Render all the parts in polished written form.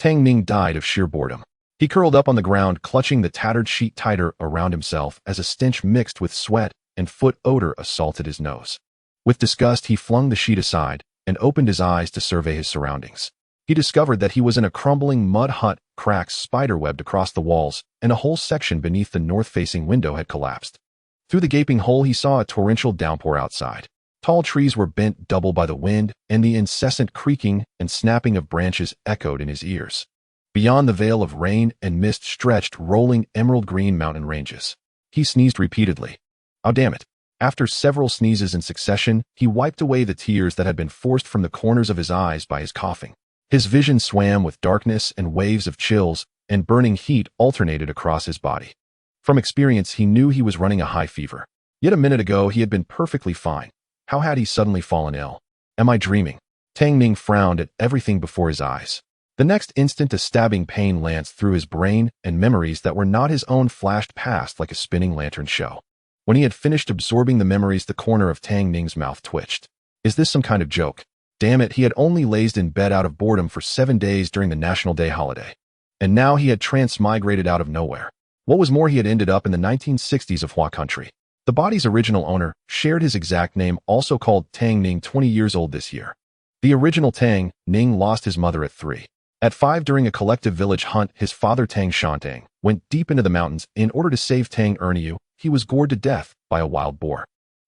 Tang Ning died of sheer boredom. He curled up on the ground, clutching the tattered sheet tighter around himself as a stench mixed with sweat and foot odor assaulted his nose. With disgust, he flung the sheet aside and opened his eyes to survey his surroundings. He discovered that he was in a crumbling mud hut, cracks spiderwebbed across the walls, and a whole section beneath the north-facing window had collapsed. Through the gaping hole, he saw a torrential downpour outside. Tall trees were bent double by the wind, and the incessant creaking and snapping of branches echoed in his ears. Beyond the veil of rain and mist stretched rolling emerald-green mountain ranges. He sneezed repeatedly. Oh, damn it. After several sneezes in succession, he wiped away the tears that had been forced from the corners of his eyes by his coughing. His vision swam with darkness, and waves of chills and burning heat alternated across his body. From experience, he knew he was running a high fever. Yet a minute ago, he had been perfectly fine. How had he suddenly fallen ill? Am I dreaming? Tang Ning frowned at everything before his eyes. The next instant, a stabbing pain lanced through his brain, and memories that were not his own flashed past like a spinning lantern show. When he had finished absorbing the memories, the corner of Tang Ning's mouth twitched. Is this some kind of joke? Damn it, he had only lazed in bed out of boredom for 7 days during the National Day holiday. And now he had transmigrated out of nowhere. What was more, he had ended up in the 1960s of Hua country. The body's original owner shared his exact name, also called Tang Ning, 20 years old this year. The original Tang Ning lost his mother at 3. At 5, during a collective village hunt, his father Tang Shanting went deep into the mountains. In order to save Tang Erniu, he was gored to death by a wild boar.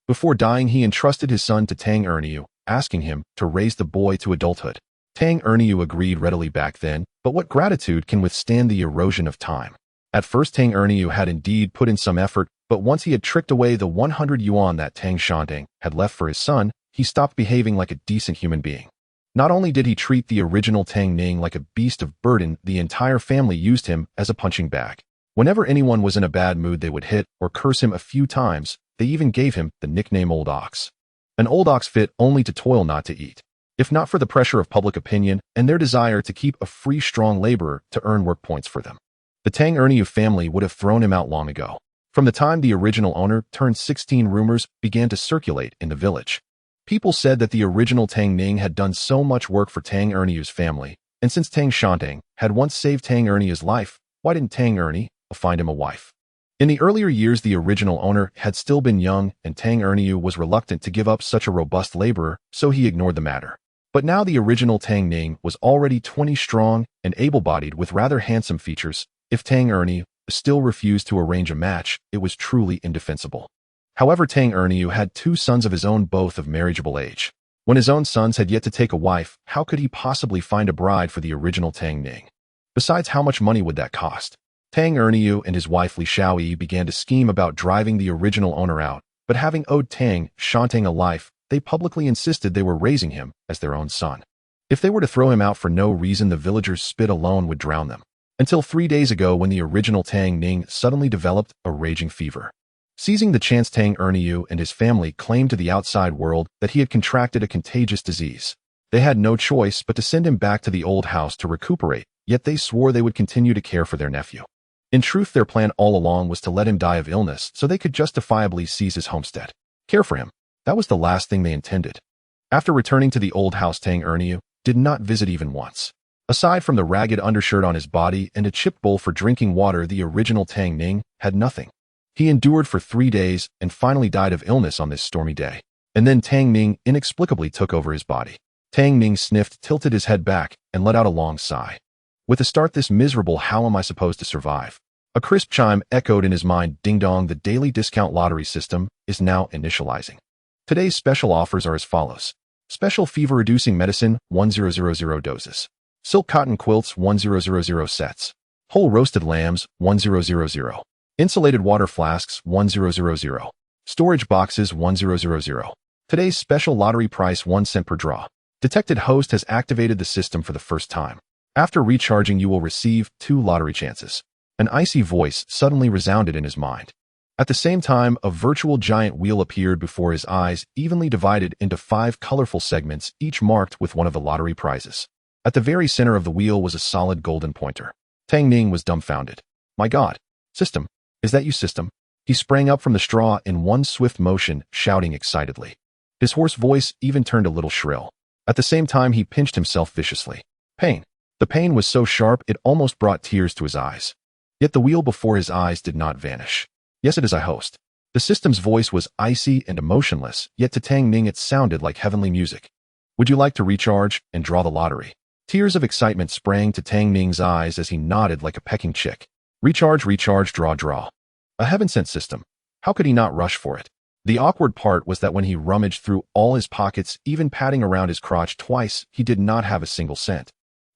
Before dying, he entrusted his son to Tang Erniu, asking him to raise the boy to adulthood. Tang Erniu agreed readily back then, but what gratitude can withstand the erosion of time? At first, Tang Erniu had indeed put in some effort, but once he had tricked away the 100 yuan that Tang Shanting had left for his son, he stopped behaving like a decent human being. Not only did he treat the original Tang Ning like a beast of burden, the entire family used him as a punching bag. Whenever anyone was in a bad mood, they would hit or curse him a few times. They even gave him the nickname Old Ox. An old ox fit only to toil, not to eat. If not for the pressure of public opinion and their desire to keep a free, strong laborer to earn work points for them, the Tang Erniu family would have thrown him out long ago. From the time the original owner turned 16, rumors began to circulate in the village. People said that the original Tang Ning had done so much work for Tang Erniu's family, and since Tang Shanting had once saved Tang Erniu's life, why didn't Tang Erniu find him a wife? In the earlier years, the original owner had still been young, and Tang Erniu was reluctant to give up such a robust laborer, so he ignored the matter. But now the original Tang Ning was already 20 strong and able-bodied with rather handsome features. If Tang Erniu still refused to arrange a match, it was truly indefensible. However, Tang Erniu had 2 sons of his own, both of marriageable age. When his own sons had yet to take a wife, how could he possibly find a bride for the original Tang Ning? Besides, how much money would that cost? Tang Erniu and his wife Li Xiaoyi began to scheme about driving the original owner out, but having owed Tang Shanting a life, they publicly insisted they were raising him as their own son. If they were to throw him out for no reason, the villagers' spit alone would drown them. Until 3 days ago, when the original Tang Ning suddenly developed a raging fever. Seizing the chance, Tang Erniu and his family claimed to the outside world that he had contracted a contagious disease. They had no choice but to send him back to the old house to recuperate, yet they swore they would continue to care for their nephew. In truth, their plan all along was to let him die of illness so they could justifiably seize his homestead. Care for him. That was the last thing they intended. After returning to the old house, Tang Erniu did not visit even once. Aside from the ragged undershirt on his body and a chipped bowl for drinking water, the original Tang Ning had nothing. He endured for 3 days and finally died of illness on this stormy day. And then Tang Ning inexplicably took over his body. Tang Ning sniffed, tilted his head back, and let out a long sigh. With a start this miserable, how am I supposed to survive? A crisp chime echoed in his mind. Ding dong, the daily discount lottery system is now initializing. Today's special offers are as follows. Special fever-reducing medicine, 1000 doses. Silk cotton quilts, 1000 sets. Whole roasted lambs, 1000. Insulated water flasks, 1000. Storage boxes, 1000. Today's special lottery price, 1 cent per draw. Detected host has activated the system for the first time. After recharging, you will receive 2 lottery chances. An icy voice suddenly resounded in his mind. At the same time, a virtual giant wheel appeared before his eyes, evenly divided into 5 colorful segments, each marked with one of the lottery prizes. At the very center of the wheel was a solid golden pointer. Tang Ning was dumbfounded. My God! System! Is that you, system? He sprang up from the straw in one swift motion, shouting excitedly. His hoarse voice even turned a little shrill. At the same time, he pinched himself viciously. Pain! The pain was so sharp it almost brought tears to his eyes. Yet the wheel before his eyes did not vanish. Yes, it is I host. The system's voice was icy and emotionless, yet to Tang Ning it sounded like heavenly music. Would you like to recharge and draw the lottery? Tears of excitement sprang to Tang Ning's eyes as he nodded like a pecking chick. Recharge, recharge, draw, draw. A heaven-sent system. How could he not rush for it? The awkward part was that when he rummaged through all his pockets, even patting around his crotch twice, he did not have a single cent.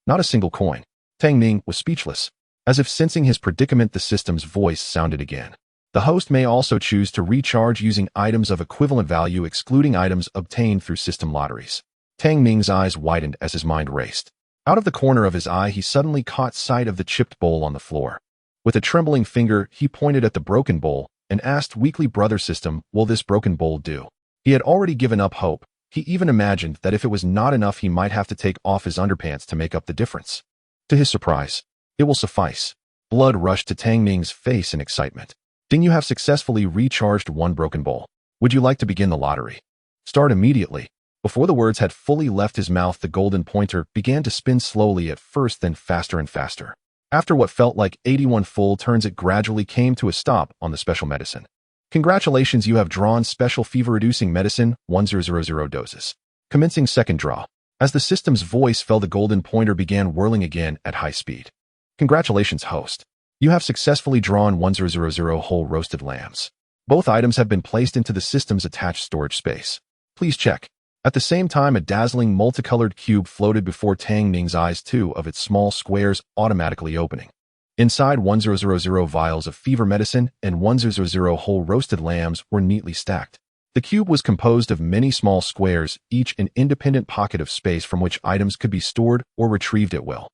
Not a single coin. Tang Ning was speechless. As if sensing his predicament, the system's voice sounded again. The host may also choose to recharge using items of equivalent value, excluding items obtained through system lotteries. Tang Ning's eyes widened as his mind raced. Out of the corner of his eye, he suddenly caught sight of the chipped bowl on the floor. With a trembling finger, he pointed at the broken bowl and asked weakly, "Brother system, will this broken bowl do?" He had already given up hope. He even imagined that if it was not enough, he might have to take off his underpants to make up the difference. To his surprise, it will suffice. Blood rushed to Tang Ning's face in excitement. Ding, you have successfully recharged one broken bowl. Would you like to begin the lottery? Start immediately. Before the words had fully left his mouth, the golden pointer began to spin slowly at first, then faster and faster. After what felt like 81 full turns, it gradually came to a stop on the special medicine. Congratulations, you have drawn special fever-reducing medicine, 1000 doses. Commencing second draw. As the system's voice fell, the golden pointer began whirling again at high speed. Congratulations, host. You have successfully drawn 1000 whole roasted lambs. Both items have been placed into the system's attached storage space. Please check. At the same time, a dazzling multicolored cube floated before Tang Ning's eyes, two of its small squares automatically opening. Inside, 1000 vials of fever medicine and 1000 whole roasted lambs were neatly stacked. The cube was composed of many small squares, each an independent pocket of space from which items could be stored or retrieved at will.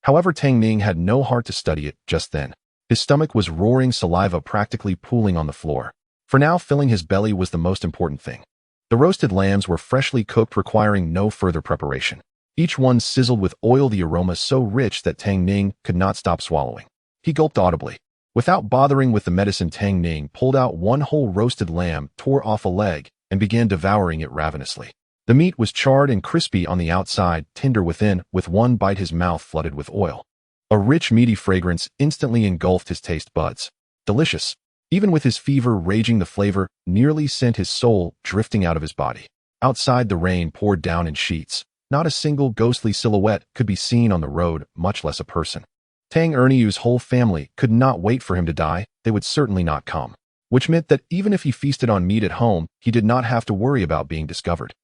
However, Tang Ning had no heart to study it just then. His stomach was roaring, saliva practically pooling on the floor. For now, filling his belly was the most important thing. The roasted lambs were freshly cooked, requiring no further preparation. Each one sizzled with oil, the aroma so rich that Tang Ning could not stop swallowing. He gulped audibly. Without bothering with the medicine, Tang Ning pulled out one whole roasted lamb, tore off a leg, and began devouring it ravenously. The meat was charred and crispy on the outside, tender within. With one bite, his mouth flooded with oil. A rich, meaty fragrance instantly engulfed his taste buds. Delicious. Even with his fever raging, the flavor nearly sent his soul drifting out of his body. Outside, the rain poured down in sheets. Not a single ghostly silhouette could be seen on the road, much less a person. Tang Erneu's whole family could not wait for him to die. They would certainly not come. Which meant that even if he feasted on meat at home, he did not have to worry about being discovered.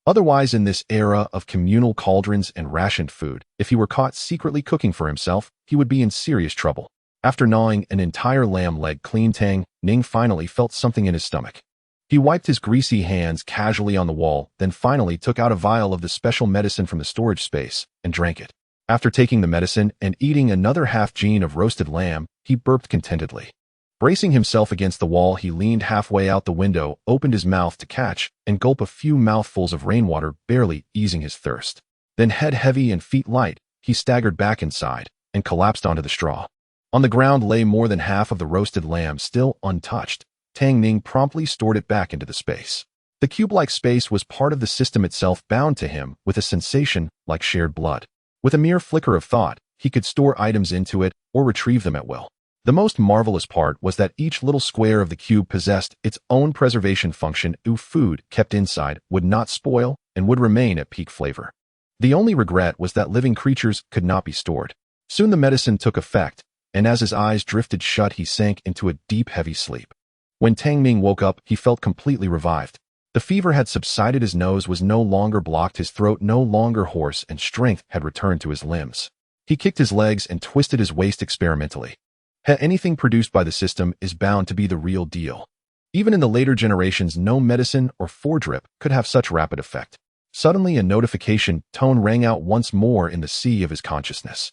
Otherwise, in this era of communal cauldrons and rationed food, if he were caught secretly cooking for himself, he would be in serious trouble. After gnawing an entire lamb leg clean, Tang Ning finally felt something in his stomach. He wiped his greasy hands casually on the wall, then finally took out a vial of the special medicine from the storage space and drank it. After taking the medicine and eating another half gene of roasted lamb, he burped contentedly. Bracing himself against the wall, he leaned halfway out the window, opened his mouth to catch and gulp a few mouthfuls of rainwater, barely easing his thirst. Then, head heavy and feet light, he staggered back inside and collapsed onto the straw. On the ground lay more than half of the roasted lamb, still untouched. Tang Ning promptly stored it back into the space. The cube-like space was part of the system itself, bound to him with a sensation like shared blood. With a mere flicker of thought, he could store items into it or retrieve them at will. The most marvelous part was that each little square of the cube possessed its own preservation function. Food kept inside would not spoil and would remain at peak flavor. The only regret was that living creatures could not be stored. Soon the medicine took effect, and as his eyes drifted shut, he sank into a deep, heavy sleep. When Tang Ning woke up, he felt completely revived. The fever had subsided, his nose was no longer blocked, his throat no longer hoarse, and strength had returned to his limbs. He kicked his legs and twisted his waist experimentally. Anything produced by the system is bound to be the real deal. Even in the later generations, no medicine or foredrip could have such rapid effect. Suddenly, a notification tone rang out once more in the sea of his consciousness.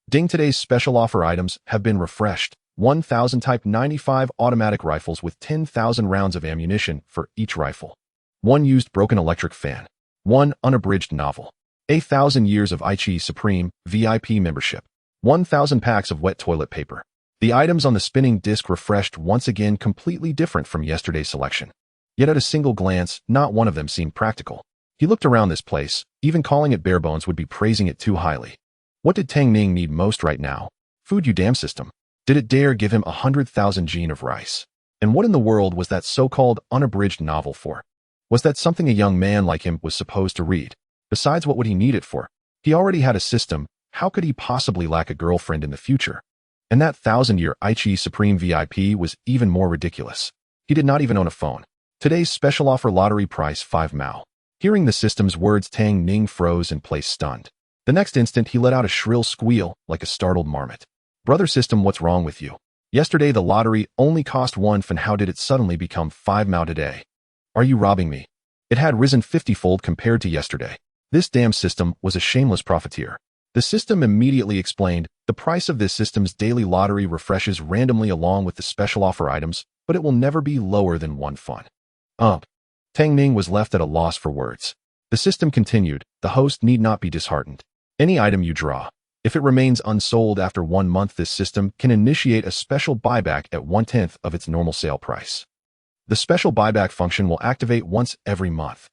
Ding, today's special offer items have been refreshed. 1,000 Type 95 automatic rifles with 10,000 rounds of ammunition for each rifle. 1 used broken electric fan. 1 unabridged novel. 1,000 years of Aichi Supreme VIP membership. 1,000 packs of wet toilet paper. The items on the spinning disc refreshed once again, completely different from yesterday's selection. Yet at a single glance, not one of them seemed practical. He looked around this place. Even calling it bare bones would be praising it too highly. What did Tang Ning need most right now? Food, you damn system. Did it dare give him 100,000 gene of rice? And what in the world was that so-called unabridged novel for? Was that something a young man like him was supposed to read? Besides, what would he need it for? He already had a system. How could he possibly lack a girlfriend in the future? And that 1,000-year Aichi Supreme VIP was even more ridiculous. He did not even own a phone. Today's special offer lottery price 5 mao. Hearing the system's words, Tang Ning froze in place stunned. The next instant, he let out a shrill squeal like a startled marmot. Brother system, what's wrong with you? Yesterday the lottery only cost 1 fan. How did it suddenly become 5 mao today? Are you robbing me? It had risen 50-fold compared to yesterday. This damn system was a shameless profiteer. The system immediately explained, the price of this system's daily lottery refreshes randomly along with the special offer items, but it will never be lower than 1 fan. Tang Ning was left at a loss for words. The system continued, the host need not be disheartened. Any item you draw, if it remains unsold after 1 month, this system can initiate a special buyback at 1/10 of its normal sale price. The special buyback function will activate once every month.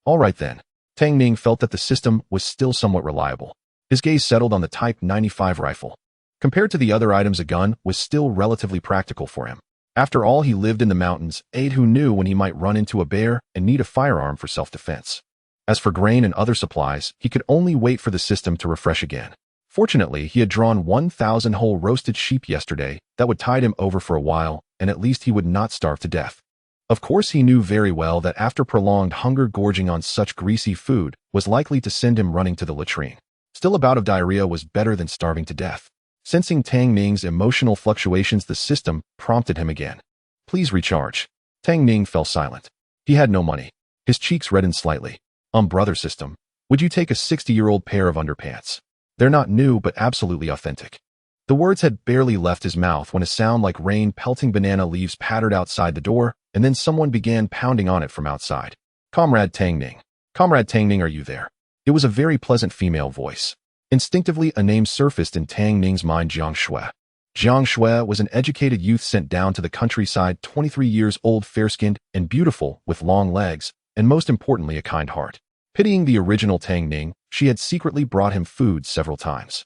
All right then. Tang Ning felt that the system was still somewhat reliable. His gaze settled on the Type 95 rifle. Compared to the other items, a gun was still relatively practical for him. After all, he lived in the mountains, who knew when he might run into a bear and need a firearm for self-defense. As for grain and other supplies, he could only wait for the system to refresh again. Fortunately, he had drawn 1,000 whole roasted sheep yesterday that would tide him over for a while, and at least he would not starve to death. Of course, he knew very well that after prolonged hunger, gorging on such greasy food was likely to send him running to the latrine. Still, a bout of diarrhea was better than starving to death. Sensing Tang Ning's emotional fluctuations, the system prompted him again. Please recharge. Tang Ning fell silent. He had no money. His cheeks reddened slightly. Brother system, would you take a 60-year-old pair of underpants? They're not new, but absolutely authentic. The words had barely left his mouth when a sound like rain pelting banana leaves pattered outside the door, and then someone began pounding on it from outside. Comrade Tang Ning. Comrade Tang Ning, are you there? It was a very pleasant female voice. Instinctively, a name surfaced in Tang Ning's mind, Jiang Xue. Jiang Xue was an educated youth sent down to the countryside, 23 years old, fair-skinned and beautiful, with long legs, and most importantly, a kind heart. Pitying the original Tang Ning, she had secretly brought him food several times.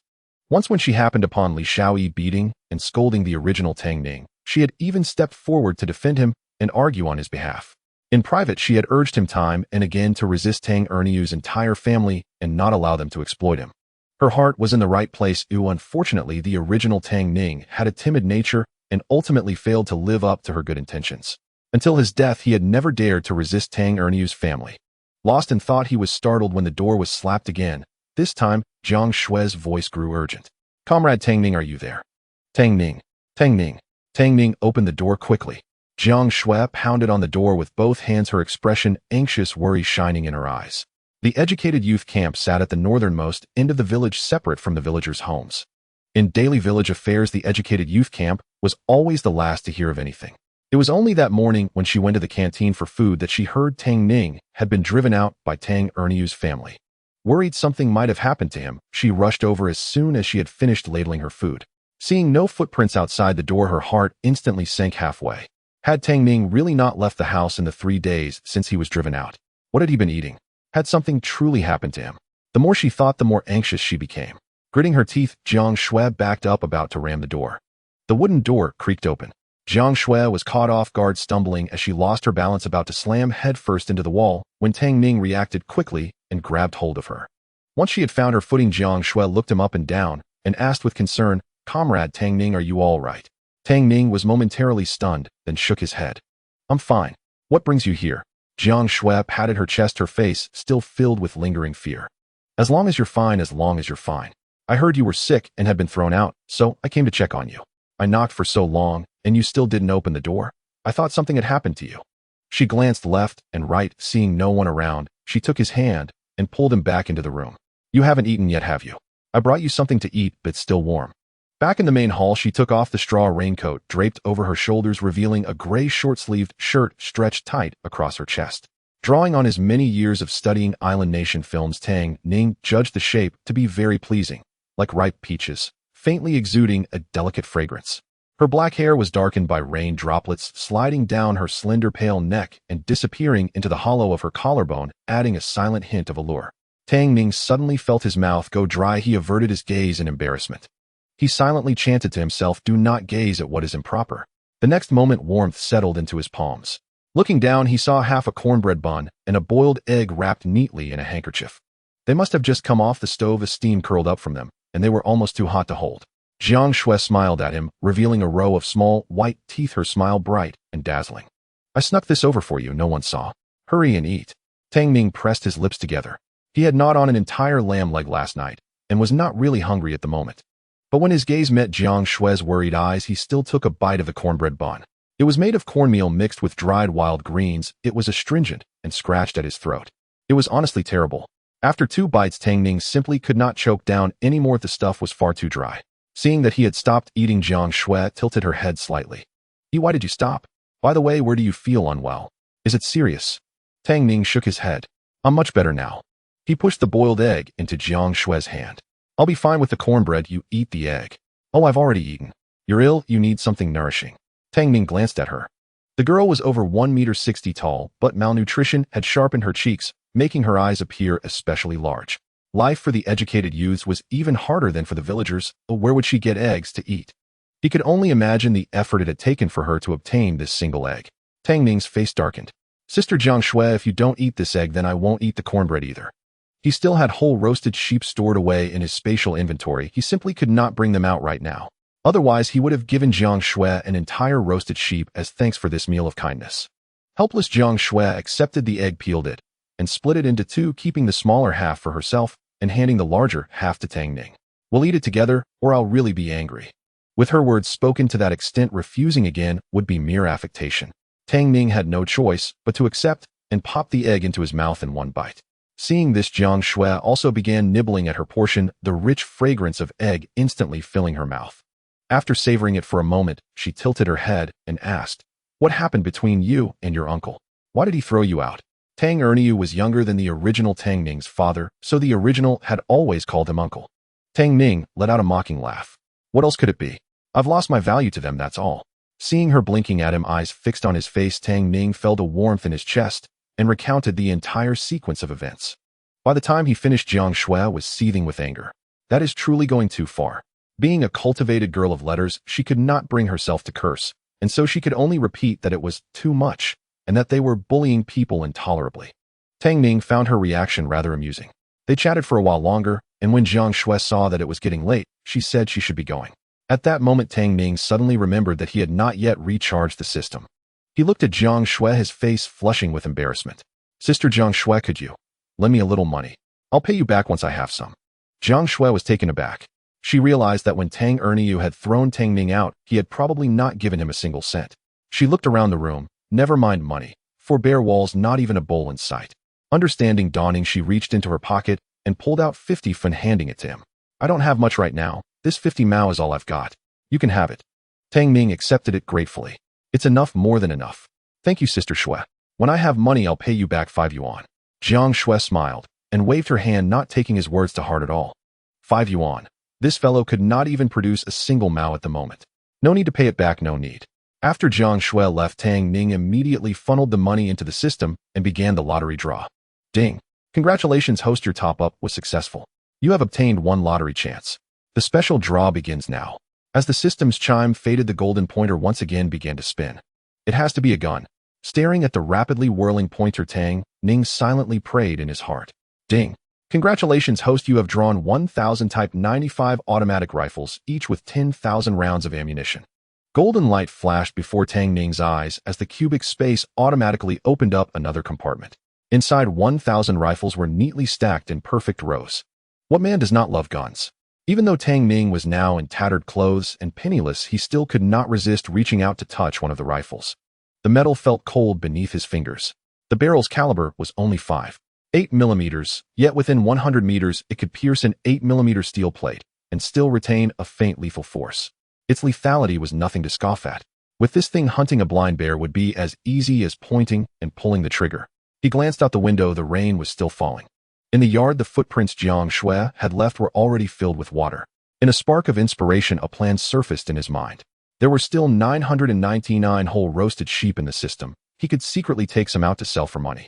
Once when she happened upon Li Shaoyi beating and scolding the original Tang Ning, she had even stepped forward to defend him and argue on his behalf. In private, she had urged him time and again to resist Tang Erniu's entire family and not allow them to exploit him. Her heart was in the right place. Unfortunately, the original Tang Ning had a timid nature and ultimately failed to live up to her good intentions. Until his death, he had never dared to resist Tang Erniu's family. Lost in thought, he was startled when the door was slapped again. This time, Jiang Xue's voice grew urgent. Comrade Tang Ning, are you there? Tang Ning. Tang Ning. Tang Ning opened the door quickly. Jiang Xue pounded on the door with both hands, her expression anxious worry shining in her eyes. The educated youth camp sat at the northernmost end of the village, separate from the villagers' homes. In daily village affairs, the educated youth camp was always the last to hear of anything. It was only that morning when she went to the canteen for food that she heard Tang Ning had been driven out by Tang Erniu's family. Worried something might have happened to him, she rushed over as soon as she had finished ladling her food. Seeing no footprints outside the door, her heart instantly sank halfway. Had Tang Ning really not left the house in the 3 days since he was driven out? What had he been eating? Had something truly happened to him? The more she thought, the more anxious she became. Gritting her teeth, Jiang Xue backed up, about to ram the door. The wooden door creaked open. Jiang Xue was caught off guard, stumbling as she lost her balance, about to slam headfirst into the wall, when Tang Ning reacted quickly and grabbed hold of her. Once she had found her footing, Jiang Xue looked him up and down and asked with concern, Comrade Tang Ning, are you all right? Tang Ning was momentarily stunned, then shook his head. I'm fine. What brings you here? Jiang Xue patted her chest, her face still filled with lingering fear. As long as you're fine, as long as you're fine. I heard you were sick and had been thrown out, so I came to check on you. I knocked for so long, and you still didn't open the door. I thought something had happened to you. She glanced left and right, seeing no one around. She took his hand and pulled him back into the room. You haven't eaten yet, have you? I brought you something to eat, but it's still warm. Back in the main hall, she took off the straw raincoat draped over her shoulders, revealing a gray short-sleeved shirt stretched tight across her chest. Drawing on his many years of studying Island Nation films, Tang Ning judged the shape to be very pleasing, like ripe peaches, faintly exuding a delicate fragrance. Her black hair was darkened by rain droplets sliding down her slender pale neck and disappearing into the hollow of her collarbone, adding a silent hint of allure. Tang Ning suddenly felt his mouth go dry. He averted his gaze in embarrassment. He silently chanted to himself, "Do not gaze at what is improper." The next moment, warmth settled into his palms. Looking down, he saw half a cornbread bun and a boiled egg wrapped neatly in a handkerchief. They must have just come off the stove as steam curled up from them, and they were almost too hot to hold. Jiang Xue smiled at him, revealing a row of small, white teeth, her smile bright and dazzling. "I snuck this over for you, no one saw. Hurry and eat." Tang Ning pressed his lips together. He had gnawed on an entire lamb leg last night, and was not really hungry at the moment. But when his gaze met Jiang Xue's worried eyes, he still took a bite of the cornbread bun. It was made of cornmeal mixed with dried wild greens. It was astringent and scratched at his throat. It was honestly terrible. After 2 bites, Tang Ning simply could not choke down any more. The stuff was far too dry. Seeing that he had stopped eating, Jiang Xue tilted her head slightly. "Why did you stop? By the way, where do you feel unwell? Is it serious?" Tang Ning shook his head. "I'm much better now." He pushed the boiled egg into Jiang Xue's hand. "I'll be fine with the cornbread. You eat the egg." "Oh, I've already eaten." "You're ill. You need something nourishing." Tang Ning glanced at her. The girl was over 1.60 meters tall, but malnutrition had sharpened her cheeks, making her eyes appear especially large. Life for the educated youths was even harder than for the villagers. Where would she get eggs to eat? He could only imagine the effort it had taken for her to obtain this single egg. Tang Ning's face darkened. "Sister Jiang Xue, if you don't eat this egg, then I won't eat the cornbread either." He still had whole roasted sheep stored away in his spatial inventory. He simply could not bring them out right now. Otherwise, he would have given Jiang Xue an entire roasted sheep as thanks for this meal of kindness. Helpless Jiang Xue accepted the egg, peeled it, and split it into 2, keeping the smaller half for herself and handing the larger half to Tang Ning. "We'll eat it together, or I'll really be angry." With her words spoken to that extent, refusing again would be mere affectation. Tang Ning had no choice but to accept and pop the egg into his mouth in 1 bite. Seeing this, Jiang Xue also began nibbling at her portion, the rich fragrance of egg instantly filling her mouth. After savoring it for a moment, she tilted her head and asked, "What happened between you and your uncle? Why did he throw you out?" Tang Ning was younger than the original Tang Ning's father, so the original had always called him uncle. Tang Ning let out a mocking laugh. "What else could it be? I've lost my value to them, that's all." Seeing her blinking at him, eyes fixed on his face, Tang Ning felt a warmth in his chest and recounted the entire sequence of events. By the time he finished, Jiang Xue was seething with anger. That is truly going too far. Being a cultivated girl of letters, she could not bring herself to curse, and so she could only repeat that it was too much, and that they were bullying people intolerably. Tang Ning found her reaction rather amusing. They chatted for a while longer, and when Jiang Xue saw that it was getting late, she said she should be going. At that moment, Tang Ning suddenly remembered that he had not yet recharged the system. He looked at Jiang Xue, his face flushing with embarrassment. "Sister Jiang Xue, could you lend me a little money? I'll pay you back once I have some." Jiang Xue was taken aback. She realized that when Tang Ning had thrown Tang Ning out, he had probably not given him a single cent. She looked around the room. Never mind money. 4 bare walls, not even a bowl in sight. Understanding dawning, she reached into her pocket and pulled out 50 Fen, handing it to him. "I don't have much right now. This 50 Mao is all I've got. You can have it." Tang Ning accepted it gratefully. "It's enough, more than enough. Thank you, Sister Xue. When I have money, I'll pay you back 5 yuan. Jiang Xue smiled and waved her hand, not taking his words to heart at all. 5 yuan. This fellow could not even produce a single Mao at the moment. No need to pay it back, no need. After Jiang Xue left, Tang Ning immediately funneled the money into the system and began the lottery draw. Ding. Congratulations, host, your top-up was successful. You have obtained 1 lottery chance. The special draw begins now. As the system's chime faded, the golden pointer once again began to spin. It has to be a gun. Staring at the rapidly whirling pointer, Tang Ning silently prayed in his heart. Ding. Congratulations, host, you have drawn 1,000 Type 95 automatic rifles, each with 10,000 rounds of ammunition. Golden light flashed before Tang Ning's eyes as the cubic space automatically opened up another compartment. Inside, 1,000 rifles were neatly stacked in perfect rows. What man does not love guns? Even though Tang Ning was now in tattered clothes and penniless, he still could not resist reaching out to touch one of the rifles. The metal felt cold beneath his fingers. The barrel's caliber was only 5.8 millimeters, yet within 100 meters it could pierce an 8 millimeter steel plate and still retain a faint lethal force. Its lethality was nothing to scoff at. With this thing, hunting a blind bear would be as easy as pointing and pulling the trigger. He glanced out the window. The rain was still falling. In the yard, the footprints Jiang Xue had left were already filled with water. In a spark of inspiration, a plan surfaced in his mind. There were still 999 whole roasted sheep in the system. He could secretly take some out to sell for money.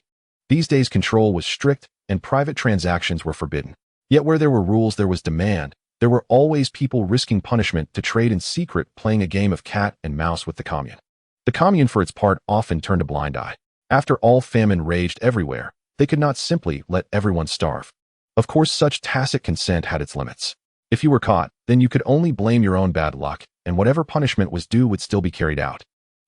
These days, control was strict, and private transactions were forbidden. Yet where there were rules there was demand. There were always people risking punishment to trade in secret, playing a game of cat and mouse with the commune. The commune, for its part, often turned a blind eye. After all, famine raged everywhere. They could not simply let everyone starve. Of course, such tacit consent had its limits. If you were caught, then you could only blame your own bad luck, and whatever punishment was due would still be carried out.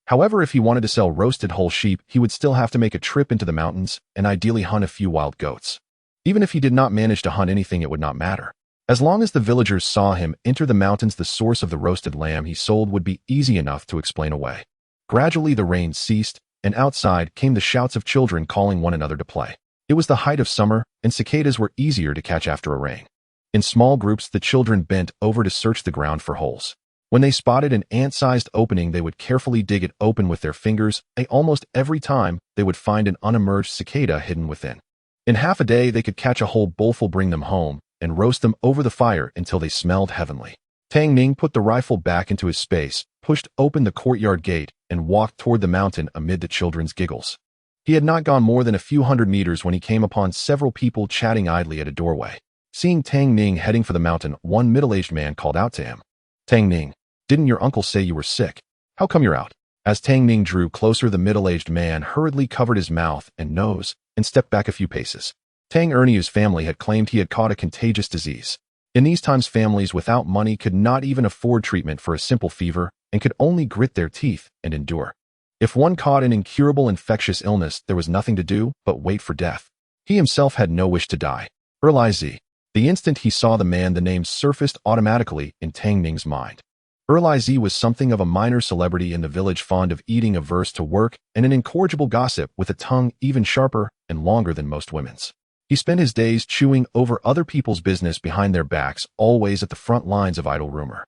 However, if he wanted to sell roasted whole sheep, he would still have to make a trip into the mountains and ideally hunt a few wild goats. Even if he did not manage to hunt anything, it would not matter. As long as the villagers saw him enter the mountains, the source of the roasted lamb he sold would be easy enough to explain away. Gradually the rain ceased, and outside came the shouts of children calling one another to play. It was the height of summer, and cicadas were easier to catch after a rain. In small groups, the children bent over to search the ground for holes. When they spotted an ant-sized opening, they would carefully dig it open with their fingers, and almost every time they would find an unemerged cicada hidden within. In half a day, they could catch a whole bowlful, bring them home, and roast them over the fire until they smelled heavenly. Tang Ning put the rifle back into his space, pushed open the courtyard gate, and walked toward the mountain amid the children's giggles. He had not gone more than a few hundred meters when he came upon several people chatting idly at a doorway. Seeing Tang Ning heading for the mountain, one middle-aged man called out to him, "Tang Ning, didn't your uncle say you were sick? How come you're out?" As Tang Ning drew closer, the middle-aged man hurriedly covered his mouth and nose and stepped back a few paces. Tang Erniu's family had claimed he had caught a contagious disease. In these times, families without money could not even afford treatment for a simple fever and could only grit their teeth and endure. If one caught an incurable infectious illness, there was nothing to do but wait for death. He himself had no wish to die. Erlizi. The instant he saw the man, the name surfaced automatically in Tang Ning's mind. Erlizi was something of a minor celebrity in the village, fond of eating, averse to work, and an incorrigible gossip with a tongue even sharper and longer than most women's. He spent his days chewing over other people's business behind their backs, always at the front lines of idle rumor.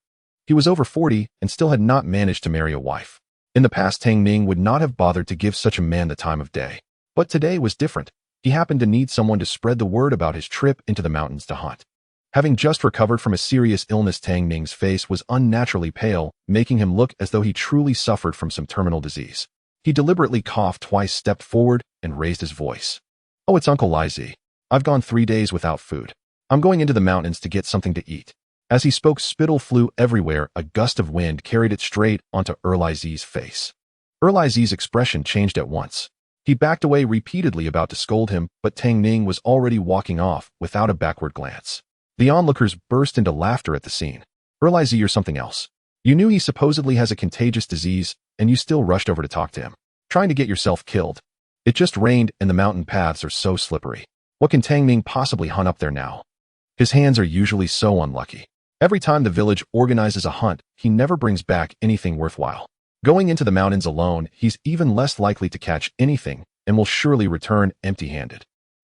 He was over 40 and still had not managed to marry a wife. In the past, Tang Ning would not have bothered to give such a man the time of day. But today was different. He happened to need someone to spread the word about his trip into the mountains to hunt. Having just recovered from a serious illness, Tang Ning's face was unnaturally pale, making him look as though he truly suffered from some terminal disease. He deliberately coughed twice, stepped forward, and raised his voice. "Oh, it's Uncle Lizi. I've gone 3 days without food. I'm going into the mountains to get something to eat." As he spoke, spittle flew everywhere. A gust of wind carried it straight onto Erlizi's face. Erlizi's expression changed at once. He backed away repeatedly, about to scold him, but Tang Ning was already walking off without a backward glance. The onlookers burst into laughter at the scene. "Erlizi, you're something else. You knew he supposedly has a contagious disease, and you still rushed over to talk to him, trying to get yourself killed. It just rained and the mountain paths are so slippery. What can Tang Ning possibly hunt up there now? His hands are usually so unlucky. Every time the village organizes a hunt, he never brings back anything worthwhile. Going into the mountains alone, he's even less likely to catch anything and will surely return empty-handed."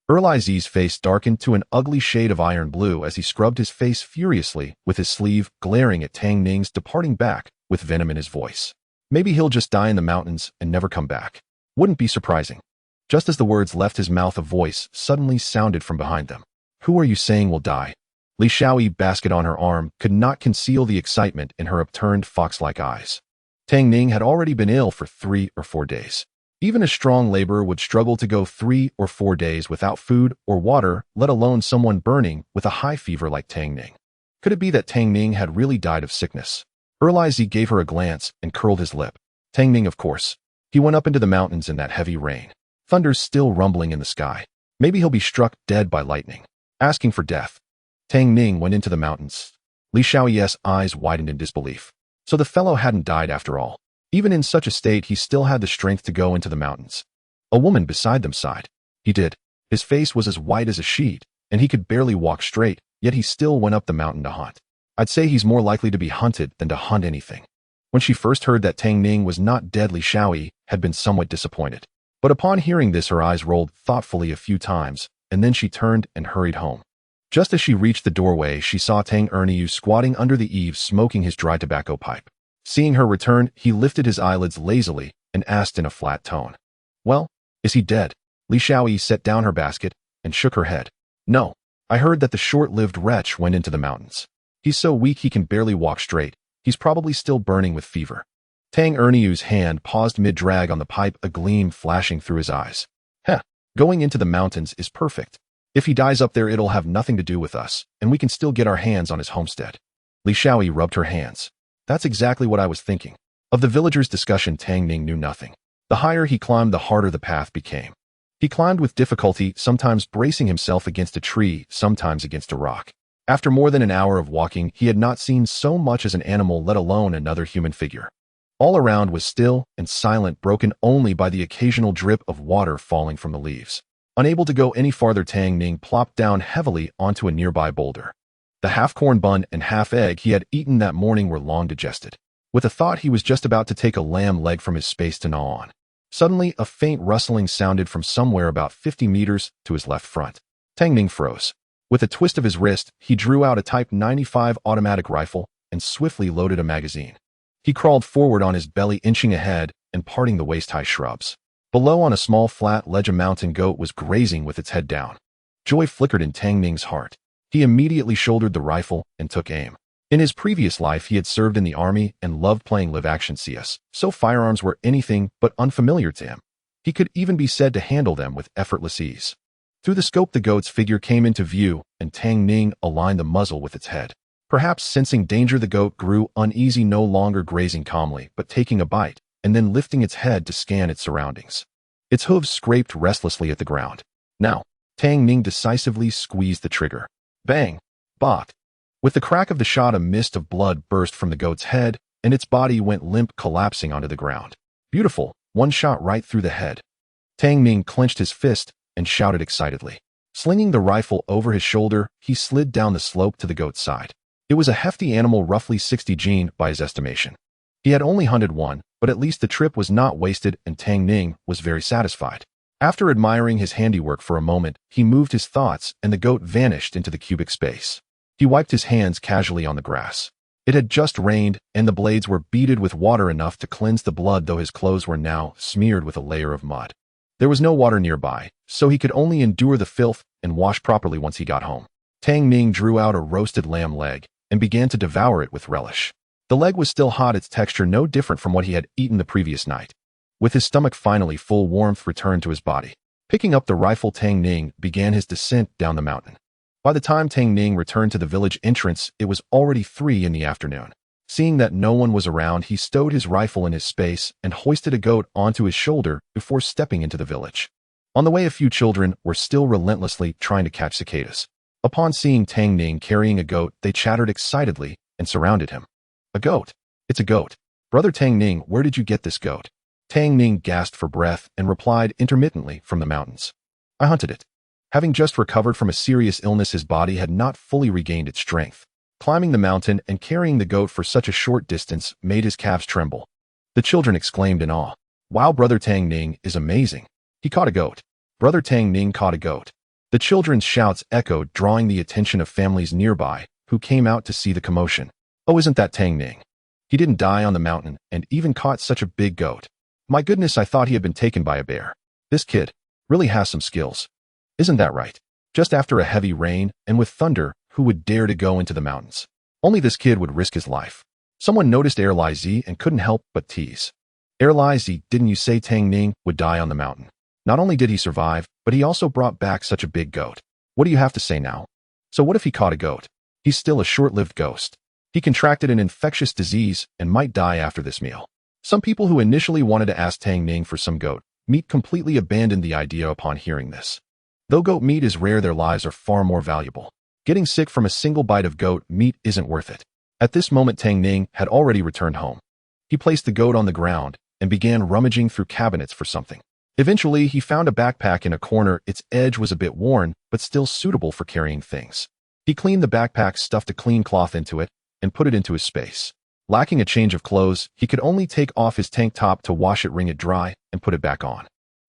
Erlizi's face darkened to an ugly shade of iron blue as he scrubbed his face furiously with his sleeve, glaring at Tang Ning's departing back with venom in his voice. "Maybe he'll just die in the mountains and never come back. Wouldn't be surprising." Just as the words left his mouth, a voice suddenly sounded from behind them. "Who are you saying will die?" Li Shaoyi, basket on her arm, could not conceal the excitement in her upturned fox-like eyes. Tang Ning had already been ill for 3 or 4 days. Even a strong laborer would struggle to go 3 or 4 days without food or water, let alone someone burning with a high fever like Tang Ning. Could it be that Tang Ning had really died of sickness? Erlizi gave her a glance and curled his lip. Tang Ning, of course. He went up into the mountains in that heavy rain. Thunder's still rumbling in the sky. Maybe he'll be struck dead by lightning. Asking for death. Tang Ning went into the mountains. Li Shaoyi's eyes widened in disbelief. So the fellow hadn't died after all. Even in such a state, he still had the strength to go into the mountains. A woman beside them sighed. He did. His face was as white as a sheet, and he could barely walk straight, yet he still went up the mountain to hunt. I'd say he's more likely to be hunted than to hunt anything. When she first heard that Tang Ning was not dead, Li Shaoyi had been somewhat disappointed. But upon hearing this, her eyes rolled thoughtfully a few times, and then she turned and hurried home. Just as she reached the doorway, she saw Tang Erniu squatting under the eaves, smoking his dry tobacco pipe. Seeing her return, he lifted his eyelids lazily and asked in a flat tone, "Well, is he dead?" Li Shaoyi set down her basket and shook her head. "No, I heard that the short-lived wretch went into the mountains. He's so weak he can barely walk straight. He's probably still burning with fever." Tang Erniu's hand paused mid-drag on the pipe, a gleam flashing through his eyes. "Heh, going into the mountains is perfect. If he dies up there, it'll have nothing to do with us, and we can still get our hands on his homestead. Li Xiaoyi rubbed her hands. That's exactly what I was thinking. Of the villagers' discussion, Tang Ning knew nothing. The higher he climbed, the harder the path became. He climbed with difficulty, sometimes bracing himself against a tree, sometimes against a rock. After more than an hour of walking, he had not seen so much as an animal, let alone another human figure. All around was still and silent, broken only by the occasional drip of water falling from the leaves. Unable to go any farther, Tang Ning plopped down heavily onto a nearby boulder. The half-corn bun and half-egg he had eaten that morning were long digested. With a thought, he was just about to take a lamb leg from his space to gnaw on. Suddenly, a faint rustling sounded from somewhere about 50 meters to his left front. Tang Ning froze. With a twist of his wrist, he drew out a Type 95 automatic rifle and swiftly loaded a magazine. He crawled forward on his belly, inching ahead and parting the waist-high shrubs. Below, on a small flat ledge, a mountain goat was grazing with its head down. Joy flickered in Tang Ning's heart. He immediately shouldered the rifle and took aim. In his previous life, he had served in the army and loved playing live-action CS, so firearms were anything but unfamiliar to him. He could even be said to handle them with effortless ease. Through the scope, the goat's figure came into view, and Tang Ning aligned the muzzle with its head. Perhaps sensing danger, the goat grew uneasy, no longer grazing calmly, but taking a bite, and then lifting its head to scan its surroundings. Its hooves scraped restlessly at the ground. Now, Tang Ning decisively squeezed the trigger. Bang! Bot! With the crack of the shot, a mist of blood burst from the goat's head, and its body went limp, collapsing onto the ground. Beautiful! One shot right through the head. Tang Ning clenched his fist and shouted excitedly. Slinging the rifle over his shoulder, he slid down the slope to the goat's side. It was a hefty animal, roughly 60 gene by his estimation. He had only hunted one, but at least the trip was not wasted, and Tang Ning was very satisfied. After admiring his handiwork for a moment, he moved his thoughts, and the goat vanished into the cubic space. He wiped his hands casually on the grass. It had just rained, and the blades were beaded with water enough to cleanse the blood, though his clothes were now smeared with a layer of mud. There was no water nearby, so he could only endure the filth and wash properly once he got home. Tang Ning drew out a roasted lamb leg and began to devour it with relish. The leg was still hot, its texture no different from what he had eaten the previous night. With his stomach finally full, warmth returned to his body. Picking up the rifle, Tang Ning began his descent down the mountain. By the time Tang Ning returned to the village entrance, it was already 3 in the afternoon. Seeing that no one was around, he stowed his rifle in his space and hoisted a goat onto his shoulder before stepping into the village. On the way, a few children were still relentlessly trying to catch cicadas. Upon seeing Tang Ning carrying a goat, they chattered excitedly and surrounded him. A goat? It's a goat. Brother Tang Ning, where did you get this goat? Tang Ning gasped for breath and replied intermittently from the mountains. I hunted it. Having just recovered from a serious illness, his body had not fully regained its strength. Climbing the mountain and carrying the goat for such a short distance made his calves tremble. The children exclaimed in awe. Wow, Brother Tang Ning is amazing. He caught a goat. Brother Tang Ning caught a goat. The children's shouts echoed, drawing the attention of families nearby, who came out to see the commotion. Oh, isn't that Tang Ning? He didn't die on the mountain and even caught such a big goat. My goodness, I thought he had been taken by a bear. This kid really has some skills. Isn't that right? Just after a heavy rain and with thunder, who would dare to go into the mountains? Only this kid would risk his life. Someone noticed Li Zi and couldn't help but tease. Li Zi, didn't you say Tang Ning would die on the mountain? Not only did he survive, but he also brought back such a big goat. What do you have to say now? So what if he caught a goat? He's still a short-lived ghost. He contracted an infectious disease and might die after this meal. Some people who initially wanted to ask Tang Ning for some goat meat completely abandoned the idea upon hearing this. Though goat meat is rare, their lives are far more valuable. Getting sick from a single bite of goat meat isn't worth it. At this moment, Tang Ning had already returned home. He placed the goat on the ground and began rummaging through cabinets for something. Eventually, he found a backpack in a corner. Its edge was a bit worn, but still suitable for carrying things. He cleaned the backpack, stuffed a clean cloth into it, and put it into his space. Lacking a change of clothes, he could only take off his tank top to wash it, wring it dry, and put it back on.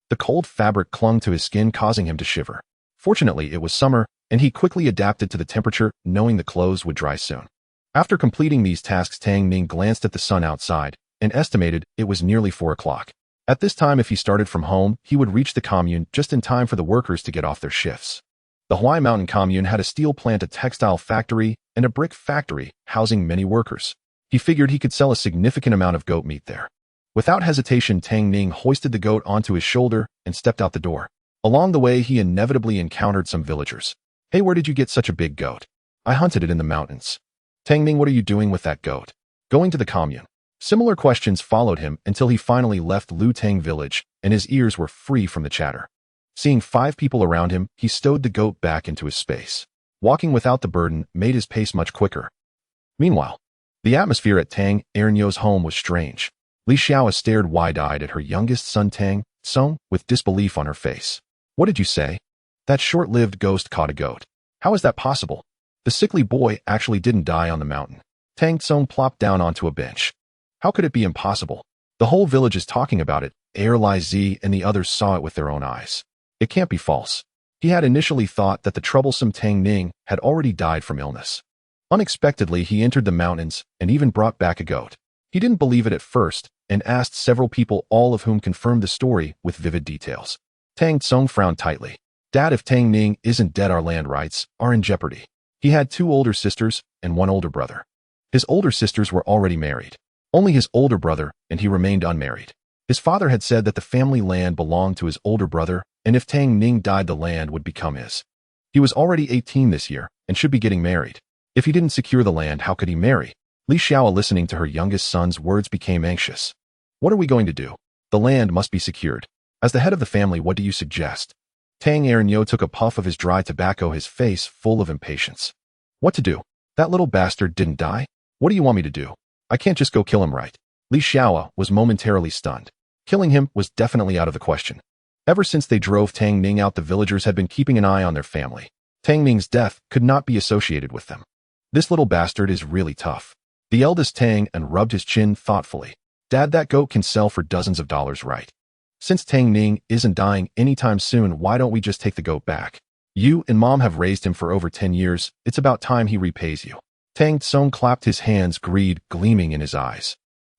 The cold fabric clung to his skin, causing him to shiver. Fortunately, it was summer, and he quickly adapted to the temperature, knowing the clothes would dry soon. After completing these tasks, Tang Ning glanced at the sun outside and estimated it was nearly 4 o'clock. At this time, if he started from home, he would reach the commune just in time for the workers to get off their shifts. The Huai Mountain commune had a steel plant, a textile factory, and a brick factory, housing many workers. He figured he could sell a significant amount of goat meat there. Without hesitation, Tang Ning hoisted the goat onto his shoulder and stepped out the door. Along the way, he inevitably encountered some villagers. "Hey, where did you get such a big goat?" "I hunted it in the mountains." "Tang Ning, what are you doing with that goat?" "Going to the commune." Similar questions followed him until he finally left Lutang village, and his ears were free from the chatter. Seeing 5 people around him, he stowed the goat back into his space. Walking without the burden made his pace much quicker. Meanwhile, the atmosphere at Tang Ernyo's home was strange. Li Xiao stared wide-eyed at her youngest son Tang Song with disbelief on her face. "What did you say?" "That short-lived ghost caught a goat." "How is that possible?" "The sickly boy actually didn't die on the mountain." Tang Song plopped down onto a bench. "How could it be impossible? The whole village is talking about it. Li Z and the others saw it with their own eyes. It can't be false." He had initially thought that the troublesome Tang Ning had already died from illness. Unexpectedly, he entered the mountains and even brought back a goat. He didn't believe it at first and asked several people, all of whom confirmed the story with vivid details. Tang Tsung frowned tightly. "Dad, if Tang Ning isn't dead, our land rights are in jeopardy." He had 2 older sisters and 1 older brother. His older sisters were already married. Only his older brother, and he remained unmarried. His father had said that the family land belonged to his older brother, and if Tang Ning died, the land would become his. He was already 18 this year and should be getting married. If he didn't secure the land, how could he marry? Li Xiao, listening to her youngest son's words, became anxious. "What are we going to do? The land must be secured. As the head of the family, what do you suggest?" Tang Ernyo took a puff of his dry tobacco, his face full of impatience. "What to do? That little bastard didn't die? What do you want me to do? I can't just go kill him, right?" Li Xiao was momentarily stunned. Killing him was definitely out of the question. Ever since they drove Tang Ning out, the villagers had been keeping an eye on their family. Tang Ning's death could not be associated with them. "This little bastard is really tough." The eldest Tang and rubbed his chin thoughtfully. "Dad, that goat can sell for dozens of dollars, right? Since Tang Ning isn't dying anytime soon, why don't we just take the goat back? You and Mom have raised him for over 10 years. It's about time he repays you." Tang Tsung clapped his hands, greed gleaming in his eyes.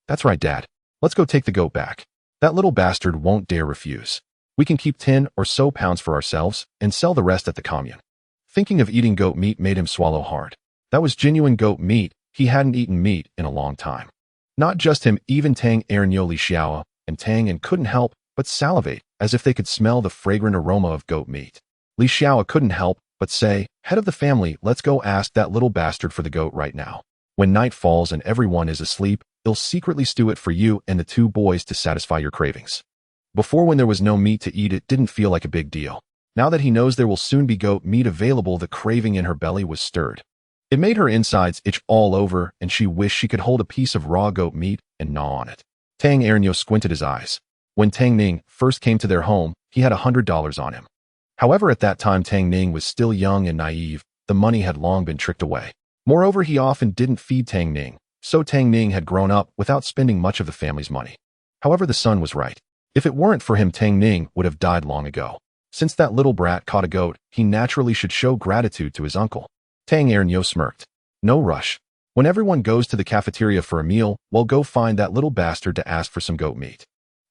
"That's right, Dad. Let's go take the goat back. That little bastard won't dare refuse. We can keep 10 or so pounds for ourselves and sell the rest at the commune." Thinking of eating goat meat made him swallow hard. That was genuine goat meat. He hadn't eaten meat in a long time. Not just him, even Tang Ernyo, Li Xiao, and Tang and couldn't help but salivate, as if they could smell the fragrant aroma of goat meat. Li Xiao couldn't help but say, "Head of the family, let's go ask that little bastard for the goat right now. When night falls and everyone is asleep, he'll secretly stew it for you and the 2 boys to satisfy your cravings." Before, when there was no meat to eat, it didn't feel like a big deal. Now that he knows there will soon be goat meat available, the craving in her belly was stirred. It made her insides itch all over, and she wished she could hold a piece of raw goat meat and gnaw on it. Tang Ernyo squinted his eyes. When Tang Ning first came to their home, he had $100 on him. However, at that time, Tang Ning was still young and naive. The money had long been tricked away. Moreover, he often didn't feed Tang Ning, so Tang Ning had grown up without spending much of the family's money. However, the son was right. If it weren't for him, Tang Ning would have died long ago. Since that little brat caught a goat, he naturally should show gratitude to his uncle. Tang Ernyo smirked. "No rush. When everyone goes to the cafeteria for a meal, we'll go find that little bastard to ask for some goat meat.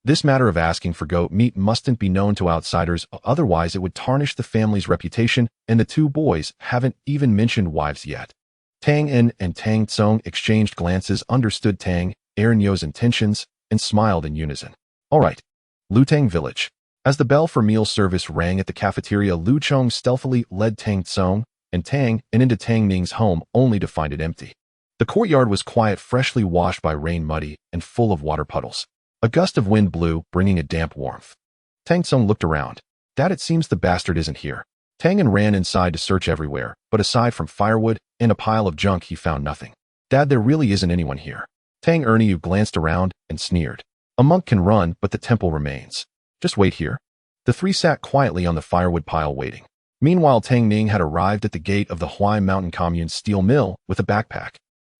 This matter of asking for goat meat mustn't be known to outsiders, otherwise it would tarnish the family's reputation, and the 2 boys haven't even mentioned wives yet." Tang En and Tang Tsung exchanged glances, understood Tang Ernyo's intentions, and smiled in unison. "All right." Lutang Village. As the bell for meal service rang at the cafeteria, Lu Chong stealthily led Tang Tsung and Tang and into Tang Ning's home, only to find it empty. The courtyard was quiet, freshly washed by rain, muddy and full of water puddles. A gust of wind blew, bringing a damp warmth. Tang Tsung looked around. "Dad, it seems the bastard isn't here." Tang and ran inside to search everywhere, but aside from firewood and a pile of junk, he found nothing. "Dad, there really isn't anyone here." Tang Ernyo glanced around and sneered. "A monk can run, but the temple remains. Just wait here." The 3 sat quietly on the firewood pile, waiting. Meanwhile, Tang Ning had arrived at the gate of the Huai Mountain Commune's steel mill with a backpack.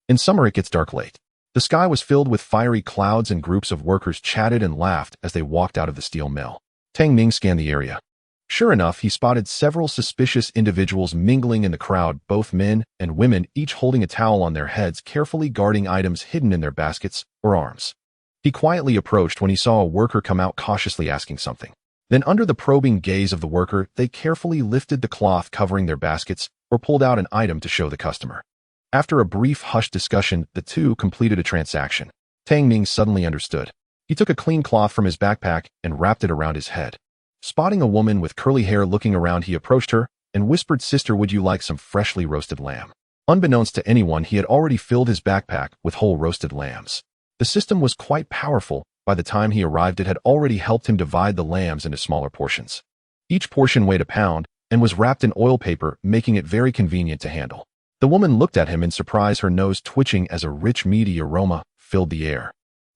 In summer, it gets dark late. The sky was filled with fiery clouds, and groups of workers chatted and laughed as they walked out of the steel mill. Tang Ning scanned the area. Sure enough, he spotted several suspicious individuals mingling in the crowd, both men and women, each holding a towel on their heads, carefully guarding items hidden in their baskets or arms. He quietly approached when he saw a worker come out, cautiously asking something. Then, under the probing gaze of the worker, they carefully lifted the cloth covering their baskets or pulled out an item to show the customer. After a brief hushed discussion, the 2 completed a transaction. Tang Ning suddenly understood. He took a clean cloth from his backpack and wrapped it around his head. Spotting a woman with curly hair looking around, he approached her and whispered, "Sister, would you like some freshly roasted lamb?" Unbeknownst to anyone, he had already filled his backpack with whole roasted lambs. The system was quite powerful. By the time he arrived, it had already helped him divide the lambs into smaller portions. Each portion weighed a pound and was wrapped in oil paper, making it very convenient to handle. The woman looked at him in surprise, her nose twitching as a rich, meaty aroma filled the air.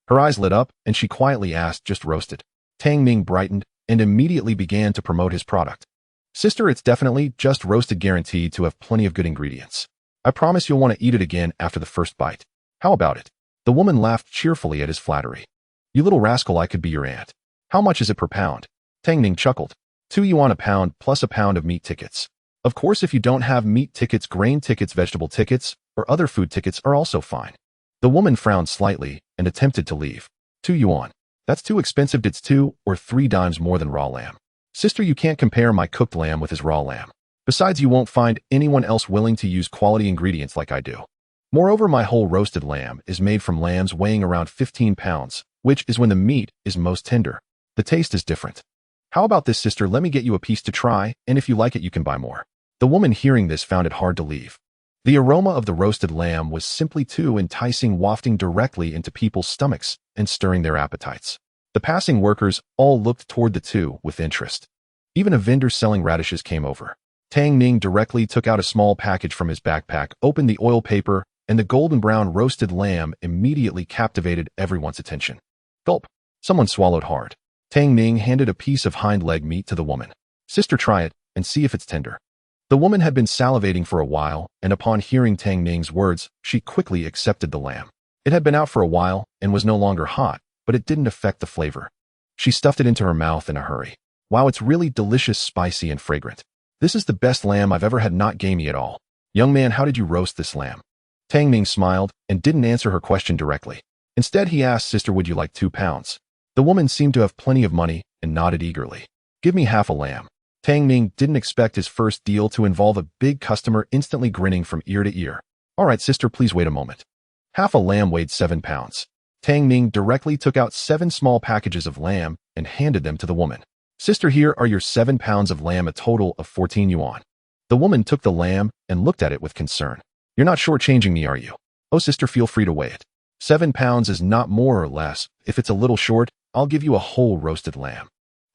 Her eyes lit up, and she quietly asked, "Just roasted?" Tang Ning brightened and immediately began to promote his product. "Sister, it's definitely just roasted, guaranteed to have plenty of good ingredients. I promise you'll want to eat it again after the first bite. How about it?" The woman laughed cheerfully at his flattery. "You little rascal, I could be your aunt. How much is it per pound?" Tang Ning chuckled. 2 yuan a pound plus a pound of meat tickets. Of course, if you don't have meat tickets, grain tickets, vegetable tickets, or other food tickets are also fine. The woman frowned slightly and attempted to leave. 2 yuan. That's too expensive. It's 2 or 3 dimes more than raw lamb. Sister, you can't compare my cooked lamb with his raw lamb. Besides, you won't find anyone else willing to use quality ingredients like I do. Moreover, my whole roasted lamb is made from lambs weighing around 15 pounds, which is when the meat is most tender. The taste is different. How about this, sister? Let me get you a piece to try, and if you like it, you can buy more. The woman, hearing this, found it hard to leave. The aroma of the roasted lamb was simply too enticing, wafting directly into people's stomachs and stirring their appetites. The passing workers all looked toward the two with interest. Even a vendor selling radishes came over. Tang Ning directly took out a small package from his backpack, opened the oil paper, and the golden brown roasted lamb immediately captivated everyone's attention. Gulp. Someone swallowed hard. Tang Ning handed a piece of hind leg meat to the woman. "Sister, try it and see if it's tender." The woman had been salivating for a while, and upon hearing Tang Ning's words, she quickly accepted the lamb. It had been out for a while and was no longer hot, but it didn't affect the flavor. She stuffed it into her mouth in a hurry. "Wow, it's really delicious, spicy and fragrant. This is the best lamb I've ever had, not gamey at all. Young man, how did you roast this lamb?" Tang Ning smiled and didn't answer her question directly. Instead, he asked, "Sister, would you like 2 pounds? The woman seemed to have plenty of money and nodded eagerly. "Give me half a lamb." Tang Ning didn't expect his first deal to involve a big customer, instantly grinning from ear to ear. "All right, sister, please wait a moment." Half a lamb weighed 7 pounds. Tang Ning directly took out 7 small packages of lamb and handed them to the woman. "Sister, here are your 7 pounds of lamb, a total of 14 yuan. The woman took the lamb and looked at it with concern. "You're not shortchanging me, are you?" "Oh, sister, feel free to weigh it. 7 pounds is not more or less. If it's a little short, I'll give you a whole roasted lamb."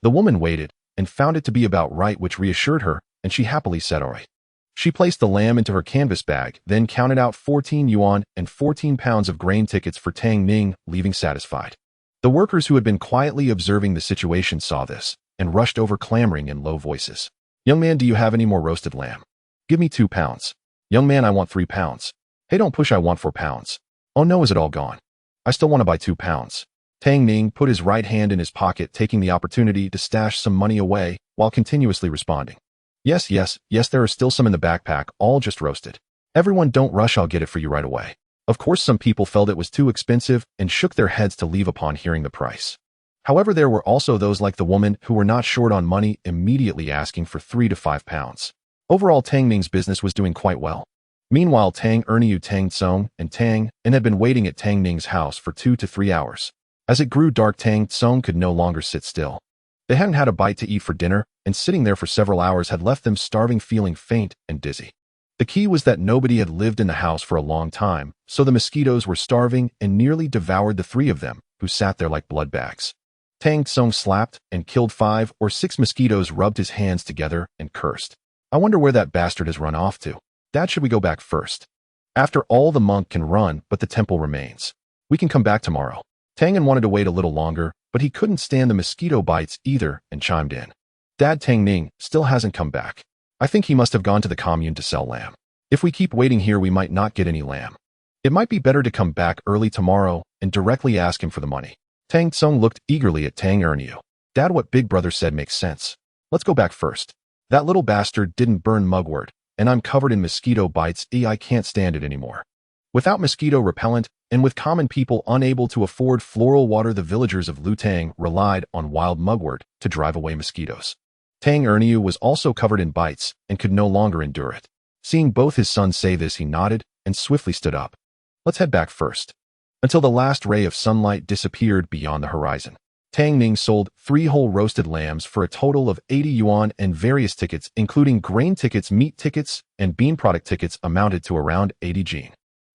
The woman weighed it and found it to be about right, which reassured her, and she happily said, "All right." She placed the lamb into her canvas bag, then counted out 14 yuan and 14 pounds of grain tickets for Tang Ning, leaving satisfied. The workers who had been quietly observing the situation saw this and rushed over, clamoring in low voices. "Young man, do you have any more roasted lamb? Give me 2 pounds. Young man, I want 3 pounds. Hey, don't push, I want 4 pounds. Oh no, is it all gone? I still want to buy 2 pounds. Tang Ning put his right hand in his pocket, taking the opportunity to stash some money away while continuously responding. Yes, there are still some in the backpack, all just roasted. Everyone, don't rush, I'll get it for you right away." Of course, some people felt it was too expensive and shook their heads to leave upon hearing the price. However, there were also those like the woman who were not short on money, immediately asking for 3 to 5 pounds. Overall, Tang Ning's business was doing quite well. Meanwhile, Tang Ning, Tang Tsung, and Tang Ning had been waiting at Tang Ning's house for 2 to 3 hours. As it grew dark, Tang Tsung could no longer sit still. They hadn't had a bite to eat for dinner, and sitting there for several hours had left them starving, feeling faint and dizzy. The key was that nobody had lived in the house for a long time, so the mosquitoes were starving and nearly devoured the 3 of them, who sat there like blood bags. Tang Tsung slapped and killed 5 or 6 mosquitoes, rubbed his hands together, and cursed. "I wonder where that bastard has run off to. Dad, should we go back first? After all, the monk can run, but the temple remains. We can come back tomorrow." Tang Ning wanted to wait a little longer, but he couldn't stand the mosquito bites either and chimed in. "Dad, Tang Ning still hasn't come back. I think he must have gone to the commune to sell lamb. If we keep waiting here, we might not get any lamb. It might be better to come back early tomorrow and directly ask him for the money." Tang Tsung looked eagerly at Tang Ning. "Dad, what Big Brother said makes sense. Let's go back first. That little bastard didn't burn mugwort, and I'm covered in mosquito bites. I can't stand it anymore." Without mosquito repellent, and with common people unable to afford floral water, the villagers of Lutang relied on wild mugwort to drive away mosquitoes. Tang Ning was also covered in bites and could no longer endure it. Seeing both his sons say this, he nodded and swiftly stood up. "Let's head back first." Until the last ray of sunlight disappeared beyond the horizon. Tang Ning sold 3 whole roasted lambs for a total of 80 yuan, and various tickets, including grain tickets, meat tickets, and bean product tickets, amounted to around 80 jin.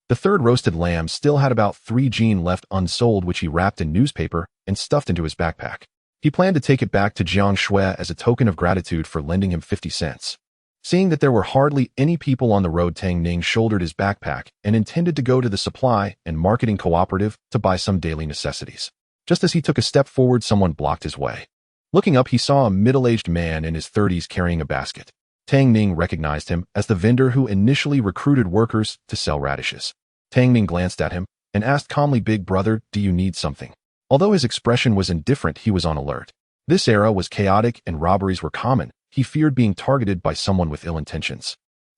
The third roasted lamb still had about 3 jin left unsold, which he wrapped in newspaper and stuffed into his backpack. He planned to take it back to Jiang Xue as a token of gratitude for lending him 50 cents. Seeing that there were hardly any people on the road, Tang Ning shouldered his backpack and intended to go to the supply and marketing cooperative to buy some daily necessities. Just as he took a step forward, someone blocked his way. Looking up, he saw a middle-aged man in his 30s carrying a basket. Tang Ning recognized him as the vendor who initially recruited workers to sell radishes. Tang Ning glanced at him and asked calmly, "Big brother, do you need something?" Although his expression was indifferent, he was on alert. This era was chaotic and robberies were common. He feared being targeted by someone with ill intentions.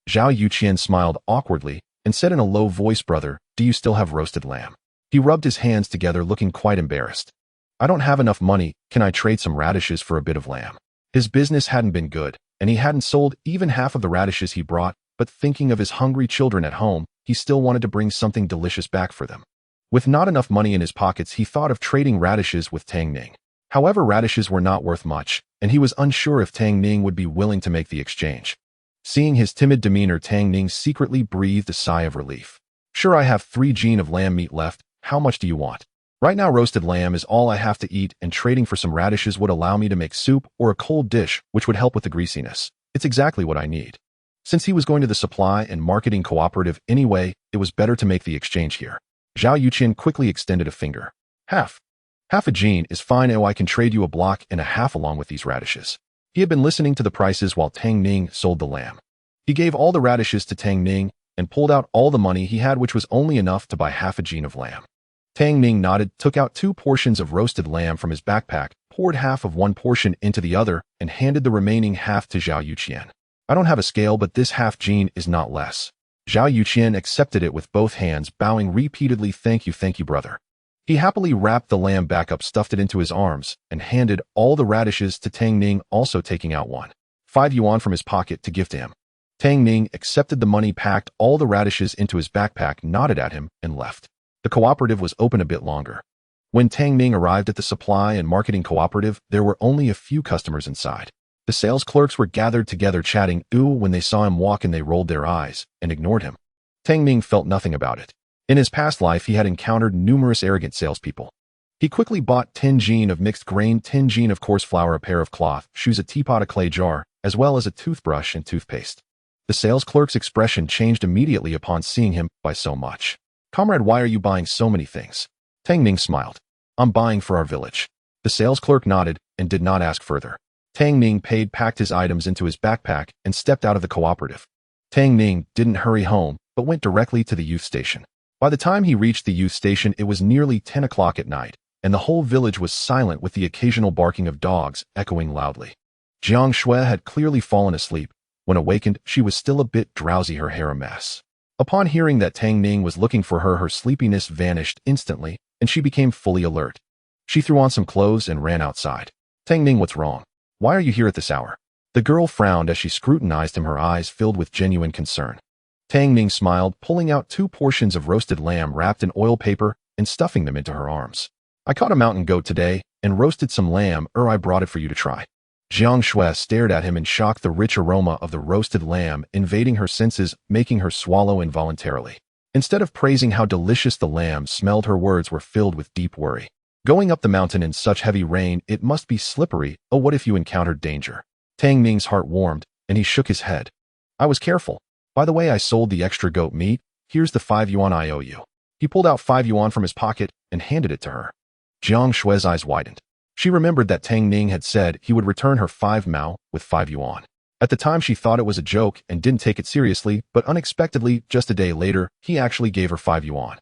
Zhao Yuqian smiled awkwardly and said in a low voice, "Brother, do you still have roasted lamb?" He rubbed his hands together, looking quite embarrassed. "I don't have enough money. Can I trade some radishes for a bit of lamb?" His business hadn't been good, and he hadn't sold even half of the radishes he brought, but thinking of his hungry children at home, he still wanted to bring something delicious back for them. With not enough money in his pockets, he thought of trading radishes with Tang Ning. However, radishes were not worth much, and he was unsure if Tang Ning would be willing to make the exchange. Seeing his timid demeanor, Tang Ning secretly breathed a sigh of relief. "Sure, I have 3 jin of lamb meat left. How much do you want?" "Right now, roasted lamb is all I have to eat, and trading for some radishes would allow me to make soup or a cold dish, which would help with the greasiness. It's exactly what I need." Since he was going to the supply and marketing cooperative anyway, it was better to make the exchange here. Zhao Yuqian quickly extended a finger. Half a jin is fine. Oh, I can trade you a block and a half along with these radishes." He had been listening to the prices while Tang Ning sold the lamb. He gave all the radishes to Tang Ning and pulled out all the money he had, which was only enough to buy half a jin of lamb. Tang Ning nodded, took out 2 portions of roasted lamb from his backpack, poured half of one portion into the other, and handed the remaining half to Zhao Yuqian. "I don't have a scale, but this half jin is not less." Zhao Yuqian accepted it with both hands, bowing repeatedly. Thank you, brother." He happily wrapped the lamb back up, stuffed it into his arms, and handed all the radishes to Tang Ning, also taking out 5 yuan from his pocket to give to him. Tang Ning accepted the money, packed all the radishes into his backpack, nodded at him, and left. The cooperative was open a bit longer. When Tang Ning arrived at the supply and marketing cooperative, there were only a few customers inside. The sales clerks were gathered together chatting. When they saw him walk in, they rolled their eyes and ignored him. Tang Ning felt nothing about it. In his past life, he had encountered numerous arrogant salespeople. He quickly bought 10 jin of mixed grain, 10 jin of coarse flour, a pair of cloth shoes, a teapot, a clay jar, as well as a toothbrush and toothpaste. The sales clerk's expression changed immediately upon seeing him buy so much. "Comrade, why are you buying so many things?" Tang Ning smiled. "I'm buying for our village." The sales clerk nodded and did not ask further. Tang Ning paid, packed his items into his backpack, and stepped out of the cooperative. Tang Ning didn't hurry home, but went directly to the youth station. By the time he reached the youth station, it was nearly 10 o'clock at night, and the whole village was silent, with the occasional barking of dogs echoing loudly. Jiang Xue had clearly fallen asleep. When awakened, she was still a bit drowsy, her hair a mess. Upon hearing that Tang Ning was looking for her, her sleepiness vanished instantly, and she became fully alert. She threw on some clothes and ran outside. "Tang Ning, what's wrong? Why are you here at this hour?" The girl frowned as she scrutinized him, her eyes filled with genuine concern. Tang Ning smiled, pulling out 2 portions of roasted lamb wrapped in oil paper and stuffing them into her arms. "I caught a mountain goat today and roasted some lamb. I brought it for you to try." Jiang Xue stared at him in shock, the rich aroma of the roasted lamb invading her senses, making her swallow involuntarily. Instead of praising how delicious the lamb smelled, her words were filled with deep worry. "Going up the mountain in such heavy rain, it must be slippery. Oh, what if you encountered danger?" Tang Ning's heart warmed, and he shook his head. "I was careful. By the way, I sold the extra goat meat. Here's the 5 yuan I owe you." He pulled out 5 yuan from his pocket and handed it to her. Jiang Xue's eyes widened. She remembered that Tang Ning had said he would return her 5 mao with 5 yuan. At the time, she thought it was a joke and didn't take it seriously, but unexpectedly, just a day later, he actually gave her 5 yuan.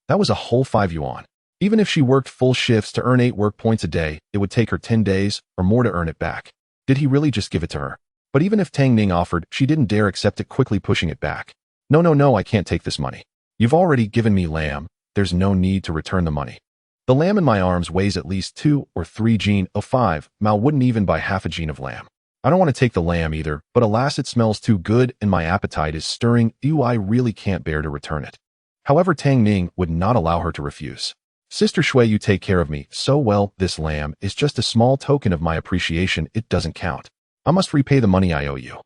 That was a whole 5 yuan. Even if she worked full shifts to earn 8 work points a day, it would take her 10 days or more to earn it back. Did he really just give it to her? But even if Tang Ning offered, she didn't dare accept it, quickly pushing it back. No, I can't take this money. You've already given me lamb. There's no need to return the money. The lamb in my arms weighs at least 2 or 3 jin. 5 mao wouldn't even buy half a jin of lamb. I don't want to take the lamb either, but alas, it smells too good and my appetite is stirring. I really can't bear to return it. However, Tang Ning would not allow her to refuse. Sister Xue, you take care of me so well. This lamb is just a small token of my appreciation. It doesn't count. I must repay the money I owe you.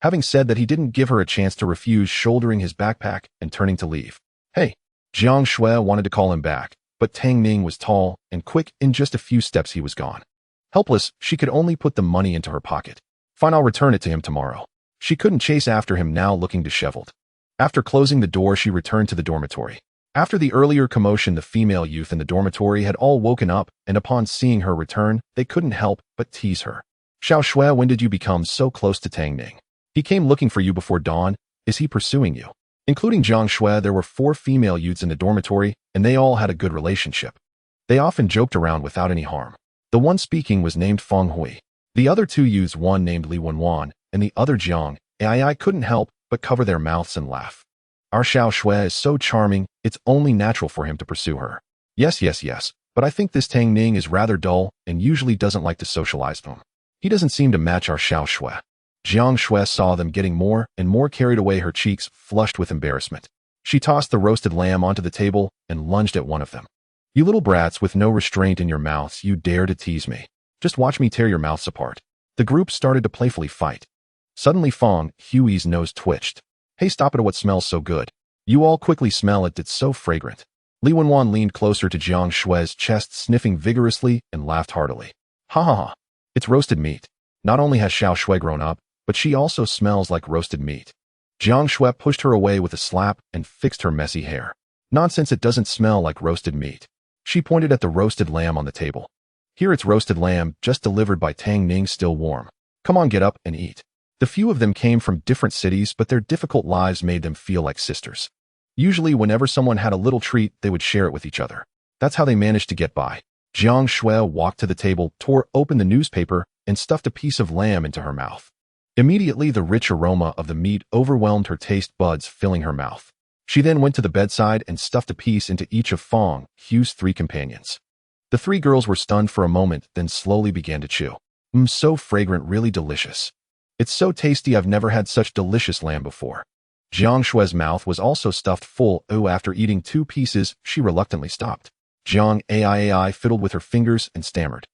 Having said that, he didn't give her a chance to refuse, shouldering his backpack and turning to leave. Hey, Jiang Xue wanted to call him back, but Tang Ning was tall and quick. In just a few steps he was gone. Helpless, she could only put the money into her pocket. Fine, I'll return it to him tomorrow. She couldn't chase after him now, looking disheveled. After closing the door, she returned to the dormitory. After the earlier commotion, the female youth in the dormitory had all woken up, and upon seeing her return, they couldn't help but tease her. Xiao Xue, when did you become so close to Tang Ning? He came looking for you before dawn. Is he pursuing you? Including Jiang Xue, there were 4 female youths in the dormitory, and they all had a good relationship. They often joked around without any harm. The one speaking was named Feng Hui. The other 2 youths, one named Li Wenwan, and the other Jiang. I couldn't help but cover their mouths and laugh. Our Xiao Xue is so charming, it's only natural for him to pursue her. Yes, but I think this Tang Ning is rather dull and usually doesn't like to socialize them. He doesn't seem to match our Xiao Xue. Jiang Xue saw them getting more and more carried away, her cheeks flushed with embarrassment. She tossed the roasted lamb onto the table and lunged at one of them. You little brats with no restraint in your mouths, you dare to tease me. Just watch me tear your mouths apart. The group started to playfully fight. Suddenly Feng Hui's nose twitched. Hey, stop it, what smells so good? You all quickly smell it, it's so fragrant. Li Wenwan leaned closer to Jiang Xue's chest, sniffing vigorously, and laughed heartily. Ha ha ha. It's roasted meat. Not only has Xiao Xue grown up, but she also smells like roasted meat. Jiang Xue pushed her away with a slap and fixed her messy hair. Nonsense, it doesn't smell like roasted meat. She pointed at the roasted lamb on the table. Here, it's roasted lamb, just delivered by Tang Ning, still warm. Come on, get up and eat. The few of them came from different cities, but their difficult lives made them feel like sisters. Usually, whenever someone had a little treat, they would share it with each other. That's how they managed to get by. Jiang Xue walked to the table, tore open the newspaper, and stuffed a piece of lamb into her mouth. Immediately, the rich aroma of the meat overwhelmed her taste buds, filling her mouth. She then went to the bedside and stuffed a piece into each of Feng Hui's 3 companions. The 3 girls were stunned for a moment, then slowly began to chew. So fragrant, really delicious. It's so tasty, I've never had such delicious lamb before. Jiang Xue's mouth was also stuffed full. After eating 2 pieces, she reluctantly stopped. Jiang Ai fiddled with her fingers and stammered.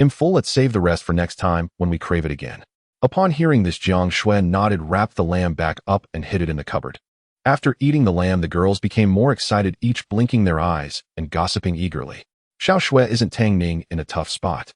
I'm full, let's save the rest for next time when we crave it again. Upon hearing this, Jiang Xue nodded, wrapped the lamb back up, and hid it in the cupboard. After eating the lamb, the girls became more excited, each blinking their eyes and gossiping eagerly. Xiao Xue, isn't Tang Ning in a tough spot?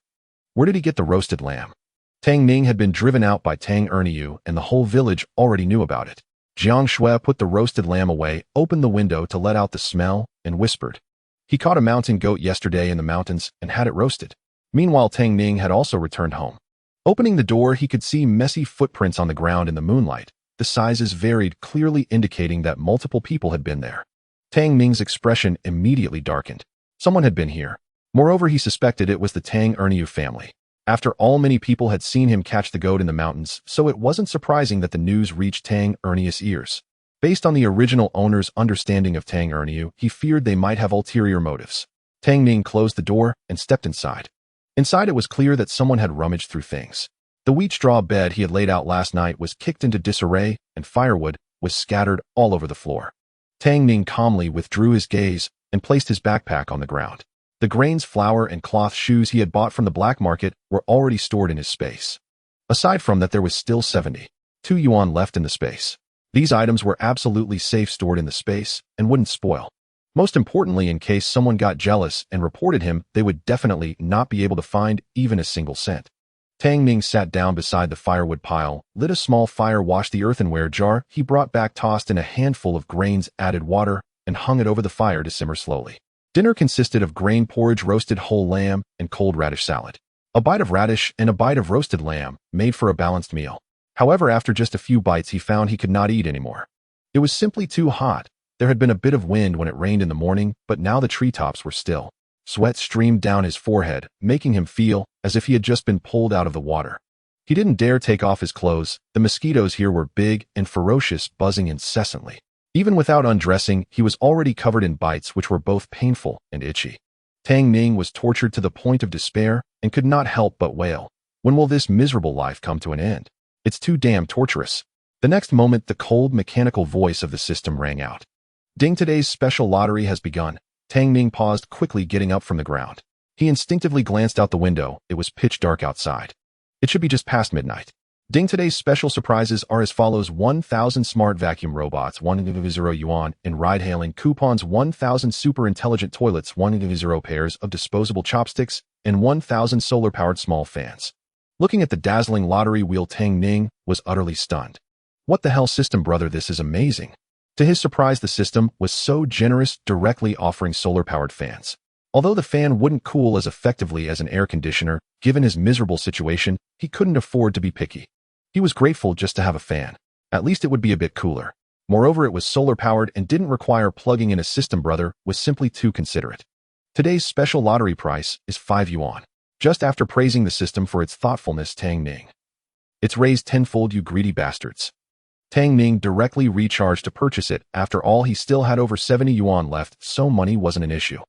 Where did he get the roasted lamb? Tang Ning had been driven out by Tang Ning, and the whole village already knew about it. Jiang Xue put the roasted lamb away, opened the window to let out the smell, and whispered. He caught a mountain goat yesterday in the mountains and had it roasted. Meanwhile, Tang Ning had also returned home. Opening the door, he could see messy footprints on the ground in the moonlight. The sizes varied, clearly indicating that multiple people had been there. Tang Ning's expression immediately darkened. Someone had been here. Moreover, he suspected it was the Tang Ning family. After all, many people had seen him catch the goat in the mountains, so it wasn't surprising that the news reached Tang Ning's ears. Based on the original owner's understanding of Tang Ning, he feared they might have ulterior motives. Tang Ning closed the door and stepped inside. Inside, it was clear that someone had rummaged through things. The wheat straw bed he had laid out last night was kicked into disarray, and firewood was scattered all over the floor. Tang Ning calmly withdrew his gaze and placed his backpack on the ground. The grains, flour, and cloth shoes he had bought from the black market were already stored in his space. Aside from that, there was still 72 yuan left in the space. These items were absolutely safe, stored in the space, and wouldn't spoil. Most importantly, in case someone got jealous and reported him, they would definitely not be able to find even a single cent. Tang Ning sat down beside the firewood pile, lit a small fire, washed the earthenware jar he brought back, tossed in a handful of grains, added water, and hung it over the fire to simmer slowly. Dinner consisted of grain porridge, roasted whole lamb, and cold radish salad. A bite of radish and a bite of roasted lamb made for a balanced meal. However, after just a few bites, he found he could not eat anymore. It was simply too hot. There had been a bit of wind when it rained in the morning, but now the treetops were still. Sweat streamed down his forehead, making him feel as if he had just been pulled out of the water. He didn't dare take off his clothes. The mosquitoes here were big and ferocious, buzzing incessantly. Even without undressing, he was already covered in bites which were both painful and itchy. Tang Ning was tortured to the point of despair and could not help but wail. When will this miserable life come to an end? It's too damn torturous. The next moment, the cold, mechanical voice of the system rang out. Ding, today's special lottery has begun. Tang Ning paused, quickly getting up from the ground. He instinctively glanced out the window. It was pitch dark outside. It should be just past midnight. Ding, today's special surprises are as follows: 1,000 smart vacuum robots, 1,000 yuan in ride-hailing coupons, 1,000 super intelligent toilets, 1,000 pairs of disposable chopsticks, and 1,000 solar-powered small fans. Looking at the dazzling lottery wheel, Tang Ning was utterly stunned. What the hell, system brother, this is amazing. To his surprise, the system was so generous, directly offering solar-powered fans. Although the fan wouldn't cool as effectively as an air conditioner, given his miserable situation, he couldn't afford to be picky. He was grateful just to have a fan. At least it would be a bit cooler. Moreover, it was solar-powered and didn't require plugging in. A system brother was simply too considerate. Today's special lottery price is 5 yuan. Just after praising the system for its thoughtfulness, Tang Ning, "It's raised tenfold, you greedy bastards." Tang Ning directly recharged to purchase it. After all, he still had over 70 yuan left, so money wasn't an issue.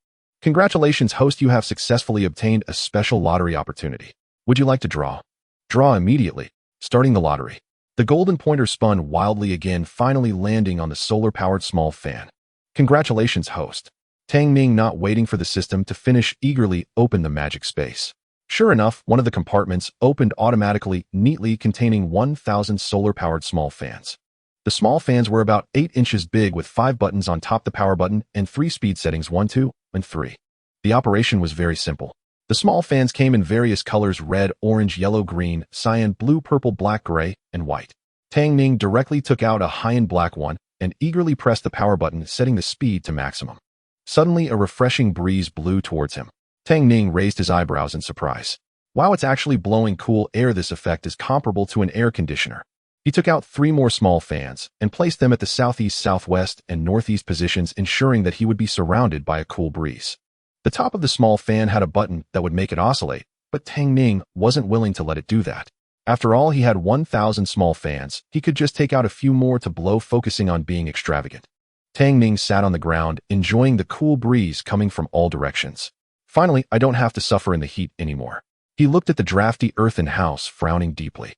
Congratulations, host, you have successfully obtained a special lottery opportunity. Would you like to draw? Draw immediately. Starting the lottery. The golden pointer spun wildly again, finally landing on the solar-powered small fan. Congratulations, host. Tang Ning, not waiting for the system to finish, eagerly opened the magic space. Sure enough, one of the compartments opened automatically, neatly containing 1,000 solar-powered small fans. The small fans were about 8 inches big, with 5 buttons on top, the power button, and 3 speed settings, 1, 2, and 3. The operation was very simple. The small fans came in various colors: red, orange, yellow, green, cyan, blue, purple, black, gray, and white. Tang Ning directly took out a high-end black one and eagerly pressed the power button, setting the speed to maximum. Suddenly, a refreshing breeze blew towards him. Tang Ning raised his eyebrows in surprise. Wow, it's actually blowing cool air. This effect is comparable to an air conditioner. He took out 3 more small fans and placed them at the southeast, southwest, and northeast positions, ensuring that he would be surrounded by a cool breeze. The top of the small fan had a button that would make it oscillate, but Tang Ning wasn't willing to let it do that. After all, he had 1,000 small fans. He could just take out a few more to blow, focusing on being extravagant. Tang Ning sat on the ground, enjoying the cool breeze coming from all directions. Finally, I don't have to suffer in the heat anymore. He looked at the drafty earthen house, frowning deeply.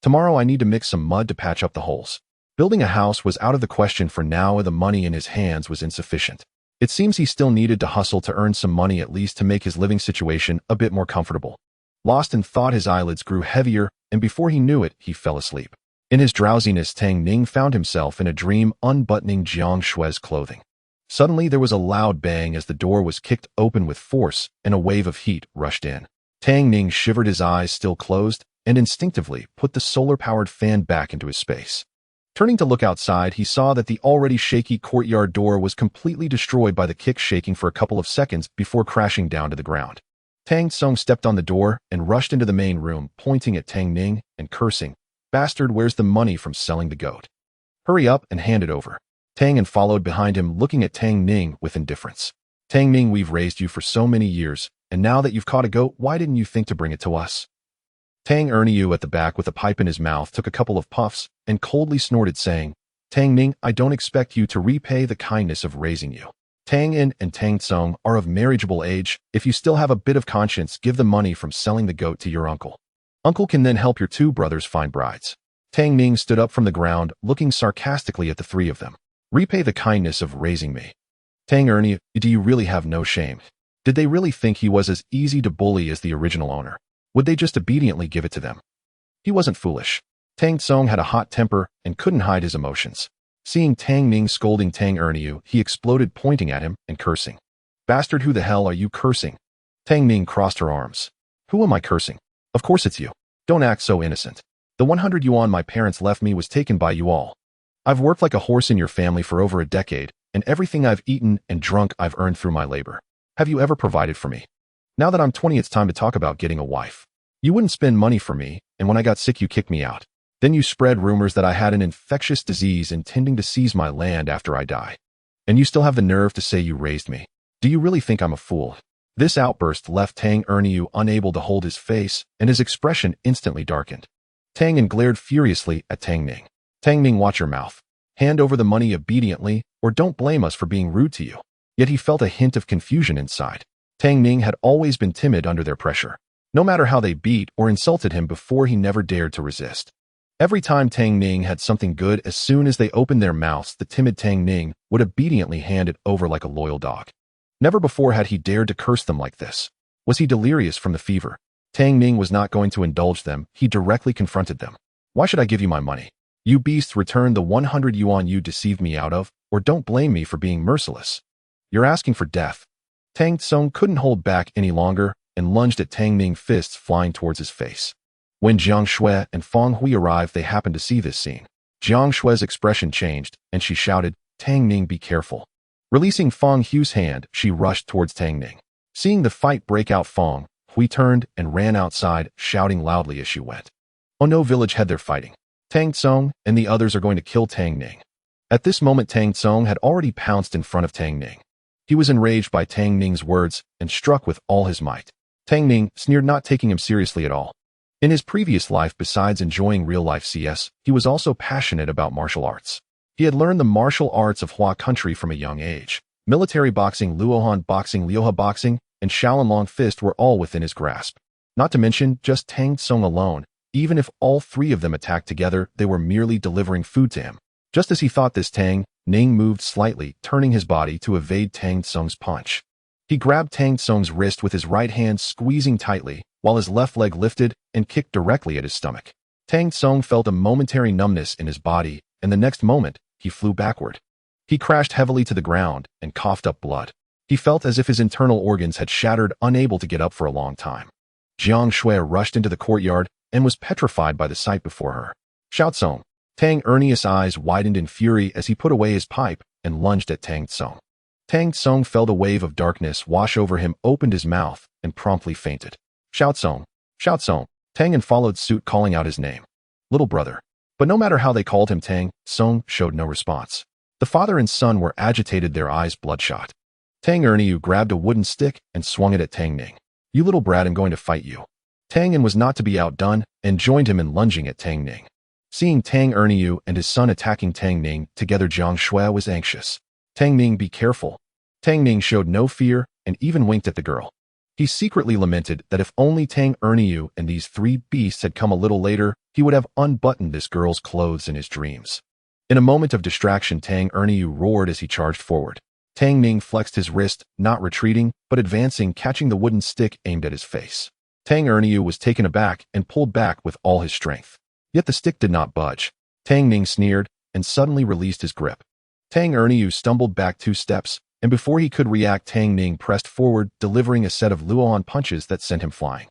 Tomorrow I need to mix some mud to patch up the holes. Building a house was out of the question for now, and the money in his hands was insufficient. It seems he still needed to hustle to earn some money, at least to make his living situation a bit more comfortable. Lost in thought, his eyelids grew heavier, and before he knew it, he fell asleep. In his drowsiness, Tang Ning found himself in a dream, unbuttoning Jiang Xue's clothing. Suddenly, there was a loud bang as the door was kicked open with force, and a wave of heat rushed in. Tang Ning shivered, his eyes still closed, and instinctively put the solar-powered fan back into his space. Turning to look outside, he saw that the already shaky courtyard door was completely destroyed by the kick, shaking for a couple of seconds before crashing down to the ground. Tang Tsung stepped on the door and rushed into the main room, pointing at Tang Ning and cursing, "Bastard, where's the money from selling the goat? Hurry up and hand it over." Tang and followed behind him, looking at Tang Ning with indifference. "Tang Ning, we've raised you for so many years, and now that you've caught a goat, why didn't you think to bring it to us?" Tang Erniu, at the back with a pipe in his mouth, took a couple of puffs and coldly snorted, saying, "Tang Ning, I don't expect you to repay the kindness of raising you. Tang In and Tang Tsung are of marriageable age. If you still have a bit of conscience, give the money from selling the goat to your uncle. Uncle can then help your 2 brothers find brides." Tang Ning stood up from the ground, looking sarcastically at the 3 of them. "Repay the kindness of raising me? Tang Ernie, do you really have no shame? Did they really think he was as easy to bully as the original owner? Would they just obediently give it to them?" He wasn't foolish. Tang Tsung had a hot temper and couldn't hide his emotions. Seeing Tang Ning scolding Tang Erniu, he exploded, pointing at him and cursing. "Bastard, who the hell are you cursing?" Tang Ning crossed her arms. "Who am I cursing? Of course it's you. Don't act so innocent. The 100 yuan my parents left me was taken by you all. I've worked like a horse in your family for over a decade, and everything I've eaten and drunk I've earned through my labor. Have you ever provided for me? Now that I'm 20, it's time to talk about getting a wife. You wouldn't spend money for me, and when I got sick you kicked me out. Then you spread rumors that I had an infectious disease, intending to seize my land after I die. And you still have the nerve to say you raised me. Do you really think I'm a fool?" This outburst left Tang Erniu unable to hold his face, and his expression instantly darkened. Tang and glared furiously at Tang Ning. "Tang Ning, watch your mouth. Hand over the money obediently, or don't blame us for being rude to you." Yet he felt a hint of confusion inside. Tang Ning had always been timid under their pressure. No matter how they beat or insulted him before, he never dared to resist. Every time Tang Ning had something good, as soon as they opened their mouths, the timid Tang Ning would obediently hand it over like a loyal dog. Never before had he dared to curse them like this. Was he delirious from the fever? Tang Ning was not going to indulge them. He directly confronted them. Why should I give you my money? You beasts, return the 100 yuan you deceived me out of, or don't blame me for being merciless. You're asking for death. Tang Tsung couldn't hold back any longer and lunged at Tang Ning, fists flying towards his face. When Jiang Xue and Feng Hui arrived, they happened to see this scene. Jiang Xue's expression changed, and she shouted, Tang Ning, be careful. Releasing Feng Hui's hand, she rushed towards Tang Ning. Seeing the fight break out, Feng Hui turned and ran outside, shouting loudly as she went. Oh no, village head, they're fighting. Tang Tsung and the others are going to kill Tang Ning. At this moment, Tang Tsung had already pounced in front of Tang Ning. He was enraged by Tang Ning's words and struck with all his might. Tang Ning sneered, not taking him seriously at all. In his previous life, besides enjoying real-life CS, he was also passionate about martial arts. He had learned the martial arts of Hua country from a young age. Military boxing, Luohan boxing, Liuha boxing, and Shaolin long fist were all within his grasp. Not to mention just Tang Tsung alone. Even if all three of them attacked together, they were merely delivering food to him. Just as he thought this, Tang Ning moved slightly, turning his body to evade Tang Tsung's punch. He grabbed Tang Tsung's wrist with his right hand, squeezing tightly, while his left leg lifted and kicked directly at his stomach. Tang Tsung felt a momentary numbness in his body, and the next moment, he flew backward. He crashed heavily to the ground and coughed up blood. He felt as if his internal organs had shattered, unable to get up for a long time. Jiang Xue rushed into the courtyard and was petrified by the sight before her. Shout Tsung. Tang Ernie's eyes widened in fury as he put away his pipe and lunged at Tang Tsung. Tang Tsung felt a wave of darkness wash over him, opened his mouth, and promptly fainted. Shout Tsung. Shout Tsung. Tang and followed suit, calling out his name. Little brother. But no matter how they called him, Tang Tsung showed no response. The father and son were agitated, their eyes bloodshot. Tang Ernie grabbed a wooden stick and swung it at Tang Ning. You little brat, I'm going to fight you. Tang Ning was not to be outdone and joined him in lunging at Tang Ning. Seeing Tang Ernie and his son attacking Tang Ning together, Jiang Xue was anxious. Tang Ning, be careful. Tang Ning showed no fear and even winked at the girl. He secretly lamented that if only Tang Ernie and these three beasts had come a little later, he would have unbuttoned this girl's clothes in his dreams. In a moment of distraction, Tang Ernie roared as he charged forward. Tang Ning flexed his wrist, not retreating, but advancing, catching the wooden stick aimed at his face. Tang Ernie was taken aback and pulled back with all his strength. Yet the stick did not budge. Tang Ning sneered and suddenly released his grip. Tang Ernie stumbled back 2 steps, and before he could react, Tang Ning pressed forward, delivering a set of Luohan punches that sent him flying.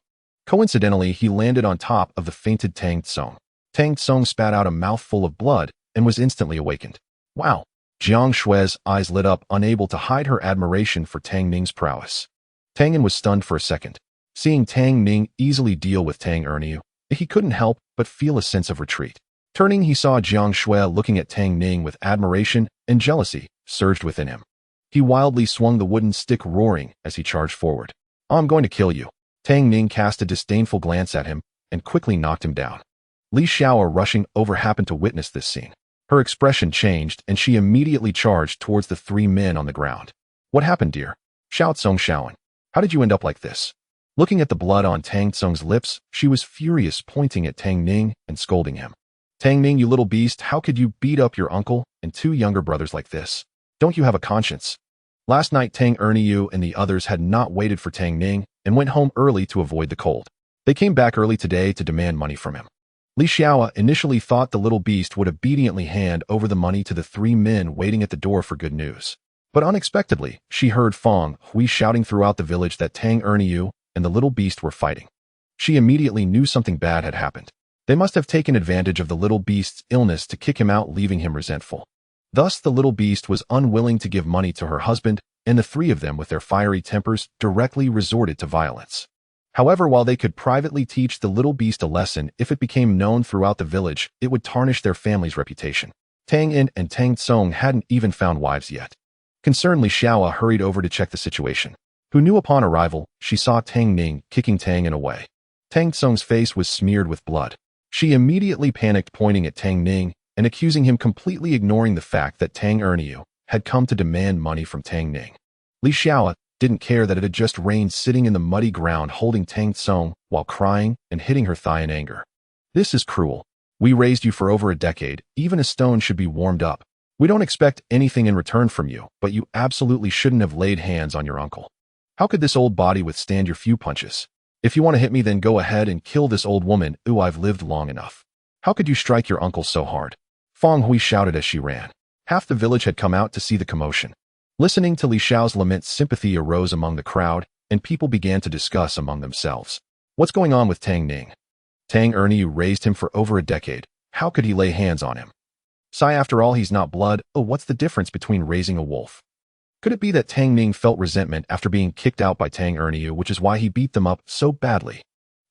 Coincidentally, he landed on top of the fainted Tang Tsung. Tang Tsung spat out a mouthful of blood and was instantly awakened. Wow! Jiang Xue's eyes lit up, unable to hide her admiration for Tang Ning's prowess. Tang Ning was stunned for a second. Seeing Tang Ning easily deal with Tang Ernie, he couldn't help but feel a sense of retreat. Turning, he saw Jiang Xue looking at Tang Ning with admiration, and jealousy surged within him. He wildly swung the wooden stick, roaring as he charged forward. I'm going to kill you. Tang Ning cast a disdainful glance at him and quickly knocked him down. Li Xiao, rushing over, happened to witness this scene. Her expression changed, and she immediately charged towards the 3 men on the ground. What happened, dear? Shout Song Shaoan. How did you end up like this? Looking at the blood on Tang Tsung's lips, she was furious, pointing at Tang Ning and scolding him. Tang Ning, you little beast, how could you beat up your uncle and 2 younger brothers like this? Don't you have a conscience? Last night, Tang Ernie and the others had not waited for Tang Ning and went home early to avoid the cold. They came back early today to demand money from him. Li Xiao initially thought the little beast would obediently hand over the money to the 3 men waiting at the door for good news. But unexpectedly, she heard Feng Hui shouting throughout the village that Tang Ernie and the little beast were fighting. She immediately knew something bad had happened. They must have taken advantage of the little beast's illness to kick him out, leaving him resentful. Thus, the little beast was unwilling to give money to her husband, and the 3 of them, with their fiery tempers, directly resorted to violence. However, while they could privately teach the little beast a lesson, if it became known throughout the village, it would tarnish their family's reputation. Tang In and Tang Tsung hadn't even found wives yet. Concerned, Li Xiao hurried over to check the situation. Who knew upon arrival, she saw Tang Ning kicking Tang In away. Tang Tsung's face was smeared with blood. She immediately panicked, pointing at Tang Ning and accusing him, completely ignoring the fact that Tang Ernie had come to demand money from Tang Ning. Li Xiao didn't care that it had just rained, sitting in the muddy ground holding Tang Tsung while crying and hitting her thigh in anger. This is cruel. We raised you for over a decade. Even a stone should be warmed up. We don't expect anything in return from you, but you absolutely shouldn't have laid hands on your uncle. How could this old body withstand your few punches? If you want to hit me, then go ahead and kill this old woman. Ooh, I've lived long enough. How could you strike your uncle so hard? Feng Hui shouted as she ran. Half the village had come out to see the commotion. Listening to Li Xiao's lament, sympathy arose among the crowd, and people began to discuss among themselves. What's going on with Tang Ning? Tang Ning raised him for over a decade. How could he lay hands on him? Sigh, after all, he's not blood. Oh, what's the difference between raising a wolf? Could it be that Tang Ning felt resentment after being kicked out by Tang Ning, which is why he beat them up so badly?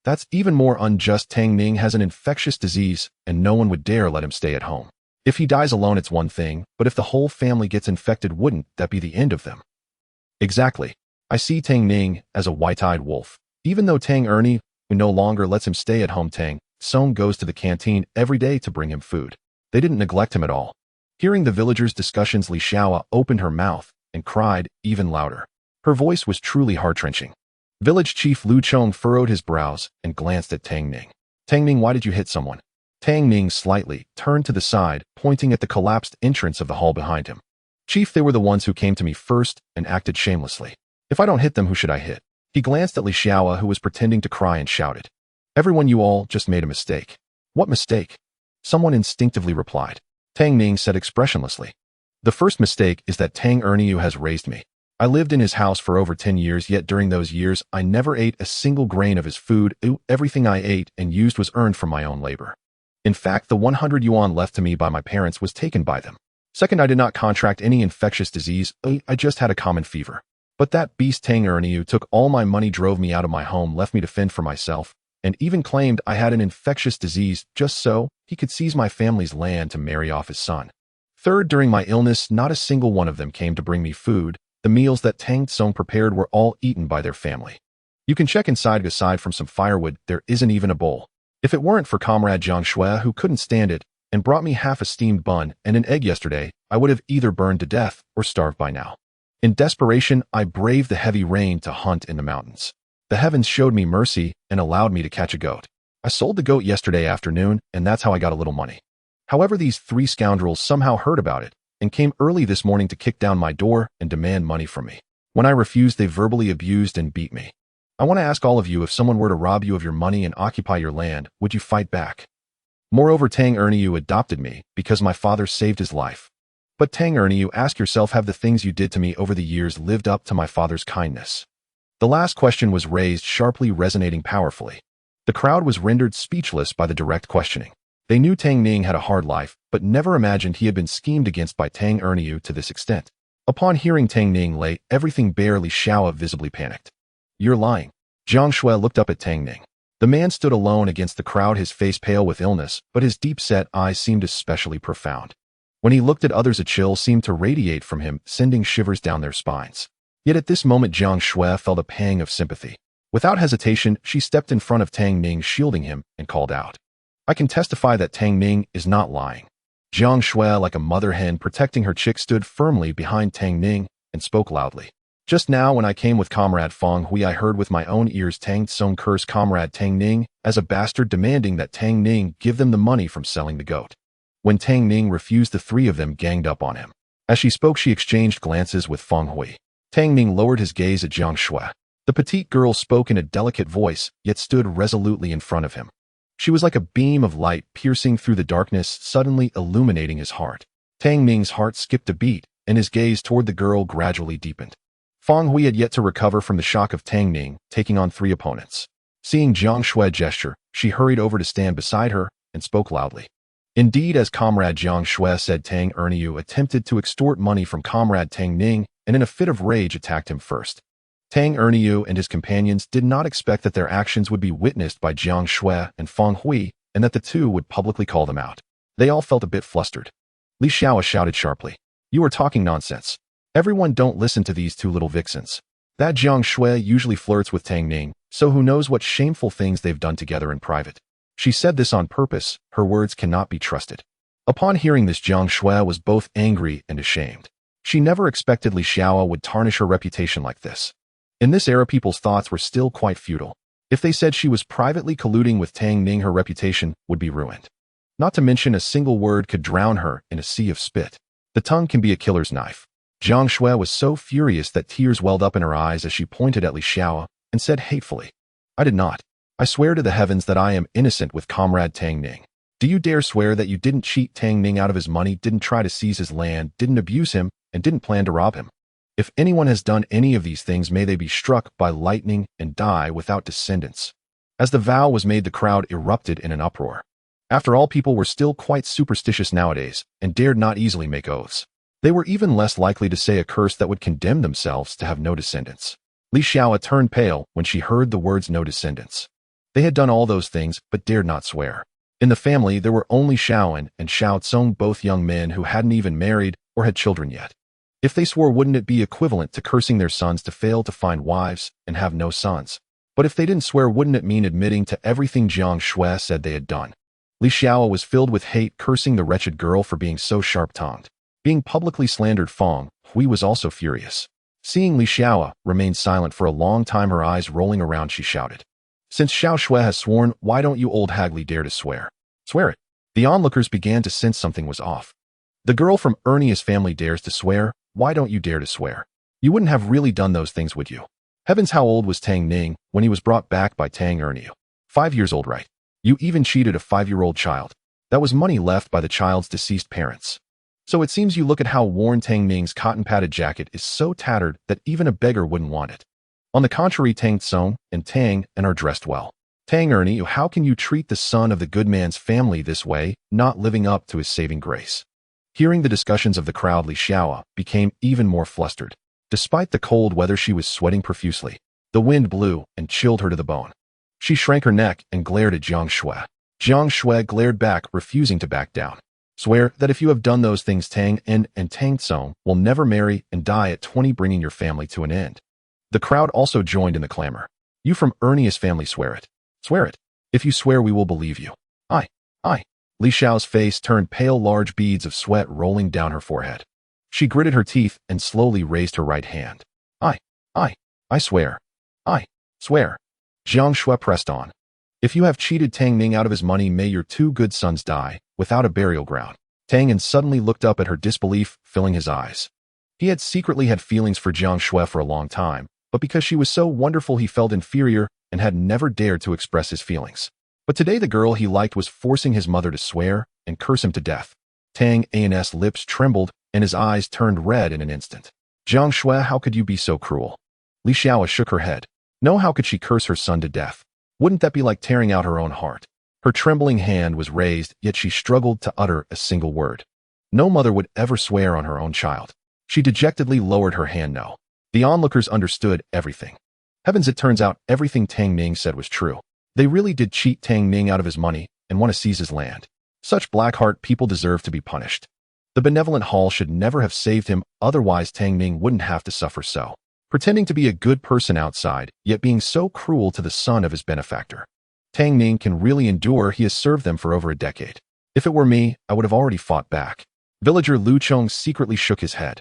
That's even more unjust. Tang Ning has an infectious disease, and no one would dare let him stay at home. If he dies alone, it's one thing, but if the whole family gets infected, wouldn't that be the end of them? Exactly. I see Tang Ning as a white-eyed wolf. Even though Tang Ning no longer lets him stay at home, Tang Song goes to the canteen every day to bring him food. They didn't neglect him at all. Hearing the villagers' discussions, Li Xiao opened her mouth and cried even louder. Her voice was truly heart-wrenching. Village Chief Lu Chong furrowed his brows and glanced at Tang Ning. Tang Ning, why did you hit someone? Tang Ning slightly turned to the side, pointing at the collapsed entrance of the hall behind him. Chief, they were the ones who came to me first and acted shamelessly. If I don't hit them, who should I hit? He glanced at Li Xiao, who was pretending to cry, and shouted. Everyone, you all just made a mistake. What mistake? Someone instinctively replied. Tang Ning said expressionlessly. The first mistake is that Tang Ning has raised me. I lived in his house for over 10 years, yet during those years, I never ate a single grain of his food. Everything I ate and used was earned from my own labor. In fact, the 100 yuan left to me by my parents was taken by them. Second, I did not contract any infectious disease. I just had a common fever. But that beast Tang Ning took all my money, drove me out of my home, left me to fend for myself, and even claimed I had an infectious disease just so he could seize my family's land to marry off his son. Third, during my illness, not a single one of them came to bring me food. The meals that Tang Tsong prepared were all eaten by their family. You can check inside. Aside from some firewood, there isn't even a bowl. If it weren't for Comrade Jiang Xue, who couldn't stand it and brought me half a steamed bun and an egg yesterday, I would have either burned to death or starved by now. In desperation, I braved the heavy rain to hunt in the mountains. The heavens showed me mercy and allowed me to catch a goat. I sold the goat yesterday afternoon, and that's how I got a little money. However, these three scoundrels somehow heard about it and came early this morning to kick down my door and demand money from me. When I refused, they verbally abused and beat me. I want to ask all of you, if someone were to rob you of your money and occupy your land, would you fight back? Moreover, Tang Ning adopted me because my father saved his life. But Tang Ning, ask yourself, have the things you did to me over the years lived up to my father's kindness? The last question was raised sharply, resonating powerfully. The crowd was rendered speechless by the direct questioning. They knew Tang Ning had a hard life, but never imagined he had been schemed against by Tang Ning to this extent. Upon hearing Tang Ning lay everything bare, Li Xiao visibly panicked. You're lying. Jiang Xue looked up at Tang Ning. The man stood alone against the crowd, his face pale with illness, but his deep-set eyes seemed especially profound. When he looked at others, a chill seemed to radiate from him, sending shivers down their spines. Yet at this moment, Jiang Xue felt a pang of sympathy. Without hesitation, she stepped in front of Tang Ning, shielding him, and called out. I can testify that Tang Ning is not lying. Jiang Xue, like a mother hen protecting her chick, stood firmly behind Tang Ning and spoke loudly. Just now, when I came with Comrade Feng Hui, I heard with my own ears Tang Tsong curse Comrade Tang Ning as a bastard, demanding that Tang Ning give them the money from selling the goat. When Tang Ning refused, the three of them ganged up on him. As she spoke, she exchanged glances with Feng Hui. Tang Ning lowered his gaze at Jiang Xue. The petite girl spoke in a delicate voice, yet stood resolutely in front of him. She was like a beam of light piercing through the darkness, suddenly illuminating his heart. Tang Ning's heart skipped a beat, and his gaze toward the girl gradually deepened. Feng Hui had yet to recover from the shock of Tang Ning taking on three opponents. Seeing Jiang Xue gesture, she hurried over to stand beside her and spoke loudly. Indeed, as Comrade Jiang Xue said, Tang Ning attempted to extort money from Comrade Tang Ning and in a fit of rage attacked him first. Tang Ning and his companions did not expect that their actions would be witnessed by Jiang Xue and Feng Hui, and that the two would publicly call them out. They all felt a bit flustered. Li Xiao shouted sharply. You are talking nonsense. Everyone, don't listen to these two little vixens. That Jiang Xue usually flirts with Tang Ning, so who knows what shameful things they've done together in private. She said this on purpose, her words cannot be trusted. Upon hearing this, Jiang Xue was both angry and ashamed. She never expected Li Xiao would tarnish her reputation like this. In this era, people's thoughts were still quite futile. If they said she was privately colluding with Tang Ning, her reputation would be ruined. Not to mention, a single word could drown her in a sea of spit. The tongue can be a killer's knife. Jiang Xue was so furious that tears welled up in her eyes as she pointed at Li Xiao and said hatefully, I did not. I swear to the heavens that I am innocent with comrade Tang Ning. Do you dare swear that you didn't cheat Tang Ning out of his money, didn't try to seize his land, didn't abuse him, and didn't plan to rob him? If anyone has done any of these things, may they be struck by lightning and die without descendants. As the vow was made, the crowd erupted in an uproar. After all, people were still quite superstitious nowadays and dared not easily make oaths. They were even less likely to say a curse that would condemn themselves to have no descendants. Li Xiao turned pale when she heard the words no descendants. They had done all those things but dared not swear. In the family, there were only Shaoan and Xiao Tsong, both young men who hadn't even married or had children yet. If they swore, wouldn't it be equivalent to cursing their sons to fail to find wives and have no sons? But if they didn't swear, wouldn't it mean admitting to everything Jiang Xue said they had done? Li Xiao was filled with hate, cursing the wretched girl for being so sharp-tongued. Being publicly slandered, Feng Hui was also furious. Seeing Li Xiao remain silent for a long time, her eyes rolling around, she shouted, Since Xiao Xue has sworn, why don't you old Hagli dare to swear? Swear it. The onlookers began to sense something was off. The girl from Ernie's family dares to swear, why don't you dare to swear? You wouldn't have really done those things, would you? Heavens, how old was Tang Ning when he was brought back by Tang Ernie? 5 years old, right? You even cheated a 5-year-old child. That was money left by the child's deceased parents. So it seems you look at how worn Tang Ning's cotton-padded jacket is, so tattered that even a beggar wouldn't want it. On the contrary, Tang Tsong and Tang and are dressed well. Tang Ernie, how can you treat the son of the good man's family this way, not living up to his saving grace? Hearing the discussions of the crowd, Li Xiao became even more flustered. Despite the cold weather, she was sweating profusely. The wind blew and chilled her to the bone. She shrank her neck and glared at Jiang Xue. Jiang Xue glared back, refusing to back down. Swear that if you have done those things, Tang and Tang Tsong will never marry and die at 20, bringing your family to an end. The crowd also joined in the clamor. You from Ernie's family, swear it. Swear it. If you swear, we will believe you. I. Li Xiao's face turned pale, large beads of sweat rolling down her forehead. She gritted her teeth and slowly raised her right hand. I swear. I swear. Jiang Xue pressed on. If you have cheated Tang Ning out of his money, may your 2 good sons die without a burial ground. Tang Ning suddenly looked up at her, disbelief filling his eyes. He had secretly had feelings for Jiang Xue for a long time, but because she was so wonderful, he felt inferior and had never dared to express his feelings. But today the girl he liked was forcing his mother to swear and curse him to death. Tang An's lips trembled and his eyes turned red in an instant. Jiang Xue, how could you be so cruel? Li Xiao shook her head. No, how could she curse her son to death? Wouldn't that be like tearing out her own heart? Her trembling hand was raised, yet she struggled to utter a single word. No mother would ever swear on her own child. She dejectedly lowered her hand. No. The onlookers understood everything. Heavens, it turns out everything Tang Ning said was true. They really did cheat Tang Ning out of his money and want to seize his land. Such black-heart people deserve to be punished. The benevolent hall should never have saved him, otherwise Tang Ning wouldn't have to suffer so. Pretending to be a good person outside, yet being so cruel to the son of his benefactor. Tang Ning can really endure. He has served them for over a decade. If it were me, I would have already fought back. Villager Lu Chong secretly shook his head.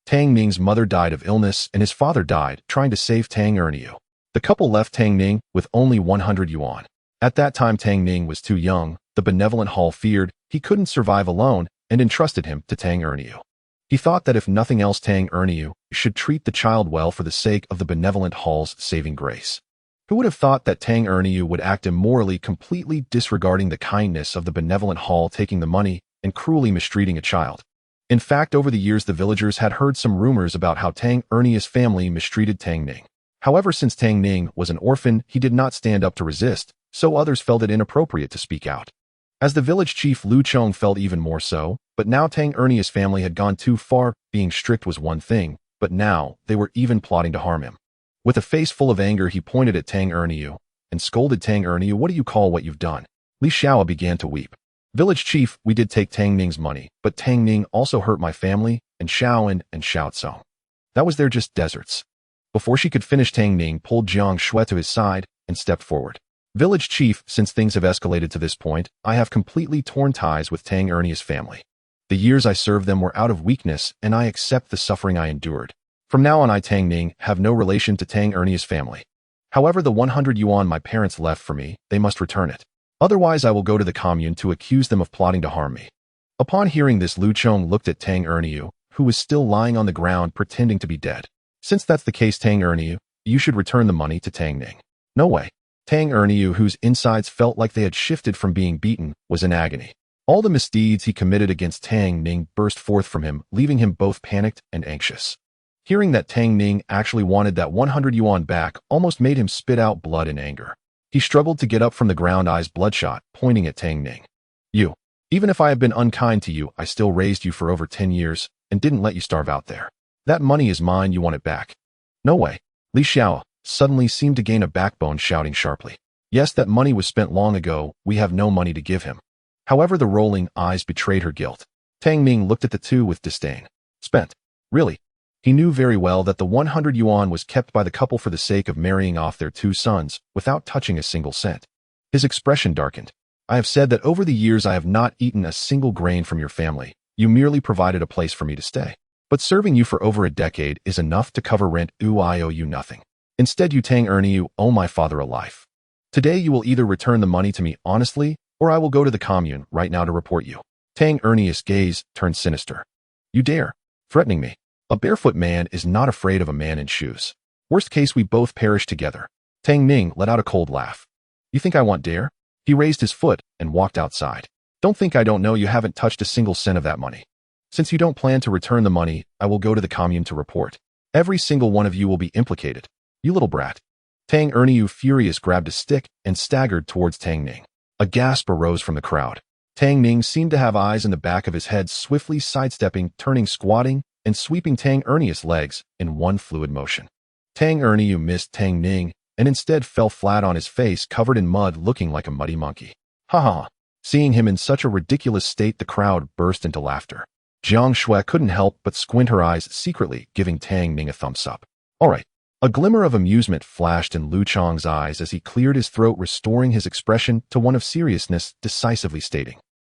Tang Ning's mother died of illness and his father died trying to save Tang Ernie. The couple left Tang Ning with only 100 yuan. At that time, Tang Ning was too young. The benevolent hall feared he couldn't survive alone and entrusted him to Tang Ernie. He thought that if nothing else, Tang Ernie should treat the child well for the sake of the benevolent hall's saving grace. Who would have thought that Tang Ernie would act immorally, completely disregarding the kindness of the benevolent hall, taking the money and cruelly mistreating a child? In fact, over the years, the villagers had heard some rumors about how Tang Ernie's family mistreated Tang Ning. However, since Tang Ning was an orphan, he did not stand up to resist, so others felt it inappropriate to speak out. As the village chief, Lu Chong felt even more so, but now Tang Ernie's family had gone too far. Being strict was one thing, but now they were even plotting to harm him. With a face full of anger, he pointed at Tang Ernie and scolded Tang Ernie, what do you call what you've done? Li Xiao began to weep. Village chief, we did take Tang Ning's money, but Tang Ning also hurt my family, and Shaoan and Xiao Tsong. That was, they're just deserts. Before she could finish, Tang Ning pulled Jiang Xue to his side and stepped forward. Village chief, since things have escalated to this point, I have completely torn ties with Tang Ernie's family. The years I served them were out of weakness, and I accept the suffering I endured. From now on, I, Tang Ning, have no relation to Tang Ernie's family. However, the 100 yuan my parents left for me, they must return it. Otherwise, I will go to the commune to accuse them of plotting to harm me. Upon hearing this, Lu Chong looked at Tang Erniu, who was still lying on the ground pretending to be dead. Since that's the case, Tang Erniu, you should return the money to Tang Ning. No way. Tang Erniu, whose insides felt like they had shifted from being beaten, was in agony. All the misdeeds he committed against Tang Ning burst forth from him, leaving him both panicked and anxious. Hearing that Tang Ning actually wanted that 100 yuan back almost made him spit out blood in anger. He struggled to get up from the ground, eyes bloodshot, pointing at Tang Ning. You. Even if I have been unkind to you, I still raised you for over 10 years and didn't let you starve out there. That money is mine, you want it back. No way. Li Xiao suddenly seemed to gain a backbone, shouting sharply. Yes, that money was spent long ago, we have no money to give him. However, the rolling eyes betrayed her guilt. Tang Ning looked at the two with disdain. Spent. Really? He knew very well that the 100 yuan was kept by the couple for the sake of marrying off their 2 sons, without touching a single cent. His expression darkened. I have said that over the years I have not eaten a single grain from your family. You merely provided a place for me to stay. But serving you for over a decade is enough to cover rent. I owe you nothing. Instead, you Tang Erniu owe my father a life. Today you will either return the money to me honestly, or I will go to the commune right now to report you. Tang Erniu's gaze turned sinister. You dare? Threatening me? A barefoot man is not afraid of a man in shoes. Worst case, we both perish together. Tang Ning let out a cold laugh. You think I want dare? He raised his foot and walked outside. Don't think I don't know you haven't touched a single cent of that money. Since you don't plan to return the money, I will go to the commune to report. Every single one of you will be implicated. You little brat. Tang Erniu, furious, grabbed a stick and staggered towards Tang Ning. A gasp arose from the crowd. Tang Ning seemed to have eyes in the back of his head, swiftly sidestepping, turning, squatting, and sweeping Tang Erniu's legs in one fluid motion. Tang Erniu missed Tang Ning and instead fell flat on his face, covered in mud, looking like a muddy monkey. Ha ha! Seeing him in such a ridiculous state, the crowd burst into laughter. Jiang Xue couldn't help but squint her eyes, secretly giving Tang Ning a thumbs up. All right. A glimmer of amusement flashed in Lu Chong's eyes as he cleared his throat, restoring his expression to one of seriousness, decisively stating,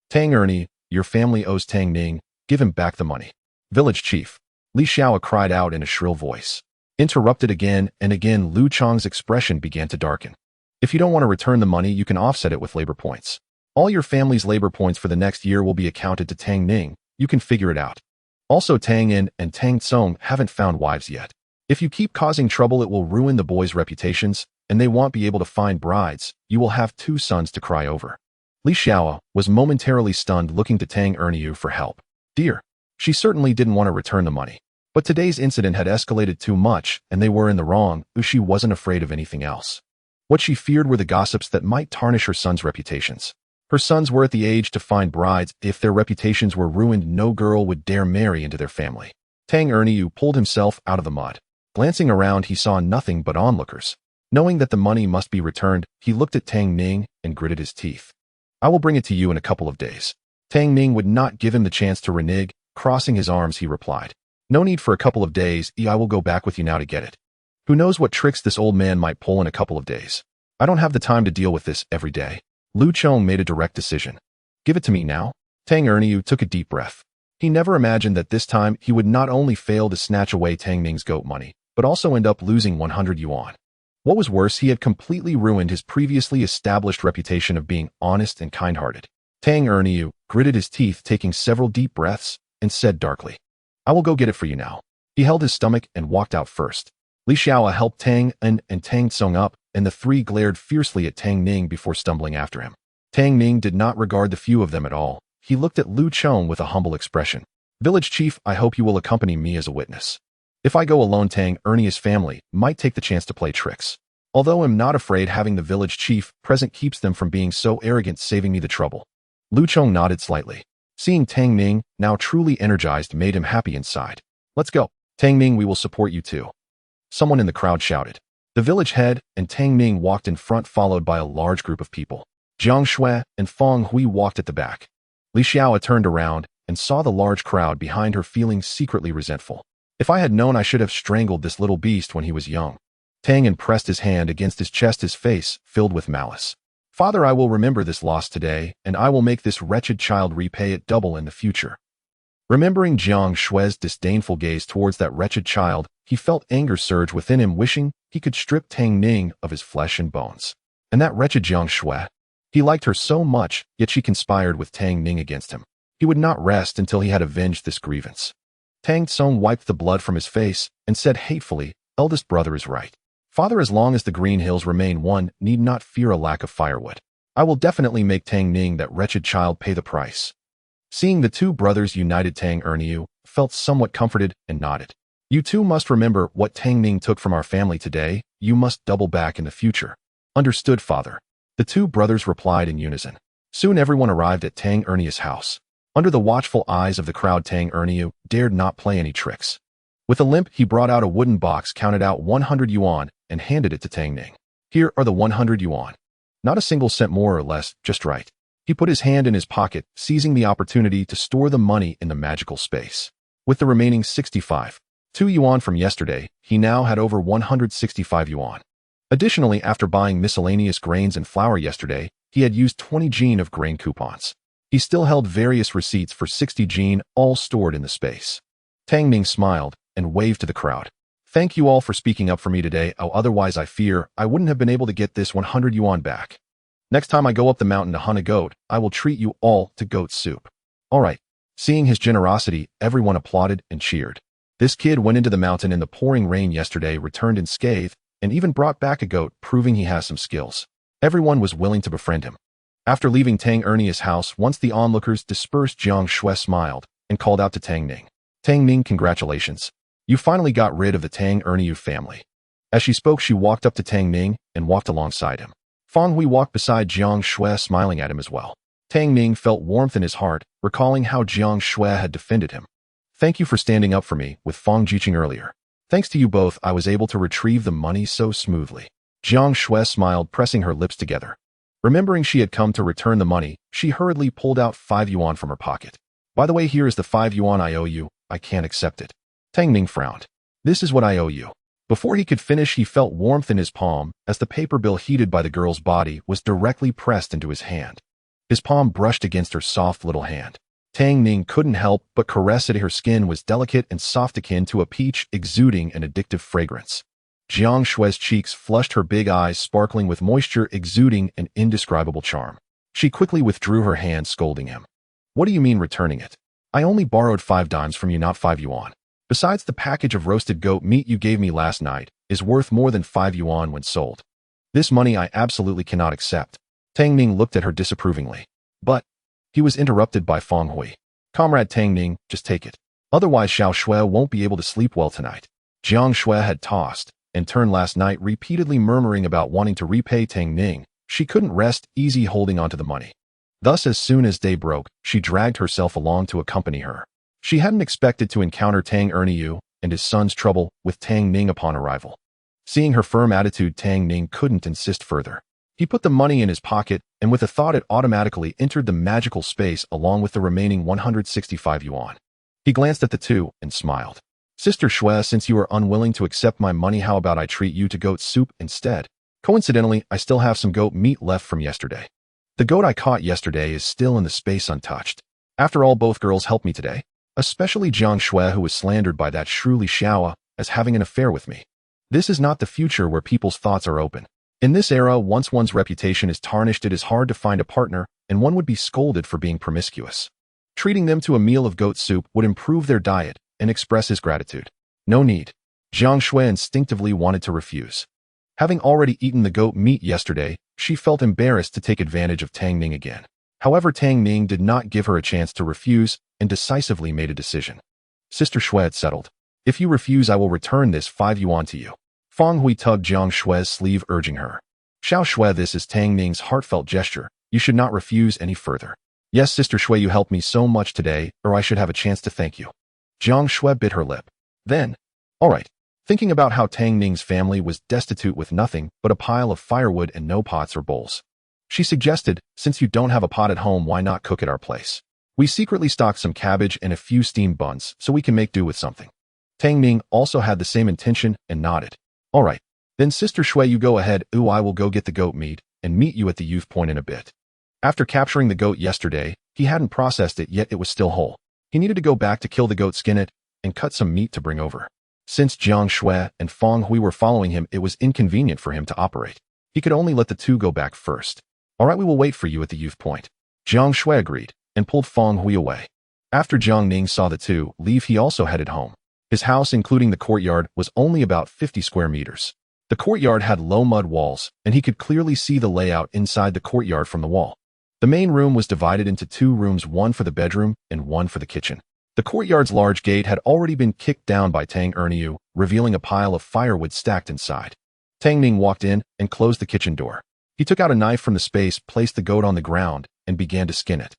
Tang Ernie, your family owes Tang Ning, give him back the money. Village chief. Li Xiao cried out in a shrill voice. Interrupted again and again, Lu Chong's expression began to darken. If you don't want to return the money, you can offset it with labor points. All your family's labor points for the next year will be accounted to Tang Ning. You can figure it out. Also, Tang In and Tang Tsong haven't found wives yet. If you keep causing trouble, it will ruin the boys' reputations, and they won't be able to find brides. You will have 2 sons to cry over. Li Xiao was momentarily stunned, looking to Tang Erniu for help. Dear. She certainly didn't want to return the money. But today's incident had escalated too much, and they were in the wrong. She wasn't afraid of anything else. What she feared were the gossips that might tarnish her sons' reputations. Her sons were at the age to find brides. If their reputations were ruined, no girl would dare marry into their family. Tang Erniu pulled himself out of the mud. Glancing around, he saw nothing but onlookers. Knowing that the money must be returned, he looked at Tang Ning and gritted his teeth. I will bring it to you in a couple of days. Tang Ning would not give him the chance to renege. Crossing his arms, he replied. No need for a couple of days. I will go back with you now to get it. Who knows what tricks this old man might pull in a couple of days. I don't have the time to deal with this every day. Lu Chong made a direct decision. Give it to me now. Tang Erniu took a deep breath. He never imagined that this time he would not only fail to snatch away Tang Ning's goat money, but also end up losing 100 yuan. What was worse, he had completely ruined his previously established reputation of being honest and kind-hearted. Tang Erniu gritted his teeth, taking several deep breaths, and said darkly, I will go get it for you now. He held his stomach and walked out first. Li Xiao helped Tang In and Tang Tsong up, and the 3 glared fiercely at Tang Ning before stumbling after him. Tang Ning did not regard the few of them at all. He looked at Lu Chong with a humble expression. Village chief, I hope you will accompany me as a witness. If I go alone, Tang Erniu's family might take the chance to play tricks. Although I'm not afraid, having the village chief present keeps them from being so arrogant, saving me the trouble. Lu Chong nodded slightly. Seeing Tang Ning, now truly energized, made him happy inside. Let's go. Tang Ning, we will support you too. Someone in the crowd shouted. The village head and Tang Ning walked in front, followed by a large group of people. Jiang Xue and Feng Hui walked at the back. Li Xiao turned around and saw the large crowd behind her, feeling secretly resentful. If I had known, I should have strangled this little beast when he was young. Tang In pressed his hand against his chest, his face filled with malice. Father, I will remember this loss today, and I will make this wretched child repay it double in the future. Remembering Jiang Xue's disdainful gaze towards that wretched child, he felt anger surge within him, wishing he could strip Tang Ning of his flesh and bones. And that wretched Jiang Xue. He liked her so much, yet she conspired with Tang Ning against him. He would not rest until he had avenged this grievance. Tang Tsung wiped the blood from his face and said hatefully, "Eldest brother is right. Father, as long as the Green Hills remain, one need not fear a lack of firewood. I will definitely make Tang Ning, that wretched child, pay the price." Seeing the two brothers united, Tang Ning felt somewhat comforted and nodded. "You two must remember what Tang Ning took from our family today. You must double back in the future." "Understood, father." The two brothers replied in unison. Soon everyone arrived at Tang Ning's house. Under the watchful eyes of the crowd, Tang Ning dared not play any tricks. With a limp, he brought out a wooden box, counted out 100 yuan, and handed it to Tang Ning. "Here are the 100 yuan. Not a single cent more or less, just right." He put his hand in his pocket, seizing the opportunity to store the money in the magical space. With the remaining 2 yuan from yesterday, he now had over 165 yuan. Additionally, after buying miscellaneous grains and flour yesterday, he had used 20 jin of grain coupons. He still held various receipts for 60 jin, all stored in the space. Tang Ning smiled and waved to the crowd. "Thank you all for speaking up for me today. Otherwise I fear I wouldn't have been able to get this 100 yuan back. Next time I go up the mountain to hunt a goat, I will treat you all to goat soup." "All right." Seeing his generosity, everyone applauded and cheered. This kid went into the mountain in the pouring rain yesterday, returned unscathed, and even brought back a goat, proving he has some skills. Everyone was willing to befriend him. After leaving Tang Ning's house, once the onlookers dispersed, Jiang Xue smiled and called out to Tang Ning. "Tang Ning, congratulations. You finally got rid of the Tang Ning family." As she spoke, she walked up to Tang Ning and walked alongside him. Fang Hui walked beside Jiang Xue, smiling at him as well. Tang Ning felt warmth in his heart, recalling how Jiang Xue had defended him. "Thank you for standing up for me with Fang Jiqing earlier. Thanks to you both, I was able to retrieve the money so smoothly." Jiang Xue smiled, pressing her lips together. Remembering she had come to return the money, she hurriedly pulled out 5 yuan from her pocket. "By the way, here is the 5 yuan I owe you. I can't accept it." Tang Ning frowned. "This is what I owe you." Before he could finish, he felt warmth in his palm as the paper bill, heated by the girl's body, was directly pressed into his hand. His palm brushed against her soft little hand. Tang Ning couldn't help but caress it. Her skin was delicate and soft, akin to a peach, exuding an addictive fragrance. Jiang Xue's cheeks flushed, her big eyes sparkling with moisture, exuding an indescribable charm. She quickly withdrew her hand, scolding him. "What do you mean returning it? I only borrowed 5 dimes from you, not 5 yuan. Besides, the package of roasted goat meat you gave me last night is worth more than 5 yuan when sold. This money I absolutely cannot accept." Tang Ning looked at her disapprovingly. "But..." He was interrupted by Fang Hui. "Comrade Tang Ning, just take it. Otherwise Xiao Xue won't be able to sleep well tonight." Jiang Xue had tossed and turned last night, repeatedly murmuring about wanting to repay Tang Ning. She couldn't rest easy holding onto the money. Thus, as soon as day broke, she dragged herself along to accompany her. She hadn't expected to encounter Tang Ning and his son's trouble with Tang Ning upon arrival. Seeing her firm attitude, Tang Ning couldn't insist further. He put the money in his pocket, and with a thought, it automatically entered the magical space along with the remaining 165 yuan. He glanced at the two and smiled. "Sister Xue, since you are unwilling to accept my money, how about I treat you to goat soup instead? Coincidentally, I still have some goat meat left from yesterday. The goat I caught yesterday is still in the space untouched. After all, both girls helped me today. Especially Jiang Xue, who was slandered by that shrewy Xiao as having an affair with me. This is not the future where people's thoughts are open. In this era, once one's reputation is tarnished, it is hard to find a partner, and one would be scolded for being promiscuous. Treating them to a meal of goat soup would improve their diet and express his gratitude. No need." Jiang Xue instinctively wanted to refuse. Having already eaten the goat meat yesterday, she felt embarrassed to take advantage of Tang Ning again. However, Tang Ning did not give her a chance to refuse and decisively made a decision. "Sister Xue, it's settled. If you refuse, I will return this 5 yuan to you." Fang Hui tugged Jiang Xue's sleeve, urging her. "Xiao Xue, this is Tang Ning's heartfelt gesture. You should not refuse any further." "Yes, Sister Xue, you helped me so much today, or I should have a chance to thank you." Jiang Xue bit her lip. Then, "All right." Thinking about how Tang Ning's family was destitute with nothing but a pile of firewood and no pots or bowls, she suggested, "Since you don't have a pot at home, why not cook at our place? We secretly stocked some cabbage and a few steamed buns, so we can make do with something." Tang Ning also had the same intention and nodded. "All right. Then Sister Xue, you go ahead. I will go get the goat meat and meet you at the youth point in a bit." After capturing the goat yesterday, he hadn't processed it yet. It was still whole. He needed to go back to kill the goat, skin it, and cut some meat to bring over. Since Jiang Xue and Fang Hui were following him, it was inconvenient for him to operate. He could only let the two go back first. "All right, we will wait for you at the youth point." Jiang Xue agreed. and pulled Feng Hui away. After Jiang Ning saw the two leave, he also headed home. His house, including the courtyard, was only about 50 square meters. The courtyard had low mud walls, and he could clearly see the layout inside the courtyard from the wall. The main room was divided into two rooms, one for the bedroom and one for the kitchen. The courtyard's large gate had already been kicked down by Tang Ning, revealing a pile of firewood stacked inside. Tang Ning walked in and closed the kitchen door. He took out a knife from the space, placed the goat on the ground, and began to skin it.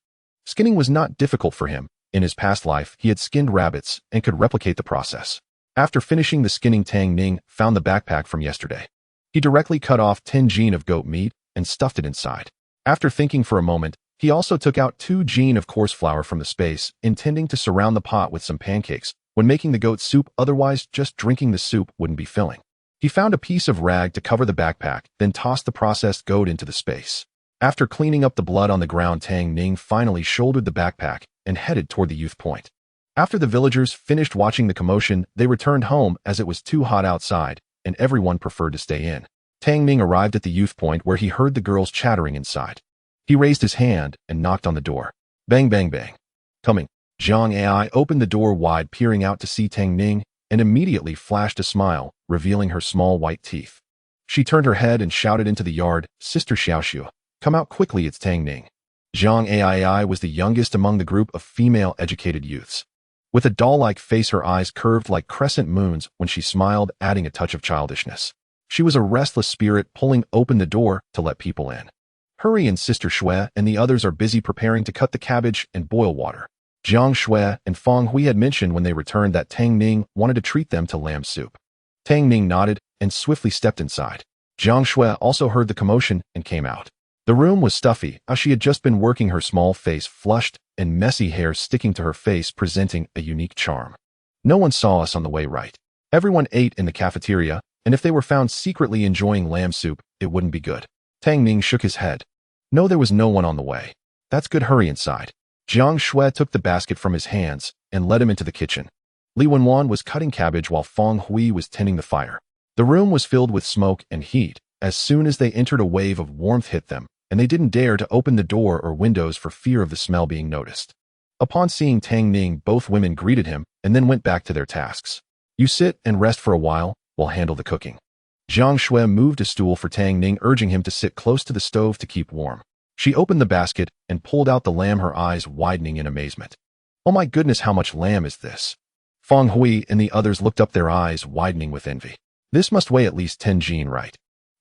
Skinning was not difficult for him. In his past life, he had skinned rabbits and could replicate the process. After finishing the skinning, Tang Ning found the backpack from yesterday. He directly cut off 10 gene of goat meat and stuffed it inside. After thinking for a moment, he also took out 2 gene of coarse flour from the space, intending to surround the pot with some pancakes when making the goat soup, otherwise just drinking the soup wouldn't be filling. He found a piece of rag to cover the backpack, then tossed the processed goat into the space. After cleaning up the blood on the ground, Tang Ning finally shouldered the backpack and headed toward the youth point. After the villagers finished watching the commotion, they returned home as it was too hot outside, and everyone preferred to stay in. Tang Ning arrived at the youth point where he heard the girls chattering inside. He raised his hand and knocked on the door. Bang, bang, bang. Coming. Jiang Ai opened the door wide, peering out to see Tang Ning, and immediately flashed a smile, revealing her small white teeth. She turned her head and shouted into the yard, "Sister Xiaoxue, come out quickly, it's Tang Ning." Jiang Ai was the youngest among the group of female educated youths. With a doll-like face, her eyes curved like crescent moons when she smiled, adding a touch of childishness. She was a restless spirit, pulling open the door to let people in. Hurry, and Sister Xue and the others are busy preparing to cut the cabbage and boil water. Jiang Xue and Feng Hui had mentioned when they returned that Tang Ning wanted to treat them to lamb soup. Tang Ning nodded and swiftly stepped inside. Jiang Xue also heard the commotion and came out. The room was stuffy, as she had just been working, her small face flushed and messy hair sticking to her face, presenting a unique charm. No one saw us on the way, right? Everyone ate in the cafeteria, and if they were found secretly enjoying lamb soup, it wouldn't be good. Tang Ning shook his head. No, there was no one on the way. That's good, hurry inside. Jiang Xue took the basket from his hands and led him into the kitchen. Li Wenwan was cutting cabbage while Feng Hui was tending the fire. The room was filled with smoke and heat. As soon as they entered, a wave of warmth hit them, and they didn't dare to open the door or windows for fear of the smell being noticed. Upon seeing Tang Ning, both women greeted him and then went back to their tasks. You sit and rest for a while handle the cooking. Jiang Xue moved a stool for Tang Ning, urging him to sit close to the stove to keep warm. She opened the basket and pulled out the lamb, her eyes widening in amazement. Oh my goodness, how much lamb is this? Feng Hui and the others looked up, their eyes widening with envy. This must weigh at least 10 gene, right?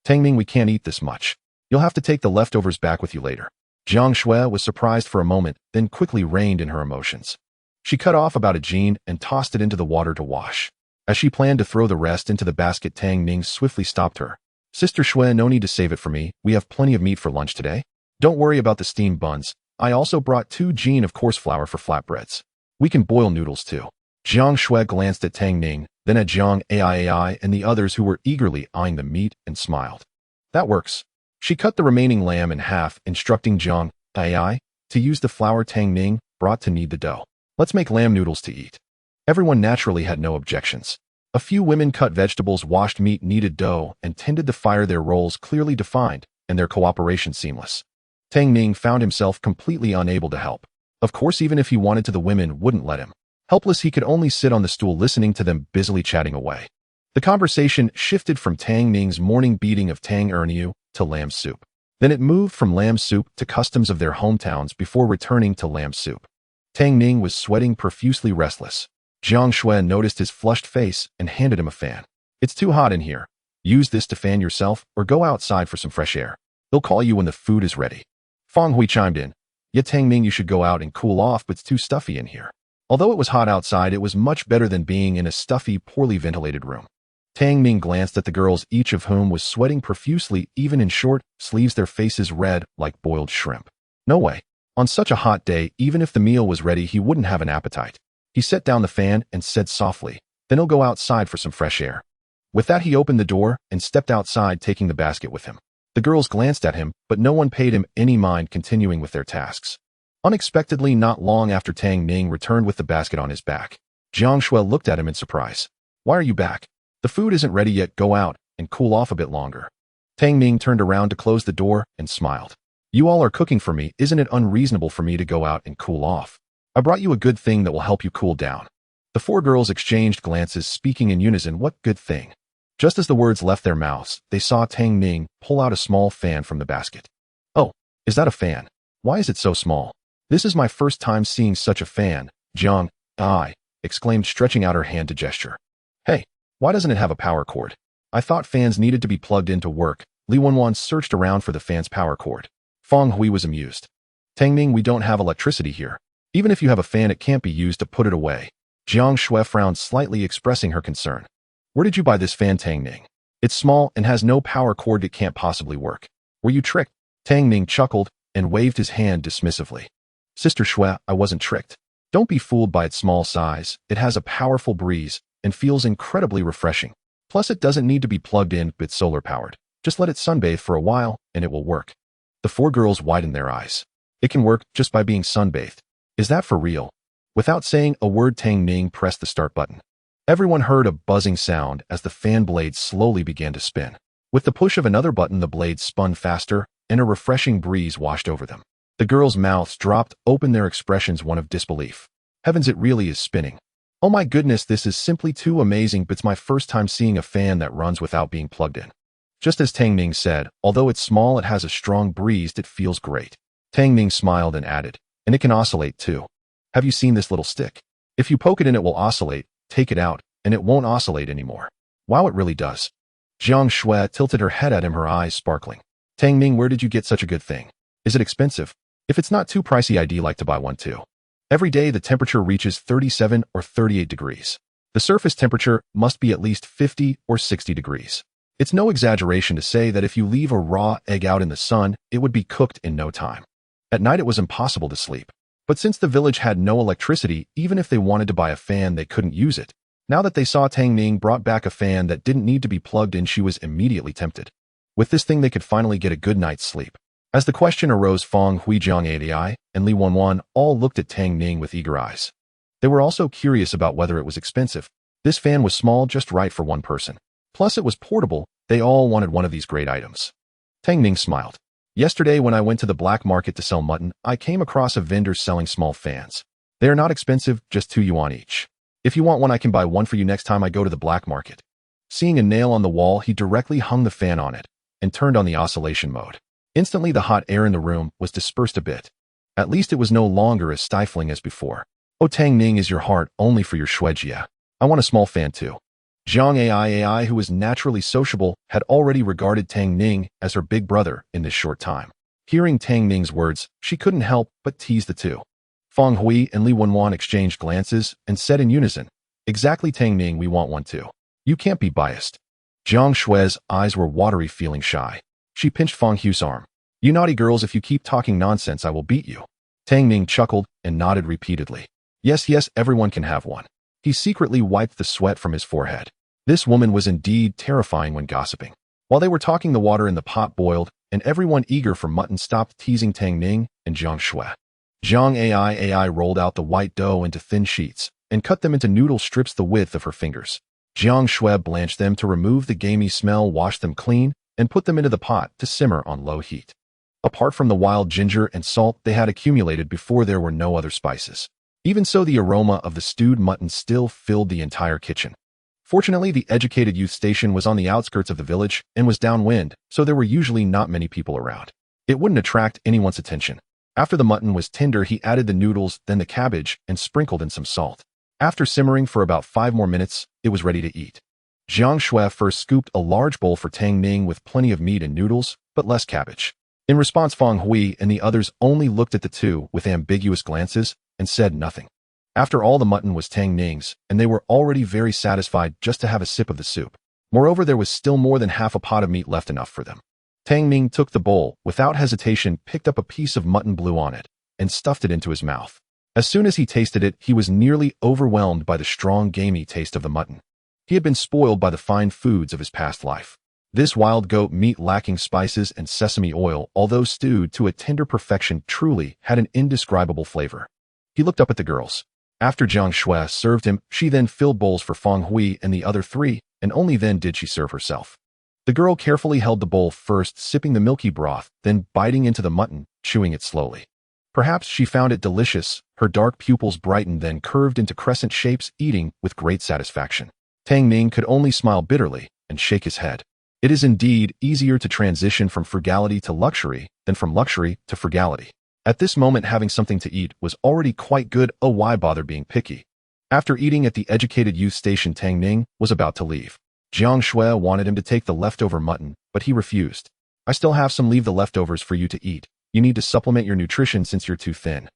Tang Ning, we can't eat this much. You'll have to take the leftovers back with you later. Jiang Xue was surprised for a moment, then quickly reined in her emotions. She cut off about a gene and tossed it into the water to wash. As she planned to throw the rest into the basket, Tang Ning swiftly stopped her. Sister Xue, no need to save it for me. We have plenty of meat for lunch today. Don't worry about the steamed buns. I also brought 2 gene of coarse flour for flatbreads. We can boil noodles too. Jiang Xue glanced at Tang Ning, then at Jiang Ai and the others who were eagerly eyeing the meat, and smiled. That works. She cut the remaining lamb in half, instructing Jiang Ai to use the flour Tang Ning brought to knead the dough. Let's make lamb noodles to eat. Everyone naturally had no objections. A few women cut vegetables, washed meat, kneaded dough, and tended the fire, their roles clearly defined and their cooperation seamless. Tang Ning found himself completely unable to help. Of course, even if he wanted to, the women wouldn't let him. Helpless, he could only sit on the stool listening to them busily chatting away. The conversation shifted from Tang Ning's morning beating of Tang Ning to lamb soup. Then it moved from lamb soup to customs of their hometowns before returning to lamb soup. Tang Ning was sweating profusely, restless. Jiang Xue noticed his flushed face and handed him a fan. It's too hot in here. Use this to fan yourself or go outside for some fresh air. They'll call you when the food is ready. Feng Hui chimed in. Yeah, Tang Ning, you should go out and cool off, but it's too stuffy in here. Although it was hot outside, it was much better than being in a stuffy, poorly ventilated room. Tang Ning glanced at the girls, each of whom was sweating profusely, even in short sleeves, their faces red like boiled shrimp. No way. On such a hot day, even if the meal was ready, he wouldn't have an appetite. He set down the fan and said softly, then he'll go outside for some fresh air. With that, he opened the door and stepped outside, taking the basket with him. The girls glanced at him, but no one paid him any mind, continuing with their tasks. Unexpectedly, not long after Tang Ning returned with the basket on his back, Jiang Xue looked at him in surprise. Why are you back? The food isn't ready yet. Go out and cool off a bit longer. Tang Ning turned around to close the door and smiled. You all are cooking for me. Isn't it unreasonable for me to go out and cool off? I brought you a good thing that will help you cool down. The four girls exchanged glances, speaking in unison. What good thing? Just as the words left their mouths, they saw Tang Ning pull out a small fan from the basket. Oh, is that a fan? Why is it so small? This is my first time seeing such a fan, Jiang Xue exclaimed, stretching out her hand to gesture. Hey, why doesn't it have a power cord? I thought fans needed to be plugged in to work. Li Wenwan searched around for the fan's power cord. Feng Hui was amused. Tang Ning, we don't have electricity here. Even if you have a fan, it can't be used to put it away. Jiang Xue frowned slightly, expressing her concern. Where did you buy this fan, Tang Ning? It's small and has no power cord. It can't possibly work. Were you tricked? Tang Ning chuckled and waved his hand dismissively. Sister Xue, I wasn't tricked. Don't be fooled by its small size. It has a powerful breeze and feels incredibly refreshing. Plus, it doesn't need to be plugged in, but it's solar powered. Just let it sunbathe for a while and it will work. The four girls widened their eyes. It can work just by being sunbathed. Is that for real? Without saying a word, Tang Ning pressed the start button. Everyone heard a buzzing sound as the fan blade slowly began to spin. With the push of another button, the blade spun faster and a refreshing breeze washed over them. The girls' mouths dropped open, their expressions one of disbelief. Heavens, it really is spinning. Oh my goodness, this is simply too amazing, but it's my first time seeing a fan that runs without being plugged in. Just as Tang Ning said, although it's small, it has a strong breeze that feels great. Tang Ning smiled and added, and it can oscillate too. Have you seen this little stick? If you poke it in, it will oscillate. Take it out, and it won't oscillate anymore. Wow, it really does. Jiang Xue tilted her head at him, her eyes sparkling. Tang Ning, where did you get such a good thing? Is it expensive? If it's not too pricey, I'd like to buy one too. Every day the temperature reaches 37 or 38 degrees. The surface temperature must be at least 50 or 60 degrees. It's no exaggeration to say that if you leave a raw egg out in the sun, it would be cooked in no time. At night it was impossible to sleep. But since the village had no electricity, even if they wanted to buy a fan, they couldn't use it. Now that they saw Tang Ning brought back a fan that didn't need to be plugged in, she was immediately tempted. With this thing they could finally get a good night's sleep. As the question arose, Feng Hui, Jiang Xue, and Li Wenwan all looked at Tang Ning with eager eyes. They were also curious about whether it was expensive. This fan was small, just right for one person. Plus it was portable. They all wanted one of these great items. Tang Ning smiled. Yesterday when I went to the black market to sell mutton, I came across a vendor selling small fans. They are not expensive, just 2 yuan each. If you want one, I can buy one for you next time I go to the black market. Seeing a nail on the wall, he directly hung the fan on it and turned on the oscillation mode. Instantly the hot air in the room was dispersed a bit. At least it was no longer as stifling as before. Oh, Tang Ning, is your heart only for your Xuejia? I want a small fan too. Jiang Ai, who was naturally sociable, had already regarded Tang Ning as her big brother in this short time. Hearing Tang Ning's words, she couldn't help but tease the two. Feng Hui and Li Wenwan exchanged glances and said in unison, exactly, Tang Ning, we want one too. You can't be biased. Jiang Xue's eyes were watery, feeling shy. She pinched Feng Hui's arm. You naughty girls, if you keep talking nonsense, I will beat you. Tang Ning chuckled and nodded repeatedly. Yes, everyone can have one. He secretly wiped the sweat from his forehead. This woman was indeed terrifying when gossiping. While they were talking, the water in the pot boiled, and everyone eager for mutton stopped teasing Tang Ning and Jiang Xue. Jiang Ai rolled out the white dough into thin sheets and cut them into noodle strips the width of her fingers. Jiang Xue blanched them to remove the gamey smell, washed them clean, and put them into the pot to simmer on low heat. Apart from the wild ginger and salt they had accumulated before, there were no other spices. Even so, the aroma of the stewed mutton still filled the entire kitchen. Fortunately, the educated youth station was on the outskirts of the village and was downwind, so there were usually not many people around. It wouldn't attract anyone's attention. After the mutton was tender, he added the noodles, then the cabbage, and sprinkled in some salt. After simmering for about 5 more minutes, it was ready to eat. Jiang Xue first scooped a large bowl for Tang Ning with plenty of meat and noodles, but less cabbage. In response, Feng Hui and the others only looked at the two with ambiguous glances and said nothing. After all, the mutton was Tang Ning's, and they were already very satisfied just to have a sip of the soup. Moreover, there was still more than half a pot of meat left, enough for them. Tang Ning took the bowl, without hesitation, picked up a piece of mutton, blew on it, and stuffed it into his mouth. As soon as he tasted it, he was nearly overwhelmed by the strong, gamey taste of the mutton. He had been spoiled by the fine foods of his past life. This wild goat meat, lacking spices and sesame oil, although stewed to a tender perfection, truly had an indescribable flavor. He looked up at the girls. After Jiang Xue served him, she then filled bowls for Feng Hui and the other 3, and only then did she serve herself. The girl carefully held the bowl, first sipping the milky broth, then biting into the mutton, chewing it slowly. Perhaps she found it delicious. Her dark pupils brightened, then curved into crescent shapes, eating with great satisfaction. Tang Ning could only smile bitterly and shake his head. It is indeed easier to transition from frugality to luxury than from luxury to frugality. At this moment, having something to eat was already quite good. Oh, why bother being picky? After eating at the educated youth station, Tang Ning was about to leave. Jiang Xue wanted him to take the leftover mutton, but he refused. I still have some. Leave the leftovers for you to eat. You need to supplement your nutrition since you're too thin.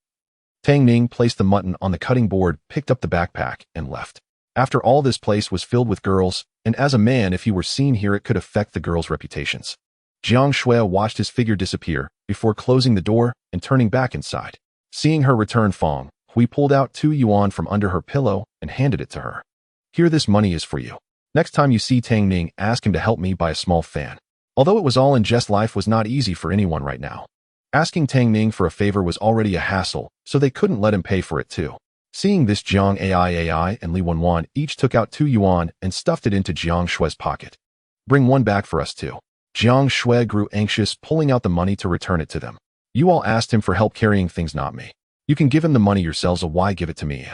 Tang Ning placed the mutton on the cutting board, picked up the backpack, and left. After all, this place was filled with girls, and as a man, if he were seen here, it could affect the girls' reputations. Jiang Xue watched his figure disappear before closing the door and turning back inside. Seeing her return, Fong Hui pulled out 2 yuan from under her pillow and handed it to her. Here, this money is for you. Next time you see Tang Ning, ask him to help me buy a small fan. Although it was all in jest, life was not easy for anyone right now. Asking Tang Ning for a favor was already a hassle, so they couldn't let him pay for it too. Seeing this, Jiang Ai and Li Wenwan each took out 2 yuan and stuffed it into Jiang Xue's pocket. Bring one back for us too. Jiang Xue grew anxious, pulling out the money to return it to them. You all asked him for help carrying things, not me. You can give him the money yourselves, or why give it to me?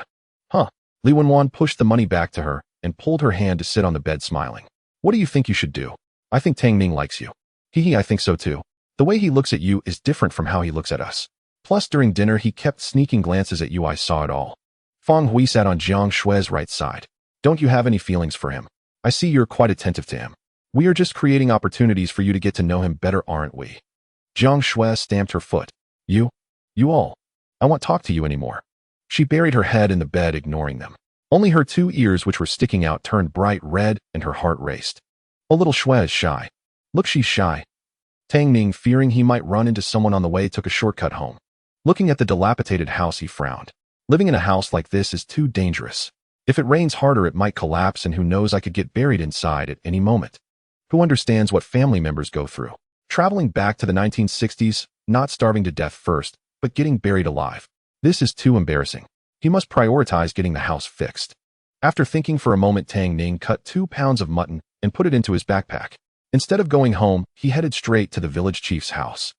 Huh. Li Wenwan pushed the money back to her and pulled her hand to sit on the bed, smiling. What do you think you should do? I think Tang Ning likes you. Hee, I think so too. The way he looks at you is different from how he looks at us. Plus, during dinner, he kept sneaking glances at you. I saw it all. Fong Hui sat on Jiang Xue's right side. Don't you have any feelings for him? I see you're quite attentive to him. We are just creating opportunities for you to get to know him better, aren't we? Jiang Xue stamped her foot. You all. I won't talk to you anymore. She buried her head in the bed, ignoring them. Only her 2 ears, which were sticking out, turned bright red, and her heart raced. Oh, little Xue is shy. Look, she's shy. Tang Ning, fearing he might run into someone on the way, took a shortcut home. Looking at the dilapidated house, he frowned. Living in a house like this is too dangerous. If it rains harder, it might collapse, and who knows, I could get buried inside at any moment. Who understands what family members go through? Traveling back to the 1960s, not starving to death first, but getting buried alive. This is too embarrassing. He must prioritize getting the house fixed. After thinking for a moment, Tang Ning cut 2 pounds of mutton and put it into his backpack. Instead of going home, he headed straight to the village chief's house.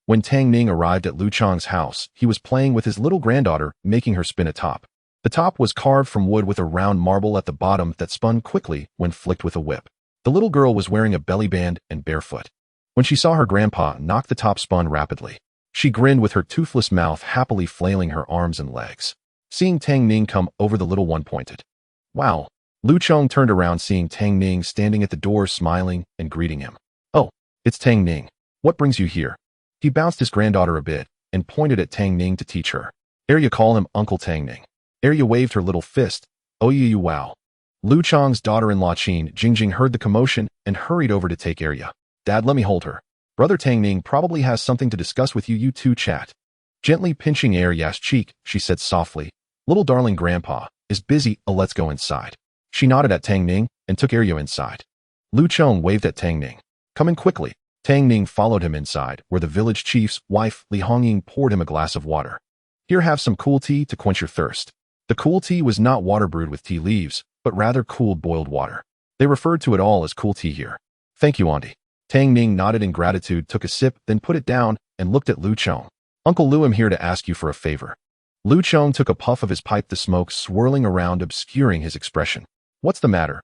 When Tang Ning arrived at Lu Chang's house, he was playing with his little granddaughter, making her spin a top. The top was carved from wood with a round marble at the bottom that spun quickly when flicked with a whip. The little girl was wearing a belly band and barefoot. When she saw her grandpa knock, the top spun rapidly. She grinned with her toothless mouth, happily flailing her arms and legs. Seeing Tang Ning come over, the little one pointed. Wow. Lu Chong turned around, seeing Tang Ning standing at the door, smiling and greeting him. Oh, it's Tang Ning. What brings you here? He bounced his granddaughter a bit and pointed at Tang Ning to teach her. Arya, call him Uncle Tang Ning. Arya waved her little fist. Oh, you wow. Lu Chong's daughter-in-law Qin Jingjing heard the commotion and hurried over to take Arya. Dad, let me hold her. Brother Tang Ning probably has something to discuss with you. You two chat. Gently pinching Arya's cheek, she said softly, little darling, grandpa is busy. Let's go inside. She nodded at Tang Ning and took Arya inside. Lu Chong waved at Tang Ning. Come in quickly. Tang Ning followed him inside, where the village chief's wife, Li Hongying, poured him a glass of water. Here, have some cool tea to quench your thirst. The cool tea was not water brewed with tea leaves, but rather cooled boiled water. They referred to it all as cool tea here. Thank you, auntie. Tang Ning nodded in gratitude, took a sip, then put it down, and looked at Lu Chong. Uncle Lu, I'm here to ask you for a favor. Lu Chong took a puff of his pipe, the smoke swirling around, obscuring his expression. What's the matter?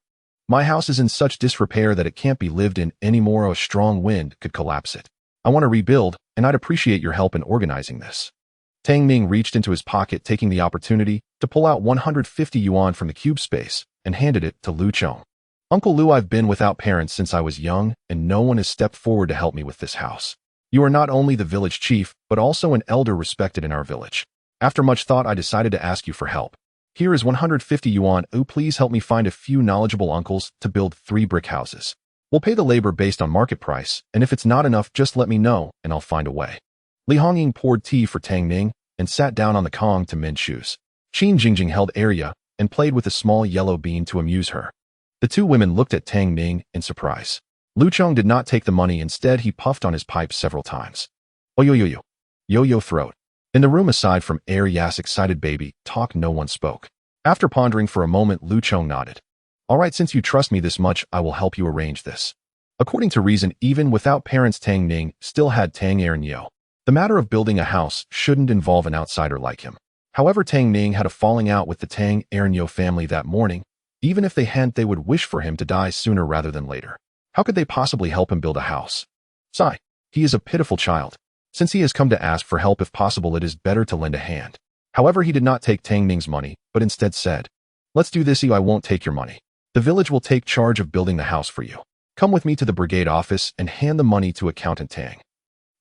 My house is in such disrepair that it can't be lived in anymore. A strong wind could collapse it. I want to rebuild, and I'd appreciate your help in organizing this. Tang Ning reached into his pocket, taking the opportunity to pull out 150 yuan from the cube space and handed it to Lu Chong. Uncle Lu, I've been without parents since I was young, and no one has stepped forward to help me with this house. You are not only the village chief, but also an elder respected in our village. After much thought, I decided to ask you for help. Here is 150 yuan. Please help me find a few knowledgeable uncles to build 3 brick houses. We'll pay the labor based on market price, and if it's not enough, just let me know, and I'll find a way. Li Hongying poured tea for Tang Ning and sat down on the Kong to mend shoes. Qin Jingjing held Arya and played with a small yellow bean to amuse her. The 2 women looked at Tang Ning in surprise. Lu Chong did not take the money. Instead, he puffed on his pipe several times. Oh, yo throat. In the room aside from Arya's excited baby talk, no one spoke. After pondering for a moment, Lu Chong nodded. All right, since you trust me this much, I will help you arrange this. According to reason, even without parents, Tang Ning still had Tang Ning. The matter of building a house shouldn't involve an outsider like him. However, Tang Ning had a falling out with the Tang Ning family that morning. Even if they hadn't, they would wish for him to die sooner rather than later. How could they possibly help him build a house? Sigh. He is a pitiful child. Since he has come to ask for help, if possible, it is better to lend a hand. However, he did not take Tang Ning's money, but instead said, "Let's do this. I won't take your money. The village will take charge of building the house for you. Come with me to the brigade office and hand the money to Accountant Tang.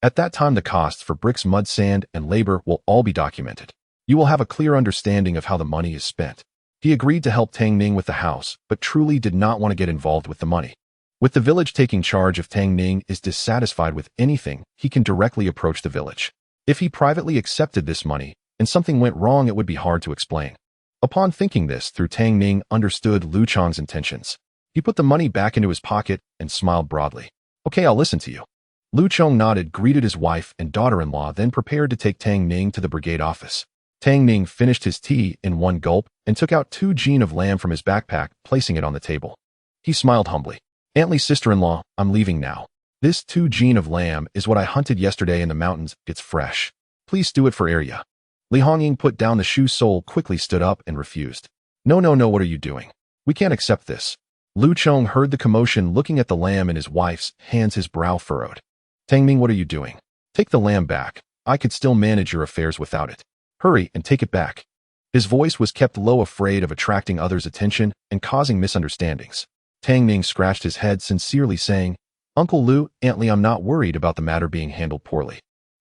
At that time, the costs for bricks, mud, sand, and labor will all be documented. You will have a clear understanding of how the money is spent." He agreed to help Tang Ning with the house, but truly did not want to get involved with the money. With the village taking charge, if Tang Ning is dissatisfied with anything, he can directly approach the village. If he privately accepted this money and something went wrong, it would be hard to explain. Upon thinking this through, Tang Ning understood Lu Chong's intentions. He put the money back into his pocket and smiled broadly. "Okay, I'll listen to you." Lu Chong nodded, greeted his wife and daughter-in-law, then prepared to take Tang Ning to the brigade office. Tang Ning finished his tea in one gulp and took out 2 jean of lamb from his backpack, placing it on the table. He smiled humbly. "Auntie's sister-in-law, I'm leaving now. This 2 jean of lamb is what I hunted yesterday in the mountains. It's fresh. Please stew it for area." Li Hongying put down the shoe sole, quickly stood up and refused. No, what are you doing? We can't accept this." Lu Chong heard the commotion, looking at the lamb in his wife's hands, his brow furrowed. "Tang Ning, what are you doing? Take the lamb back. I could still manage your affairs without it. Hurry and take it back." His voice was kept low, afraid of attracting others' attention and causing misunderstandings. Tang Ning scratched his head, sincerely saying, "Uncle Lu, Aunt Li, I'm not worried about the matter being handled poorly.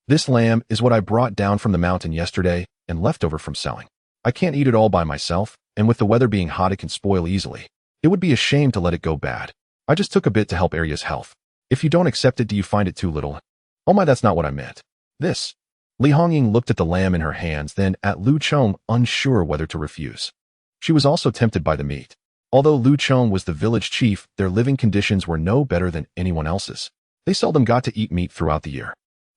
This lamb is what I brought down from the mountain yesterday and left over from selling. I can't eat it all by myself, and with the weather being hot, it can spoil easily. It would be a shame to let it go bad. I just took a bit to help Arya's health. If you don't accept it, do you find it too little?" "Oh my, that's not what I meant. This." Li Hongying looked at the lamb in her hands, then at Lu Chong, unsure whether to refuse. She was also tempted by the meat. Although Lu Chong was the village chief, their living conditions were no better than anyone else's. They seldom got to eat meat throughout the year.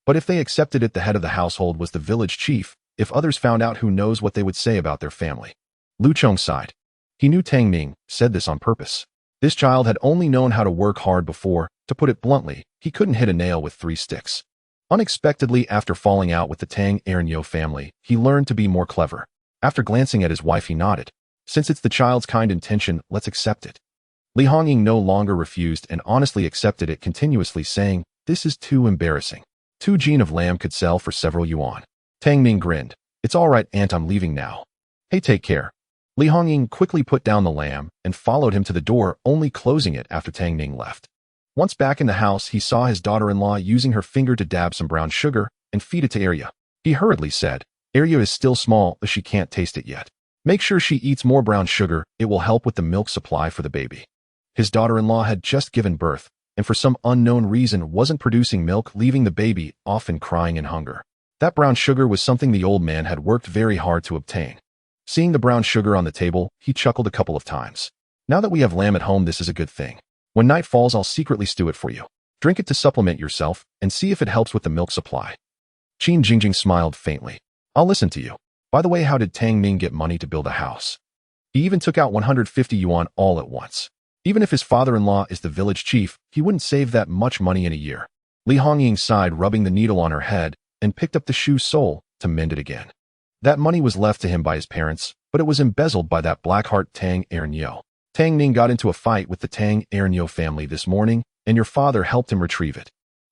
But if they accepted it, the head of the household was the village chief. If others found out, who knows what they would say about their family. Lu Chong sighed. He knew Tang Ning said this on purpose. This child had only known how to work hard before. To put it bluntly, he couldn't hit a nail with 3 sticks. Unexpectedly, after falling out with the Tang Ning family, he learned to be more clever. After glancing at his wife, he nodded. "Since it's the child's kind intention, let's accept it." Li Hongying no longer refused and honestly accepted it, continuously saying, "This is too embarrassing. 2 jean of lamb could sell for several yuan." Tang Ning grinned. "It's all right, Aunt, I'm leaving now. Hey, take care." Li Hongying quickly put down the lamb and followed him to the door, only closing it after Tang Ning left. Once back in the house, he saw his daughter-in-law using her finger to dab some brown sugar and feed it to Arya. He hurriedly said, "Arya is still small, but she can't taste it yet. Make sure she eats more brown sugar. It will help with the milk supply for the baby." His daughter-in-law had just given birth, and for some unknown reason wasn't producing milk, leaving the baby often crying in hunger. That brown sugar was something the old man had worked very hard to obtain. Seeing the brown sugar on the table, he chuckled a couple of times. "Now that we have lamb at home, this is a good thing. When night falls, I'll secretly stew it for you. Drink it to supplement yourself and see if it helps with the milk supply." Qin Jingjing smiled faintly. "I'll listen to you. By the way, how did Tang Ning get money to build a house? He even took out 150 yuan all at once. Even if his father-in-law is the village chief, he wouldn't save that much money in a year." Li Hongying sighed, rubbing the needle on her head, and picked up the shoe sole to mend it again. That money was left to him by his parents, but it was embezzled by that blackheart Tang Ning. Tang Ning got into a fight with the Tang Ning family this morning, and your father helped him retrieve it.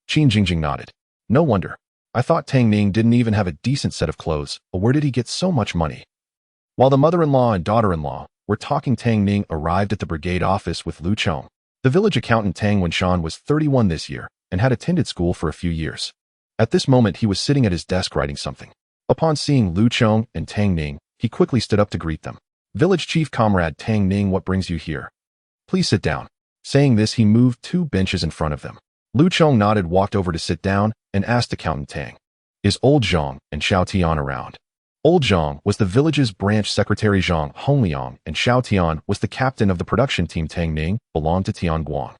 Qin Jingjing nodded. "No wonder. I thought Tang Ning didn't even have a decent set of clothes, but where did he get so much money?" While the mother-in-law and daughter-in-law were talking, Tang Ning arrived at the brigade office with Lu Chong. The village accountant Tang Wenshan was 31 this year and had attended school for a few years. At this moment, he was sitting at his desk writing something. Upon seeing Lu Chong and Tang Ning, he quickly stood up to greet them. "Village Chief Comrade Tang Ning, what brings you here? Please sit down." Saying this, he moved 2 benches in front of them. Lu Chong nodded, walked over to sit down, and asked Accountant Tang, "Is Old Zhang and Xiao Tian around?" Old Zhang was the village's branch secretary. Zhang Hongliang and Xiao Tian was the captain of the production team. Tang Ning belonged to Tianguang.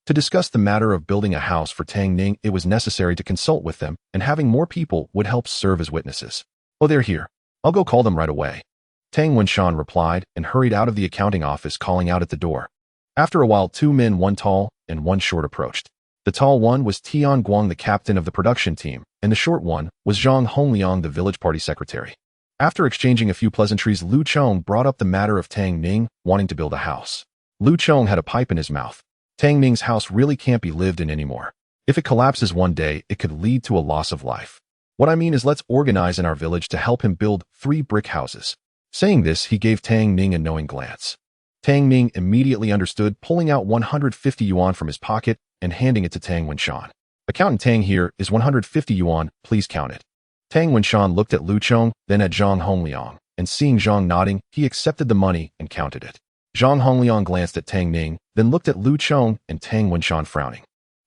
To discuss the matter of building a house for Tang Ning, it was necessary to consult with them, and having more people would help serve as witnesses. "Oh, they're here. I'll go call them right away." Tang Wenshan replied and hurried out of the accounting office, calling out at the door. After a while, 2 men, one tall, and one short approached. The tall one was Tian Guang, the captain of the production team, and the short one was Zhang Hongliang, the village party secretary. After exchanging a few pleasantries, Lu Chong brought up the matter of Tang Ning wanting to build a house. Lu Chong had a pipe in his mouth. Tang Ning's house really can't be lived in anymore. If it collapses one day, it could lead to a loss of life. What I mean is, let's organize in our village to help him build 3 brick houses. Saying this, he gave Tang Ning a knowing glance. Tang Ning immediately understood, pulling out 150 yuan from his pocket and handing it to Tang Wenshan. Accountant Tang, here is 150 yuan, please count it. Tang Wenshan looked at Lu Chong, then at Zhang Hongliang, and seeing Zhang nodding, he accepted the money and counted it. Zhang Hongliang glanced at Tang Ning, then looked at Lu Chong and Tang Wenshan, frowning.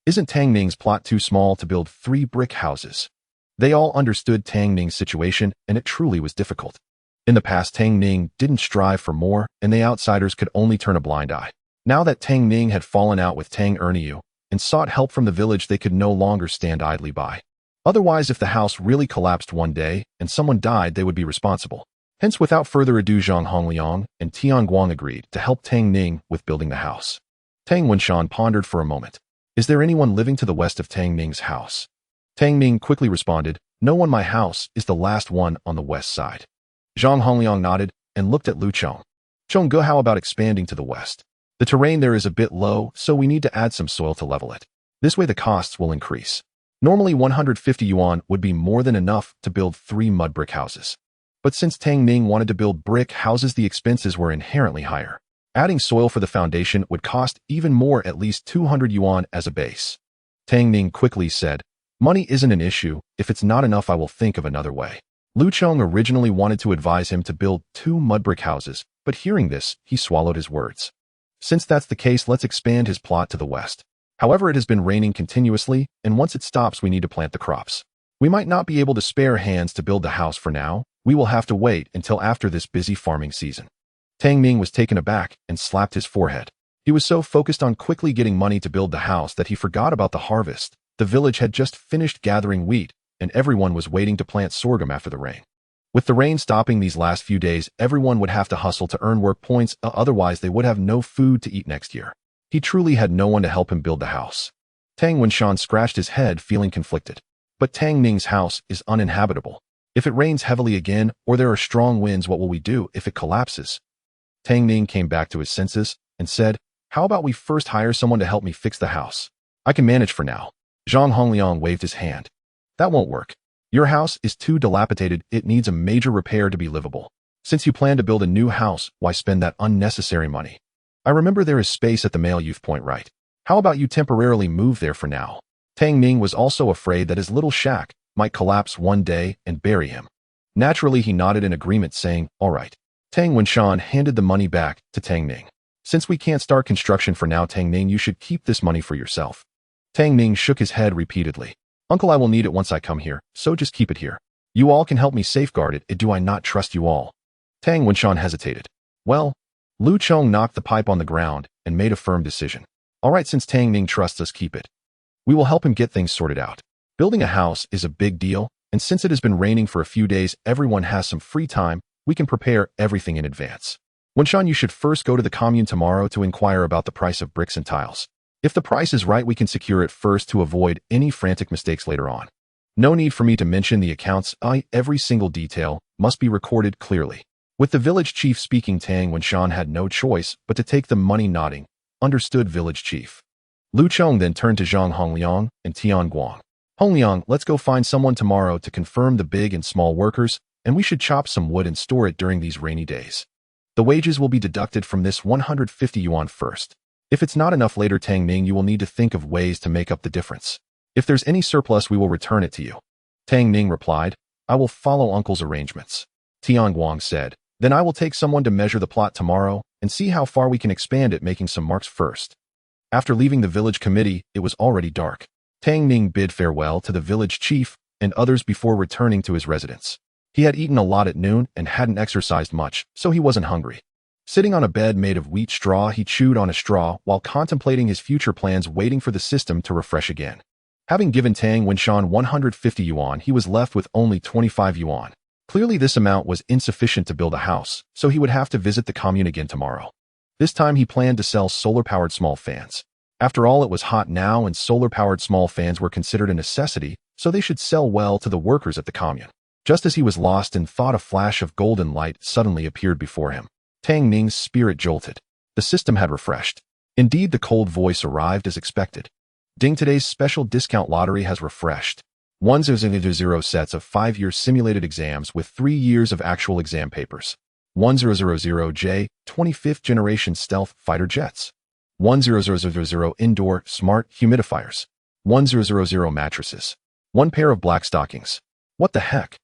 Isn't Tang Ning's plot too small to build 3 brick houses? They all understood Tang Ning's situation, and it truly was difficult. In the past, Tang Ning didn't strive for more, and the outsiders could only turn a blind eye. Now that Tang Ning had fallen out with Tang Erniu and sought help from the village, they could no longer stand idly by. Otherwise, if the house really collapsed one day and someone died, they would be responsible. Hence, without further ado, Zhang Hongliang and Tian Guang agreed to help Tang Ning with building the house. Tang Wenshan pondered for a moment. Is there anyone living to the west of Tang Ning's house? Tang Ning quickly responded, no one. My house is the last one on the west side. Zhang Hongliang nodded and looked at Lu Chong. Chong, go, how about expanding to the west? The terrain there is a bit low, so we need to add some soil to level it. This way the costs will increase. Normally 150 yuan would be more than enough to build 3 mud brick houses. But since Tang Ning wanted to build brick houses, the expenses were inherently higher. Adding soil for the foundation would cost even more, at least 200 yuan as a base. Tang Ning quickly said, money isn't an issue. If it's not enough, I will think of another way. Lu Chong originally wanted to advise him to build 2 mud brick houses, but hearing this, he swallowed his words. Since that's the case, let's expand his plot to the west. However, it has been raining continuously, and once it stops, we need to plant the crops. We might not be able to spare hands to build the house for now. We will have to wait until after this busy farming season. Tang Ning was taken aback and slapped his forehead. He was so focused on quickly getting money to build the house that he forgot about the harvest. The village had just finished gathering wheat, and everyone was waiting to plant sorghum after the rain. With the rain stopping these last few days, everyone would have to hustle to earn work points, otherwise they would have no food to eat next year. He truly had no one to help him build the house. Tang Wenshan scratched his head, feeling conflicted. But Tang Ning's house is uninhabitable. If it rains heavily again, or there are strong winds, what will we do if it collapses? Tang Ning came back to his senses and said, how about we first hire someone to help me fix the house? I can manage for now. Zhang Hongliang waved his hand. That won't work. Your house is too dilapidated. It needs a major repair to be livable. Since you plan to build a new house, why spend that unnecessary money? I remember there is space at the male youth point, right? How about you temporarily move there for now? Tang Ning was also afraid that his little shack might collapse one day and bury him. Naturally, he nodded in agreement, saying, all right. Tang Wenshan handed the money back to Tang Ning. Since we can't start construction for now, Tang Ning, you should keep this money for yourself. Tang Ning shook his head repeatedly. Uncle, I will need it once I come here, so just keep it here. You all can help me safeguard it. Do I not trust you all? Tang Wenshan hesitated. Well, Lu Chong knocked the pipe on the ground and made a firm decision. All right, since Tang Ning trusts us, keep it. We will help him get things sorted out. Building a house is a big deal, and since it has been raining for a few days, everyone has some free time. We can prepare everything in advance. Wenshan, you should first go to the commune tomorrow to inquire about the price of bricks and tiles. If the price is right, we can secure it first to avoid any frantic mistakes later on. No need for me to mention the accounts. Every single detail must be recorded clearly. With the village chief speaking, Tang Wenshan had no choice but to take the money, nodding. Understood, village chief. Lu Chong then turned to Zhang Hongliang and Tian Guang. Hongliang, let's go find someone tomorrow to confirm the big and small workers, and we should chop some wood and store it during these rainy days. The wages will be deducted from this 150 yuan first. If it's not enough later, Tang Ning, you will need to think of ways to make up the difference. If there's any surplus, we will return it to you. Tang Ning replied, I will follow uncle's arrangements. Tian Guang said, then I will take someone to measure the plot tomorrow and see how far we can expand it, making some marks first. After leaving the village committee, it was already dark. Tang Ning bid farewell to the village chief and others before returning to his residence. He had eaten a lot at noon and hadn't exercised much, so he wasn't hungry. Sitting on a bed made of wheat straw, he chewed on a straw while contemplating his future plans, waiting for the system to refresh again. Having given Tang Wenshan 150 yuan, he was left with only 25 yuan. Clearly this amount was insufficient to build a house, so he would have to visit the commune again tomorrow. This time he planned to sell solar-powered small fans. After all, it was hot now and solar-powered small fans were considered a necessity, so they should sell well to the workers at the commune. Just as he was lost in thought, a flash of golden light suddenly appeared before him. Tang Ning's spirit jolted. The system had refreshed. Indeed, the cold voice arrived as expected. Ding, today's special discount lottery has refreshed. 1000 sets of 5-year simulated exams with 3 years of actual exam papers. 1000J, 25th generation stealth fighter jets. 1000 indoor smart humidifiers. 1000 mattresses. 1 pair of black stockings. What the heck?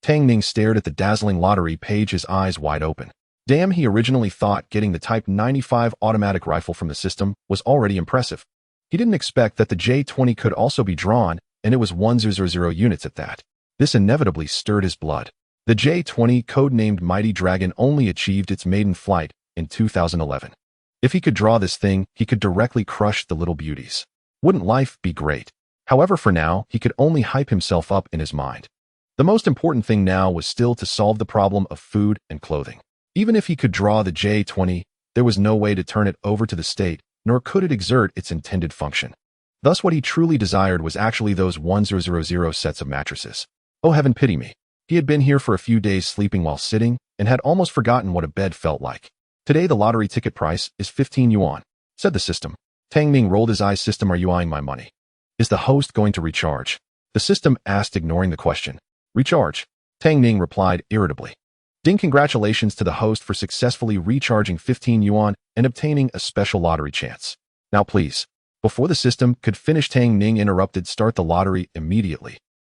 Tang Ning stared at the dazzling lottery page, his eyes wide open. Damn, he originally thought getting the Type 95 automatic rifle from the system was already impressive. He didn't expect that the J-20 could also be drawn, and it was 1000 units at that. This inevitably stirred his blood. The J-20, codenamed Mighty Dragon, only achieved its maiden flight in 2011. If he could draw this thing, he could directly crush the little beauties. Wouldn't life be great? However, for now, he could only hype himself up in his mind. The most important thing now was still to solve the problem of food and clothing. Even if he could draw the J-20, there was no way to turn it over to the state, nor could it exert its intended function. Thus, what he truly desired was actually those 1000 sets of mattresses. Oh, heaven pity me. He had been here for a few days sleeping while sitting, and had almost forgotten what a bed felt like. Today, the lottery ticket price is 15 yuan, said the system. Tang Ning rolled his eyes. System, are you eyeing my money? Is the host going to recharge? The system asked, ignoring the question. Recharge? Tang Ning replied irritably. Ding, congratulations to the host for successfully recharging 15 yuan and obtaining a special lottery chance. Now please. Before the system could finish, Tang Ning interrupted, start the lottery immediately.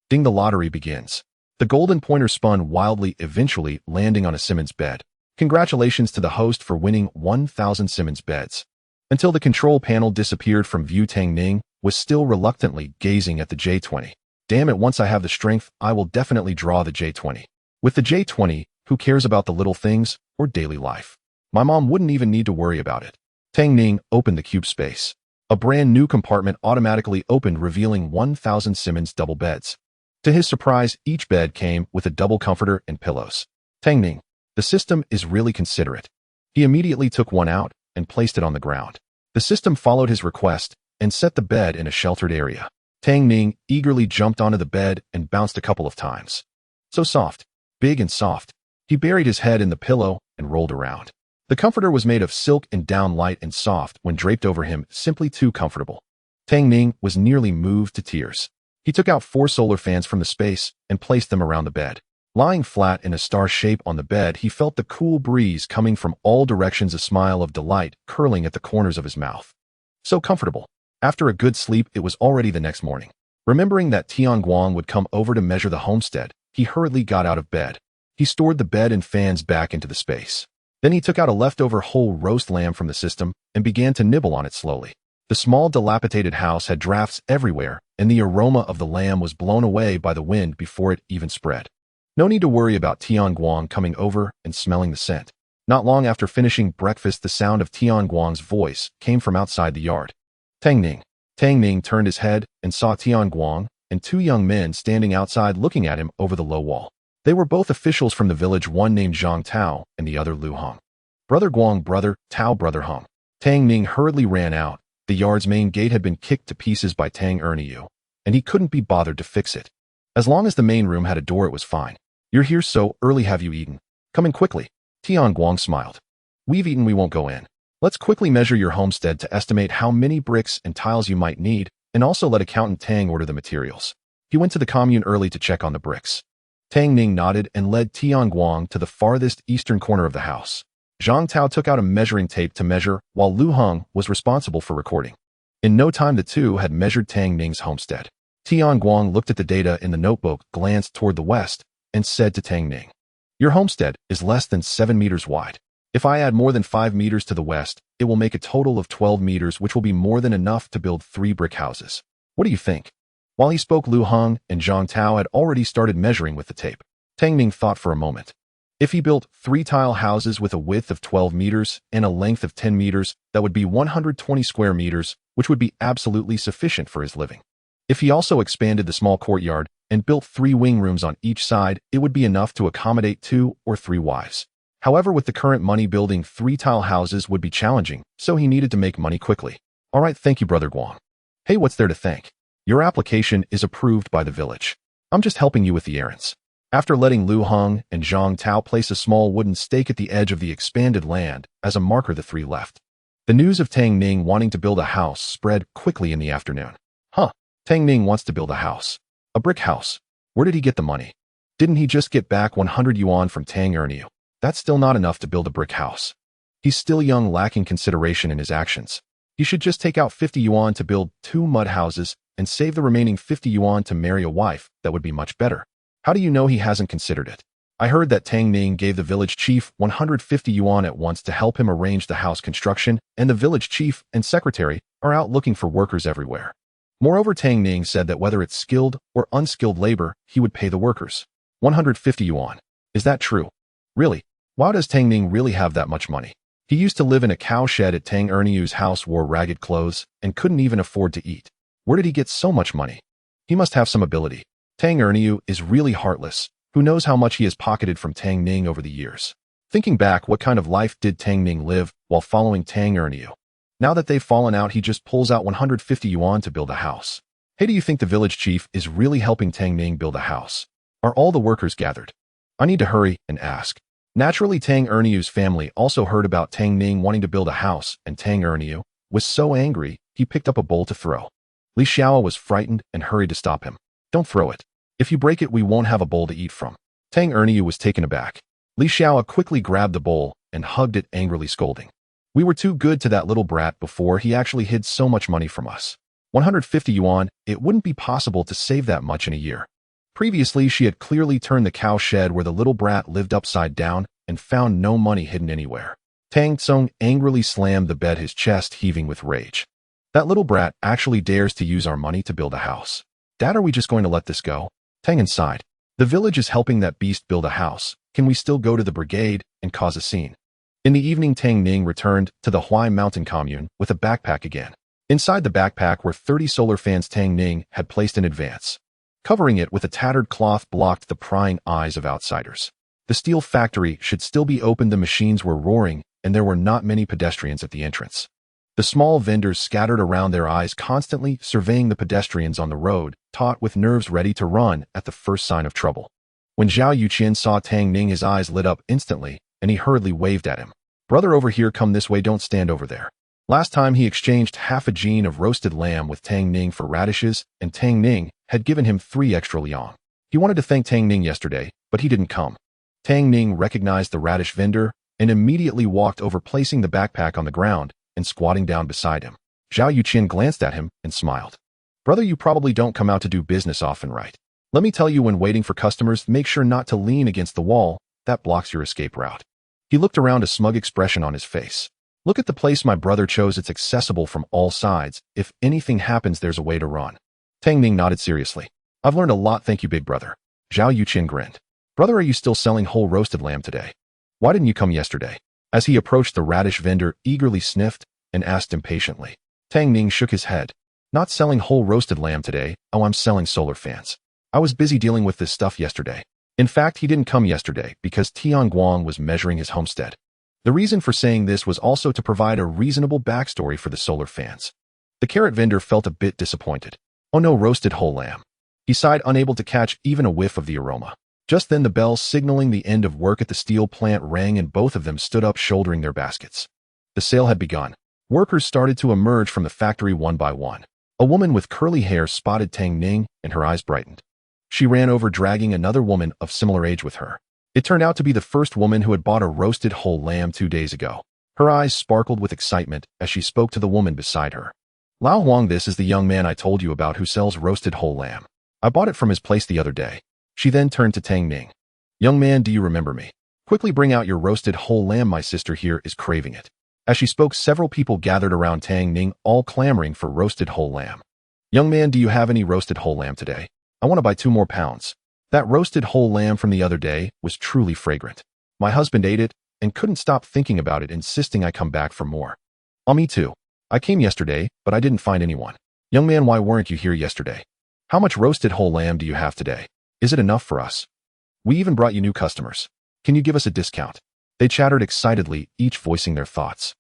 Ding, the lottery begins. The golden pointer spun wildly, eventually landing on a Simmons bed. Congratulations to the host for winning 1,000 Simmons beds. Until the control panel disappeared from view, Tang Ning was still reluctantly gazing at the J-20. Damn it, once I have the strength, I will definitely draw the J-20. With the J-20, who cares about the little things or daily life? My mom wouldn't even need to worry about it. Tang Ning opened the cube space. A brand new compartment automatically opened, revealing 1,000 Simmons double beds. To his surprise, each bed came with a double comforter and pillows. Tang Ning, the system is really considerate. He immediately took one out and placed it on the ground. The system followed his request and set the bed in a sheltered area. Tang Ning eagerly jumped onto the bed and bounced a couple of times. So soft, big and soft. He buried his head in the pillow and rolled around. The comforter was made of silk and down, light and soft when draped over him, simply too comfortable. Tang Ning was nearly moved to tears. He took out 4 solar fans from the space and placed them around the bed. Lying flat in a star shape on the bed, he felt the cool breeze coming from all directions, a smile of delight curling at the corners of his mouth. So comfortable. After a good sleep, it was already the next morning. Remembering that Tianguang would come over to measure the homestead, he hurriedly got out of bed. He stored the bed and fans back into the space. Then he took out a leftover whole roast lamb from the system and began to nibble on it slowly. The small dilapidated house had drafts everywhere, and the aroma of the lamb was blown away by the wind before it even spread. No need to worry about Tianguang coming over and smelling the scent. Not long after finishing breakfast, the sound of Tianguang's voice came from outside the yard. Tang Ning. Tang Ning turned his head and saw Tianguang and 2 young men standing outside looking at him over the low wall. They were both officials from the village, one named Zhang Tao and the other Lu Hong. Brother Guang, brother Tao, brother Hong. Tang Ning hurriedly ran out. The yard's main gate had been kicked to pieces by Tang Erniu, and he couldn't be bothered to fix it. As long as the main room had a door, it was fine. You're here so early, have you eaten? Come in quickly. Tianguang smiled. We've eaten, we won't go in. Let's quickly measure your homestead to estimate how many bricks and tiles you might need, and also let accountant Tang order the materials. He went to the commune early to check on the bricks. Tang Ning nodded and led Tianguang to the farthest eastern corner of the house. Zhang Tao took out a measuring tape to measure, while Lu Hong was responsible for recording. In no time, the two had measured Tang Ning's homestead. Tianguang looked at the data in the notebook, glanced toward the west, and said to Tang Ning, "Your homestead is less than 7 meters wide. If I add more than 5 meters to the west, it will make a total of 12 meters, which will be more than enough to build 3 brick houses. What do you think?" While he spoke, Lu Hong and Zhang Tao had already started measuring with the tape. Tang Ning thought for a moment. If he built 3 tile houses with a width of 12 meters and a length of 10 meters, that would be 120 square meters, which would be absolutely sufficient for his living. If he also expanded the small courtyard and built 3 wing rooms on each side, it would be enough to accommodate 2 or 3 wives. However, with the current money, building 3 tile houses would be challenging, so he needed to make money quickly. All right, thank you, Brother Guang. Hey, what's there to thank? Your application is approved by the village. I'm just helping you with the errands. After letting Lu Heng and Zhang Tao place a small wooden stake at the edge of the expanded land as a marker, the three left. The news of Tang Ning wanting to build a house spread quickly in the afternoon. Tang Ning wants to build a house. A brick house. Where did he get the money? Didn't he just get back 100 yuan from Tang Ning? That's still not enough to build a brick house. He's still young, lacking consideration in his actions. He should just take out 50 yuan to build 2 mud houses and save the remaining 50 yuan to marry a wife. That would be much better. How do you know he hasn't considered it? I heard that Tang Ning gave the village chief 150 yuan at once to help him arrange the house construction, and the village chief and secretary are out looking for workers everywhere. Moreover, Tang Ning said that whether it's skilled or unskilled labor, he would pay the workers. 150 yuan. Is that true? Really? Why does Tang Ning really have that much money? He used to live in a cow shed at Tang Erneu's house, wore ragged clothes, and couldn't even afford to eat. Where did he get so much money? He must have some ability. Tang Erneu is really heartless. Who knows how much he has pocketed from Tang Ning over the years? Thinking back, what kind of life did Tang Ning live while following Tang Erneu? Now that they've fallen out, he just pulls out 150 yuan to build a house. Hey, do you think the village chief is really helping Tang Ning build a house? Are all the workers gathered? I need to hurry and ask. Naturally, Tang Erneu's family also heard about Tang Ning wanting to build a house, and Tang Erneu was so angry, he picked up a bowl to throw. Li Xiao was frightened and hurried to stop him. Don't throw it. If you break it, we won't have a bowl to eat from. Tang Erneu was taken aback. Li Xiao quickly grabbed the bowl and hugged it, angrily scolding. We were too good to that little brat before he actually hid so much money from us. 150 yuan, it wouldn't be possible to save that much in a year. Previously, she had clearly turned the cow shed where the little brat lived upside down and found no money hidden anywhere. Tang Tsung angrily slammed the bed, his chest heaving with rage. That little brat actually dares to use our money to build a house. Dad, are we just going to let this go? Tang inside. The village is helping that beast build a house. Can we still go to the brigade and cause a scene? In the evening, Tang Ning returned to the Huai Mountain commune with a backpack again. Inside the backpack were 30 solar fans Tang Ning had placed in advance. Covering it with a tattered cloth blocked the prying eyes of outsiders. The steel factory should still be open. The machines were roaring, and there were not many pedestrians at the entrance. The small vendors scattered around, their eyes constantly surveying the pedestrians on the road, taut with nerves ready to run at the first sign of trouble. When Zhao Yuqian saw Tang Ning, his eyes lit up instantly, and he hurriedly waved at him. Brother, over here, come this way, don't stand over there. Last time he exchanged half a gene of roasted lamb with Tang Ning for radishes, and Tang Ning had given him 3 extra liang. He wanted to thank Tang Ning yesterday, but he didn't come. Tang Ning recognized the radish vendor and immediately walked over, placing the backpack on the ground and squatting down beside him. Zhao Yuqian glanced at him and smiled. Brother, you probably don't come out to do business often, right? Let me tell you, when waiting for customers, make sure not to lean against the wall. That blocks your escape route. He looked around, a smug expression on his face. Look at the place my brother chose. It's accessible from all sides. If anything happens, there's a way to run. Tang Ning nodded seriously. I've learned a lot, thank you, big brother. Zhao Yuqian grinned. Brother, are you still selling whole roasted lamb today? Why didn't you come yesterday? As he approached, the radish vendor eagerly sniffed and asked impatiently. Tang Ning shook his head. Not selling whole roasted lamb today. Oh, I'm selling solar fans. I was busy dealing with this stuff yesterday. In fact, he didn't come yesterday because Tian Guang was measuring his homestead. The reason for saying this was also to provide a reasonable backstory for the solar fans. The carrot vendor felt a bit disappointed. Oh no, roasted whole lamb. He sighed, unable to catch even a whiff of the aroma. Just then the bell signaling the end of work at the steel plant rang, and both of them stood up, shouldering their baskets. The sale had begun. Workers started to emerge from the factory one by one. A woman with curly hair spotted Tang Ning, and her eyes brightened. She ran over, dragging another woman of similar age with her. It turned out to be the first woman who had bought a roasted whole lamb 2 days ago. Her eyes sparkled with excitement as she spoke to the woman beside her. Lao Huang, this is the young man I told you about who sells roasted whole lamb. I bought it from his place the other day. She then turned to Tang Ning. Young man, do you remember me? Quickly bring out your roasted whole lamb. My sister here is craving it. As she spoke, several people gathered around Tang Ning, all clamoring for roasted whole lamb. Young man, do you have any roasted whole lamb today? I want to buy 2 more pounds. That roasted whole lamb from the other day was truly fragrant. My husband ate it and couldn't stop thinking about it, insisting I come back for more. Oh, me too. I came yesterday, but I didn't find anyone. Young man, why weren't you here yesterday? How much roasted whole lamb do you have today? Is it enough for us? We even brought you new customers. Can you give us a discount? They chattered excitedly, each voicing their thoughts.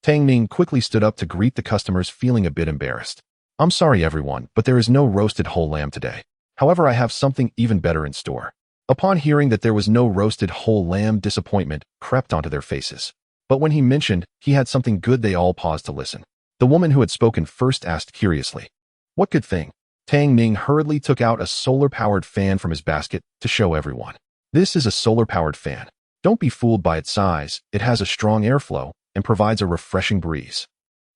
Tang Ning quickly stood up to greet the customers, feeling a bit embarrassed. I'm sorry everyone, but there is no roasted whole lamb today. However, I have something even better in store. Upon hearing that there was no roasted whole lamb, disappointment crept onto their faces. But when he mentioned he had something good, they all paused to listen. The woman who had spoken first asked curiously, "What good thing?" Tang Ning hurriedly took out a solar-powered fan from his basket to show everyone. This is a solar-powered fan. Don't be fooled by its size. It has a strong airflow and provides a refreshing breeze.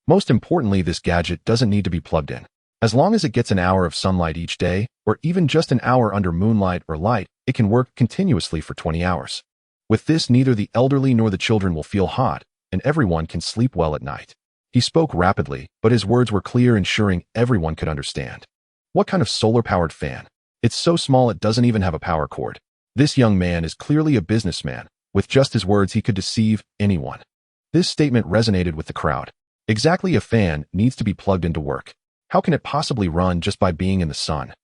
Most importantly, this gadget doesn't need to be plugged in. As long as it gets an hour of sunlight each day, or even just an hour under moonlight or light, it can work continuously for 20 hours. With this, neither the elderly nor the children will feel hot, and everyone can sleep well at night. He spoke rapidly, but his words were clear, ensuring everyone could understand. What kind of solar-powered fan? It's so small it doesn't even have a power cord. This young man is clearly a businessman. With just his words, he could deceive anyone. This statement resonated with the crowd. Exactly, a fan needs to be plugged into work. How can it possibly run just by being in the sun?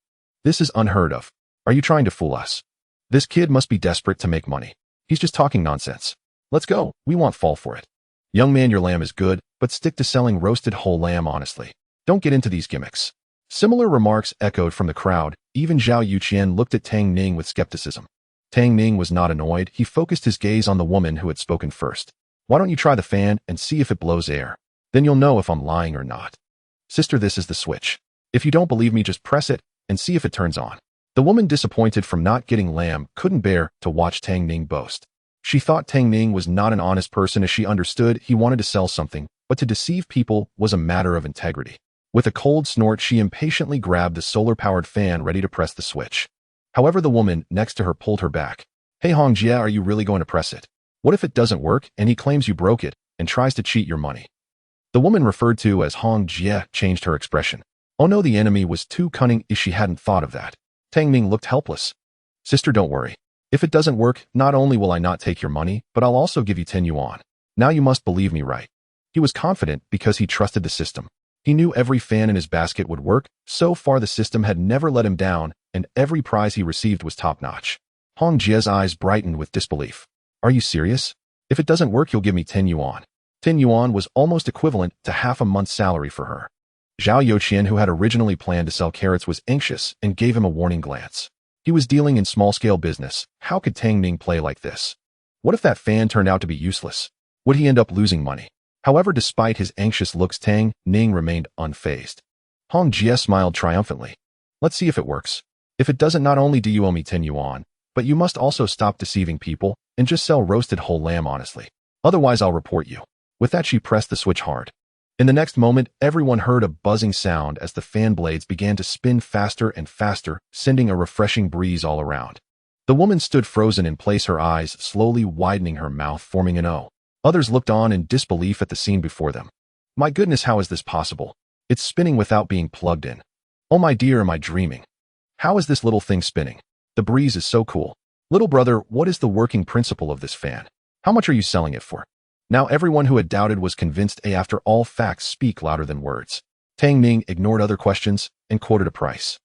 This is unheard of. Are you trying to fool us? This kid must be desperate to make money. He's just talking nonsense. Let's go. We won't fall for it. Young man, your lamb is good, but stick to selling roasted whole lamb honestly. Don't get into these gimmicks. Similar remarks echoed from the crowd. Even Zhao Yuqian looked at Tang Ning with skepticism. Tang Ning was not annoyed. He focused his gaze on the woman who had spoken first. Why don't you try the fan and see if it blows air? Then you'll know if I'm lying or not. Sister, this is the switch. If you don't believe me, just press it and see if it turns on. The woman, disappointed from not getting lamb, couldn't bear to watch Tang Ning boast. She thought Tang Ning was not an honest person, as she understood he wanted to sell something, but to deceive people was a matter of integrity. With a cold snort, she impatiently grabbed the solar-powered fan, ready to press the switch. However, the woman next to her pulled her back. Hey Hongjia, are you really going to press it? What if it doesn't work and he claims you broke it and tries to cheat your money? The woman referred to as Hongjia changed her expression. Oh no, the enemy was too cunning if she hadn't thought of that. Tang Ning looked helpless. Sister, don't worry. If it doesn't work, not only will I not take your money, but I'll also give you 10 yuan. Now you must believe me, right? He was confident because he trusted the system. He knew every fan in his basket would work. So far, the system had never let him down, and every prize he received was top-notch. Hong Jie's eyes brightened with disbelief. Are you serious? If it doesn't work, you'll give me 10 yuan. 10 yuan was almost equivalent to half a month's salary for her. Zhao Youqian, who had originally planned to sell carrots, was anxious and gave him a warning glance. He was dealing in small-scale business. How could Tang Ning play like this? What if that fan turned out to be useless? Would he end up losing money? However, despite his anxious looks, Tang Ning remained unfazed. Hong Jie smiled triumphantly. Let's see if it works. If it doesn't, not only do you owe me 10 yuan, but you must also stop deceiving people and just sell roasted whole lamb honestly. Otherwise, I'll report you. With that, she pressed the switch hard. In the next moment, everyone heard a buzzing sound as the fan blades began to spin faster and faster, sending a refreshing breeze all around. The woman stood frozen in place, her eyes slowly widening, her mouth forming an O. Others looked on in disbelief at the scene before them. My goodness, how is this possible? It's spinning without being plugged in. Oh my dear, am I dreaming? How is this little thing spinning? The breeze is so cool. Little brother, what is the working principle of this fan? How much are you selling it for? Now everyone who had doubted was convinced. After all, facts speak louder than words. Tang Ning ignored other questions and quoted a price.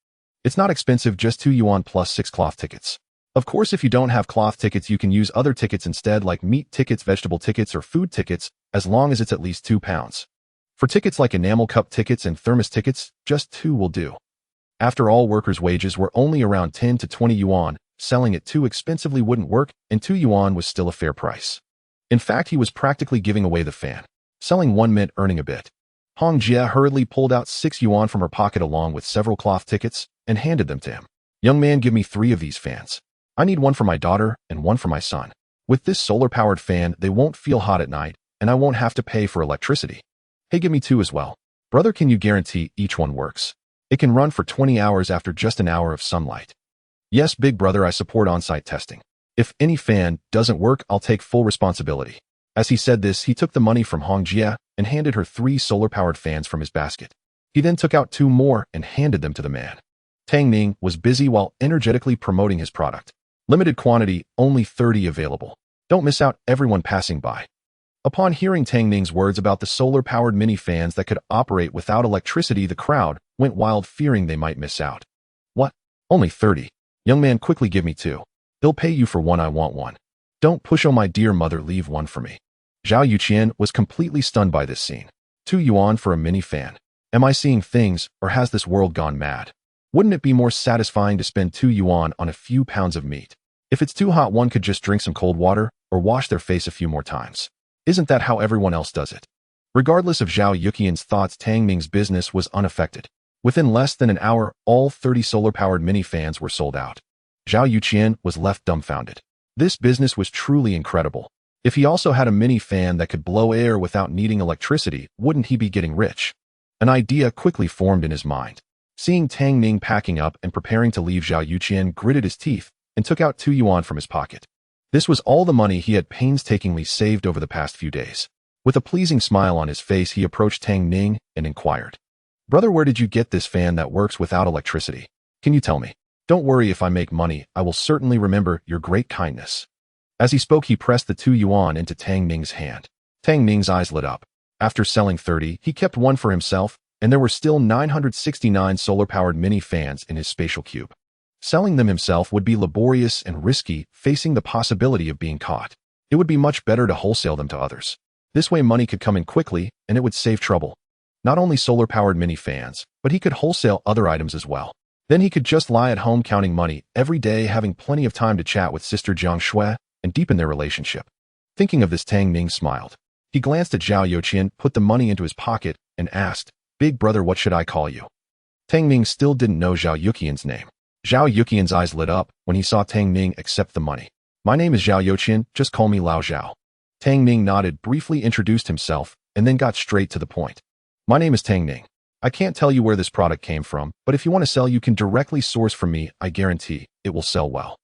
It's not expensive, just 2 yuan plus 6 cloth tickets. Of course, if you don't have cloth tickets, you can use other tickets instead, like meat tickets, vegetable tickets, or food tickets, as long as it's at least 2 pounds. For tickets like enamel cup tickets and thermos tickets, just 2 will do. After all, workers' wages were only around 10 to 20 yuan. Selling it too expensively wouldn't work, and 2 yuan was still a fair price. In fact, he was practically giving away the fan. Selling 1 meant earning a bit. Hong Jie hurriedly pulled out 6 yuan from her pocket along with several cloth tickets and handed them to him. Young man, give me 3 of these fans. I need 1 for my daughter and 1 for my son. With this solar-powered fan, they won't feel hot at night, and I won't have to pay for electricity. Hey, give me 2 as well. Brother, can you guarantee each one works? It can run for 20 hours after just an hour of sunlight. Yes, big brother, I support on-site testing. If any fan doesn't work, I'll take full responsibility. As he said this, he took the money from Hong Jie and handed her 3 solar-powered fans from his basket. He then took out 2 more and handed them to the man. Tang Ning was busy while energetically promoting his product. Limited quantity, only 30 available. Don't miss out, everyone passing by. Upon hearing Tang Ning's words about the solar-powered mini fans that could operate without electricity, the crowd went wild, fearing they might miss out. What? Only 30? Young man, quickly give me 2. They'll pay you for 1, I want 1. Don't push, oh my dear mother, leave 1 for me. Zhao Yuqian was completely stunned by this scene. 2 yuan for a mini fan. Am I seeing things, or has this world gone mad? Wouldn't it be more satisfying to spend 2 yuan on a few pounds of meat? If it's too hot, one could just drink some cold water, or wash their face a few more times. Isn't that how everyone else does it? Regardless of Zhao Yuqian's thoughts, Tang Ning's business was unaffected. Within less than an hour, all 30 solar-powered mini fans were sold out. Zhao Yuqian was left dumbfounded. This business was truly incredible. If he also had a mini fan that could blow air without needing electricity, wouldn't he be getting rich? An idea quickly formed in his mind. Seeing Tang Ning packing up and preparing to leave, Zhao Yuqian gritted his teeth and took out 2 yuan from his pocket. This was all the money he had painstakingly saved over the past few days. With a pleasing smile on his face, he approached Tang Ning and inquired, "Brother, where did you get this fan that works without electricity? Can you tell me? Don't worry, if I make money, I will certainly remember your great kindness." As he spoke, he pressed the 2 yuan into Tang Ning's hand. Tang Ning's eyes lit up. After selling 30, he kept 1 for himself, and there were still 969 solar-powered mini fans in his spatial cube. Selling them himself would be laborious and risky, facing the possibility of being caught. It would be much better to wholesale them to others. This way money could come in quickly, and it would save trouble. Not only solar-powered mini fans, but he could wholesale other items as well. Then he could just lie at home counting money every day, having plenty of time to chat with sister Jiang Xue and deepen their relationship. Thinking of this, Tang Ning smiled. He glanced at Zhao Yuqian, put the money into his pocket, and asked, "Big brother, what should I call you?" Tang Ning still didn't know Zhao Yuqian's name. Zhao Yuqian's eyes lit up when he saw Tang Ning accept the money. "My name is Zhao Yuqian, just call me Lao Zhao." Tang Ning nodded, briefly introduced himself, and then got straight to the point. "My name is Tang Ning. I can't tell you where this product came from, but if you want to sell, you can directly source from me. I guarantee it will sell well."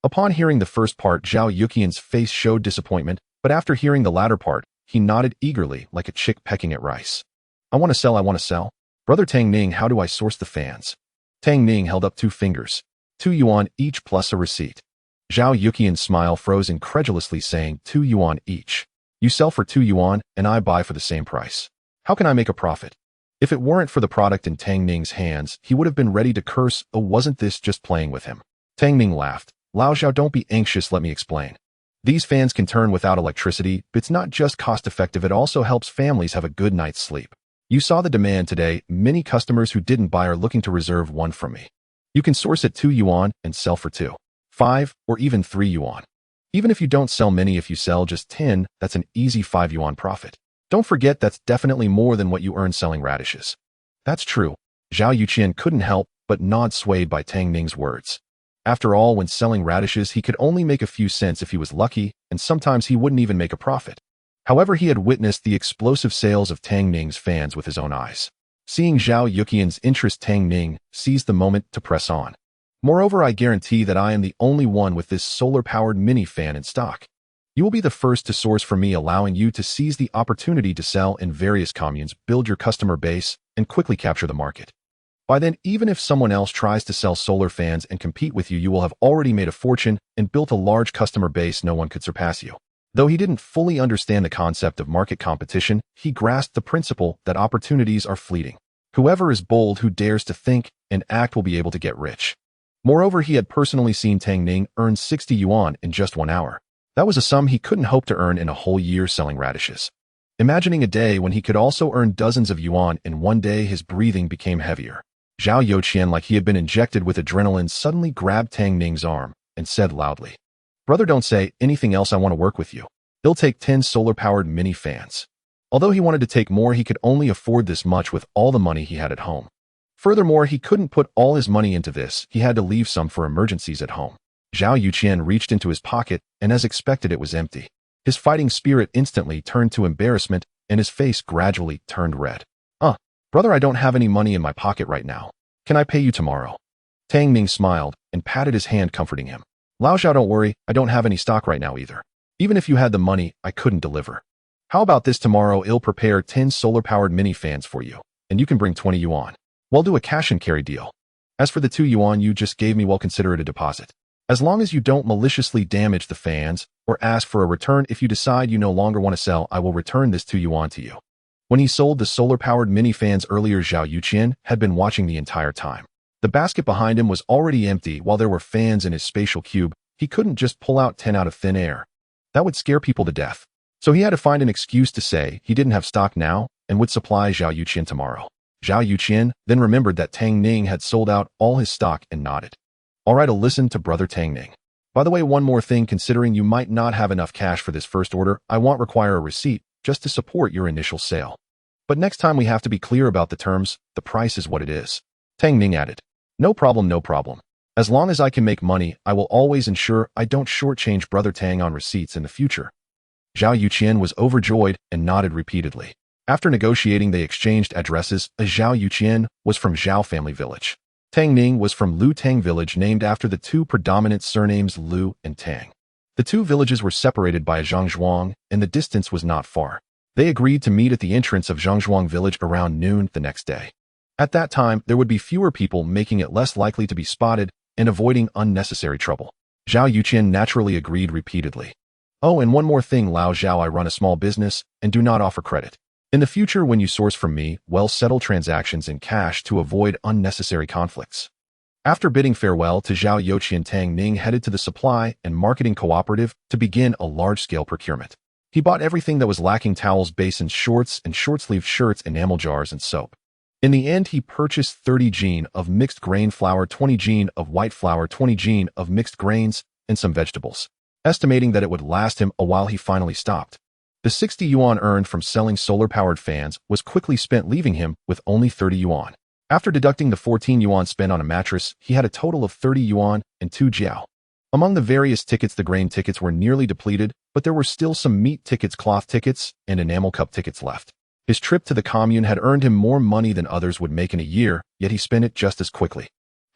Upon hearing the first part, Zhao Yuqian's face showed disappointment, but after hearing the latter part, he nodded eagerly like a chick pecking at rice. I want to sell. Brother Tang Ning, how do I source the fans?" Tang Ning held up 2 fingers. 2 yuan each plus a receipt. Zhao Yuqian's smile froze incredulously, saying, 2 yuan each. You sell for 2 yuan, and I buy for the same price. How can I make a profit? If it weren't for the product in Tang Ning's hands, he would have been ready to curse. Oh, wasn't this just playing with him? Tang Ning laughed. Lao Zhao, don't be anxious, let me explain. These fans can turn without electricity, but it's not just cost-effective, it also helps families have a good night's sleep. You saw the demand today. Many customers who didn't buy are looking to reserve 1 from me. You can source at 2 yuan and sell for 2, 5, or even 3 yuan. Even if you don't sell many, if you sell just 10, that's an easy 5 yuan profit. Don't forget, that's definitely more than what you earn selling radishes. That's true. Zhao Yuqian couldn't help but nod, swayed by Tang Ning's words. After all, when selling radishes, he could only make a few cents if he was lucky, and sometimes he wouldn't even make a profit. However, he had witnessed the explosive sales of Tang Ning's fans with his own eyes. Seeing Zhao Yuqian's interest, Tang Ning seized the moment to press on. Moreover, I guarantee that I am the only one with this solar-powered mini fan in stock. You will be the first to source from me, allowing you to seize the opportunity to sell in various communes, build your customer base, and quickly capture the market. By then, even if someone else tries to sell solar fans and compete with you, you will have already made a fortune and built a large customer base. No one could surpass you. Though he didn't fully understand the concept of market competition, he grasped the principle that opportunities are fleeting. Whoever is bold, who dares to think and act, will be able to get rich. Moreover, he had personally seen Tang Ning earn 60 yuan in just 1 hour. That was a sum he couldn't hope to earn in a whole year selling radishes. Imagining a day when he could also earn dozens of yuan in one day, his breathing became heavier. Zhao Yuqian, like he had been injected with adrenaline, suddenly grabbed Tang Ning's arm and said loudly, "Brother, don't say anything else. I want to work with you." He'll take 10 solar-powered mini fans. Although he wanted to take more, he could only afford this much with all the money he had at home. Furthermore, he couldn't put all his money into this. He had to leave some for emergencies at home. Zhao Yuqian reached into his pocket, and as expected, it was empty. His fighting spirit instantly turned to embarrassment, and his face gradually turned red. Brother, I don't have any money in my pocket right now. Can I pay you tomorrow?" Tang Ning smiled and patted his hand, comforting him. "Lao Zhao, don't worry, I don't have any stock right now either. Even if you had the money, I couldn't deliver. How about this? Tomorrow I'll prepare 10 solar-powered mini fans for you, and you can bring 20 yuan. We'll do a cash and carry deal. As for the 2 yuan you just gave me, we'll consider it a deposit. As long as you don't maliciously damage the fans or ask for a return. If you decide you no longer want to sell, I will return this 2 yuan to you." When he sold the solar-powered mini fans earlier, Zhao Yuqian had been watching the entire time. The basket behind him was already empty. While there were fans in his spatial cube, he couldn't just pull out 10 out of thin air. That would scare people to death. So he had to find an excuse to say he didn't have stock now and would supply Zhao Yuqian tomorrow. Zhao Yuqian then remembered that Tang Ning had sold out all his stock and nodded. All right, I'll listen to Brother Tang Ning. By the way, one more thing, considering you might not have enough cash for this first order, I won't require a receipt just to support your initial sale. But next time we have to be clear about the terms, the price is what it is. Tang Ning added. No problem, no problem. As long as I can make money, I will always ensure I don't shortchange Brother Tang on receipts in the future. Zhao Yuqian was overjoyed and nodded repeatedly. After negotiating, they exchanged addresses. Zhao Yuqian was from Zhao family village. Tang Ning was from Lu Tang village, named after the two predominant surnames Lu and Tang. The two villages were separated by a Zhangzhuang, and the distance was not far. They agreed to meet at the entrance of Zhangzhuang village around noon the next day. At that time, there would be fewer people, making it less likely to be spotted and avoiding unnecessary trouble. Zhao Yuqian naturally agreed repeatedly. Oh, and one more thing, Lao Zhao, I run a small business and do not offer credit. In the future, when you source from me, settle transactions in cash to avoid unnecessary conflicts. After bidding farewell to Zhao Yuqian, Tang Ning headed to the supply and marketing cooperative to begin a large-scale procurement. He bought everything that was lacking: towels, basins, shorts, and short-sleeved shirts, enamel jars, and soap. In the end, he purchased 30 jin of mixed grain flour, 20 jin of white flour, 20 jin of mixed grains, and some vegetables. Estimating that it would last him a while, he finally stopped. The 60 yuan earned from selling solar-powered fans was quickly spent, leaving him with only 30 yuan. After deducting the 14 yuan spent on a mattress, he had a total of 30 yuan and 2 jiao. Among the various tickets, the grain tickets were nearly depleted, but there were still some meat tickets, cloth tickets, and enamel cup tickets left. His trip to the commune had earned him more money than others would make in a year, yet he spent it just as quickly.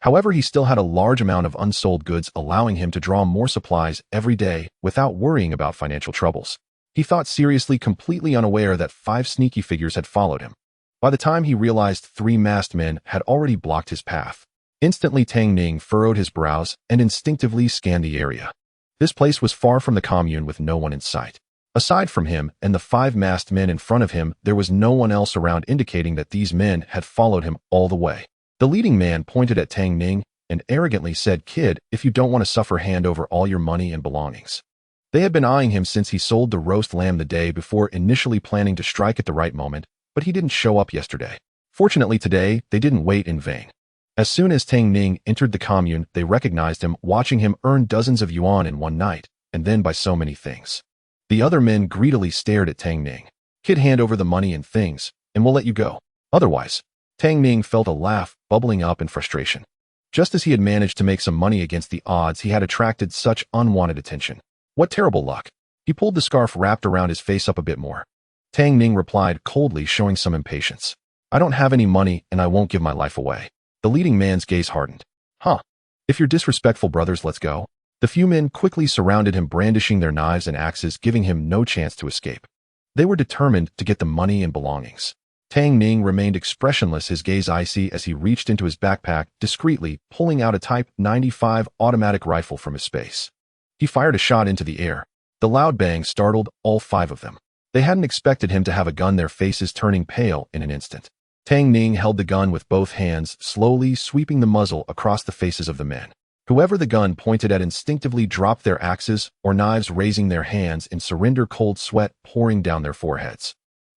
However, he still had a large amount of unsold goods, allowing him to draw more supplies every day without worrying about financial troubles. He thought seriously, completely unaware that 5 sneaky figures had followed him. By the time he realized 3 masked men had already blocked his path. Instantly, Tang Ning furrowed his brows and instinctively scanned the area. This place was far from the commune, with no one in sight. Aside from him and the 5 masked men in front of him, there was no one else around, indicating that these men had followed him all the way. The leading man pointed at Tang Ning and arrogantly said, "Kid, if you don't want to suffer, hand over all your money and belongings." They had been eyeing him since he sold the roast lamb the day before, initially planning to strike at the right moment, but he didn't show up yesterday. Fortunately, today, they didn't wait in vain. As soon as Tang Ning entered the commune, they recognized him, watching him earn dozens of yuan in one night, and then buy so many things. The other men greedily stared at Tang Ning. "Kid, hand over the money and things, and we'll let you go. Otherwise." Tang Ning felt a laugh bubbling up in frustration. Just as he had managed to make some money against the odds, he had attracted such unwanted attention. What terrible luck. He pulled the scarf wrapped around his face up a bit more. Tang Ning replied coldly, showing some impatience. "I don't have any money, and I won't give my life away." The leading man's gaze hardened. "Huh. If you're disrespectful, brothers, let's go." The few men quickly surrounded him, brandishing their knives and axes, giving him no chance to escape. They were determined to get the money and belongings. Tang Ning remained expressionless, his gaze icy, as he reached into his backpack, discreetly pulling out a Type 95 automatic rifle from his space. He fired a shot into the air. The loud bang startled all 5 of them. They hadn't expected him to have a gun, their faces turning pale in an instant. Tang Ning held the gun with both hands, slowly sweeping the muzzle across the faces of the men. Whoever the gun pointed at instinctively dropped their axes or knives, raising their hands in surrender, cold sweat pouring down their foreheads.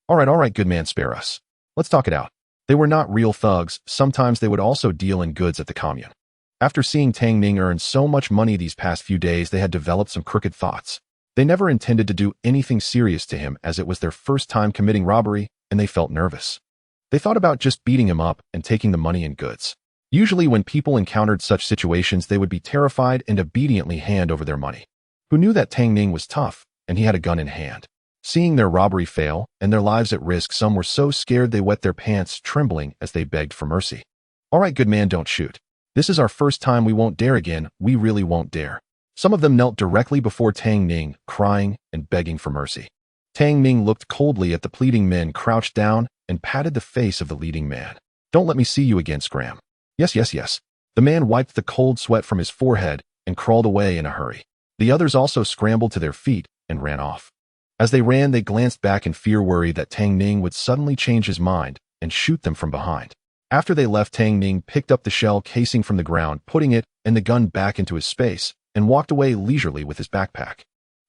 All right, good man, spare us. Let's talk it out." They were not real thugs. Sometimes they would also deal in goods at the commune. After seeing Tang Ning earn so much money these past few days, they had developed some crooked thoughts. They never intended to do anything serious to him, as it was their first time committing robbery, and they felt nervous. They thought about just beating him up and taking the money and goods. Usually when people encountered such situations, they would be terrified and obediently hand over their money. Who knew that Tang Ning was tough, and he had a gun in hand? Seeing their robbery fail and their lives at risk, some were so scared they wet their pants, trembling as they begged for mercy. "All right, good man, don't shoot. This is our first time. We won't dare again. We really won't dare." Some of them knelt directly before Tang Ning, crying and begging for mercy. Tang Ning looked coldly at the pleading men, crouched down, and patted the face of the leading man. "Don't let me see you again, Scram." Yes. The man wiped the cold sweat from his forehead and crawled away in a hurry. The others also scrambled to their feet and ran off. As they ran, they glanced back in fear, worried that Tang Ning would suddenly change his mind and shoot them from behind. After they left, Tang Ning picked up the shell casing from the ground, putting it and the gun back into his space, and walked away leisurely with his backpack.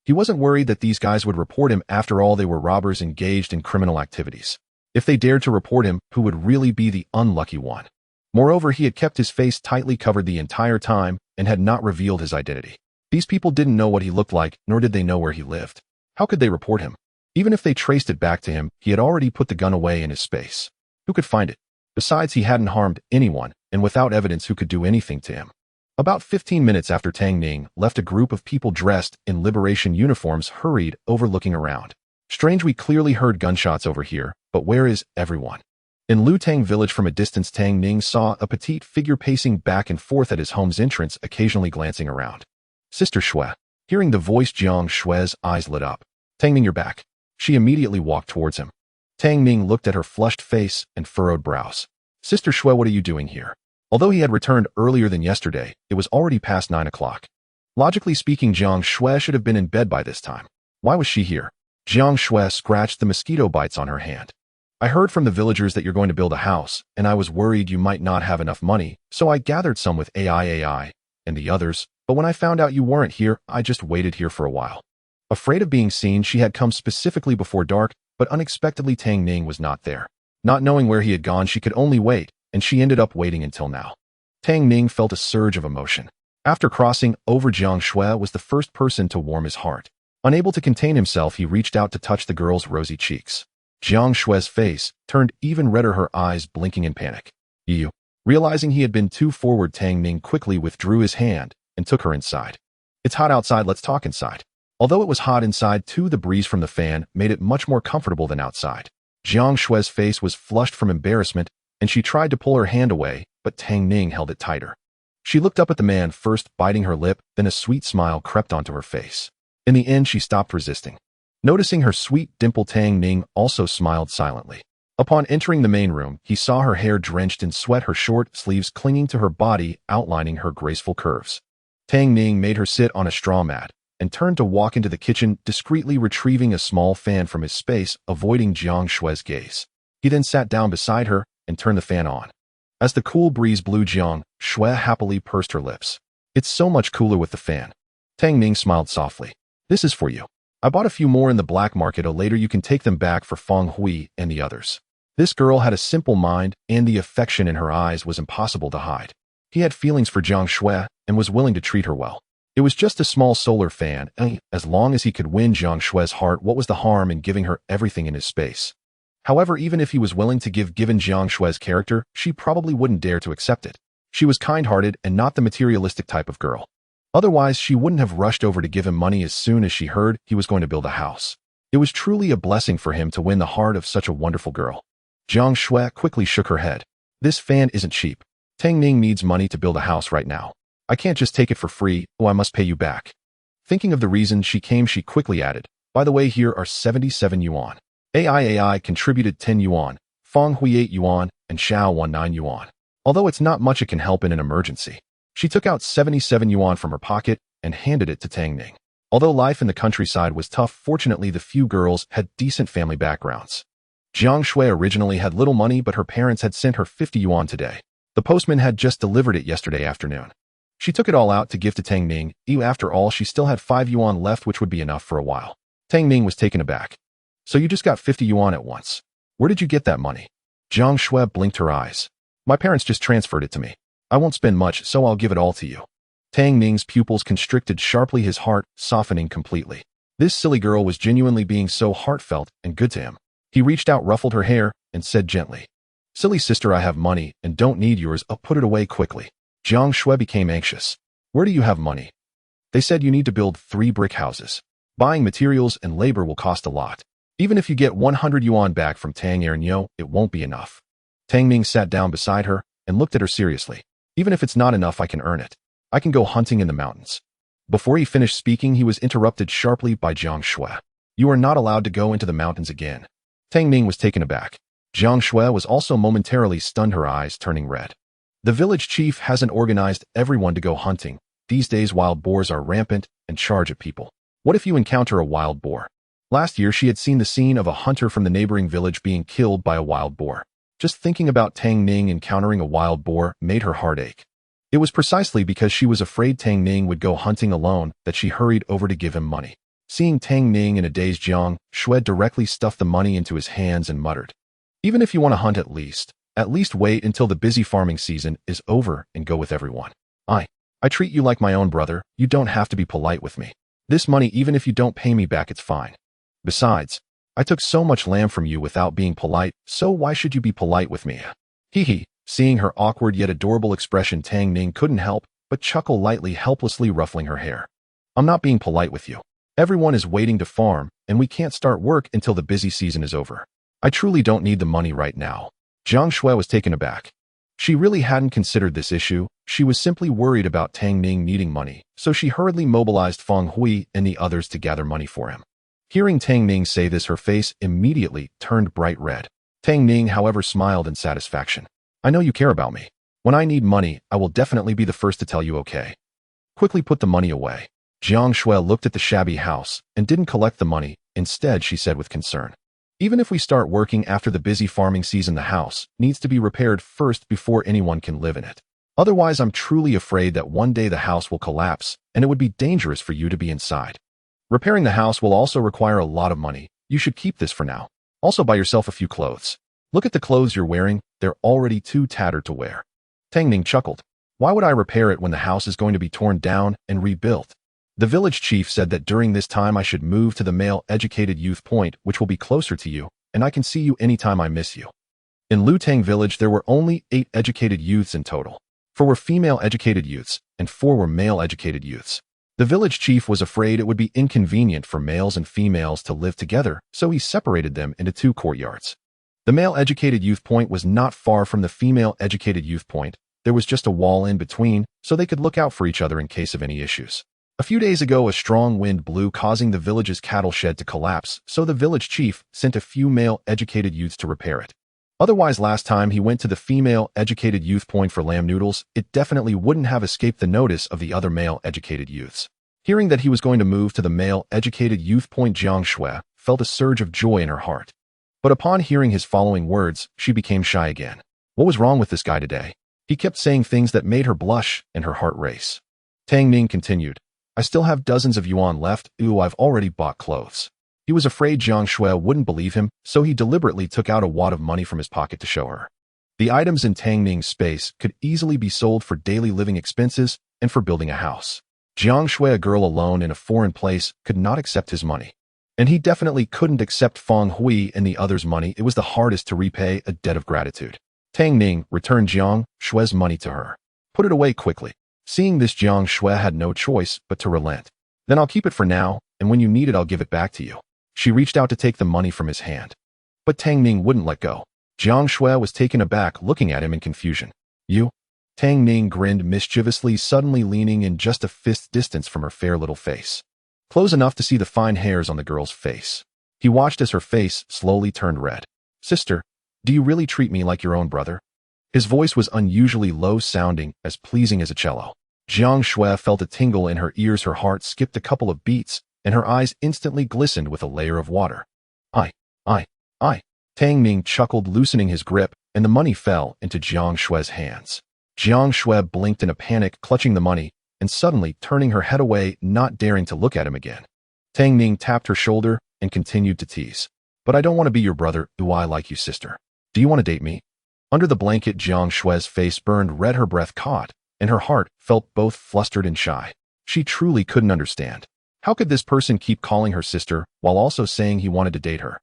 He wasn't worried that these guys would report him. After all, they were robbers engaged in criminal activities. If they dared to report him, who would really be the unlucky one? Moreover, he had kept his face tightly covered the entire time and had not revealed his identity. These people didn't know what he looked like, nor did they know where he lived. How could they report him? Even if they traced it back to him, he had already put the gun away in his space. Who could find it? Besides, he hadn't harmed anyone, and without evidence, who could do anything to him? About 15 minutes after Tang Ning left, a group of people dressed in liberation uniforms hurried over, looking around. Strange, we clearly heard gunshots over here, but where is everyone? In Lutang village, from a distance, Tang Ning saw a petite figure pacing back and forth at his home's entrance, occasionally glancing around. Sister Xue. Hearing the voice, Jiang Xue's eyes lit up. Tang Ning, you're back. She immediately walked towards him. Tang Ning looked at her flushed face and furrowed brows. Sister Xue, what are you doing here? Although he had returned earlier than yesterday, it was already past 9 o'clock. Logically speaking, Jiang Xue should have been in bed by this time. Why was she here? Jiang Xue scratched the mosquito bites on her hand. I heard from the villagers that you're going to build a house, and I was worried you might not have enough money, so I gathered some with AI and the others, but when I found out you weren't here, I just waited here for a while. Afraid of being seen, she had come specifically before dark, but unexpectedly Tang Ning was not there. Not knowing where he had gone, she could only wait, and she ended up waiting until now. Tang Ning felt a surge of emotion. After crossing over, Jiang Xue was the first person to warm his heart. Unable to contain himself, he reached out to touch the girl's rosy cheeks. Jiang Xue's face turned even redder, her eyes blinking in panic. You. Realizing he had been too forward, Tang Ning quickly withdrew his hand and took her inside. It's hot outside, let's talk inside. Although it was hot inside too, the breeze from the fan made it much more comfortable than outside. Jiang Xue's face was flushed from embarrassment, and she tried to pull her hand away, but Tang Ning held it tighter. She looked up at the man, first biting her lip, then a sweet smile crept onto her face. In the end, she stopped resisting. Noticing her sweet dimple, Tang Ning also smiled silently. Upon entering the main room, he saw her hair drenched in sweat, her short sleeves clinging to her body, outlining her graceful curves. Tang Ning made her sit on a straw mat and turned to walk into the kitchen, discreetly retrieving a small fan from his space, avoiding Jiang Xue's gaze. He then sat down beside her and turned the fan on. As the cool breeze blew, Jiang Xue happily pursed her lips. It's so much cooler with the fan. Tang Ning smiled softly. This is for you. I bought a few more in the black market. Later you can take them back for Feng Hui and the others. This girl had a simple mind, and the affection in her eyes was impossible to hide. He had feelings for Jiang Xue and was willing to treat her well. It was just a small solar fan, and as long as he could win Jiang Xue's heart, what was the harm in giving her everything in his space? However, even if he was willing to give, given Jiang Xue's character, she probably wouldn't dare to accept it. She was kind-hearted and not the materialistic type of girl. Otherwise, she wouldn't have rushed over to give him money as soon as she heard he was going to build a house. It was truly a blessing for him to win the heart of such a wonderful girl. Jiang Xue quickly shook her head. This fan isn't cheap. Tang Ning needs money to build a house right now. I can't just take it for free, I must pay you back. Thinking of the reason she came, she quickly added, by the way, here are 77 yuan. AI contributed 10 yuan, Feng Hui 8 yuan, and Xiao won 9 yuan. Although it's not much, it can help in an emergency. She took out 77 yuan from her pocket and handed it to Tang Ning. Although life in the countryside was tough, fortunately the few girls had decent family backgrounds. Jiang Xue originally had little money, but her parents had sent her 50 yuan today. The postman had just delivered it yesterday afternoon. She took it all out to give to Tang Ning. After all, she still had 5 yuan left, which would be enough for a while. Tang Ning was taken aback. So you just got 50 yuan at once. Where did you get that money? Jiang Xue blinked her eyes. My parents just transferred it to me. I won't spend much, so I'll give it all to you. Tang Ning's pupils constricted sharply, his heart softening completely. This silly girl was genuinely being so heartfelt and good to him. He reached out, ruffled her hair, and said gently, Silly sister, I have money and don't need yours. I'll put it away quickly. Jiang Xue became anxious. Where do you have money? They said you need to build 3 brick houses. Buying materials and labor will cost a lot. Even if you get 100 yuan back from Tang Ernyo, it won't be enough. Tang Ning sat down beside her and looked at her seriously. Even if it's not enough, I can earn it. I can go hunting in the mountains. Before he finished speaking, he was interrupted sharply by Jiang Xue. You are not allowed to go into the mountains again. Tang Ning was taken aback. Jiang Xue was also momentarily stunned, her eyes turning red. The village chief hasn't organized everyone to go hunting. These days wild boars are rampant and charge at people. What if you encounter a wild boar? Last year she had seen the scene of a hunter from the neighboring village being killed by a wild boar. Just thinking about Tang Ning encountering a wild boar made her heart ache. It was precisely because she was afraid Tang Ning would go hunting alone that she hurried over to give him money. Seeing Tang Ning in a daze, Jiang Xue directly stuffed the money into his hands and muttered, "Even if you want to hunt at least wait until the busy farming season is over and go with everyone. I treat you like my own brother. You don't have to be polite with me. This money, even if you don't pay me back, it's fine. Besides, I took so much lamb from you without being polite, so why should you be polite with me?" Hee hee. Seeing her awkward yet adorable expression, Tang Ning couldn't help but chuckle lightly, helplessly ruffling her hair. "I'm not being polite with you. Everyone is waiting to farm, and we can't start work until the busy season is over. I truly don't need the money right now." Jiang Xue was taken aback. She really hadn't considered this issue. She was simply worried about Tang Ning needing money, so she hurriedly mobilized Feng Hui and the others to gather money for him. Hearing Tang Ning say this, her face immediately turned bright red. Tang Ning, however, smiled in satisfaction. "I know you care about me. When I need money, I will definitely be the first to tell you, okay? Quickly put the money away." Jiang Xue looked at the shabby house and didn't collect the money. Instead, she said with concern, "Even if we start working after the busy farming season, the house needs to be repaired first before anyone can live in it. Otherwise, I'm truly afraid that one day the house will collapse and it would be dangerous for you to be inside. Repairing the house will also require a lot of money. You should keep this for now. Also buy yourself a few clothes. Look at the clothes you're wearing. They're already too tattered to wear." Tang Ning chuckled. "Why would I repair it when the house is going to be torn down and rebuilt? The village chief said that during this time I should move to the male educated youth point, which will be closer to you, and I can see you anytime I miss you." In Lutang village, there were only 8 educated youths in total. 4 were female educated youths, and 4 were male educated youths. The village chief was afraid it would be inconvenient for males and females to live together, so he separated them into 2 courtyards. The male educated youth point was not far from the female educated youth point. There was just a wall in between, so they could look out for each other in case of any issues. A few days ago, a strong wind blew, causing the village's cattle shed to collapse, so the village chief sent a few male educated youths to repair it. Otherwise, last time he went to the female educated youth point for lamb noodles, it definitely wouldn't have escaped the notice of the other male educated youths. Hearing that he was going to move to the male educated youth point, Jiang Xue felt a surge of joy in her heart. But upon hearing his following words, she became shy again. What was wrong with this guy today? He kept saying things that made her blush and her heart race. Tang Ning continued, "I still have dozens of yuan left. Ooh, I've already bought clothes." He was afraid Jiang Xue wouldn't believe him, so he deliberately took out a wad of money from his pocket to show her. The items in Tang Ning's space could easily be sold for daily living expenses and for building a house. Jiang Xue, a girl alone in a foreign place, could not accept his money. And he definitely couldn't accept Feng Hui and the others' money. It was the hardest to repay a debt of gratitude. Tang Ning returned Jiang Xue's money to her. "Put it away quickly." Seeing this, Jiang Xue had no choice but to relent. "Then I'll keep it for now, and when you need it, I'll give it back to you." She reached out to take the money from his hand. But Tang Ning wouldn't let go. Jiang Xue was taken aback, looking at him in confusion. "You?" Tang Ning grinned mischievously, suddenly leaning in just a fist's distance from her fair little face. Close enough to see the fine hairs on the girl's face. He watched as her face slowly turned red. "Sister, do you really treat me like your own brother?" His voice was unusually low-sounding, as pleasing as a cello. Jiang Xue felt a tingle in her ears, her heart skipped a couple of beats, and her eyes instantly glistened with a layer of water. I. Tang Ning chuckled, loosening his grip, and the money fell into Jiang Xue's hands. Jiang Xue blinked in a panic, clutching the money, and suddenly turning her head away, not daring to look at him again. Tang Ning tapped her shoulder and continued to tease. "But I don't want to be your brother. Do I like you, sister? Do you want to date me?" Under the blanket, Jiang Xue's face burned red, her breath caught, and her heart felt both flustered and shy. She truly couldn't understand. How could this person keep calling her sister while also saying he wanted to date her?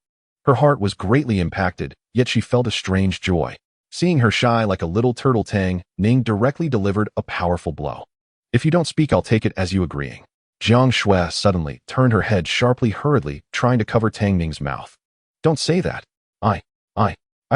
Her heart was greatly impacted, yet she felt a strange joy. Seeing her shy like a little turtle, Tang Ning directly delivered a powerful blow. "If you don't speak, I'll take it as you agreeing." Jiang Xue suddenly turned her head sharply, hurriedly, trying to cover Tang Ning's mouth. "Don't say that. I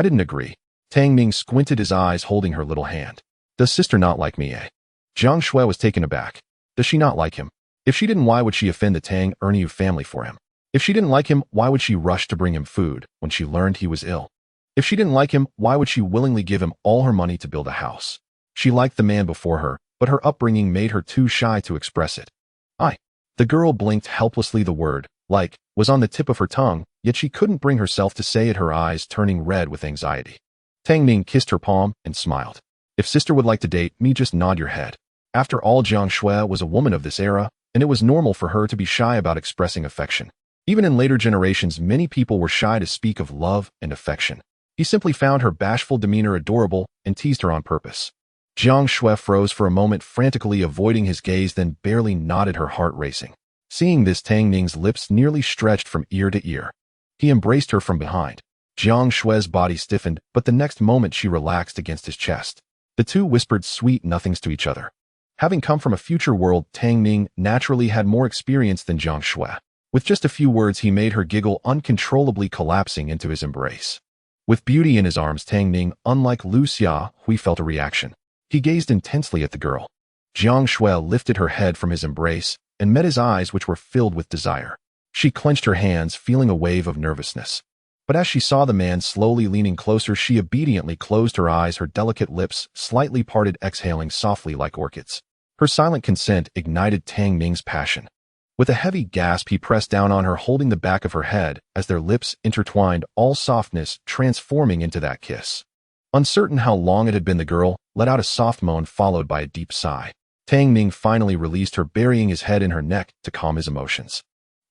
didn't agree." Tang Ning squinted his eyes, holding her little hand. "Does sister not like me, eh?" Jiang Xue was taken aback. Does she not like him? If she didn't, why would she offend the Tang Erniu family for him? If she didn't like him, why would she rush to bring him food when she learned he was ill? If she didn't like him, why would she willingly give him all her money to build a house? She liked the man before her, but her upbringing made her too shy to express it. The girl blinked helplessly. The word, like, was on the tip of her tongue, yet she couldn't bring herself to say it, her eyes turning red with anxiety. Tang Ning kissed her palm and smiled. "If sister would like to date me, just nod your head." After all, Jiang Xue was a woman of this era, and it was normal for her to be shy about expressing affection. Even in later generations, many people were shy to speak of love and affection. He simply found her bashful demeanor adorable and teased her on purpose. Jiang Xue froze for a moment, frantically avoiding his gaze, then barely nodded, her heart racing. Seeing this, Tang Ning's lips nearly stretched from ear to ear. He embraced her from behind. Jiang Xue's body stiffened, but the next moment she relaxed against his chest. The two whispered sweet nothings to each other. Having come from a future world, Tang Ning naturally had more experience than Jiang Xue. With just a few words, he made her giggle, uncontrollably collapsing into his embrace. With beauty in his arms, Tang Ning, unlike Lu Xiahui, felt a reaction. He gazed intensely at the girl. Jiang Xue lifted her head from his embrace and met his eyes, which were filled with desire. She clenched her hands, feeling a wave of nervousness. But as she saw the man slowly leaning closer, she obediently closed her eyes, her delicate lips slightly parted, exhaling softly like orchids. Her silent consent ignited Tang Ning's passion. With a heavy gasp, he pressed down on her, holding the back of her head as their lips intertwined, all softness transforming into that kiss. Uncertain how long it had been, the girl let out a soft moan followed by a deep sigh. Tang Ning finally released her, burying his head in her neck to calm his emotions.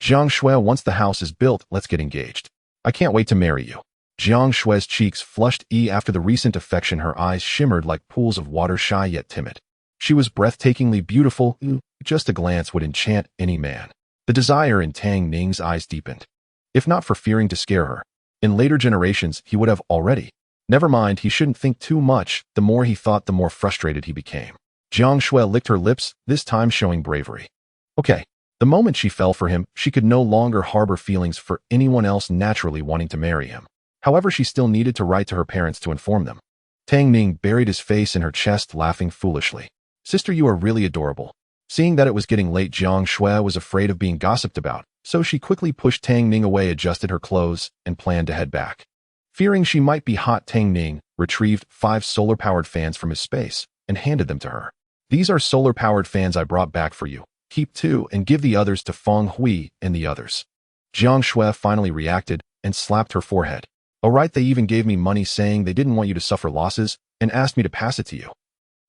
Jiang Xue, once the house is built, let's get engaged. I can't wait to marry you. Jiang Xue's cheeks flushed after the recent affection. Her eyes shimmered like pools of water, shy yet timid. She was breathtakingly beautiful. Just a glance would enchant any man. The desire in Tang Ning's eyes deepened. If not for fearing to scare her, in later generations he would have already. Never mind, he shouldn't think too much. The more he thought, the more frustrated he became. Jiang Xue licked her lips, this time showing bravery. Okay. The moment she fell for him, she could no longer harbor feelings for anyone else, naturally wanting to marry him. However, she still needed to write to her parents to inform them. Tang Ning buried his face in her chest, laughing foolishly. Sister, you are really adorable. Seeing that it was getting late, Jiang Xue was afraid of being gossiped about, so she quickly pushed Tang Ning away, adjusted her clothes, and planned to head back. Fearing she might be hot, Tang Ning retrieved 5 solar-powered fans from his space and handed them to her. These are solar-powered fans I brought back for you. Keep 2 and give the others to Feng Hui and the others. Jiang Xue finally reacted and slapped her forehead. Oh right, they even gave me money, saying they didn't want you to suffer losses and asked me to pass it to you.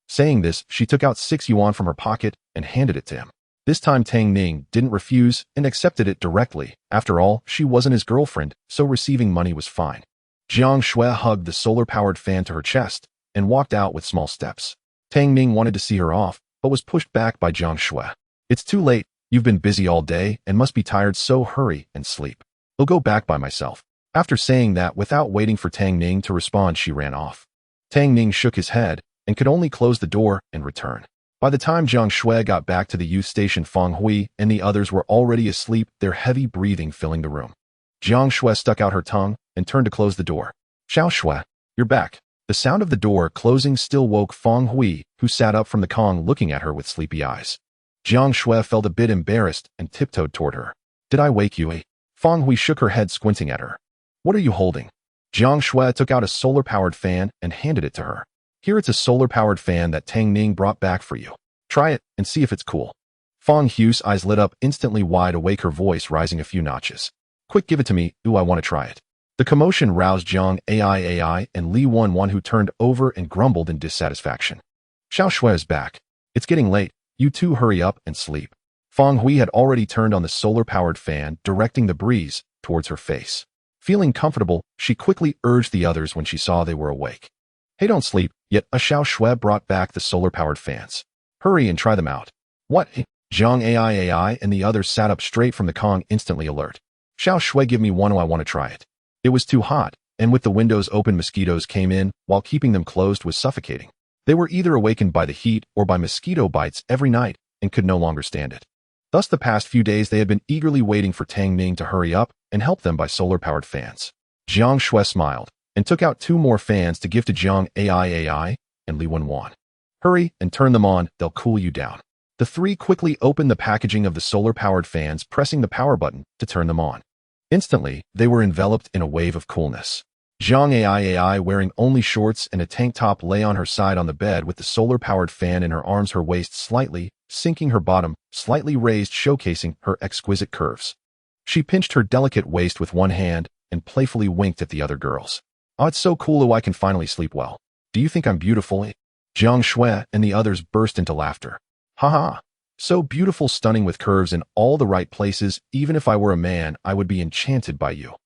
Saying this, she took out 6 yuan from her pocket and handed it to him. This time Tang Ning didn't refuse and accepted it directly. After all, she wasn't his girlfriend, so receiving money was fine. Jiang Xue hugged the solar-powered fan to her chest and walked out with small steps. Tang Ning wanted to see her off, but was pushed back by Jiang Xue. It's too late. You've been busy all day and must be tired, so hurry and sleep. I'll go back by myself. After saying that, without waiting for Tang Ning to respond, she ran off. Tang Ning shook his head and could only close the door and return. By the time Jiang Xue got back to the youth station, Feng Hui and the others were already asleep, their heavy breathing filling the room. Jiang Xue stuck out her tongue and turned to close the door. Xiao Xue, you're back. The sound of the door closing still woke Feng Hui, who sat up from the Kong, looking at her with sleepy eyes. Jiang Xue felt a bit embarrassed and tiptoed toward her. Did I wake you? Feng Hui shook her head, squinting at her. What are you holding? Jiang Xue took out a solar-powered fan and handed it to her. Here, it's a solar-powered fan that Tang Ning brought back for you. Try it and see if it's cool. Feng Hui's eyes lit up, instantly wide awake, her voice rising a few notches. Quick, give it to me. I want to try it. The commotion roused Jiang AI and Li Wanwan, who turned over and grumbled in dissatisfaction. Xiao Xue is back. It's getting late. You two hurry up and sleep. Feng Hui had already turned on the solar-powered fan, directing the breeze towards her face. Feeling comfortable, she quickly urged the others when she saw they were awake. Hey, don't sleep yet. Xiao Xue brought back the solar-powered fans. Hurry and try them out. What? Jiang AI and the others sat up straight from the Kong, instantly alert. Xiao Xue, give me one. I want to try it. It was too hot, and with the windows open, mosquitoes came in, while keeping them closed was suffocating. They were either awakened by the heat or by mosquito bites every night and could no longer stand it. Thus, the past few days they had been eagerly waiting for Tang Ning to hurry up and help them by solar-powered fans. Jiang Xue smiled and took out 2 more fans to give to Jiang AI and Li Wanwan. Hurry and turn them on, they'll cool you down. The 3 quickly opened the packaging of the solar-powered fans, pressing the power button to turn them on. Instantly, they were enveloped in a wave of coolness. Jiang AI, wearing only shorts and a tank top, lay on her side on the bed with the solar-powered fan in her arms, her waist slightly sinking, her bottom slightly raised, showcasing her exquisite curves. She pinched her delicate waist with one hand and playfully winked at the other girls. Oh, it's so cool. I can finally sleep well. Do you think I'm beautiful? Jiang Xue and the others burst into laughter. Ha ha. So beautiful, stunning with curves in all the right places. Even if I were a man, I would be enchanted by you.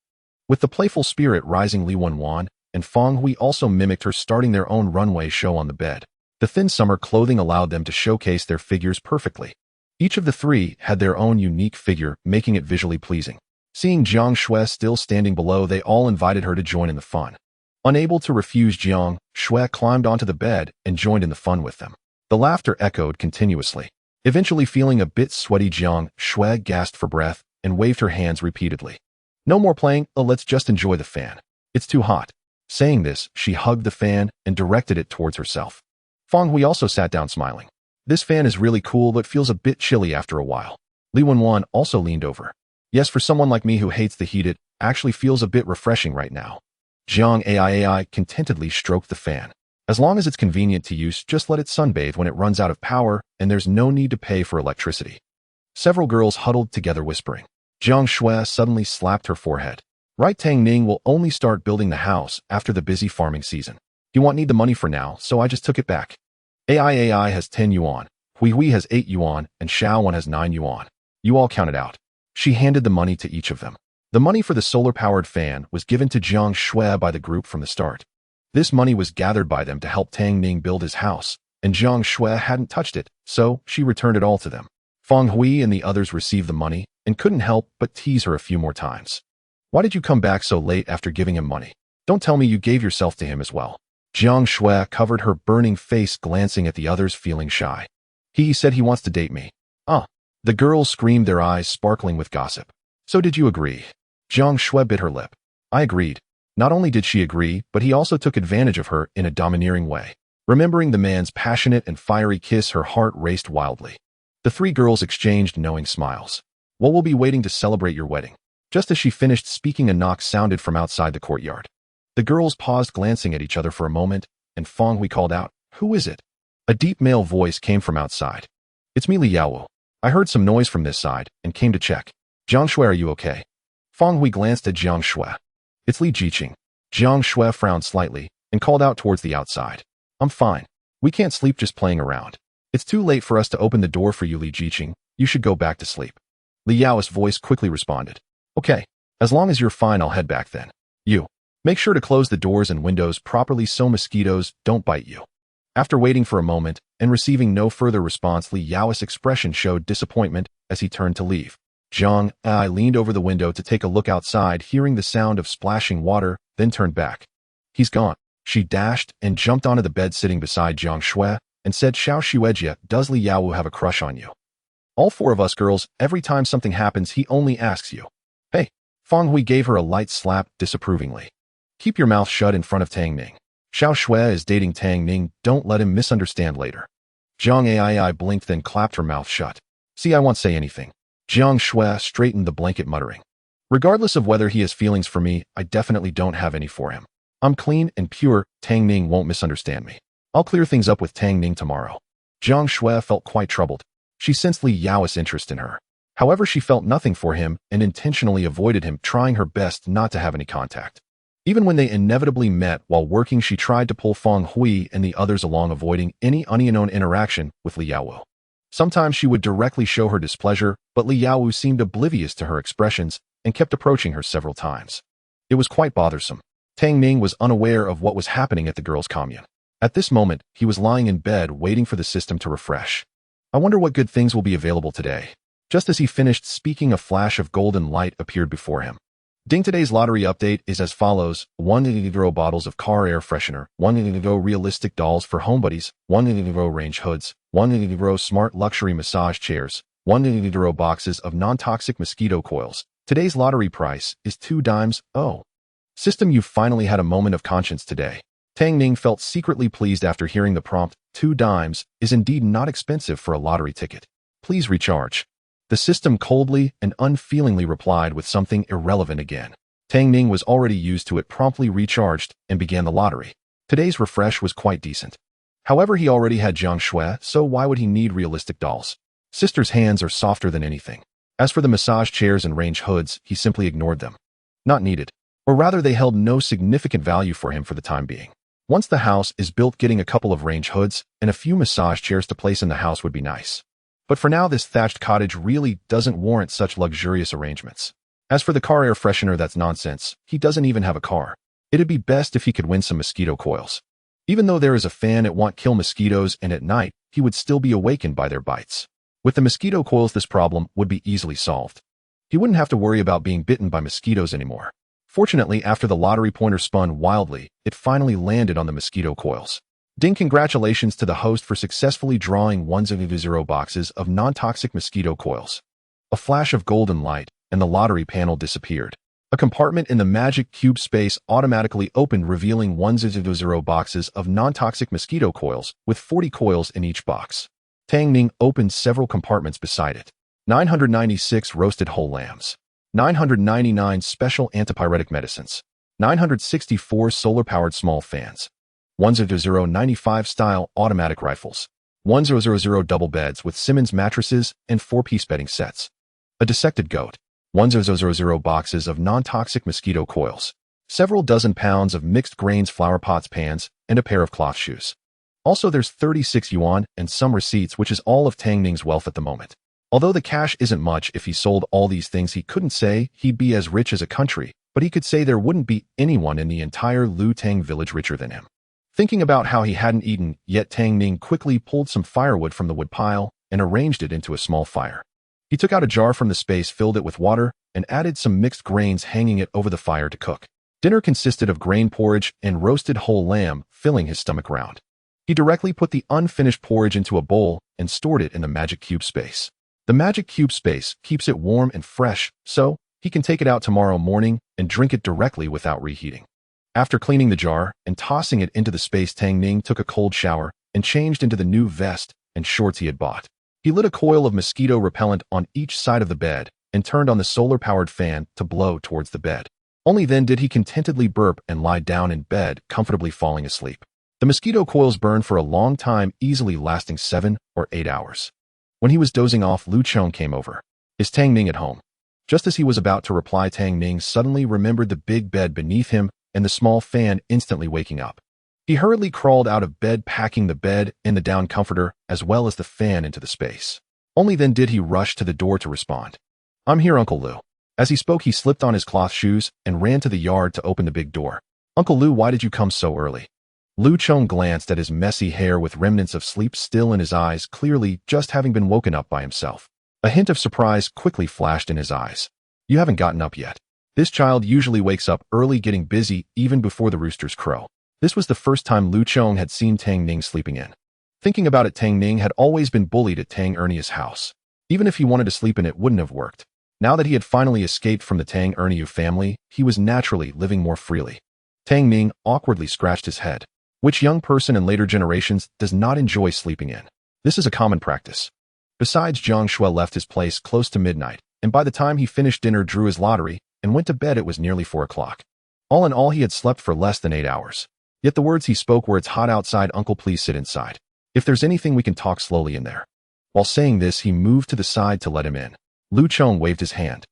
With the playful spirit rising, Li Wenwan and Feng Hui also mimicked her, starting their own runway show on the bed. The thin summer clothing allowed them to showcase their figures perfectly. Each of the three had their own unique figure, making it visually pleasing. Seeing Jiang Xue still standing below, they all invited her to join in the fun. Unable to refuse, Jiang Xue climbed onto the bed and joined in the fun with them. The laughter echoed continuously. Eventually, feeling a bit sweaty, Jiang Xue gasped for breath and waved her hands repeatedly. No more playing, let's just enjoy the fan. It's too hot. Saying this, she hugged the fan and directed it towards herself. Feng Hui also sat down smiling. This fan is really cool but feels a bit chilly after a while. Li Wenwan also leaned over. Yes, for someone like me who hates the heat, it actually feels a bit refreshing right now. Jiang Ai contentedly stroked the fan. As long as it's convenient to use, just let it sunbathe when it runs out of power and there's no need to pay for electricity. Several girls huddled together whispering. Jiang Xue suddenly slapped her forehead. Right, Tang Ning will only start building the house after the busy farming season. He won't need the money for now, so I just took it back. AI has 10 yuan, Hui Hui has 8 yuan, and Xiaowan has 9 yuan. You all counted out. She handed the money to each of them. The money for the solar-powered fan was given to Jiang Xue by the group from the start. This money was gathered by them to help Tang Ning build his house, and Jiang Xue hadn't touched it, so she returned it all to them. Feng Hui and the others received the money and couldn't help but tease her a few more times. Why did you come back so late after giving him money? Don't tell me you gave yourself to him as well. Jiang Xue covered her burning face, glancing at the others, feeling shy. He said he wants to date me. The girls screamed, their eyes sparkling with gossip. So did you agree? Jiang Xue bit her lip. I agreed. Not only did she agree, but he also took advantage of her in a domineering way. Remembering the man's passionate and fiery kiss, her heart raced wildly. The three girls exchanged knowing smiles. Well, we'll be waiting to celebrate your wedding. Just as she finished speaking, a knock sounded from outside the courtyard. The girls paused, glancing at each other for a moment, and Feng Hui called out, Who is it? A deep male voice came from outside. It's me, Li Yaowu. I heard some noise from this side and came to check. Jiang Xue, are you okay? Feng Hui glanced at Jiang Xue. It's Li Jiqing. Jiang Xue frowned slightly and called out towards the outside. I'm fine. We can't sleep just playing around. It's too late for us to open the door for you, Li Jiqing. You should go back to sleep. Li Yao's voice quickly responded. Okay, as long as you're fine, I'll head back then. You. Make sure to close the doors and windows properly so mosquitoes don't bite you. After waiting for a moment and receiving no further response, Li Yao's expression showed disappointment as he turned to leave. Jiang Ai leaned over the window to take a look outside, hearing the sound of splashing water, then turned back. He's gone. She dashed and jumped onto the bed sitting beside Jiang Xue and said, Xiao Xuejia, does Li Yaowu have a crush on you? All four of us girls, every time something happens, he only asks you. Hey. Feng Hui gave her a light slap disapprovingly. Keep your mouth shut in front of Tang Ning. Xiao Xue is dating Tang Ning, don't let him misunderstand later. Jiang Ai blinked, then clapped her mouth shut. See, I won't say anything. Jiang Xue straightened the blanket, muttering. Regardless of whether he has feelings for me, I definitely don't have any for him. I'm clean and pure, Tang Ning won't misunderstand me. I'll clear things up with Tang Ning tomorrow. Jiang Xue felt quite troubled. She sensed Li Yao's interest in her. However, she felt nothing for him and intentionally avoided him, trying her best not to have any contact. Even when they inevitably met while working, she tried to pull Feng Hui and the others along, avoiding any unknown interaction with Li Yaowu. Sometimes she would directly show her displeasure, but Li Yaowu seemed oblivious to her expressions and kept approaching her several times. It was quite bothersome. Tang Ning was unaware of what was happening at the girls' commune. At this moment, he was lying in bed waiting for the system to refresh. I wonder what good things will be available today. Just as he finished speaking, a flash of golden light appeared before him. Ding, today's lottery update is as follows. 1 bottles of car air freshener, 1 realistic dolls for home buddies, 1 range hoods, 1 smart luxury massage chairs, 1 boxes of non-toxic mosquito coils. Today's lottery price is 2 dimes. Oh. System, you finally had a moment of conscience today. Tang Ning felt secretly pleased after hearing the prompt. 2 dimes is indeed not expensive for a lottery ticket. Please recharge. The system coldly and unfeelingly replied with something irrelevant again. Tang Ning was already used to it, promptly recharged, and began the lottery. Today's refresh was quite decent. However, he already had Jiang Xue, so why would he need realistic dolls? Sister's hands are softer than anything. As for the massage chairs and range hoods, he simply ignored them. Not needed. Or rather, they held no significant value for him for the time being. Once the house is built, getting a couple of range hoods and a few massage chairs to place in the house would be nice. But for now, this thatched cottage really doesn't warrant such luxurious arrangements. As for the car air freshener, that's nonsense. He doesn't even have a car. It'd be best if he could win some mosquito coils. Even though there is a fan, it won't kill mosquitoes, and at night, he would still be awakened by their bites. With the mosquito coils, this problem would be easily solved. He wouldn't have to worry about being bitten by mosquitoes anymore. Fortunately, after the lottery pointer spun wildly, it finally landed on the mosquito coils. Ding! Congratulations to the host for successfully drawing 100 boxes of non-toxic mosquito coils. A flash of golden light, and the lottery panel disappeared. A compartment in the magic cube space automatically opened, revealing 100 boxes of non-toxic mosquito coils, with 40 coils in each box. Tang Ning opened several compartments beside it. 996 roasted whole lambs. 999 special antipyretic medicines. 964 solar-powered small fans. 10095 style automatic rifles. 1000 double beds with Simmons mattresses and 4-piece bedding sets. A dissected goat. 1000 boxes of non-toxic mosquito coils. Several dozen pounds of mixed grains flower pots pans, and a pair of cloth shoes. Also, there's 36 yuan and some receipts, which is all of Tang Ning's wealth at the moment. Although the cash isn't much, if he sold all these things, he couldn't say he'd be as rich as a country, but he could say there wouldn't be anyone in the entire Lu Tang village richer than him. Thinking about how he hadn't eaten yet, Tang Ning quickly pulled some firewood from the wood pile and arranged it into a small fire. He took out a jar from the space, filled it with water, and added some mixed grains, hanging it over the fire to cook. Dinner consisted of grain porridge and roasted whole lamb, filling his stomach round. He directly put the unfinished porridge into a bowl and stored it in the magic cube space. The magic cube space keeps it warm and fresh, so he can take it out tomorrow morning and drink it directly without reheating. After cleaning the jar and tossing it into the space, Tang Ning took a cold shower and changed into the new vest and shorts he had bought. He lit a coil of mosquito repellent on each side of the bed and turned on the solar-powered fan to blow towards the bed. Only then did he contentedly burp and lie down in bed, comfortably falling asleep. The mosquito coils burned for a long time, easily lasting 7 or 8 hours. When he was dozing off, Lu Chong came over. "Is Tang Ning at home?" Just as he was about to reply, Tang Ning suddenly remembered the big bed beneath him and the small fan, instantly waking up. He hurriedly crawled out of bed, packing the bed and the down comforter as well as the fan into the space. Only then did he rush to the door to respond. "I'm here, Uncle Lu." As he spoke, he slipped on his cloth shoes and ran to the yard to open the big door. "Uncle Lu, why did you come so early?" Lu Chong glanced at his messy hair with remnants of sleep still in his eyes, clearly just having been woken up by himself. A hint of surprise quickly flashed in his eyes. "You haven't gotten up yet." This child usually wakes up early, getting busy even before the roosters crow. This was the first time Lu Chong had seen Tang Ning sleeping in. Thinking about it, Tang Ning had always been bullied at Tang Ernia's house. Even if he wanted to sleep in, it wouldn't have worked. Now that he had finally escaped from the Tang Erniu family, he was naturally living more freely. Tang Ning awkwardly scratched his head. Which young person in later generations does not enjoy sleeping in? This is a common practice. Besides, Jiang Xue left his place close to midnight, and by the time he finished dinner, drew his lottery, and went to bed, it was nearly 4 o'clock. All in all, he had slept for less than 8 hours. Yet the words he spoke were, "It's hot outside, uncle, please sit inside. If there's anything, we can talk slowly in there." While saying this, he moved to the side to let him in. Lu Chong waved his hand.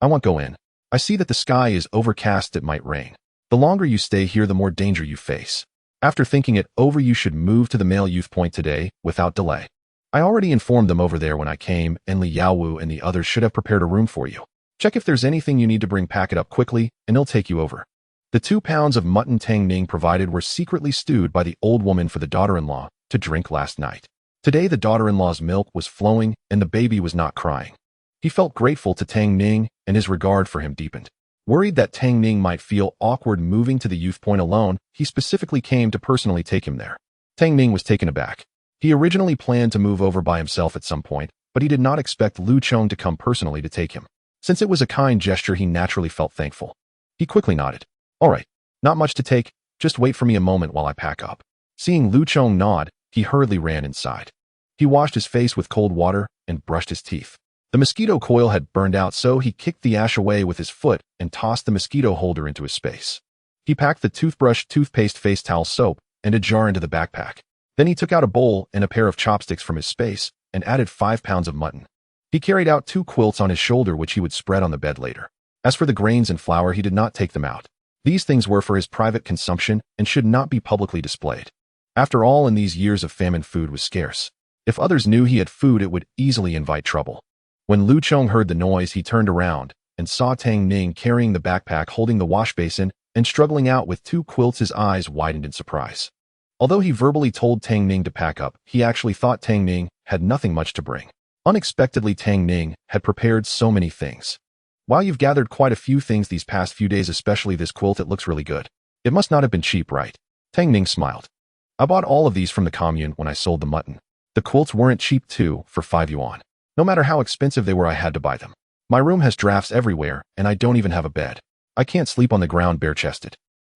"I won't go in. I see that the sky is overcast, it might rain. The longer you stay here, the more danger you face. After thinking it over, you should move to the male youth point today, without delay. I already informed them over there when I came, and Li Yaowu and the others should have prepared a room for you. Check if there's anything you need to bring, pack it up quickly, and they'll take you over." The 2 pounds of mutton Tang Ning provided were secretly stewed by the old woman for the daughter-in-law to drink last night. Today the daughter-in-law's milk was flowing and the baby was not crying. He felt grateful to Tang Ning, and his regard for him deepened. Worried that Tang Ning might feel awkward moving to the youth point alone, he specifically came to personally take him there. Tang Ning was taken aback. He originally planned to move over by himself at some point, but he did not expect Lu Chong to come personally to take him. Since it was a kind gesture, he naturally felt thankful. He quickly nodded. "All right, not much to take, just wait for me a moment while I pack up." Seeing Lu Chong nod, he hurriedly ran inside. He washed his face with cold water and brushed his teeth. The mosquito coil had burned out, so he kicked the ash away with his foot and tossed the mosquito holder into his space. He packed the toothbrush, toothpaste, face towel, soap, and a jar into the backpack. Then he took out a bowl and a pair of chopsticks from his space and added 5 pounds of mutton. He carried out 2 quilts on his shoulder, which he would spread on the bed later. As for the grains and flour, he did not take them out. These things were for his private consumption and should not be publicly displayed. After all, in these years of famine, food was scarce. If others knew he had food, it would easily invite trouble. When Lu Chong heard the noise, he turned around and saw Tang Ning carrying the backpack, holding the wash basin, and struggling out with 2 quilts. His eyes widened in surprise. Although he verbally told Tang Ning to pack up, he actually thought Tang Ning had nothing much to bring. Unexpectedly, Tang Ning had prepared so many things. Wow, you've gathered quite a few things these past few days, especially this quilt. It looks really good. It must not have been cheap, right? Tang Ning smiled. I bought all of these from the commune when I sold the mutton. The quilts weren't cheap too, for 5 yuan. No matter how expensive they were, I had to buy them. My room has drafts everywhere, and I don't even have a bed. I can't sleep on the ground bare-chested.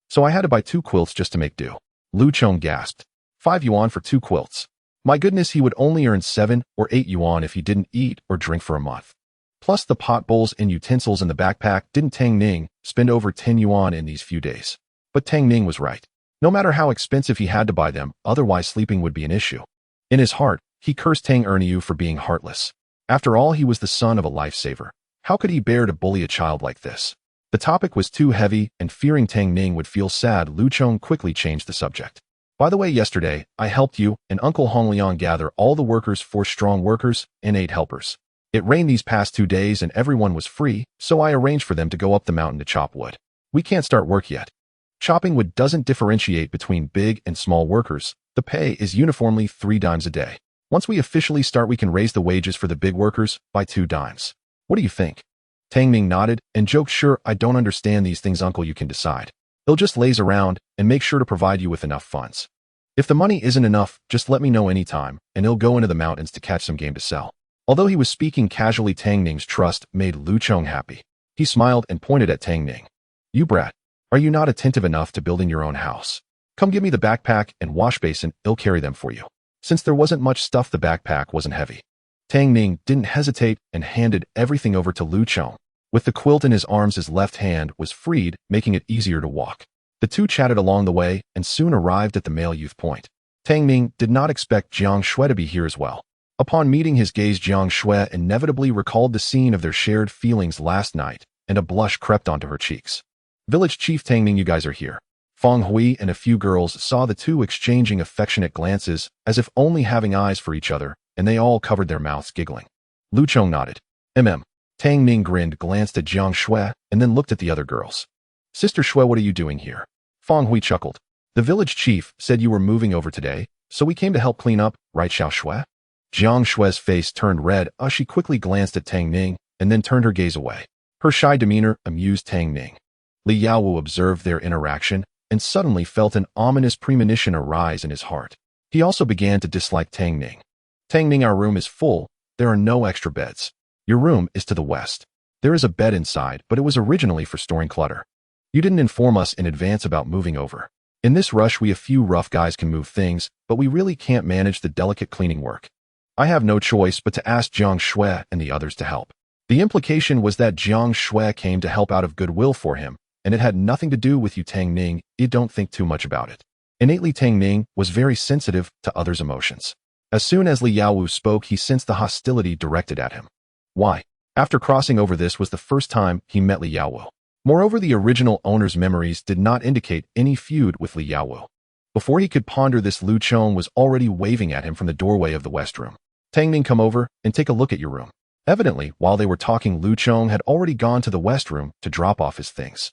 So I had to buy 2 quilts just to make do. Lu Chong gasped. 5 yuan for 2 quilts. My goodness, he would only earn 7 or 8 yuan if he didn't eat or drink for a month. Plus the pot bowls and utensils in the backpack. Didn't Tang Ning spend over 10 yuan in these few days? But Tang Ning was right. No matter how expensive, he had to buy them, otherwise sleeping would be an issue. In his heart, he cursed Tang Ernyu for being heartless. After all, he was the son of a lifesaver. How could he bear to bully a child like this? The topic was too heavy, and fearing Tang Ning would feel sad, Lu Chong quickly changed the subject. By the way, yesterday, I helped you and Uncle Hong Liang gather all the workers, 4 strong workers and 8 helpers. It rained these past 2 days and everyone was free, so I arranged for them to go up the mountain to chop wood. We can't start work yet. Chopping wood doesn't differentiate between big and small workers. The pay is uniformly 3 dimes a day. Once we officially start, we can raise the wages for the big workers by 2 dimes. What do you think? Tang Ning nodded and joked, sure, I don't understand these things, uncle, you can decide. He'll just laze around and make sure to provide you with enough funds. If the money isn't enough, just let me know anytime, and he'll go into the mountains to catch some game to sell. Although he was speaking casually, Tang Ning's trust made Lu Chong happy. He smiled and pointed at Tang Ning. You brat, are you not attentive enough to building your own house? Come give me the backpack and wash basin, I'll carry them for you. Since there wasn't much stuff, the backpack wasn't heavy. Tang Ning didn't hesitate and handed everything over to Lu Chong. With the quilt in his arms, his left hand was freed, making it easier to walk. The two chatted along the way and soon arrived at the male youth point. Tang Ning did not expect Jiang Xue to be here as well. Upon meeting his gaze, Jiang Xue inevitably recalled the scene of their shared feelings last night, and a blush crept onto her cheeks. Village Chief Tang Ning, you guys are here. Feng Hui and a few girls saw the two exchanging affectionate glances, as if only having eyes for each other, and they all covered their mouths, giggling. Lu Chong nodded. Tang Ning grinned, glanced at Jiang Xue, and then looked at the other girls. Sister Xue, what are you doing here? Feng Hui chuckled. The village chief said you were moving over today, so we came to help clean up, right, Xiao Xue? Jiang Xue's face turned red as she quickly glanced at Tang Ning, and then turned her gaze away. Her shy demeanor amused Tang Ning. Li Yaowu observed their interaction, and suddenly felt an ominous premonition arise in his heart. He also began to dislike Tang Ning. Tang Ning, our room is full. There are no extra beds. Your room is to the west. There is a bed inside, but it was originally for storing clutter. You didn't inform us in advance about moving over. In this rush, we a few rough guys can move things, but we really can't manage the delicate cleaning work. I have no choice but to ask Jiang Xue and the others to help. The implication was that Jiang Xue came to help out of goodwill for him, and it had nothing to do with you, Tang Ning. You don't think too much about it. Innately, Tang Ning was very sensitive to others' emotions. As soon as Li Yaowu spoke, he sensed the hostility directed at him. Why? After crossing over, this was the first time he met Li Yaowu. Moreover, the original owner's memories did not indicate any feud with Li Yaowu. Before he could ponder this, Lu Chong was already waving at him from the doorway of the west room. Tang Ning, come over and take a look at your room. Evidently, while they were talking, Lu Chong had already gone to the west room to drop off his things.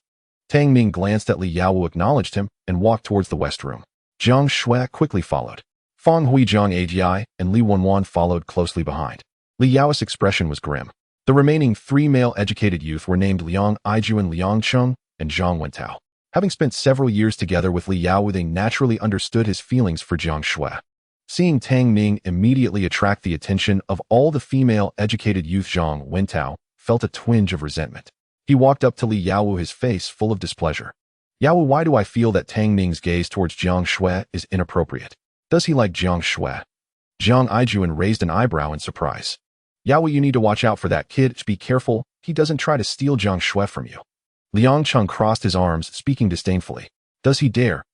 Tang Ning glanced at Li Yaowu, acknowledged him, and walked towards the west room. Jiang Xue quickly followed. Feng Hui, Jiang Agi, and Li Wanwan followed closely behind. Li Yao's expression was grim. The remaining 3 male educated youth were named Liang Aijuan, Liang Cheng, and Zhang Wentao. Having spent several years together with Li Yaowu, they naturally understood his feelings for Jiang Xue. Seeing Tang Ning immediately attract the attention of all the female educated youth, Zhang Wentao felt a twinge of resentment. He walked up to Li Yaowu, his face full of displeasure. Yaowu, why do I feel that Tang Ning's gaze towards Jiang Xue is inappropriate? Does he like Jiang Xue? Jiang Aijuan raised an eyebrow in surprise. Yaowu, you need to watch out for that kid. Be careful, he doesn't try to steal Jiang Xue from you. Liang Cheng crossed his arms, speaking disdainfully. Does he dare?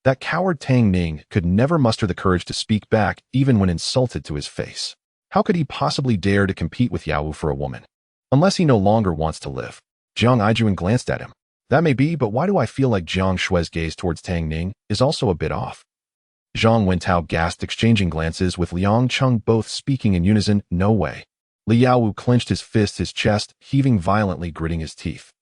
That coward Tang Ning could never muster the courage to speak back, even when insulted to his face. How could he possibly dare to compete with Yaowu for a woman? Unless he no longer wants to live. Jiang Aijuan glanced at him. That may be, but why do I feel like Jiang Xue's gaze towards Tang Ning is also a bit off? Zhang Wentao gasped, exchanging glances with Liang Cheng, both speaking in unison, "No way." Li Yaowu clenched his fist, his chest heaving violently, gritting his teeth.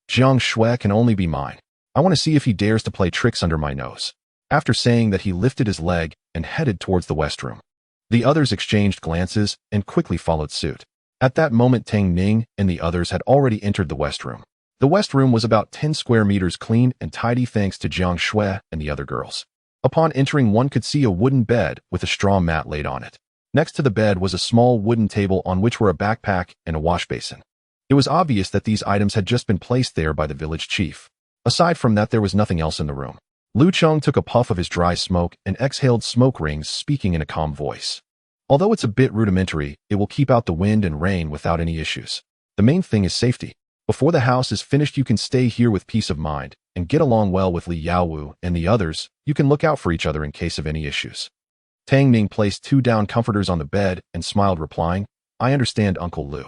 "Jiang Xue can only be mine. I want to see if he dares to play tricks under my nose." After saying that, he lifted his leg and headed towards the west room. The others exchanged glances and quickly followed suit. At that moment, Tang Ning and the others had already entered the west room. The west room was about 10 square meters, clean and tidy thanks to Jiang Xue and the other girls. Upon entering, one could see a wooden bed with a straw mat laid on it. Next to the bed was a small wooden table on which were a backpack and a wash basin. It was obvious that these items had just been placed there by the village chief. Aside from that, there was nothing else in the room. Lu Cheng took a puff of his dry smoke and exhaled smoke rings, speaking in a calm voice. "Although it's a bit rudimentary, it will keep out the wind and rain without any issues. The main thing is safety. Before the house is finished, you can stay here with peace of mind and get along well with Li Yaowu and the others. You can look out for each other in case of any issues." Tang Ning placed 2 down comforters on the bed and smiled, replying, "I understand, Uncle Lu."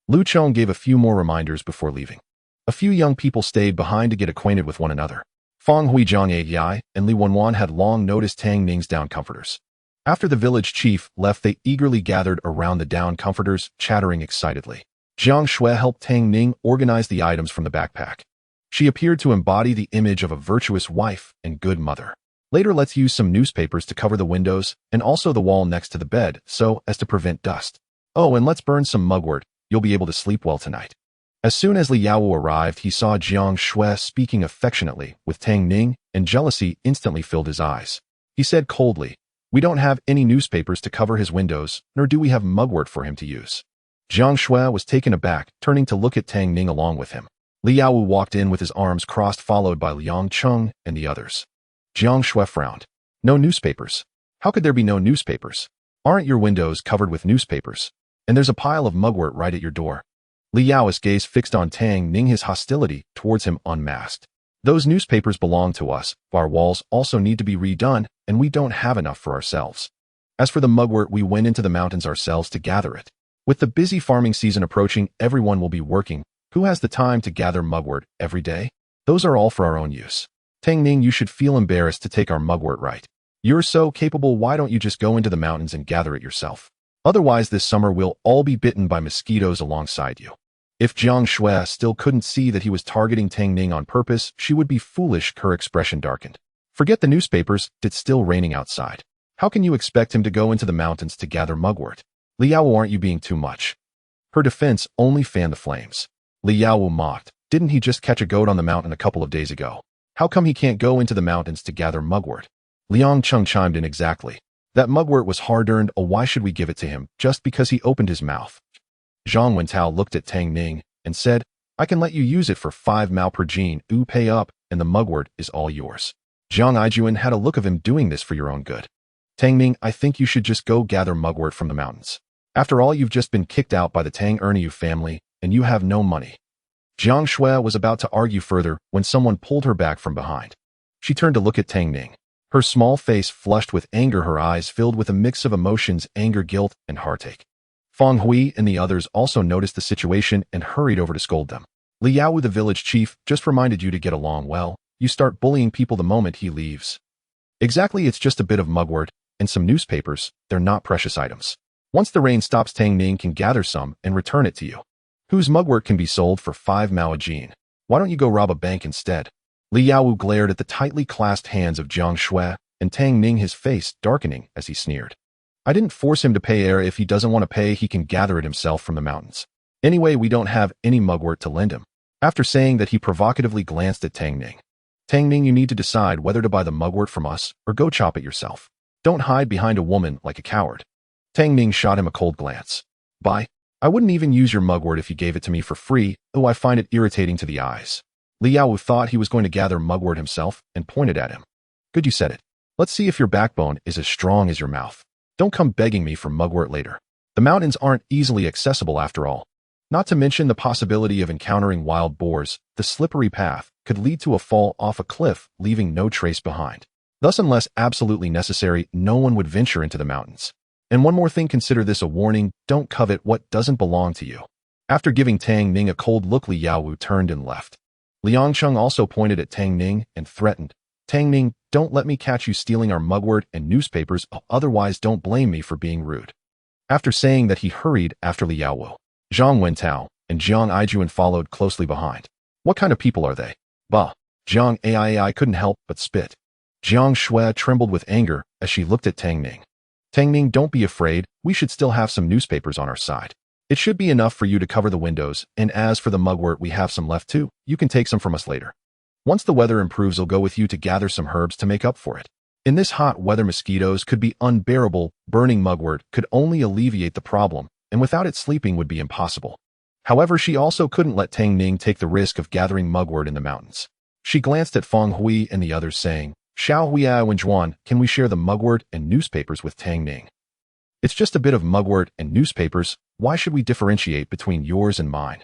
Lu Cheng gave a few more reminders before leaving. A few young people stayed behind to get acquainted with one another. Feng Hui, Zhang Yai, and Li Wanwan had long noticed Tang Ning's down comforters. After the village chief left, they eagerly gathered around the down comforters, chattering excitedly. Jiang Xue helped Tang Ning organize the items from the backpack. She appeared to embody the image of a virtuous wife and good mother. "Later, let's use some newspapers to cover the windows and also the wall next to the bed so as to prevent dust. Oh, and let's burn some mugwort. You'll be able to sleep well tonight." As soon as Li Yaowu arrived, he saw Jiang Xue speaking affectionately with Tang Ning, and jealousy instantly filled his eyes. He said coldly, "We don't have any newspapers to cover his windows, nor do we have mugwort for him to use." Jiang Xue was taken aback, turning to look at Tang Ning along with him. Li Yaowu walked in with his arms crossed, followed by Liang Cheng and the others. Jiang Xue frowned. "No newspapers? How could there be no newspapers? Aren't your windows covered with newspapers? And there's a pile of mugwort right at your door." Li Yao's gaze fixed on Tang Ning, his hostility towards him unmasked. "Those newspapers belong to us. Our walls also need to be redone, and we don't have enough for ourselves. As for the mugwort, we went into the mountains ourselves to gather it. With the busy farming season approaching, everyone will be working. Who has the time to gather mugwort every day? Those are all for our own use. Tang Ning, you should feel embarrassed to take our mugwort, right? You're so capable, why don't you just go into the mountains and gather it yourself? Otherwise, this summer we'll all be bitten by mosquitoes alongside you." If Jiang Xue still couldn't see that he was targeting Tang Ning on purpose, she would be foolish. Her expression darkened. "Forget the newspapers, it's still raining outside. How can you expect him to go into the mountains to gather mugwort? Li Yaowu, aren't you being too much?" Her defense only fanned the flames. Li Yaowu mocked. "Didn't he just catch a goat on the mountain a couple of days ago? How come he can't go into the mountains to gather mugwort?" Liang Cheng chimed in, "Exactly. That mugwort was hard-earned, why should we give it to him just because he opened his mouth?" Zhang Wentao looked at Tang Ning and said, "I can let you use it for 5 mao per gene. Pay up, and the mugwort is all yours." Jiang Ijuan had a look of him doing this for your own good. "Tang Ning, I think you should just go gather mugwort from the mountains. After all, you've just been kicked out by the Tang Erniu family, and you have no money." Jiang Xue was about to argue further when someone pulled her back from behind. She turned to look at Tang Ning. Her small face flushed with anger, her eyes filled with a mix of emotions, anger, guilt, and heartache. Feng Hui and the others also noticed the situation and hurried over to scold them. "Li Yaowu, the village chief, just reminded you to get along well. You start bullying people the moment he leaves." "Exactly, it's just a bit of mugwort and some newspapers. They're not precious items. Once the rain stops, Tang Ning can gather some and return it to you. Whose mugwort can be sold for 5 mao a gene? Why don't you go rob a bank instead?" Li Yaowu glared at the tightly clasped hands of Jiang Xue and Tang Ning, his face darkening as he sneered. "I didn't force him to pay air. If he doesn't want to pay, he can gather it himself from the mountains. Anyway, we don't have any mugwort to lend him." After saying that, he provocatively glanced at Tang Ning. "Tang Ning, you need to decide whether to buy the mugwort from us or go chop it yourself. Don't hide behind a woman like a coward." Tang Ning shot him a cold glance. "Buy? I wouldn't even use your mugwort if you gave it to me for free. Oh, I find it irritating to the eyes." Li Yaowu thought he was going to gather mugwort himself and pointed at him. "Good, you said it. Let's see if your backbone is as strong as your mouth. Don't come begging me for mugwort later. The mountains aren't easily accessible after all. Not to mention the possibility of encountering wild boars. The slippery path could lead to a fall off a cliff, leaving no trace behind. Thus, unless absolutely necessary, no one would venture into the mountains. And one more thing, consider this a warning. Don't covet what doesn't belong to you." After giving Tang Ning a cold look, Li Yaowu turned and left. Liang Cheng also pointed at Tang Ning and threatened, "Tang Ning, Don't let me catch you stealing our mugwort and newspapers, otherwise don't blame me for being rude." After saying that, he hurried after Li Yaowu. Zhang Wentao and Jiang Ijuan followed closely behind. What kind of people are they? Bah! Jiang Ai couldn't help but spit. Jiang Xue trembled with anger as she looked at Tang Ning. "Tang Ning, don't be afraid, we should still have some newspapers on our side. It should be enough for you to cover the windows, and as for the mugwort, we have some left too. You can take some from us later. Once the weather improves, I'll go with you to gather some herbs to make up for it. In this hot weather, mosquitoes could be unbearable. Burning mugwort could only alleviate the problem, and without it, sleeping would be impossible." However, she also couldn't let Tang Ning take the risk of gathering mugwort in the mountains. She glanced at Feng Hui and the others, saying, "Xiao Huiao and Zhuan, can we share the mugwort and newspapers with Tang Ning? It's just a bit of mugwort and newspapers. Why should we differentiate between yours and mine?"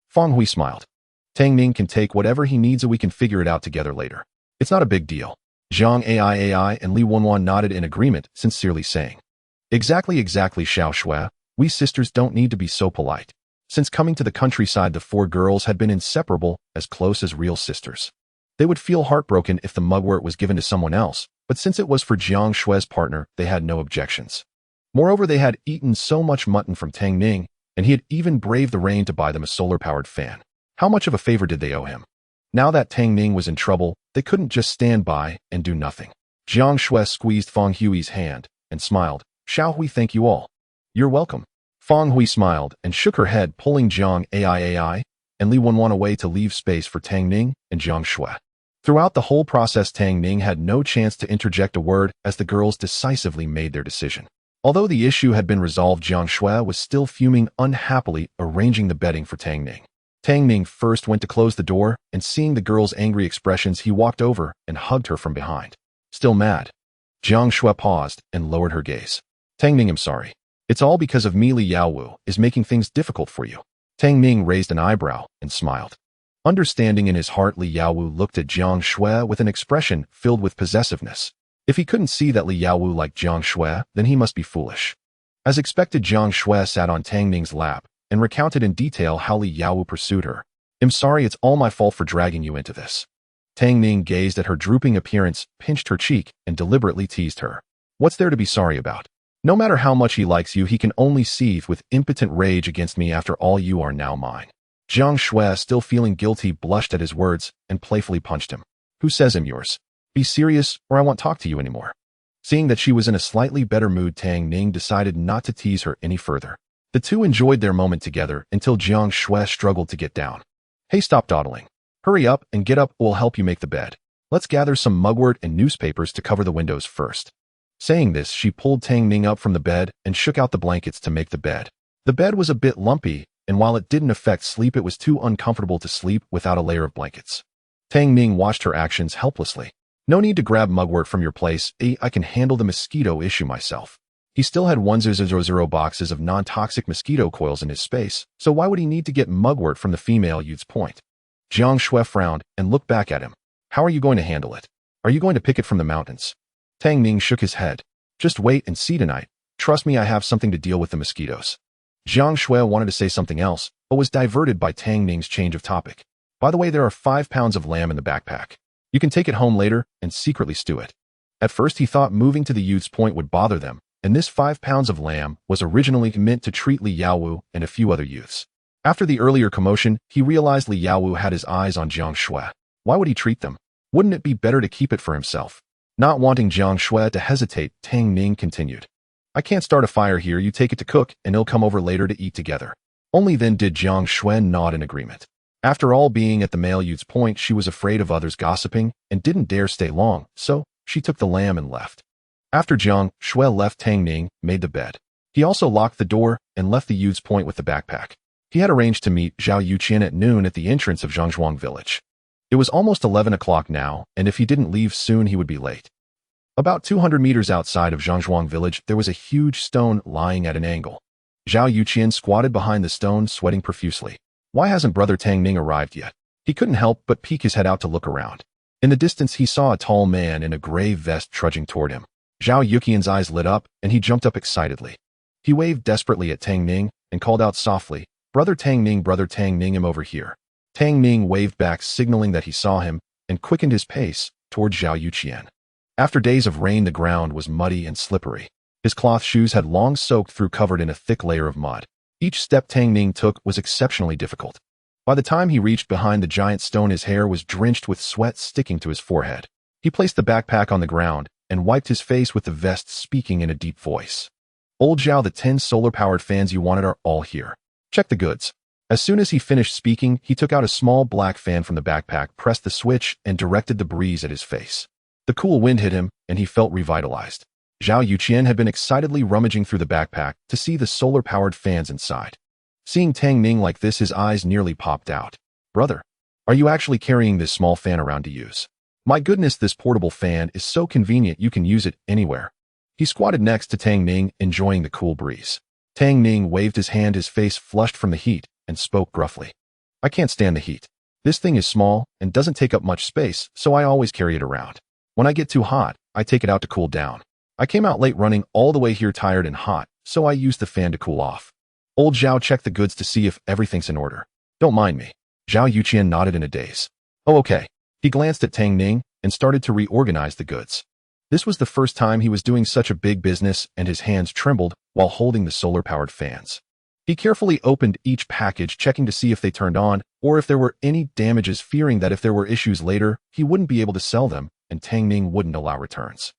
Feng Hui smiled. "Tang Ning can take whatever he needs, and we can figure it out together later. It's not a big deal." Zhang Ai and Li Wenwan nodded in agreement, sincerely saying, Exactly, Xiao Xue. We sisters don't need to be so polite. Since coming to the countryside, the four girls had been inseparable, as close as real sisters. They would feel heartbroken if the mugwort was given to someone else, but since it was for Jiang Xue's partner, they had no objections. Moreover, they had eaten so much mutton from Tang Ning, and he had even braved the rain to buy them a solar-powered fan. How much of a favor did they owe him? Now that Tang Ning was in trouble, they couldn't just stand by and do nothing. Jiang Xue squeezed Feng Hui's hand and smiled. "Xiao Hui, thank you all." "You're welcome." Feng Hui smiled and shook her head, pulling Jiang Ai and Li Wenwan away to leave space for Tang Ning and Jiang Xue. Throughout the whole process, Tang Ning had no chance to interject a word as the girls decisively made their decision. Although the issue had been resolved, Jiang Xue was still fuming unhappily, arranging the bedding for Tang Ning. Tang Ning first went to close the door, and seeing the girl's angry expressions, he walked over and hugged her from behind. Still mad? Jiang Xue paused and lowered her gaze. "Tang Ning, I'm sorry. It's all because of me. Li Yaowu is making things difficult for you." Tang Ning raised an eyebrow and smiled. Understanding in his heart, Li Yaowu looked at Jiang Xue with an expression filled with possessiveness. If he couldn't see that Li Yaowu liked Jiang Xue, then he must be foolish. As expected, Jiang Xue sat on Tang Ning's lap and recounted in detail how Li Yaowu pursued her. "I'm sorry, it's all my fault for dragging you into this." Tang Ning gazed at her drooping appearance, pinched her cheek, and deliberately teased her. "What's there to be sorry about? No matter how much he likes you, he can only seethe with impotent rage against me. After all, you are now mine." Jiang Xue, still feeling guilty, blushed at his words and playfully punched him. "Who says I'm yours? Be serious, or I won't talk to you anymore." Seeing that she was in a slightly better mood, Tang Ning decided not to tease her any further. The two enjoyed their moment together until Jiang Xue struggled to get down. "Hey, stop dawdling. Hurry up and get up, or I'll help you make the bed. Let's gather some mugwort and newspapers to cover the windows first." Saying this, she pulled Tang Ning up from the bed and shook out the blankets to make the bed. The bed was a bit lumpy, and while it didn't affect sleep, it was too uncomfortable to sleep without a layer of blankets. Tang Ning watched her actions helplessly. "No need to grab mugwort from your place. I can handle the mosquito issue myself." He still had 1,000 boxes of non-toxic mosquito coils in his space, so why would he need to get mugwort from the female youth's point? Jiang Xue frowned and looked back at him. "How are you going to handle it? Are you going to pick it from the mountains?" Tang Ning shook his head. "Just wait and see tonight. Trust me, I have something to deal with the mosquitoes." Jiang Xue wanted to say something else, but was diverted by Tang Ning's change of topic. "By the way, there are 5 pounds of lamb in the backpack. You can take it home later and secretly stew it." At first, he thought moving to the youth's point would bother them, and this 5 pounds of lamb was originally meant to treat Li Yaowu and a few other youths. After the earlier commotion, he realized Li Yaowu had his eyes on Jiang Xue. Why would he treat them? Wouldn't it be better to keep it for himself? Not wanting Jiang Xue to hesitate, Tang Ning continued. "I can't start a fire here. You take it to cook, and he'll come over later to eat together." Only then did Jiang Xue nod in agreement. After all, being at the male youth's point, she was afraid of others gossiping and didn't dare stay long, so she took the lamb and left. After Jiang Xue left, Tang Ning made the bed. He also locked the door and left the youth's point with the backpack. He had arranged to meet Zhao Yuqian at noon at the entrance of Zhangzhuang village. It was almost 11 o'clock now, and if he didn't leave soon, he would be late. About 200 meters outside of Zhangzhuang village, there was a huge stone lying at an angle. Zhao Yuqian squatted behind the stone, sweating profusely. Why hasn't brother Tang Ning arrived yet? He couldn't help but peek his head out to look around. In the distance, he saw a tall man in a gray vest trudging toward him. Zhao Yuqian's eyes lit up, and he jumped up excitedly. He waved desperately at Tang Ning and called out softly, Brother Tang Ning, I'm over here." Tang Ning waved back, signaling that he saw him, and quickened his pace toward Zhao Yuqian. After days of rain, the ground was muddy and slippery. His cloth shoes had long soaked through, covered in a thick layer of mud. Each step Tang Ning took was exceptionally difficult. By the time he reached behind the giant stone, his hair was drenched with sweat sticking to his forehead. He placed the backpack on the ground and wiped his face with the vest, speaking in a deep voice. Old Zhao, the 10 solar-powered fans you wanted are all here. Check the goods. As soon as he finished speaking, he took out a small black fan from the backpack, pressed the switch, and directed the breeze at his face. The cool wind hit him, and he felt revitalized. Zhao Yuqian had been excitedly rummaging through the backpack to see the solar-powered fans inside. Seeing Tang Ning like this, his eyes nearly popped out. Brother, are you actually carrying this small fan around to use? My goodness, this portable fan is so convenient, you can use it anywhere. He squatted next to Tang Ning, enjoying the cool breeze. Tang Ning waved his hand, his face flushed from the heat, and spoke gruffly. I can't stand the heat. This thing is small and doesn't take up much space, so I always carry it around. When I get too hot, I take it out to cool down. I came out late running all the way here tired and hot, so I used the fan to cool off. Old Zhao checked the goods to see if everything's in order. Don't mind me. Zhao Yuqian nodded in a daze. Oh, okay. He glanced at Tang Ning and started to reorganize the goods. This was the first time he was doing such a big business, and his hands trembled while holding the solar-powered fans. He carefully opened each package, checking to see if they turned on or if there were any damages, fearing that if there were issues later, he wouldn't be able to sell them and Tang Ning wouldn't allow returns.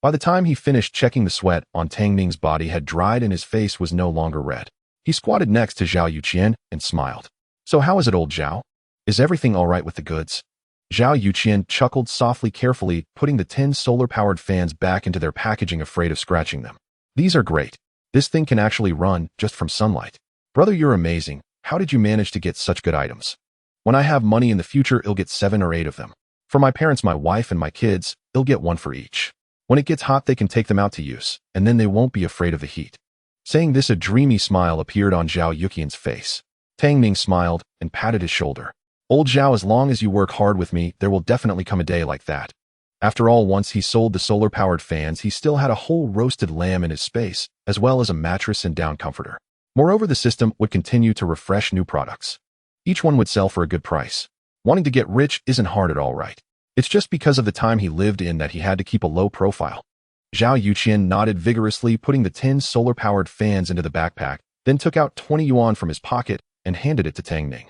By the time he finished checking, the sweat on Tang Ning's body had dried and his face was no longer red. He squatted next to Zhao Yuqian and smiled. So how is it, old Zhao? Is everything all right with the goods? Zhao Yuqian chuckled softly, carefully putting the 10 solar-powered fans back into their packaging, afraid of scratching them. These are great. This thing can actually run just from sunlight. Brother, you're amazing. How did you manage to get such good items? When I have money in the future, I'll get 7 or 8 of them. For my parents, my wife, and my kids, I'll get 1 for each. When it gets hot, they can take them out to use, and then they won't be afraid of the heat. Saying this, a dreamy smile appeared on Zhao Yuqian's face. Tang Ning smiled and patted his shoulder. Old Zhao, as long as you work hard with me, there will definitely come a day like that. After all, once he sold the solar-powered fans, he still had a whole roasted lamb in his space, as well as a mattress and down comforter. Moreover, the system would continue to refresh new products. Each one would sell for a good price. Wanting to get rich isn't hard at all, right? It's just because of the time he lived in that he had to keep a low profile. Zhao Yuqian nodded vigorously, putting the 10 solar-powered fans into the backpack, then took out 20 yuan from his pocket and handed it to Tang Ning.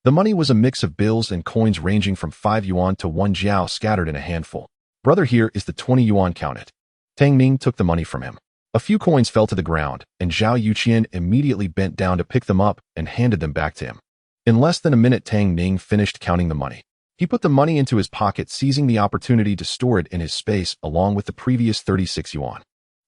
The money was a mix of bills and coins ranging from 5 yuan to 1 jiao scattered in a handful. Brother, here is the 20 yuan, count it. Tang Ning took the money from him. A few coins fell to the ground, and Zhao Yuqian immediately bent down to pick them up and handed them back to him. In less than a minute, Tang Ning finished counting the money. He put the money into his pocket, seizing the opportunity to store it in his space along with the previous 36 yuan.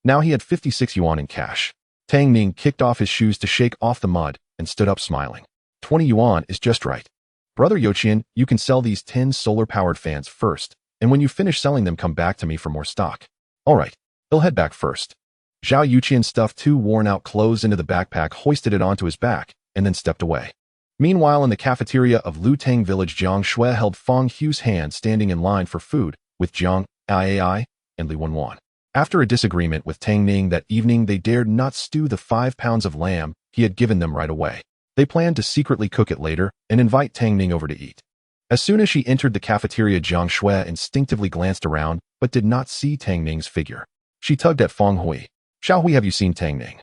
Now he had 56 yuan in cash. Tang Ning kicked off his shoes to shake off the mud and stood up smiling. 20 yuan is just right. Brother Yuqian, you can sell these 10 solar-powered fans first, and when you finish selling them, come back to me for more stock. All right, he'll head back first. Zhao Yuqian stuffed 2 worn-out clothes into the backpack, hoisted it onto his back, and then stepped away. Meanwhile, in the cafeteria of Lutang village, Jiang Xue held Feng Hu's hand, standing in line for food with Jiang Ai and Li Wenwan. After a disagreement with Tang Ning that evening, they dared not stew the 5 pounds of lamb he had given them right away. They planned to secretly cook it later and invite Tang Ning over to eat. As soon as she entered the cafeteria, Jiang Xue instinctively glanced around but did not see Tang Ning's figure. She tugged at Feng Hui. Xiao Hui, have you seen Tang Ning?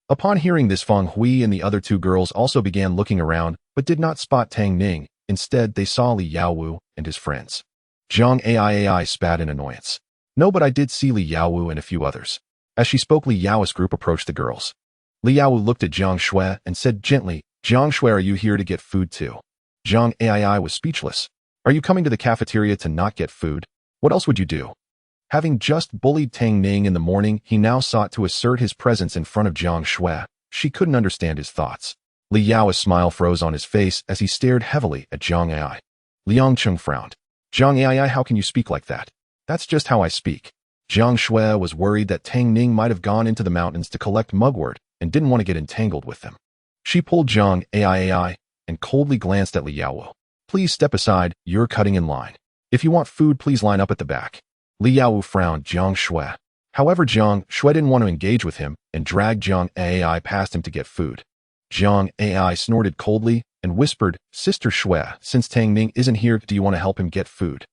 Upon hearing this, Feng Hui and the other 2 girls also began looking around but did not spot Tang Ning. Instead, they saw Li Yaowu and his friends. Jiang Ai spat in annoyance. No, but I did see Li Yaowu and a few others. As she spoke, Li Yao's group approached the girls. Li Yaowu looked at Jiang Xue and said gently, Jiang Xue, are you here to get food too? Jiang Ai was speechless. Are you coming to the cafeteria to not get food? What else would you do? Having just bullied Tang Ning in the morning, he now sought to assert his presence in front of Jiang Xue. She couldn't understand his thoughts. Li Yao's smile froze on his face as he stared heavily at Jiang Ai. Liang Cheng frowned. Jiang Ai, how can you speak like that? That's just how I speak. Jiang Xue was worried that Tang Ning might have gone into the mountains to collect mugwort and didn't want to get entangled with them. She pulled Jiang Ai and coldly glanced at Li Yaowu. Please step aside, you're cutting in line. If you want food, please line up at the back. Li Yaowu frowned Jiang Xue. However, Jiang Xue didn't want to engage with him and dragged Jiang Ai past him to get food. Jiang Ai snorted coldly and whispered, Sister Xue, since Tang Ning isn't here, do you want to help him get food?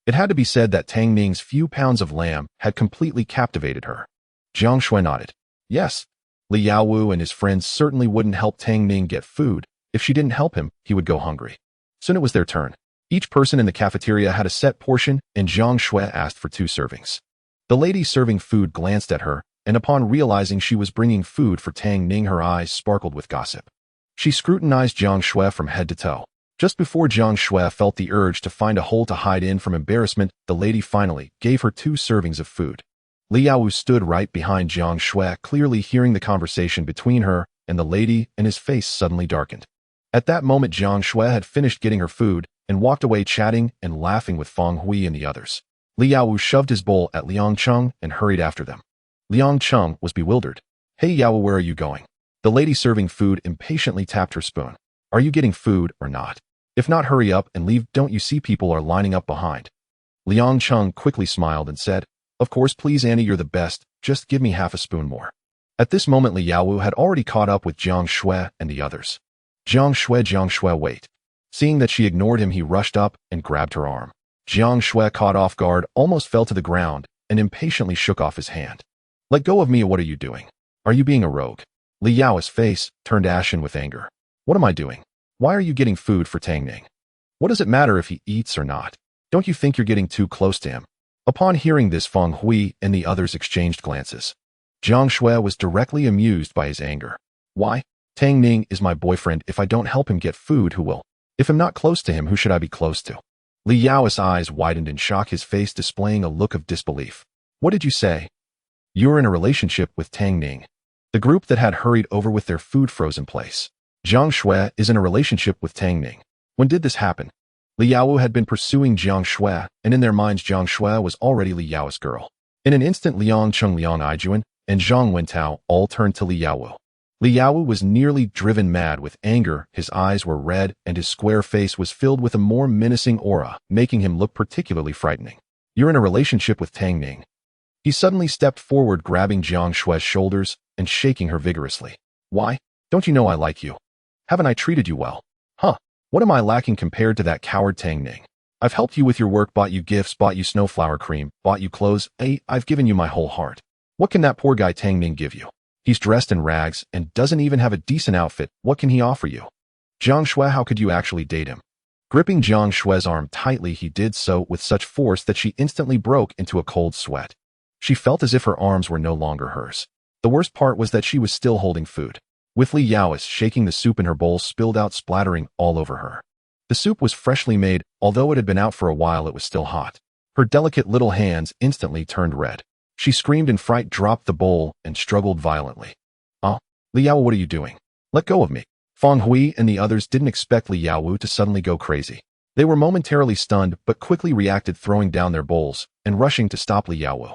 It had to be said that Tang Ning's few pounds of lamb had completely captivated her. Jiang Xue nodded. Yes, Li Yaowu and his friends certainly wouldn't help Tang Ning get food. If she didn't help him, he would go hungry. Soon it was their turn. Each person in the cafeteria had a set portion, and Jiang Xue asked for 2 servings. The lady serving food glanced at her, and upon realizing she was bringing food for Tang Ning, her eyes sparkled with gossip. She scrutinized Jiang Xue from head to toe. Just before Jiang Xue felt the urge to find a hole to hide in from embarrassment, the lady finally gave her 2 servings of food. Li Yaowu stood right behind Jiang Xue, clearly hearing the conversation between her and the lady, and his face suddenly darkened. At that moment, Jiang Xue had finished getting her food and walked away chatting and laughing with Feng Hui and the others. Li Yaowu shoved his bowl at Liang Cheng and hurried after them. Liang Cheng was bewildered. Hey Yaowu, where are you going? The lady serving food impatiently tapped her spoon. Are you getting food or not? If not, hurry up and leave. Don't you see people are lining up behind? Liang Cheng quickly smiled and said, Of course, please Annie, you're the best. Just give me half a spoon more. At this moment, Li Yaowu had already caught up with Jiang Xue and the others. Jiang Xue, wait. Seeing that she ignored him, he rushed up and grabbed her arm. Jiang Xue, caught off guard, almost fell to the ground and impatiently shook off his hand. Let go of me, what are you doing? Are you being a rogue? Li Yao's face turned ashen with anger. What am I doing? Why are you getting food for Tang Ning? What does it matter if he eats or not? Don't you think you're getting too close to him? Upon hearing this, Feng Hui and the others exchanged glances. Jiang Xue was directly amused by his anger. Why? Tang Ning is my boyfriend. If I don't help him get food, who will? If I'm not close to him, who should I be close to? Li Yao's eyes widened in shock, his face displaying a look of disbelief. What did you say? You're in a relationship with Tang Ning. The group that had hurried over with their food froze in place. Jiang Xue is in a relationship with Tang Ning. When did this happen? Li Yaowu had been pursuing Jiang Xue, and in their minds Jiang Xue was already Li Yao's girl. In an instant, Liang Cheng, Liang Aijuan, and Zhang Wentao all turned to Li Yaowu. Li Yaowu was nearly driven mad with anger, his eyes were red, and his square face was filled with a more menacing aura, making him look particularly frightening. You're in a relationship with Tang Ning. He suddenly stepped forward, grabbing Jiang Xue's shoulders and shaking her vigorously. Why? Don't you know I like you? Haven't I treated you well? Huh? What am I lacking compared to that coward Tang Ning? I've helped you with your work, bought you gifts, bought you snowflower cream, bought you clothes. I've given you my whole heart. What can that poor guy Tang Ning give you? He's dressed in rags and doesn't even have a decent outfit. What can he offer you? Jiang Xue, how could you actually date him? Gripping Jiang Xue's arm tightly, he did so with such force that she instantly broke into a cold sweat. She felt as if her arms were no longer hers. The worst part was that she was still holding food. With Li Yao's shaking, the soup in her bowl spilled out, splattering all over her. The soup was freshly made, although it had been out for a while, it was still hot. Her delicate little hands instantly turned red. She screamed in fright, dropped the bowl, and struggled violently. Li Yaowu, what are you doing? Let go of me. Feng Hui and the others didn't expect Li Yaowu to suddenly go crazy. They were momentarily stunned, but quickly reacted, throwing down their bowls and rushing to stop Li Yaowu.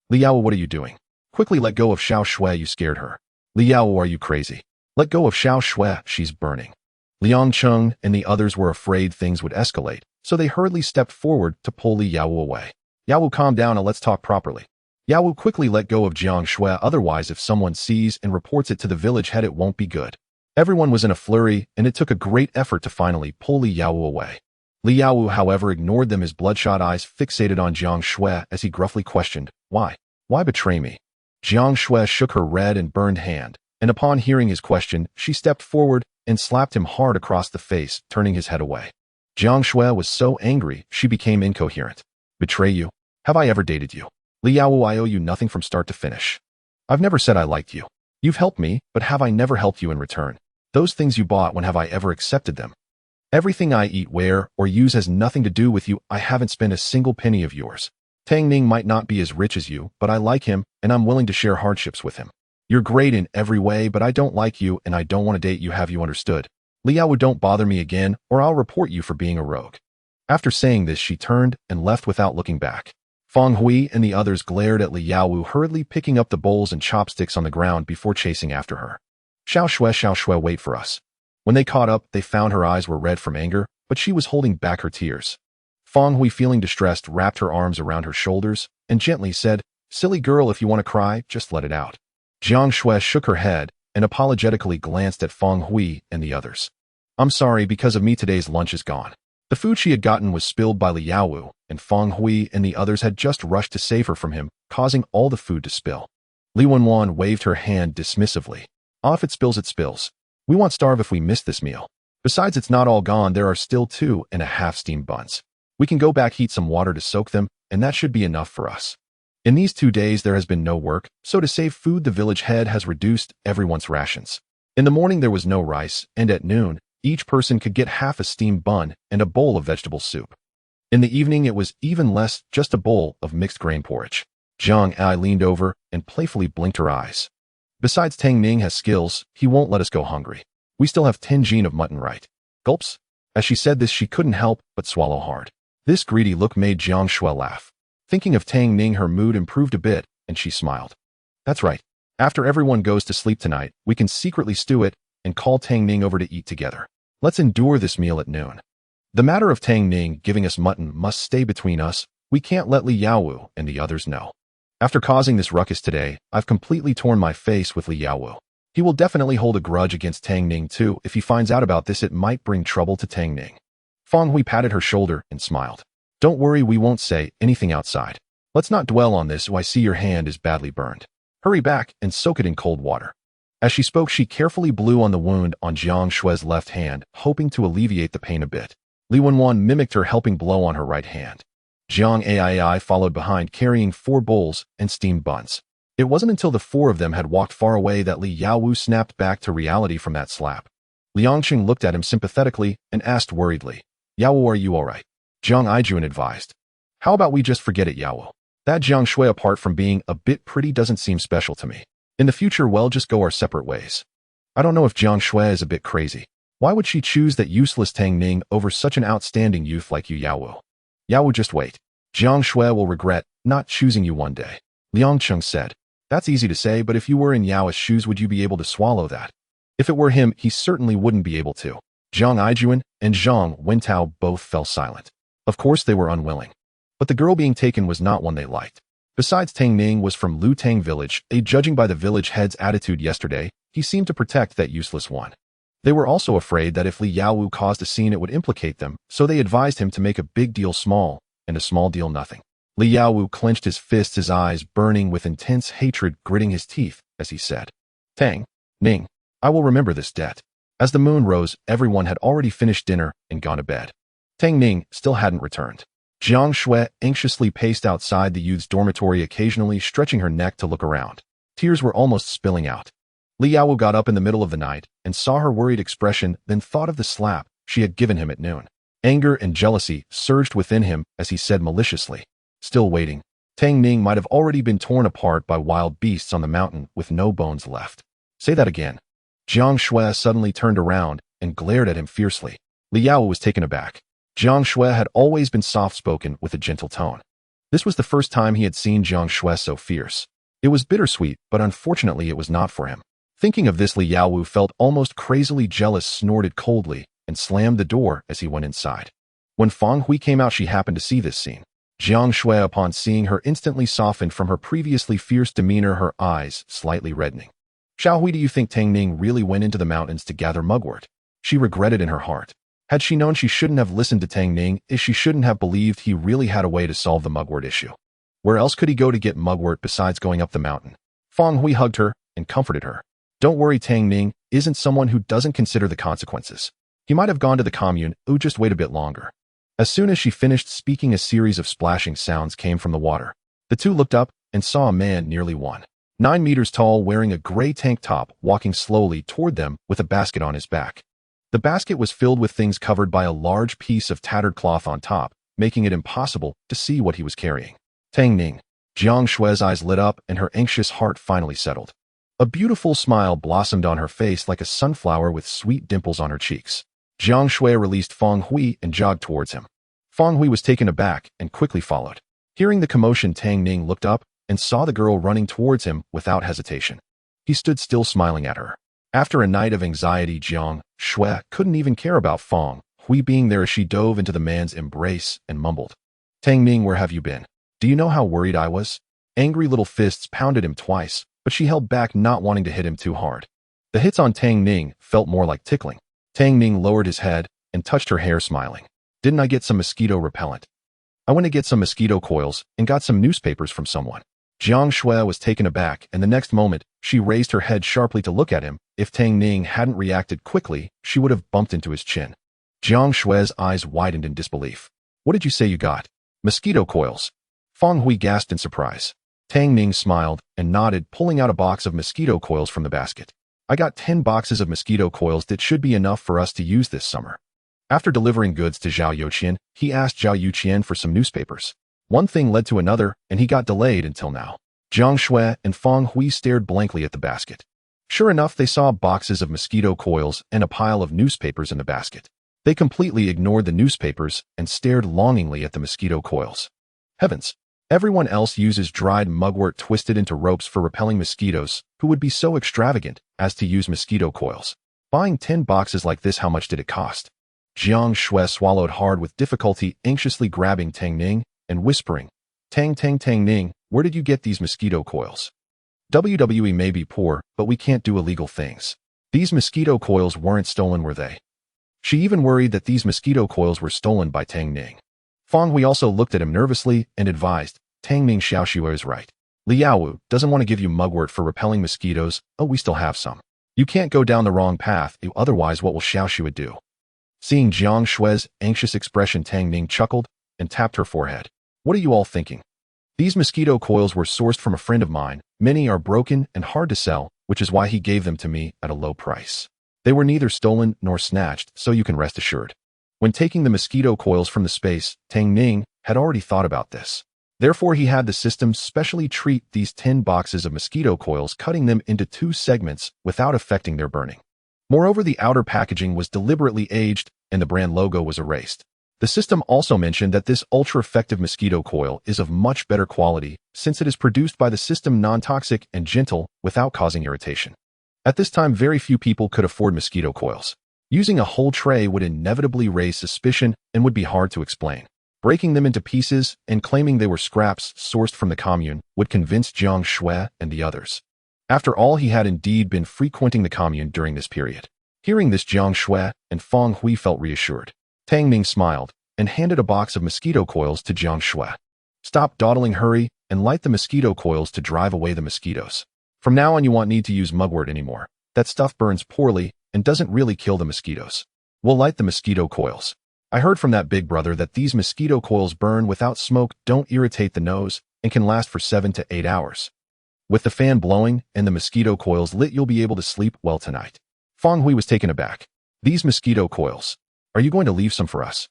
Li Yaowu, what are you doing? Quickly let go of Xiao Xue, you scared her. Li Yaowu, are you crazy? Let go of Xiao Xue, she's burning. Liang Cheng and the others were afraid things would escalate, so they hurriedly stepped forward to pull Li Yaowu away. Yaowu, calm down and let's talk properly. Yaowu, quickly let go of Jiang Xue, otherwise if someone sees and reports it to the village head, it won't be good. Everyone was in a flurry, and it took a great effort to finally pull Li Yaowu away. Li Yaowu, however, ignored them, his bloodshot eyes fixated on Jiang Xue as he gruffly questioned, Why? Why betray me? Jiang Xue shook her red and burned hand, and upon hearing his question, she stepped forward and slapped him hard across the face, turning his head away. Jiang Xue was so angry, she became incoherent. Betray you? Have I ever dated you? Li Yaowu, I owe you nothing from start to finish. I've never said I liked you. You've helped me, but have I never helped you in return? Those things you bought, when have I ever accepted them? Everything I eat, wear, or use has nothing to do with you. I haven't spent a single penny of yours. Tang Ning might not be as rich as you, but I like him, and I'm willing to share hardships with him. You're great in every way, but I don't like you, and I don't want to date you. Have you understood? Li Yaowu, don't bother me again, or I'll report you for being a rogue. After saying this, she turned and left without looking back. Feng Hui and the others glared at Li Yaowu, hurriedly picking up the bowls and chopsticks on the ground before chasing after her. Xiao Xue, wait for us. When they caught up, they found her eyes were red from anger, but she was holding back her tears. Feng Hui, feeling distressed, wrapped her arms around her shoulders and gently said, Silly girl, if you want to cry, just let it out. Jiang Xue shook her head and apologetically glanced at Feng Hui and the others. I'm sorry, because of me today's lunch is gone. The food she had gotten was spilled by Li Yaowu, and Feng Hui and the others had just rushed to save her from him, causing all the food to spill. Li Wenwan waved her hand dismissively. "Ah, if it spills, it spills. We won't starve if we miss this meal. Besides, it's not all gone. There are still 2.5 steamed buns. We can go back, heat some water to soak them, and that should be enough for us." In these 2 days, there has been no work, so to save food, the village head has reduced everyone's rations. In the morning, there was no rice, and at noon, each person could get half a steamed bun and a bowl of vegetable soup. In the evening, it was even less, just a bowl of mixed grain porridge. Jiang Xue leaned over and playfully blinked her eyes. "Besides, Tang Ning has skills. He won't let us go hungry. We still have 10 jin of mutton, right?" Gulps. As she said this, she couldn't help but swallow hard. This greedy look made Jiang Xue laugh. Thinking of Tang Ning, her mood improved a bit, and she smiled. "That's right. After everyone goes to sleep tonight, we can secretly stew it and call Tang Ning over to eat together. Let's endure this meal at noon. The matter of Tang Ning giving us mutton must stay between us. We can't let Li Yaowu and the others know. After causing this ruckus today, I've completely torn my face with Li Yaowu. He will definitely hold a grudge against Tang Ning too. If he finds out about this, it might bring trouble to Tang Ning." Feng Hui patted her shoulder and smiled. "Don't worry, we won't say anything outside. Let's not dwell on this. I see your hand is badly burned. Hurry back and soak it in cold water." As she spoke, she carefully blew on the wound on Jiang Xue's left hand, hoping to alleviate the pain a bit. Li Wenwan mimicked her, helping blow on her right hand. Jiang Ai followed behind, carrying 4 bowls and steamed buns. It wasn't until the 4 of them had walked far away that Li Yaowu snapped back to reality from that slap. Liangqing looked at him sympathetically and asked worriedly, "Yaowu, are you all right?" Jiang Aijuan advised, "How about we just forget it, Yaowu? That Jiang Xue, apart from being a bit pretty, doesn't seem special to me. In the future, we'll just go our separate ways." "I don't know if Jiang Xue is a bit crazy. Why would she choose that useless Tang Ning over such an outstanding youth like you, Yaowu? Yaowu, just wait. Jiang Xue will regret not choosing you one day." Liangqing said, "That's easy to say, but if you were in Yao's shoes, would you be able to swallow that?" If it were him, he certainly wouldn't be able to. Jiang Aijuan and Zhang Wentao both fell silent. Of course they were unwilling. But the girl being taken was not one they liked. Besides, Tang Ning was from Lu Tang village, judging by the village head's attitude yesterday, he seemed to protect that useless one. They were also afraid that if Li Yaowu caused a scene, it would implicate them, so they advised him to make a big deal small, and a small deal nothing. Li Yaowu clenched his fists, his eyes burning with intense hatred, gritting his teeth, as he said, "Tang Ning, I will remember this debt." As the moon rose, everyone had already finished dinner and gone to bed. Tang Ning still hadn't returned. Jiang Xue anxiously paced outside the youth's dormitory, occasionally stretching her neck to look around. Tears were almost spilling out. Li Yaowu got up in the middle of the night and saw her worried expression, then thought of the slap she had given him at noon. Anger and jealousy surged within him as he said maliciously, "Still waiting. Tang Ning might have already been torn apart by wild beasts on the mountain with no bones left." "Say that again." Jiang Xue suddenly turned around and glared at him fiercely. Li Yaowu was taken aback. Jiang Xue had always been soft-spoken with a gentle tone. This was the first time he had seen Jiang Xue so fierce. It was bittersweet, but unfortunately it was not for him. Thinking of this, Li Yaowu felt almost crazily jealous, snorted coldly, and slammed the door as he went inside. When Feng Hui came out, she happened to see this scene. Jiang Xue, upon seeing her, instantly softened from her previously fierce demeanor, her eyes slightly reddening. "Xiao Hui, do you think Tang Ning really went into the mountains to gather mugwort?" She regretted in her heart. Had she known, she shouldn't have listened to Tang Ning, if she shouldn't have believed he really had a way to solve the mugwort issue. Where else could he go to get mugwort besides going up the mountain? Feng Hui hugged her and comforted her. "Don't worry, Tang Ning isn't someone who doesn't consider the consequences. He might have gone to the commune, just wait a bit longer." As soon as she finished speaking, a series of splashing sounds came from the water. The two looked up and saw a man nearly 1.9 meters tall, wearing a gray tank top, walking slowly toward them with a basket on his back. The basket was filled with things covered by a large piece of tattered cloth on top, making it impossible to see what he was carrying. "Tang Ning." Jiang Xue's eyes lit up and her anxious heart finally settled. A beautiful smile blossomed on her face like a sunflower with sweet dimples on her cheeks. Jiang Xue released Feng Hui and jogged towards him. Feng Hui was taken aback and quickly followed. Hearing the commotion, Tang Ning looked up and saw the girl running towards him without hesitation. He stood still, smiling at her. After a night of anxiety, Jiang Xue couldn't even care about Feng Hui being there as she dove into the man's embrace and mumbled, "Tang Ning, where have you been? Do you know how worried I was?" Angry little fists pounded him twice, but she held back, not wanting to hit him too hard. The hits on Tang Ning felt more like tickling. Tang Ning lowered his head and touched her hair, smiling. Didn't I get some mosquito repellent? I went to get some mosquito coils and got some newspapers from someone. Jiang Xue was taken aback, and the next moment, she raised her head sharply to look at him. If Tang Ning hadn't reacted quickly, she would have bumped into his chin. Jiang Xue's eyes widened in disbelief. What did you say you got? Mosquito coils. Feng Hui gasped in surprise. Tang Ning smiled and nodded, pulling out a box of mosquito coils from the basket. I got 10 boxes of mosquito coils that should be enough for us to use this summer. After delivering goods to Zhao Youqian, he asked Zhao Youqian for some newspapers. One thing led to another, and he got delayed until now. Jiang Xue and Feng Hui stared blankly at the basket. Sure enough, they saw boxes of mosquito coils and a pile of newspapers in the basket. They completely ignored the newspapers and stared longingly at the mosquito coils. Heavens! Everyone else uses dried mugwort twisted into ropes for repelling mosquitoes. Who would be so extravagant as to use mosquito coils? Buying 10 boxes like this, how much did it cost? Jiang Xue swallowed hard with difficulty, anxiously grabbing Tang Ning and whispering, Tang Ning, where did you get these mosquito coils? WWE may be poor, but we can't do illegal things. These mosquito coils weren't stolen, were they? She even worried that these mosquito coils were stolen by Tang Ning. Feng Hui also looked at him nervously and advised, Tang Ning, Xiao Xue is right. Liaowu doesn't want to give you mugwort for repelling mosquitoes. Oh, we still have some. You can't go down the wrong path, otherwise what will Xiao Xue do? Seeing Jiang Xue's anxious expression, Tang Ning chuckled and tapped her forehead. What are you all thinking? These mosquito coils were sourced from a friend of mine. Many are broken and hard to sell, which is why he gave them to me at a low price. They were neither stolen nor snatched, so you can rest assured. When taking the mosquito coils from the space, Tang Ning had already thought about this. Therefore, he had the system specially treat these 10 boxes of mosquito coils, cutting them into 2 segments without affecting their burning. Moreover, the outer packaging was deliberately aged and the brand logo was erased. The system also mentioned that this ultra-effective mosquito coil is of much better quality since it is produced by the system non-toxic and gentle without causing irritation. At this time, very few people could afford mosquito coils. Using a whole tray would inevitably raise suspicion and would be hard to explain. Breaking them into pieces and claiming they were scraps sourced from the commune would convince Jiang Xue and the others. After all, he had indeed been frequenting the commune during this period. Hearing this, Jiang Xue and Feng Hui felt reassured. Tang Ning smiled and handed a box of mosquito coils to Jiang Xue. Stop dawdling, hurry, and light the mosquito coils to drive away the mosquitoes. From now on, you won't need to use mugwort anymore. That stuff burns poorly and doesn't really kill the mosquitoes. We'll light the mosquito coils. I heard from that big brother that these mosquito coils burn without smoke, don't irritate the nose, and can last for 7 to 8 hours. With the fan blowing and the mosquito coils lit, you'll be able to sleep well tonight. Feng Hui was taken aback. These mosquito coils. Are you going to leave some for us?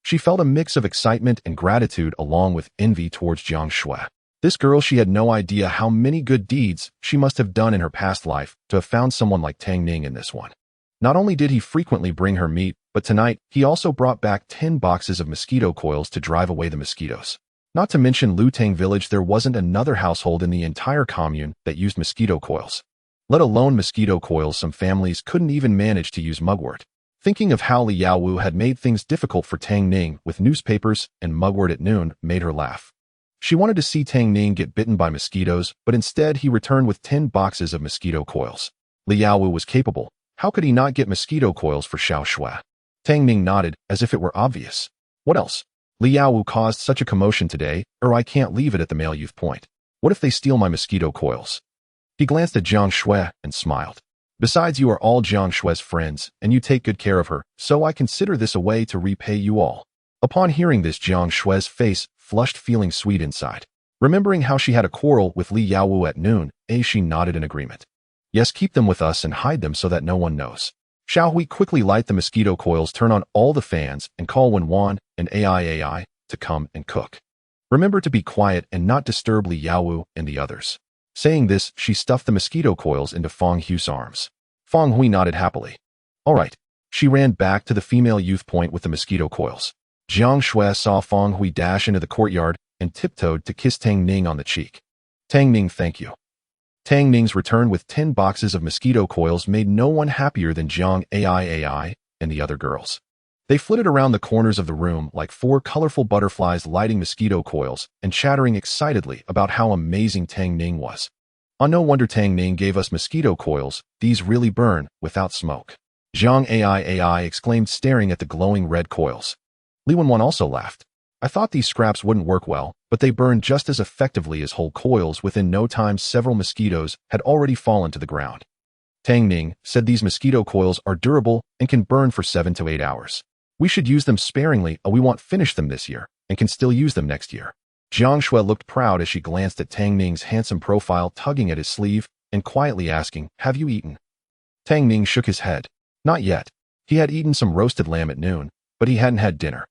She felt a mix of excitement and gratitude along with envy towards Jiang Xue. This girl, she had no idea how many good deeds she must have done in her past life to have found someone like Tang Ning in this one. Not only did he frequently bring her meat, but tonight he also brought back 10 boxes of mosquito coils to drive away the mosquitoes. Not to mention Lutang village, there wasn't another household in the entire commune that used mosquito coils. Let alone mosquito coils, some families couldn't even manage to use mugwort. Thinking of how Liaowu had made things difficult for Tang Ning with newspapers and mugwort at noon made her laugh. She wanted to see Tang Ning get bitten by mosquitoes, but instead he returned with 10 boxes of mosquito coils. Liaowu was capable. How could he not get mosquito coils for Xiao Xue? Tang Ning nodded as if it were obvious. What else? Liaowu caused such a commotion today, or I can't leave it at the male youth point. What if they steal my mosquito coils? He glanced at Jiang Xue and smiled. Besides, you are all Jiang Xue's friends, and you take good care of her, so I consider this a way to repay you all. Upon hearing this, Jiang Xue's face flushed, feeling sweet inside. Remembering how she had a quarrel with Liaowu at noon, she nodded in agreement. Yes, keep them with us and hide them so that no one knows. Shall we quickly light the mosquito coils, turn on all the fans, and call Wenwan and AI to come and cook? Remember to be quiet and not disturb Liaowu and the others. Saying this, she stuffed the mosquito coils into Feng Hui's arms. Feng Hui nodded happily. All right. She ran back to the female youth point with the mosquito coils. Jiang Xue saw Feng Hui dash into the courtyard and tiptoed to kiss Tang Ning on the cheek. Tang Ning, thank you. Tang Ning's return with 10 boxes of mosquito coils made no one happier than Jiang AI and the other girls. They flitted around the corners of the room like 4 colorful butterflies, lighting mosquito coils and chattering excitedly about how amazing Tang Ning was. No wonder Tang Ning gave us mosquito coils, these really burn without smoke. Jiang AI exclaimed, staring at the glowing red coils. Li Wenwan also laughed. I thought these scraps wouldn't work well, but they burned just as effectively as whole coils. Within no time, several mosquitoes had already fallen to the ground. Tang Ning said these mosquito coils are durable and can burn for 7 to 8 hours. We should use them sparingly, or we won't finish them this year and can still use them next year. Jiang Xue looked proud as she glanced at Tang Ning's handsome profile, tugging at his sleeve and quietly asking, "Have you eaten?" Tang Ning shook his head. Not yet. He had eaten some roasted lamb at noon, but he hadn't had dinner.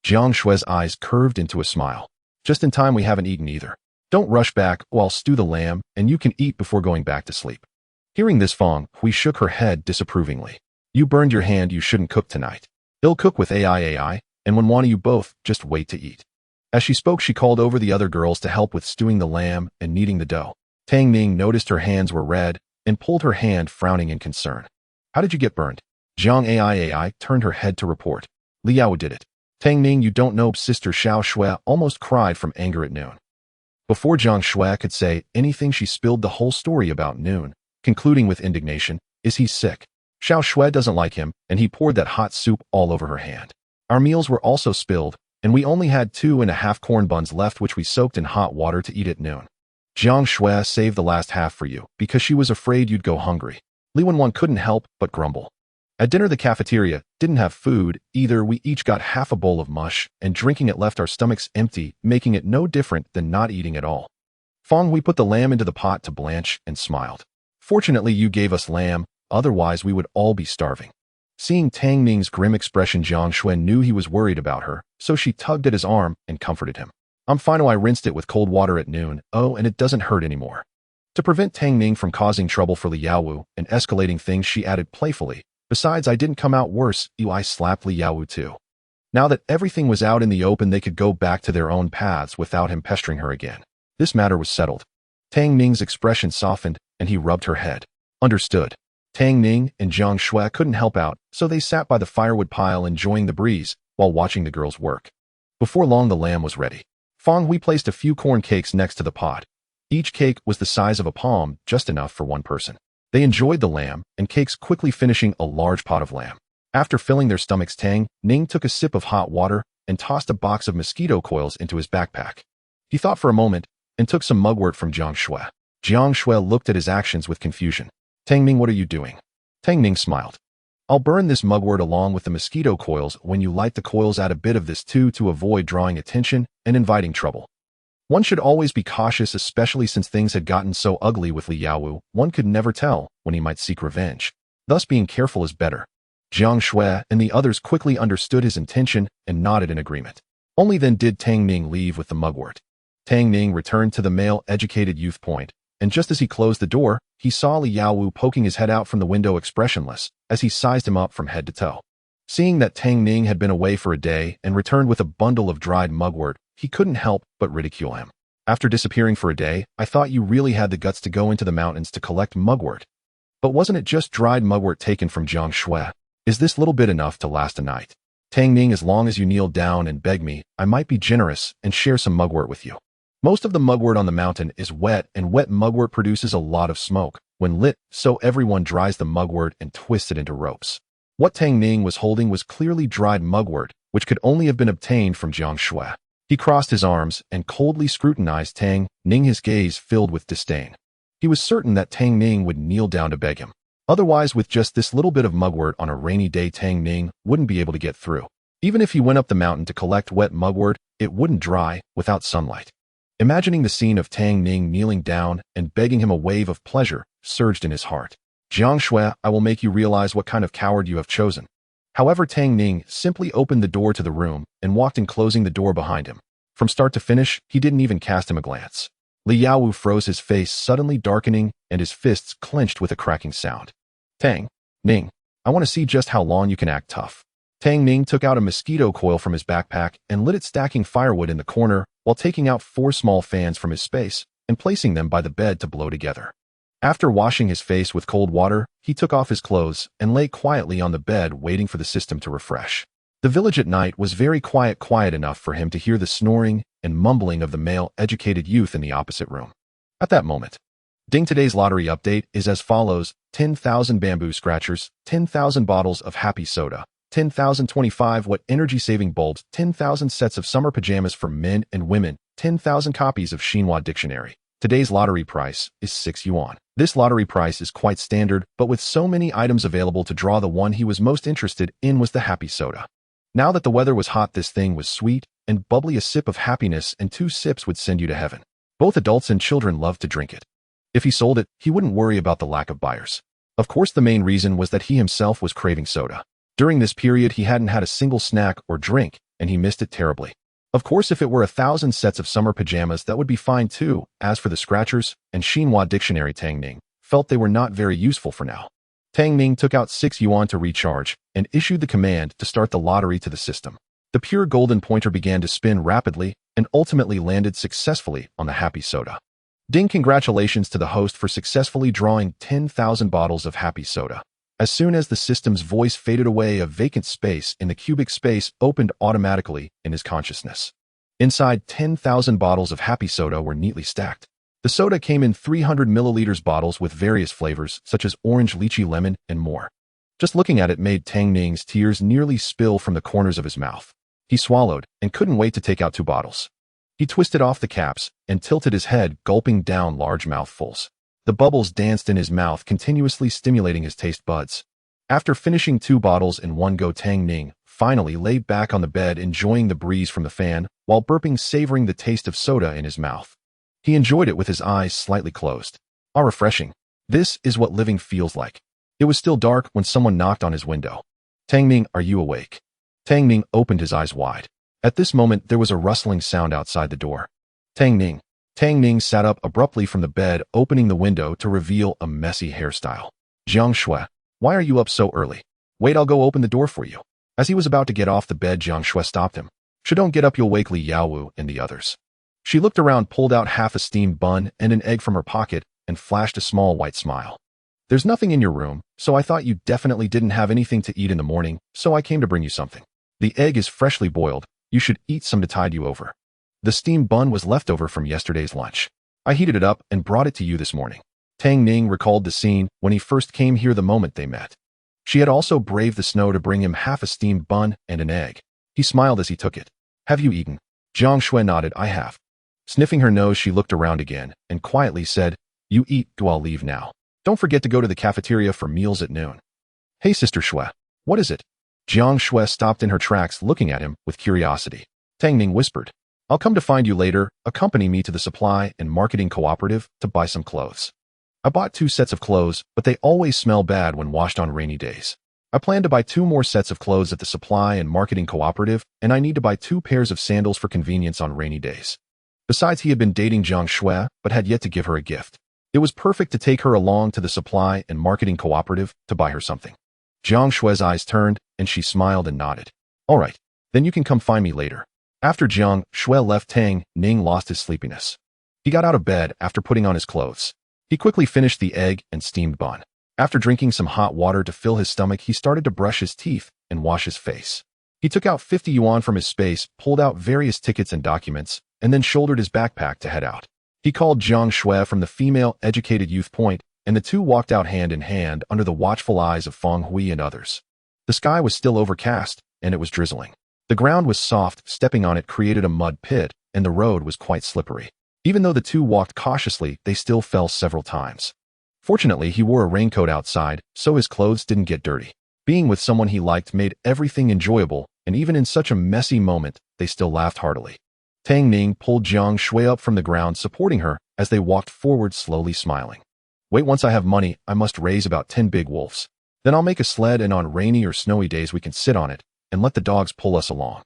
Jiang Xue's eyes curved into a smile. Just in time, we haven't eaten either. Don't rush back, or I'll stew the lamb, and you can eat before going back to sleep. Hearing this, Fong Hui shook her head disapprovingly. You burned your hand, you shouldn't cook tonight. He'll cook with AI, and when one of you both, just wait to eat. As she spoke, she called over the other girls to help with stewing the lamb and kneading the dough. Tang Ning noticed her hands were red and pulled her hand, frowning in concern. How did you get burned? Jiang AI turned her head to report. Liao did it. Tang Ning, you don't know. Sister Xiao Xue almost cried from anger at Noon. Before Jiang Xue could say anything, she spilled the whole story about Noon, concluding with indignation, is he sick? Xiao Xue doesn't like him, and he poured that hot soup all over her hand. Our meals were also spilled, and we only had 2.5 corn buns left, which we soaked in hot water to eat at noon. Jiang Xue saved the last half for you because she was afraid you'd go hungry. Li Wenwan couldn't help but grumble. At dinner, the cafeteria didn't have food either. We each got half a bowl of mush, and drinking it left our stomachs empty, making it no different than not eating at all. Fong Hui put the lamb into the pot to blanch and smiled. Fortunately, you gave us lamb, otherwise we would all be starving. Seeing Tang Ning's grim expression, Jiang Xue knew he was worried about her, so she tugged at his arm and comforted him. I'm fine. I rinsed it with cold water at noon, and it doesn't hurt anymore. To prevent Tang Ning from causing trouble for Li Yaowu and escalating things, she added playfully, besides, I didn't come out worse. I slapped Li Yaowu too. Now that everything was out in the open, they could go back to their own paths without him pestering her again. This matter was settled. Tang Ning's expression softened, and he rubbed her head. Understood. Tang Ning and Jiang Xue couldn't help out, so they sat by the firewood pile enjoying the breeze while watching the girls work. Before long, the lamb was ready. Fong Hui placed a few corn cakes next to the pot. Each cake was the size of a palm, just enough for one person. They enjoyed the lamb and cakes, quickly finishing a large pot of lamb. After filling their stomachs, Tang Ning took a sip of hot water and tossed a box of mosquito coils into his backpack. He thought for a moment and took some mugwort from Jiang Xue. Jiang Xue looked at his actions with confusion. Tang Ning, what are you doing? Tang Ning smiled. I'll burn this mugwort along with the mosquito coils. When you light the coils, add a bit of this too to avoid drawing attention and inviting trouble. One should always be cautious, especially since things had gotten so ugly with Li Yaowu. One could never tell when he might seek revenge. Thus, being careful is better. Jiang Xue and the others quickly understood his intention and nodded in agreement. Only then did Tang Ning leave with the mugwort. Tang Ning returned to the male-educated youth point, and just as he closed the door, he saw Li Yaowu poking his head out from the window, expressionless, as he sized him up from head to toe. Seeing that Tang Ning had been away for a day and returned with a bundle of dried mugwort, he couldn't help but ridicule him. After disappearing for a day, I thought you really had the guts to go into the mountains to collect mugwort. But wasn't it just dried mugwort taken from Jiang Xue? Is this little bit enough to last a night? Tang Ning, as long as you kneel down and beg me, I might be generous and share some mugwort with you. Most of the mugwort on the mountain is wet, and wet mugwort produces a lot of smoke when lit, so everyone dries the mugwort and twists it into ropes. What Tang Ning was holding was clearly dried mugwort, which could only have been obtained from Jiang Xue. He crossed his arms and coldly scrutinized Tang Ning, his gaze filled with disdain. He was certain that Tang Ning would kneel down to beg him. Otherwise, with just this little bit of mugwort on a rainy day, Tang Ning wouldn't be able to get through. Even if he went up the mountain to collect wet mugwort, it wouldn't dry without sunlight. Imagining the scene of Tang Ning kneeling down and begging him, a wave of pleasure surged in his heart. Jiang Xue, I will make you realize what kind of coward you have chosen. However, Tang Ning simply opened the door to the room and walked in, closing the door behind him. From start to finish, he didn't even cast him a glance. Li Yaowu froze, his face suddenly darkening and his fists clenched with a cracking sound. Tang Ning, I want to see just how long you can act tough. Tang Ning took out a mosquito coil from his backpack and lit it, stacking firewood in the corner while taking out 4 small fans from his space and placing them by the bed to blow together. After washing his face with cold water, he took off his clothes and lay quietly on the bed, waiting for the system to refresh. The village at night was very quiet enough for him to hear the snoring and mumbling of the male-educated youth in the opposite room. At that moment, ding, today's lottery update is as follows: 10,000 bamboo scratchers, 10,000 bottles of happy soda, 10,025 watt energy-saving bulbs, 10,000 sets of summer pajamas for men and women, 10,000 copies of Xinhua Dictionary. Today's lottery price is 6 yuan. This lottery price is quite standard, but with so many items available to draw, the one he was most interested in was the happy soda. Now that the weather was hot, this thing was sweet and bubbly. A sip of happiness and 2 sips would send you to heaven. Both adults and children loved to drink it. If he sold it, he wouldn't worry about the lack of buyers. Of course, the main reason was that he himself was craving soda. During this period, he hadn't had a single snack or drink, and he missed it terribly. Of course, if it were 1,000 sets of summer pajamas, that would be fine too. As for the scratchers and Xinhua Dictionary, Tang Ning felt they were not very useful for now. Tang Ning took out 6 yuan to recharge and issued the command to start the lottery to the system. The pure golden pointer began to spin rapidly and ultimately landed successfully on the happy soda. Ding! Congratulations to the host for successfully drawing 10,000 bottles of happy soda. As soon as the system's voice faded away, a vacant space in the cubic space opened automatically in his consciousness. Inside, 10,000 bottles of happy soda were neatly stacked. The soda came in 300 milliliters bottles with various flavors, such as orange, lychee, lemon, and more. Just looking at it made Tang Ning's tears nearly spill from the corners of his mouth. He swallowed and couldn't wait to take out 2 bottles. He twisted off the caps and tilted his head, gulping down large mouthfuls. The bubbles danced in his mouth, continuously stimulating his taste buds. After finishing 2 bottles in one go, Tang Ning finally lay back on the bed, enjoying the breeze from the fan, while burping, savoring the taste of soda in his mouth. He enjoyed it with his eyes slightly closed. Ah, refreshing. This is what living feels like. It was still dark when someone knocked on his window. Tang Ning, are you awake? Tang Ning opened his eyes wide. At this moment, there was a rustling sound outside the door. Tang Ning. Tang Ning sat up abruptly from the bed, opening the window to reveal a messy hairstyle. Jiang Xue, why are you up so early? Wait, I'll go open the door for you. As he was about to get off the bed, Jiang Xue stopped him. Don't get up, you'll wake Li Yaowu and the others. She looked around, pulled out half a steamed bun and an egg from her pocket, and flashed a small white smile. There's nothing in your room, so I thought you definitely didn't have anything to eat in the morning, so I came to bring you something. The egg is freshly boiled. You should eat some to tide you over. The steamed bun was left over from yesterday's lunch. I heated it up and brought it to you this morning. Tang Ning recalled the scene when he first came here the moment they met. She had also braved the snow to bring him half a steamed bun and an egg. He smiled as he took it. Have you eaten? Jiang Xue nodded. I have. Sniffing her nose, she looked around again and quietly said, You eat, I'll leave now. Don't forget to go to the cafeteria for meals at noon. Hey, Sister Xue, what is it? Jiang Xue stopped in her tracks, looking at him with curiosity. Tang Ning whispered, I'll come to find you later. Accompany me to the supply and marketing cooperative to buy some clothes. I bought 2 sets of clothes, but they always smell bad when washed on rainy days. I plan to buy 2 more sets of clothes at the supply and marketing cooperative, and I need to buy 2 pairs of sandals for convenience on rainy days. Besides, he had been dating Jiang Xue, but had yet to give her a gift. It was perfect to take her along to the supply and marketing cooperative to buy her something. Jiang Xue's eyes turned, and she smiled and nodded. All right, then you can come find me later. After Jiang Xue left, Tang Ning lost his sleepiness. He got out of bed after putting on his clothes. He quickly finished the egg and steamed bun. After drinking some hot water to fill his stomach, he started to brush his teeth and wash his face. He took out 50 yuan from his space, pulled out various tickets and documents, and then shouldered his backpack to head out. He called Jiang Xue from the female educated youth point, and the two walked out hand in hand under the watchful eyes of Feng Hui and others. The sky was still overcast, and it was drizzling. The ground was soft, stepping on it created a mud pit, and the road was quite slippery. Even though the two walked cautiously, they still fell several times. Fortunately, he wore a raincoat outside, so his clothes didn't get dirty. Being with someone he liked made everything enjoyable, and even in such a messy moment, they still laughed heartily. Tang Ning pulled Jiang Xue up from the ground, supporting her as they walked forward, slowly smiling. Wait, once I have money, I must raise about 10 big wolves. Then I'll make a sled, and on rainy or snowy days we can sit on it and let the dogs pull us along.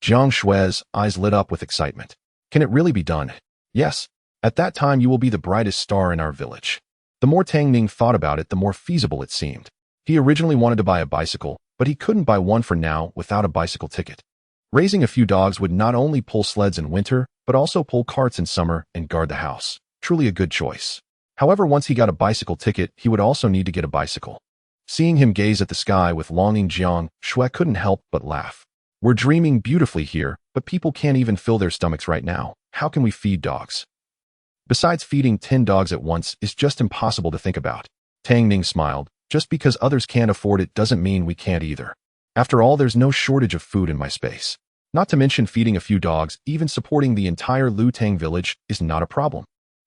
Jiang Xue's eyes lit up with excitement. Can it really be done? Yes. At that time you will be the brightest star in our village. The more Tang Ning thought about it, the more feasible it seemed. He originally wanted to buy a bicycle, but he couldn't buy one for now without a bicycle ticket. Raising a few dogs would not only pull sleds in winter, but also pull carts in summer and guard the house. Truly a good choice. However, once he got a bicycle ticket, he would also need to get a bicycle. Seeing him gaze at the sky with longing, Jiang Xue couldn't help but laugh. We're dreaming beautifully here, but people can't even fill their stomachs right now. How can we feed dogs? Besides, feeding 10 dogs at once is just impossible to think about. Tang Ning smiled. Just because others can't afford it doesn't mean we can't either. After all, there's no shortage of food in my space. Not to mention feeding a few dogs, even supporting the entire Lutang village is not a problem.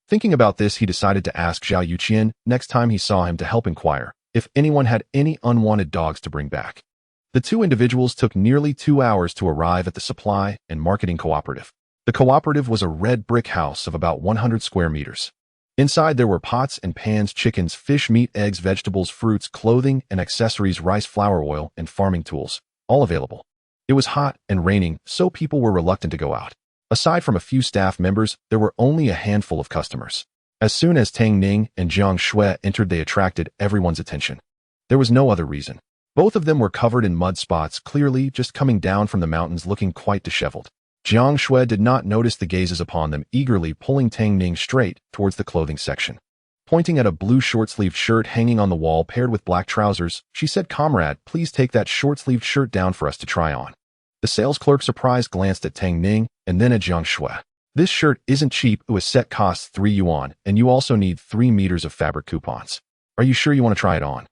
Thinking about this, he decided to ask Zhao Yuqian next time he saw him to help inquire if anyone had any unwanted dogs to bring back. The two individuals took nearly 2 hours to arrive at the supply and marketing cooperative. The cooperative was a red brick house of about 100 square meters. Inside there were pots and pans, chickens, fish, meat, eggs, vegetables, fruits, clothing and accessories, rice, flour, oil, and farming tools, all available. It was hot and raining, so people were reluctant to go out. Aside from a few staff members, there were only a handful of customers. As soon as Tang Ning and Jiang Xue entered, they attracted everyone's attention. There was no other reason. Both of them were covered in mud spots, clearly just coming down from the mountains, looking quite disheveled. Jiang Xue did not notice the gazes upon them, eagerly pulling Tang Ning straight towards the clothing section. Pointing at a blue short-sleeved shirt hanging on the wall paired with black trousers, she said, "Comrade, please take that short-sleeved shirt down for us to try on." The sales clerk surprised glanced at Tang Ning and then at Jiang Xue. "This shirt isn't cheap. It was set costs 3 yuan, and you also need 3 meters of fabric coupons. Are you sure you want to try it on?"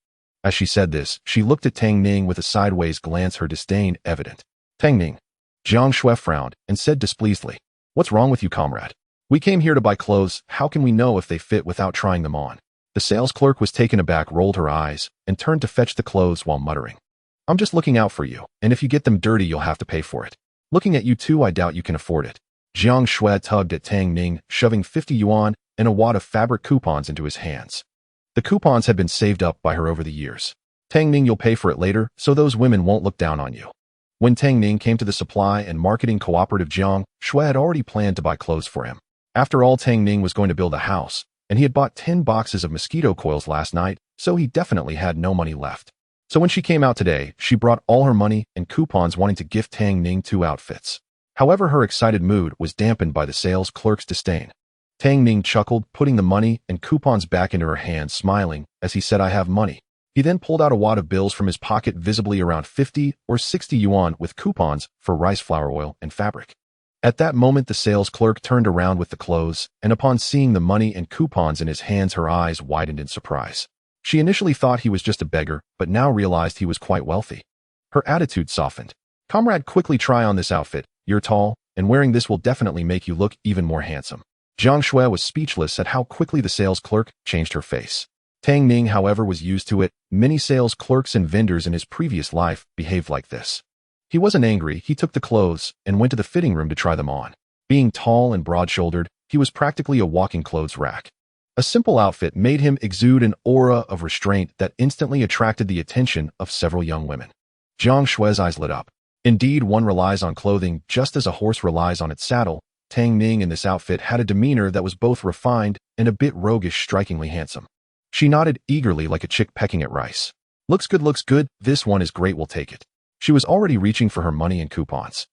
As she said this, she looked at Tang Ning with a sideways glance, her disdain evident. "Tang Ning." Jiang Xue frowned and said displeasedly, "What's wrong with you, comrade? We came here to buy clothes. How can we know if they fit without trying them on?" The sales clerk was taken aback, rolled her eyes, and turned to fetch the clothes while muttering, "I'm just looking out for you, and if you get them dirty, you'll have to pay for it. Looking at you too, I doubt you can afford it." Jiang Xue tugged at Tang Ning, shoving 50 yuan and a wad of fabric coupons into his hands. The coupons had been saved up by her over the years. "Tang Ning, you'll pay for it later, so those women won't look down on you." When Tang Ning came to the supply and marketing cooperative, Jiang Xue had already planned to buy clothes for him. After all, Tang Ning was going to build a house, and he had bought 10 boxes of mosquito coils last night, so he definitely had no money left. So when she came out today, she brought all her money and coupons, wanting to gift Tang Ning 2 outfits. However, her excited mood was dampened by the sales clerk's disdain. Tang Ning chuckled, putting the money and coupons back into her hand, smiling as he said, "I have money." He then pulled out a wad of bills from his pocket, visibly around 50 or 60 yuan, with coupons for rice flour, oil, and fabric. At that moment, the sales clerk turned around with the clothes, and upon seeing the money and coupons in his hands, her eyes widened in surprise. She initially thought he was just a beggar, but now realized he was quite wealthy. Her attitude softened. "Comrade, quickly try on this outfit. You're tall, and wearing this will definitely make you look even more handsome." Jiang Xue was speechless at how quickly the sales clerk changed her face. Tang Ning, however, was used to it. Many sales clerks and vendors in his previous life behaved like this. He wasn't angry. He took the clothes and went to the fitting room to try them on. Being tall and broad-shouldered, he was practically a walking clothes rack. A simple outfit made him exude an aura of restraint that instantly attracted the attention of several young women. Jiang Xue's eyes lit up. Indeed, one relies on clothing just as a horse relies on its saddle. Tang Ning in this outfit had a demeanor that was both refined and a bit roguish, strikingly handsome. She nodded eagerly like a chick pecking at rice. Looks good. This one is great, we'll take it." She was already reaching for her money and coupons.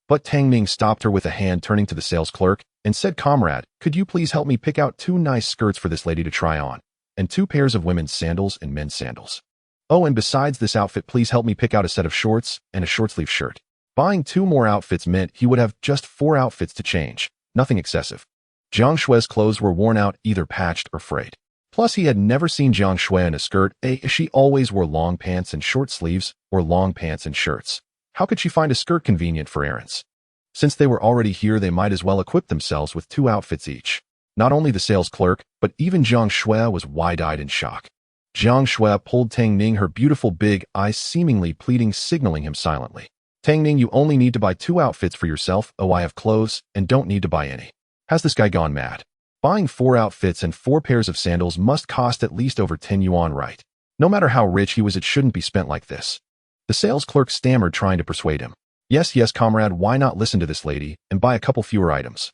But Tang Ning stopped her with a hand, turning to the sales clerk, and said, "Comrade, could you please help me pick out 2 nice skirts for this lady to try on, and 2 pairs of women's sandals and men's sandals. Oh, and besides this outfit, please help me pick out a set of shorts and a short-sleeve shirt." Buying 2 more outfits meant he would have just 4 outfits to change, nothing excessive. Jiang Xue's clothes were worn out, either patched or frayed. Plus, he had never seen Jiang Xue in a skirt. She always wore long pants and short sleeves, or long pants and shirts. How could she find a skirt convenient for errands? Since they were already here, they might as well equip themselves with 2 outfits each. Not only the sales clerk, but even Jiang Xue was wide-eyed in shock. Jiang Xue pulled Tang Ning, her beautiful big eyes seemingly pleading, signaling him silently. "Tang Ning, you only need to buy 2 outfits for yourself. Oh, I have clothes and don't need to buy any." Has this guy gone mad? Buying 4 outfits and 4 pairs of sandals must cost at least over 10 yuan, right? No matter how rich he was, it shouldn't be spent like this. The sales clerk stammered, trying to persuade him. Yes, comrade, why not listen to this lady and buy a couple fewer items?"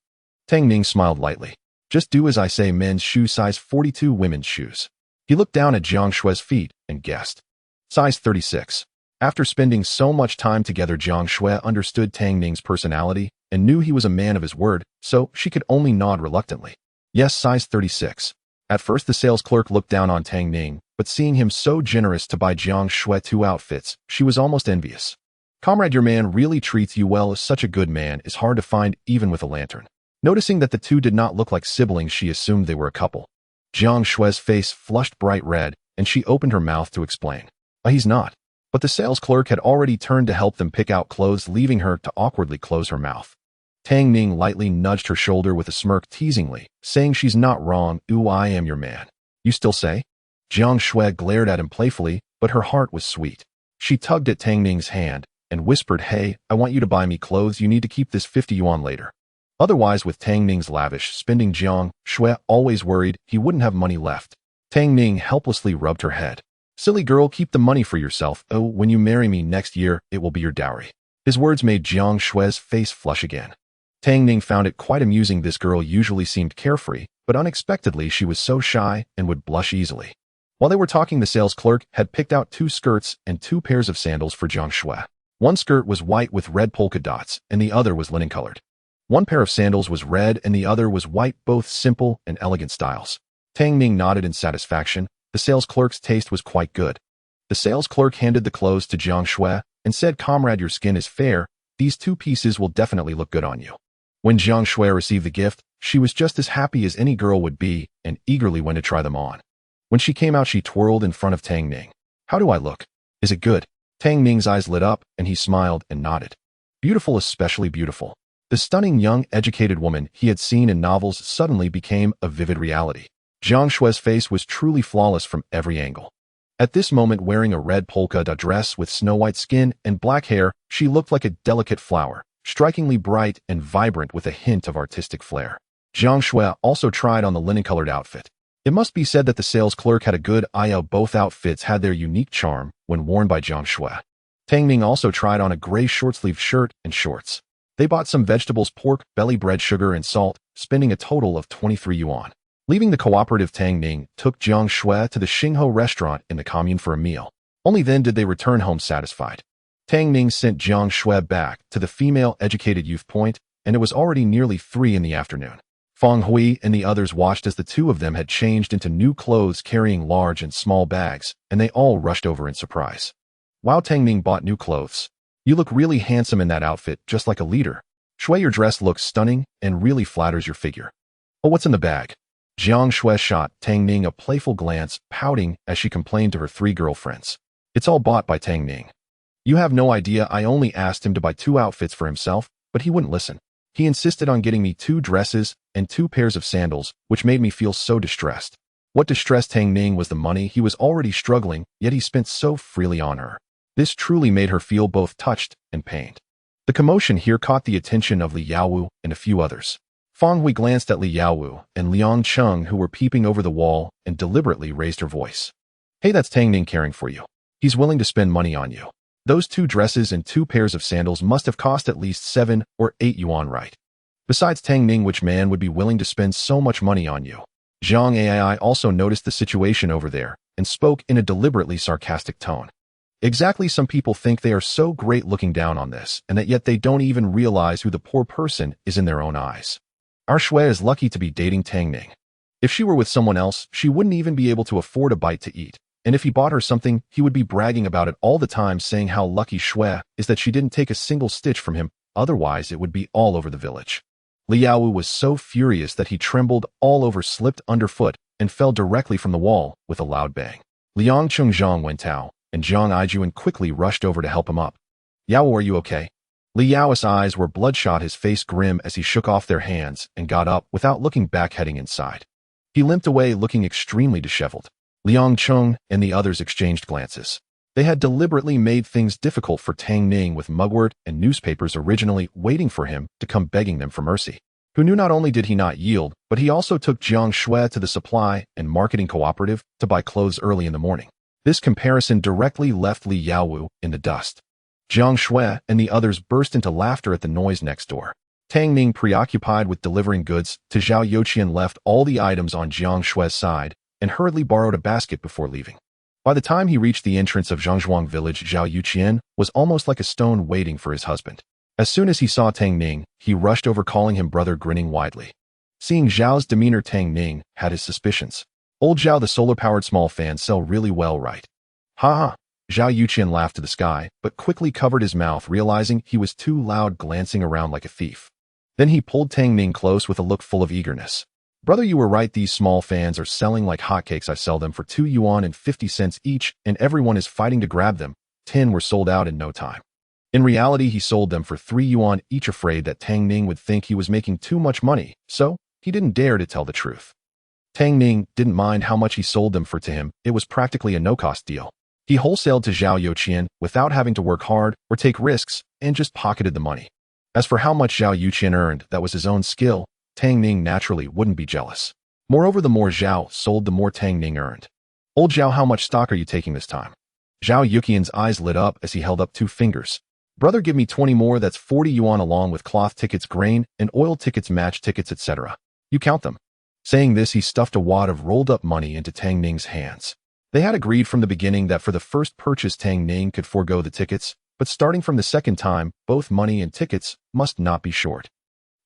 Tang Ning smiled lightly. "Just do as I say, men's shoe size 42, women's shoes." He looked down at Jiang Xue's feet and guessed. Size 36. After spending so much time together, Jiang Xue understood Tang Ning's personality and knew he was a man of his word, so she could only nod reluctantly. Yes, size 36. At first, the sales clerk looked down on Tang Ning, but seeing him so generous to buy Jiang Xue 2 outfits, she was almost envious. "Comrade, your man really treats you well. Such a good man is hard to find even with a lantern." Noticing that the 2 did not look like siblings, she assumed they were a couple. Jiang Xue's face flushed bright red, and she opened her mouth to explain. He's not. But the sales clerk had already turned to help them pick out clothes, leaving her to awkwardly close her mouth. Tang Ning lightly nudged her shoulder with a smirk teasingly, saying she's not wrong. Ooh, I am your man. You still say? Jiang Xue glared at him playfully, but her heart was sweet. She tugged at Tang Ning's hand and whispered, hey, I want you to buy me clothes. You need to keep this 50 yuan later. Otherwise, with Tang Ning's lavish spending, Jiang Xue always worried he wouldn't have money left. Tang Ning helplessly rubbed her head. Silly girl, keep the money for yourself. Oh, when you marry me next year, it will be your dowry. His words made Jiang Xue's face flush again. Tang Ning found it quite amusing. This girl usually seemed carefree, but unexpectedly she was so shy and would blush easily. While they were talking, the sales clerk had picked out 2 skirts and 2 pairs of sandals for Jiang Xue. One skirt was white with red polka dots, and the other was linen-colored. One pair of sandals was red and the other was white, both simple and elegant styles. Tang Ning nodded in satisfaction. The sales clerk's taste was quite good. The sales clerk handed the clothes to Jiang Xue and said, comrade, your skin is fair. These 2 pieces will definitely look good on you. When Jiang Xue received the gift, she was just as happy as any girl would be and eagerly went to try them on. When she came out, she twirled in front of Tang Ning. How do I look? Is it good? Tang Ning's eyes lit up and he smiled and nodded. Beautiful, especially beautiful. The stunning young educated woman he had seen in novels suddenly became a vivid reality. Jiang Xue's face was truly flawless from every angle. At this moment, wearing a red polka dot dress with snow-white skin and black hair, she looked like a delicate flower, strikingly bright and vibrant with a hint of artistic flair. Jiang Xue also tried on the linen-colored outfit. It must be said that the sales clerk had a good eye out. Both outfits had their unique charm when worn by Jiang Xue. Tang Ning also tried on a gray short-sleeved shirt and shorts. They bought some vegetables, pork, belly bread, sugar, and salt, spending a total of 23 yuan. Leaving the cooperative, Tang Ning took Jiang Xue to the Xingho restaurant in the commune for a meal. Only then did they return home satisfied. Tang Ning sent Jiang Xue back to the female educated youth point, and it was already nearly 3 in the afternoon. Feng Hui and the others watched as the 2 of them had changed into new clothes carrying large and small bags, and they all rushed over in surprise. Wow, Tang Ning bought new clothes. You look really handsome in that outfit, just like a leader. Xue, your dress looks stunning and really flatters your figure. Oh, what's in the bag? Jiang Xue shot Tang Ning a playful glance, pouting as she complained to her 3 girlfriends. It's all bought by Tang Ning. You have no idea, I only asked him to buy 2 outfits for himself, but he wouldn't listen. He insisted on getting me 2 dresses and 2 pairs of sandals, which made me feel so distressed. What distressed Tang Ning was the money. He was already struggling, yet he spent so freely on her. This truly made her feel both touched and pained. The commotion here caught the attention of Li Yaowu and a few others. Feng Hui glanced at Li Yaowu and Liang Cheng, who were peeping over the wall, and deliberately raised her voice. Hey, that's Tang Ning caring for you. He's willing to spend money on you. Those 2 dresses and 2 pairs of sandals must have cost at least 7 or 8 yuan, right? Besides Tang Ning, which man would be willing to spend so much money on you? Zhang Ai also noticed the situation over there and spoke in a deliberately sarcastic tone. Exactly, some people think they are so great looking down on this, and that yet they don't even realize who the poor person is in their own eyes. Our Xue is lucky to be dating Tang Ning. If she were with someone else, she wouldn't even be able to afford a bite to eat. And if he bought her something, he would be bragging about it all the time, saying how lucky Xue is that she didn't take a single stitch from him, otherwise it would be all over the village. Li Yaowu was so furious that he trembled all over, slipped underfoot, and fell directly from the wall with a loud bang. Liang Chengzhang went out, and Zhang Aijuan quickly rushed over to help him up. Yaowu, are you okay? Li Yao's eyes were bloodshot, his face grim as he shook off their hands and got up without looking back, heading inside. He limped away looking extremely disheveled. Liang Cheng and the others exchanged glances. They had deliberately made things difficult for Tang Ning with mugwort and newspapers originally waiting for him to come begging them for mercy. Who knew not only did he not yield, but he also took Jiang Xue to the supply and marketing cooperative to buy clothes early in the morning. This comparison directly left Li Yaowu in the dust. Jiang Xue and the others burst into laughter at the noise next door. Tang Ning, preoccupied with delivering goods to Zhao Youqian, left all the items on Jiang Xue's side and hurriedly borrowed a basket before leaving. By the time he reached the entrance of Zhangzhuang village, Zhao Youqian was almost like a stone waiting for his husband. As soon as he saw Tang Ning, he rushed over, calling him brother, grinning widely. Seeing Zhao's demeanor, Tang Ning had his suspicions. Old Zhao, the solar-powered small fans sell really well, right? Ha ha. Zhao Youqian laughed to the sky, but quickly covered his mouth, realizing he was too loud, glancing around like a thief. Then he pulled Tang Ning close with a look full of eagerness. Brother, you were right. These small fans are selling like hotcakes. I sell them for 2 yuan and 50 cents each, and everyone is fighting to grab them. 10 were sold out in no time. In reality, he sold them for 3 yuan each, afraid that Tang Ning would think he was making too much money, so he didn't dare to tell the truth. Tang Ning didn't mind how much he sold them for. To him, it was practically a no-cost deal. He wholesaled to Zhao Yuqian without having to work hard or take risks and just pocketed the money. As for how much Zhao Yuqian earned, that was his own skill. Tang Ning naturally wouldn't be jealous. Moreover, the more Zhao sold, the more Tang Ning earned. Old Zhao, how much stock are you taking this time? Zhao Yuqian's eyes lit up as he held up 2 fingers. Brother, give me 20 more, that's 40 yuan along with cloth tickets, grain, and oil tickets, match tickets, etc. You count them. Saying this, he stuffed a wad of rolled-up money into Tang Ning's hands. They had agreed from the beginning that for the first purchase Tang Ning could forego the tickets, but starting from the second time, both money and tickets must not be short.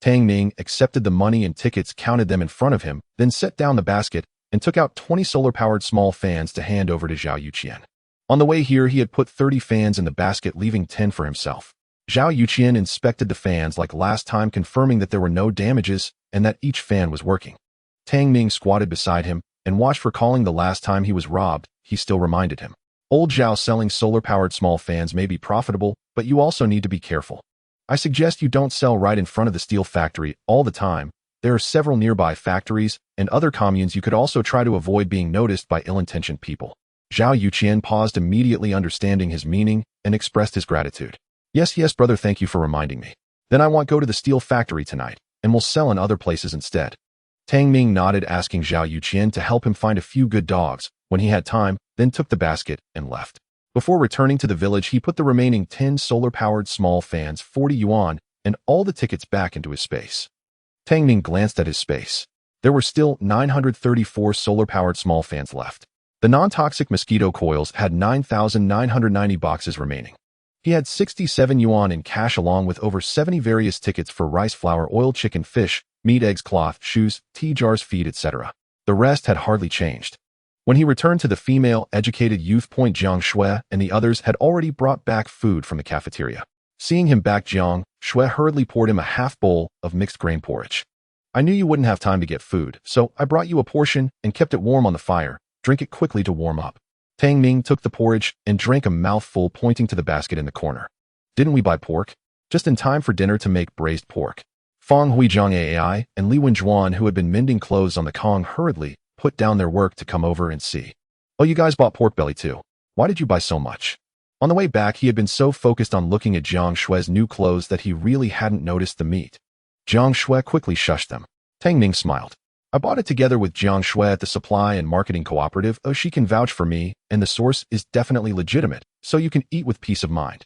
Tang Ning accepted the money and tickets, counted them in front of him, then set down the basket and took out 20 solar-powered small fans to hand over to Zhao Yuqian. On the way here, he had put 30 fans in the basket, leaving 10 for himself. Zhao Yuqian inspected the fans like last time, confirming that there were no damages and that each fan was working. Tang Ning squatted beside him and watched, recalling the last time he was robbed. He still reminded him. Old Zhao, selling solar-powered small fans may be profitable, but you also need to be careful. I suggest you don't sell right in front of the steel factory all the time. There are several nearby factories and other communes. You could also try to avoid being noticed by ill-intentioned people. Zhao Yuqian paused, immediately understanding his meaning, and expressed his gratitude. Yes, brother, thank you for reminding me. Then I want go to the steel factory tonight, and we'll sell in other places instead. Tang Ning nodded, asking Zhao Yuqian to help him find a few good dogs when he had time, then took the basket and left. Before returning to the village, he put the remaining 10 solar-powered small fans, 40 yuan, and all the tickets back into his space. Tang Ning glanced at his space. There were still 934 solar-powered small fans left. The non-toxic mosquito coils had 9,990 boxes remaining. He had 67 yuan in cash along with over 70 various tickets for rice flour, oil, chicken, fish, meat, eggs, cloth, shoes, tea jars, feed, etc. The rest had hardly changed. When he returned to the female-educated youth point, Jiang Xue and the others had already brought back food from the cafeteria. Seeing him back, Jiang Xue hurriedly poured him a half bowl of mixed grain porridge. I knew you wouldn't have time to get food, so I brought you a portion and kept it warm on the fire. Drink it quickly to warm up. Tang Ning took the porridge and drank a mouthful, pointing to the basket in the corner. Didn't we buy pork? Just in time for dinner to make braised pork. Fang Hui, Zhang Ai, and Li Wenjuan, who had been mending clothes on the Kong, hurriedly put down their work to come over and see. Oh, you guys bought pork belly too. Why did you buy so much? On the way back, he had been so focused on looking at Jiang Xue's new clothes that he really hadn't noticed the meat. Jiang Xue quickly shushed them. Tang Ning smiled. I bought it together with Jiang Xue at the Supply and Marketing Cooperative. Oh, she can vouch for me, and the source is definitely legitimate, so you can eat with peace of mind.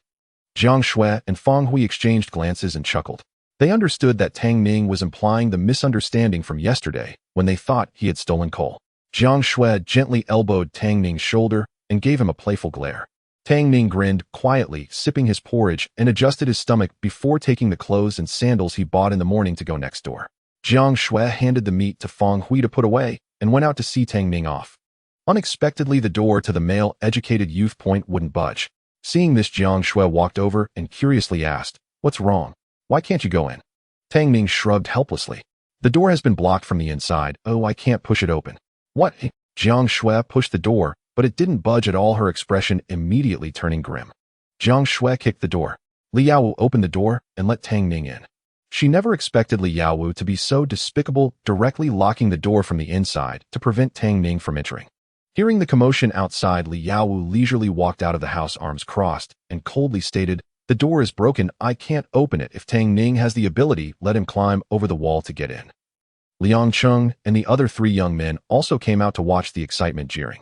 Jiang Xue and Fang Hui exchanged glances and chuckled. They understood that Tang Ning was implying the misunderstanding from yesterday when they thought he had stolen coal. Jiang Xue gently elbowed Tang Ning's shoulder and gave him a playful glare. Tang Ning grinned quietly, sipping his porridge, and adjusted his stomach before taking the clothes and sandals he bought in the morning to go next door. Jiang Xue handed the meat to Fang Hui to put away and went out to see Tang Ning off. Unexpectedly, the door to the male-educated youth point wouldn't budge. Seeing this, Jiang Xue walked over and curiously asked, "What's wrong? Why can't you go in?" Tang Ning shrugged helplessly. "The door has been blocked from the inside. Oh, I can't push it open." "What?" Jiang Xue pushed the door, but it didn't budge at all, her expression immediately turning grim. Jiang Xue kicked the door. Li Yaowu opened the door and let Tang Ning in. She never expected Li Yaowu to be so despicable, directly locking the door from the inside to prevent Tang Ning from entering. Hearing the commotion outside, Li Yaowu leisurely walked out of the house, arms crossed, and coldly stated, "The door is broken. I can't open it. If Tang Ning has the ability, let him climb over the wall to get in." Liang Cheng and the other 3 young men also came out to watch the excitement, jeering.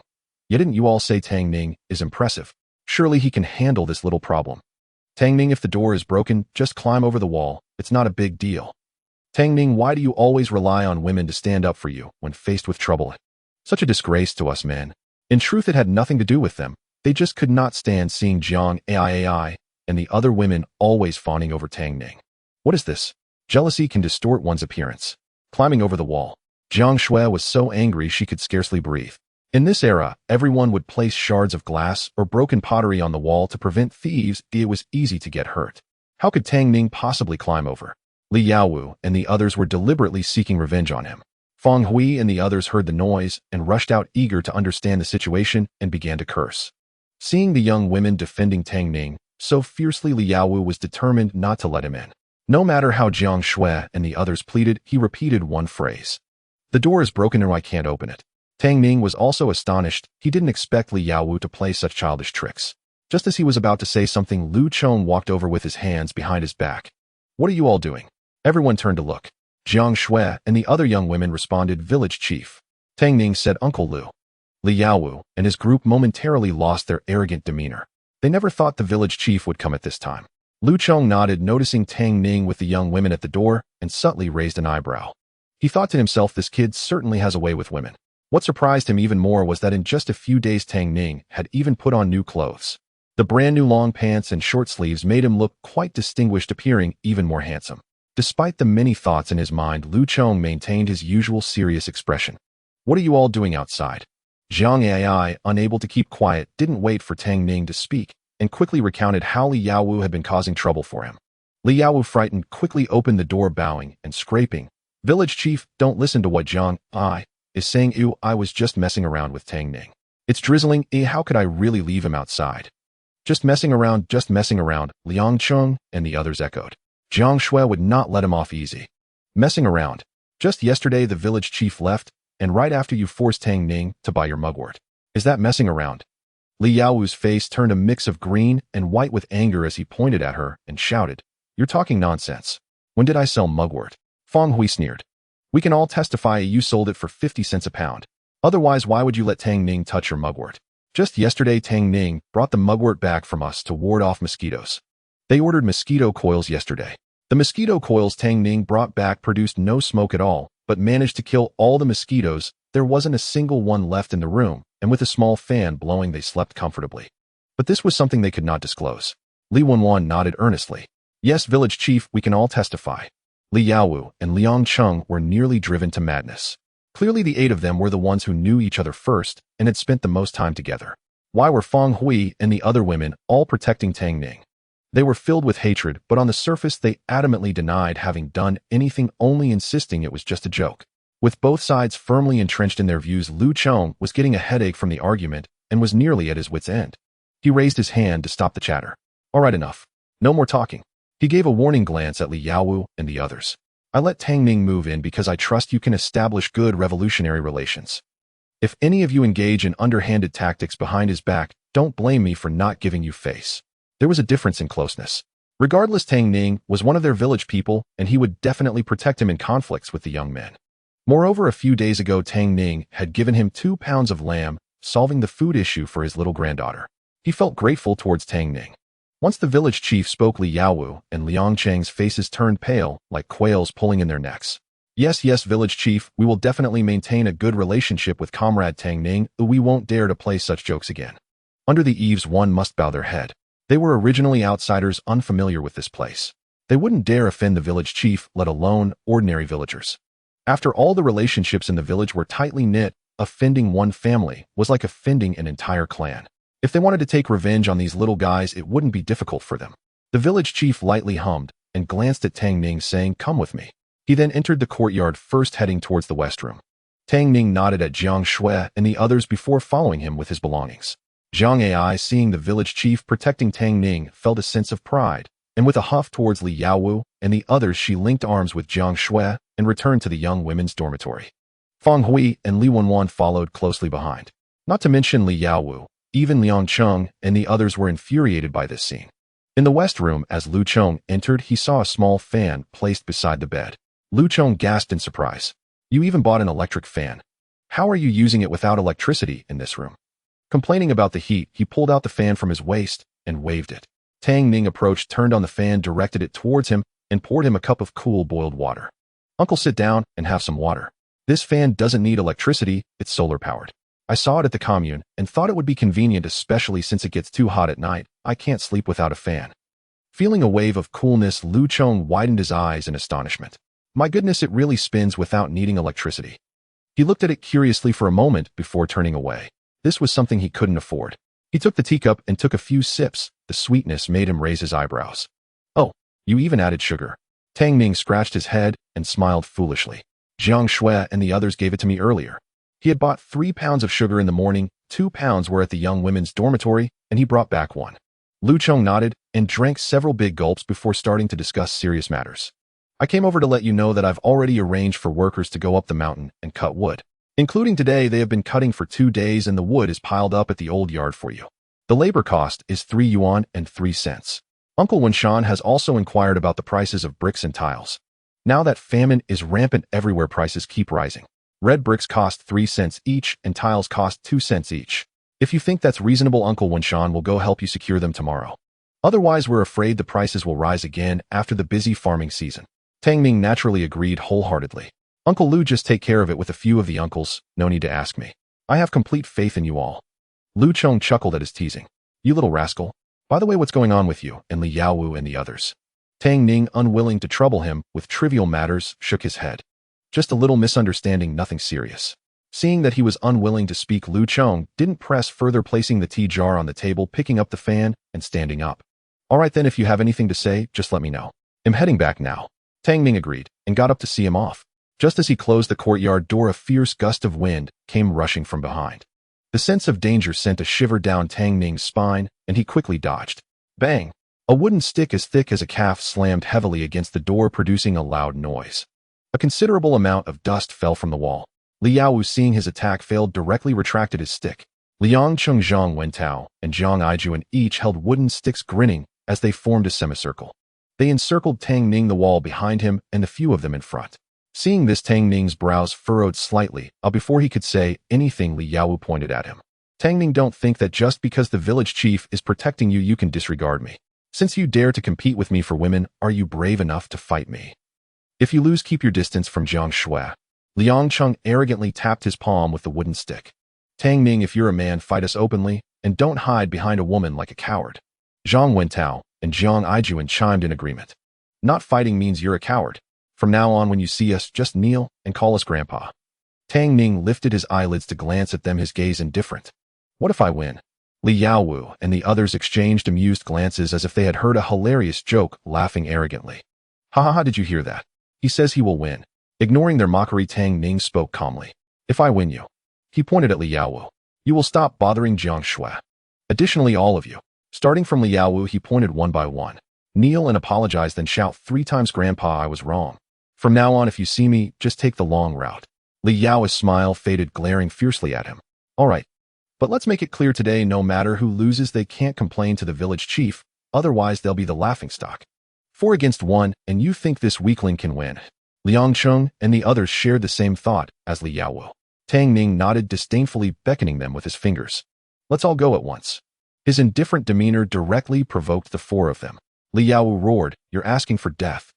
"Yeah, didn't you all say Tang Ning is impressive? Surely he can handle this little problem. Tang Ning, if the door is broken, just climb over the wall. It's not a big deal. Tang Ning, why do you always rely on women to stand up for you when faced with trouble? Such a disgrace to us men." In truth, it had nothing to do with them. They just could not stand seeing Jiang Ai and the other women always fawning over Tang Ning. What is this? Jealousy can distort one's appearance. Climbing over the wall. Jiang Xue was so angry she could scarcely breathe. In this era, everyone would place shards of glass or broken pottery on the wall to prevent thieves. It was easy to get hurt. How could Tang Ning possibly climb over? Li Yaowu and the others were deliberately seeking revenge on him. Fang Hui and the others heard the noise and rushed out, eager to understand the situation, and began to curse. Seeing the young women defending Tang Ning so fiercely, Liaowu was determined not to let him in. No matter how Jiang Xue and the others pleaded, he repeated one phrase. The door is broken and I can't open it. Tang Ning was also astonished. He didn't expect Liaowu to play such childish tricks. Just as he was about to say something, Lu Chong walked over with his hands behind his back. What are you all doing? Everyone turned to look. Jiang Xue and the other young women responded, Village Chief. Tang Ning said, Uncle Lu. Liaowu and his group momentarily lost their arrogant demeanor. They never thought the village chief would come at this time. Lu Chong nodded, noticing Tang Ning with the young women at the door, and subtly raised an eyebrow. He thought to himself, this kid certainly has a way with women. What surprised him even more was that in just a few days Tang Ning had even put on new clothes. The brand new long pants and short sleeves made him look quite distinguished, appearing even more handsome. Despite the many thoughts in his mind, Lu Chong maintained his usual serious expression. What are you all doing outside? Jiang Ai, unable to keep quiet, didn't wait for Tang Ning to speak, and quickly recounted how Liaowu had been causing trouble for him. Liaowu, frightened, quickly opened the door, bowing and scraping. Village Chief, don't listen to what Jiang Ai is saying. Ew, I was just messing around with Tang Ning. It's drizzling. How could I really leave him outside? Just messing around, Liang Chung and the others echoed. Jiang Xue would not let him off easy. Messing around. Just yesterday the village chief left, and right after you forced Tang Ning to buy your mugwort. Is that messing around? Liaowu's face turned a mix of green and white with anger as he pointed at her and shouted, You're talking nonsense. When did I sell mugwort? Feng Hui sneered. We can all testify you sold it for 50 cents a pound. Otherwise, why would you let Tang Ning touch your mugwort? Just yesterday Tang Ning brought the mugwort back from us to ward off mosquitoes. They ordered mosquito coils yesterday. The mosquito coils Tang Ning brought back produced no smoke at all, but managed to kill all the mosquitoes. There wasn't a single one left in the room, and with a small fan blowing they slept comfortably. But this was something they could not disclose. Li Wenwan nodded earnestly. Yes, village chief, we can all testify. Liaowu and Liang Chung were nearly driven to madness. Clearly the 8 of them were the ones who knew each other first and had spent the most time together. Why were Feng Hui and the other women all protecting Tang Ning? They were filled with hatred, but on the surface they adamantly denied having done anything, only insisting it was just a joke. With both sides firmly entrenched in their views, Lu Chong was getting a headache from the argument and was nearly at his wit's end. He raised his hand to stop the chatter. All right, enough. No more talking. He gave a warning glance at Liaowu and the others. I let Tang Ning move in because I trust you can establish good revolutionary relations. If any of you engage in underhanded tactics behind his back, don't blame me for not giving you face. There was a difference in closeness. Regardless, Tang Ning was one of their village people, and he would definitely protect him in conflicts with the young men. Moreover, a few days ago Tang Ning had given him 2 pounds of lamb, solving the food issue for his little granddaughter. He felt grateful towards Tang Ning. Once the village chief spoke, Liaowu and Liang Cheng's faces turned pale, like quails pulling in their necks. Yes, village chief, we will definitely maintain a good relationship with comrade Tang Ning, but we won't dare to play such jokes again. Under the eaves one must bow their head. They were originally outsiders unfamiliar with this place. They wouldn't dare offend the village chief, let alone ordinary villagers. After all, the relationships in the village were tightly knit. Offending one family was like offending an entire clan. If they wanted to take revenge on these little guys, it wouldn't be difficult for them. The village chief lightly hummed and glanced at Tang Ning, saying, Come with me. He then entered the courtyard, first heading towards the west room. Tang Ning nodded at Jiang Xue and the others before following him with his belongings. Jiang Ai, seeing the village chief protecting Tang Ning, felt a sense of pride, and with a huff towards Liaowu and the others, she linked arms with Jiang Xue and returned to the young women's dormitory. Feng Hui and Li Wenwan followed closely behind. Not to mention Liaowu, even Liang Chung and the others were infuriated by this scene. In the west room, as Lu Chong entered, he saw a small fan placed beside the bed. Lu Chong gasped in surprise. You even bought an electric fan. How are you using it without electricity in this room? Complaining about the heat, he pulled out the fan from his waist and waved it. Tang Ning approached, turned on the fan, directed it towards him, and poured him a cup of cool boiled water. Uncle, sit down and have some water. This fan doesn't need electricity, it's solar powered. I saw it at the commune and thought it would be convenient, especially since it gets too hot at night. I can't sleep without a fan. Feeling a wave of coolness, Lu Chong widened his eyes in astonishment. My goodness, it really spins without needing electricity. He looked at it curiously for a moment before turning away. This was something he couldn't afford. He took the teacup and took a few sips. The sweetness made him raise his eyebrows. Oh, you even added sugar. Tang Ning scratched his head and smiled foolishly. Jiang Xue and the others gave it to me earlier. He had bought 3 pounds of sugar in the morning, 2 pounds were at the young women's dormitory, and he brought back one. Lu Cheng nodded and drank several big gulps before starting to discuss serious matters. I came over to let you know that I've already arranged for workers to go up the mountain and cut wood. Including today, they have been cutting for 2 days and the wood is piled up at the old yard for you. The labor cost is 3 yuan and 3 cents. Uncle Wenshan has also inquired about the prices of bricks and tiles. Now that famine is rampant everywhere, prices keep rising. Red bricks cost 3 cents each and tiles cost 2 cents each. If you think that's reasonable, Uncle Wenshan will go help you secure them tomorrow. Otherwise, we're afraid the prices will rise again after the busy farming season. Tang Ning naturally agreed wholeheartedly. Uncle Lu, just take care of it with a few of the uncles, no need to ask me. I have complete faith in you all. Lu Cheng chuckled at his teasing. You little rascal. By the way, what's going on with you and Li Yaowu and the others? Tang Ning, unwilling to trouble him with trivial matters, shook his head. Just a little misunderstanding, nothing serious. Seeing that he was unwilling to speak, Lu Cheng didn't press further, placing the tea jar on the table, picking up the fan, and standing up. All right then, if you have anything to say, just let me know. I'm heading back now. Tang Ning agreed and got up to see him off. Just as he closed the courtyard door, a fierce gust of wind came rushing from behind. The sense of danger sent a shiver down Tang Ning's spine, and he quickly dodged. Bang! A wooden stick as thick as a calf slammed heavily against the door, producing a loud noise. A considerable amount of dust fell from the wall. Li Yaowu, seeing his attack failed, directly retracted his stick. Liang Cheng, Zhang Wentao, and Jiang Xue each held wooden sticks, grinning as they formed a semicircle. They encircled Tang Ning, the wall behind him, and the few of them in front. Seeing this, Tang Ning's brows furrowed slightly. Before he could say anything, Li Yaowu pointed at him. Tang Ning, don't think that just because the village chief is protecting you, you can disregard me. Since you dare to compete with me for women, are you brave enough to fight me? If you lose, keep your distance from Jiang Xue. Liang Cheng arrogantly tapped his palm with the wooden stick. Tang Ning, if you're a man, fight us openly, and don't hide behind a woman like a coward. Zhang Wentao and Jiang Xue chimed in agreement. Not fighting means you're a coward. From now on, when you see us, just kneel and call us Grandpa. Tang Ning lifted his eyelids to glance at them, his gaze indifferent. What if I win? Li Yaowu and the others exchanged amused glances as if they had heard a hilarious joke, laughing arrogantly. Ha ha ha, did you hear that? He says he will win. Ignoring their mockery, Tang Ning spoke calmly. If I win you. He pointed at Li Yaowu. You will stop bothering Jiang Xue. Additionally, all of you. Starting from Li Yaowu, he pointed one by one. Kneel and apologize, then shout 3 times, Grandpa, I was wrong. From now on, if you see me, just take the long route. Li Yao's smile faded, glaring fiercely at him. All right. But let's make it clear today, no matter who loses, they can't complain to the village chief, otherwise they'll be the laughingstock. 4 against 1, and you think this weakling can win? Liang Cheng and the others shared the same thought as Li Yaowu. Tang Ning nodded disdainfully, beckoning them with his fingers. Let's all go at once. His indifferent demeanor directly provoked the 4 of them. Li Yaowu roared, You're asking for death.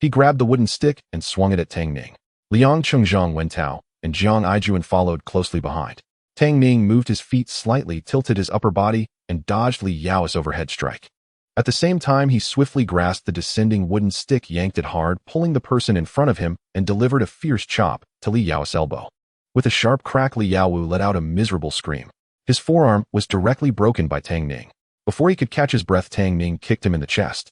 He grabbed the wooden stick and swung it at Tang Ning. Liang Cheng, Zhang Wentao, and Jiang Xue followed closely behind. Tang Ning moved his feet slightly, tilted his upper body, and dodged Li Yao's overhead strike. At the same time, he swiftly grasped the descending wooden stick, yanked it hard, pulling the person in front of him, and delivered a fierce chop to Li Yao's elbow. With a sharp crack, Li Yaowu let out a miserable scream. His forearm was directly broken by Tang Ning. Before he could catch his breath, Tang Ning kicked him in the chest.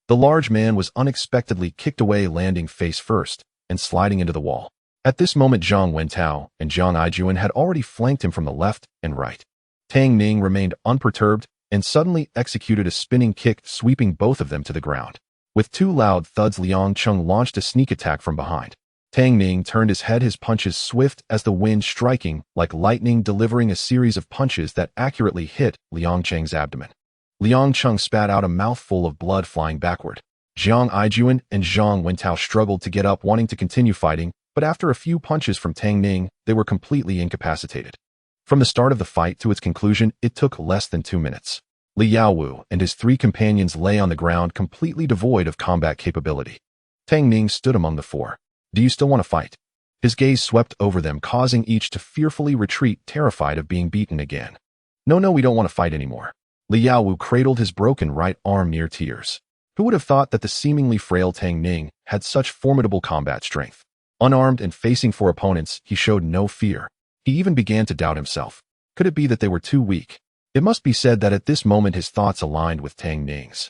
The large man was unexpectedly kicked away, landing face first and sliding into the wall. At this moment, Zhang Wentao and Jiang Xue had already flanked him from the left and right. Tang Ning remained unperturbed and suddenly executed a spinning kick, sweeping both of them to the ground. With 2 loud thuds, Liang Cheng launched a sneak attack from behind. Tang Ning turned his head, his punches swift as the wind, striking like lightning, delivering a series of punches that accurately hit Liang Cheng's abdomen. Liang Cheng spat out a mouthful of blood, flying backward. Jiang Xue and Zhang Wentao struggled to get up, wanting to continue fighting, but after a few punches from Tang Ning, they were completely incapacitated. From the start of the fight to its conclusion, it took less than 2 minutes. Li Yaowu and his 3 companions lay on the ground, completely devoid of combat capability. Tang Ning stood among the 4. Do you still want to fight? His gaze swept over them, causing each to fearfully retreat, terrified of being beaten again. No, we don't want to fight anymore. Li Yaowu cradled his broken right arm near tears. Who would have thought that the seemingly frail Tang Ning had such formidable combat strength? Unarmed and facing 4 opponents, he showed no fear. He even began to doubt himself. Could it be that they were too weak? It must be said that at this moment his thoughts aligned with Tang Ning's.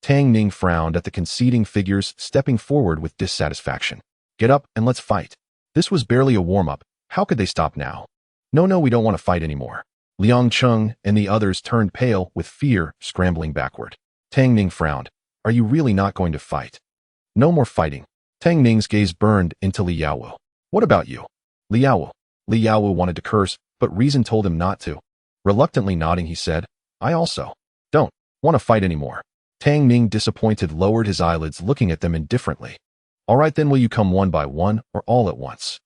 Tang Ning frowned at the conceding figures, stepping forward with dissatisfaction. Get up and let's fight. This was barely a warm-up. How could they stop now? No, we don't want to fight anymore. Liang Cheng and the others turned pale with fear, scrambling backward. Tang Ning frowned. Are you really not going to fight? No more fighting. Tang Ning's gaze burned into Li Yaowu. What about you? Li Yaowu. Li Yaowu wanted to curse, but reason told him not to. Reluctantly nodding, he said, I also don't want to fight anymore. Tang Ning, disappointed, lowered his eyelids, looking at them indifferently. All right then, will you come one by one or all at once?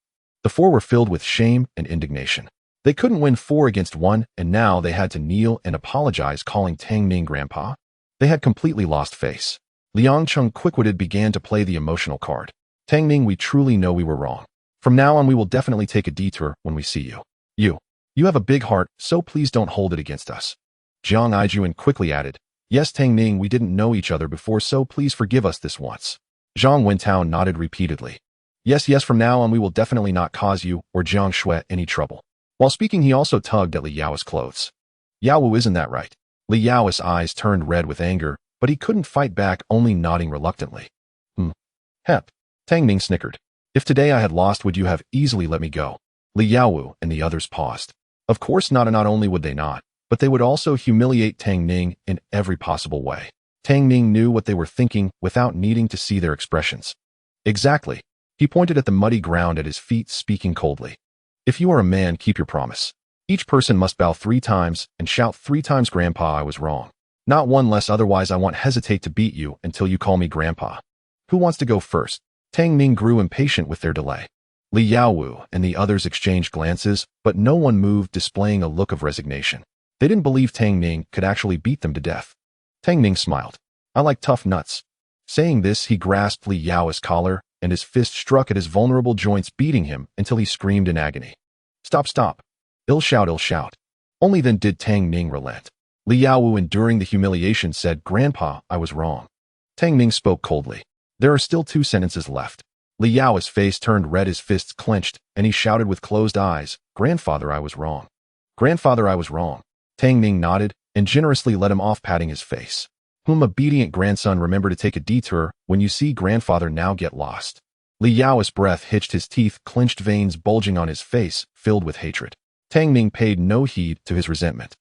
The four were filled with shame and indignation. They couldn't win 4 against 1, and now they had to kneel and apologize, calling Tang Ning grandpa. They had completely lost face. Liang Cheng, quick-witted, began to play the emotional card. Tang Ning, we truly know we were wrong. From now on, we will definitely take a detour when we see you. You have a big heart, so please don't hold it against us. Jiang Xue quickly added, Yes, Tang Ning, we didn't know each other before, so please forgive us this once. Zhang Wentao nodded repeatedly. Yes, from now on we will definitely not cause you or Jiang Xue any trouble. While speaking, he also tugged at Li Yao's clothes. Yaowu, isn't that right? Li Yao's eyes turned red with anger, but he couldn't fight back, only nodding reluctantly. Hep. Tang Ning snickered. If today I had lost, would you have easily let me go? Li Yaowu and the others paused. Of course not, and not only would they not, but they would also humiliate Tang Ning in every possible way. Tang Ning knew what they were thinking without needing to see their expressions. Exactly. He pointed at the muddy ground at his feet, speaking coldly. If you are a man, keep your promise. Each person must bow 3 times and shout 3 times, Grandpa, I was wrong. Not one less, otherwise I won't hesitate to beat you until you call me Grandpa. Who wants to go first? Tang Ning grew impatient with their delay. Li Yaowu and the others exchanged glances, but no one moved, displaying a look of resignation. They didn't believe Tang Ning could actually beat them to death. Tang Ning smiled. I like tough nuts. Saying this, he grasped Li Yao's collar, and his fist struck at his vulnerable joints, beating him until he screamed in agony. Stop. Ill shout. Only then did Tang Ning relent. Li Yaowu, enduring the humiliation, said, Grandpa, I was wrong. Tang Ning spoke coldly. There are still 2 sentences left. Li Yao's face turned red, his fists clenched, and he shouted with closed eyes, Grandfather, I was wrong. Grandfather, I was wrong. Tang Ning nodded and generously let him off, patting his face. Obedient grandson, remember to take a detour when you see grandfather, now get lost. Li Yao's breath hitched, his teeth clenched, veins bulging on his face, filled with hatred. Tang Ning paid no heed to his resentment.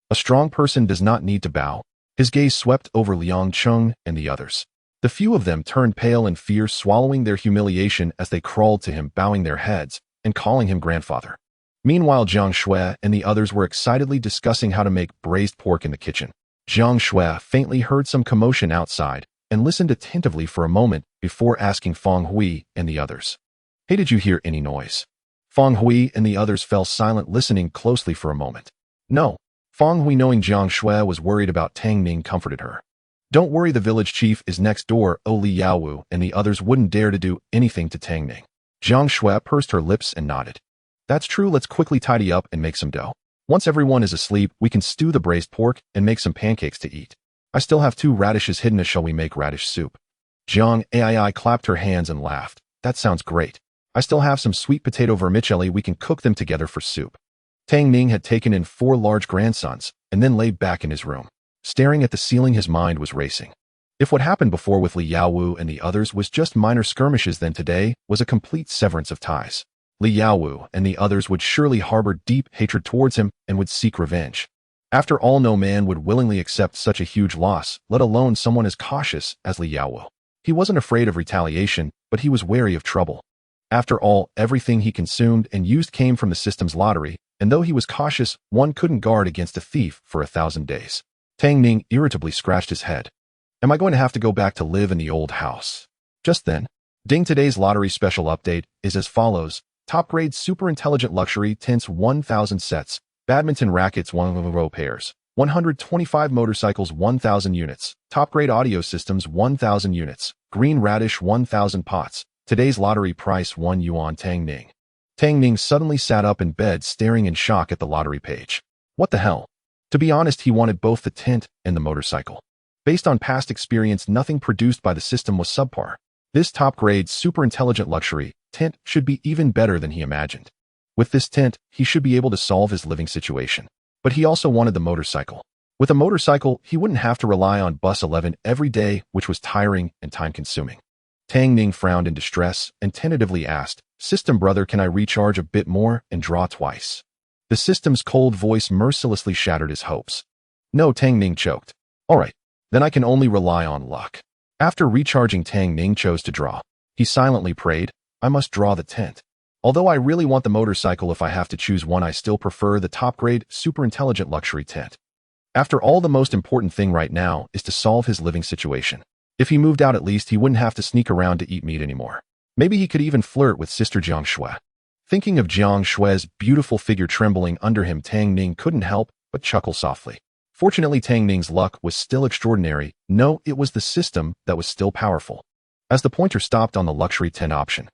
A strong person does not need to bow. His gaze swept over Liang Cheng and the others. The few of them turned pale in fear, swallowing their humiliation as they crawled to him, bowing their heads and calling him grandfather. Meanwhile, Jiang Xue and the others were excitedly discussing how to make braised pork in the kitchen. Jiang Xue faintly heard some commotion outside and listened attentively for a moment before asking Feng Hui and the others, Hey, did you hear any noise? Feng Hui and the others fell silent, listening closely for a moment. No. Feng Hui, knowing Jiang Xue was worried about Tang Ning, comforted her. Don't worry, the village chief is next door. Li Yaowu and the others wouldn't dare to do anything to Tang Ning. Jiang Xue pursed her lips and nodded. That's true, let's quickly tidy up and make some dough. Once everyone is asleep, we can stew the braised pork and make some pancakes to eat. I still have 2 radishes hidden. Shall we make radish soup? Jiang Ai clapped her hands and laughed. That sounds great. I still have some sweet potato vermicelli. We can cook them together for soup. Tang Ning had taken in 4 large grandsons and then laid back in his room. Staring at the ceiling, his mind was racing. If what happened before with Li Yaowu and the others was just minor skirmishes, then today was a complete severance of ties. Li Yaowu and the others would surely harbor deep hatred towards him and would seek revenge. After all, no man would willingly accept such a huge loss, let alone someone as cautious as Li Yaowu. He wasn't afraid of retaliation, but he was wary of trouble. After all, everything he consumed and used came from the system's lottery, and though he was cautious, one couldn't guard against a thief for 1,000 days. Tang Ning irritably scratched his head. Am I going to have to go back to live in the old house? Just then, ding, today's lottery special update is as follows. Top grade super intelligent luxury tints 1,000 sets, badminton rackets 1 row pairs, 125 motorcycles 1,000 units, top grade audio systems 1,000 units, green radish 1,000 pots. Today's lottery price 1 yuan. Tang Ning. Tang Ning suddenly sat up in bed, staring in shock at the lottery page. What the hell? To be honest, he wanted both the tint and the motorcycle. Based on past experience, nothing produced by the system was subpar. This top-grade, super-intelligent luxury tint should be even better than he imagined. With this tint, he should be able to solve his living situation. But he also wanted the motorcycle. With a motorcycle, he wouldn't have to rely on bus 11 every day, which was tiring and time-consuming. Tang Ning frowned in distress and tentatively asked, System brother, can I recharge a bit more and draw twice? The The system's cold voice mercilessly shattered his hopes. No, Tang Ning choked. All right, then I can only rely on luck. After recharging, Tang Ning chose to draw. He silently prayed, I must draw the tent. Although I really want the motorcycle, if I have to choose one, I still prefer the top-grade, super-intelligent luxury tent. After all, the most important thing right now is to solve his living situation. If he moved out, at least he wouldn't have to sneak around to eat meat anymore. Maybe he could even flirt with Sister Jiang Xue. Thinking of Jiang Xue's beautiful figure trembling under him, Tang Ning couldn't help but chuckle softly. Fortunately, Tang Ning's luck was still extraordinary. No, it was the system that was still powerful. As the pointer stopped on the luxury tent option,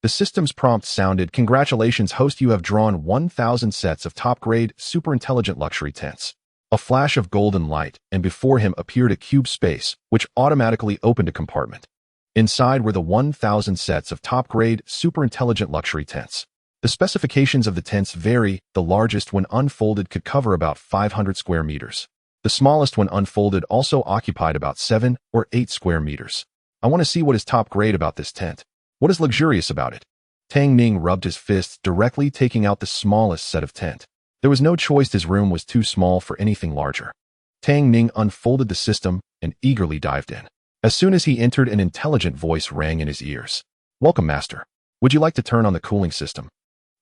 the system's prompt sounded, Congratulations, host, you have drawn 1,000 sets of top-grade, super-intelligent luxury tents. A flash of golden light, and before him appeared a cube space, which automatically opened a compartment. Inside were the 1,000 sets of top-grade, super-intelligent luxury tents. The specifications of the tents vary. The largest, when unfolded, could cover about 500 square meters. The smallest, when unfolded, also occupied about 7 or 8 square meters. I want to see what is top-grade about this tent. What is luxurious about it? Tang Ning rubbed his fists, directly taking out the smallest set of tent. There was no choice, his room was too small for anything larger. Tang Ning unfolded the system and eagerly dived in. As soon as he entered, an intelligent voice rang in his ears. Welcome, master. Would you like to turn on the cooling system?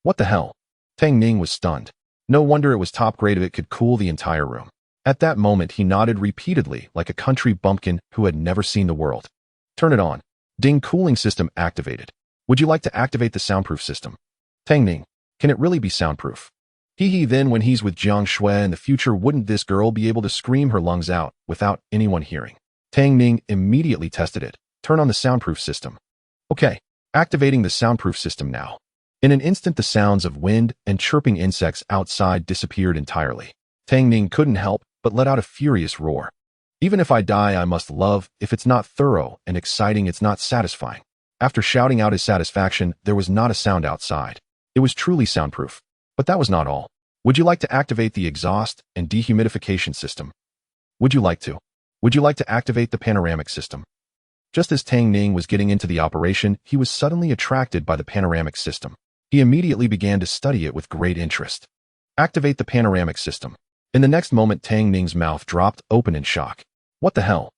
What the hell? Tang Ning was stunned. No wonder it was top grade, it could cool the entire room. At that moment, he nodded repeatedly like a country bumpkin who had never seen the world. Turn it on. Ding, cooling system activated. Would you like to activate the soundproof system? Tang Ning, can it really be soundproof? Then when he's with Jiang Xue in the future, wouldn't this girl be able to scream her lungs out without anyone hearing? Tang Ning immediately tested it. Turn on the soundproof system. Okay, activating the soundproof system now. In an instant, the sounds of wind and chirping insects outside disappeared entirely. Tang Ning couldn't help but let out a furious roar. Even if I die, I must love. If it's not thorough and exciting, it's not satisfying. After shouting out his satisfaction, there was not a sound outside. It was truly soundproof. But that was not all. Would you like to activate the exhaust and dehumidification system? Would you like to activate the panoramic system? Just as Tang Ning was getting into the operation, he was suddenly attracted by the panoramic system. He immediately began to study it with great interest. Activate the panoramic system. In the next moment, Tang Ning's mouth dropped open in shock. What the hell?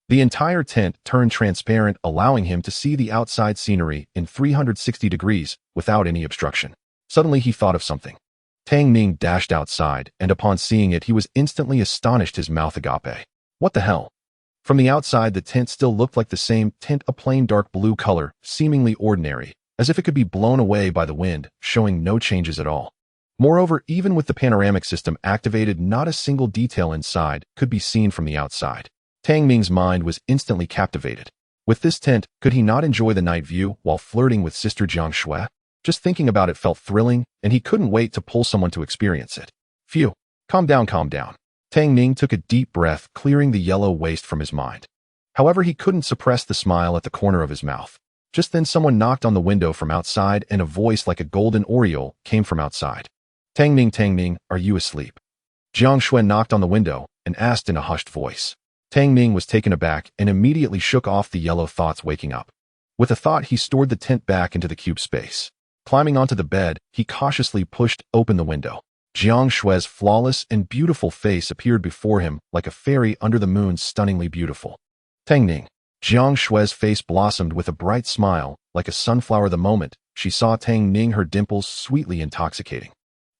The entire tent turned transparent, allowing him to see the outside scenery in 360 degrees without any obstruction. Suddenly, he thought of something. Tang Ning dashed outside, and upon seeing it, he was instantly astonished, his mouth agape. What the hell? From the outside, the tent still looked like the same tent, a plain dark blue color, seemingly ordinary, as if it could be blown away by the wind, showing no changes at all. Moreover, even with the panoramic system activated, not a single detail inside could be seen from the outside. Tang Ning's mind was instantly captivated. With this tent, could he not enjoy the night view while flirting with Sister Jiang Xue? Just thinking about it felt thrilling, and he couldn't wait to pull someone to experience it. Phew. Calm down, calm down. Tang Ning took a deep breath, clearing the yellow waste from his mind. However, he couldn't suppress the smile at the corner of his mouth. Just then, someone knocked on the window from outside, and a voice like a golden oriole came from outside. Tang Ning, are you asleep? Jiang Xue knocked on the window and asked in a hushed voice. Tang Ning was taken aback and immediately shook off the yellow thoughts waking up. With a thought, he stored the tent back into the cube space. Climbing onto the bed, he cautiously pushed open the window. Jiang Xue's flawless and beautiful face appeared before him like a fairy under the moon, stunningly beautiful. Tang Ning. Jiang Xue's face blossomed with a bright smile, like a sunflower the moment she saw Tang Ning, her dimples sweetly intoxicating.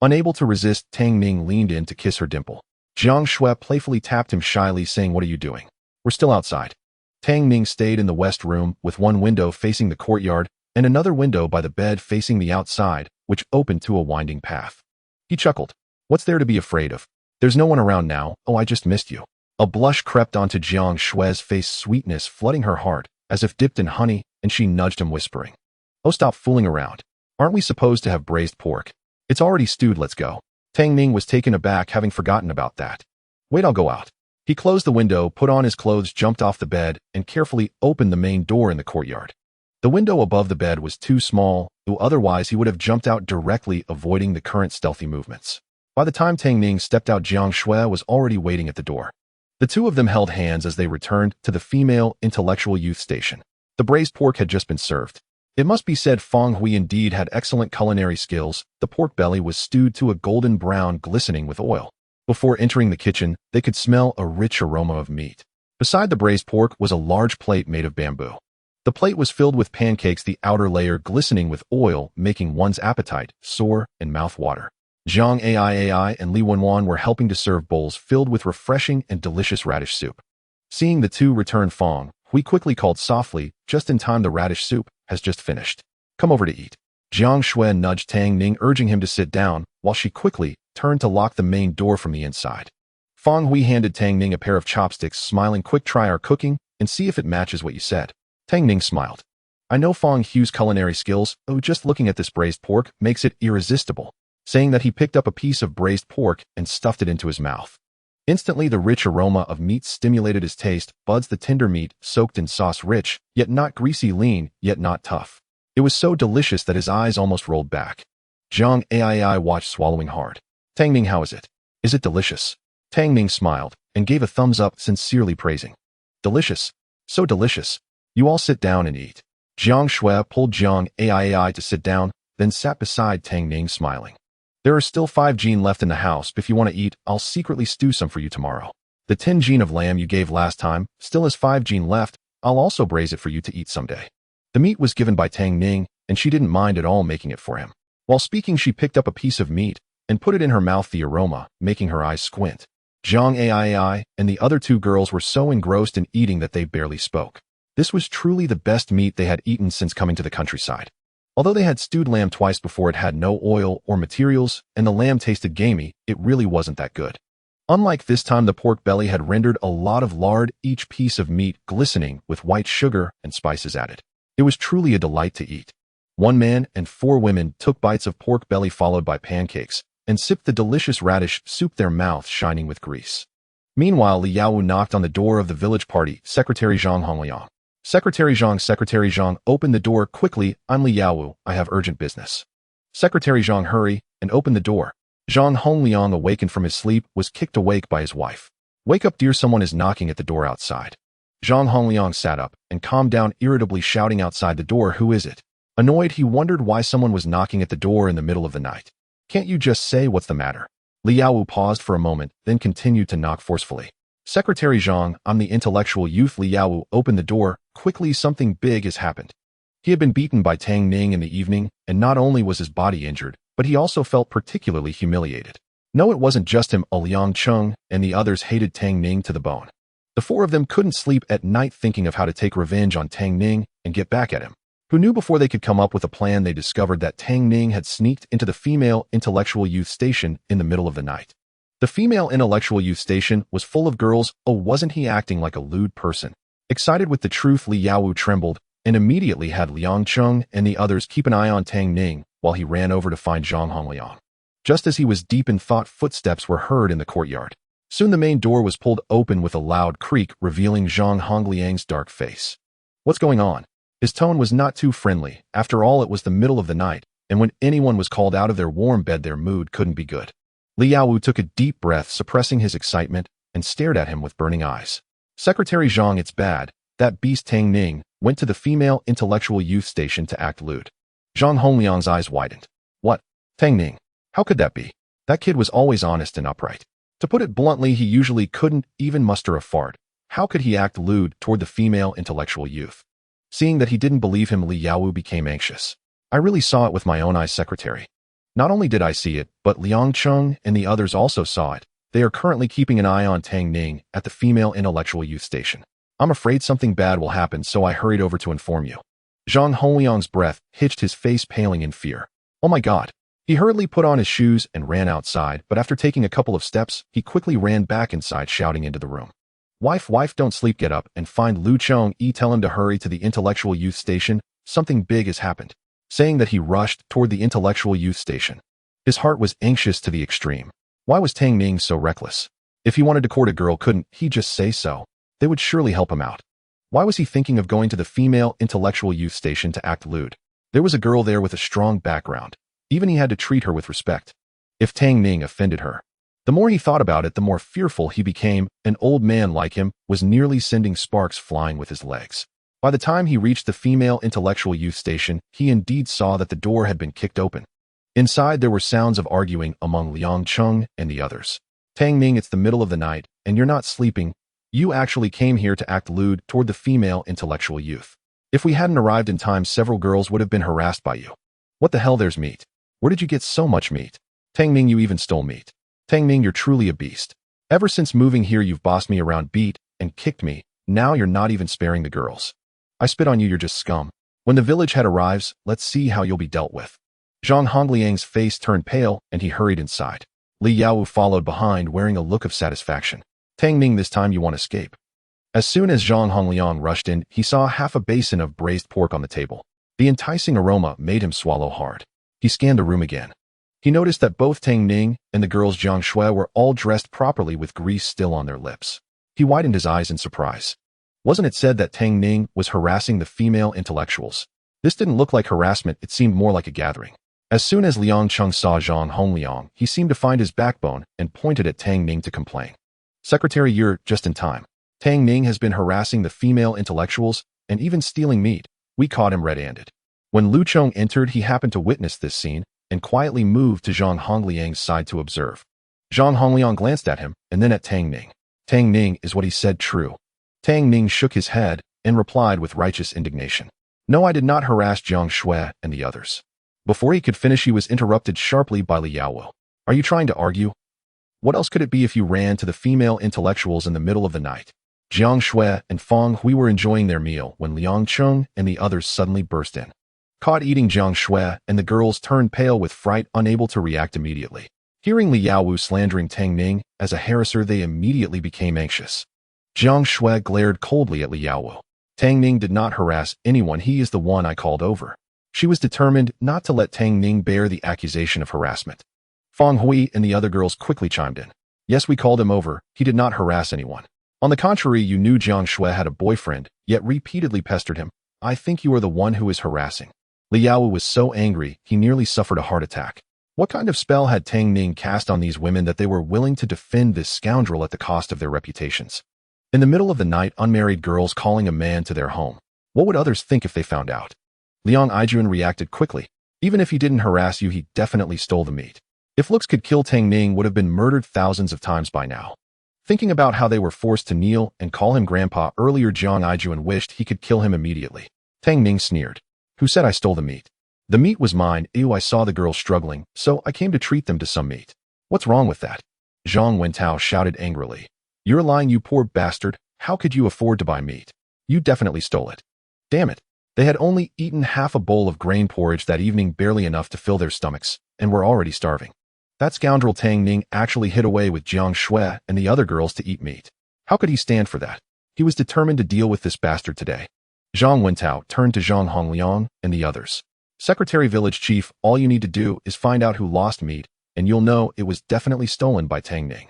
Unable to resist, Tang Ning leaned in to kiss her dimple. Jiang Xue playfully tapped him shyly, saying, What are you doing? We're still outside. Tang Ning stayed in the west room, with one window facing the courtyard and another window by the bed facing the outside, which opened to a winding path. He chuckled. What's there to be afraid of? There's no one around now. Oh, I just missed you. A blush crept onto Jiang Xue's face, sweetness flooding her heart, as if dipped in honey, and she nudged him, whispering, Oh, stop fooling around. Aren't we supposed to have braised pork? It's already stewed, let's go. Tang Ning was taken aback, having forgotten about that. Wait, I'll go out. He closed the window, put on his clothes, jumped off the bed, and carefully opened the main door in the courtyard. The window above the bed was too small, though otherwise he would have jumped out directly, avoiding the current stealthy movements. By the time Tang Ning stepped out, Jiang Xue was already waiting at the door. The two of them held hands as they returned to the female intellectual youth station. The braised pork had just been served. It must be said Feng Hui indeed had excellent culinary skills. The pork belly was stewed to a golden brown, glistening with oil. Before entering the kitchen, they could smell a rich aroma of meat. Beside the braised pork was a large plate made of bamboo. The plate was filled with pancakes, the outer layer glistening with oil, making one's appetite soar and mouth water. Jiang Ai and Li Wenwan were helping to serve bowls filled with refreshing and delicious radish soup. Seeing the two return, Feng Hui quickly called softly, "Just in time, the radish soup has just finished. Come over to eat." Jiang Xue nudged Tang Ning, urging him to sit down, while she quickly turned to lock the main door from the inside. Feng Hui handed Tang Ning a pair of chopsticks, smiling, "Quick, try our cooking and see if it matches what you said." Tang Ning smiled. "I know Feng Hui's culinary skills. Oh, just looking at this braised pork makes it irresistible." Saying that, he picked up a piece of braised pork and stuffed it into his mouth. Instantly, the rich aroma of meat stimulated his taste buds. The tender meat, soaked in sauce, rich, yet not greasy, lean, yet not tough. It was so delicious that his eyes almost rolled back. Jiang Ai watched, swallowing hard. "Tang Ning, how is it? Is it delicious?" Tang Ning smiled and gave a thumbs up, sincerely praising. "Delicious. So delicious. You all sit down and eat." Jiang Xue pulled Jiang Ai to sit down, then sat beside Tang Ning, smiling. "There are still 5 jin left in the house. If you want to eat, I'll secretly stew some for you tomorrow. The 10 jin of lamb you gave last time still has 5 jin left. I'll also braise it for you to eat someday." The meat was given by Tang Ning, and she didn't mind at all making it for him. While speaking, she picked up a piece of meat and put it in her mouth, the aroma making her eyes squint. Jiang Ai and the other 2 girls were so engrossed in eating that they barely spoke. This was truly the best meat they had eaten since coming to the countryside. Although they had stewed lamb twice before, it had no oil or materials, and the lamb tasted gamey, it really wasn't that good. Unlike this time, the pork belly had rendered a lot of lard, each piece of meat glistening with white sugar and spices added. It was truly a delight to eat. 1 man and 4 women took bites of pork belly followed by pancakes, and sipped the delicious radish soup, their mouths shining with grease. Meanwhile, Li Yaowu knocked on the door of the village party. "Secretary Zhang Hongliang." Secretary Zhang opened the door quickly. "I'm Li Yaowu. I have urgent business." Secretary Zhang hurry and opened the door. Zhang Hongliang, awakened from his sleep, was kicked awake by his wife. "Wake up, dear, someone is knocking at the door outside." Zhang Hongliang sat up and calmed down, irritably shouting outside the door, "Who is it?" Annoyed, he wondered why someone was knocking at the door in the middle of the night. "Can't you just say what's the matter?" Li Yaowu paused for a moment, then continued to knock forcefully. "Secretary Zhang, I'm the intellectual youth." Li Yaowu opened the door quickly. "Something big has happened." He had been beaten by Tang Ning in the evening, and not only was his body injured, but he also felt particularly humiliated. No, it wasn't just him. Liang Chung and the others hated Tang Ning to the bone. The 4 of them couldn't sleep at night, thinking of how to take revenge on Tang Ning and get back at him. Who knew? Before they could come up with a plan, they discovered that Tang Ning had sneaked into the female intellectual youth station in the middle of the night. The female intellectual youth station was full of girls. Oh, wasn't he acting like a lewd person? Excited with the truth, Li Yaowu trembled and immediately had Liang Chung and the others keep an eye on Tang Ning while he ran over to find Zhang Hongliang. Just as he was deep in thought, footsteps were heard in the courtyard. Soon the main door was pulled open with a loud creak, revealing Zhang Hongliang's dark face. "What's going on?" His tone was not too friendly. After all, it was the middle of the night, and when anyone was called out of their warm bed, their mood couldn't be good. Li Yaowu took a deep breath, suppressing his excitement, and stared at him with burning eyes. "Secretary Zhang, it's bad. That beast Tang Ning went to the female intellectual youth station to act lewd." Zhang Hongliang's eyes widened. "What? Tang Ning? How could that be? That kid was always honest and upright. To put it bluntly, he usually couldn't even muster a fart. How could he act lewd toward the female intellectual youth?" Seeing that he didn't believe him, Li Yaowu became anxious. "I really saw it with my own eyes, Secretary. Not only did I see it, but Liang Chung and the others also saw it. They are currently keeping an eye on Tang Ning at the female intellectual youth station. I'm afraid something bad will happen, so I hurried over to inform you." Zhang Hongliang's breath hitched, his face paling in fear. "Oh my God." He hurriedly put on his shoes and ran outside, but after taking a couple of steps, he quickly ran back inside, shouting into the room. Wife, don't sleep, get up and find Lu Chong Yi, tell him to hurry to the intellectual youth station. Something big has happened." Saying that, he rushed toward the intellectual youth station. His heart was anxious to the extreme. Why was Tang Ning so reckless? If he wanted to court a girl, couldn't he just say so? They would surely help him out. Why was he thinking of going to the female intellectual youth station to act lewd? There was a girl there with a strong background. Even he had to treat her with respect. If Tang Ning offended her. The more he thought about it, the more fearful he became. An old man like him was nearly sending sparks flying with his legs. By the time he reached the female intellectual youth station, he indeed saw that the door had been kicked open. Inside there were sounds of arguing among Liang Cheng and the others. Tang Ning, it's the middle of the night, and you're not sleeping. You actually came here to act lewd toward the female intellectual youth. If we hadn't arrived in time, several girls would have been harassed by you. What the hell, there's meat. Where did you get so much meat? Tang Ning, you even stole meat. Tang Ning, you're truly a beast. Ever since moving here, you've bossed me around, beat and kicked me. Now you're not even sparing the girls. I spit on you, you're just scum. When the village head arrives, let's see how you'll be dealt with. Zhang Hongliang's face turned pale, and he hurried inside. Li Yaowu followed behind, wearing a look of satisfaction. Tang Ning, this time you won't escape. As soon as Zhang Hongliang rushed in, he saw half a basin of braised pork on the table. The enticing aroma made him swallow hard. He scanned the room again. He noticed that both Tang Ning and the girls Jiang Xue were all dressed properly with grease still on their lips. He widened his eyes in surprise. Wasn't it said that Tang Ning was harassing the female intellectuals? This didn't look like harassment, it seemed more like a gathering. As soon as Liang Cheng saw Zhang Hongliang, he seemed to find his backbone and pointed at Tang Ning to complain. Secretary, you're just in time. Tang Ning has been harassing the female intellectuals and even stealing meat. We caught him red-handed. When Lu Chong entered, he happened to witness this scene and quietly moved to Zhang Hongliang's side to observe. Zhang Hongliang glanced at him and then at Tang Ning. Tang Ning, is what he said true? Tang Ning shook his head and replied with righteous indignation. No, I did not harass Jiang Xue and the others. Before he could finish, he was interrupted sharply by Li Yaowu. Are you trying to argue? What else could it be if you ran to the female intellectuals in the middle of the night? Jiang Xue and Fang Hui were enjoying their meal when Liang Cheng and the others suddenly burst in. Caught eating, Jiang Xue and the girls turned pale with fright, unable to react immediately. Hearing Li Yaowu slandering Tang Ning as a harasser, they immediately became anxious. Jiang Xue glared coldly at Li Yaowu. Tang Ning did not harass anyone, he is the one I called over. She was determined not to let Tang Ning bear the accusation of harassment. Fang Hui and the other girls quickly chimed in. Yes, we called him over, he did not harass anyone. On the contrary, you knew Jiang Xue had a boyfriend, yet repeatedly pestered him. I think you are the one who is harassing. Li Yaowu was so angry, he nearly suffered a heart attack. What kind of spell had Tang Ning cast on these women that they were willing to defend this scoundrel at the cost of their reputations? In the middle of the night, unmarried girls calling a man to their home. What would others think if they found out? Liang Aijuan reacted quickly. Even if he didn't harass you, he definitely stole the meat. If looks could kill, Tang Ning would have been murdered thousands of times by now. Thinking about how they were forced to kneel and call him grandpa earlier, Jiang Aijuan wished he could kill him immediately. Tang Ning sneered. Who said I stole the meat? The meat was mine. Ew, I saw the girls struggling, so I came to treat them to some meat. What's wrong with that? Zhang Wentao shouted angrily. You're lying, you poor bastard. How could you afford to buy meat? You definitely stole it. Damn it. They had only eaten half a bowl of grain porridge that evening, barely enough to fill their stomachs, and were already starving. That scoundrel Tang Ning actually hid away with Jiang Xue and the other girls to eat meat. How could he stand for that? He was determined to deal with this bastard today. Zhang Wentao turned to Zhang Hongliang and the others. Secretary, Village Chief, all you need to do is find out who lost meat, and you'll know it was definitely stolen by Tang Ning.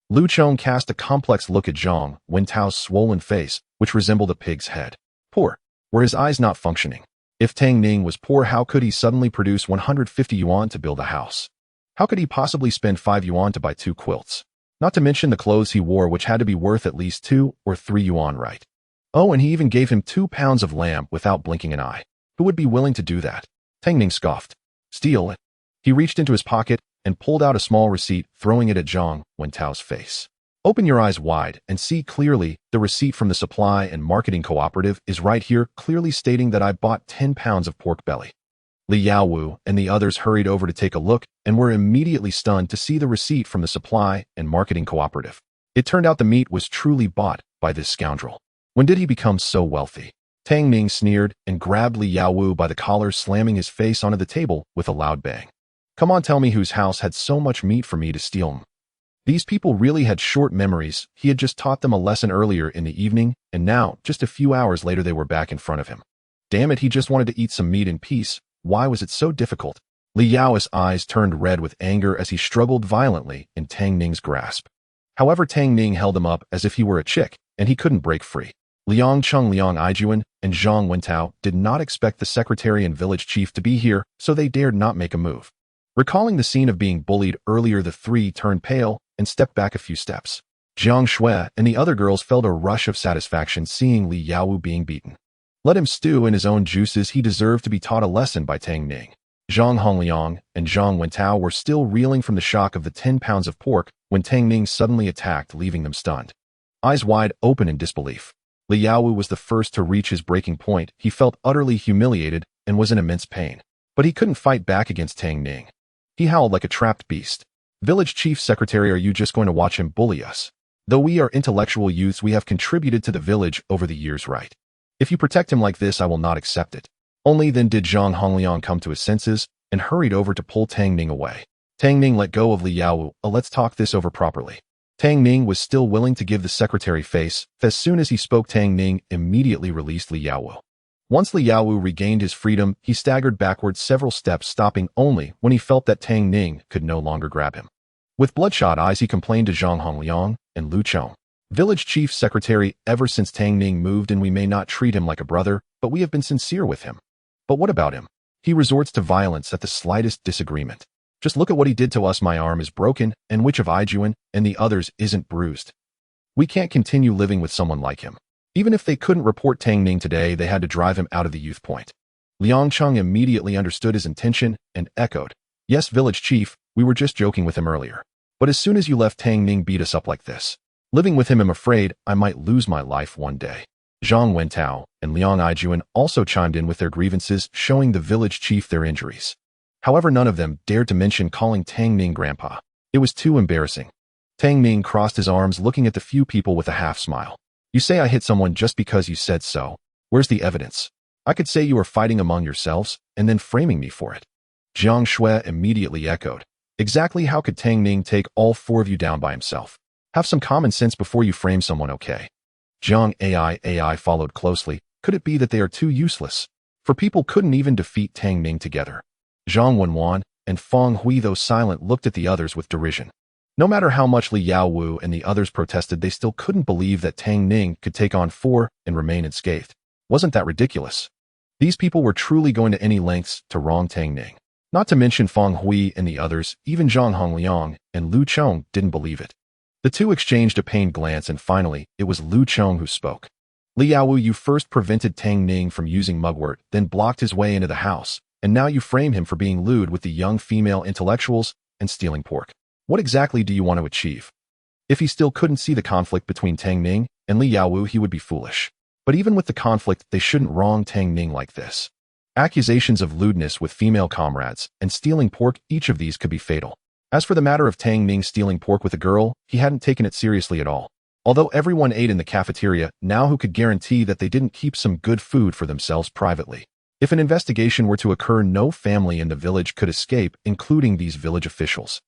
Lu Chong cast a complex look at Zhang Wentao's swollen face, which resembled a pig's head. Poor. Were his eyes not functioning? If Tang Ning was poor, how could he suddenly produce 150 yuan to build a house? How could he possibly spend 5 yuan to buy 2 quilts? Not to mention the clothes he wore, which had to be worth at least 2 or 3 yuan, right? Oh, and he even gave him 2 pounds of lamb without blinking an eye. Who would be willing to do that? Tang Ning scoffed. Steal it. He reached into his pocket and pulled out a small receipt, throwing it at Zhang Wentao's face. Open your eyes wide and see clearly. The receipt from the Supply and Marketing Cooperative is right here, clearly stating that I bought 10 pounds of pork belly. Li Yaowu and the others hurried over to take a look and were immediately stunned to see the receipt from the Supply and Marketing Cooperative. It turned out the meat was truly bought by this scoundrel. When did he become so wealthy? Tang Ning sneered and grabbed Li Yaowu by the collar, slamming his face onto the table with a loud bang. Come on, tell me whose house had so much meat for me to steal. These people really had short memories. He had just taught them a lesson earlier in the evening, and now, just a few hours later, they were back in front of him. Damn it, he just wanted to eat some meat in peace. Why was it so difficult? Li Yao's eyes turned red with anger as he struggled violently in Tang Ning's grasp. However, Tang Ning held him up as if he were a chick, and he couldn't break free. Liang Cheng, Liang Aijuan, and Zhang Wentao did not expect the secretary and village chief to be here, so they dared not make a move. Recalling the scene of being bullied earlier, the three turned pale and stepped back a few steps. Jiang Xue and the other girls felt a rush of satisfaction seeing Li Yaowu being beaten. Let him stew in his own juices. He deserved to be taught a lesson by Tang Ning. Zhang Hongliang and Zhang Wentao were still reeling from the shock of the 10 pounds of pork when Tang Ning suddenly attacked, leaving them stunned, eyes wide open in disbelief. Li Yaowu was the first to reach his breaking point. He felt utterly humiliated and was in immense pain. But he couldn't fight back against Tang Ning. He howled like a trapped beast. Village Chief Secretary, are you just going to watch him bully us? Though we are intellectual youths, we have contributed to the village over the years, right? If you protect him like this, I will not accept it. Only then did Zhang Hongliang come to his senses and hurried over to pull Tang Ning away. Tang Ning let go of Li Yaowu. Let's talk this over properly. Tang Ning was still willing to give the secretary face. As soon as he spoke, Tang Ning immediately released Li Yaowu. Once Li Yaowu regained his freedom, he staggered backwards several steps, stopping only when he felt that Tang Ning could no longer grab him. With bloodshot eyes, he complained to Zhang Hongliang and Lu Chong. Village Chief Secretary, ever since Tang Ning moved in, we may not treat him like a brother, but we have been sincere with him. But what about him? He resorts to violence at the slightest disagreement. Just look at what he did to us. My arm is broken, and which of Ijuan and the others isn't bruised? We can't continue living with someone like him. Even if they couldn't report Tang Ning today, they had to drive him out of the youth point. Liang Cheng immediately understood his intention and echoed, "Yes, Village Chief, we were just joking with him earlier. But as soon as you left, Tang Ning beat us up like this. Living with him, I'm afraid I might lose my life one day." Zhang Wentao and Liang Ijuan also chimed in with their grievances, showing the village chief their injuries. However, none of them dared to mention calling Tang Ning grandpa. It was too embarrassing. Tang Ning crossed his arms, looking at the few people with a half smile. "You say I hit someone just because you said so. Where's the evidence? I could say you were fighting among yourselves and then framing me for it." Jiang Xue immediately echoed, "Exactly. How could Tang Ning take all 4 of you down by himself? Have some common sense before you frame someone, okay?" Jiang AI followed closely. Could it be that they are too useless? For people couldn't even defeat Tang Ning together. Zhang Wenwan and Feng Hui, though silent, looked at the others with derision. No matter how much Li Yaowu and the others protested, they still couldn't believe that Tang Ning could take on 4 and remain unscathed. Wasn't that ridiculous? These people were truly going to any lengths to wrong Tang Ning. Not to mention Feng Hui and the others, even Zhang Hongliang and Lu Chong didn't believe it. The two exchanged a pained glance, and finally, it was Lu Chong who spoke. "Li Yaowu, you first prevented Tang Ning from using mugwort, then blocked his way into the house, and now you frame him for being lewd with the young female intellectuals and stealing pork. What exactly do you want to achieve?" If he still couldn't see the conflict between Tang Ning and Li Yaowu, he would be foolish. But even with the conflict, they shouldn't wrong Tang Ning like this. Accusations of lewdness with female comrades and stealing pork, each of these could be fatal. As for the matter of Tang Ning stealing pork with a girl, he hadn't taken it seriously at all. Although everyone ate in the cafeteria, now who could guarantee that they didn't keep some good food for themselves privately? If an investigation were to occur, no family in the village could escape, including these village officials.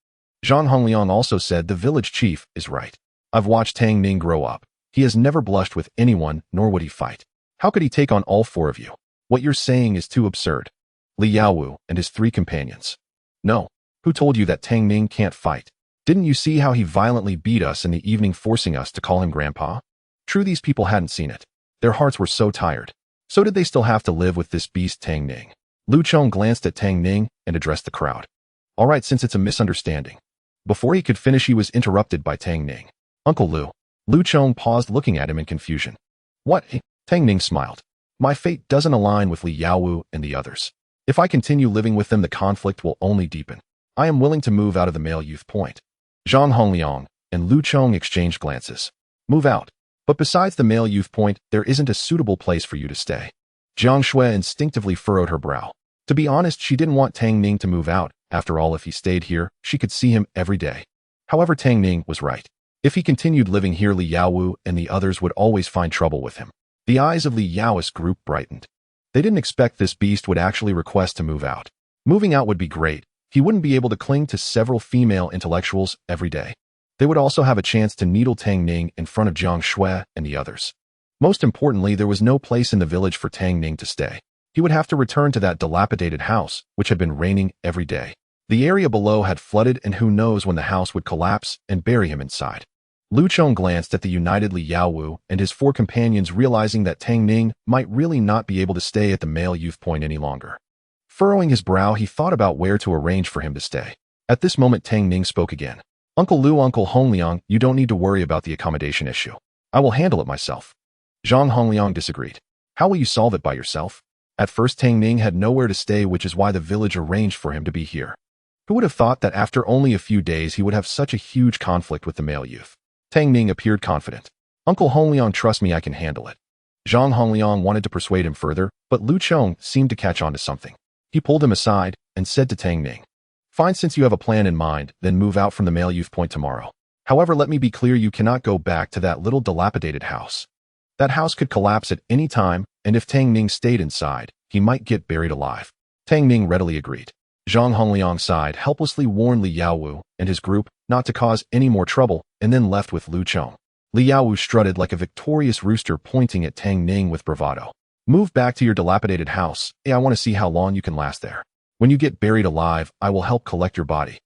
Zhang Hongliang also said, "The village chief is right. I've watched Tang Ning grow up. He has never blushed with anyone, nor would he fight. How could he take on all 4 of you? What you're saying is too absurd." Li Yaowu and his 3 companions. "No. Who told you that Tang Ning can't fight? Didn't you see how he violently beat us in the evening, forcing us to call him grandpa?" True, these people hadn't seen it. Their hearts were so tired. So did they still have to live with this beast Tang Ning? Lu Chong glanced at Tang Ning and addressed the crowd. "All right, since it's a misunderstanding." Before he could finish, he was interrupted by Tang Ning. "Uncle Lu." Lu Chong paused, looking at him in confusion. "What?" Tang Ning smiled. "My fate doesn't align with Li Yaowu and the others. If I continue living with them, the conflict will only deepen. I am willing to move out of the male youth point." Zhang Hongliang and Lu Chong exchanged glances. "Move out. But besides the male youth point, there isn't a suitable place for you to stay." Jiang Xue instinctively furrowed her brow. To be honest, she didn't want Tang Ning to move out. After all, if he stayed here, she could see him every day. However, Tang Ning was right. If he continued living here, Li Yaowu and the others would always find trouble with him. The eyes of Li Yao's group brightened. They didn't expect this beast would actually request to move out. Moving out would be great. He wouldn't be able to cling to several female intellectuals every day. They would also have a chance to needle Tang Ning in front of Jiang Xue and the others. Most importantly, there was no place in the village for Tang Ning to stay. He would have to return to that dilapidated house, which had been raining every day. The area below had flooded, and who knows when the house would collapse and bury him inside. Lu Chong glanced at the united Li Yaowu and his 4 companions, realizing that Tang Ning might really not be able to stay at the male youth point any longer. Furrowing his brow, he thought about where to arrange for him to stay. At this moment, Tang Ning spoke again. "Uncle Lu, Uncle Hongliang, you don't need to worry about the accommodation issue. I will handle it myself." Zhang Hongliang disagreed. How will you solve it by yourself? At first Tang Ning had nowhere to stay, which is why the village arranged for him to be here. Who would have thought that after only a few days he would have such a huge conflict with the male youth? Tang Ning appeared confident. Uncle Hongliang, trust me, I can handle it. Zhang Hongliang wanted to persuade him further, but Lu Chong seemed to catch on to something. He pulled him aside and said to Tang Ning, "Fine, since you have a plan in mind, then move out from the male youth point tomorrow. However, let me be clear, you cannot go back to that little dilapidated house. That house could collapse at any time, and if Tang Ning stayed inside, he might get buried alive." Tang Ning readily agreed. Zhang Hongliang sighed, helplessly warned Li Yaowu and his group not to cause any more trouble, and then left with Lu Chong. Li Yaowu strutted like a victorious rooster, pointing at Tang Ning with bravado. "Move back to your dilapidated house. I want to see how long you can last there. When you get buried alive, I will help collect your body.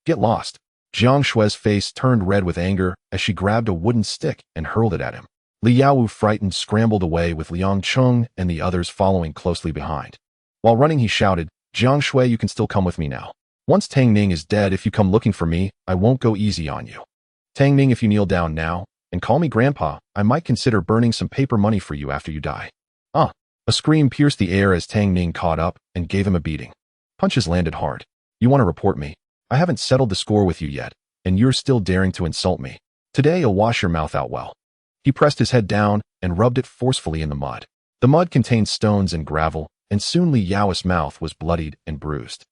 Get lost." Jiang Xue's face turned red with anger as she grabbed a wooden stick and hurled it at him. Li Yaowu, frightened, scrambled away with Liang Chung and the others following closely behind. While running, he shouted, "Jiang Xue, you can still come with me now. Once Tang Ning is dead, if you come looking for me, I won't go easy on you. Tang Ning, if you kneel down now and call me grandpa, I might consider burning some paper money for you after you die." A scream pierced the air as Tang Ning caught up and gave him a beating. Punches landed hard. "You want to report me? I haven't settled the score with you yet, and you're still daring to insult me. Today you'll wash your mouth out well." He pressed his head down and rubbed it forcefully in the mud. The mud contained stones and gravel, and soon Li Yao's mouth was bloodied and bruised.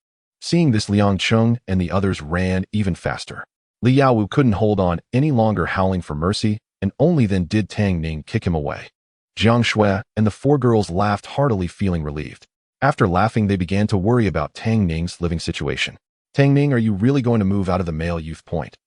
Seeing this, Liang Chung and the others ran even faster. Li Yaowu couldn't hold on any longer, howling for mercy, and only then did Tang Ning kick him away. Jiang Xue and the four girls laughed heartily, feeling relieved. After laughing, they began to worry about Tang Ning's living situation. "Tang Ning, are you really going to move out of the male youth point?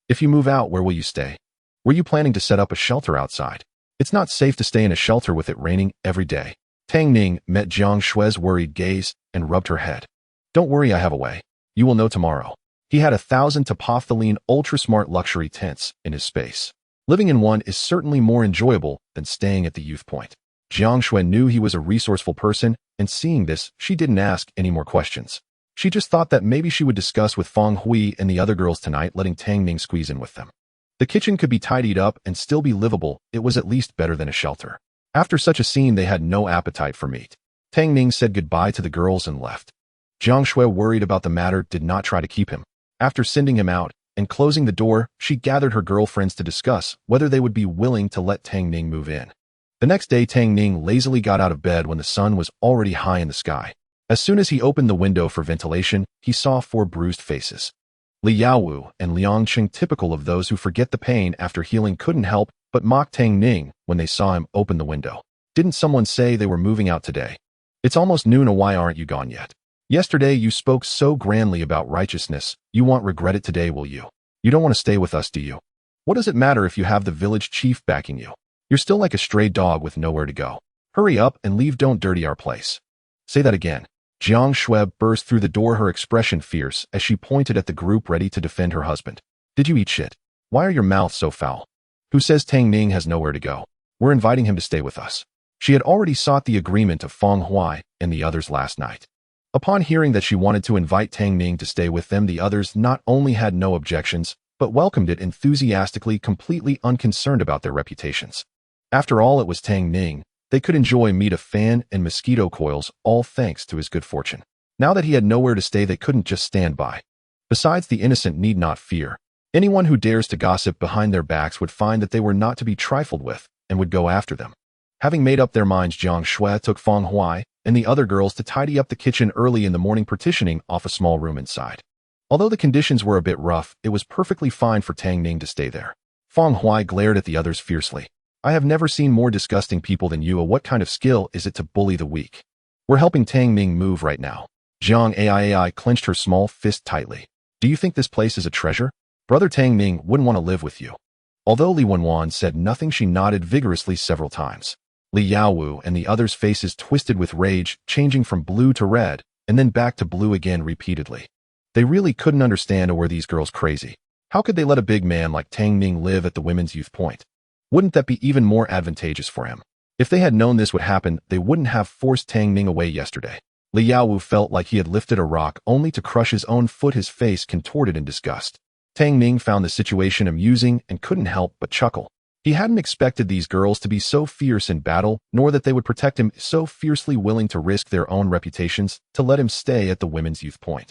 If you move out, where will you stay? Were you planning to set up a shelter outside? It's not safe to stay in a shelter with it raining every day." Tang Ning met Jiang Xue's worried gaze and rubbed her head. "Don't worry, I have a way. You will know tomorrow." He had 1,000 topophthalene ultra-smart luxury tents in his space. Living in one is certainly more enjoyable than staying at the youth point. Jiang Xue knew he was a resourceful person, and seeing this, she didn't ask any more questions. She just thought that maybe she would discuss with Feng Hui and the other girls tonight, letting Tang Ning squeeze in with them. The kitchen could be tidied up and still be livable. It was at least better than a shelter. After such a scene, they had no appetite for meat. Tang Ning said goodbye to the girls and left. Jiang Xue, worried about the matter, did not try to keep him. After sending him out and closing the door, she gathered her girlfriends to discuss whether they would be willing to let Tang Ning move in. The next day, Tang Ning lazily got out of bed when the sun was already high in the sky. As soon as he opened the window for ventilation, he saw 4 bruised faces. Li Yaowu and Liang Qing, typical of those who forget the pain after healing, couldn't help but mock Tang Ning when they saw him open the window. "Didn't someone say they were moving out today? It's almost noon, why aren't you gone yet? Yesterday you spoke so grandly about righteousness, you won't regret it today, will you? You don't want to stay with us, do you? What does it matter if you have the village chief backing you? You're still like a stray dog with nowhere to go. Hurry up and leave, don't dirty our place." "Say that again." Jiang Xue burst through the door, her expression fierce as she pointed at the group ready to defend her husband. "Did you eat shit? Why are your mouths so foul? Who says Tang Ning has nowhere to go? We're inviting him to stay with us." She had already sought the agreement of Feng Hui and the others last night. Upon hearing that she wanted to invite Tang Ning to stay with them, the others not only had no objections, but welcomed it enthusiastically, completely unconcerned about their reputations. After all, it was Tang Ning. They could enjoy meat, a fan, and mosquito coils, all thanks to his good fortune. Now that he had nowhere to stay, they couldn't just stand by. Besides, the innocent need not fear. Anyone who dares to gossip behind their backs would find that they were not to be trifled with and would go after them. Having made up their minds, Jiang Xue took Feng Hui and the other girls to tidy up the kitchen early in the morning, partitioning off a small room inside. Although the conditions were a bit rough, it was perfectly fine for Tang Ning to stay there. Feng Hui glared at the others fiercely. "I have never seen more disgusting people than you. What kind of skill is it to bully the weak? We're helping Tang Ning move right now." Jiang Ai clenched her small fist tightly. "Do you think this place is a treasure? Brother Tang Ning wouldn't want to live with you." Although Li Wenwan said nothing, she nodded vigorously several times. Li Yaowu and the others' faces twisted with rage, changing from blue to red, and then back to blue again repeatedly. They really couldn't understand, or were these girls crazy? How could they let a big man like Tang Ning live at the women's youth point? Wouldn't that be even more advantageous for him? If they had known this would happen, they wouldn't have forced Tang Ning away yesterday. Li Yaowu felt like he had lifted a rock only to crush his own foot, his face contorted in disgust. Tang Ning found the situation amusing and couldn't help but chuckle. He hadn't expected these girls to be so fierce in battle, nor that they would protect him, so fiercely willing to risk their own reputations to let him stay at the women's youth point.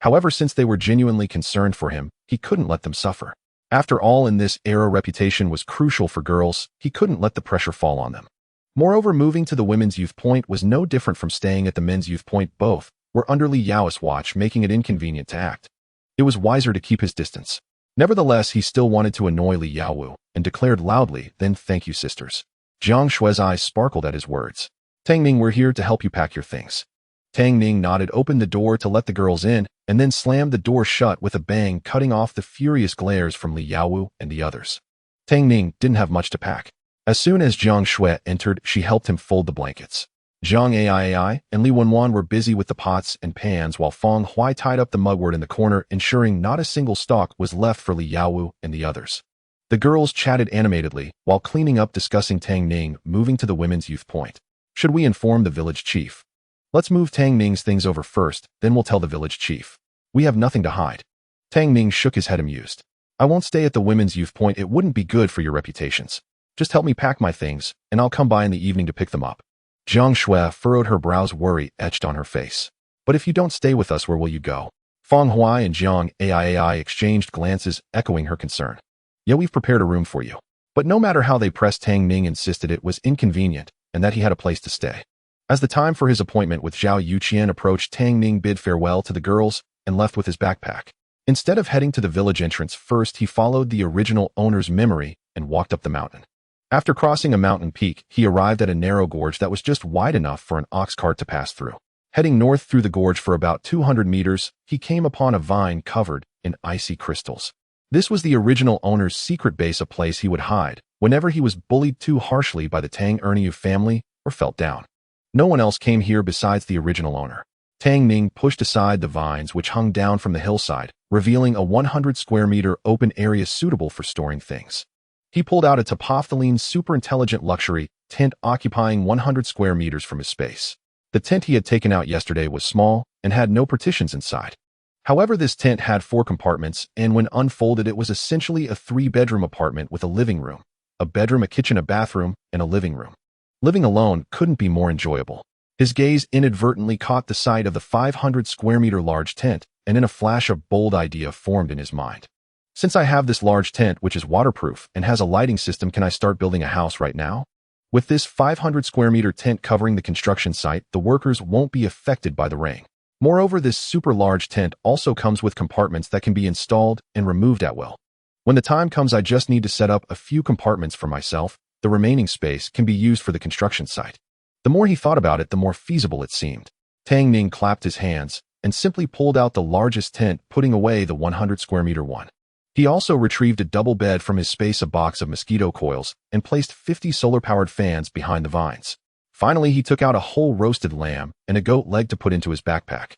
However, since they were genuinely concerned for him, he couldn't let them suffer. After all, in this era, reputation was crucial for girls. He couldn't let the pressure fall on them. Moreover, moving to the women's youth point was no different from staying at the men's youth point. Both were under Li Yao's watch, making it inconvenient to act. It was wiser to keep his distance. Nevertheless, he still wanted to annoy Li Yaowu, and declared loudly, "Then thank you, sisters." Jiang Xue's eyes sparkled at his words. "Tang Ning, we're here to help you pack your things." Tang Ning nodded, opened the door to let the girls in, and then slammed the door shut with a bang, cutting off the furious glares from Li Yaowu and the others. Tang Ning didn't have much to pack. As soon as Jiang Xue entered, she helped him fold the blankets. Jiang Ai and Li Wenwan were busy with the pots and pans, while Feng Hui tied up the mugwort in the corner, ensuring not a single stalk was left for Li Yaowu and the others. The girls chatted animatedly while cleaning up, discussing Tang Ning moving to the women's youth point. "Should we inform the village chief? Let's move Tang Ning's things over first, then we'll tell the village chief. We have nothing to hide." Tang Ning shook his head, amused. "I won't stay at the women's youth point. It wouldn't be good for your reputations. Just help me pack my things, and I'll come by in the evening to pick them up." Jiang Xue furrowed her brows, worry etched on her face. "But if you don't stay with us, where will you go?" Feng Hui and Jiang Ai exchanged glances, echoing her concern. "Yeah, we've prepared a room for you." But no matter how they pressed, Tang Ning insisted it was inconvenient and that he had a place to stay. As the time for his appointment with Zhao Yuqian approached, Tang Ning bid farewell to the girls and left with his backpack. Instead of heading to the village entrance first, he followed the original owner's memory and walked up the mountain. After crossing a mountain peak, he arrived at a narrow gorge that was just wide enough for an ox cart to pass through. Heading north through the gorge for about 200 meters, he came upon a vine covered in icy crystals. This was the original owner's secret base, a place he would hide whenever he was bullied too harshly by the Tang Erneu family or felt down. No one else came here besides the original owner. Tang Ning pushed aside the vines which hung down from the hillside, revealing a 100 square meter open area suitable for storing things. He pulled out a Topophthalene super-intelligent luxury tent occupying 100 square meters from his space. The tent he had taken out yesterday was small and had no partitions inside. However, this tent had 4 compartments, and when unfolded it was essentially a 3-bedroom apartment with a living room, a bedroom, a kitchen, a bathroom, and a living room. Living alone couldn't be more enjoyable. His gaze inadvertently caught the sight of the 500 square meter large tent, and in a flash a bold idea formed in his mind. "Since I have this large tent which is waterproof and has a lighting system, can I start building a house right now?" With this 500 square meter tent covering the construction site, the workers won't be affected by the rain. Moreover, this super large tent also comes with compartments that can be installed and removed at will. When the time comes, I just need to set up a few compartments for myself. The remaining space can be used for the construction site. The more he thought about it, the more feasible it seemed. Tang Ning clapped his hands and simply pulled out the largest tent, putting away the 100 square meter one. He also retrieved a double bed from his space, a box of mosquito coils, and placed 50 solar-powered fans behind the vines. Finally, he took out a whole roasted lamb and a goat leg to put into his backpack.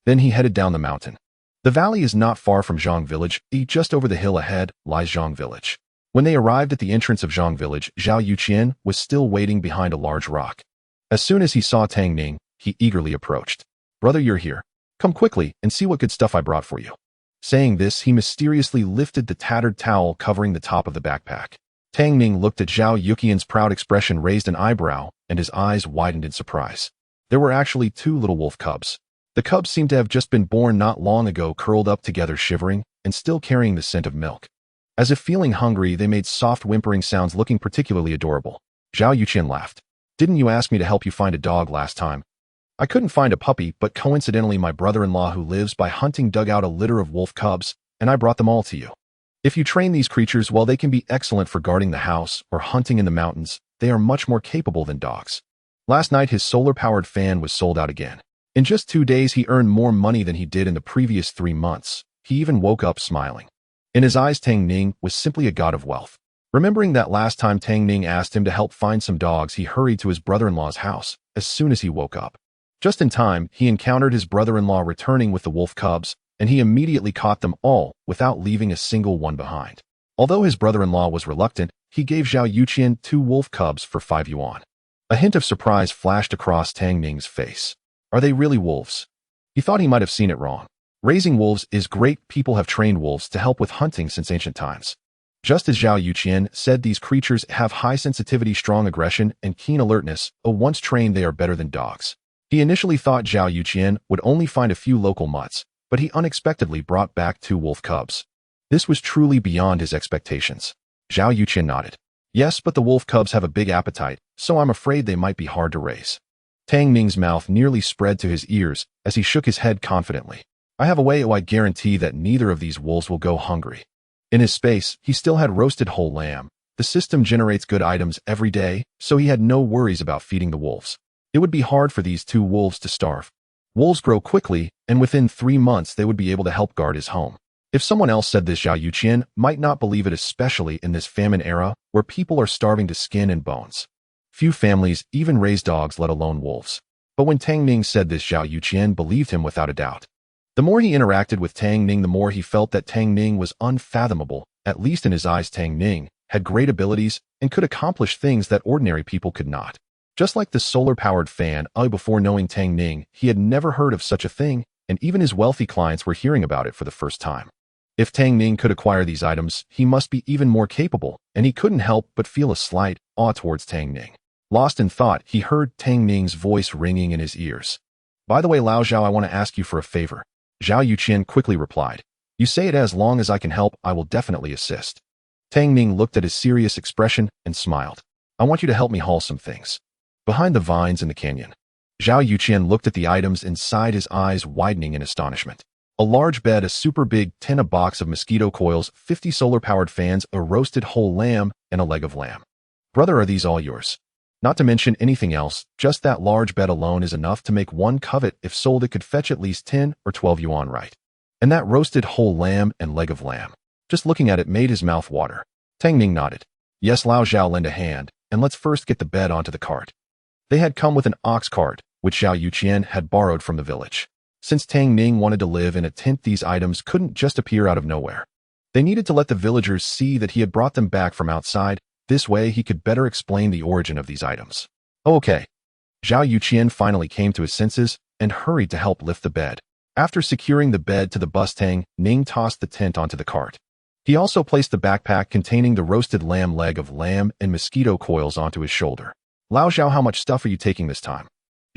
Then he headed down the mountain. The valley is not far from Zhang Village. Just over the hill ahead lies Zhang Village. When they arrived at the entrance of Zhang Village, Zhao Yuqian was still waiting behind a large rock. As soon as he saw Tang Ning, he eagerly approached. "Brother, you're here. Come quickly and see what good stuff I brought for you." Saying this, he mysteriously lifted the tattered towel covering the top of the backpack. Tang Ning looked at Zhao Yuqian's proud expression, raised an eyebrow, and his eyes widened in surprise. There were actually 2 little wolf cubs. The cubs seemed to have just been born not long ago, curled up together, shivering, and still carrying the scent of milk. As if feeling hungry, they made soft whimpering sounds, looking particularly adorable. Zhao Yuqian laughed. "Didn't you ask me to help you find a dog last time? I couldn't find a puppy, but coincidentally my brother-in-law who lives by hunting dug out a litter of wolf cubs, and I brought them all to you. If you train these creatures well, they can be excellent for guarding the house or hunting in the mountains. They are much more capable than dogs." Last night his solar-powered fan was sold out again. In just 2 days he earned more money than he did in the previous 3 months. He even woke up smiling. In his eyes, Tang Ning was simply a god of wealth. Remembering that last time Tang Ning asked him to help find some dogs, he hurried to his brother-in-law's house as soon as he woke up. Just in time, he encountered his brother-in-law returning with the wolf cubs, and he immediately caught them all without leaving a single one behind. Although his brother-in-law was reluctant, he gave Zhao Yuqian 2 wolf cubs for 5 yuan. A hint of surprise flashed across Tang Ning's face. Are they really wolves? He thought he might have seen it wrong. Raising wolves is great. People have trained wolves to help with hunting since ancient times. Just as Zhao Yuqian said, these creatures have high sensitivity, strong aggression, and keen alertness. Once trained, they are better than dogs. He initially thought Zhao Yuqian would only find a few local mutts, but he unexpectedly brought back 2 wolf cubs. This was truly beyond his expectations. Zhao Yuqian nodded. Yes, but the wolf cubs have a big appetite, so I'm afraid they might be hard to raise. Tang Ning's mouth nearly spread to his ears as he shook his head confidently. I have a way I guarantee that neither of these wolves will go hungry. In his space, he still had roasted whole lamb. The system generates good items every day, so he had no worries about feeding the wolves. It would be hard for these 2 wolves to starve. Wolves grow quickly, and within 3 months they would be able to help guard his home. If someone else said this, Zhao Yuqian might not believe it, especially in this famine era where people are starving to skin and bones. Few families even raise dogs, let alone wolves. But when Tang Ning said this, Zhao Yuqian believed him without a doubt. The more he interacted with Tang Ning, the more he felt that Tang Ning was unfathomable. At least in his eyes, Tang Ning had great abilities and could accomplish things that ordinary people could not. Just like the solar-powered fan, before knowing Tang Ning, he had never heard of such a thing, and even his wealthy clients were hearing about it for the first time. If Tang Ning could acquire these items, he must be even more capable, and he couldn't help but feel a slight awe towards Tang Ning. Lost in thought, he heard Tang Ning's voice ringing in his ears. By the way, Lao Zhao, I want to ask you for a favor. Zhao Yuqian quickly replied. You say it, as long as I can help, I will definitely assist. Tang Ning looked at his serious expression and smiled. I want you to help me haul some things. Behind the vines in the canyon. Zhao Yuqian looked at the items inside, his eyes widening in astonishment. A large bed, a super big tin, a box of mosquito coils, 50 solar-powered fans, a roasted whole lamb, and a leg of lamb. Brother, are these all yours? Not to mention anything else, just that large bed alone is enough to make one covet. If sold, it could fetch at least 10 or 12 yuan, right? And that roasted whole lamb and leg of lamb. Just looking at it made his mouth water. Tang Ning nodded. Yes, Lao Zhao, lend a hand, and let's first get the bed onto the cart. They had come with an ox cart, which Zhao Yuqian had borrowed from the village. Since Tang Ning wanted to live in a tent, these items couldn't just appear out of nowhere. They needed to let the villagers see that he had brought them back from outside. This way he could better explain the origin of these items. Okay. Zhao Yuqian finally came to his senses and hurried to help lift the bed. After securing the bed to the bus, Tang Ning tossed the tent onto the cart. He also placed the backpack containing the roasted lamb, leg of lamb, and mosquito coils onto his shoulder. Lao Zhao, how much stuff are you taking this time?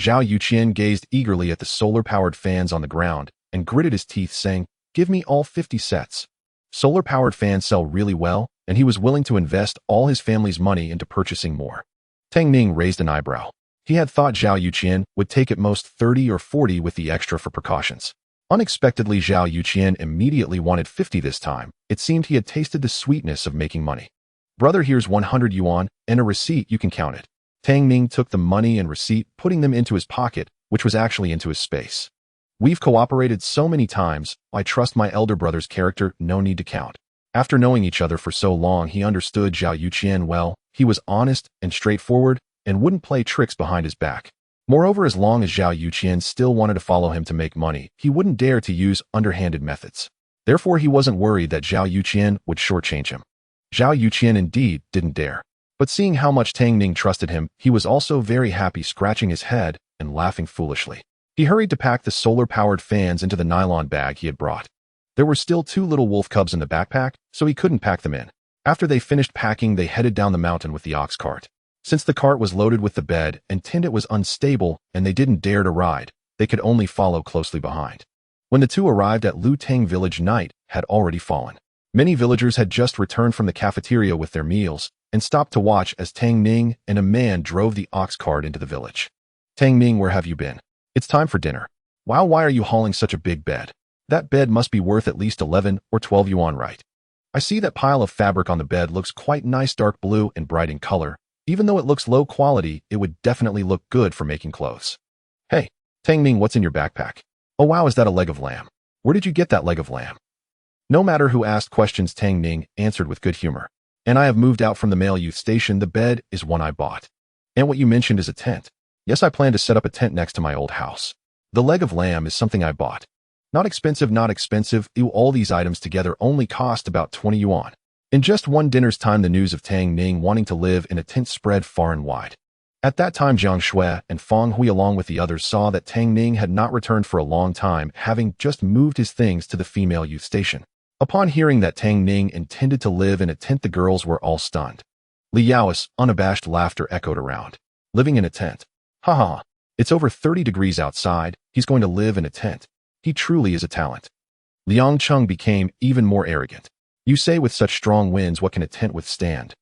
Zhao Yuqian gazed eagerly at the solar-powered fans on the ground and gritted his teeth, saying, Give me all 50 sets. Solar-powered fans sell really well, and he was willing to invest all his family's money into purchasing more. Tang Ning raised an eyebrow. He had thought Zhao Yuqian would take at most 30 or 40 with the extra for precautions. Unexpectedly, Zhao Yuqian immediately wanted 50 this time. It seemed he had tasted the sweetness of making money. Brother, here's 100 yuan and a receipt, you can count it. Tang Ning took the money and receipt, putting them into his pocket, which was actually into his space. We've cooperated so many times, I trust my elder brother's character, no need to count. After knowing each other for so long, he understood Zhao Yuqian well. He was honest and straightforward and wouldn't play tricks behind his back. Moreover, as long as Zhao Yuqian still wanted to follow him to make money, he wouldn't dare to use underhanded methods. Therefore, he wasn't worried that Zhao Yuqian would shortchange him. Zhao Yuqian indeed didn't dare. But seeing how much Tang Ning trusted him, he was also very happy, scratching his head and laughing foolishly. He hurried to pack the solar-powered fans into the nylon bag he had brought. There were still 2 little wolf cubs in the backpack, so he couldn't pack them in. After they finished packing, they headed down the mountain with the ox cart. Since the cart was loaded with the bed and tinned, it was unstable, and they didn't dare to ride. They could only follow closely behind. When the 2 arrived at Lu Tang village, night had already fallen. Many villagers had just returned from the cafeteria with their meals and stopped to watch as Tang Ning and a man drove the ox cart into the village. Tang Ning, where have you been? It's time for dinner. Wow, why are you hauling such a big bed? That bed must be worth at least 11 or 12 yuan, right? I see that pile of fabric on the bed looks quite nice, dark blue and bright in color. Even though it looks low quality, it would definitely look good for making clothes. Hey, Tang Ning, what's in your backpack? Oh wow, is that a leg of lamb? Where did you get that leg of lamb? No matter who asked questions, Tang Ning answered with good humor. And I have moved out from the male youth station. The bed is one I bought. And what you mentioned is a tent. Yes, I plan to set up a tent next to my old house. The leg of lamb is something I bought. Not expensive, not expensive. All these items together only cost about 20 yuan. In just one dinner's time, the news of Tang Ning wanting to live in a tent spread far and wide. At that time, Jiang Xue and Feng Hui along with the others saw that Tang Ning had not returned for a long time, having just moved his things to the female youth station. Upon hearing that Tang Ning intended to live in a tent, the girls were all stunned. Li Yao's unabashed laughter echoed around. Living in a tent. Ha ha ha. It's over 30 degrees outside. He's going to live in a tent. He truly is a talent. Liang Cheng became even more arrogant. You say with such strong winds, what can a tent withstand?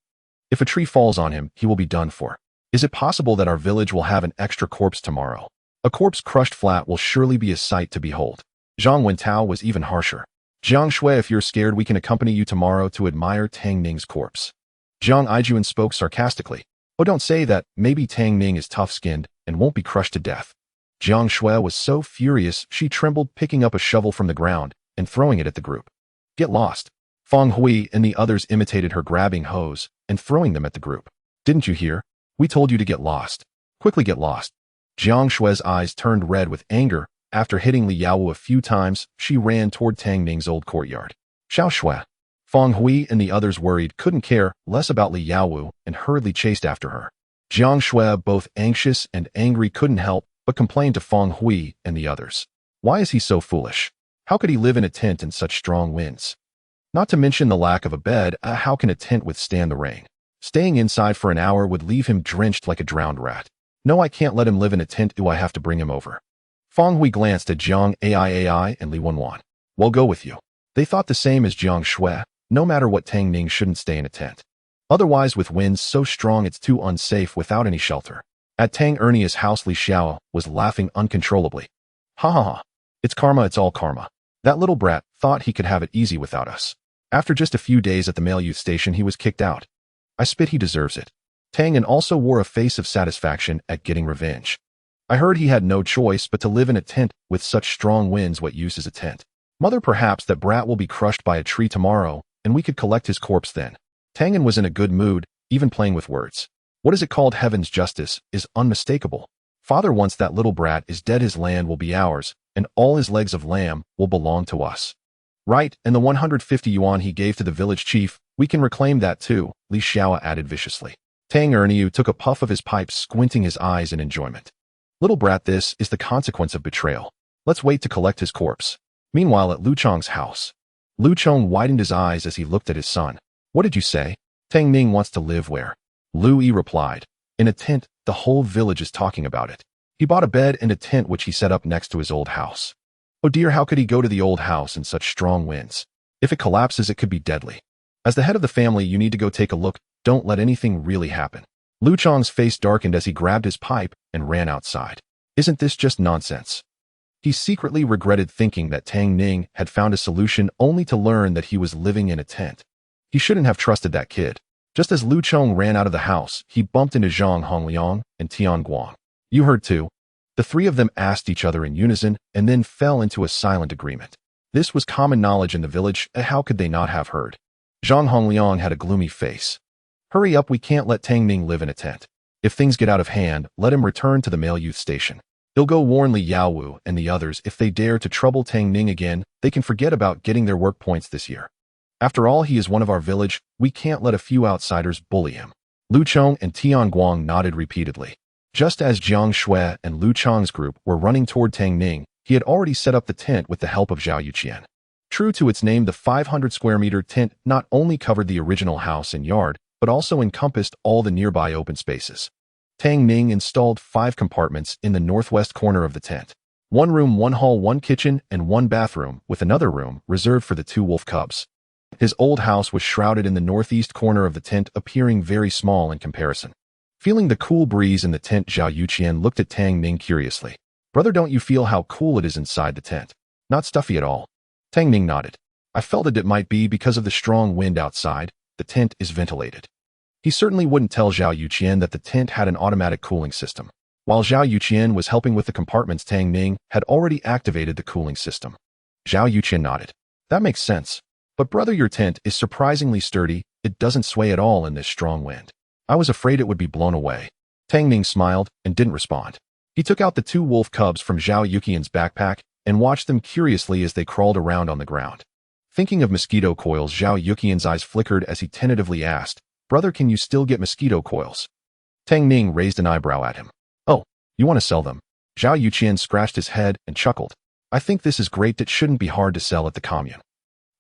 If a tree falls on him, he will be done for. Is it possible that our village will have an extra corpse tomorrow? A corpse crushed flat will surely be a sight to behold. Zhang Wentao was even harsher. Jiang Xue, if you're scared, we can accompany you tomorrow to admire Tang Ning's corpse. Jiang Ijuan spoke sarcastically. Oh, don't say that. Maybe Tang Ning is tough-skinned and won't be crushed to death. Jiang Xue was so furious she trembled, picking up a shovel from the ground and throwing it at the group. Get lost. Feng Hui and the others imitated her, grabbing hose and throwing them at the group. Didn't you hear? We told you to get lost. Quickly get lost. Jiang Xue's eyes turned red with anger. After hitting Li Yaowu a few times, she ran toward Tang Ning's old courtyard. Xiao Xue. Feng Hui and the others, worried, couldn't care less about Li Yaowu and hurriedly chased after her. Jiang Xue, both anxious and angry, couldn't help but complain to Feng Hui and the others. Why is he so foolish? How could he live in a tent in such strong winds? Not to mention the lack of a bed. How can a tent withstand the rain? Staying inside for an hour would leave him drenched like a drowned rat. No, I can't let him live in a tent. Do I have to bring him over? Feng Hui glanced at Jiang Ai and Li Wenwan. We'll go with you. They thought the same as Jiang Xue. No matter what, Tang Ning shouldn't stay in a tent. Otherwise, with winds so strong, it's too unsafe without any shelter. At Tang Ernia's house, Li Xiao was laughing uncontrollably. Ha ha ha. It's karma, it's all karma. That little brat thought he could have it easy without us. After just a few days at the male youth station, he was kicked out. I spit, he deserves it. Tang Ning also wore a face of satisfaction at getting revenge. I heard he had no choice but to live in a tent with such strong winds. What use is a tent? Mother, perhaps that brat will be crushed by a tree tomorrow, and we could collect his corpse then. Tang Ning was in a good mood, even playing with words. What is it called? Heaven's justice is unmistakable. Father, once that little brat is dead, his land will be ours, and all his legs of lamb will belong to us. Right, and the 150 yuan he gave to the village chief, we can reclaim that too, Li Xiao added viciously. Tang Erniu took a puff of his pipe, squinting his eyes in enjoyment. Little brat, this is the consequence of betrayal. Let's wait to collect his corpse. Meanwhile, at Lu Chong's house, Lu Chong widened his eyes as he looked at his son. What did you say? Tang Ning wants to live where? Lu Yi replied. In a tent. The whole village is talking about it. He bought a bed and a tent which he set up next to his old house. Oh dear, how could he go to the old house in such strong winds? If it collapses, it could be deadly. As the head of the family, you need to go take a look. Don't let anything really happen. Lu Chong's face darkened as he grabbed his pipe and ran outside. Isn't this just nonsense? He secretly regretted thinking that Tang Ning had found a solution, only to learn that he was living in a tent. He shouldn't have trusted that kid. Just as Lu Chong ran out of the house, he bumped into Zhang Hongliang and Tian Guang. You heard too? The three of them asked each other in unison and then fell into a silent agreement. This was common knowledge in the village. How could they not have heard? Zhang Hongliang had a gloomy face. Hurry up, we can't let Tang Ning live in a tent. If things get out of hand, let him return to the male youth station. He'll go warn Li Yaowu and the others. If they dare to trouble Tang Ning again, they can forget about getting their work points this year. After all, he is one of our village. We can't let a few outsiders bully him. Lu Chong and Tian Guang nodded repeatedly. Just as Jiang Xue and Lu Chong's group were running toward Tang Ning, he had already set up the tent with the help of Zhao Yuqian. True to its name, the 500 square meter tent not only covered the original house and yard, but also encompassed all the nearby open spaces. Tang Ning installed 5 compartments in the northwest corner of the tent. 1 room, 1 hall, 1 kitchen, and 1 bathroom, with another room reserved for the 2 wolf cubs. His old house was shrouded in the northeast corner of the tent, appearing very small in comparison. Feeling the cool breeze in the tent, Zhao Yuqian looked at Tang Ning curiously. Brother, don't you feel how cool it is inside the tent? Not stuffy at all. Tang Ning nodded. I felt it might be because of the strong wind outside. The tent is ventilated. He certainly wouldn't tell Zhao Yuqian that the tent had an automatic cooling system. While Zhao Yuqian was helping with the compartments, Tang Ning had already activated the cooling system. Zhao Yuqian nodded. That makes sense. But brother, your tent is surprisingly sturdy. It doesn't sway at all in this strong wind. I was afraid it would be blown away. Tang Ning smiled and didn't respond. He took out the 2 wolf cubs from Zhao Yuqian's backpack and watched them curiously as they crawled around on the ground. Thinking of mosquito coils, Zhao Yuqian's eyes flickered as he tentatively asked, Brother, can you still get mosquito coils? Tang Ning raised an eyebrow at him. Oh, you want to sell them? Zhao Yuqian scratched his head and chuckled. I think this is great. It shouldn't be hard to sell at the commune.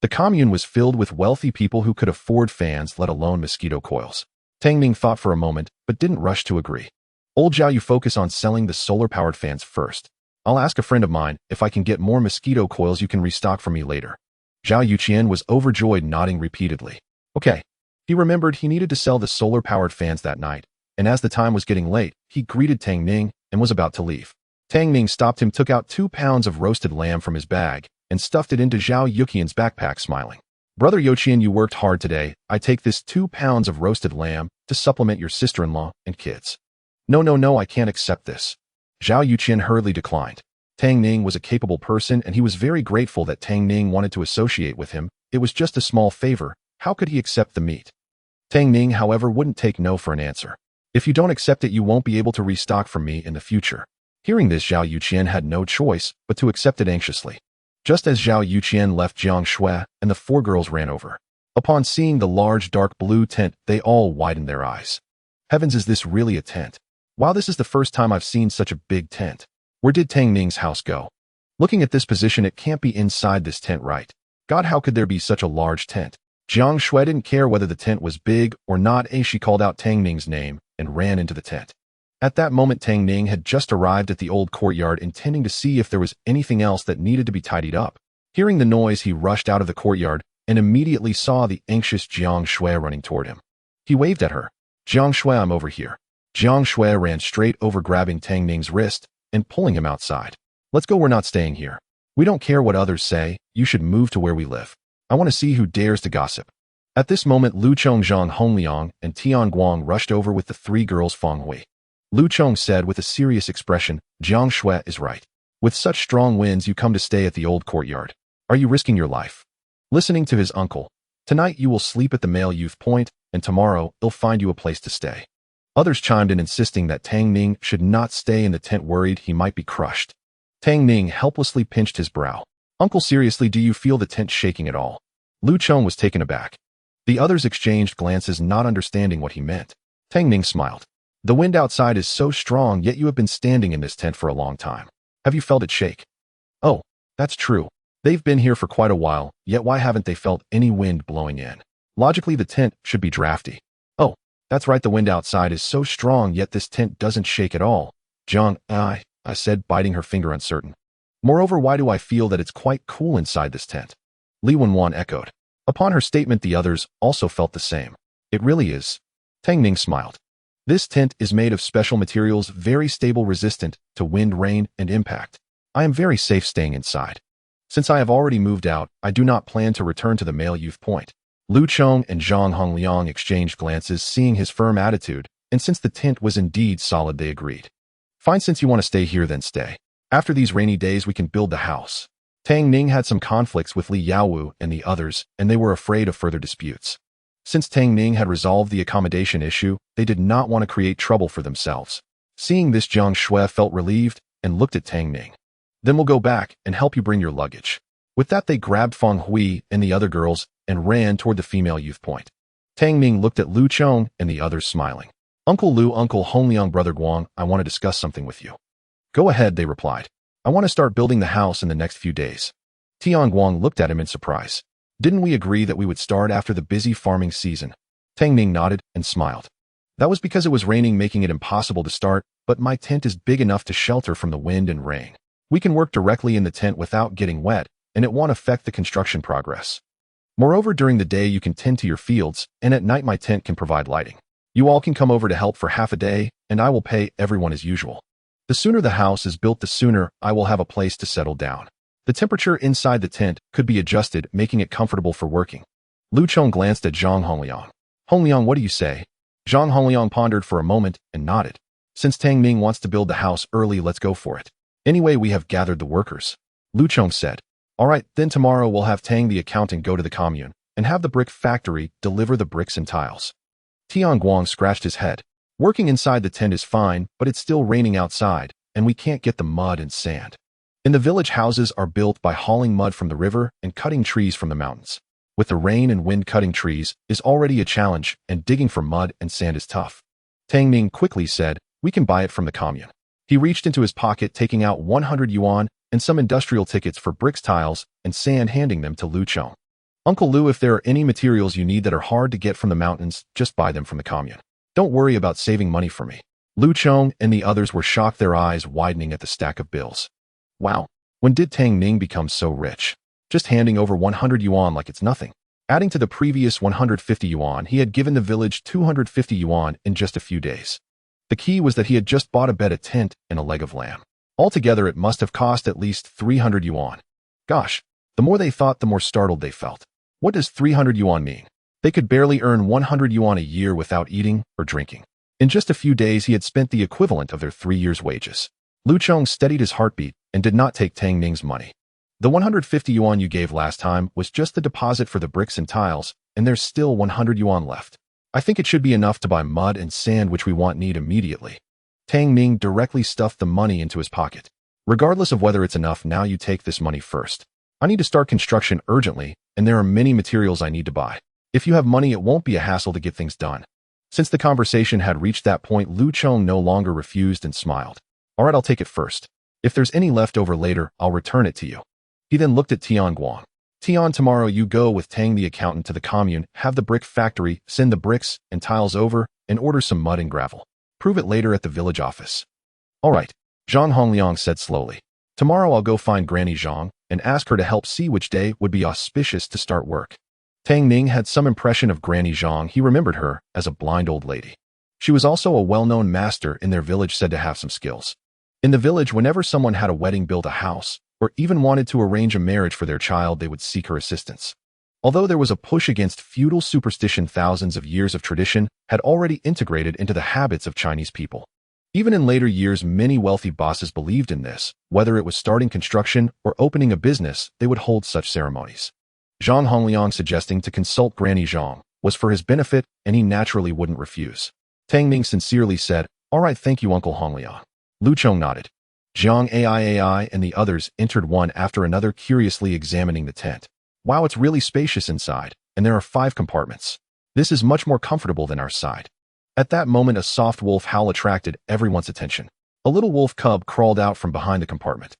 The commune was filled with wealthy people who could afford fans, let alone mosquito coils. Tang Ning thought for a moment, but didn't rush to agree. Old Zhao, you focus on selling the solar-powered fans first. I'll ask a friend of mine if I can get more mosquito coils you can restock for me later. Zhao Yuqian was overjoyed, nodding repeatedly. Okay. He remembered he needed to sell the solar-powered fans that night, and as the time was getting late, he greeted Tang Ning and was about to leave. Tang Ning stopped him, took out 2 pounds of roasted lamb from his bag, and stuffed it into Zhao Yuqian's backpack, smiling. Brother Yuqian, you worked hard today. I take this 2 pounds of roasted lamb to supplement your sister-in-law and kids. No, I can't accept this. Zhao Yuqian hurriedly declined. Tang Ning was a capable person, and he was very grateful that Tang Ning wanted to associate with him. It was just a small favor. How could he accept the meat? Tang Ning, however, wouldn't take no for an answer. If you don't accept it, you won't be able to restock from me in the future. Hearing this, Zhao Yuqian had no choice but to accept it anxiously. Just as Zhao Yuqian left, Jiang Xue and the 4 girls ran over. Upon seeing the large dark blue tent, they all widened their eyes. Heavens, is this really a tent? Wow, this is the first time I've seen such a big tent. Where did Tang Ning's house go? Looking at this position, it can't be inside this tent, right? God, how could there be such a large tent? Jiang Xue didn't care whether the tent was big or not. She called out Tang Ning's name and ran into the tent. At that moment, Tang Ning had just arrived at the old courtyard, intending to see if there was anything else that needed to be tidied up. Hearing the noise, he rushed out of the courtyard and immediately saw the anxious Jiang Xue running toward him. He waved at her. Jiang Xue, I'm over here. Jiang Xue ran straight over, grabbing Tang Ning's wrist and pulling him outside. Let's go, we're not staying here. We don't care what others say, you should move to where we live. I want to see who dares to gossip. At this moment, Lu Chong, Zhang Hongliang, and Tian Guang rushed over with the 3 girls. Feng Hui. Lu Chong said with a serious expression, Jiang Xue is right. With such strong winds, you come to stay at the old courtyard. Are you risking your life? Listening to his uncle, tonight you will sleep at the male youth point, and tomorrow they'll find you a place to stay. Others chimed in, insisting that Tang Ning should not stay in the tent, worried he might be crushed. Tang Ning helplessly pinched his brow. Uncle, seriously, do you feel the tent shaking at all? Lu Chong was taken aback. The others exchanged glances, not understanding what he meant. Tang Ning smiled. The wind outside is so strong, yet you have been standing in this tent for a long time. Have you felt it shake? Oh, that's true. They've been here for quite a while, yet why haven't they felt any wind blowing in? Logically, the tent should be drafty. Oh, that's right, the wind outside is so strong, yet this tent doesn't shake at all. Jiang, I said, biting her finger, uncertain. Moreover, why do I feel that it's quite cool inside this tent? Li Wenwan echoed. Upon her statement, the others also felt the same. It really is. Tang Ning smiled. This tent is made of special materials, very stable, resistant to wind, rain, and impact. I am very safe staying inside. Since I have already moved out, I do not plan to return to the male youth point. Lu Chong and Zhang Hongliang exchanged glances, seeing his firm attitude, and since the tent was indeed solid, they agreed. Fine, since you want to stay here, then stay. After these rainy days, we can build the house. Tang Ning had some conflicts with Li Yaowu and the others, and they were afraid of further disputes. Since Tang Ning had resolved the accommodation issue, they did not want to create trouble for themselves. Seeing this, Jiang Xue felt relieved and looked at Tang Ning. Then we'll go back and help you bring your luggage. With that, they grabbed Feng Hui and the other girls and ran toward the female youth point. Tang Ning looked at Lu Chong and the others, smiling. Uncle Lu, Uncle Hongliang, Brother Guang, I want to discuss something with you. Go ahead, they replied. I want to start building the house in the next few days. Tian Guang looked at him in surprise. Didn't we agree that we would start after the busy farming season? Tang Ning nodded and smiled. That was because it was raining, making it impossible to start, but my tent is big enough to shelter from the wind and rain. We can work directly in the tent without getting wet, and it won't affect the construction progress. Moreover, during the day you can tend to your fields, and at night my tent can provide lighting. You all can come over to help for half a day, and I will pay everyone as usual. The sooner the house is built, the sooner I will have a place to settle down. The temperature inside the tent could be adjusted, making it comfortable for working. Lu Chong glanced at Zhang Hongliang. Hongliang, what do you say? Zhang Hongliang pondered for a moment and nodded. Since Tang Ning wants to build the house early, let's go for it. Anyway, we have gathered the workers. Lu Chong said. All right, then tomorrow we'll have Tang the accountant go to the commune and have the brick factory deliver the bricks and tiles. Tian Guang scratched his head. Working inside the tent is fine, but it's still raining outside, and we can't get the mud and sand. In the village, houses are built by hauling mud from the river and cutting trees from the mountains. With the rain and wind, cutting trees is already a challenge, and digging for mud and sand is tough. Tang Ning quickly said, we can buy it from the commune. He reached into his pocket, taking out 100 yuan and some industrial tickets for bricks, tiles, and sand, handing them to Lu Chong. Uncle Lou, if there are any materials you need that are hard to get from the mountains, just buy them from the commune. Don't worry about saving money for me. Lu Chong and the others were shocked, their eyes widening at the stack of bills. Wow, when did Tang Ning become so rich? Just handing over 100 yuan like it's nothing. Adding to the previous 150 yuan, he had given the village 250 yuan in just a few days. The key was that he had just bought a bed, a tent, and a leg of lamb. Altogether, it must have cost at least 300 yuan. Gosh, the more they thought, the more startled they felt. What does 300 yuan mean? They could barely earn 100 yuan a year without eating or drinking. In just a few days, he had spent the equivalent of their 3 years' wages. Lu Chong steadied his heartbeat and did not take Tang Ning's money. The 150 yuan you gave last time was just the deposit for the bricks and tiles, and there's still 100 yuan left. I think it should be enough to buy mud and sand, which we need immediately. Tang Ning directly stuffed the money into his pocket. Regardless of whether it's enough, now you take this money first. I need to start construction urgently, and there are many materials I need to buy. If you have money, it won't be a hassle to get things done. Since the conversation had reached that point, Lu Chong no longer refused and smiled. All right, I'll take it first. If there's any left over later, I'll return it to you. He then looked at Tian Guang. Tian, tomorrow you go with Tang the accountant to the commune, have the brick factory, send the bricks and tiles over, and order some mud and gravel. Prove it later at the village office. All right, Zhang Hongliang said slowly. Tomorrow I'll go find Granny Zhang and ask her to help see which day would be auspicious to start work. Tang Ning had some impression of Granny Zhang. He remembered her as a blind old lady. She was also a well-known master in their village, said to have some skills. In the village, whenever someone had a wedding, built a house, or even wanted to arrange a marriage for their child, they would seek her assistance. Although there was a push against feudal superstition, thousands of years of tradition had already integrated into the habits of Chinese people. Even in later years, many wealthy bosses believed in this. Whether it was starting construction or opening a business, they would hold such ceremonies. Zhang Hongliang suggesting to consult Granny Zhang was for his benefit, and he naturally wouldn't refuse. Tang Ning sincerely said, "All right, thank you, Uncle Hongliang." Lu Chong nodded. Jiang Ai and the others entered one after another, curiously examining the tent. Wow, it's really spacious inside, and there are 5 compartments. This is much more comfortable than our side. At that moment, a soft wolf howl attracted everyone's attention. A little wolf cub crawled out from behind the compartment.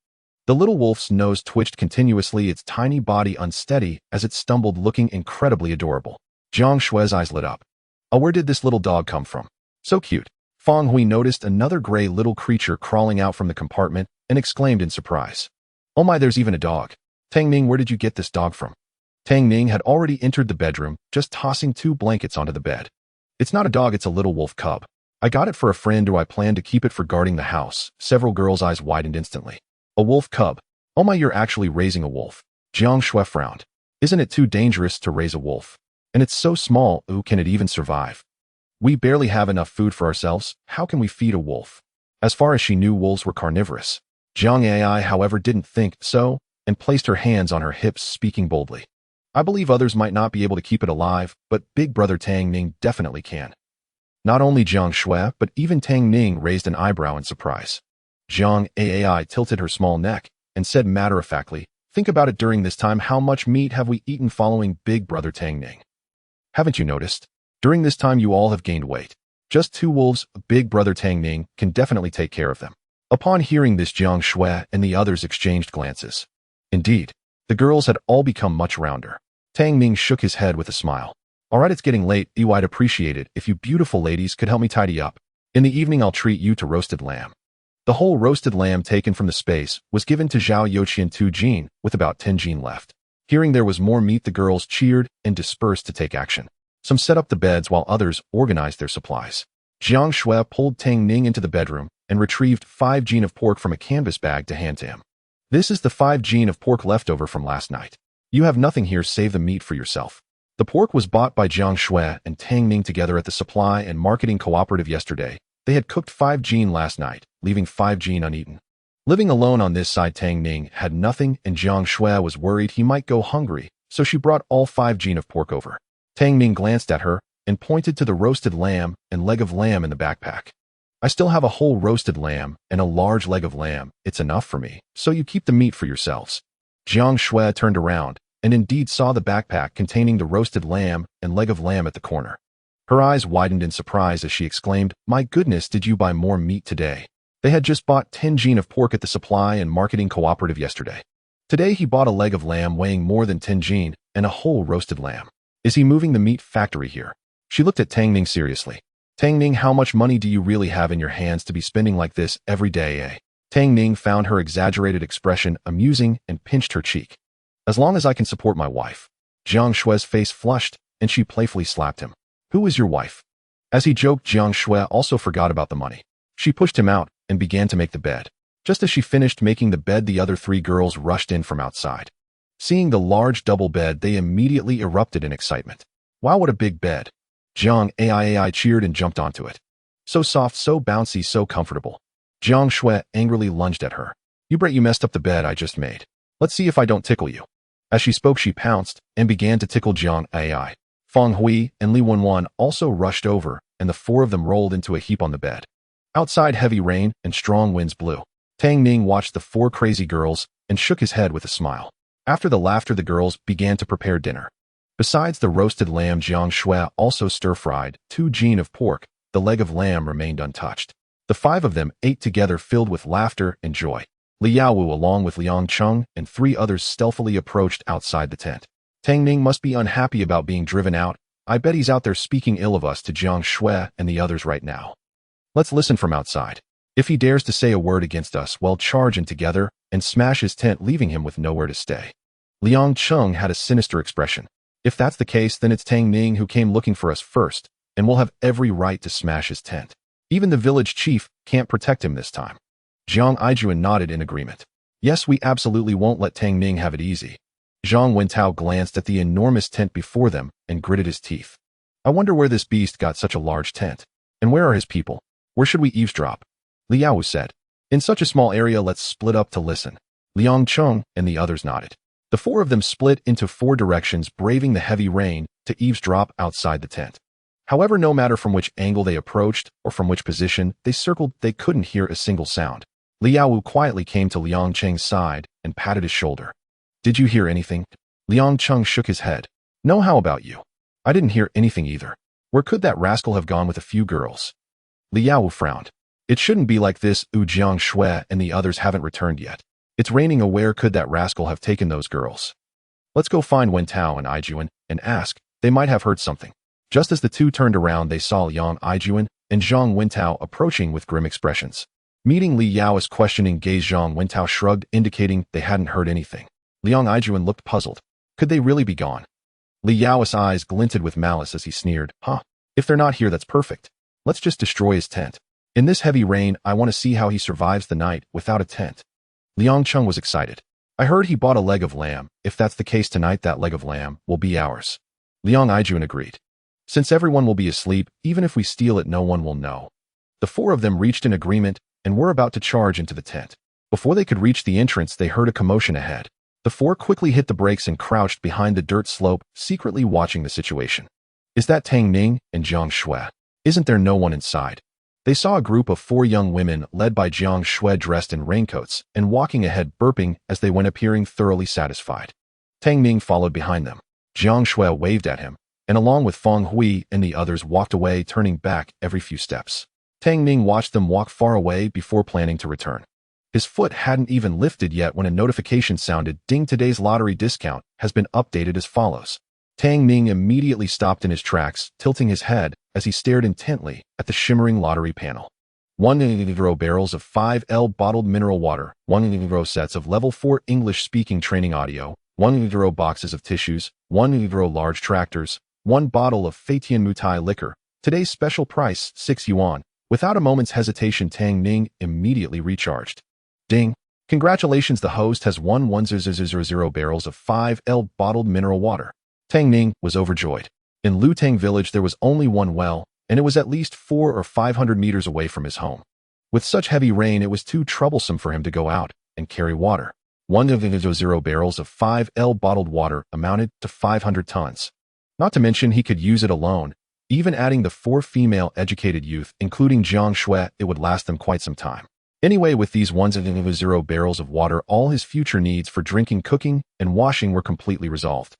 The little wolf's nose twitched continuously, its tiny body unsteady as it stumbled, looking incredibly adorable. Jiang Xue's eyes lit up. Oh, where did this little dog come from? So cute. Fang Hui noticed another gray little creature crawling out from the compartment and exclaimed in surprise. Oh my, there's even a dog. Tang Ning, where did you get this dog from? Tang Ning had already entered the bedroom, just tossing 2 blankets onto the bed. It's not a dog, it's a little wolf cub. I got it for a friend who I plan to keep it for guarding the house. Several girls' eyes widened instantly. A wolf cub? Oh my, you're actually raising a wolf. Jiang Xue frowned. Isn't it too dangerous to raise a wolf? And it's so small, ooh, can it even survive? We barely have enough food for ourselves. How can we feed a wolf? As far as she knew, wolves were carnivorous. Jiang Ai, however, didn't think so and placed her hands on her hips, speaking boldly. I believe others might not be able to keep it alive, but Big Brother Tang Ning definitely can. Not only Jiang Xue, but even Tang Ning raised an eyebrow in surprise. Jiang Ai tilted her small neck and said matter-of-factly, think about it, during this time, how much meat have we eaten following Big Brother Tang Ning? Haven't you noticed? During this time, you all have gained weight. Just 2 wolves, Big Brother Tang Ning can definitely take care of them. Upon hearing this, Jiang Xue and the others exchanged glances. Indeed, the girls had all become much rounder. Tang Ning shook his head with a smile. All right, it's getting late. I'd appreciate it if you beautiful ladies could help me tidy up. In the evening, I'll treat you to roasted lamb. The whole roasted lamb taken from the space was given to Zhao Youqian 2 Jin, with about 10 Jin left. Hearing there was more meat, the girls cheered and dispersed to take action. Some set up the beds while others organized their supplies. Jiang Xue pulled Tang Ning into the bedroom and retrieved 5 Jin of pork from a canvas bag to hand to him. This is the 5 Jin of pork left over from last night. You have nothing here save the meat for yourself. The pork was bought by Jiang Xue and Tang Ning together at the supply and marketing cooperative yesterday. They had cooked 5 Jin last night, leaving 5 Jin uneaten. Living alone on this side, Tang Ning had nothing, and Jiang Xue was worried he might go hungry, so she brought all 5 Jin of pork over. Tang Ning glanced at her and pointed to the roasted lamb and leg of lamb in the backpack. I still have a whole roasted lamb and a large leg of lamb. It's enough for me, so you keep the meat for yourselves. Jiang Xue turned around and indeed saw the backpack containing the roasted lamb and leg of lamb at the corner. Her eyes widened in surprise as she exclaimed, my goodness, did you buy more meat today? They had just bought 10 Jin of pork at the supply and marketing cooperative yesterday. Today he bought a leg of lamb weighing more than 10 jin and a whole roasted lamb. Is he moving the meat factory here? She looked at Tang Ning seriously. Tang Ning, how much money do you really have in your hands to be spending like this every day, eh? Tang Ning found her exaggerated expression amusing and pinched her cheek. As long as I can support my wife. Jiang Xue's face flushed, and she playfully slapped him. Who is your wife? As he joked, Jiang Xue also forgot about the money. She pushed him out and began to make the bed. Just as she finished making the bed, the other 3 girls rushed in from outside. Seeing the large double bed, they immediately erupted in excitement. Wow, what a big bed. Jiang Ai cheered and jumped onto it. So soft, so bouncy, so comfortable. Jiang Xue angrily lunged at her. You bet you messed up the bed I just made. Let's see if I don't tickle you. As she spoke, she pounced and began to tickle Jiang Ai. Feng Hui and Li Wenwan also rushed over, and the 4 of them rolled into a heap on the bed. Outside, heavy rain and strong winds blew. Tang Ning watched the 4 crazy girls and shook his head with a smile. After the laughter, the girls began to prepare dinner. Besides the roasted lamb, Jiang Xue also stir-fried 2 jin of pork. The leg of lamb remained untouched. The 5 of them ate together, filled with laughter and joy. Liao Wu, along with Liang Cheng and 3 others, stealthily approached outside the tent. Tang Ning must be unhappy about being driven out. I bet he's out there speaking ill of us to Jiang Xue and the others right now. Let's listen from outside. If he dares to say a word against us, we'll charge in together and smash his tent, leaving him with nowhere to stay. Liang Cheng had a sinister expression. If that's the case, then it's Tang Ning who came looking for us first, and we'll have every right to smash his tent. Even the village chief can't protect him this time. Jiang Ijuan nodded in agreement. Yes, we absolutely won't let Tang Ning have it easy. Zhang Wentao glanced at the enormous tent before them and gritted his teeth. I wonder where this beast got such a large tent. And where are his people? Where should we eavesdrop? Liao said. In such a small area, let's split up to listen. Liang Cheng and the others nodded. The 4 of them split into 4 directions, braving the heavy rain to eavesdrop outside the tent. However, no matter from which angle they approached or from which position they circled, they couldn't hear a single sound. Liao Wu quietly came to Liang Cheng's side and patted his shoulder. Did you hear anything? Liang Cheng shook his head. No, how about you? I didn't hear anything either. Where could that rascal have gone with a few girls? Liao Wu frowned. It shouldn't be like this. Jiang Xue and the others haven't returned yet. It's raining. Where could that rascal have taken those girls? Let's go find Wentao and Ijuan and ask. They might have heard something. Just as the 2 turned around, they saw Liang Ijuan and Zhang Wentao approaching with grim expressions. Meeting Li Yao's questioning gaze, Zhang Wentao shrugged, indicating they hadn't heard anything. Liang Ijuan looked puzzled. Could they really be gone? Li Yao's eyes glinted with malice as he sneered. If they're not here, that's perfect. Let's just destroy his tent. In this heavy rain, I want to see how he survives the night without a tent. Liang Cheng was excited. I heard he bought a leg of lamb. If that's the case, tonight that leg of lamb will be ours. Liang Ijuan agreed. Since everyone will be asleep, even if we steal it, no one will know. The 4 of them reached an agreement and were about to charge into the tent. Before they could reach the entrance, they heard a commotion ahead. The 4 quickly hit the brakes and crouched behind the dirt slope, secretly watching the situation. Is that Tang Ning and Jiang Xue? Isn't there no one inside? They saw a group of 4 young women led by Jiang Xue dressed in raincoats and walking ahead, burping as they went, appearing thoroughly satisfied. Tang Ning followed behind them. Jiang Xue waved at him, and along with Feng Hui and the others walked away, turning back every few steps. Tang Ning watched them walk far away before planning to return. His foot hadn't even lifted yet when a notification sounded. Ding, today's lottery discount has been updated as follows. Tang Ning immediately stopped in his tracks, tilting his head as he stared intently at the shimmering lottery panel. 1 barrels of 5L bottled mineral water, 1 sets of level 4 English-speaking training audio, 1 boxes of tissues, 1 large tractors, 1 bottle of Feitian Mutai liquor. Today's special price, 6 yuan. Without a moment's hesitation, Tang Ning immediately recharged. Ding! Congratulations, the host has won 1,000 barrels of 5L bottled mineral water. Tang Ning was overjoyed. In Lutang village there was only one well, and it was at least 400 or 500 meters away from his home. With such heavy rain, it was too troublesome for him to go out and carry water. 1,000 barrels of 5L bottled water amounted to 500 tons. Not to mention he could use it alone. Even adding the 4 female educated youth, including Jiang Xue, it would last them quite some time. Anyway, with these 1,000 barrels of water, all his future needs for drinking, cooking, and washing were completely resolved.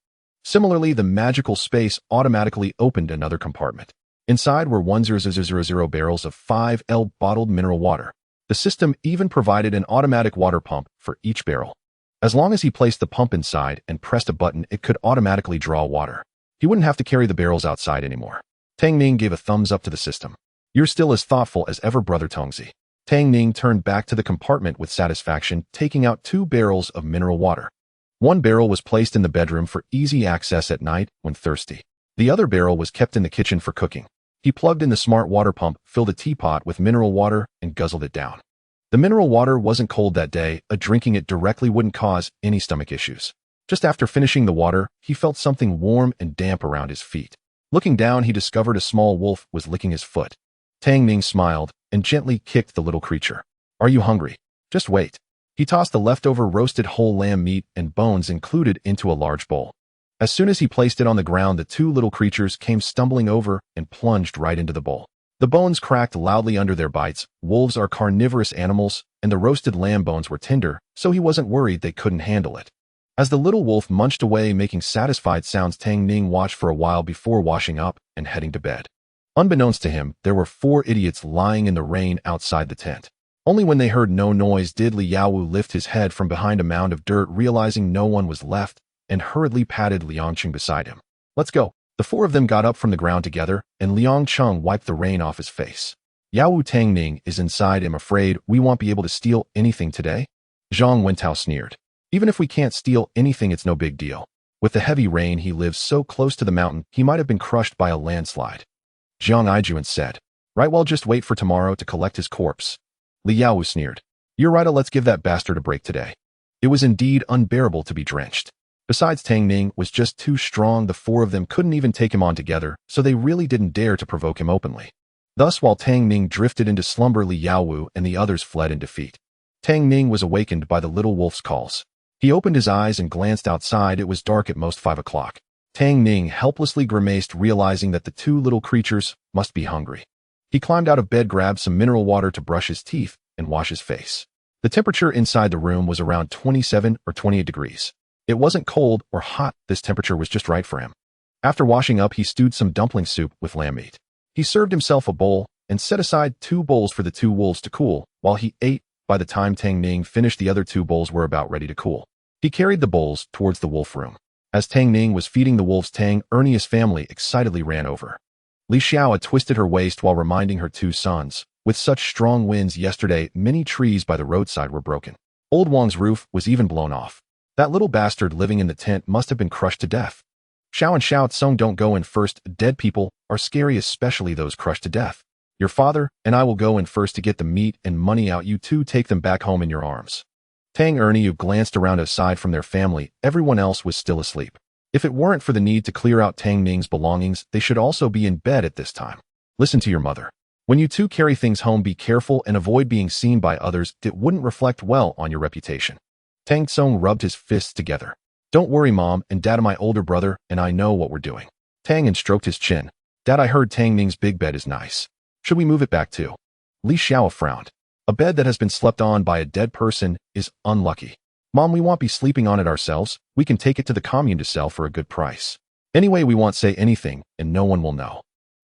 Similarly, the magical space automatically opened another compartment. Inside were 1,000 barrels of 5L bottled mineral water. The system even provided an automatic water pump for each barrel. As long as he placed the pump inside and pressed a button, it could automatically draw water. He wouldn't have to carry the barrels outside anymore. Tang Ning gave a thumbs up to the system. You're still as thoughtful as ever, Brother Tongzi. Tang Ning turned back to the compartment with satisfaction, taking out 2 barrels of mineral water. One barrel was placed in the bedroom for easy access at night when thirsty. The other barrel was kept in the kitchen for cooking. He plugged in the smart water pump, filled a teapot with mineral water, and guzzled it down. The mineral water wasn't cold that day, drinking it directly wouldn't cause any stomach issues. Just after finishing the water, he felt something warm and damp around his feet. Looking down, he discovered a small wolf was licking his foot. Tang Ning smiled and gently kicked the little creature. Are you hungry? Just wait. He tossed the leftover roasted whole lamb meat and bones included into a large bowl. As soon as he placed it on the ground, the 2 little creatures came stumbling over and plunged right into the bowl. The bones cracked loudly under their bites. Wolves are carnivorous animals, and the roasted lamb bones were tender, so he wasn't worried they couldn't handle it. As the little wolf munched away making satisfied sounds, Tang Ning watched for a while before washing up and heading to bed. Unbeknownst to him, there were 4 idiots lying in the rain outside the tent. Only when they heard no noise did Li Yaowu lift his head from behind a mound of dirt, realizing no one was left, and hurriedly patted Liangcheng beside him. Let's go. The 4 of them got up from the ground together, and Liangcheng wiped the rain off his face. Yaowu, Tang Ning is inside. I'm afraid we won't be able to steal anything today. Zhang Wentao sneered. Even if we can't steal anything, it's no big deal. With the heavy rain, he lives so close to the mountain, he might have been crushed by a landslide. Jiang Ijuan said. Right, well, just wait for tomorrow to collect his corpse. Li Yaowu sneered. You're right, let's give that bastard a break today. It was indeed unbearable to be drenched. Besides, Tang Ning was just too strong. The 4 of them couldn't even take him on together, so they really didn't dare to provoke him openly. Thus, while Tang Ning drifted into slumber, Li Yaowu and the others fled in defeat. Tang Ning was awakened by the little wolf's calls. He opened his eyes and glanced outside. It was dark at most 5 o'clock. Tang Ning helplessly grimaced, realizing that the 2 little creatures must be hungry. He climbed out of bed, grabbed some mineral water to brush his teeth and wash his face. The temperature inside the room was around 27 or 28 degrees. It wasn't cold or hot, this temperature was just right for him. After washing up, he stewed some dumpling soup with lamb meat. He served himself a bowl and set aside 2 bowls for the 2 wolves to cool, while he ate. By the time Tang Ning finished, the other 2 bowls were about ready to cool. He carried the bowls towards the wolf room. As Tang Ning was feeding the wolves, Tang Ernie's family excitedly ran over. Li Xiao twisted her waist while reminding her 2 sons. With such strong winds yesterday, many trees by the roadside were broken. Old Wang's roof was even blown off. That little bastard living in the tent must have been crushed to death. Xiao and Xiao Tsong, don't go in first. Dead people are scary, especially those crushed to death. Your father and I will go in first to get the meat and money out. You 2 take them back home in your arms. Tang Ernie glanced around. Aside from their family, everyone else was still asleep. If it weren't for the need to clear out Tang Ning's belongings, they should also be in bed at this time. Listen to your mother. When you 2 carry things home, be careful and avoid being seen by others. It wouldn't reflect well on your reputation. Tang Tsong rubbed his fists together. Don't worry, Mom and Dad, my older brother and I know what we're doing. Tang and stroked his chin. Dad, I heard Tang Ning's big bed is nice. Should we move it back too? Li Xiao frowned. A bed that has been slept on by a dead person is unlucky. Mom, we won't be sleeping on it ourselves. We can take it to the commune to sell for a good price. Anyway, we won't say anything and no one will know.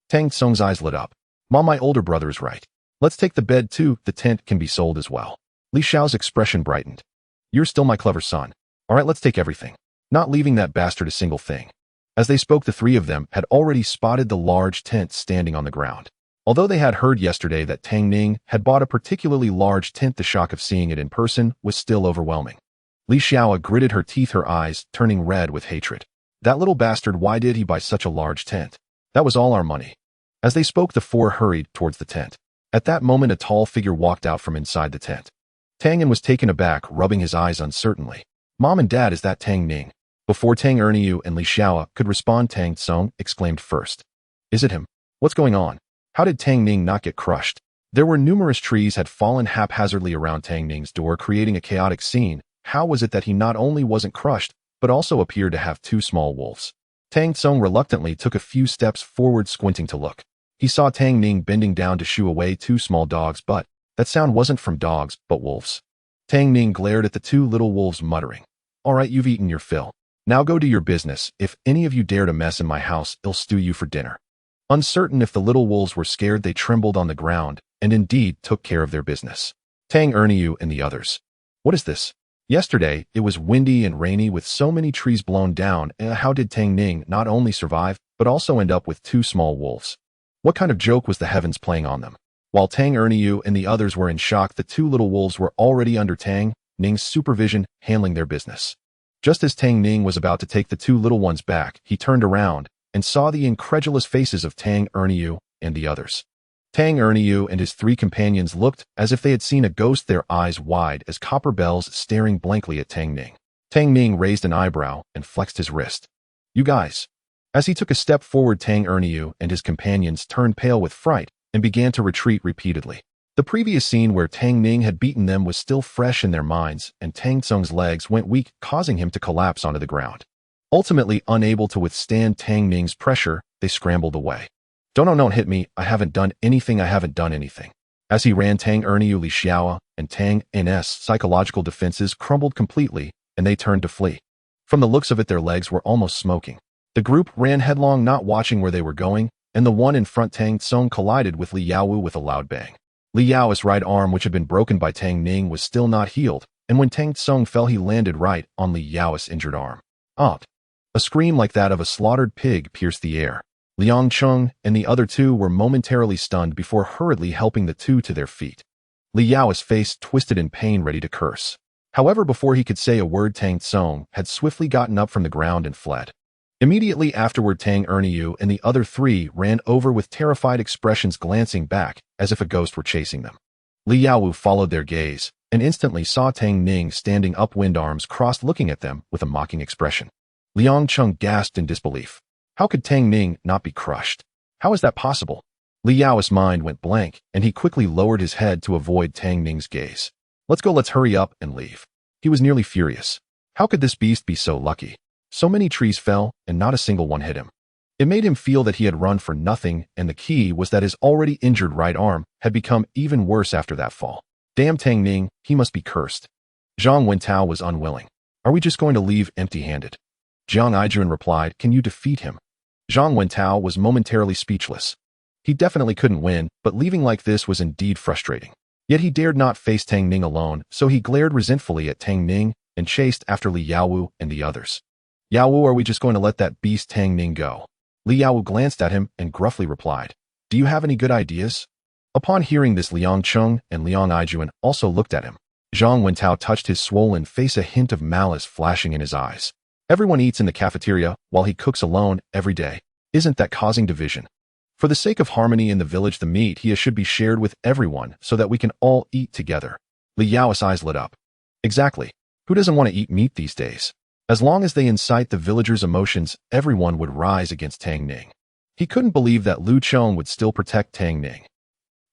Tang Tsong's eyes lit up. Mom, my older brother is right. Let's take the bed too. The tent can be sold as well. Li Xiao's expression brightened. You're still my clever son. All right, let's take everything. Not leaving that bastard a single thing. As they spoke, the 3 of them had already spotted the large tent standing on the ground. Although they had heard yesterday that Tang Ning had bought a particularly large tent, the shock of seeing it in person was still overwhelming. Li Xiao gritted her teeth, her eyes turning red with hatred. That little bastard, why did he buy such a large tent? That was all our money. As they spoke, the 4 hurried towards the tent. At that moment, a tall figure walked out from inside the tent. Tang Ning was taken aback, rubbing his eyes uncertainly. Mom and Dad, is that Tang Ning? Before Tang Ernie and Li Xiao could respond, Tang Tsong exclaimed first. Is it him? What's going on? How did Tang Ning not get crushed? There were numerous trees had fallen haphazardly around Tang Ning's door, creating a chaotic scene. How was it that he not only wasn't crushed, but also appeared to have 2 small wolves? Tang Tsong reluctantly took a few steps forward, squinting to look. He saw Tang Ning bending down to shoo away 2 small dogs, but that sound wasn't from dogs, but wolves. Tang Ning glared at the 2 little wolves, muttering, All right, you've eaten your fill. Now go do your business. If any of you dare to mess in my house, I'll stew you for dinner. Uncertain if the little wolves were scared, they trembled on the ground, and indeed took care of their business. Tang Ernie and the others. What is this? Yesterday, it was windy and rainy with so many trees blown down. How did Tang Ning not only survive, but also end up with two small wolves? What kind of joke was the heavens playing on them? While Tang Ning and the others were in shock, the two little wolves were already under Tang Ning's supervision, handling their business. Just as Tang Ning was about to take the two little ones back, he turned around and saw the incredulous faces of Tang Ning and the others. Tang Ning and his three companions looked as if they had seen a ghost, their eyes wide as copper bells staring blankly at Tang Ning. Tang Ning raised an eyebrow and flexed his wrist. "You guys." As he took a step forward, Tang Ning and his companions turned pale with fright and began to retreat repeatedly. The previous scene where Tang Ning had beaten them was still fresh in their minds, and Tang Tsung's legs went weak, causing him to collapse onto the ground. Ultimately, unable to withstand Tang Ning's pressure, they scrambled away. Don't hit me, I haven't done anything. As he ran, Tang Li Xiao and Tang N's psychological defenses crumbled completely, and they turned to flee. From the looks of it, their legs were almost smoking. The group ran headlong, not watching where they were going, and the one in front, Tang Tsung, collided with Li Yaowu with a loud bang. Li Yao's right arm, which had been broken by Tang Ning, was still not healed, and when Tang Tsung fell, he landed right on Li Yao's injured arm. Aunt! A scream like that of a slaughtered pig pierced the air. Liang Chung and the other two were momentarily stunned before hurriedly helping the two to their feet. Li Yao's face twisted in pain, ready to curse. However, before he could say a word, Tang Tsung had swiftly gotten up from the ground and fled. Immediately afterward, Tang Ning and the other three ran over with terrified expressions, glancing back as if a ghost were chasing them. Li Yaowu followed their gaze and instantly saw Tang Ning standing upwind, arms crossed, looking at them with a mocking expression. Liang Chung gasped in disbelief. How could Tang Ning not be crushed? How is that possible? Li Yao's mind went blank, and he quickly lowered his head to avoid Tang Ning's gaze. Let's hurry up and leave. He was nearly furious. How could this beast be so lucky? So many trees fell, and not a single one hit him. It made him feel that he had run for nothing, and the key was that his already injured right arm had become even worse after that fall. Damn Tang Ning, he must be cursed. Zhang Wentao was unwilling. Are we just going to leave empty-handed? Jiang Xue replied, can you defeat him? Zhang Wentao was momentarily speechless. He definitely couldn't win, but leaving like this was indeed frustrating. Yet he dared not face Tang Ning alone, so he glared resentfully at Tang Ning and chased after Li Yaowu and the others. Yaowu, are we just going to let that beast Tang Ning go? Li Yaowu glanced at him and gruffly replied, do you have any good ideas? Upon hearing this, Liang Chung and Liang Xue also looked at him. Zhang Wentao touched his swollen face, a hint of malice flashing in his eyes. Everyone eats in the cafeteria while he cooks alone every day. Isn't that causing division? For the sake of harmony in the village, the meat he should be shared with everyone so that we can all eat together. Li Yao's eyes lit up. Exactly. Who doesn't want to eat meat these days? As long as they incite the villagers' emotions, everyone would rise against Tang Ning. He couldn't believe that Lu Chong would still protect Tang Ning.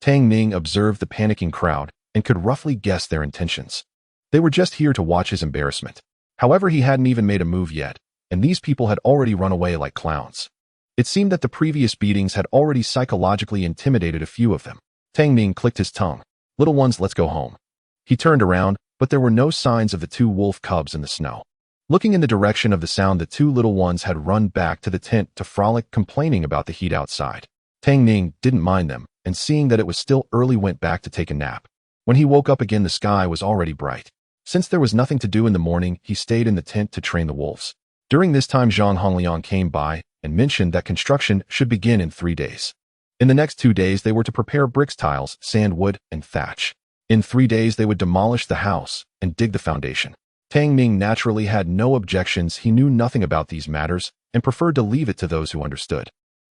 Tang Ning observed the panicking crowd and could roughly guess their intentions. They were just here to watch his embarrassment. However, he hadn't even made a move yet, and these people had already run away like clowns. It seemed that the previous beatings had already psychologically intimidated a few of them. Tang Ning clicked his tongue. Little ones, let's go home. He turned around, but there were no signs of the two wolf cubs in the snow. Looking in the direction of the sound, the two little ones had run back to the tent to frolic, complaining about the heat outside. Tang Ning didn't mind them, and seeing that it was still early, went back to take a nap. When he woke up again, the sky was already bright. Since there was nothing to do in the morning, he stayed in the tent to train the wolves. During this time, Zhang Hongliang came by and mentioned that construction should begin in 3 days. In the next 2 days, they were to prepare bricks, tiles, sand, wood, and thatch. In 3 days, they would demolish the house and dig the foundation. Tang Ning naturally had no objections. He knew nothing about these matters and preferred to leave it to those who understood.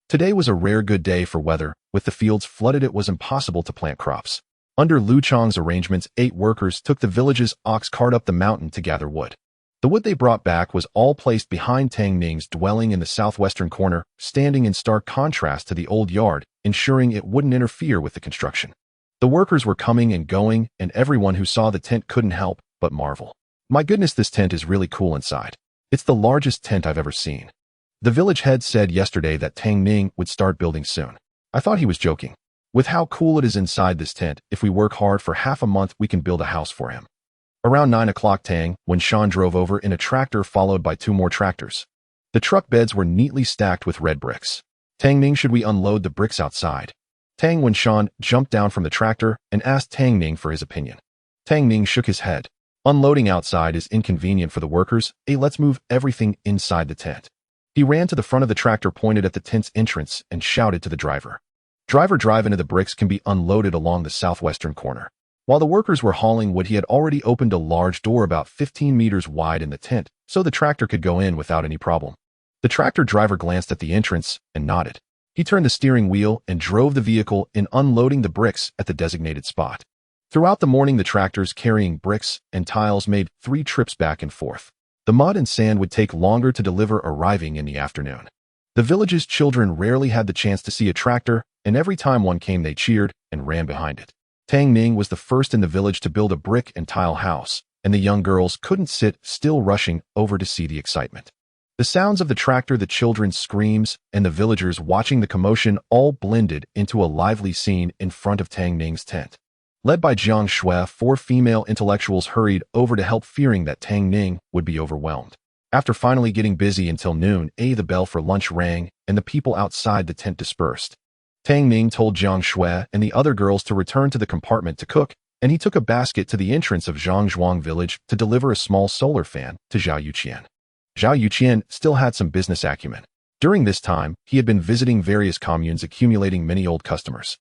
Today was a rare good day for weather. With the fields flooded, it was impossible to plant crops. Under Lu Chong's arrangements, 8 workers took the village's ox cart up the mountain to gather wood. The wood they brought back was all placed behind Tang Ning's dwelling in the southwestern corner, standing in stark contrast to the old yard, ensuring it wouldn't interfere with the construction. The workers were coming and going, and everyone who saw the tent couldn't help but marvel. My goodness, this tent is really cool inside. It's the largest tent I've ever seen. The village head said yesterday that Tang Ning would start building soon. I thought he was joking. With how cool it is inside this tent, if we work hard for half a month, we can build a house for him. Around 9 o'clock, Tang Wen drove over in a tractor, followed by 2 more tractors. The truck beds were neatly stacked with red bricks. Tang Ning, should we unload the bricks outside? Tang Wen jumped down from the tractor and asked Tang Ning for his opinion. Tang Ning shook his head. Unloading outside is inconvenient for the workers. Let's move everything inside the tent. He ran to the front of the tractor, pointed at the tent's entrance, and shouted to the driver. Drive into the bricks can be unloaded along the southwestern corner. While the workers were hauling wood, he had already opened a large door about 15 meters wide in the tent, so the tractor could go in without any problem. The tractor driver glanced at the entrance and nodded. He turned the steering wheel and drove the vehicle in, unloading the bricks at the designated spot. Throughout the morning, the tractors carrying bricks and tiles made 3 trips back and forth. The mud and sand would take longer to deliver, arriving in the afternoon. The village's children rarely had the chance to see a tractor, and every time one came they cheered and ran behind it. Tang Ning was the first in the village to build a brick and tile house, and the young girls couldn't sit still, rushing over to see the excitement. The sounds of the tractor, the children's screams, and the villagers watching the commotion all blended into a lively scene in front of Tang Ning's tent. Led by Jiang Xue, 4 female intellectuals hurried over to help, fearing that Tang Ning would be overwhelmed. After finally getting busy until noon, the bell for lunch rang, and the people outside the tent dispersed. Tang Ning told Jiang Xue and the other girls to return to the compartment to cook, and he took a basket to the entrance of Zhangzhuang village to deliver a small solar fan to Zhao Yuqian. Zhao Yuqian still had some business acumen. During this time, he had been visiting various communes, accumulating many old customers.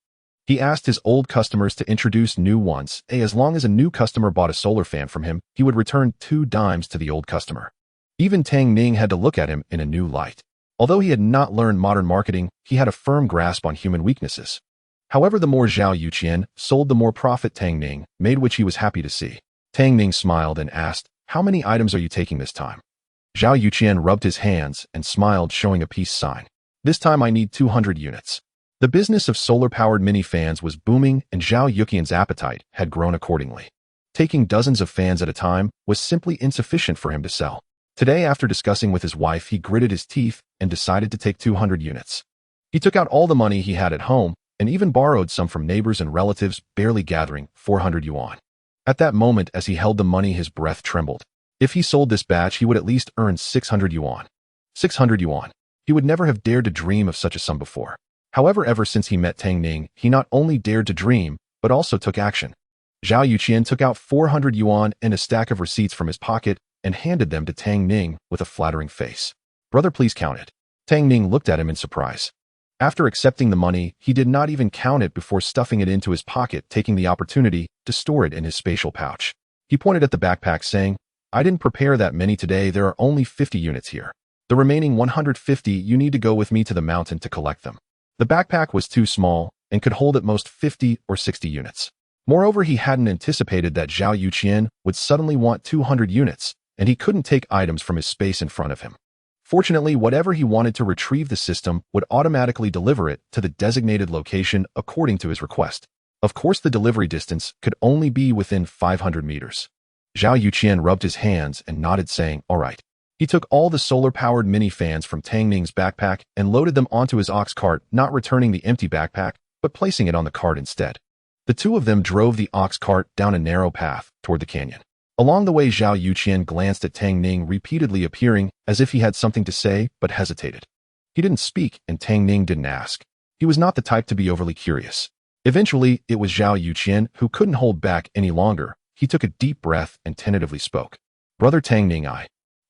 He asked his old customers to introduce new ones. As long as a new customer bought a solar fan from him, he would return 2 dimes to the old customer. Even Tang Ning had to look at him in a new light. Although he had not learned modern marketing, he had a firm grasp on human weaknesses. However, the more Zhao Yuqian sold, the more profit Tang Ning made, which he was happy to see. Tang Ning smiled and asked, "How many items are you taking this time?" Zhao Yuqian rubbed his hands and smiled, showing a peace sign. "This time I need 200 units. The business of solar-powered mini fans was booming, and Zhao Yuqian's appetite had grown accordingly. Taking dozens of fans at a time was simply insufficient for him to sell. Today, after discussing with his wife, he gritted his teeth and decided to take 200 units. He took out all the money he had at home and even borrowed some from neighbors and relatives, barely gathering 400 yuan. At that moment, as he held the money, his breath trembled. If he sold this batch, he would at least earn 600 yuan. 600 yuan. He would never have dared to dream of such a sum before. However, ever since he met Tang Ning, he not only dared to dream, but also took action. Zhao Yuqian took out 400 yuan and a stack of receipts from his pocket and handed them to Tang Ning with a flattering face. "Brother, please count it." Tang Ning looked at him in surprise. After accepting the money, he did not even count it before stuffing it into his pocket, taking the opportunity to store it in his spatial pouch. He pointed at the backpack, saying, "I didn't prepare that many today. There are only 50 units here. The remaining 150 you need to go with me to the mountain to collect them." The backpack was too small and could hold at most 50 or 60 units. Moreover, he hadn't anticipated that Zhao Yuqian would suddenly want 200 units, and he couldn't take items from his space in front of him. Fortunately, whatever he wanted to retrieve, the system would automatically deliver it to the designated location according to his request. Of course, the delivery distance could only be within 500 meters. Zhao Yuqian rubbed his hands and nodded, saying, "All right." He took all the solar-powered mini fans from Tang Ning's backpack and loaded them onto his ox cart, not returning the empty backpack, but placing it on the cart instead. The two of them drove the ox cart down a narrow path toward the canyon. Along the way, Zhao Yuqian glanced at Tang Ning, repeatedly appearing as if he had something to say, but hesitated. He didn't speak, and Tang Ning didn't ask. He was not the type to be overly curious. Eventually, it was Zhao Yuqian who couldn't hold back any longer. He took a deep breath and tentatively spoke. "Brother Tang Ning,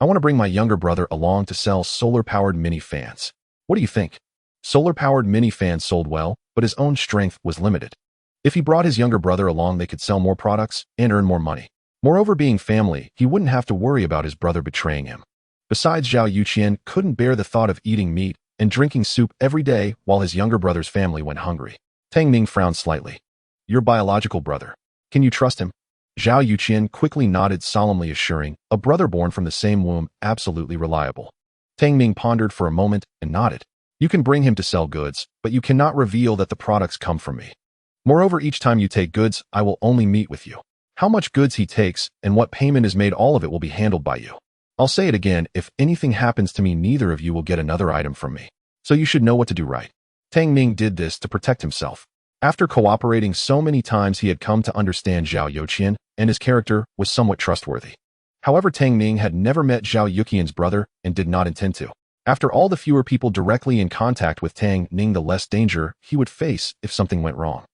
I want to bring my younger brother along to sell solar-powered mini fans. What do you think?" Solar-powered mini fans sold well, but his own strength was limited. If he brought his younger brother along, they could sell more products and earn more money. Moreover, being family, he wouldn't have to worry about his brother betraying him. Besides, Zhao Yuqian couldn't bear the thought of eating meat and drinking soup every day while his younger brother's family went hungry. Tang Ning frowned slightly. "Your biological brother. Can you trust him?" Zhao Yuqian quickly nodded, solemnly assuring, "A brother born from the same womb, absolutely reliable." Tang Ning pondered for a moment and nodded. "You can bring him to sell goods, but you cannot reveal that the products come from me. Moreover, each time you take goods, I will only meet with you. How much goods he takes and what payment is made, all of it will be handled by you. I'll say it again, if anything happens to me, neither of you will get another item from me. So you should know what to do, right?" Tang Ning did this to protect himself. After cooperating so many times, he had come to understand Zhao Yuqian, and his character was somewhat trustworthy. However, Tang Ning had never met Zhao Yuqian's brother and did not intend to. After all, the fewer people directly in contact with Tang Ning, the less danger he would face if something went wrong.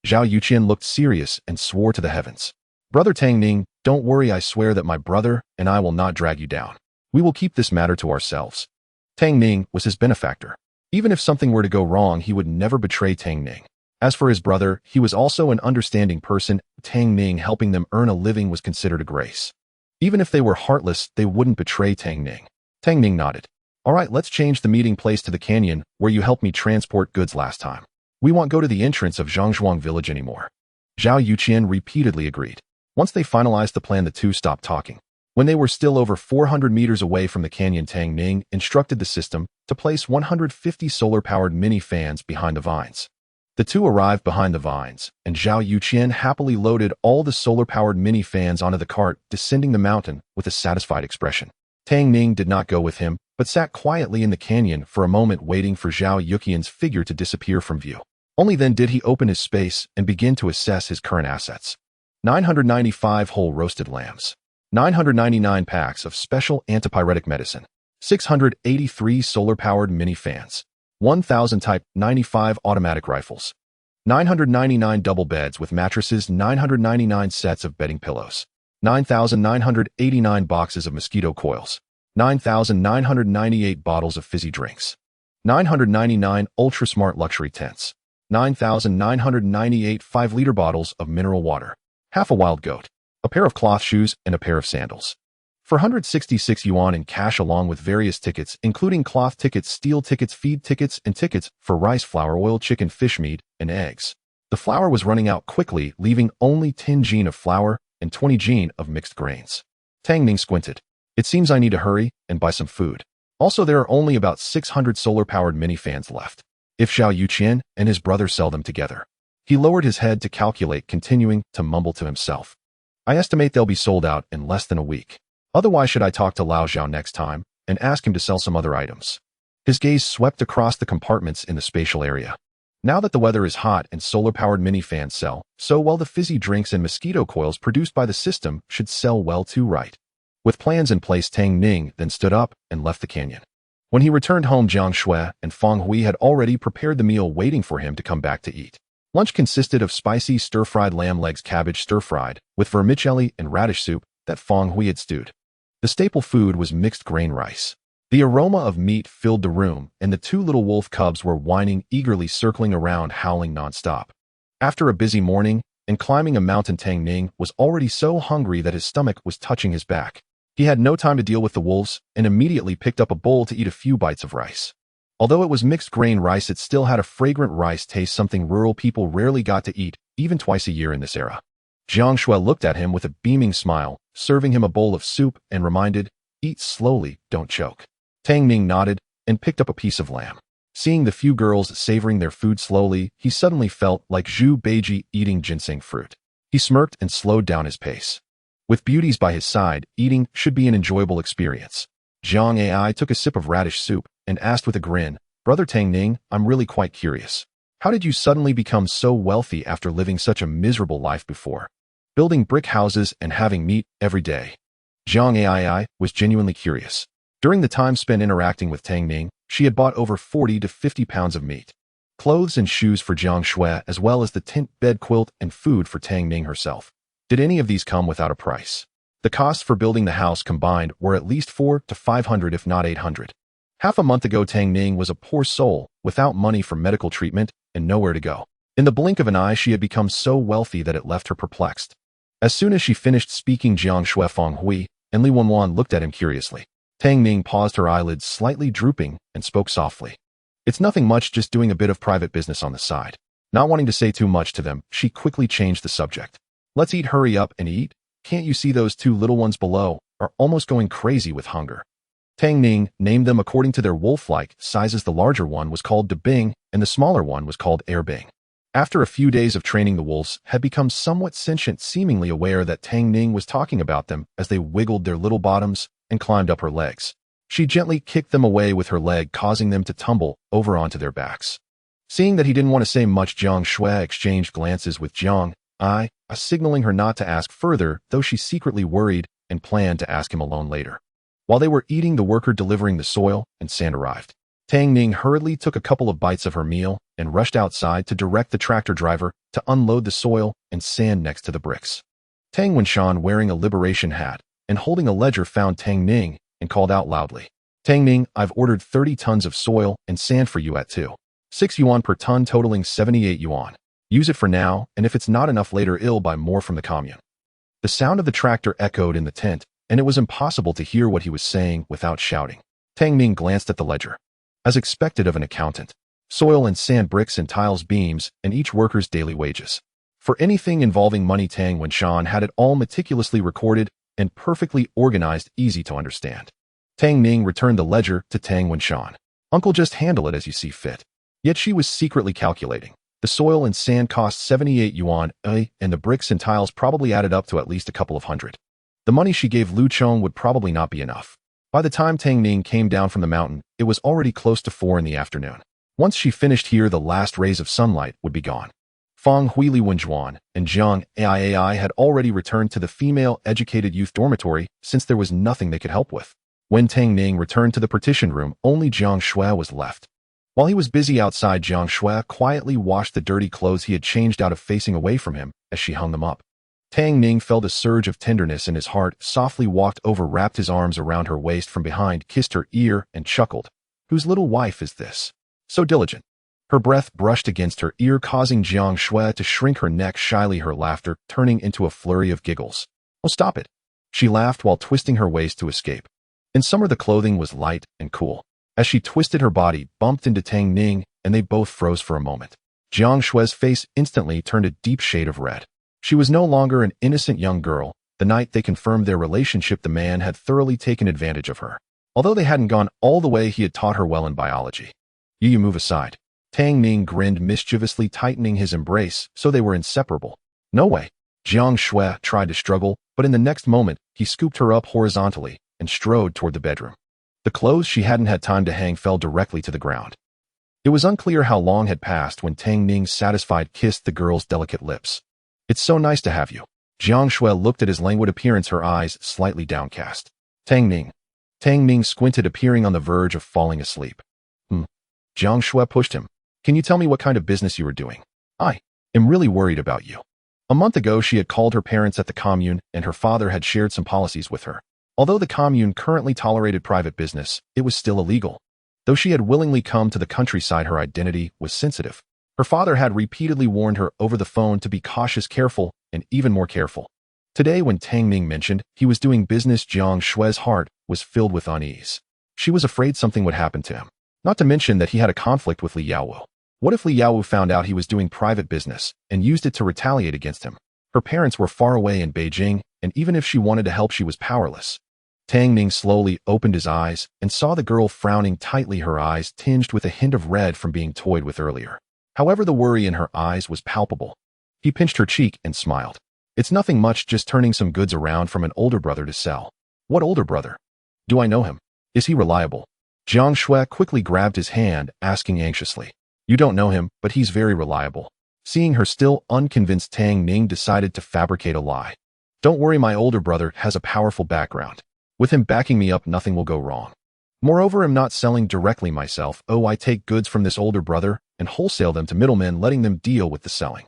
Zhao Yuqian looked serious and swore to the heavens. Brother Tang Ning, don't worry, I swear that my brother and I will not drag you down. We will keep this matter to ourselves. Tang Ning was his benefactor. Even if something were to go wrong, he would never betray Tang Ning. As for his brother, he was also an understanding person. Tang Ning helping them earn a living was considered a grace. Even if they were heartless, they wouldn't betray Tang Ning. Tang Ning nodded. All right, let's change the meeting place to the canyon where you helped me transport goods last time. We won't go to the entrance of Zhangzhuang village anymore. Zhao Yuqian repeatedly agreed. Once they finalized the plan, the two stopped talking. When they were still over 400 meters away from the canyon, Tang Ning instructed the system to place 150 solar-powered mini fans behind the vines. The two arrived behind the vines, and Zhao Yuqian happily loaded all the solar-powered mini fans onto the cart, descending the mountain with a satisfied expression. Tang Ning did not go with him, but sat quietly in the canyon for a moment, waiting for Zhao Yuqian's figure to disappear from view. Only then did he open his space and begin to assess his current assets. 995 whole roasted lambs. 999 packs of special antipyretic medicine. 683 solar-powered mini fans. 1,000 Type 95 automatic rifles. 999 double beds with mattresses. 999 sets of bedding pillows. 9,989 boxes of mosquito coils. 9,998 bottles of fizzy drinks. 999 ultra-smart luxury tents. 9,998 5-liter bottles of mineral water. Half a wild goat. A pair of cloth shoes and a pair of sandals. For 166 yuan in cash, along with various tickets, including cloth tickets, steel tickets, feed tickets, and tickets for rice, flour, oil, chicken, fish meat, and eggs. The flour was running out quickly, leaving only 10 jin of flour and 20 jin of mixed grains. Tang Ning squinted. It seems I need to hurry and buy some food. Also, there are only about 600 solar-powered mini fans left. If Zhao Yuqian and his brother sell them together. He lowered his head to calculate, continuing to mumble to himself. I estimate they'll be sold out in less than a week. Otherwise, should I talk to Lao Zhao next time and ask him to sell some other items? His gaze swept across the compartments in the spatial area. Now that the weather is hot and solar-powered mini fans sell so well, the fizzy drinks and mosquito coils produced by the system should sell well too, right? With plans in place, Tang Ning then stood up and left the canyon. When he returned home, Jiang Xue and Feng Hui had already prepared the meal, waiting for him to come back to eat. Lunch consisted of spicy stir-fried lamb legs, cabbage stir-fried, with vermicelli and radish soup that Feng Hui had stewed. The staple food was mixed grain rice. The aroma of meat filled the room, and the two little wolf cubs were whining eagerly, circling around, howling nonstop. After a busy morning and climbing a mountain, Tang Ning was already so hungry that his stomach was touching his back. He had no time to deal with the wolves and immediately picked up a bowl to eat a few bites of rice. Although it was mixed grain rice, it still had a fragrant rice taste, something rural people rarely got to eat, even twice a year in this era. Jiang Xue looked at him with a beaming smile, serving him a bowl of soup, and reminded, "Eat slowly, don't choke." Tang Ning nodded and picked up a piece of lamb. Seeing the few girls savoring their food slowly, he suddenly felt like Zhu Beiji eating ginseng fruit. He smirked and slowed down his pace. With beauties by his side, eating should be an enjoyable experience. Jiang Ai took a sip of radish soup and asked with a grin, "Brother Tang Ning, I'm really quite curious. How did you suddenly become so wealthy after living such a miserable life before? Building brick houses and having meat every day." Jiang Ai was genuinely curious. During the time spent interacting with Tang Ning, she had bought over 40 to 50 pounds of meat, clothes and shoes for Jiang Xue, as well as the tent, bed, quilt, and food for Tang Ning herself. Did any of these come without a price? The costs for building the house combined were at least 400 to 500, if not 800. Half a month ago, Tang Ning was a poor soul, without money for medical treatment and nowhere to go. In the blink of an eye, she had become so wealthy that it left her perplexed. As soon as she finished speaking, Jiang Xue, Feng Hui, and Li Wenwan looked at him curiously. Tang Ning paused, her eyelids slightly drooping, and spoke softly. "It's nothing much, just doing a bit of private business on the side." Not wanting to say too much to them, she quickly changed the subject. "Let's eat, hurry up and eat. Can't you see those two little ones below are almost going crazy with hunger?" Tang Ning named them according to their wolf-like sizes. The larger one was called Deepening, and the smaller one was called Airbing. After a few days of training, the wolves had become somewhat sentient, seemingly aware that Tang Ning was talking about them as they wiggled their little bottoms and climbed up her legs. She gently kicked them away with her leg, causing them to tumble over onto their backs. Seeing that he didn't want to say much, Jiang Xue exchanged glances with Jiang Ai, signaling her not to ask further, though she secretly worried and planned to ask him alone later. While they were eating, the worker delivering the soil and sand arrived. Tang Ning hurriedly took a couple of bites of her meal and rushed outside to direct the tractor driver to unload the soil and sand next to the bricks. Tang Wenshan, wearing a liberation hat and holding a ledger, found Tang Ning and called out loudly, "Tang Ning, I've ordered 30 tons of soil and sand for you at 2.6 yuan per ton, totaling 78 yuan. Use it for now, and if it's not enough later, I'll buy more from the commune." The sound of the tractor echoed in the tent, and it was impossible to hear what he was saying without shouting. Tang Ning glanced at the ledger. As expected of an accountant, soil and sand, bricks and tiles, beams, and each worker's daily wages. For anything involving money, Tang Wenshan had it all meticulously recorded and perfectly organized, easy to understand. Tang Ning returned the ledger to Tang Wenshan. "Uncle, just handle it as you see fit." Yet she was secretly calculating. The soil and sand cost 78 yuan, and the bricks and tiles probably added up to at least a couple of hundred. The money she gave Lu Chong would probably not be enough. By the time Tang Ning came down from the mountain, it was already close to 4 in the afternoon. Once she finished here, the last rays of sunlight would be gone. Fang Huili Wenjuan and Jiang Xue had already returned to the female-educated youth dormitory since there was nothing they could help with. When Tang Ning returned to the partitioned room, only Jiang Xue was left. While he was busy outside, Jiang Xue quietly washed the dirty clothes he had changed out of, facing away from him as she hung them up. Tang Ning felt a surge of tenderness in his heart, softly walked over, wrapped his arms around her waist from behind, kissed her ear, and chuckled. "Whose little wife is this? So diligent." Her breath brushed against her ear, causing Jiang Xue to shrink her neck shyly, her laughter turning into a flurry of giggles. "Oh, stop it." She laughed while twisting her waist to escape. In summer, the clothing was light and cool. As she twisted, her body bumped into Tang Ning, and they both froze for a moment. Jiang Xue's face instantly turned a deep shade of red. She was no longer an innocent young girl. The night they confirmed their relationship, the man had thoroughly taken advantage of her. Although they hadn't gone all the way, he had taught her well in biology. You move aside." Tang Ning grinned mischievously, tightening his embrace, so they were inseparable. "No way." Jiang Xue tried to struggle, but in the next moment, he scooped her up horizontally and strode toward the bedroom. The clothes she hadn't had time to hang fell directly to the ground. It was unclear how long had passed when Tang Ning's satisfied kiss the girl's delicate lips. "It's so nice to have you." Jiang Xue looked at his languid appearance, her eyes slightly downcast. Tang Ning." Tang Ning squinted, appearing on the verge of falling asleep. Jiang Xue pushed him. "Can you tell me what kind of business you were doing? I am really worried about you." A month ago, she had called her parents at the commune, and her father had shared some policies with her. Although the commune currently tolerated private business, it was still illegal. Though she had willingly come to the countryside, her identity was sensitive. Her father had repeatedly warned her over the phone to be cautious, careful, and even more careful. Today, when Tang Ning mentioned he was doing business, Jiang Xue's heart was filled with unease. She was afraid something would happen to him. Not to mention that he had a conflict with Li Yaowu. What if Li Yaowu found out he was doing private business and used it to retaliate against him? Her parents were far away in Beijing, and even if she wanted to help, she was powerless. Tang Ning slowly opened his eyes and saw the girl frowning tightly, her eyes tinged with a hint of red from being toyed with earlier. However, the worry in her eyes was palpable. He pinched her cheek and smiled. "It's nothing much, just turning some goods around from an older brother to sell." "What older brother? Do I know him? Is he reliable?" Jiang Xue quickly grabbed his hand, asking anxiously. "You don't know him, but he's very reliable." Seeing her still unconvinced, Tang Ning decided to fabricate a lie. "Don't worry, my older brother has a powerful background. With him backing me up, nothing will go wrong. Moreover, I'm not selling directly myself. I take goods from this older brother and wholesale them to middlemen, letting them deal with the selling.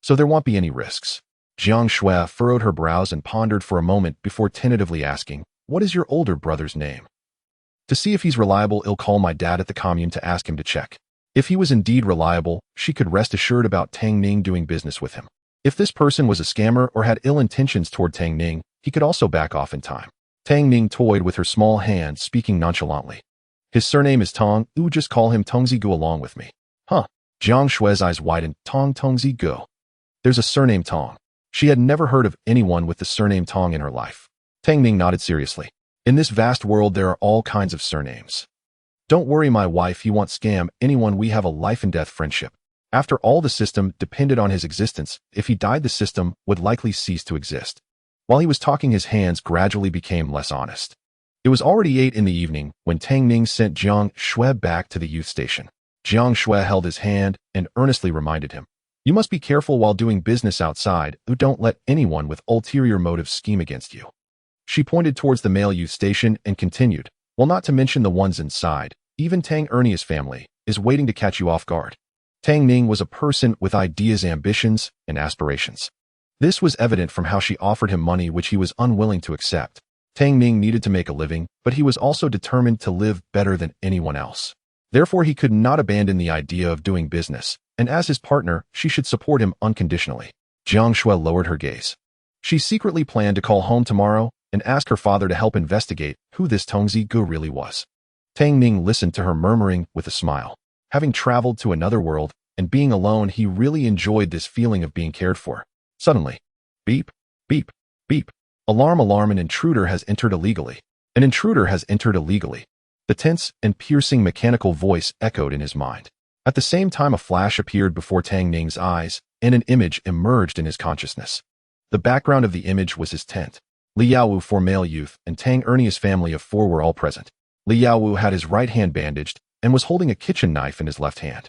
So there won't be any risks." Jiang Xue furrowed her brows and pondered for a moment before tentatively asking, "What is your older brother's name?" "To see if he's reliable, I'll call my dad at the commune to ask him to check." If he was indeed reliable, she could rest assured about Tang Ning doing business with him. If this person was a scammer or had ill intentions toward Tang Ning, he could also back off in time. Tang Ning toyed with her small hand, speaking nonchalantly. "His surname is Tong. Just call him Tongzi Gu along with me." "Huh?" Jiang Xue's eyes widened. Tongzi Gu. There's a surname Tong. She had never heard of anyone with the surname Tong in her life. Tang Ning nodded seriously. "In this vast world, there are all kinds of surnames. Don't worry, my wife, he won't scam anyone. We have a life and death friendship. After all, the system depended on his existence. If he died, the system would likely cease to exist." While he was talking, his hands gradually became less honest. It was already 8 in the evening when Tang Ning sent Jiang Xue back to the youth station. Jiang Xue held his hand and earnestly reminded him, "You must be careful while doing business outside. Don't let anyone with ulterior motives scheme against you." She pointed towards the male youth station and continued, "Well, not to mention the ones inside. Even Tang Ernie's family is waiting to catch you off guard." Tang Ning was a person with ideas, ambitions, and aspirations. This was evident from how she offered him money which he was unwilling to accept. Tang Ning needed to make a living, but he was also determined to live better than anyone else. Therefore, he could not abandon the idea of doing business, and as his partner, she should support him unconditionally. Jiang Xue lowered her gaze. She secretly planned to call home tomorrow and ask her father to help investigate who this Tongzi Gu really was. Tang Ning listened to her murmuring with a smile. Having traveled to another world and being alone, he really enjoyed this feeling of being cared for. Suddenly, beep, beep, beep. Alarm, alarm, an intruder has entered illegally. An intruder has entered illegally. The tense and piercing mechanical voice echoed in his mind. At the same time, a flash appeared before Tang Ning's eyes, and an image emerged in his consciousness. The background of the image was his tent. Li Yaowu, 4 male youth, and Tang Ernie's family of 4 were all present. Li Yaowu had his right hand bandaged and was holding a kitchen knife in his left hand.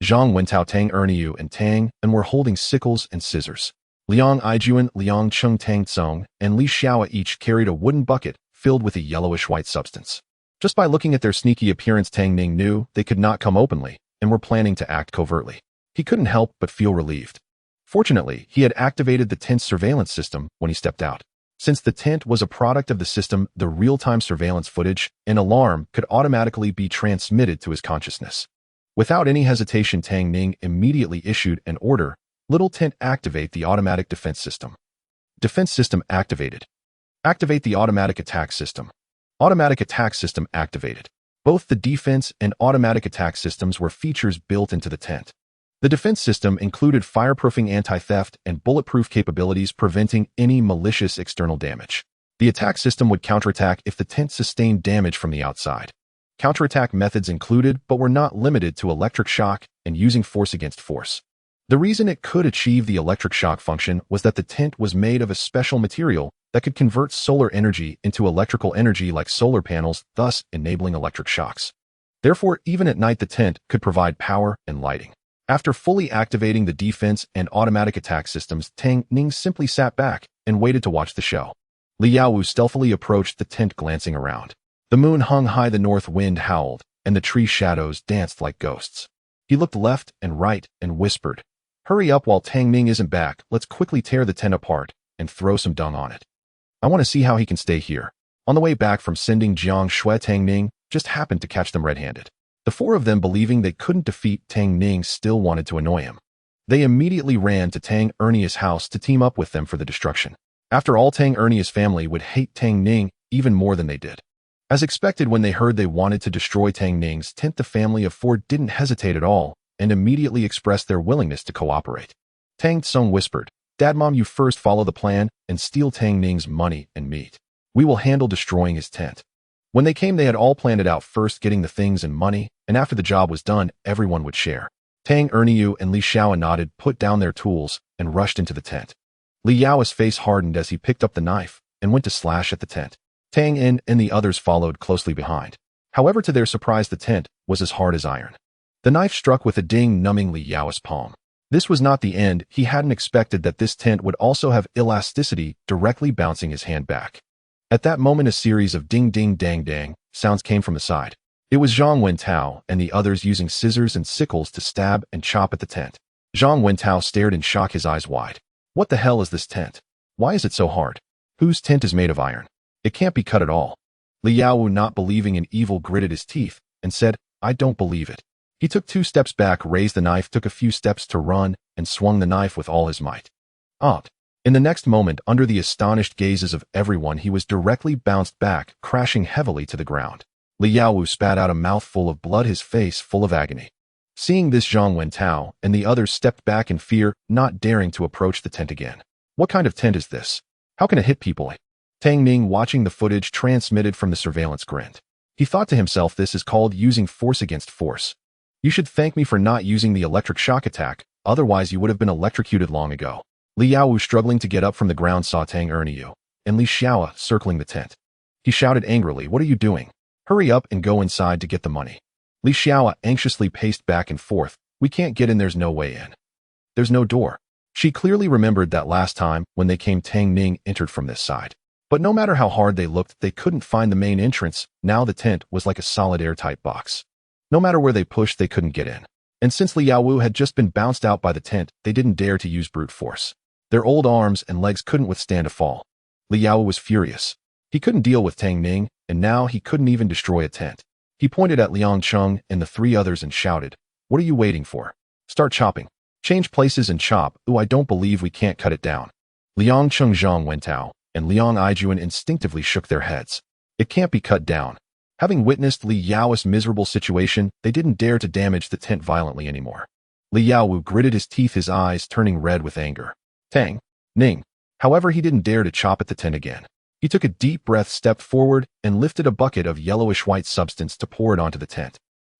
Zhang Wentao, Tang Erniu, and Tang and were holding sickles and scissors. Liang Aijuan, Liang Chung, Tang Tsong, and Li Xiao each carried a wooden bucket filled with a yellowish-white substance. Just by looking at their sneaky appearance, Tang Ning knew they could not come openly and were planning to act covertly. He couldn't help but feel relieved. Fortunately, he had activated the tent's surveillance system when he stepped out. Since the tent was a product of the system, the real-time surveillance footage and alarm could automatically be transmitted to his consciousness. Without any hesitation, Tang Ning immediately issued an order. Little tent, activate the automatic defense system. Defense system activated. Activate the automatic attack system. Automatic attack system activated. Both the defense and automatic attack systems were features built into the tent. The defense system included fireproofing, anti-theft, and bulletproof capabilities, preventing any malicious external damage. The attack system would counterattack if the tent sustained damage from the outside. Counterattack methods included, but were not limited to, electric shock and using force against force. The reason it could achieve the electric shock function was that the tent was made of a special material that could convert solar energy into electrical energy like solar panels, thus enabling electric shocks. Therefore, even at night, the tent could provide power and lighting. After fully activating the defense and automatic attack systems, Tang Ning simply sat back and waited to watch the show. Li Yaowu stealthily approached the tent, glancing around. The moon hung high, the north wind howled, and the tree shadows danced like ghosts. He looked left and right and whispered, "Hurry up while Tang Ning isn't back. Let's quickly tear the tent apart and throw some dung on it. I want to see how he can stay here." On the way back from sending Jiang Xue, Tang Ning just happened to catch them red-handed. The 4 of them, believing they couldn't defeat Tang Ning, still wanted to annoy him. They immediately ran to Tang Ernie's house to team up with them for the destruction. After all, Tang Ernie's family would hate Tang Ning even more than they did. As expected, when they heard they wanted to destroy Tang Ning's tent, the family of 4 didn't hesitate at all and immediately expressed their willingness to cooperate. Tang Tsong whispered, "Dad, Mom, you first follow the plan and steal Tang Ning's money and meat. We will handle destroying his tent." When they came, they had all planned it out, first getting the things and money, and after the job was done, everyone would share. Tang Erniu and Li Xiao nodded, put down their tools, and rushed into the tent. Li Yao's face hardened as he picked up the knife and went to slash at the tent. Tang In and the others followed closely behind. However, to their surprise, the tent was as hard as iron. The knife struck with a ding, numbing Li Yao's palm. This was not the end. He hadn't expected that this tent would also have elasticity, directly bouncing his hand back. At that moment, a series of ding ding dang dang sounds came from the side. It was Zhang Wentao and the others using scissors and sickles to stab and chop at the tent. Zhang Wentao stared in shock, his eyes wide. What the hell is this tent? Why is it so hard? Whose tent is made of iron? It can't be cut at all. Li Yaowu, not believing in evil, gritted his teeth and said, "I don't believe it." He took 2 steps back, raised the knife, took a few steps to run, and swung the knife with all his might. In the next moment, under the astonished gazes of everyone, he was directly bounced back, crashing heavily to the ground. Li Yaowu spat out a mouthful of blood, his face full of agony. Seeing this, Zhang Wentao and the others stepped back in fear, not daring to approach the tent again. What kind of tent is this? How can it hit people? Tang Ning, watching the footage transmitted from the surveillance, grinned. He thought to himself, this is called using force against force. You should thank me for not using the electric shock attack, otherwise you would have been electrocuted long ago. Li Yaowu, struggling to get up from the ground, saw Tang Erniu and Li Xiao circling the tent. He shouted angrily, "What are you doing? Hurry up and go inside to get the money." Li Xiao anxiously paced back and forth. "We can't get in, there's no way in. There's no door." She clearly remembered that last time when they came, Tang Ning entered from this side. But no matter how hard they looked, they couldn't find the main entrance. Now the tent was like a solid airtight box. No matter where they pushed, they couldn't get in. And since Li Yaowu had just been bounced out by the tent, they didn't dare to use brute force. Their old arms and legs couldn't withstand a fall. Liao was furious. He couldn't deal with Tang Ning, and now he couldn't even destroy a tent. He pointed at Liang Cheng and the three others and shouted, "What are you waiting for? Start chopping. Change places and chop. Ooh, I don't believe we can't cut it down." Liang Cheng Zhang Wentao and Liang Aijuan instinctively shook their heads. It can't be cut down. Having witnessed Li Yao's miserable situation, they didn't dare to damage the tent violently anymore. Li Yao gritted his teeth, his eyes turning red with anger. Tang Ning. However, he didn't dare to chop at the tent again. He took a deep breath, stepped forward, and lifted a bucket of yellowish-white substance to pour it onto the tent.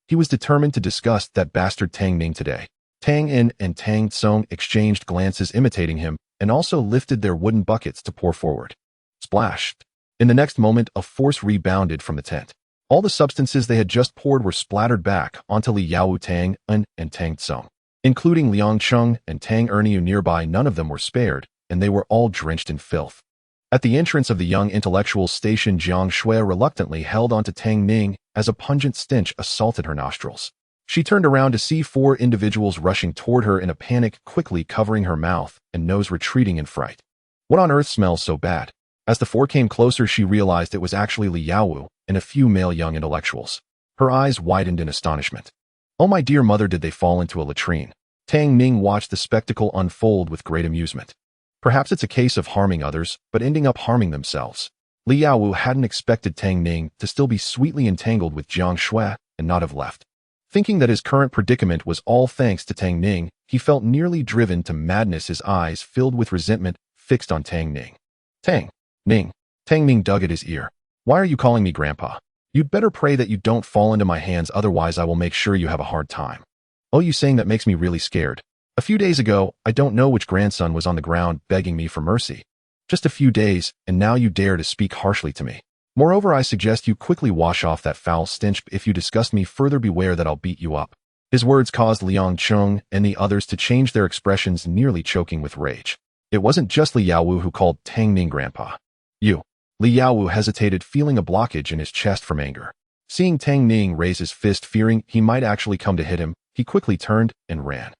He was determined to disgust that bastard Tang Ning today. Tang In and Tang Tsong exchanged glances imitating him and also lifted their wooden buckets to pour forward. Splash! In the next moment, a force rebounded from the tent. All the substances they had just poured were splattered back onto Li Yao, Tang In, and Tang Tsong. Including Liang Cheng and Tang Erniu nearby, none of them were spared, and they were all drenched in filth. At the entrance of the young intellectual's station, Jiang Xue reluctantly held onto Tang Ning as a pungent stench assaulted her nostrils. She turned around to see 4 individuals rushing toward her in a panic, quickly covering her mouth and nose, retreating in fright. What on earth smells so bad? As the 4 came closer, she realized it was actually Li Yaowu and a few male young intellectuals. Her eyes widened in astonishment. Oh my dear mother, did they fall into a latrine? Tang Ning watched the spectacle unfold with great amusement. Perhaps it's a case of harming others, but ending up harming themselves. Li Yaowu hadn't expected Tang Ning to still be sweetly entangled with Jiang Xue and not have left. Thinking that his current predicament was all thanks to Tang Ning, he felt nearly driven to madness, his eyes filled with resentment fixed on Tang Ning. Tang Ning. Tang Ning dug at his ear. Why are you calling me Grandpa? You'd better pray that you don't fall into my hands, otherwise I will make sure you have a hard time. Oh, you saying that makes me really scared. A few days ago, I don't know which grandson was on the ground begging me for mercy. Just a few days, and now you dare to speak harshly to me. Moreover, I suggest you quickly wash off that foul stench. If you disgust me further, beware that I'll beat you up. His words caused Liang Cheng and the others to change their expressions, nearly choking with rage. It wasn't just Li Yaowu who called Tang Ning Grandpa. You. Li Yaowu hesitated, feeling a blockage in his chest from anger. Seeing Tang Ning raise his fist, fearing he might actually come to hit him, he quickly turned and ran.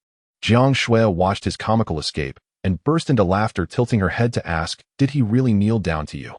Jiang Xue watched his comical escape and burst into laughter, tilting her head to ask, did he really kneel down to you?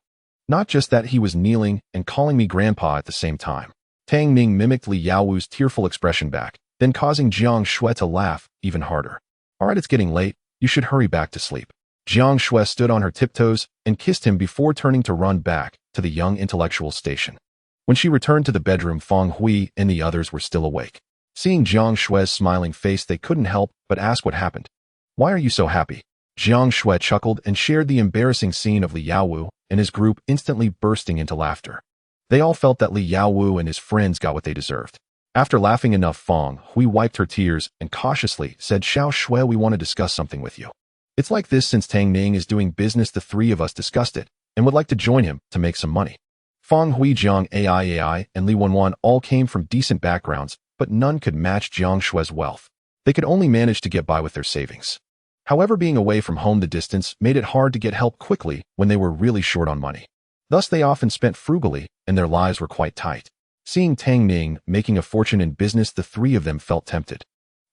Not just that, he was kneeling and calling me Grandpa at the same time. Tang Ning mimicked Li Yaowu's tearful expression back, then causing Jiang Xue to laugh even harder. All right, it's getting late. You should hurry back to sleep. Jiang Xue stood on her tiptoes and kissed him before turning to run back to the young intellectual's station. When she returned to the bedroom, Feng Hui and the others were still awake. Seeing Jiang Xue's smiling face, they couldn't help but ask what happened. Why are you so happy? Jiang Xue chuckled and shared the embarrassing scene of Li Yaowu and his group, instantly bursting into laughter. They all felt that Li Yaowu and his friends got what they deserved. After laughing enough, Feng Hui wiped her tears and cautiously said, Xiao Xue, we want to discuss something with you. It's like this: since Tang Ning is doing business, the 3 of us discussed it and would like to join him to make some money. Feng Hui, Jiang AI, and Li Wenwan all came from decent backgrounds, but none could match Jiang Xue's wealth. They could only manage to get by with their savings. However, being away from home, the distance made it hard to get help quickly when they were really short on money. Thus, they often spent frugally, and their lives were quite tight. Seeing Tang Ning making a fortune in business, the 3 of them felt tempted.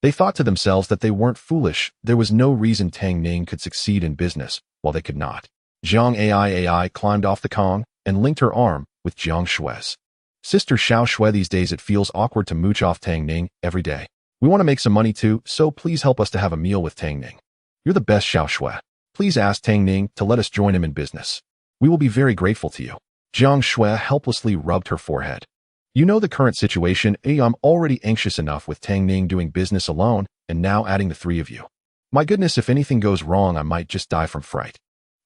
They thought to themselves that they weren't foolish. There was no reason Tang Ning could succeed in business, while they could not. Jiang AI climbed off the Kong and linked her arm with Jiang Xue's. Sister Xiao Xue, these days it feels awkward to mooch off Tang Ning every day. We want to make some money too, so please help us to have a meal with Tang Ning. You're the best, Xiao Xue. Please ask Tang Ning to let us join him in business. We will be very grateful to you. Jiang Xue helplessly rubbed her forehead. You know the current situation. I'm already anxious enough with Tang Ning doing business alone, and now adding the 3 of you. My goodness, if anything goes wrong, I might just die from fright.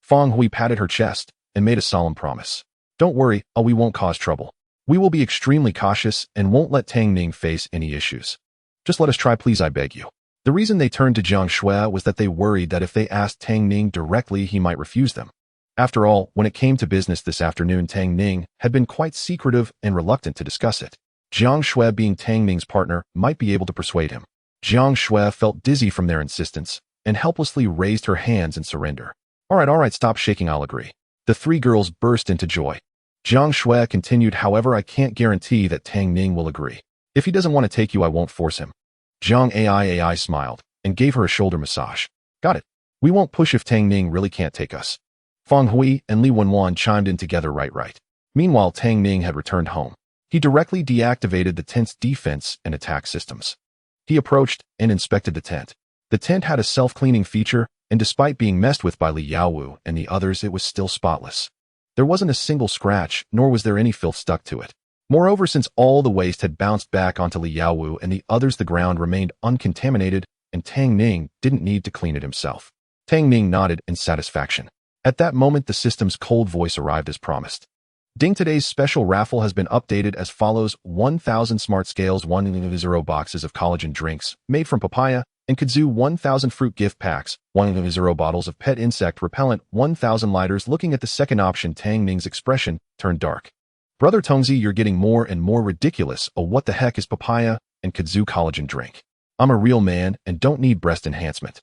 Feng Hui patted her chest and made a solemn promise. Don't worry, we won't cause trouble. We will be extremely cautious and won't let Tang Ning face any issues. Just let us try, please, I beg you. The reason they turned to Jiang Xue was that they worried that if they asked Tang Ning directly, he might refuse them. After all, when it came to business this afternoon, Tang Ning had been quite secretive and reluctant to discuss it. Jiang Xue, being Tang Ning's partner, might be able to persuade him. Jiang Xue felt dizzy from their insistence and helplessly raised her hands in surrender. All right, stop shaking, I'll agree. The 3 girls burst into joy. Jiang Xue continued, however, I can't guarantee that Tang Ning will agree. If he doesn't want to take you, I won't force him. Jiang AI smiled and gave her a shoulder massage. Got it. We won't push if Tang Ning really can't take us. Feng Hui and Li Wenwan chimed in together right. Meanwhile, Tang Ning had returned home. He directly deactivated the tent's defense and attack systems. He approached and inspected the tent. The tent had a self-cleaning feature, and despite being messed with by Li Yaowu and the others, it was still spotless. There wasn't a single scratch, nor was there any filth stuck to it. Moreover, since all the waste had bounced back onto Li Yaowu and the others, the ground remained uncontaminated, and Tang Ning didn't need to clean it himself. Tang Ning nodded in satisfaction. At that moment, the system's cold voice arrived as promised. Ding, today's special raffle has been updated as follows: 1,000 smart scales, 1 boxes of collagen drinks made from papaya and kudzu, 1,000 fruit gift packs, 1 bottles of pet insect repellent, 1,000 lighters. Looking at the second option, Tang Ning's expression turned dark. Brother Tongzi, you're getting more and more ridiculous. Oh, what the heck is papaya and kudzu collagen drink? I'm a real man and don't need breast enhancement.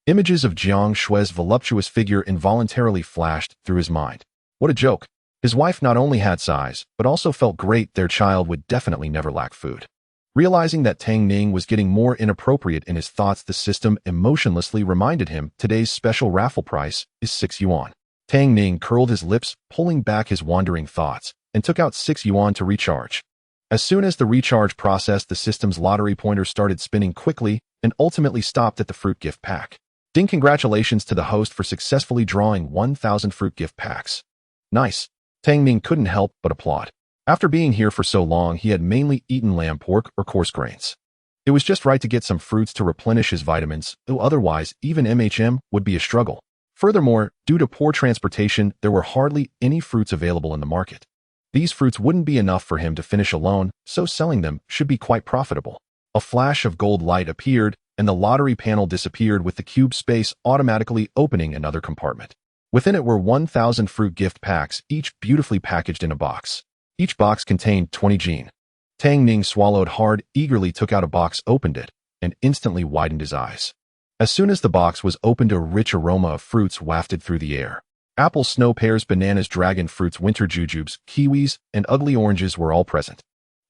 Images of Jiang Xue's voluptuous figure involuntarily flashed through his mind. What a joke. His wife not only had size, but also felt great. Their child would definitely never lack food. Realizing that Tang Ning was getting more inappropriate in his thoughts, the system emotionlessly reminded him today's special raffle price is 6 yuan. Tang Ning curled his lips, pulling back his wandering thoughts, and took out 6 yuan to recharge. As soon as the recharge processed, the system's lottery pointer started spinning quickly and ultimately stopped at the fruit gift pack. Ding, congratulations to the host for successfully drawing 1,000 fruit gift packs. Nice. Tang Ning couldn't help but applaud. After being here for so long, he had mainly eaten lamb pork or coarse grains. It was just right to get some fruits to replenish his vitamins, though otherwise even MHM would be a struggle. Furthermore, due to poor transportation, there were hardly any fruits available in the market. These fruits wouldn't be enough for him to finish alone, so selling them should be quite profitable. A flash of gold light appeared, and the lottery panel disappeared with the cube space automatically opening another compartment. Within it were 1,000 fruit gift packs, each beautifully packaged in a box. Each box contained 20 jin. Tang Ning swallowed hard, eagerly took out a box, opened it, and instantly widened his eyes. As soon as the box was opened, a rich aroma of fruits wafted through the air. Apples, snow pears, bananas, dragon fruits, winter jujubes, kiwis, and ugly oranges were all present.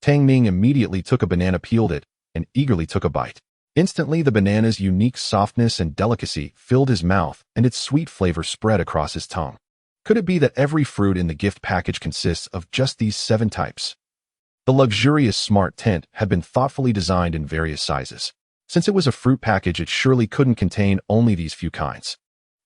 Tang Ning immediately took a banana, peeled it, and eagerly took a bite. Instantly, the banana's unique softness and delicacy filled his mouth, and its sweet flavor spread across his tongue. Could it be that every fruit in the gift package consists of just these 7 types? The luxurious smart tent had been thoughtfully designed in various sizes. Since it was a fruit package, it surely couldn't contain only these few kinds.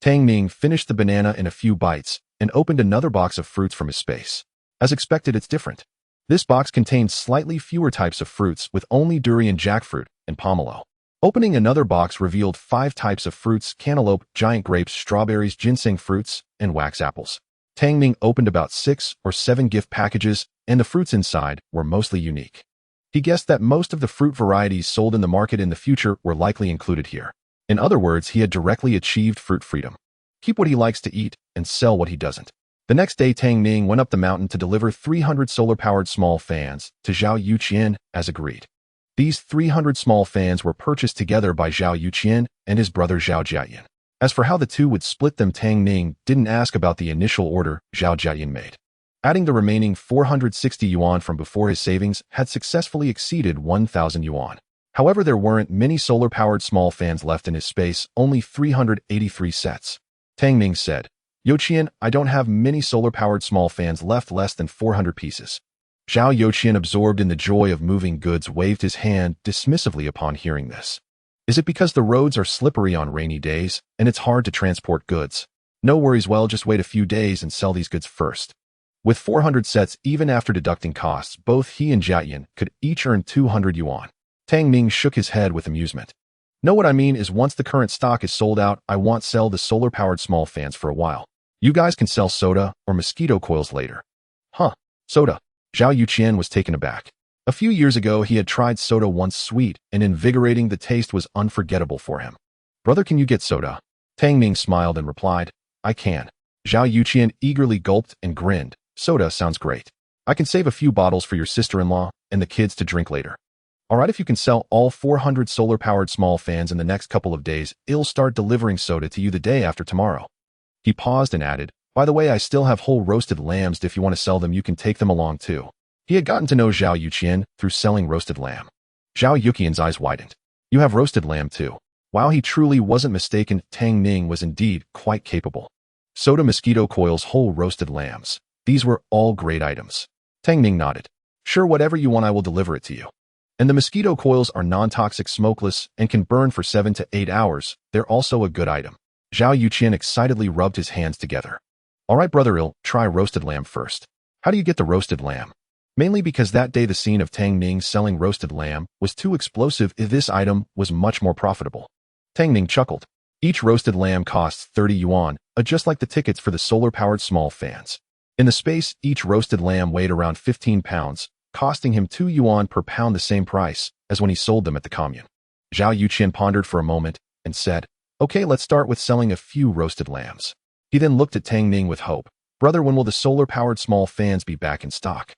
Tang Ning finished the banana in a few bites and opened another box of fruits from his space. As expected, it's different. This box contained slightly fewer types of fruits, with only durian, jackfruit, and pomelo. Opening another box revealed 5 types of fruits: cantaloupe, giant grapes, strawberries, ginseng fruits, and wax apples. Tang Ning opened about 6 or 7 gift packages, and the fruits inside were mostly unique. He guessed that most of the fruit varieties sold in the market in the future were likely included here. In other words, he had directly achieved fruit freedom. Keep what he likes to eat and sell what he doesn't. The next day, Tang Ning went up the mountain to deliver 300 solar-powered small fans to Zhao Yuqian as agreed. These 300 small fans were purchased together by Zhao Yuqian and his brother Zhao Jiayan. As for how the two would split them, Tang Ning didn't ask about the initial order Zhao Jiayan made. Adding the remaining 460 yuan from before, his savings had successfully exceeded 1,000 yuan. However, there weren't many solar-powered small fans left in his space, only 383 sets. Tang Ning said, "Yuqian, I don't have many solar-powered small fans left, less than 400 pieces." Zhao Yuqian, absorbed in the joy of moving goods, waved his hand dismissively upon hearing this. Is it because the roads are slippery on rainy days, and it's hard to transport goods? No worries, well, just wait a few days and sell these goods first. With 400 sets, even after deducting costs, both he and Jiayan could each earn 200 yuan. Tang Ning shook his head with amusement. No, what I mean is once the current stock is sold out, I won't sell the solar-powered small fans for a while. You guys can sell soda or mosquito coils later. Huh, soda. Zhao Yuqian was taken aback. A few years ago, he had tried soda once. Sweet and invigorating, the taste was unforgettable for him. Brother, can you get soda? Tang Ning smiled and replied, I can. Zhao Yuqian eagerly gulped and grinned. Soda sounds great. I can save a few bottles for your sister-in-law and the kids to drink later. Alright, if you can sell all 400 solar-powered small fans in the next couple of days, I'll start delivering soda to you the day after tomorrow. He paused and added, by the way, I still have whole roasted lambs. If you want to sell them, you can take them along too. He had gotten to know Zhao Yuqian through selling roasted lamb. Zhao Yuqian's eyes widened. You have roasted lamb too. While he truly wasn't mistaken, Tang Ning was indeed quite capable. Soda mosquito coils, whole roasted lambs. These were all great items. Tang Ning nodded. Sure, whatever you want, I will deliver it to you. And the mosquito coils are non-toxic, smokeless, and can burn for 7 to 8 hours. They're also a good item. Zhao Yuqian excitedly rubbed his hands together. All right, brother Il, try roasted lamb first. How do you get the roasted lamb? Mainly because that day the scene of Tang Ning selling roasted lamb was too explosive. This item was much more profitable. Tang Ning chuckled. Each roasted lamb costs 30 yuan, just like the tickets for the solar-powered small fans. In the space, each roasted lamb weighed around 15 pounds, costing him 2 yuan per pound, the same price as when he sold them at the commune. Zhao Yuqian pondered for a moment and said, okay, let's start with selling a few roasted lambs. He then looked at Tang Ning with hope. Brother, when will the solar-powered small fans be back in stock?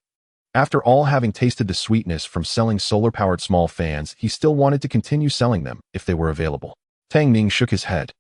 After all, having tasted the sweetness from selling solar-powered small fans, he still wanted to continue selling them if they were available. Tang Ning shook his head.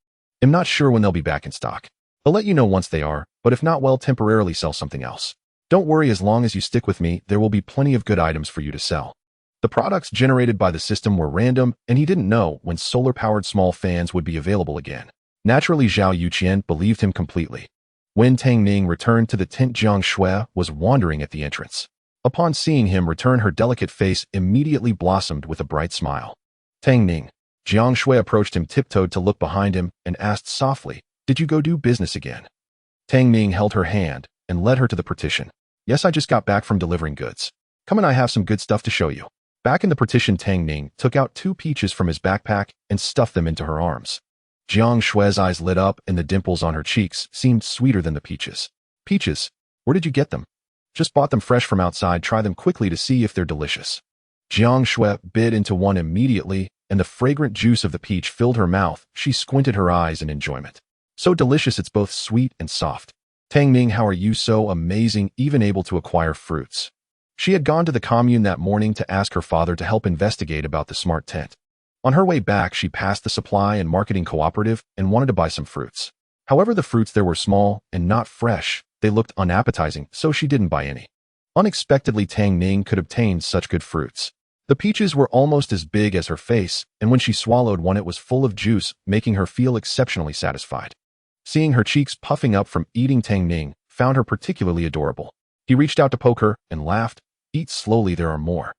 I'm not sure when they'll be back in stock. I'll let you know once they are, but if not, well, temporarily sell something else. Don't worry, as long as you stick with me, there will be plenty of good items for you to sell. The products generated by the system were random, and he didn't know when solar-powered small fans would be available again. Naturally, Zhao Yuqian believed him completely. When Tang Ning returned to the tent, Jiang Xue was wandering at the entrance. Upon seeing him return, her delicate face immediately blossomed with a bright smile. Tang Ning. Jiang Xue approached him, tiptoed to look behind him, and asked softly, did you go do business again? Tang Ning held her hand and led her to the partition. Yes, I just got back from delivering goods. Come and I have some good stuff to show you. Back in the partition, Tang Ning took out 2 peaches from his backpack and stuffed them into her arms. Jiang Xue's eyes lit up and the dimples on her cheeks seemed sweeter than the peaches. Peaches? Where did you get them? Just bought them fresh from outside. Try them quickly to see if they're delicious. Jiang Xue bit into one immediately, and the fragrant juice of the peach filled her mouth. She squinted her eyes in enjoyment. So delicious, it's both sweet and soft. Tang Ning, how are you so amazing, even able to acquire fruits? She had gone to the commune that morning to ask her father to help investigate about the smart tent. On her way back, she passed the supply and marketing cooperative and wanted to buy some fruits. However, the fruits there were small and not fresh. They looked unappetizing, so she didn't buy any. Unexpectedly, Tang Ning could obtain such good fruits. The peaches were almost as big as her face, and when she swallowed one, it was full of juice, making her feel exceptionally satisfied. Seeing her cheeks puffing up from eating, Tang Ning found her particularly adorable. He reached out to poke her and laughed. Eat slowly, there are more.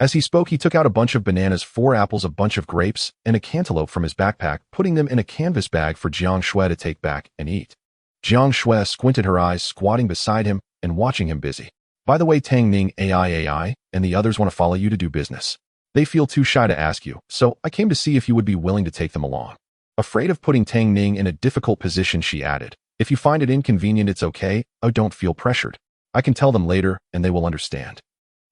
As he spoke, he took out a bunch of bananas, 4 apples, a bunch of grapes, and a cantaloupe from his backpack, putting them in a canvas bag for Jiang Xue to take back and eat. Jiang Xue squinted her eyes, squatting beside him and watching him busy. By the way, Tang Ning, AI, and the others want to follow you to do business. They feel too shy to ask you, so I came to see if you would be willing to take them along. Afraid of putting Tang Ning in a difficult position, she added, if you find it inconvenient, it's okay. Oh, don't feel pressured. I can tell them later and they will understand.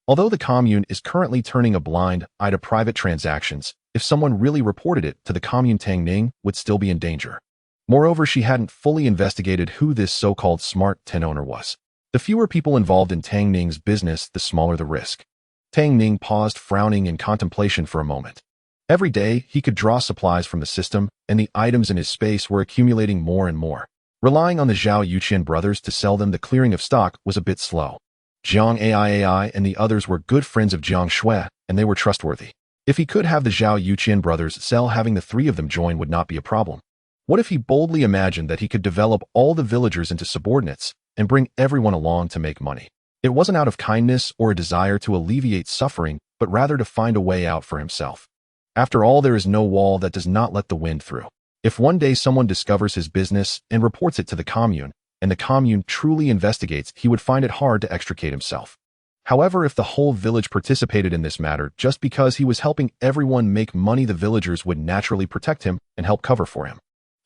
Although the commune is currently turning a blind eye to private transactions, if someone really reported it to the commune, Tang Ning would still be in danger. Moreover, she hadn't fully investigated who this so-called smart tent owner was. The fewer people involved in Tang Ning's business, the smaller the risk. Tang Ning paused, frowning in contemplation for a moment. Every day, he could draw supplies from the system, and the items in his space were accumulating more and more. Relying on the Zhao Yuqian brothers to sell them, the clearing of stock was a bit slow. Jiang AI and the others were good friends of Jiang Xue, and they were trustworthy. If he could have the Zhao Yuqian brothers sell, having the 3 of them join would not be a problem. What if he boldly imagined that he could develop all the villagers into subordinates and bring everyone along to make money? It wasn't out of kindness or a desire to alleviate suffering, but rather to find a way out for himself. After all, there is no wall that does not let the wind through. If one day someone discovers his business and reports it to the commune, and the commune truly investigates, he would find it hard to extricate himself. However, if the whole village participated in this matter just because he was helping everyone make money, the villagers would naturally protect him and help cover for him.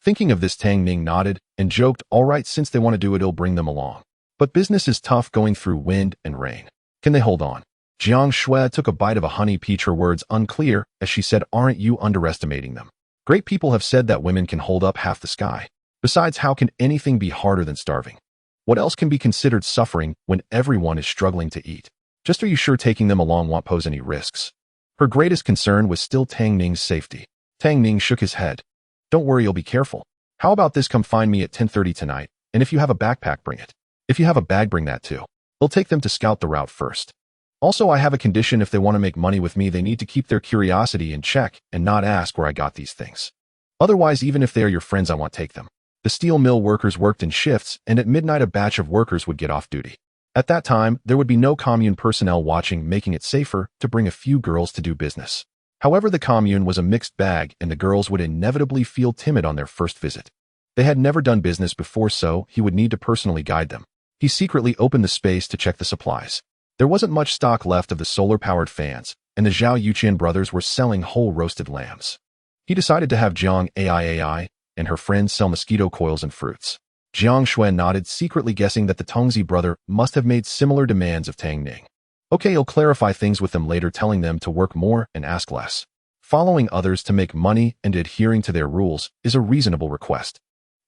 Thinking of this, Tang Ning nodded and joked, all right, since they want to do it, I'll bring them along. But business is tough going through wind and rain. Can they hold on? Jiang Xue took a bite of a honey peach, her words unclear as she said, aren't you underestimating them? Great people have said that women can hold up half the sky. Besides, how can anything be harder than starving? What else can be considered suffering when everyone is struggling to eat? Just are you sure taking them along won't pose any risks? Her greatest concern was still Tang Ning's safety. Tang Ning shook his head. Don't worry, you'll be careful. How about this? Come find me at 10:30 tonight, and if you have a backpack, bring it. If you have a bag, bring that too. We'll take them to scout the route first. Also, I have a condition. If they want to make money with me, they need to keep their curiosity in check and not ask where I got these things. Otherwise, even if they are your friends, I won't take them. The steel mill workers worked in shifts, and at midnight a batch of workers would get off duty. At that time, there would be no commune personnel watching, making it safer to bring a few girls to do business. However, the commune was a mixed bag, and the girls would inevitably feel timid on their first visit. They had never done business before, so he would need to personally guide them. He secretly opened the space to check the supplies. There wasn't much stock left of the solar-powered fans, and the Zhao Yuqian brothers were selling whole roasted lambs. He decided to have Jiang Ai and her friends sell mosquito coils and fruits. Jiang Xue nodded, secretly guessing that the Tongzi brother must have made similar demands of Tang Ning. Okay, he'll clarify things with them later, telling them to work more and ask less. Following others to make money and adhering to their rules is a reasonable request.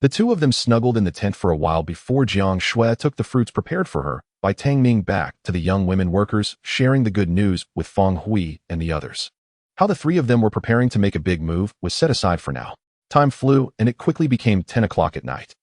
The two of them snuggled in the tent for a while before Jiang Xue took the fruits prepared for her by Tang Ning back to the young women workers, sharing the good news with Feng Hui and the others. How the three of them were preparing to make a big move was set aside for now. Time flew, and it quickly became 10 o'clock at night.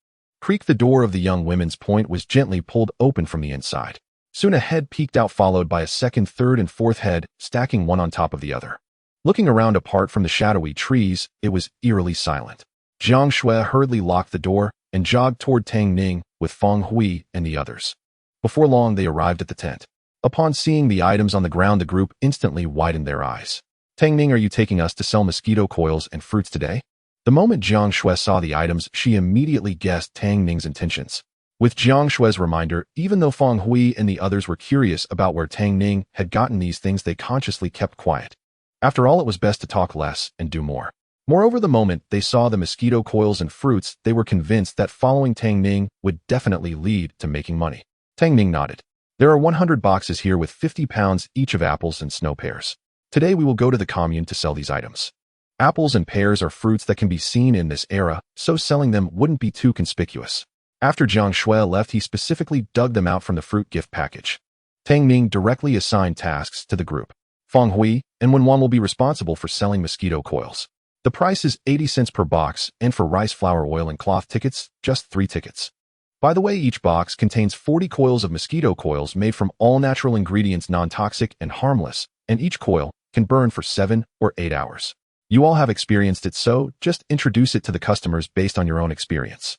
Creak, the door of the young women's point was gently pulled open from the inside. Soon a head peeked out, followed by a second, third, and fourth head, stacking one on top of the other. Looking around apart from the shadowy trees, it was eerily silent. Jiang Xue hurriedly locked the door and jogged toward Tang Ning with Feng Hui and the others. Before long, they arrived at the tent. Upon seeing the items on the ground, the group instantly widened their eyes. Tang Ning, are you taking us to sell mosquito coils and fruits today? The moment Jiang Xue saw the items, she immediately guessed Tang Ning's intentions. With Jiang Xue's reminder, even though Feng Hui and the others were curious about where Tang Ning had gotten these things, they consciously kept quiet. After all, it was best to talk less and do more. Moreover, the moment they saw the mosquito coils and fruits, they were convinced that following Tang Ning would definitely lead to making money. Tang Ning nodded. There are 100 boxes here with 50 pounds each of apples and snow pears. Today we will go to the commune to sell these items. Apples and pears are fruits that can be seen in this era, so selling them wouldn't be too conspicuous. After Jiang Xue left, he specifically dug them out from the fruit gift package. Tang Ning directly assigned tasks to the group. Feng Hui and Wenwan will be responsible for selling mosquito coils. The price is 80 cents per box, and for rice flour, oil, and cloth tickets, just 3 tickets. By the way, each box contains 40 coils of mosquito coils made from all natural ingredients, non-toxic and harmless, and each coil can burn for 7 or 8 hours. You all have experienced it, so just introduce it to the customers based on your own experience.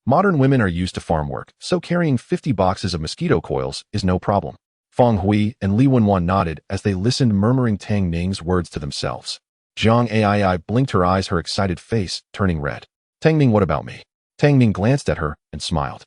Modern women are used to farm work, so carrying 50 boxes of mosquito coils is no problem. Feng Hui and Li Wenwan nodded as they listened, murmuring Tang Ning's words to themselves. Jiang Ai blinked her eyes, her excited face turning red. Tang Ning, what about me? Tang Ning glanced at her and smiled.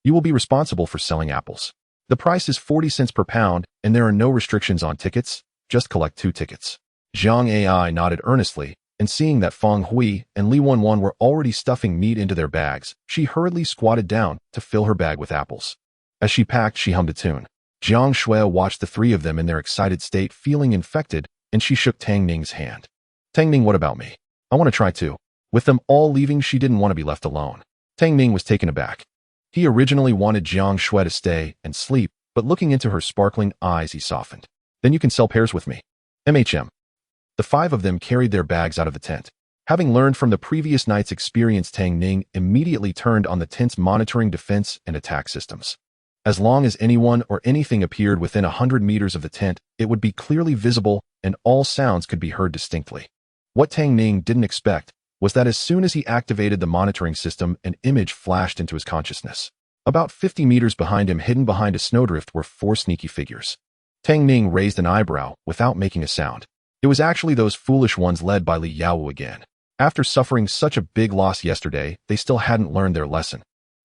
You will be responsible for selling apples. The price is 40 cents per pound, and there are no restrictions on tickets. Just collect 2 tickets. Jiang Ai nodded earnestly, and seeing that Feng Hui and Li Wenwan were already stuffing meat into their bags, she hurriedly squatted down to fill her bag with apples. As she packed, she hummed a tune. Jiang Xue watched the three of them in their excited state, feeling infected, and she shook Tang Ning's hand. Tang Ning, what about me? I want to try too. With them all leaving, she didn't want to be left alone. Tang Ning was taken aback. He originally wanted Jiang Xue to stay and sleep, but looking into her sparkling eyes, he softened. Then you can sell pears with me. MHM. The 5 of them carried their bags out of the tent. Having learned from the previous night's experience, Tang Ning immediately turned on the tent's monitoring, defense, and attack systems. As long as anyone or anything appeared within 100 meters of the tent, it would be clearly visible and all sounds could be heard distinctly. What Tang Ning didn't expect was that as soon as he activated the monitoring system, an image flashed into his consciousness. About 50 meters behind him, hidden behind a snowdrift, were 4 sneaky figures. Tang Ning raised an eyebrow without making a sound. It was actually those foolish ones led by Li Yaowu again. After suffering such a big loss yesterday, they still hadn't learned their lesson.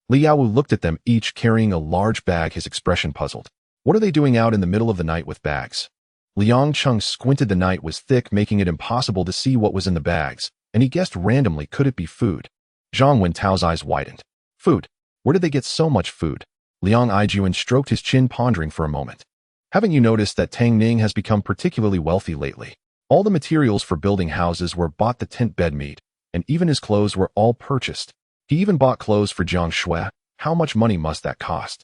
Li Yaowu looked at them, each carrying a large bag, his expression puzzled. What are they doing out in the middle of the night with bags? Liang Cheng squinted. The night was thick, making it impossible to see what was in the bags, and he guessed randomly, could it be food? Zhang Wentao's eyes widened. Food? Where did they get so much food? Liang Aijuan stroked his chin, pondering for a moment. Haven't you noticed that Tang Ning has become particularly wealthy lately? All the materials for building houses were bought, the tent, bed, meat, and even his clothes were all purchased. He even bought clothes for Jiang Xue. How much money must that cost?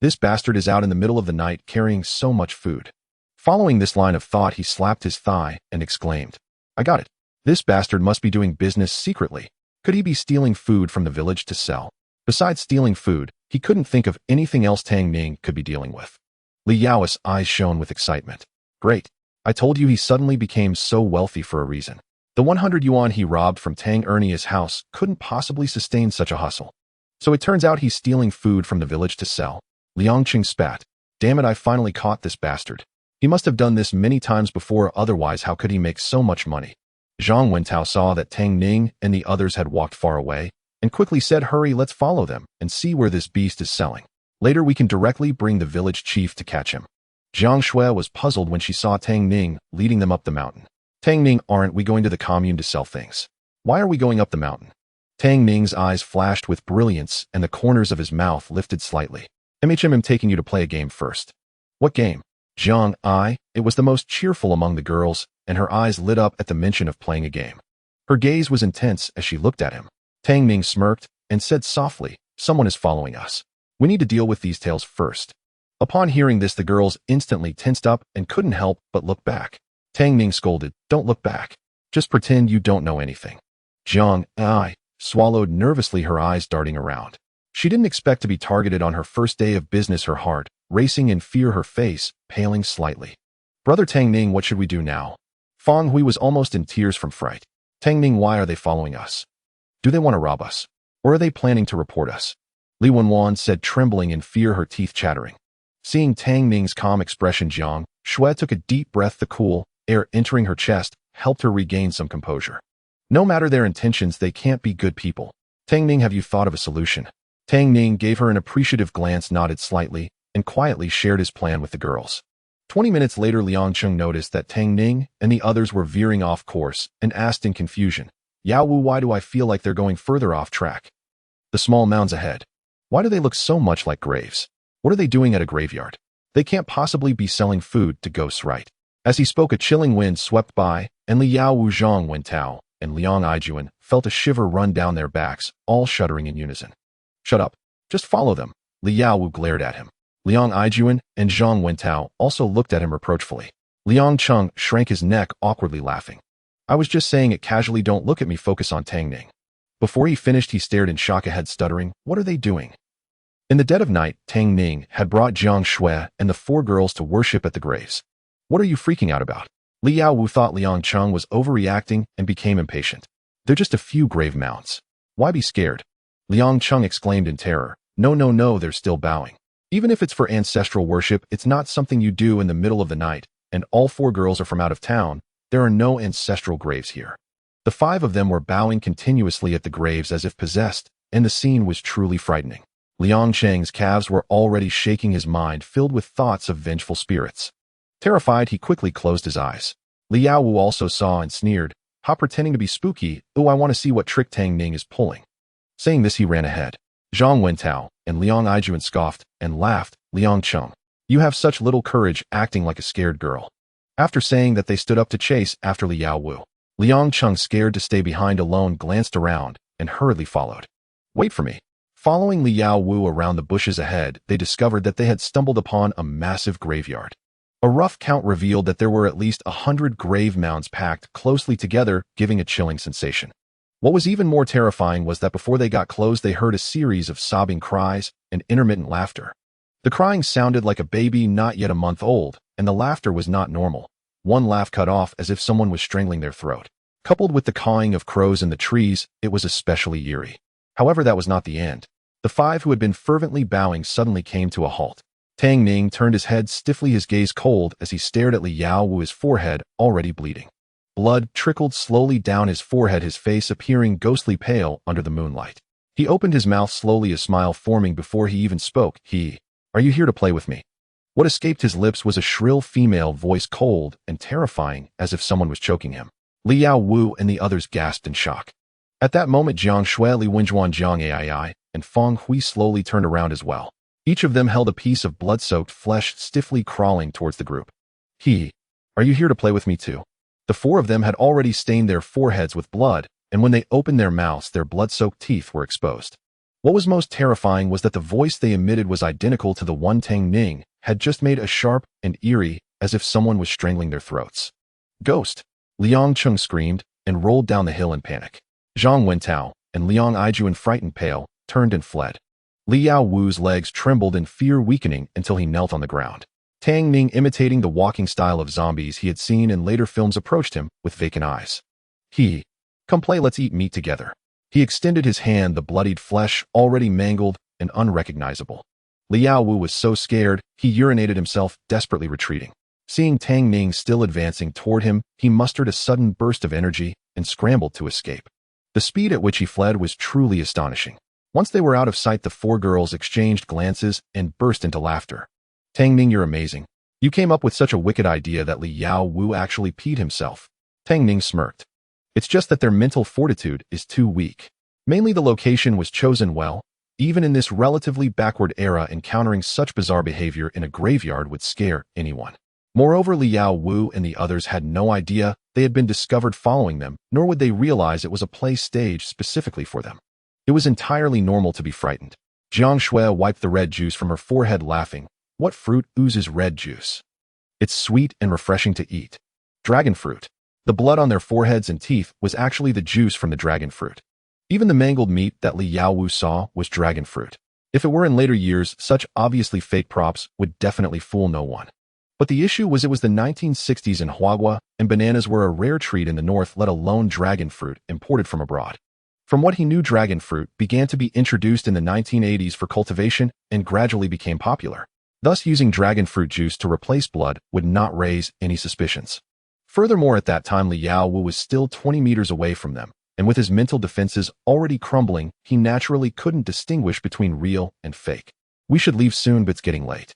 This bastard is out in the middle of the night carrying so much food. Following this line of thought, he slapped his thigh and exclaimed, I got it. This bastard must be doing business secretly. Could he be stealing food from the village to sell? Besides stealing food, he couldn't think of anything else Tang Ning could be dealing with. Li Yao's eyes shone with excitement. Great. I told you he suddenly became so wealthy for a reason. The 100 yuan he robbed from Tang Ernia's house couldn't possibly sustain such a hustle. So it turns out he's stealing food from the village to sell. Liang Qing spat. Damn it, I finally caught this bastard. He must have done this many times before, otherwise how could he make so much money? Zhang Wentao saw that Tang Ning and the others had walked far away, and quickly said, hurry, let's follow them and see where this beast is selling. Later we can directly bring the village chief to catch him. Jiang Xue was puzzled when she saw Tang Ning leading them up the mountain. Tang Ning, aren't we going to the commune to sell things? Why are we going up the mountain? Tang Ning's eyes flashed with brilliance and the corners of his mouth lifted slightly. I'm taking you to play a game first. What game? Jiang I. It was the most cheerful among the girls, and her eyes lit up at the mention of playing a game. Her gaze was intense as she looked at him. Tang Ning smirked and said softly, someone is following us. We need to deal with these tales first. Upon hearing this, the girls instantly tensed up and couldn't help but look back. Tang Ning scolded, don't look back. Just pretend you don't know anything. Jiang I. swallowed nervously, her eyes darting around. She didn't expect to be targeted on her first day of business, her heart racing in fear, her face paling slightly. Brother Tang Ning, what should we do now? Fang Hui was almost in tears from fright. Tang Ning, why are they following us? Do they want to rob us? Or are they planning to report us? Li Wenwan said, trembling in fear, her teeth chattering. Seeing Tang Ning's calm expression, Jiang Xue took a deep breath. The cool air entering her chest helped her regain some composure. No matter their intentions, they can't be good people. Tang Ning, have you thought of a solution? Tang Ning gave her an appreciative glance, nodded slightly, and quietly shared his plan with the girls. 20 minutes later, Liang Qing noticed that Tang Ning and the others were veering off course and asked in confusion, Yao Wu, why do I feel like they're going further off track? The small mounds ahead. Why do they look so much like graves? What are they doing at a graveyard? They can't possibly be selling food to ghosts, right? As he spoke, a chilling wind swept by, and Liao Wu, Zhang Wentao, and Liang Aijuan felt a shiver run down their backs, all shuddering in unison. Shut up. Just follow them. Liao Wu glared at him. Liang Aijuan and Zhang Wentao also looked at him reproachfully. Liang Cheng shrank his neck, awkwardly laughing. I was just saying it casually, don't look at me, focus on Tang Ning. Before he finished, he stared in shock ahead, stuttering, what are they doing? In the dead of night, Tang Ning had brought Jiang Xue and the 4 girls to worship at the graves. What are you freaking out about? Liao Wu thought Liang Cheng was overreacting and became impatient. They're just a few grave mounds. Why be scared? Liang Cheng exclaimed in terror. No, they're still bowing. Even if it's for ancestral worship, it's not something you do in the middle of the night, and all 4 girls are from out of town. There are no ancestral graves here. The 5 of them were bowing continuously at the graves as if possessed, and the scene was truly frightening. Liang Cheng's calves were already shaking, his mind filled with thoughts of vengeful spirits. Terrified, he quickly closed his eyes. Liao Wu also saw and sneered, "Ha, pretending to be spooky, oh, I want to see what trick Tang Ning is pulling." Saying this, he ran ahead. Zhang Wentao and Liang Aijuan scoffed and laughed. Liang Cheng, you have such little courage, acting like a scared girl. After saying that, they stood up to chase after Liao Wu. Liang Cheng, scared to stay behind alone, glanced around and hurriedly followed. Wait for me. Following Liao Wu around the bushes ahead, they discovered that they had stumbled upon a massive graveyard. A rough count revealed that there were at least 100 grave mounds packed closely together, giving a chilling sensation. What was even more terrifying was that before they got close, they heard a series of sobbing cries and intermittent laughter. The crying sounded like a baby not yet a month old, and the laughter was not normal. One laugh cut off as if someone was strangling their throat. Coupled with the cawing of crows in the trees, it was especially eerie. However, that was not the end. The 5 who had been fervently bowing suddenly came to a halt. Tang Ning turned his head stiffly, his gaze cold as he stared at Liao Wu, his forehead already bleeding. Blood trickled slowly down his forehead, his face appearing ghostly pale under the moonlight. He opened his mouth slowly, a smile forming before he even spoke. Are you here to play with me? What escaped his lips was a shrill female voice, cold and terrifying, as if someone was choking him. Liao Wu and the others gasped in shock. At that moment, Jiang Xue, Li Wenjuan, Jiang Ai, and Fang Hui slowly turned around as well. Each of them held a piece of blood-soaked flesh, stiffly crawling towards the group. Are you here to play with me too? The 4 of them had already stained their foreheads with blood, and when they opened their mouths, their blood-soaked teeth were exposed. What was most terrifying was that the voice they emitted was identical to the one Tang Ning had just made, a sharp and eerie, as if someone was strangling their throats. Ghost! Liang Cheng screamed and rolled down the hill in panic. Zhang Wentao and Liang Aijuan, frightened pale, turned and fled. Liao Wu's legs trembled in fear, weakening until he knelt on the ground. Tang Ning, imitating the walking style of zombies he had seen in later films, approached him with vacant eyes. Come play, let's eat meat together. He extended his hand, the bloodied flesh already mangled and unrecognizable. Liao Wu was so scared, he urinated himself, desperately retreating. Seeing Tang Ning still advancing toward him, he mustered a sudden burst of energy and scrambled to escape. The speed at which he fled was truly astonishing. Once they were out of sight, the four girls exchanged glances and burst into laughter. Tang Ning, you're amazing. You came up with such a wicked idea that Liao Wu actually peed himself. Tang Ning smirked. It's just that their mental fortitude is too weak. Mainly the location was chosen well. Even in this relatively backward era, encountering such bizarre behavior in a graveyard would scare anyone. Moreover, Liao Wu and the others had no idea they had been discovered following them, nor would they realize it was a play staged specifically for them. It was entirely normal to be frightened. Jiang Xue wiped the red juice from her forehead, laughing. What fruit oozes red juice? It's sweet and refreshing to eat. Dragon fruit. The blood on their foreheads and teeth was actually the juice from the dragon fruit. Even the mangled meat that Liao Wu saw was dragon fruit. If it were in later years, such obviously fake props would definitely fool no one. But the issue was it was the 1960s in Huagua, and bananas were a rare treat in the north, let alone dragon fruit imported from abroad. From what he knew, dragon fruit began to be introduced in the 1980s for cultivation and gradually became popular. Thus, using dragon fruit juice to replace blood would not raise any suspicions. Furthermore, at that time, Liao Wu was still 20 meters away from them, and with his mental defenses already crumbling, he naturally couldn't distinguish between real and fake. We should leave soon, but it's getting late.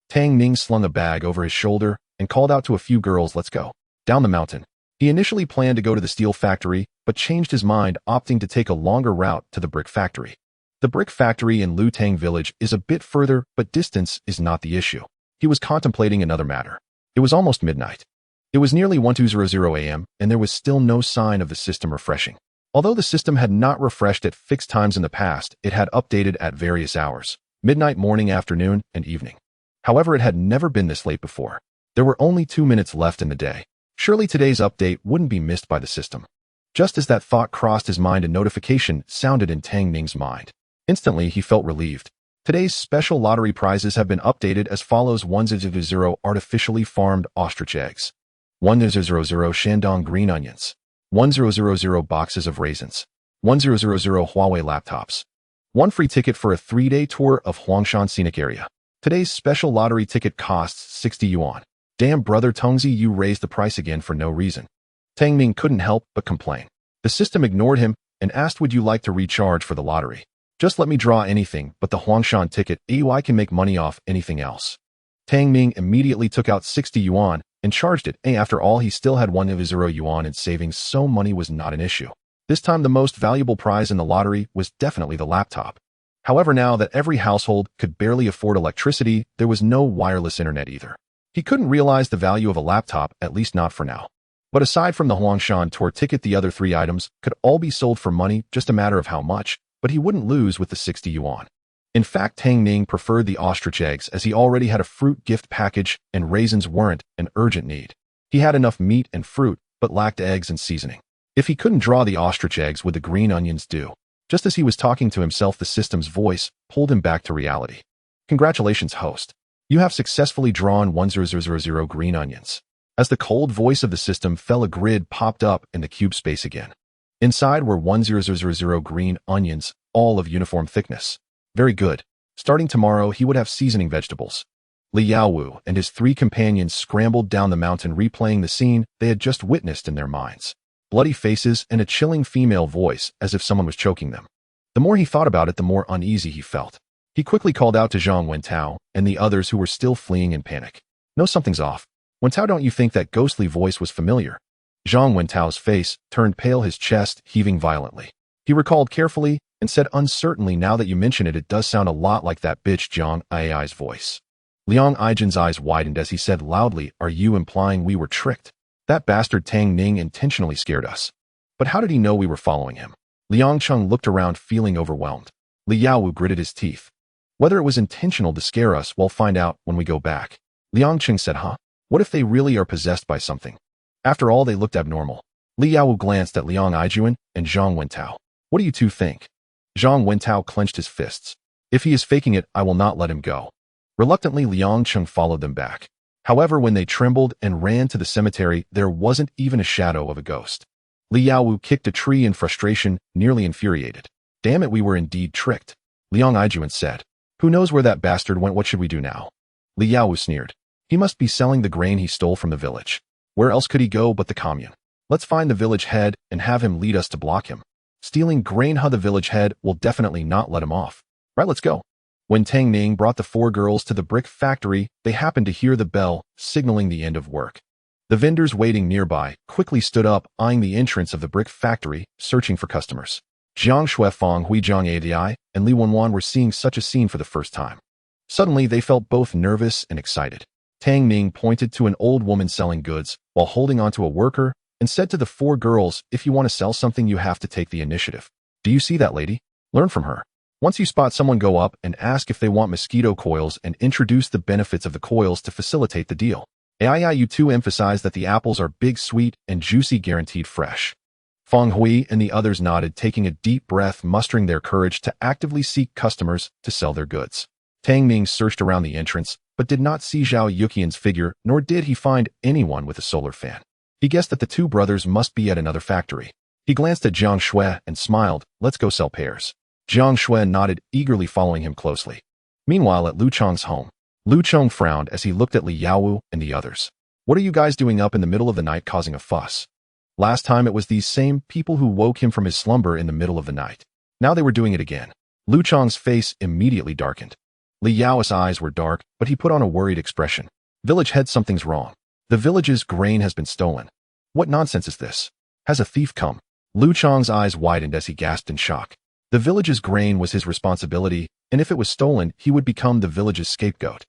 Tang Ning slung a bag over his shoulder and called out to a few girls, let's go. Down the mountain. He initially planned to go to the steel factory, but changed his mind, opting to take a longer route to the brick factory. The brick factory in Lutang village is a bit further, but distance is not the issue. He was contemplating another matter. It was almost midnight. It was nearly 1200 a.m., and there was still no sign of the system refreshing. Although the system had not refreshed at fixed times in the past, it had updated at various hours: midnight, morning, afternoon, and evening. However, it had never been this late before. There were only 2 minutes left in the day. Surely today's update wouldn't be missed by the system. Just as that thought crossed his mind, a notification sounded in Tang Ning's mind. Instantly, he felt relieved. Today's special lottery prizes have been updated as follows: 100 artificially farmed ostrich eggs, 100 Shandong green onions, 1000 boxes of raisins, 1000 Huawei laptops, 1 free ticket for a 3-day tour of Huangshan Scenic Area. Today's special lottery ticket costs 60 yuan. Damn, brother Tongzi, you raised the price again for no reason. Tang Ning couldn't help but complain. The system ignored him and asked, would you like to recharge for the lottery? Just let me draw anything but the Huangshan ticket. I can make money off anything else. Tang Ning immediately took out 60 yuan and charged it. After all, he still had 100 yuan in savings, so money was not an issue. This time, the most valuable prize in the lottery was definitely the laptop. However, now that every household could barely afford electricity, there was no wireless internet either. He couldn't realize the value of a laptop, at least not for now. But aside from the Huangshan tour ticket, the other 3 items could all be sold for money, just a matter of how much, but he wouldn't lose with the 60 yuan. In fact, Tang Ning preferred the ostrich eggs as he already had a fruit gift package and raisins weren't an urgent need. He had enough meat and fruit, but lacked eggs and seasoning. If he couldn't draw the ostrich eggs, would the green onions do? Just as he was talking to himself, the system's voice pulled him back to reality. Congratulations, host. You have successfully drawn 1000 green onions. As the cold voice of the system fell, a grid popped up in the cube space again. Inside were 1000 green onions, all of uniform thickness. Very good. Starting tomorrow, he would have seasoning vegetables. Liao Wu and his 3 companions scrambled down the mountain, replaying the scene they had just witnessed in their minds. Bloody faces and a chilling female voice, as if someone was choking them. The more he thought about it, the more uneasy he felt. He quickly called out to Zhang Wentao and the others who were still fleeing in panic. No, something's off. Wentao, don't you think that ghostly voice was familiar? Zhang Wentao's face turned pale, his chest heaving violently. He recalled carefully and said uncertainly, now that you mention it, it does sound a lot like that bitch Jiang Ai's voice. Liang Aijin's eyes widened as he said loudly, are you implying we were tricked? That bastard Tang Ning intentionally scared us. But how did he know we were following him? Liang Cheng looked around, feeling overwhelmed. Liao Wu gritted his teeth. Whether it was intentional to scare us, we'll find out when we go back. Liang Cheng said, huh? What if they really are possessed by something? After all, they looked abnormal. Liao Wu glanced at Liang Aijun and Zhang Wentao. What do you two think? Zhang Wentao clenched his fists. If he is faking it, I will not let him go. Reluctantly, Liang Cheng followed them back. However, when they trembled and ran to the cemetery, there wasn't even a shadow of a ghost. Li Yaowu kicked a tree in frustration, nearly infuriated. Damn it, we were indeed tricked. Liang Aijuan said. Who knows where that bastard went? What should we do now? Li Yaowu sneered. He must be selling the grain he stole from the village. Where else could he go but the commune? Let's find the village head and have him lead us to block him. Stealing grain, the village head will definitely not let him off. Right, let's go. When Tang Ning brought the 4 girls to the brick factory, they happened to hear the bell, signaling the end of work. The vendors waiting nearby quickly stood up, eyeing the entrance of the brick factory, searching for customers. Jiang Xue, Fang Hui, Jiang Adi, and Li Wanwan were seeing such a scene for the first time. Suddenly, they felt both nervous and excited. Tang Ning pointed to an old woman selling goods while holding onto a worker and said to the 4 girls, if you want to sell something, you have to take the initiative. Do you see that lady? Learn from her. Once you spot someone, go up and ask if they want mosquito coils and introduce the benefits of the coils to facilitate the deal. You two emphasize that the apples are big, sweet, and juicy, guaranteed fresh. Fang Hui and the others nodded, taking a deep breath, mustering their courage to actively seek customers to sell their goods. Tang Ning searched around the entrance, but did not see Zhao Yuqian's figure, nor did he find anyone with a solar fan. He guessed that the 2 brothers must be at another factory. He glanced at Jiang Xue and smiled. Let's go sell pears. Jiang Xue nodded, eagerly following him closely. Meanwhile, at Lu Chong's home, Lu Chong frowned as he looked at Li Yaowu and the others. What are you guys doing up in the middle of the night causing a fuss? Last time it was these same people who woke him from his slumber in the middle of the night. Now they were doing it again. Lu Chong's face immediately darkened. Li Yao's eyes were dark, but he put on a worried expression. Village head, something's wrong. The village's grain has been stolen. What nonsense is this? Has a thief come? Lu Chong's eyes widened as he gasped in shock. The village's grain was his responsibility, and if it was stolen, he would become the village's scapegoat.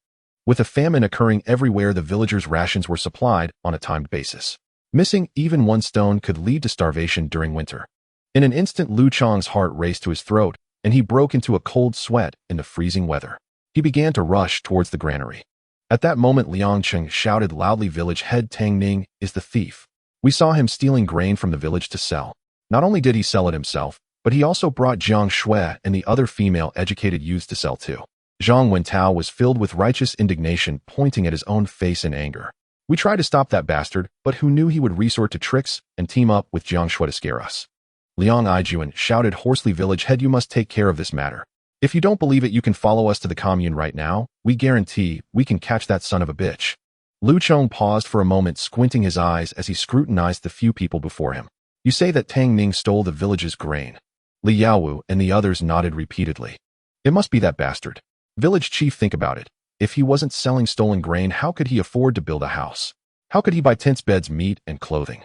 With a famine occurring everywhere, the villagers' rations were supplied on a timed basis. Missing even 1 stone could lead to starvation during winter. In an instant, Lu Chong's heart raced to his throat, and he broke into a cold sweat in the freezing weather. He began to rush towards the granary. At that moment, Liang Cheng shouted loudly, village head Tang Ning is the thief. We saw him stealing grain from the village to sell. Not only did he sell it himself, but he also brought Jiang Xue and the other female educated youths to sell too. Zhang Wentao was filled with righteous indignation, pointing at his own face in anger. We tried to stop that bastard, but who knew he would resort to tricks and team up with Jiang Xue to scare us? Liang Aijuan shouted hoarsely, village head, you must take care of this matter. If you don't believe it, you can follow us to the commune right now. We guarantee we can catch that son of a bitch. Lu Chong paused for a moment, squinting his eyes as he scrutinized the few people before him. You say that Tang Ning stole the village's grain? Li Yaowu and the others nodded repeatedly. It must be that bastard. Village chief, think about it. If he wasn't selling stolen grain, how could he afford to build a house? How could he buy tents, beds, meat, and clothing?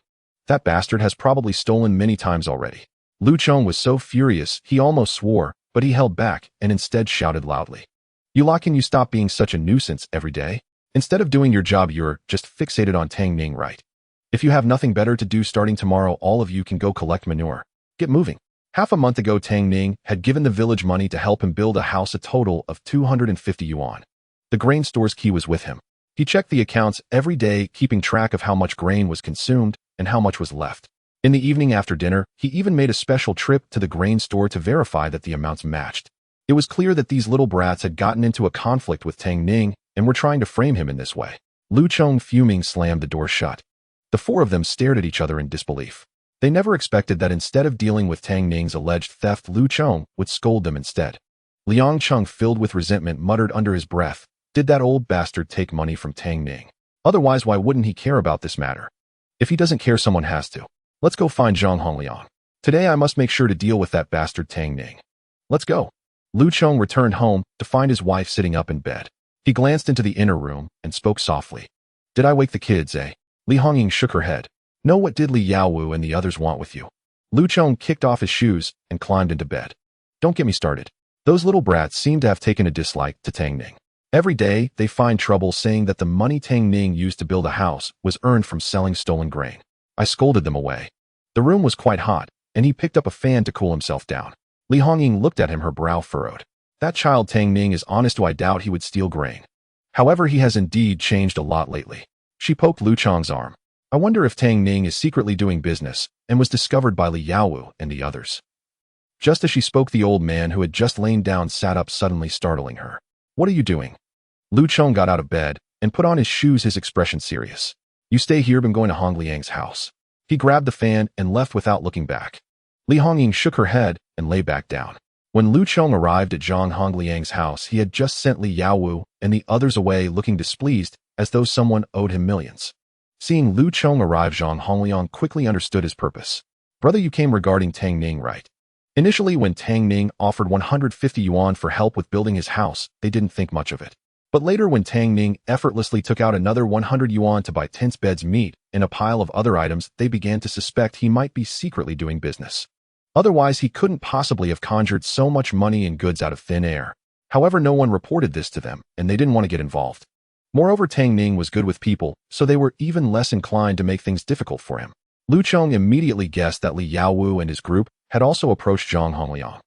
That bastard has probably stolen many times already. Lu Chong was so furious he almost swore, but he held back and instead shouted loudly. You lot, can you stop being such a nuisance every day? Instead of doing your job, you're just fixated on Tang Ning, right? If you have nothing better to do, starting tomorrow, all of you can go collect manure. Get moving. Half a month ago, Tang Ning had given the village money to help him build a house, a total of 250 yuan. The grain store's key was with him. He checked the accounts every day, keeping track of how much grain was consumed and how much was left. In the evening after dinner, he even made a special trip to the grain store to verify that the amounts matched. It was clear that these little brats had gotten into a conflict with Tang Ning and were trying to frame him in this way. Lu Chong, fuming, slammed the door shut. The 4 of them stared at each other in disbelief. They never expected that instead of dealing with Tang Ning's alleged theft, Lu Chong would scold them instead. Liang Cheng, filled with resentment, muttered under his breath, did that old bastard take money from Tang Ning? Otherwise, why wouldn't he care about this matter? If he doesn't care, someone has to. Let's go find Zhang Hongliang. Today I must make sure to deal with that bastard Tang Ning. Let's go. Lu Chong returned home to find his wife sitting up in bed. He glanced into the inner room and spoke softly. Did I wake the kids, eh? Li Hongying shook her head. No, what did Li Yaowu and the others want with you? Lu Chong kicked off his shoes and climbed into bed. Don't get me started. Those little brats seem to have taken a dislike to Tang Ning. Every day, they find trouble saying that the money Tang Ning used to build a house was earned from selling stolen grain. I scolded them away. The room was quite hot, and he picked up a fan to cool himself down. Li Hongying looked at him, her brow furrowed. That child Tang Ning is honest, I doubt he would steal grain. However, he has indeed changed a lot lately. She poked Lu Chong's arm. I wonder if Tang Ning is secretly doing business and was discovered by Li Yaowu and the others. Just as she spoke, the old man who had just lain down sat up, suddenly startling her. What are you doing? Lu Chong got out of bed and put on his shoes, his expression serious. You stay here, I'm going to Hong Liang's house. He grabbed the fan and left without looking back. Li Hongying shook her head and lay back down. When Lu Cheng arrived at Zhang Hongliang's house, he had just sent Li Yaowu and the others away looking displeased, as though someone owed him millions. Seeing Lu Cheng arrive, Zhang Hongliang quickly understood his purpose. Brother, you came regarding Tang Ning, right? Initially, when Tang Ning offered 150 yuan for help with building his house, they didn't think much of it. But later, when Tang Ning effortlessly took out another 100 yuan to buy Tent's bed's meat and a pile of other items, they began to suspect he might be secretly doing business. Otherwise, he couldn't possibly have conjured so much money and goods out of thin air. However, no one reported this to them, and they didn't want to get involved. Moreover, Tang Ning was good with people, so they were even less inclined to make things difficult for him. Lu Cheng immediately guessed that Li Yaowu and his group had also approached Zhang Hongliang.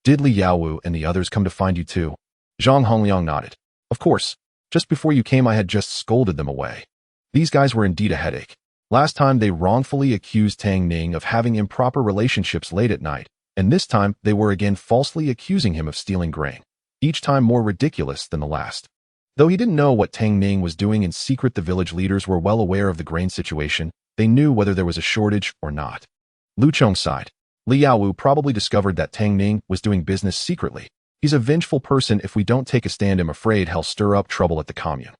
Did Li Yaowu and the others come to find you too? Zhang Hongliang nodded. Of course. Just before you came, I had just scolded them away. These guys were indeed a headache. Last time they wrongfully accused Tang Ning of having improper relationships late at night, and this time they were again falsely accusing him of stealing grain, each time more ridiculous than the last. Though he didn't know what Tang Ning was doing in secret, the village leaders were well aware of the grain situation. They knew whether there was a shortage or not. Lu Cheng sighed. Li Yaowu probably discovered that Tang Ning was doing business secretly. He's a vengeful person. If we don't take a stand, I'm afraid he'll stir up trouble at the commune.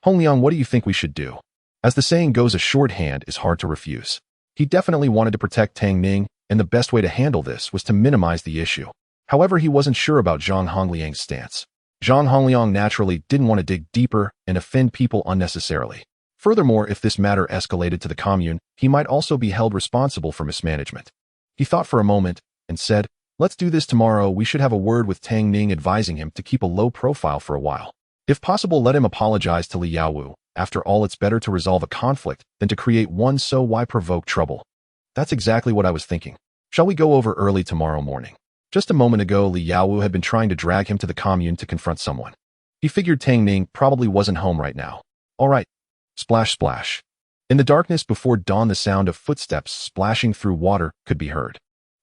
Hongliang, what do you think we should do? As the saying goes, a shorthand is hard to refuse. He definitely wanted to protect Tang Ning, and the best way to handle this was to minimize the issue. However, he wasn't sure about Zhang Hongliang's stance. Zhang Hongliang naturally didn't want to dig deeper and offend people unnecessarily. Furthermore, if this matter escalated to the commune, he might also be held responsible for mismanagement. He thought for a moment and said, let's do this tomorrow. We should have a word with Tang Ning, advising him to keep a low profile for a while. If possible, let him apologize to Li Yaowu. After all, it's better to resolve a conflict than to create one, so why provoke trouble? That's exactly what I was thinking. Shall we go over early tomorrow morning? Just a moment ago, Li Yaowu had been trying to drag him to the commune to confront someone. He figured Tang Ning probably wasn't home right now. All right. Splash, splash. In the darkness before dawn, the sound of footsteps splashing through water could be heard.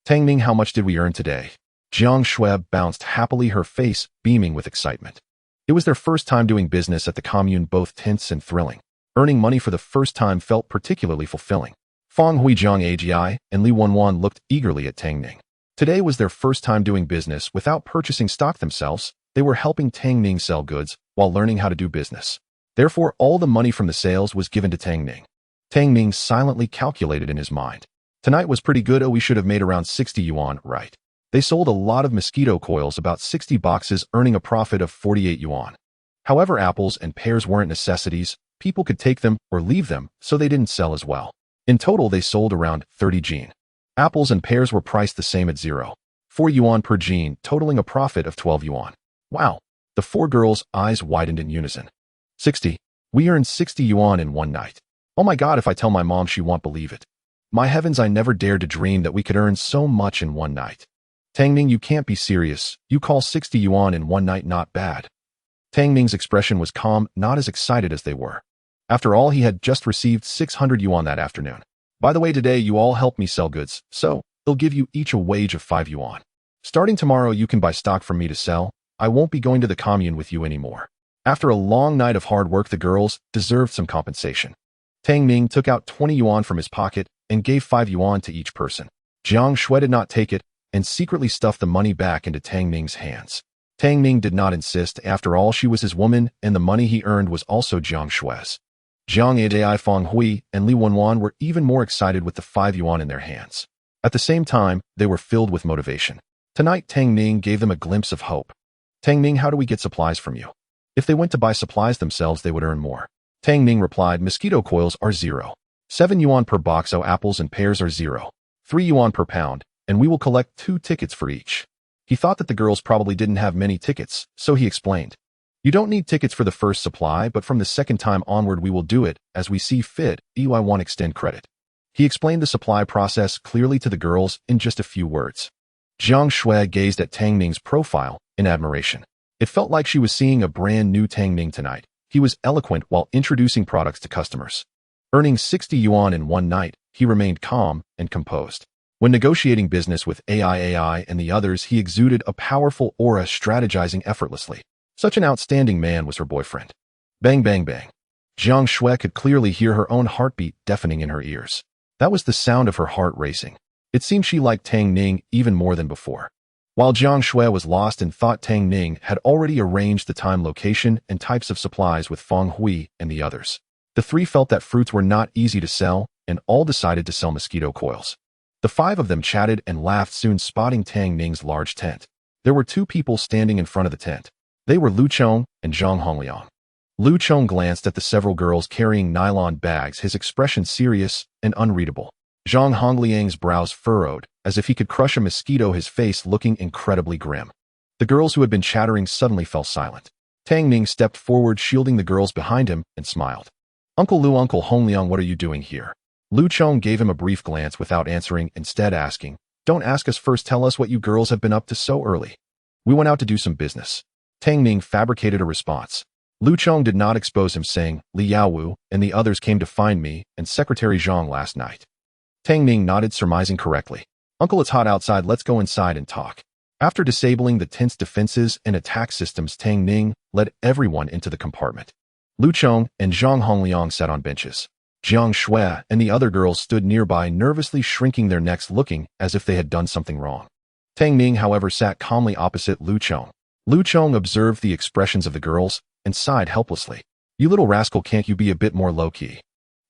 Tang Ning, how much did we earn today? Jiang Xue bounced happily, her face beaming with excitement. It was their first time doing business at the commune, both tense and thrilling. Earning money for the first time felt particularly fulfilling. Fang Huijiang Agi and Li Wanwan looked eagerly at Tang Ning. Today was their first time doing business without purchasing stock themselves. They were helping Tang Ning sell goods while learning how to do business. Therefore, all the money from the sales was given to Tang Ning. Tang Ning silently calculated in his mind. Tonight was pretty good. We should have made around 60 yuan, right? They sold a lot of mosquito coils, about 60 boxes, earning a profit of 48 yuan. However, apples and pears weren't necessities. People could take them or leave them, so they didn't sell as well. In total, they sold around 30 jin. Apples and pears were priced the same at 0.4 yuan per jin, totaling a profit of 12 yuan. Wow! The four girls' eyes widened in unison. 60. We earned 60 yuan in one night. Oh my god, if I tell my mom, she won't believe it. My heavens, I never dared to dream that we could earn so much in one night. Tang Ning, you can't be serious. You call 60 yuan in one night not bad? Tang Ning's expression was calm, not as excited as they were. After all, he had just received 600 yuan that afternoon. By the way, today you all helped me sell goods, so they'll give you each a wage of 5 yuan. Starting tomorrow, you can buy stock from me to sell. I won't be going to the commune with you anymore. After a long night of hard work, the girls deserved some compensation. Tang Ning took out 20 yuan from his pocket and gave 5 yuan to each person. Jiang Xue did not take it and secretly stuffed the money back into Tang Ning's hands. Tang Ning did not insist. After all, she was his woman, and the money he earned was also Jiang Xue's. Jiang Adai, Fang Hui, and Li Wanwan were even more excited with the 5 yuan in their hands. At the same time, they were filled with motivation. Tonight, Tang Ning gave them a glimpse of hope. Tang Ning, how do we get supplies from you? If they went to buy supplies themselves, they would earn more. Tang Ning replied, mosquito coils are 0.7 yuan per box, so apples and pears are 0.3 yuan per pound, and we will collect 2 tickets for each. He thought that the girls probably didn't have many tickets, so he explained. You don't need tickets for the first supply, but from the second time onward we will do it as we see fit. I won't extend credit. He explained the supply process clearly to the girls in just a few words. Jiang Xue gazed at Tang Ning's profile in admiration. It felt like she was seeing a brand new Tang Ning tonight. He was eloquent while introducing products to customers. Earning 60 yuan in one night, he remained calm and composed. When negotiating business with AI and the others, he exuded a powerful aura, strategizing effortlessly. Such an outstanding man was her boyfriend. Bang, bang, bang. Jiang Xue could clearly hear her own heartbeat deafening in her ears. That was the sound of her heart racing. It seemed she liked Tang Ning even more than before. While Jiang Xue was lost and thought Tang Ning had already arranged the time, location, and types of supplies with Feng Hui and the others. The three felt that fruits were not easy to sell, and all decided to sell mosquito coils. The five of them chatted and laughed, soon spotting Tang Ning's large tent. There were two people standing in front of the tent. They were Lu Chong and Zhang Hongliang. Lu Chong glanced at the several girls carrying nylon bags, his expression serious and unreadable. Zhang Hongliang's brows furrowed, as if he could crush a mosquito, his face looking incredibly grim. The girls who had been chattering suddenly fell silent. Tang Ning stepped forward, shielding the girls behind him, and smiled. "Uncle Lu, Uncle Hongliang, what are you doing here?" Lu Chong gave him a brief glance without answering, instead asking, "Don't ask us first, tell us what you girls have been up to so early." "We went out to do some business." Tang Ning fabricated a response. Lu Chong did not expose him, saying, "Li Yaowu and the others came to find me and Secretary Zhang last night." Tang Ning nodded, surmising correctly. "Uncle, it's hot outside, let's go inside and talk." After disabling the tent's defenses and attack systems, Tang Ning led everyone into the compartment. Lu Chong and Zhang Hongliang sat on benches. Jiang Xue and the other girls stood nearby, nervously shrinking their necks, looking as if they had done something wrong. Tang Ning, however, sat calmly opposite Lu Chong. Lu Chong observed the expressions of the girls and sighed helplessly. "You little rascal, can't you be a bit more low-key?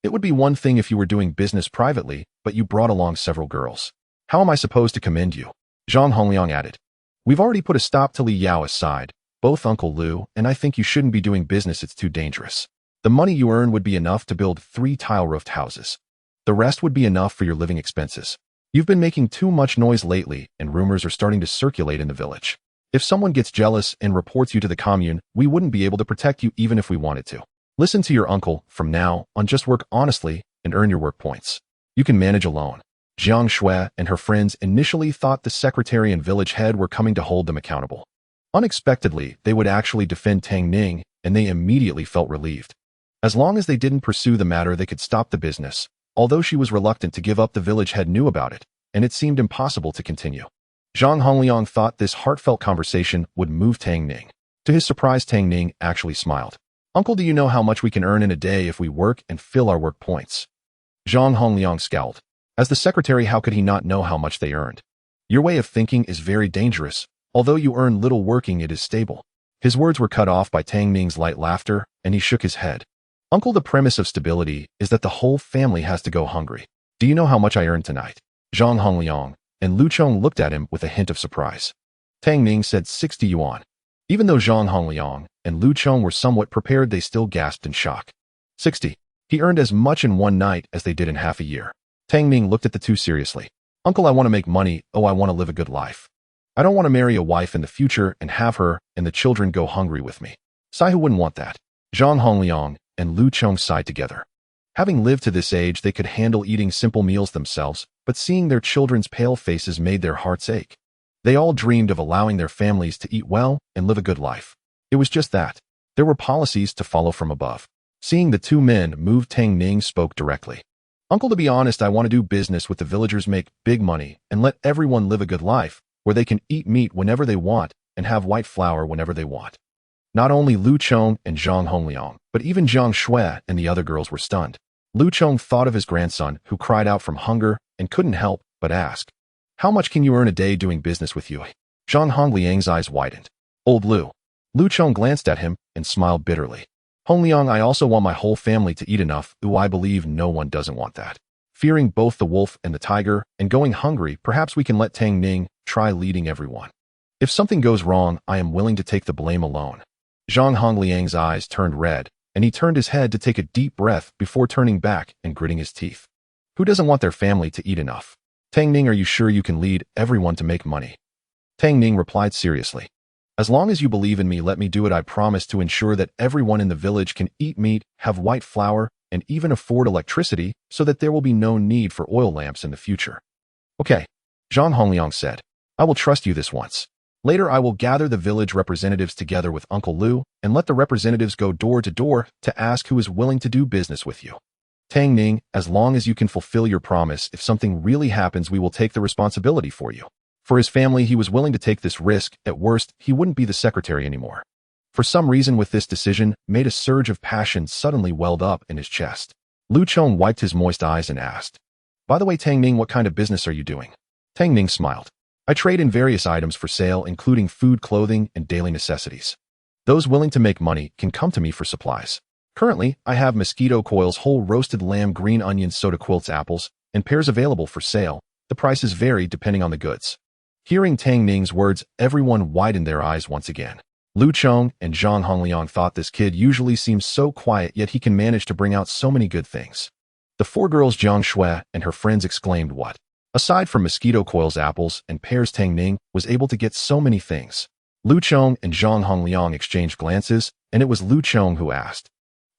It would be one thing if you were doing business privately, but you brought along several girls. How am I supposed to commend you?" Zhang Hongliang added. "We've already put a stop to Li Yao aside, both Uncle Lu, and I think you shouldn't be doing business, it's too dangerous. The money you earn would be enough to build 3 tile-roofed houses. The rest would be enough for your living expenses. You've been making too much noise lately, and rumors are starting to circulate in the village. If someone gets jealous and reports you to the commune, we wouldn't be able to protect you even if we wanted to. Listen to your uncle. From now on, just work honestly and earn your work points. You can manage alone." Jiang Xue and her friends initially thought the secretary and village head were coming to hold them accountable. Unexpectedly, they would actually defend Tang Ning, and they immediately felt relieved. As long as they didn't pursue the matter, they could stop the business. Although she was reluctant to give up, the village head knew about it, and it seemed impossible to continue. Zhang Hongliang thought this heartfelt conversation would move Tang Ning. To his surprise, Tang Ning actually smiled. "Uncle, do you know how much we can earn in a day if we work and fill our work points?" Zhang Hongliang scowled. As the secretary, how could he not know how much they earned? "Your way of thinking is very dangerous. Although you earn little working, it is stable." His words were cut off by Tang Ning's light laughter, and he shook his head. "Uncle, the premise of stability is that the whole family has to go hungry. Do you know how much I earned tonight?" Zhang Hongliang and Lu Chong looked at him with a hint of surprise. Tang Ning said 60 yuan. Even though Zhang Hongliang and Lu Chong were somewhat prepared, they still gasped in shock. 60. He earned as much in one night as they did in half a year. Tang Ning looked at the two seriously. "Uncle, I want to make money. Oh, I want to live a good life. I don't want to marry a wife in the future and have her and the children go hungry with me. Sai, who wouldn't want that?" Zhang Hongliang and Lu Chong sighed together. Having lived to this age, they could handle eating simple meals themselves, but seeing their children's pale faces made their hearts ache. They all dreamed of allowing their families to eat well and live a good life. It was just that. There were policies to follow from above. Seeing the two men move, Tang Ning spoke directly. "Uncle, to be honest, I want to do business with the villagers, make big money, and let everyone live a good life, where they can eat meat whenever they want and have white flour whenever they want." Not only Lu Chong and Zhang Hongliang, but even Jiang Xue and the other girls were stunned. Lu Chong thought of his grandson, who cried out from hunger and couldn't help but ask, "How much can you earn a day doing business with you?" Zhang Hongliang's eyes widened. "Old Lu." Lu Chong glanced at him and smiled bitterly. "Hongliang, I also want my whole family to eat enough. Ooh, I believe no one doesn't want that. Fearing both the wolf and the tiger and going hungry, perhaps we can let Tang Ning try leading everyone. If something goes wrong, I am willing to take the blame alone." Zhang Hongliang's eyes turned red, and he turned his head to take a deep breath before turning back and gritting his teeth. Who doesn't want their family to eat enough? "Tang Ning, are you sure you can lead everyone to make money?" Tang Ning replied seriously. "As long as you believe in me, let me do it. I promise to ensure that everyone in the village can eat meat, have white flour, and even afford electricity so that there will be no need for oil lamps in the future." "Okay," Zhang Hongliang said. "I will trust you this once. Later, I will gather the village representatives together with Uncle Lu and let the representatives go door to door to ask who is willing to do business with you. Tang Ning, as long as you can fulfill your promise, if something really happens, we will take the responsibility for you." For his family, he was willing to take this risk. At worst, he wouldn't be the secretary anymore. For some reason, with this decision, made a surge of passion suddenly welled up in his chest. Lu Chong wiped his moist eyes and asked, By the way, Tang Ning, what kind of business are you doing? Tang Ning smiled. I trade in various items for sale, including food, clothing, and daily necessities. Those willing to make money can come to me for supplies. Currently, I have mosquito coils, whole roasted lamb, green onions, soda quilts, apples, and pears available for sale. The prices vary depending on the goods. Hearing Tang Ning's words, everyone widened their eyes once again. Lu Chong and Zhang Hongliang thought this kid usually seems so quiet, yet he can manage to bring out so many good things. The four girls Jiang Xue and her friends exclaimed, "What?" Aside from mosquito coils, apples, and pears, Tang Ning was able to get so many things. Lu Chong and Zhang Hongliang exchanged glances, and it was Lu Chong who asked,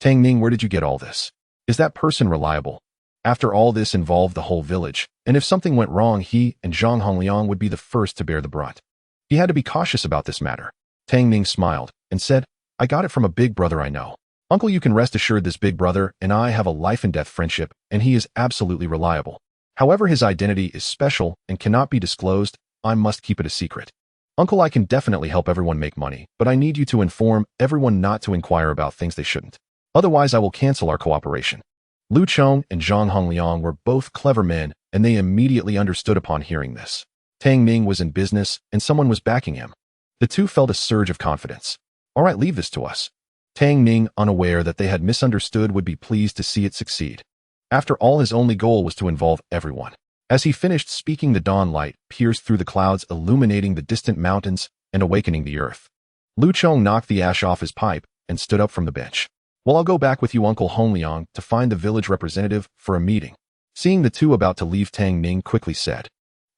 "Tang Ning, where did you get all this? Is that person reliable?" After all, this involved the whole village, and if something went wrong, he and Zhang Hongliang would be the first to bear the brunt. He had to be cautious about this matter. Tang Ning smiled and said, "I got it from a big brother I know. Uncle, you can rest assured this big brother and I have a life-and-death friendship, and he is absolutely reliable. However, his identity is special and cannot be disclosed. I must keep it a secret. Uncle, I can definitely help everyone make money, but I need you to inform everyone not to inquire about things they shouldn't. Otherwise, I will cancel our cooperation." Lu Chong and Zhang Hongliang were both clever men, and they immediately understood upon hearing this. Tang Ning was in business, and someone was backing him. The two felt a surge of confidence. "All right, leave this to us." Tang Ning, unaware that they had misunderstood, would be pleased to see it succeed. After all, his only goal was to involve everyone. As he finished speaking, the dawn light pierced through the clouds, illuminating the distant mountains and awakening the earth. Lu Chong knocked the ash off his pipe and stood up from the bench. "Well, I'll go back with you, Uncle Hongliang, to find the village representative for a meeting." Seeing the two about to leave, Tang Ning quickly said,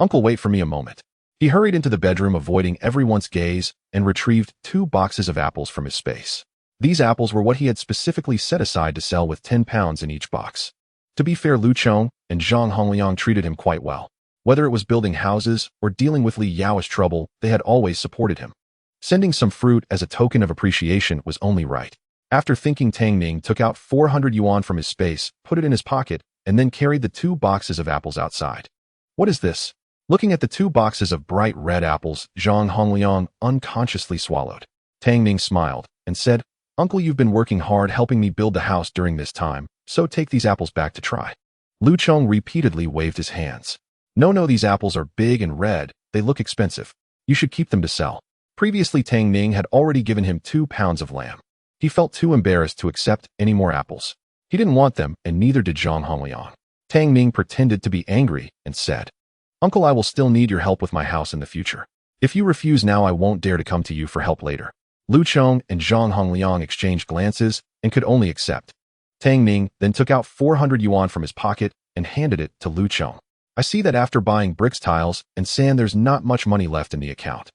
"Uncle, wait for me a moment." He hurried into the bedroom, avoiding everyone's gaze, and retrieved 2 boxes of apples from his space. These apples were what he had specifically set aside to sell, with 10 pounds in each box. To be fair, Lu Chong and Zhang Hongliang treated him quite well. Whether it was building houses or dealing with Li Yao's trouble, they had always supported him. Sending some fruit as a token of appreciation was only right. After thinking, Tang Ning took out 400 yuan from his space, put it in his pocket, and then carried the 2 boxes of apples outside. "What is this?" Looking at the 2 boxes of bright red apples, Zhang Hongliang unconsciously swallowed. Tang Ning smiled and said, "Uncle, you've been working hard helping me build the house during this time, so take these apples back to try." Lu Chong repeatedly waved his hands. No, these apples are big and red. They look expensive. You should keep them to sell." Previously, Tang Ning had already given him 2 pounds of lamb. He felt too embarrassed to accept any more apples. He didn't want them, and neither did Zhang Hongliang. Tang Ning pretended to be angry and said, "Uncle, I will still need your help with my house in the future. If you refuse now, I won't dare to come to you for help later." Lu Chong and Zhang Hongliang exchanged glances and could only accept. Tang Ning then took out 400 yuan from his pocket and handed it to Lu Chong. "I see that after buying bricks, tiles, and sand, there's not much money left in the account.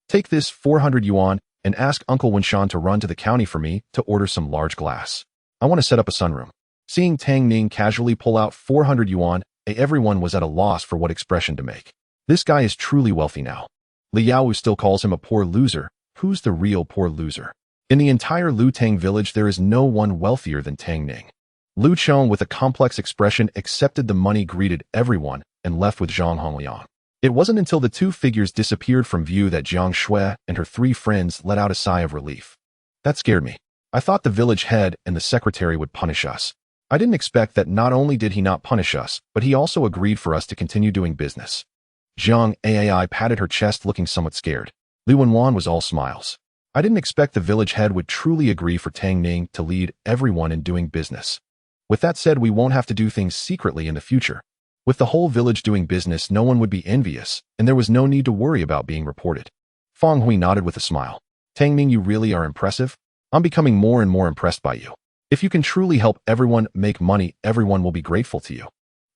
Take this 400 yuan and ask Uncle Winshan to run to the county for me to order some large glass. I want to set up a sunroom." Seeing Tang Ning casually pull out 400 yuan, everyone was at a loss for what expression to make. This guy is truly wealthy now. Li Yao still calls him a poor loser. Who's the real poor loser? In the entire Lu Tang village, there is no one wealthier than Tang Ning. Lu Chong, with a complex expression, accepted the money, greeted everyone, and left with Zhang Hongliang. It wasn't until the 2 figures disappeared from view that Jiang Xue and her 3 friends let out a sigh of relief. "That scared me. I thought the village head and the secretary would punish us. I didn't expect that not only did he not punish us, but he also agreed for us to continue doing business." Jiang Ai patted her chest, looking somewhat scared. Li Wenwan was all smiles. "I didn't expect the village head would truly agree for Tang Ning to lead everyone in doing business. With that said, we won't have to do things secretly in the future. With the whole village doing business, no one would be envious, and there was no need to worry about being reported." Feng Hui nodded with a smile. "Tang Ning, you really are impressive. I'm becoming more and more impressed by you. If you can truly help everyone make money, everyone will be grateful to you."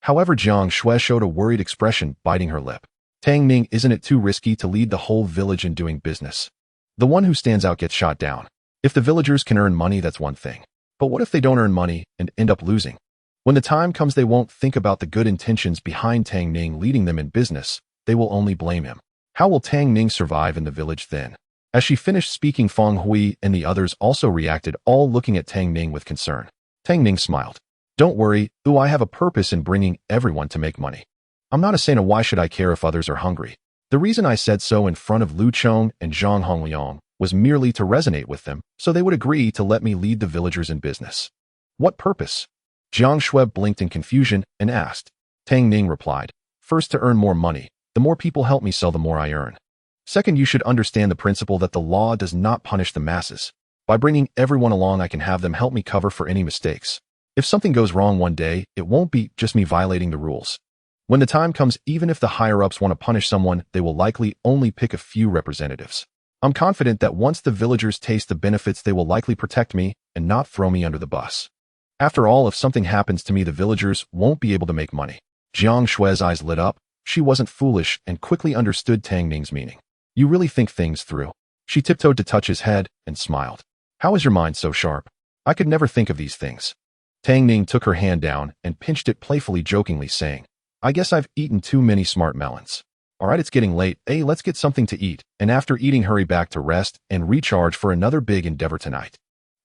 However, Jiang Xue showed a worried expression, biting her lip. "Tang Ning, isn't it too risky to lead the whole village in doing business? The one who stands out gets shot down. If the villagers can earn money, that's one thing. But what if they don't earn money and end up losing? When the time comes, they won't think about the good intentions behind Tang Ning leading them in business. They will only blame him. How will Tang Ning survive in the village then?" As she finished speaking, Feng Hui and the others also reacted, all looking at Tang Ning with concern. Tang Ning smiled. "Don't worry, I have a purpose in bringing everyone to make money. I'm not a saint, why should I care if others are hungry? The reason I said so in front of Lu Chong and Zhang Hongliang was merely to resonate with them, so they would agree to let me lead the villagers in business." "What purpose?" Jiang Xue blinked in confusion and asked. Tang Ning replied. First, to earn more money. The more people help me sell, the more I earn. Second, you should understand the principle that the law does not punish the masses. By bringing everyone along, I can have them help me cover for any mistakes. If something goes wrong one day, it won't be just me violating the rules. When the time comes, even if the higher-ups want to punish someone, they will likely only pick a few representatives. I'm confident that once the villagers taste the benefits, they will likely protect me and not throw me under the bus. After all, if something happens to me, the villagers won't be able to make money. Jiang Xue's eyes lit up. She wasn't foolish and quickly understood Tang Ning's meaning. You really think things through. She tiptoed to touch his head and smiled. How is your mind so sharp? I could never think of these things. Tang Ning took her hand down and pinched it playfully, jokingly saying, I guess I've eaten too many smart melons. All right, it's getting late. Hey, let's get something to eat, and after eating, hurry back to rest and recharge for another big endeavor tonight.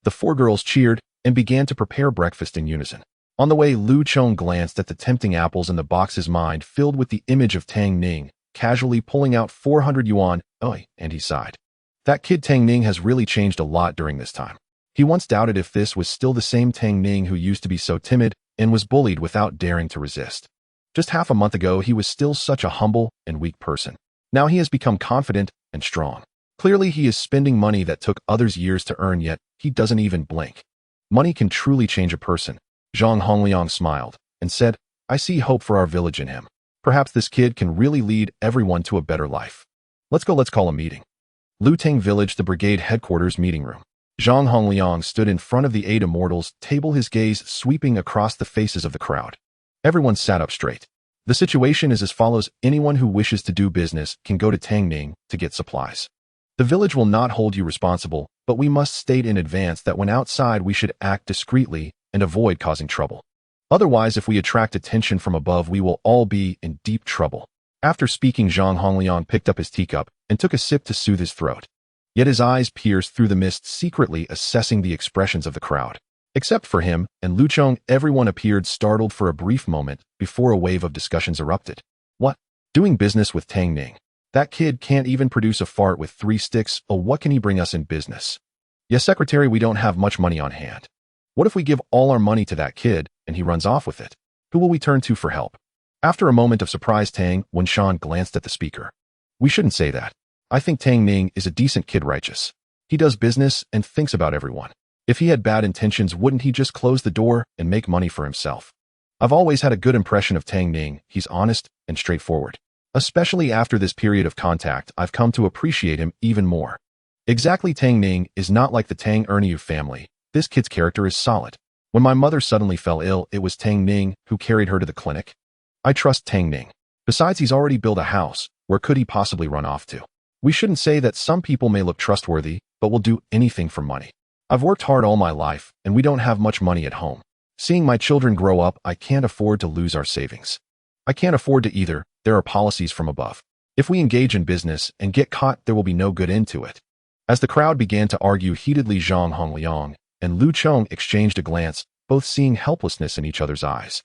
The four girls cheered and began to prepare breakfast in unison. On the way, Lu Chong glanced at the tempting apples in the box, his mind filled with the image of Tang Ning, casually pulling out 400 yuan, and he sighed. That kid Tang Ning has really changed a lot during this time. He once doubted if this was still the same Tang Ning who used to be so timid and was bullied without daring to resist. Just half a month ago, he was still such a humble and weak person. Now he has become confident and strong. Clearly, he is spending money that took others years to earn, yet he doesn't even blink. Money can truly change a person. Zhang Hongliang smiled and said, I see hope for our village in him. Perhaps this kid can really lead everyone to a better life. Let's call a meeting. Lutang Village, the brigade headquarters meeting room. Zhang Hongliang stood in front of the 8 immortals table, his gaze sweeping across the faces of the crowd. Everyone sat up straight. The situation is as follows. Anyone who wishes to do business can go to Tang Ning to get supplies. The village will not hold you responsible, but we must state in advance that when outside we should act discreetly and avoid causing trouble. Otherwise, if we attract attention from above, we will all be in deep trouble. After speaking, Zhang Hongliang picked up his teacup and took a sip to soothe his throat. Yet his eyes pierced through the mist, secretly assessing the expressions of the crowd. Except for him and Lu Chong, everyone appeared startled for a brief moment before a wave of discussions erupted. What? Doing business with Tang Ning? That kid can't even produce a fart with 3 sticks. Oh, what can he bring us in business? Yes, secretary, we don't have much money on hand. What if we give all our money to that kid and he runs off with it? Who will we turn to for help? After a moment of surprise, Tang Wenshan glanced at the speaker. We shouldn't say that. I think Tang Ning is a decent kid, righteous. He does business and thinks about everyone. If he had bad intentions, wouldn't he just close the door and make money for himself? I've always had a good impression of Tang Ning. He's honest and straightforward. Especially after this period of contact, I've come to appreciate him even more. Exactly, Tang Ning is not like the Tang Erniu family. This kid's character is solid. When my mother suddenly fell ill, it was Tang Ning who carried her to the clinic. I trust Tang Ning. Besides, he's already built a house. Where could he possibly run off to? We shouldn't say that. Some people may look trustworthy, but will do anything for money. I've worked hard all my life, and we don't have much money at home. Seeing my children grow up, I can't afford to lose our savings. I can't afford to either. There are policies from above. If we engage in business and get caught, there will be no good end to it. As the crowd began to argue heatedly, Zhang Hongliang and Lu Chong exchanged a glance, both seeing helplessness in each other's eyes.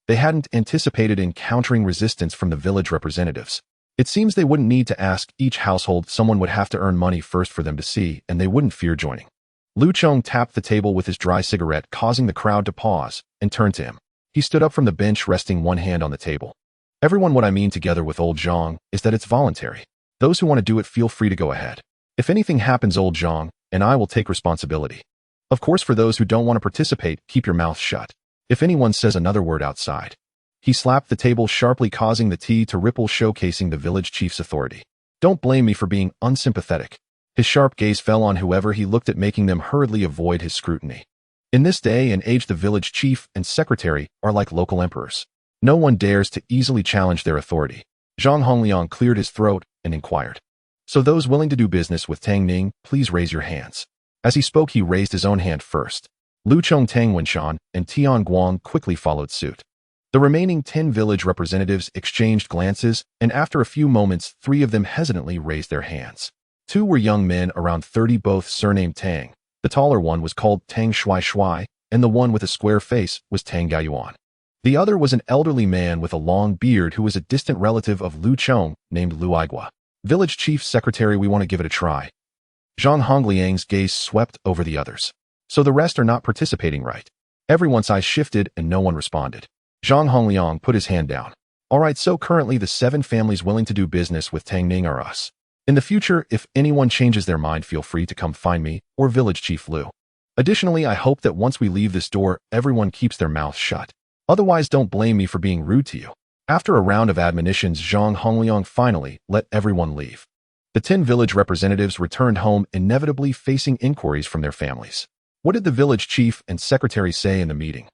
They hadn't anticipated encountering resistance from the village representatives. It seems they wouldn't need to ask each household. Someone would have to earn money first for them to see, and they wouldn't fear joining. Lu Chong tapped the table with his dry cigarette, causing the crowd to pause, and turned to him. He stood up from the bench, resting one hand on the table. Everyone, what I mean together with old Zhang is that it's voluntary. Those who want to do it, feel free to go ahead. If anything happens, old Zhang and I will take responsibility. Of course, for those who don't want to participate, keep your mouth shut. If anyone says another word outside. He slapped the table sharply, causing the tea to ripple, showcasing the village chief's authority. Don't blame me for being unsympathetic. His sharp gaze fell on whoever he looked at, making them hurriedly avoid his scrutiny. In this day and age, the village chief and secretary are like local emperors. No one dares to easily challenge their authority. Zhang Hongliang cleared his throat and inquired. So those willing to do business with Tang Ning, please raise your hands. As he spoke, he raised his own hand first. Lu Chong, Tang Wenshan, and Tian Guang quickly followed suit. The remaining 10 village representatives exchanged glances, and after a few moments, 3 of them hesitantly raised their hands. 2 were young men around 30, both surnamed Tang. The taller one was called Tang Shui, and the one with a square face was Tang Gaiyuan. The other was an elderly man with a long beard who was a distant relative of Lu Chong, named Lu Aigua. Village chief secretary, we want to give it a try. Zhang Hongliang's gaze swept over the others. So the rest are not participating, right? Everyone's eyes shifted and no one responded. Zhang Hongliang put his hand down. Alright, so currently the 7 families willing to do business with Tang Ning are us. In the future, if anyone changes their mind, feel free to come find me or Village Chief Lu. Additionally, I hope that once we leave this door, everyone keeps their mouths shut. Otherwise, don't blame me for being rude to you. After a round of admonitions, Zhang Hongliang finally let everyone leave. The 10 village representatives returned home, inevitably facing inquiries from their families. What did the village chief and secretary say in the meeting?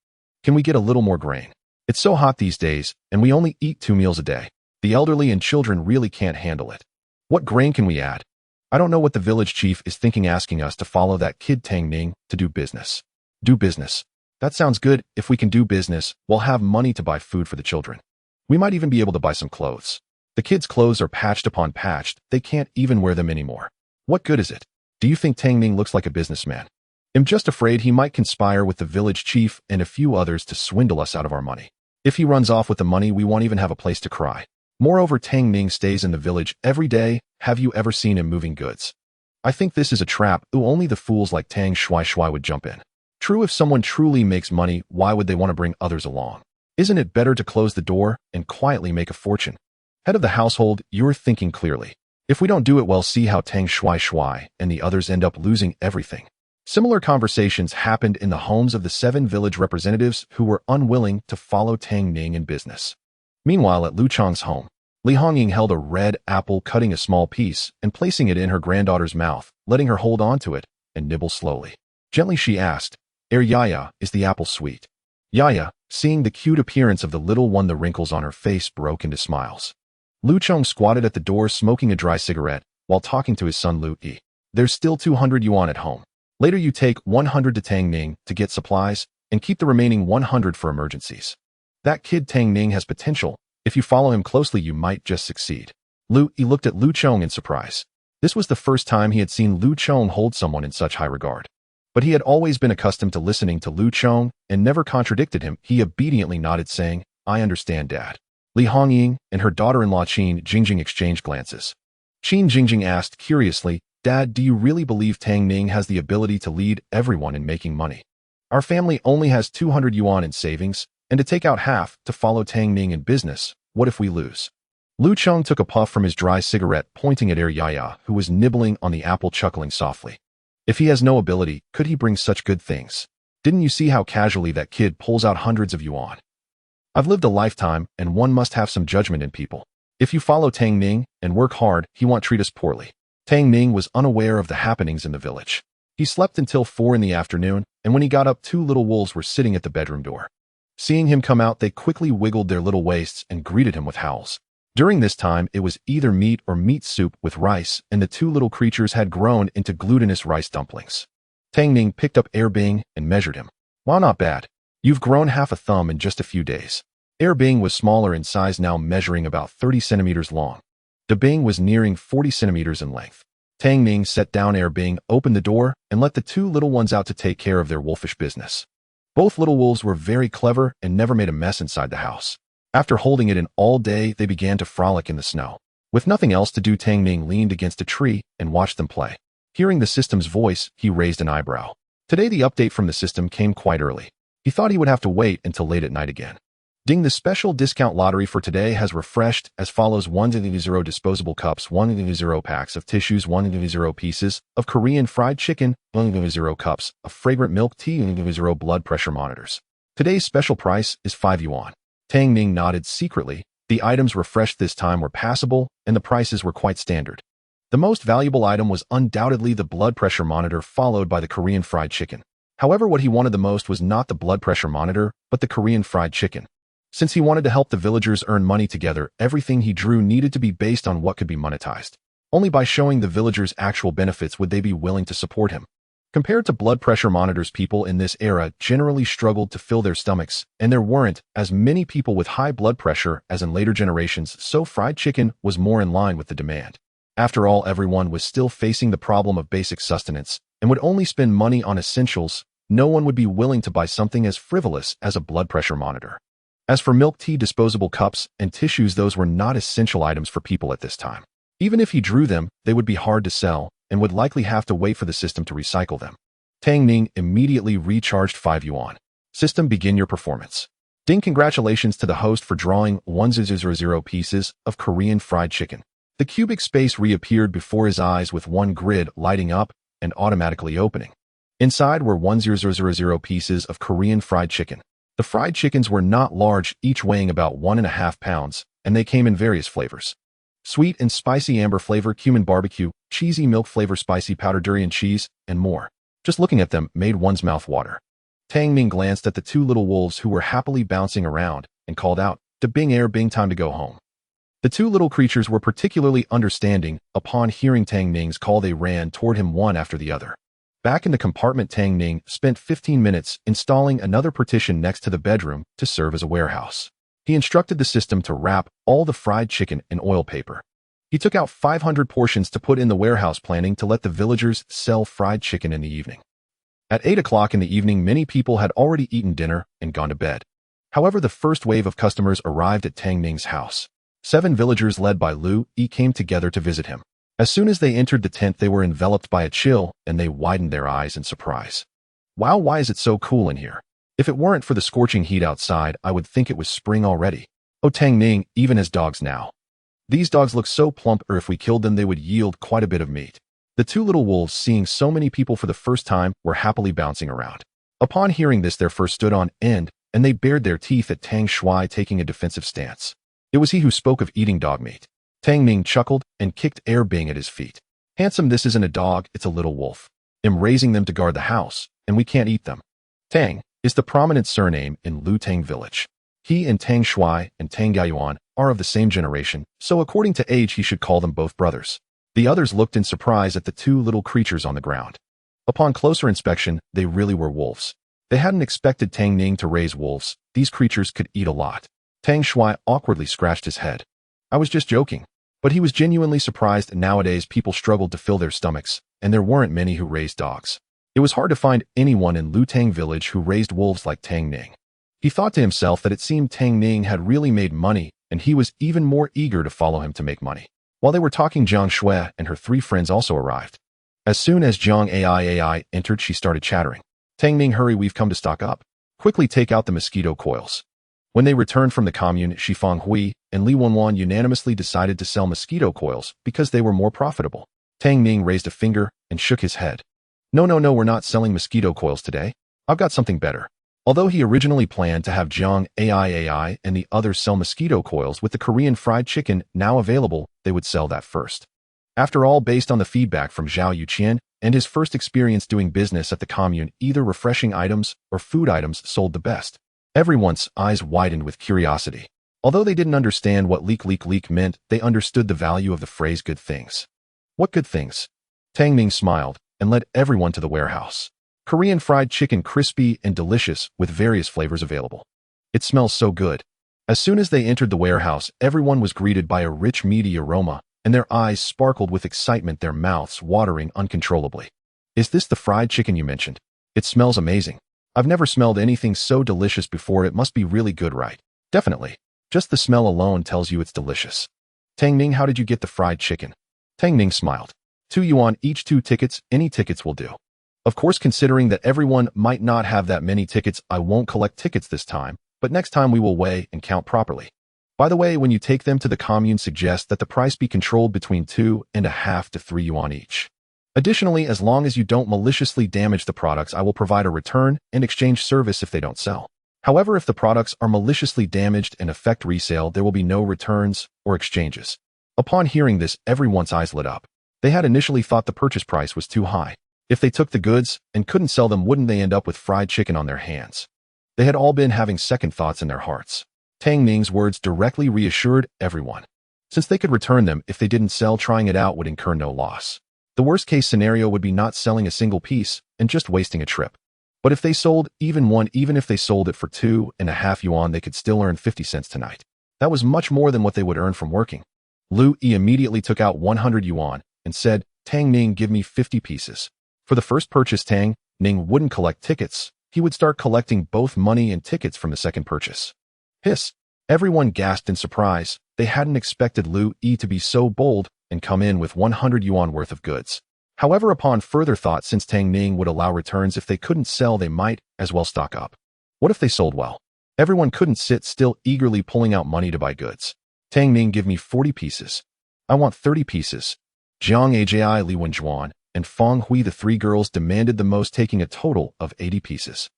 Can we get a little more grain? It's so hot these days, and we only eat 2 meals a day. The elderly and children really can't handle it. What grain can we add? I don't know what the village chief is thinking, asking us to follow that kid Tang Ning to do business. Do business. That sounds good. If we can do business, we'll have money to buy food for the children. We might even be able to buy some clothes. The kids' clothes are patched upon patched. They can't even wear them anymore. What good is it? Do you think Tang Ning looks like a businessman? I'm just afraid he might conspire with the village chief and a few others to swindle us out of our money. If he runs off with the money, we won't even have a place to cry. Moreover, Tang Ning stays in the village every day. Have you ever seen him moving goods? I think this is a trap. Only the fools like Tang Xue would jump in. True, if someone truly makes money, why would they want to bring others along? Isn't it better to close the door and quietly make a fortune? Head of the household, you're thinking clearly. If we don't do it well, see how Tang Xue and the others end up losing everything. Similar conversations happened in the homes of the 7 village representatives who were unwilling to follow Tang Ning in business. Meanwhile, at Lu Chang's home, Li Hongying held a red apple, cutting a small piece and placing it in her granddaughter's mouth, letting her hold on to it and nibble slowly. Gently she asked, Yaya, is the apple sweet? Yaya, seeing the cute appearance of the little one, the wrinkles on her face broke into smiles. Lu Chong squatted at the door smoking a dry cigarette while talking to his son Lu Yi. There's still 200 yuan at home. Later you take 100 to Tang Ning to get supplies and keep the remaining 100 for emergencies. That kid Tang Ning has potential. If you follow him closely, you might just succeed. Lu Yi looked at Lu Chong in surprise. This was the first time he had seen Lu Chong hold someone in such high regard. But he had always been accustomed to listening to Lu Chong and never contradicted him. He obediently nodded, saying, I understand, Dad. Li Hongying and her daughter-in-law Qin Jingjing exchanged glances. Qin Jingjing asked curiously, Dad, do you really believe Tang Ning has the ability to lead everyone in making money? Our family only has 200 yuan in savings, and to take out half to follow Tang Ning in business. What if we lose? Lu Chong took a puff from his dry cigarette, pointing at Yaya, who was nibbling on the apple, chuckling softly. If he has no ability, could he bring such good things? Didn't you see how casually that kid pulls out hundreds of yuan? I've lived a lifetime, and one must have some judgment in people. If you follow Tang Ning and work hard, he won't treat us poorly. Tang Ning was unaware of the happenings in the village. He slept until 4 in the afternoon, and when he got up, 2 little wolves were sitting at the bedroom door. Seeing him come out, they quickly wiggled their little waists and greeted him with howls. During this time, it was either meat or meat soup with rice, and the 2 little creatures had grown into glutinous rice dumplings. Tang Ning picked up Bing and measured him. Wow, not bad. You've grown half a thumb in just a few days. Bing was smaller in size, now measuring about 30 centimeters long. Bing was nearing 40 centimeters in length. Tang Ning set down Bing, opened the door, and let the 2 little ones out to take care of their wolfish business. Both little wolves were very clever and never made a mess inside the house. After holding it in all day, they began to frolic in the snow. With nothing else to do, Tang Ning leaned against a tree and watched them play. Hearing the system's voice, he raised an eyebrow. Today the update from the system came quite early. He thought he would have to wait until late at night again. Ding, the special discount lottery for today has refreshed as follows: 100 disposable cups, 100 packs of tissues, 100 pieces of Korean fried chicken, 100 cups of fragrant milk tea, 100 blood pressure monitors. Today's special price is 5 yuan. Tang Ning nodded secretly. The items refreshed this time were passable, and the prices were quite standard. The most valuable item was undoubtedly the blood pressure monitor, followed by the Korean fried chicken. However, what he wanted the most was not the blood pressure monitor, but the Korean fried chicken. Since he wanted to help the villagers earn money together, everything he drew needed to be based on what could be monetized. Only by showing the villagers actual benefits would they be willing to support him. Compared to blood pressure monitors, people in this era generally struggled to fill their stomachs, and there weren't as many people with high blood pressure as in later generations, so fried chicken was more in line with the demand. After all, everyone was still facing the problem of basic sustenance and would only spend money on essentials. No one would be willing to buy something as frivolous as a blood pressure monitor. As for milk tea, disposable cups, and tissues, those were not essential items for people at this time. Even if he drew them, they would be hard to sell and would likely have to wait for the system to recycle them. Tang Ning immediately recharged 5 yuan. System, begin your performance. Ding, congratulations to the host for drawing 1000 pieces of Korean fried chicken. The cubic space reappeared before his eyes with one grid lighting up and automatically opening. Inside were 1000 pieces of Korean fried chicken. The fried chickens were not large, each weighing about 1.5 pounds, and they came in various flavors. Sweet and spicy amber flavor, cumin barbecue, cheesy milk flavor, spicy powdered durian cheese, and more. Just looking at them made one's mouth water. Tang Ning glanced at the two little wolves who were happily bouncing around and called out, "Da bing air bing, time to go home." The two little creatures were particularly understanding. Upon hearing Tang Ning's call, they ran toward him one after the other. Back in the compartment, Tang Ning spent 15 minutes installing another partition next to the bedroom to serve as a warehouse. He instructed the system to wrap all the fried chicken in oil paper. He took out 500 portions to put in the warehouse, planning to let the villagers sell fried chicken in the evening. At 8 o'clock in the evening, many people had already eaten dinner and gone to bed. However, the first wave of customers arrived at Tang Ning's house. 7 villagers led by Lu Yi came together to visit him. As soon as they entered the tent, they were enveloped by a chill, and they widened their eyes in surprise. Wow, why is it so cool in here? If it weren't for the scorching heat outside, I would think it was spring already. Oh, Tang Ning even has dogs now. These dogs look so plump, or if we killed them, they would yield quite a bit of meat. The two little wolves, seeing so many people for the first time, were happily bouncing around. Upon hearing this, their fur stood on end, and they bared their teeth at Jiang Xue taking a defensive stance. It was he who spoke of eating dog meat. Tang Ning chuckled and kicked air Bing at his feet. "Handsome, this isn't a dog, it's a little wolf. I'm raising them to guard the house, and we can't eat them." Tang is the prominent surname in Lutang village. He and Tang Xue and Tang Gaiyuan are of the same generation, so according to age he should call them both brothers. The others looked in surprise at the two little creatures on the ground. Upon closer inspection, they really were wolves. They hadn't expected Tang Ning to raise wolves. These creatures could eat a lot. Tang Xue awkwardly scratched his head. "I was just joking." But he was genuinely surprised. Nowadays people struggled to fill their stomachs, and there weren't many who raised dogs. It was hard to find anyone in Lutang village who raised wolves like Tang Ning. He thought to himself that it seemed Tang Ning had really made money, and he was even more eager to follow him to make money. While they were talking, Jiang Xue and her 3 friends also arrived. As soon as Jiang AI entered, she started chattering. "Tang Ning, hurry, we've come to stock up. Quickly take out the mosquito coils." When they returned from the commune, Shifang Hui and Li Wanwan unanimously decided to sell mosquito coils because they were more profitable. Tang Ning raised a finger and shook his head. No, we're not selling mosquito coils today. I've got something better." Although he originally planned to have Jiang AI and the others sell mosquito coils with the Korean fried chicken now available, they would sell that first. After all, based on the feedback from Zhao Yuqian and his first experience doing business at the commune, either refreshing items or food items sold the best. Everyone's eyes widened with curiosity. Although they didn't understand what leak meant, they understood the value of the phrase good things. What good things? Tang Ning smiled and led everyone to the warehouse. Korean fried chicken, crispy and delicious with various flavors available. "It smells so good." As soon as they entered the warehouse, everyone was greeted by a rich meaty aroma, and their eyes sparkled with excitement, their mouths watering uncontrollably. "Is this the fried chicken you mentioned? It smells amazing. I've never smelled anything so delicious before. It must be really good, right?" "Definitely. Just the smell alone tells you it's delicious." "Tang Ning, how did you get the fried chicken?" Tang Ning smiled. 2 yuan each, 2 tickets, any tickets will do. Of course, considering that everyone might not have that many tickets, I won't collect tickets this time, but next time we will weigh and count properly. By the way, when you take them to the commune, suggest that the price be controlled between 2.5 to 3 yuan each. Additionally, as long as you don't maliciously damage the products, I will provide a return and exchange service if they don't sell. However, if the products are maliciously damaged and affect resale, there will be no returns or exchanges. Upon hearing this, everyone's eyes lit up. They had initially thought the purchase price was too high. If they took the goods and couldn't sell them, wouldn't they end up with fried chicken on their hands? They had all been having second thoughts in their hearts. Tang Ning's words directly reassured everyone. Since they could return them if they didn't sell, trying it out would incur no loss. The worst case scenario would be not selling a single piece and just wasting a trip. But if they sold even one, even if they sold it for 2.5 yuan, they could still earn 50 cents tonight. That was much more than what they would earn from working. Lu Yi immediately took out 100 yuan and said, "Tang Ning, give me 50 pieces." For the first purchase, Tang Ning wouldn't collect tickets. He would start collecting both money and tickets from the second purchase. Hiss! Everyone gasped in surprise. They hadn't expected Lu Yi to be so bold and come in with 100 yuan worth of goods. However, upon further thought, since Tang Ning would allow returns if they couldn't sell, they might as well stock up. What if they sold well? Everyone couldn't sit still, eagerly pulling out money to buy goods. Tang Ning, give me 40 pieces. I want 30 pieces. Jiang Ajai, Li Wenjuan, and Feng Hui, the three girls, demanded the most, taking a total of 80 pieces.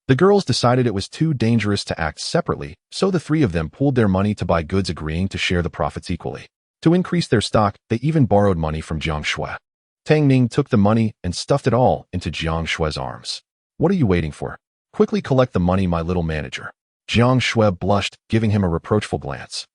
The girls decided it was too dangerous to act separately, so the three of them pooled their money to buy goods, agreeing to share the profits equally. To increase their stock, they even borrowed money from Jiang Xue. Tang Ning took the money and stuffed it all into Jiang Xue's arms. What are you waiting for? Quickly collect the money, my little manager. Jiang Xue blushed, giving him a reproachful glance.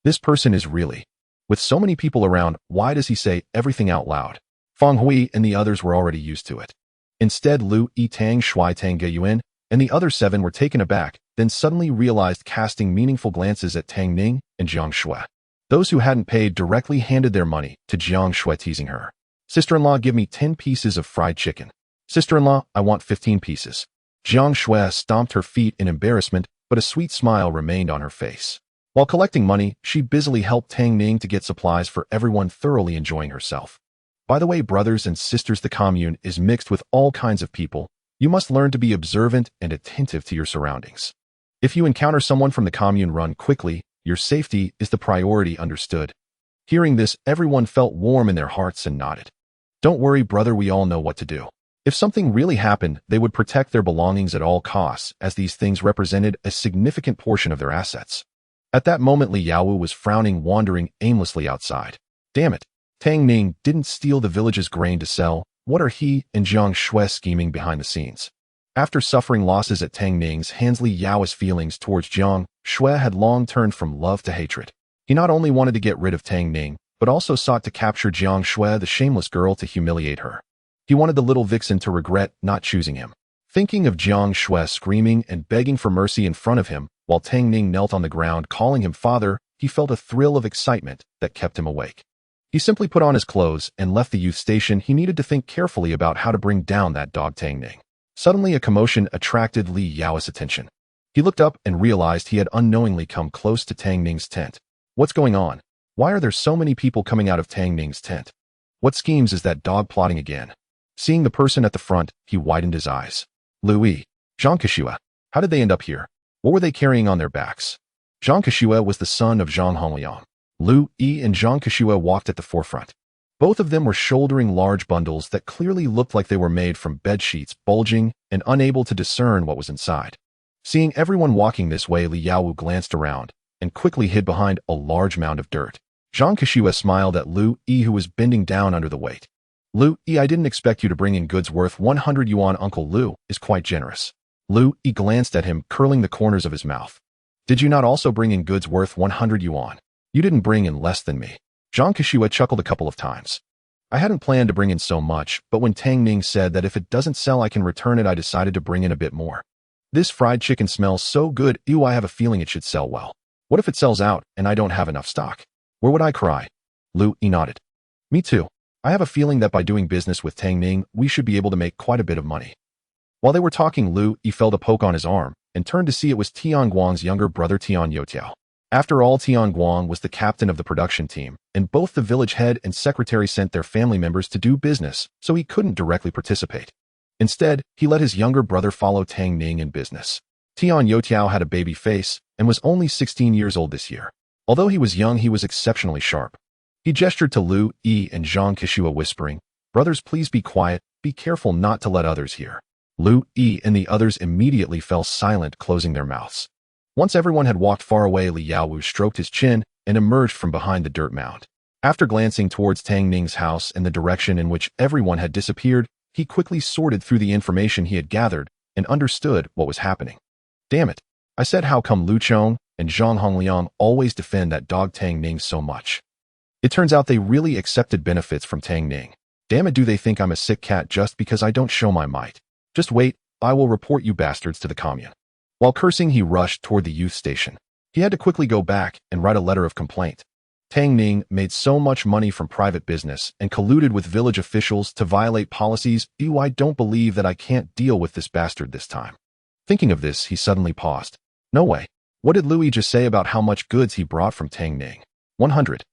This person is really... With so many people around, why does he say everything out loud? Feng Hui and the others were already used to it. Instead, Lu Yi, Tang Shui, Tang Geiyuan, and the other 7 were taken aback, then suddenly realized, casting meaningful glances at Tang Ning and Jiang Xue. Those who hadn't paid directly handed their money to Jiang Xue, teasing her. Sister-in-law, give me 10 pieces of fried chicken. Sister-in-law, I want 15 pieces. Jiang Xue stomped her feet in embarrassment, but a sweet smile remained on her face. While collecting money, she busily helped Tang Ning to get supplies for everyone, thoroughly enjoying herself. By the way, brothers and sisters, the commune is mixed with all kinds of people. You must learn to be observant and attentive to your surroundings. If you encounter someone from the commune, run quickly. Your safety is the priority, understood? Hearing this, everyone felt warm in their hearts and nodded. Don't worry, brother, we all know what to do. If something really happened, they would protect their belongings at all costs, as these things represented a significant portion of their assets. At that moment, Li Yaowu was frowning, wandering aimlessly outside. Damn it! Tang Ning didn't steal the village's grain to sell. What are he and Jiang Xue scheming behind the scenes? After suffering losses at Tang Ning's hands, Li Yao's feelings towards Jiang Xue had long turned from love to hatred. He not only wanted to get rid of Tang Ning, but also sought to capture Jiang Xue, the shameless girl, to humiliate her. He wanted the little vixen to regret not choosing him. Thinking of Jiang Xue screaming and begging for mercy in front of him, while Tang Ning knelt on the ground calling him father, he felt a thrill of excitement that kept him awake. He simply put on his clothes and left the youth station. He needed to think carefully about how to bring down that dog Tang Ning. Suddenly, a commotion attracted Li Yao's attention. He looked up and realized he had unknowingly come close to Tang Ning's tent. What's going on? Why are there so many people coming out of Tang Ning's tent? What schemes is that dog plotting again? Seeing the person at the front, he widened his eyes. Lu Yi, Jiang Xue, how did they end up here? What were they carrying on their backs? Jiang Xue was the son of Zhang Hongliang. Lu Yi and Jiang Xue walked at the forefront. Both of them were shouldering large bundles that clearly looked like they were made from bed sheets, bulging and unable to discern what was inside. Seeing everyone walking this way, Li Yaowu glanced around and quickly hid behind a large mound of dirt. Jiang Xue smiled at Lu Yi, who was bending down under the weight. Lu Yi, I didn't expect you to bring in goods worth 100 yuan. Uncle Lu is quite generous. Lu Yi glanced at him, curling the corners of his mouth. Did you not also bring in goods worth 100 yuan? You didn't bring in less than me. Jiang Xue chuckled a couple of times. I hadn't planned to bring in so much, but when Tang Ning said that if it doesn't sell I can return it, I decided to bring in a bit more. This fried chicken smells so good. Ew, I have a feeling it should sell well. What if it sells out and I don't have enough stock? Where would I cry? Lu Yi nodded. Me too. I have a feeling that by doing business with Tang Ning, we should be able to make quite a bit of money. While they were talking, Lu Yi felt a poke on his arm and turned to see it was Tianguang's younger brother Tian Youtiao. After all, Tianguang was the captain of the production team, and both the village head and secretary sent their family members to do business, so he couldn't directly participate. Instead, he let his younger brother follow Tang Ning in business. Tian Youtiao had a baby face and was only 16 years old this year. Although he was young, he was exceptionally sharp. He gestured to Lu Yi and Jiang Xue, whispering, "Brothers, please be quiet. Be careful not to let others hear." Lu Yi and the others immediately fell silent, closing their mouths. Once everyone had walked far away, Li Yaowu stroked his chin and emerged from behind the dirt mound. After glancing towards Tang Ning's house and the direction in which everyone had disappeared, he quickly sorted through the information he had gathered and understood what was happening. Damn it! I said, how come Lu Chong and Zhang Hongliang always defend that dog Tang Ning so much? It turns out they really accepted benefits from Tang Ning. Damn it, do they think I'm a sick cat just because I don't show my might? Just wait, I will report you bastards to the commune. While cursing, he rushed toward the youth station. He had to quickly go back and write a letter of complaint. Tang Ning made so much money from private business and colluded with village officials to violate policies. Ew, I don't believe that I can't deal with this bastard this time. Thinking of this, he suddenly paused. No way. What did Louis just say about how much goods he brought from Tang Ning? 100.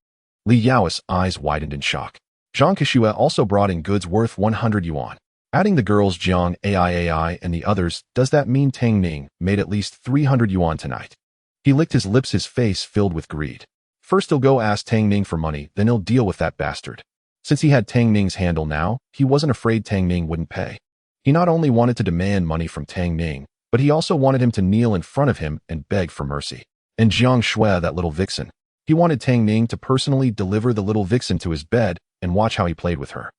Li Yao's eyes widened in shock. Jiang Xue also brought in goods worth 100 yuan. Adding the girls Jiang Ai and the others, does that mean Tang Ning made at least 300 yuan tonight? He licked his lips, his face filled with greed. First he'll go ask Tang Ning for money, then he'll deal with that bastard. Since he had Tang Ning's handle now, he wasn't afraid Tang Ning wouldn't pay. He not only wanted to demand money from Tang Ning, but he also wanted him to kneel in front of him and beg for mercy. And Jiang Xue, that little vixen. He wanted Tang Ning to personally deliver the little vixen to his bed and watch how he played with her.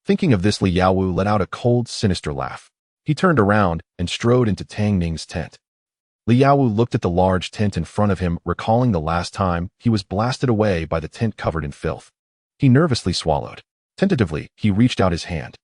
Thinking of this, Li Yaowu let out a cold, sinister laugh. He turned around and strode into Tang Ning's tent. Li Yaowu looked at the large tent in front of him, recalling the last time he was blasted away by the tent covered in filth. He nervously swallowed. Tentatively, he reached out his hand.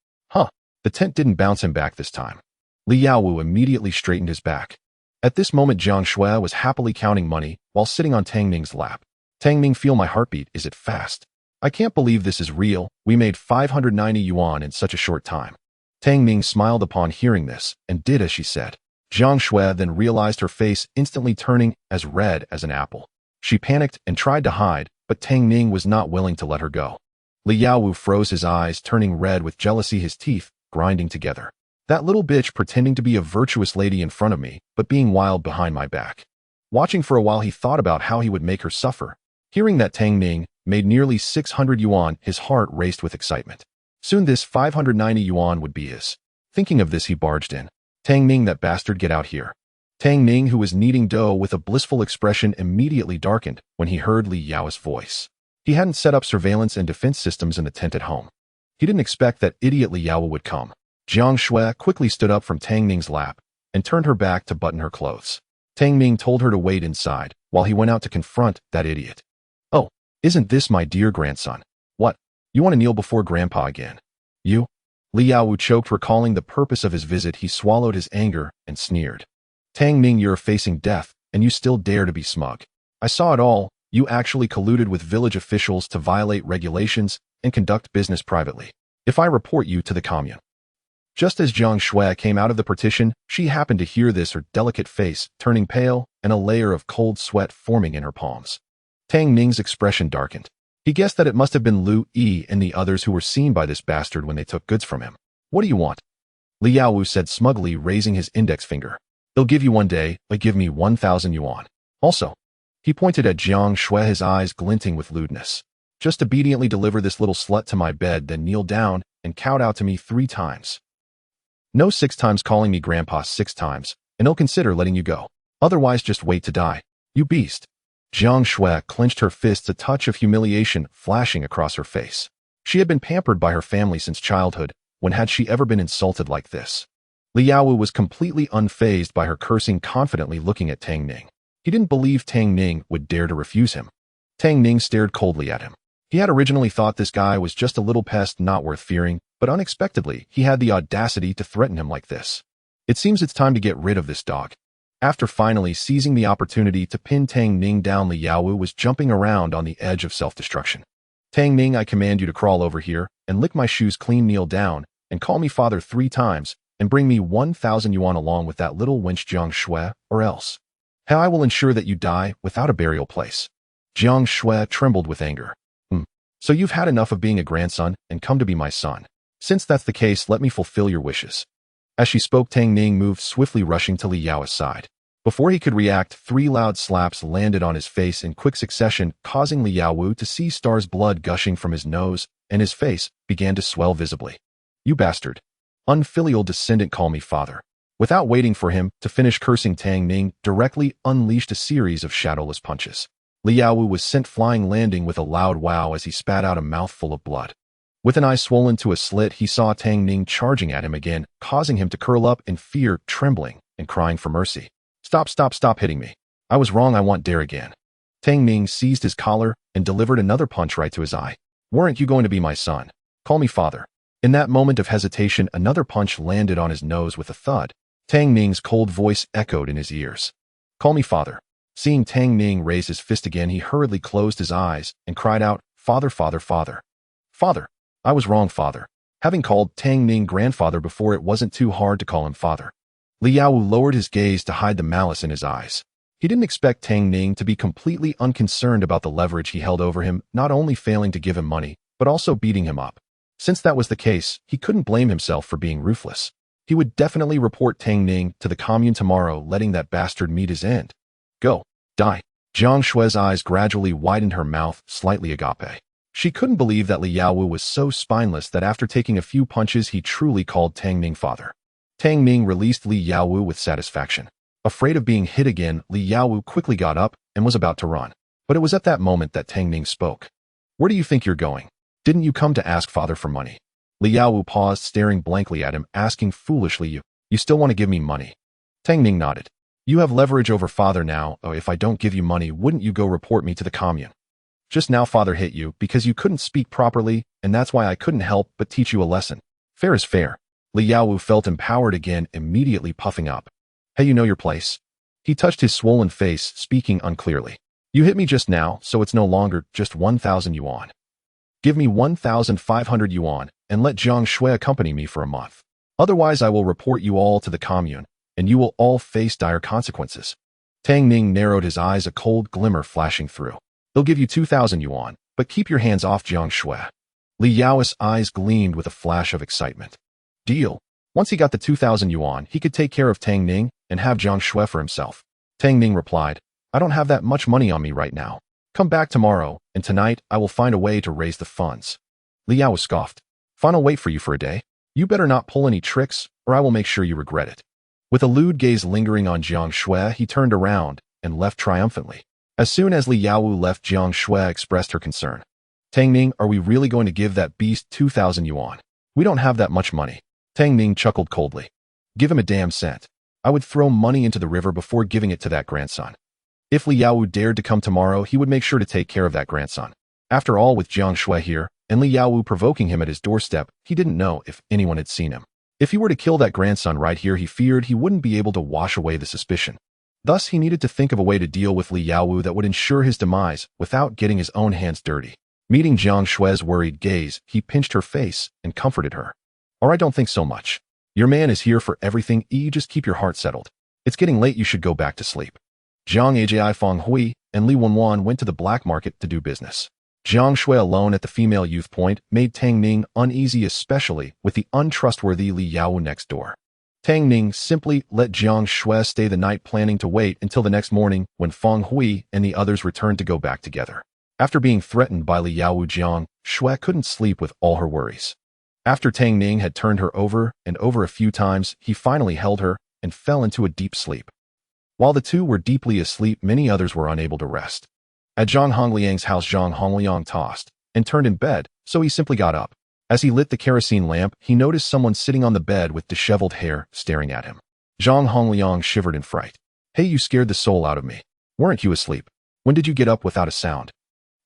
The tent didn't bounce him back this time. Li Yaowu immediately straightened his back. At this moment, Jiang Xue was happily counting money while sitting on Tang Ning's lap. Tang Ning, feel my heartbeat, is it fast? I can't believe this is real. We made 590 yuan in such a short time. Tang Ning smiled upon hearing this and did as she said. Jiang Xue then realized, her face instantly turning as red as an apple. She panicked and tried to hide, but Tang Ning was not willing to let her go. Li Yaowu froze, his eyes turning red with jealousy, his teeth grinding together. That little bitch pretending to be a virtuous lady in front of me, but being wild behind my back. Watching for a while, he thought about how he would make her suffer. Hearing that Tang Ning made nearly 600 yuan, his heart raced with excitement. Soon this 590 yuan would be his. Thinking of this, he barged in. Tang Ning, that bastard, get out here. Tang Ning, who was kneading dough with a blissful expression, immediately darkened when he heard Li Yao's voice. He hadn't set up surveillance and defense systems in the tent at home. He didn't expect that idiot Li Yao would come. Jiang Xue quickly stood up from Tang Ning's lap and turned her back to button her clothes. Tang Ning told her to wait inside while he went out to confront that idiot. Oh, isn't this my dear grandson? What? You want to kneel before grandpa again? You? Li Yaowu choked, recalling the purpose of his visit. He swallowed his anger and sneered. Tang Ning, you're facing death, and you still dare to be smug. I saw it all. You actually colluded with village officials to violate regulations and conduct business privately. If I report you to the commune. Just as Jiang Xue came out of the partition, she happened to hear this, her delicate face turning pale and a layer of cold sweat forming in her palms. Tang Ning's expression darkened. He guessed that it must have been Lu Yi and the others who were seen by this bastard when they took goods from him. What do you want? Li Yaowu said smugly, raising his index finger. They'll give you one day, but give me 1,000 yuan. Also, he pointed at Jiang Xue, his eyes glinting with lewdness. Just obediently deliver this little slut to my bed, then kneel down and kowtow to me 3 times. No 6 times calling me grandpa 6 times, and he'll consider letting you go. Otherwise, just wait to die. You beast. Jiang Xue clenched her fists, a touch of humiliation flashing across her face. She had been pampered by her family since childhood. When had she ever been insulted like this? Li Yaowu was completely unfazed by her cursing, confidently looking at Tang Ning. He didn't believe Tang Ning would dare to refuse him. Tang Ning stared coldly at him. He had originally thought this guy was just a little pest not worth fearing, but unexpectedly, he had the audacity to threaten him like this. It seems it's time to get rid of this dog. After finally seizing the opportunity to pin Tang Ning down, Li Yaowu was jumping around on the edge of self-destruction. Tang Ning, I command you to crawl over here and lick my shoes clean, kneel down, and call me father 3 times, and bring me 1,000 yuan along with that little wench Jiang Xue, or else. How I will ensure that you die without a burial place. Jiang Xue trembled with anger. So you've had enough of being a grandson and come to be my son. Since that's the case, let me fulfill your wishes. As she spoke, Tang Ning moved swiftly, rushing to Li Yao's side. Before he could react, 3 loud slaps landed on his face in quick succession, causing Li Yaowu to see stars, blood gushing from his nose, and his face began to swell visibly. You bastard. Unfilial descendant, call me father. Without waiting for him to finish cursing, Tang Ning directly unleashed a series of shadowless punches. Li Yaowu was sent flying, landing with a loud wow as he spat out a mouthful of blood. With an eye swollen to a slit, he saw Tang Ning charging at him again, causing him to curl up in fear, trembling and crying for mercy. Stop hitting me. I was wrong, I won't dare again. Tang Ning seized his collar and delivered another punch right to his eye. Weren't you going to be my son? Call me father. In that moment of hesitation, another punch landed on his nose with a thud. Tang Ning's cold voice echoed in his ears. Call me father. Seeing Tang Ning raise his fist again, he hurriedly closed his eyes and cried out, Father, father, father. Father. I was wrong, father. Having called Tang Ning grandfather before, it wasn't too hard to call him father. Li Yaowu lowered his gaze to hide the malice in his eyes. He didn't expect Tang Ning to be completely unconcerned about the leverage he held over him, not only failing to give him money, but also beating him up. Since that was the case, he couldn't blame himself for being ruthless. He would definitely report Tang Ning to the commune tomorrow, letting that bastard meet his end. Go. Die. Jiang Xue's eyes gradually widened, her mouth slightly agape. She couldn't believe that Li Yaowu was so spineless that after taking a few punches he truly called Tang Ning father. Tang Ning released Li Yaowu with satisfaction. Afraid of being hit again, Li Yaowu quickly got up and was about to run. But it was at that moment that Tang Ning spoke. Where do you think you're going? Didn't you come to ask father for money? Li Yaowu paused, staring blankly at him, asking foolishly, You still want to give me money? Tang Ning nodded. You have leverage over father now. Oh, if I don't give you money, wouldn't you go report me to the commune? Just now father hit you because you couldn't speak properly, and that's why I couldn't help but teach you a lesson. Fair is fair. Li Yaowu felt empowered again, immediately puffing up. Hey, you know your place? He touched his swollen face, speaking unclearly. You hit me just now, so it's no longer just 1,000 yuan. Give me 1,500 yuan, and let Jiang Xue accompany me for a month. Otherwise I will report you all to the commune, and you will all face dire consequences. Tang Ning narrowed his eyes, a cold glimmer flashing through. They'll give you 2,000 yuan, but keep your hands off Jiang Xue. Li Yao's eyes gleamed with a flash of excitement. Deal. Once he got the 2,000 yuan, he could take care of Tang Ning and have Jiang Xue for himself. Tang Ning replied, I don't have that much money on me right now. Come back tomorrow, and tonight I will find a way to raise the funds. Li Yao scoffed. Fine, I'll wait for you for a day. You better not pull any tricks, or I will make sure you regret it. With a lewd gaze lingering on Jiang Xue, he turned around and left triumphantly. As soon as Li Yaowu left, Jiang Xue expressed her concern. Tang Ning, are we really going to give that beast 2,000 yuan? We don't have that much money. Tang Ning chuckled coldly. Give him a damn cent. I would throw money into the river before giving it to that grandson. If Li Yaowu dared to come tomorrow, he would make sure to take care of that grandson. After all, with Jiang Xue here, and Li Yaowu provoking him at his doorstep, he didn't know if anyone had seen him. If he were to kill that grandson right here, he feared he wouldn't be able to wash away the suspicion. Thus, he needed to think of a way to deal with Li Yaowu that would ensure his demise without getting his own hands dirty. Meeting Jiang Xue's worried gaze, he pinched her face and comforted her. Or I don't think so much. Your man is here for everything. Just keep your heart settled. It's getting late, you should go back to sleep. Jiang Ajai Feng Hui and Li Wenwan went to the black market to do business. Jiang Xue alone at the female youth point made Tang Ning uneasy, especially with the untrustworthy Li Yaowu next door. Tang Ning simply let Jiang Xue stay the night, planning to wait until the next morning when Feng Hui and the others returned to go back together. After being threatened by Li Yaowu, Jiang Xue couldn't sleep with all her worries. After Tang Ning had turned her over and over a few times, he finally held her and fell into a deep sleep. While the two were deeply asleep, many others were unable to rest. At Zhang Hongliang's house, Zhang Hongliang tossed and turned in bed, so he simply got up. As he lit the kerosene lamp, he noticed someone sitting on the bed with disheveled hair staring at him. Zhang Hongliang shivered in fright. Hey, you scared the soul out of me. Weren't you asleep? When did you get up without a sound?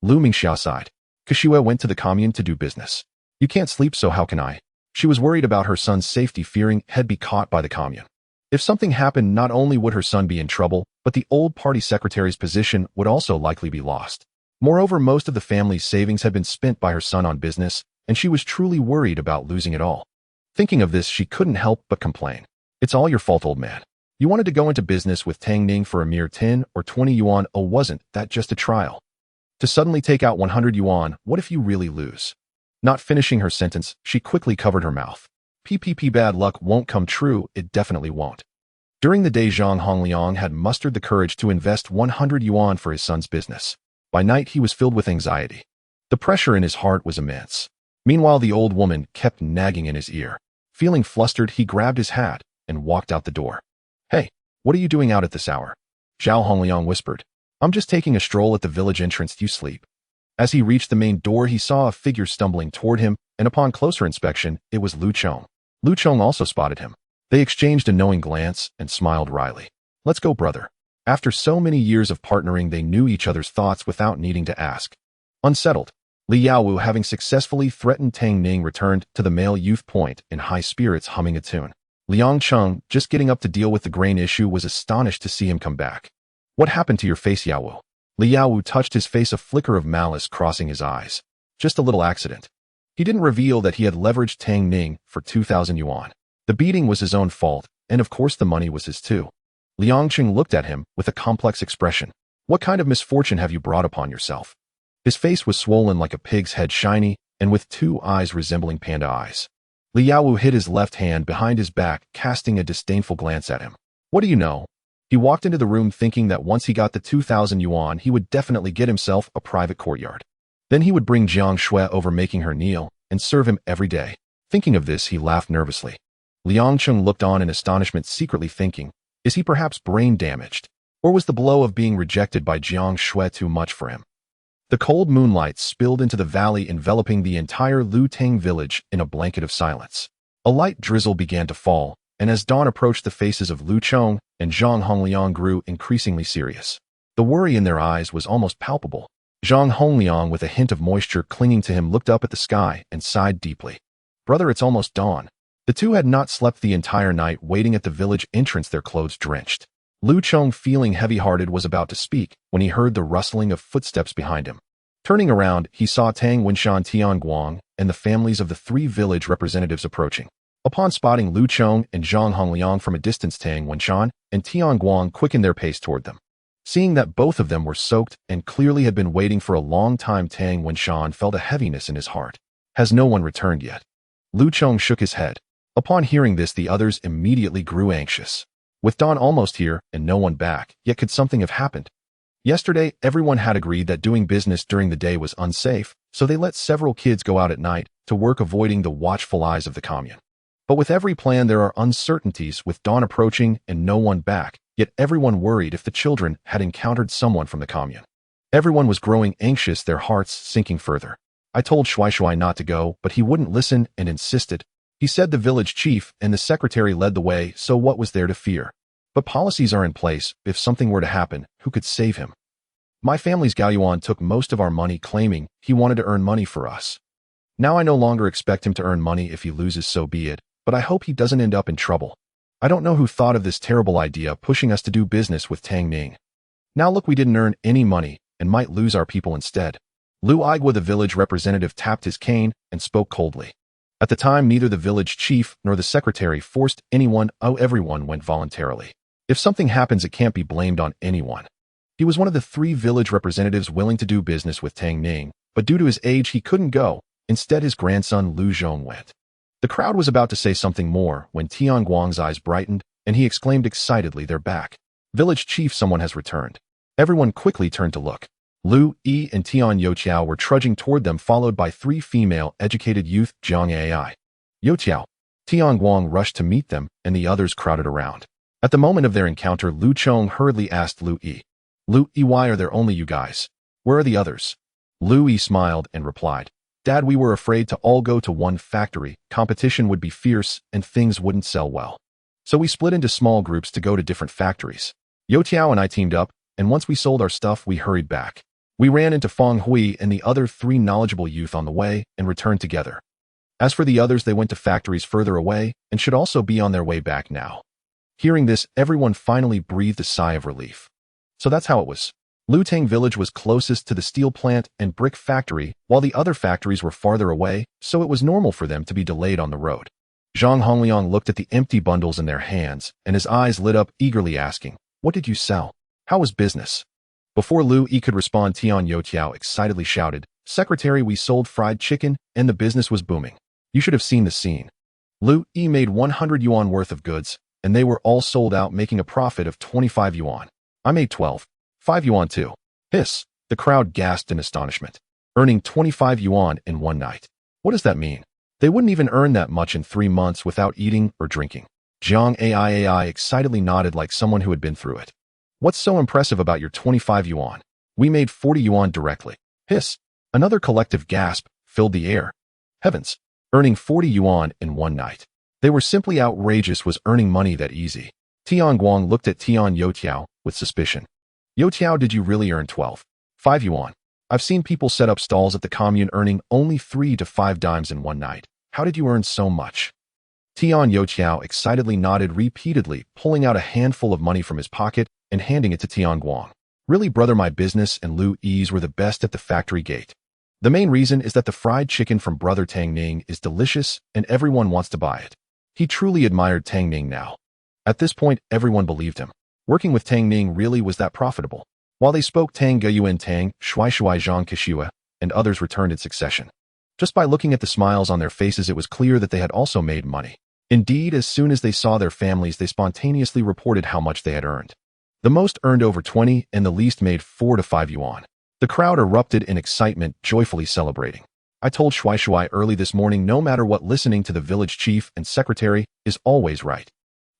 Lu Mingxia sighed. Kashua went to the commune to do business. You can't sleep, so how can I? She was worried about her son's safety, fearing he'd be caught by the commune. If something happened, not only would her son be in trouble, but the old party secretary's position would also likely be lost. Moreover, most of the family's savings had been spent by her son on business, and she was truly worried about losing it all. Thinking of this, she couldn't help but complain. It's all your fault, old man. You wanted to go into business with Tang Ning for a mere 10 or 20 yuan. Oh, wasn't that just a trial? To suddenly take out 100 yuan, what if you really lose? Not finishing her sentence, she quickly covered her mouth. PPP, bad luck won't come true, it definitely won't. During the day, Zhang Hongliang had mustered the courage to invest 100 yuan for his son's business. By night, he was filled with anxiety. The pressure in his heart was immense. Meanwhile, the old woman kept nagging in his ear. Feeling flustered, he grabbed his hat and walked out the door. Hey, what are you doing out at this hour? Zhao Hongliang whispered. I'm just taking a stroll at the village entrance. You sleep. As he reached the main door, he saw a figure stumbling toward him, and upon closer inspection, it was Lu Chong. Lu Chong also spotted him. They exchanged a knowing glance and smiled wryly. Let's go, brother. After so many years of partnering, they knew each other's thoughts without needing to ask. Unsettled, Li Yaowu, having successfully threatened Tang Ning, returned to the male youth point in high spirits, humming a tune. Liang Cheng, just getting up to deal with the grain issue, was astonished to see him come back. What happened to your face, Yaowu? Li Yaowu touched his face, a flicker of malice crossing his eyes. Just a little accident. He didn't reveal that he had leveraged Tang Ning for 2,000 yuan. The beating was his own fault, and of course the money was his too. Liang Cheng looked at him with a complex expression. What kind of misfortune have you brought upon yourself? His face was swollen like a pig's head, shiny, and with 2 eyes resembling panda eyes. Liaowu hid his left hand behind his back, casting a disdainful glance at him. What do you know? He walked into the room thinking that once he got the 2,000 yuan, he would definitely get himself a private courtyard. Then he would bring Jiang Xue over, making her kneel, and serve him every day. Thinking of this, he laughed nervously. Liang Cheng looked on in astonishment, secretly thinking, is he perhaps brain damaged? Or was the blow of being rejected by Jiang Xue too much for him? The cold moonlight spilled into the valley, enveloping the entire Lutang village in a blanket of silence. A light drizzle began to fall, and as dawn approached, the faces of Lu Chong and Zhang Hongliang grew increasingly serious. The worry in their eyes was almost palpable. Zhang Hongliang, with a hint of moisture clinging to him, looked up at the sky and sighed deeply. Brother, it's almost dawn. The two had not slept the entire night, waiting at the village entrance, their clothes drenched. Lu Chong, feeling heavy-hearted, was about to speak when he heard the rustling of footsteps behind him. Turning around, he saw Tang Winshan, Tianguang, and the families of the 3 village representatives approaching. Upon spotting Lu Chong and Zhang Hongliang from a distance, Tang Winshan and Tianguang quickened their pace toward them. Seeing that both of them were soaked and clearly had been waiting for a long time, Tang Winshan felt a heaviness in his heart. Has no one returned yet? Lu Chong shook his head. Upon hearing this, the others immediately grew anxious. With dawn almost here and no one back, yet could something have happened? Yesterday, everyone had agreed that doing business during the day was unsafe, so they let several kids go out at night to work, avoiding the watchful eyes of the commune. But with every plan there are uncertainties, with dawn approaching and no one back, yet everyone worried if the children had encountered someone from the commune. Everyone was growing anxious, their hearts sinking further. I told Shuai not to go, but he wouldn't listen and insisted. He said the village chief and the secretary led the way, so what was there to fear? But policies are in place. If something were to happen, who could save him? My family's Gaoyuan took most of our money, claiming he wanted to earn money for us. Now I no longer expect him to earn money. If he loses, so be it, but I hope he doesn't end up in trouble. I don't know who thought of this terrible idea, pushing us to do business with Tang Ning. Now look, we didn't earn any money and might lose our people instead. Lu Igwa, the village representative, tapped his cane and spoke coldly. At the time, neither the village chief nor the secretary forced anyone. Everyone went voluntarily. If something happens, it can't be blamed on anyone. He was one of the 3 village representatives willing to do business with Tang Ning, but due to his age, he couldn't go. Instead, his grandson Lu Zhong went. The crowd was about to say something more when Tianguang's eyes brightened, and he exclaimed excitedly, "They're back. Village chief, someone has returned." Everyone quickly turned to look. Lu Yi and Tian Youqiao were trudging toward them, followed by 3 female educated youth, Jiang Ai. Youqiao. Tianguang rushed to meet them, and the others crowded around. At the moment of their encounter, Lu Chong hurriedly asked Lu Yi, "Lu Yi, why are there only you guys? Where are the others?" Lu Yi smiled and replied, "Dad, we were afraid to all go to one factory. Competition would be fierce and things wouldn't sell well. So we split into small groups to go to different factories. Youqiao and I teamed up, and once we sold our stuff, we hurried back. We ran into Feng Hui and the other 3 knowledgeable youth on the way and returned together. As for the others, they went to factories further away and should also be on their way back now." Hearing this, everyone finally breathed a sigh of relief. So that's how it was. Lutang village was closest to the steel plant and brick factory, while the other factories were farther away, so it was normal for them to be delayed on the road. Zhang Hongliang looked at the empty bundles in their hands, and his eyes lit up, eagerly asking, "What did you sell? How was business?" Before Lu Yi could respond, Tian Youqiao excitedly shouted, "Secretary, we sold fried chicken, and the business was booming. You should have seen the scene. Lu Yi made 100 yuan worth of goods, and they were all sold out, making a profit of 25 yuan. I made 5 yuan too." Hiss! The crowd gasped in astonishment. Earning 25 yuan in one night. What does that mean? They wouldn't even earn that much in 3 months without eating or drinking. Jiang Ai excitedly nodded like someone who had been through it. "What's so impressive about your 25 yuan? We made 40 yuan directly." Hiss! Another collective gasp filled the air. Heavens! Earning 40 yuan in one night. They were simply outrageous. Was earning money that easy? Tianguang looked at Tian Youqiao with suspicion. "Youqiao, did you really earn 5 yuan? I've seen people set up stalls at the commune earning only 3 to 5 dimes in one night. How did you earn so much?" Tian Youqiao excitedly nodded repeatedly, pulling out a handful of money from his pocket and handing it to Tianguang. "Really, brother, my business and Lu Yi's were the best at the factory gate. The main reason is that the fried chicken from brother Tang Ning is delicious and everyone wants to buy it." He truly admired Tang Ning now. At this point, everyone believed him. Working with Tang Ning really was that profitable. While they spoke, Tang Geyuan, Tang Shuai, Zhang Kishua, and others returned in succession. Just by looking at the smiles on their faces, it was clear that they had also made money. Indeed, as soon as they saw their families, they spontaneously reported how much they had earned. The most earned over 20 and the least made 4 to 5 yuan. The crowd erupted in excitement, joyfully celebrating. I told Xue early this morning, no matter what, listening to the village chief and secretary is always right.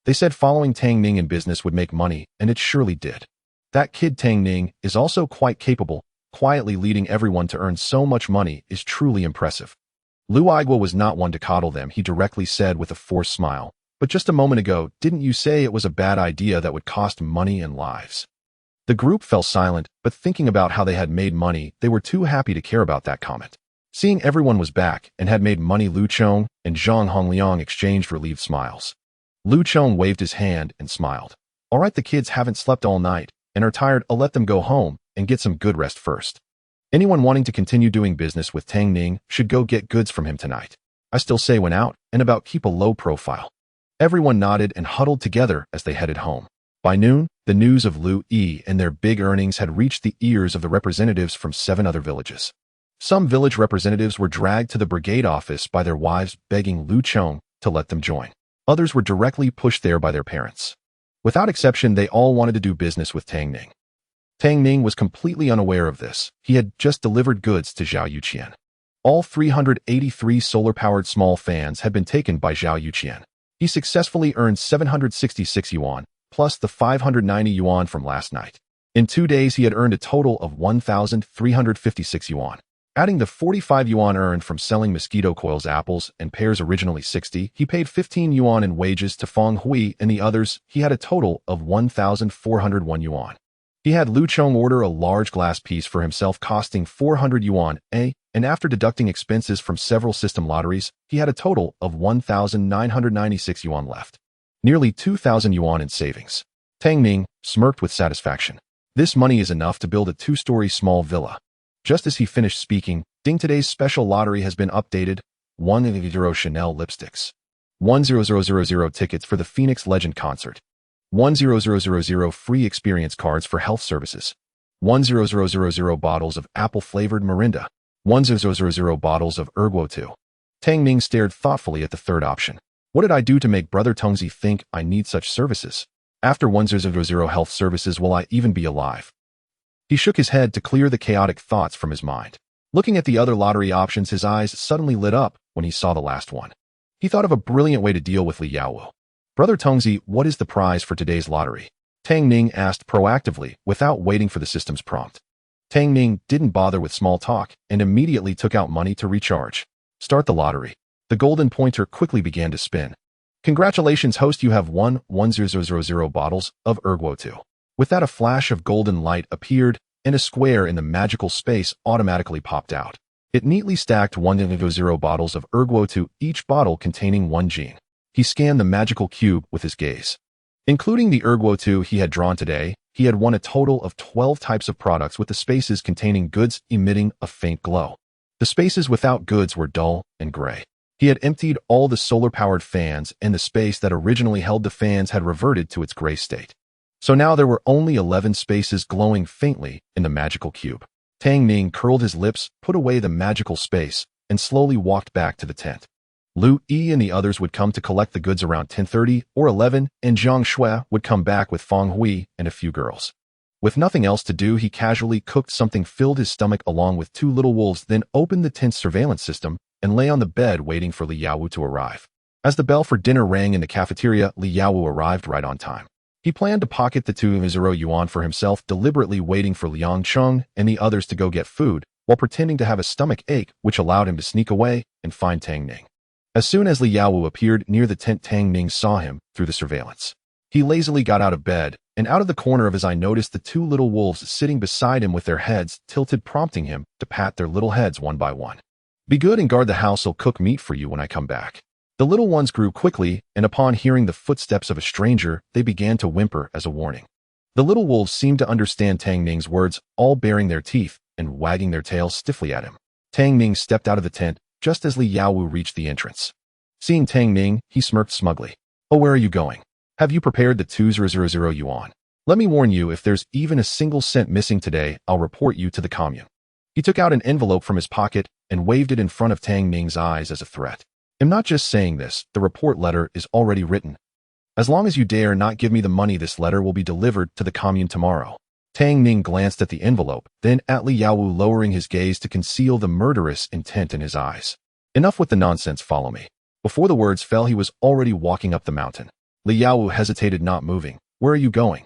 They said following Tang Ning in business would make money, and it surely did. That kid Tang Ning is also quite capable. Quietly leading everyone to earn so much money is truly impressive. Lu Igua was not one to coddle them, he directly said with a forced smile. But just a moment ago, didn't you say it was a bad idea that would cost money and lives? The group fell silent, but thinking about how they had made money, they were too happy to care about that comment. Seeing everyone was back and had made money, Lu Chong and Zhang Hongliang exchanged relieved smiles. Lu Chong waved his hand and smiled. All right, the kids haven't slept all night and are tired. I'll let them go home and get some good rest first. Anyone wanting to continue doing business with Tang Ning should go get goods from him tonight. I still say went out and about, keep a low profile. Everyone nodded and huddled together as they headed home. By noon, the news of Lu Yi and their big earnings had reached the ears of the representatives from 7 other villages. Some village representatives were dragged to the brigade office by their wives, begging Lu Chong to let them join. Others were directly pushed there by their parents. Without exception, they all wanted to do business with Tang Ning. Tang Ning was completely unaware of this. He had just delivered goods to Zhao Yuqian. All 383 solar-powered small fans had been taken by Zhao Yuqian. He successfully earned 766 yuan, plus the 590 yuan from last night. In 2 days, he had earned a total of 1,356 yuan. Adding the 45 yuan earned from selling mosquito coils, apples, and pears, originally 60, he paid 15 yuan in wages to Feng Hui and the others. He had a total of 1,401 yuan. He had Lu Chong order a large glass piece for himself costing 400 yuan, and after deducting expenses from several system lotteries, he had a total of 1,996 yuan left. Nearly 2,000 yuan in savings. Tang Ning smirked with satisfaction. This money is enough to build a 2-story small villa. Just as he finished speaking, ding, today's special lottery has been updated. 100 Chanel lipsticks. 10000 tickets for the Phoenix Legend concert. 10000 free experience cards for health services. 10000 bottles of apple-flavored Mirinda. 10000 bottles of Erguo 2. Tang Ning stared thoughtfully at the third option. What did I do to make Brother Tongzi think I need such services? After 100 health services, will I even be alive? He shook his head to clear the chaotic thoughts from his mind. Looking at the other lottery options, his eyes suddenly lit up when he saw the last one. He thought of a brilliant way to deal with Li Yaowu. Brother Tongzi, what is the prize for today's lottery? Tang Ning asked proactively, without waiting for the system's prompt. Tang Ning didn't bother with small talk and immediately took out money to recharge. Start the lottery. The golden pointer quickly began to spin. Congratulations, host, you have won 10000 bottles of Erguo 2. With that, a flash of golden light appeared, and a square in the magical space automatically popped out. It neatly stacked 100 bottles of Erguo 2, each bottle containing 1 gene. He scanned the magical cube with his gaze. Including the Erguo 2 he had drawn today, he had won a total of 12 types of products, with the spaces containing goods emitting a faint glow. The spaces without goods were dull and gray. He had emptied all the solar-powered fans, and the space that originally held the fans had reverted to its gray state. So now there were only 11 spaces glowing faintly in the magical cube. Tang Ning curled his lips, put away the magical space, and slowly walked back to the tent. Lu Yi and the others would come to collect the goods around 10:30 or 11, and Jiang Xue would come back with Feng Hui and a few girls. With nothing else to do, he casually cooked something, filled his stomach along with 2 little wolves, then opened the tent's surveillance system and lay on the bed waiting for Li Yaowu to arrive. As the bell for dinner rang in the cafeteria, Li Yaowu arrived right on time. He planned to pocket the 200 yuan for himself, deliberately waiting for Liang Cheng and the others to go get food, while pretending to have a stomach ache, which allowed him to sneak away and find Tang Ning. As soon as Li Yaowu appeared near the tent, Tang Ning saw him through the surveillance. He lazily got out of bed, and out of the corner of his eye noticed the 2 little wolves sitting beside him with their heads tilted, prompting him to pat their little heads one by one. Be good and guard the house, I'll cook meat for you when I come back. The little ones grew quickly, and upon hearing the footsteps of a stranger, they began to whimper as a warning. The little wolves seemed to understand Tang Ning's words, all baring their teeth and wagging their tails stiffly at him. Tang Ning stepped out of the tent just as Li Yaowu reached the entrance. Seeing Tang Ning, he smirked smugly. Oh, where are you going? Have you prepared the 200 yuan? Let me warn you, if there's even a single cent missing today, I'll report you to the commune. He took out an envelope from his pocket and waved it in front of Tang Ning's eyes as a threat. I'm not just saying this, the report letter is already written. As long as you dare not give me the money, this letter will be delivered to the commune tomorrow. Tang Ning glanced at the envelope, then at Li Yaowu, lowering his gaze to conceal the murderous intent in his eyes. Enough with the nonsense, follow me. Before the words fell, he was already walking up the mountain. Li Yaowu hesitated, not moving. Where are you going?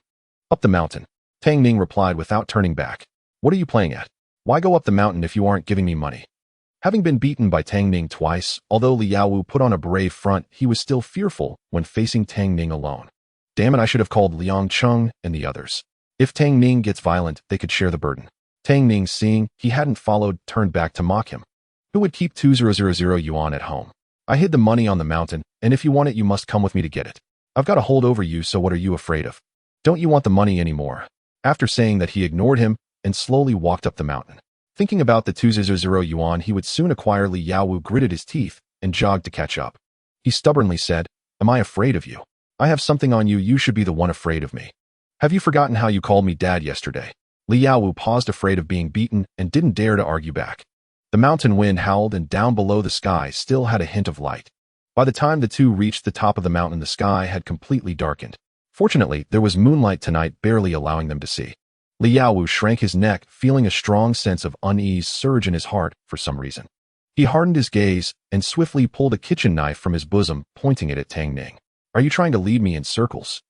Up the mountain. Tang Ning replied without turning back. What are you playing at? Why go up the mountain if you aren't giving me money? Having been beaten by Tang Ning twice, although Li Yaowu put on a brave front, he was still fearful when facing Tang Ning alone. Damn it, I should have called Liang Cheng and the others. If Tang Ning gets violent, they could share the burden. Tang Ning, seeing he hadn't followed, turned back to mock him. Who would keep 2,000 yuan at home? I hid the money on the mountain, and if you want it, you must come with me to get it. I've got a hold over you, so what are you afraid of? Don't you want the money anymore? After saying that, he ignored him and slowly walked up the mountain. Thinking about the 2,000 yuan he would soon acquire, Li Yaowu gritted his teeth and jogged to catch up. He stubbornly said, Am I afraid of you? I have something on you, you should be the one afraid of me. Have you forgotten how you called me dad yesterday? Li Yaowu paused, afraid of being beaten, and didn't dare to argue back. The mountain wind howled, and down below the sky still had a hint of light. By the time the two reached the top of the mountain, the sky had completely darkened. Fortunately, there was moonlight tonight, barely allowing them to see. Li Yaowu shrank his neck, feeling a strong sense of unease surge in his heart for some reason. He hardened his gaze and swiftly pulled a kitchen knife from his bosom, pointing it at Tang Ning. Are you trying to lead me in circles?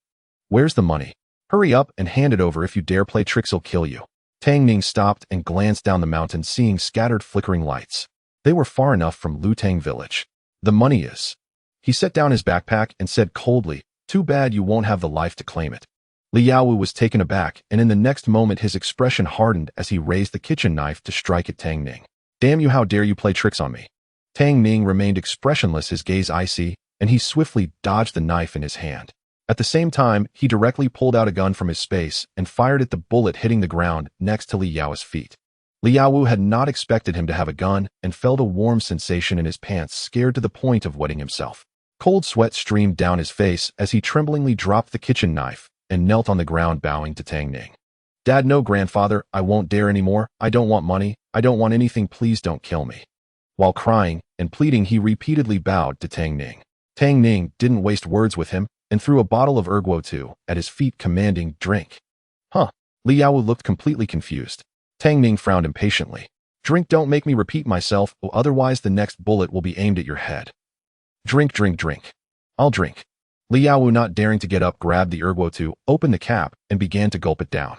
Where's the money? Hurry up and hand it over. If you dare play tricks, I'll kill you. Tang Ning stopped and glanced down the mountain, seeing scattered flickering lights. They were far enough from Lutang village. The money is. He set down his backpack and said coldly, Too bad you won't have the life to claim it. Li Yaowu was taken aback, and in the next moment his expression hardened as he raised the kitchen knife to strike at Tang Ning. Damn you, how dare you play tricks on me? Tang Ning remained expressionless, his gaze icy, and he swiftly dodged the knife in his hand. At the same time, he directly pulled out a gun from his space and fired at the bullet, hitting the ground next to Li Yao's feet. Li Yaowu had not expected him to have a gun and felt a warm sensation in his pants, scared to the point of wetting himself. Cold sweat streamed down his face as he tremblingly dropped the kitchen knife and knelt on the ground, bowing to Tang Ning. Dad, no, grandfather, I won't dare anymore. I don't want money. I don't want anything. Please don't kill me. While crying and pleading, he repeatedly bowed to Tang Ning. Tang Ning didn't waste words with him and threw a bottle of erguo at his feet, commanding, Drink. Huh. Li Yaowu looked completely confused. Tang Ning frowned impatiently. Drink, don't make me repeat myself, or otherwise the next bullet will be aimed at your head. Drink, drink, drink. I'll drink. Li Yaowu, not daring to get up, grabbed the erguo, opened the cap, and began to gulp it down.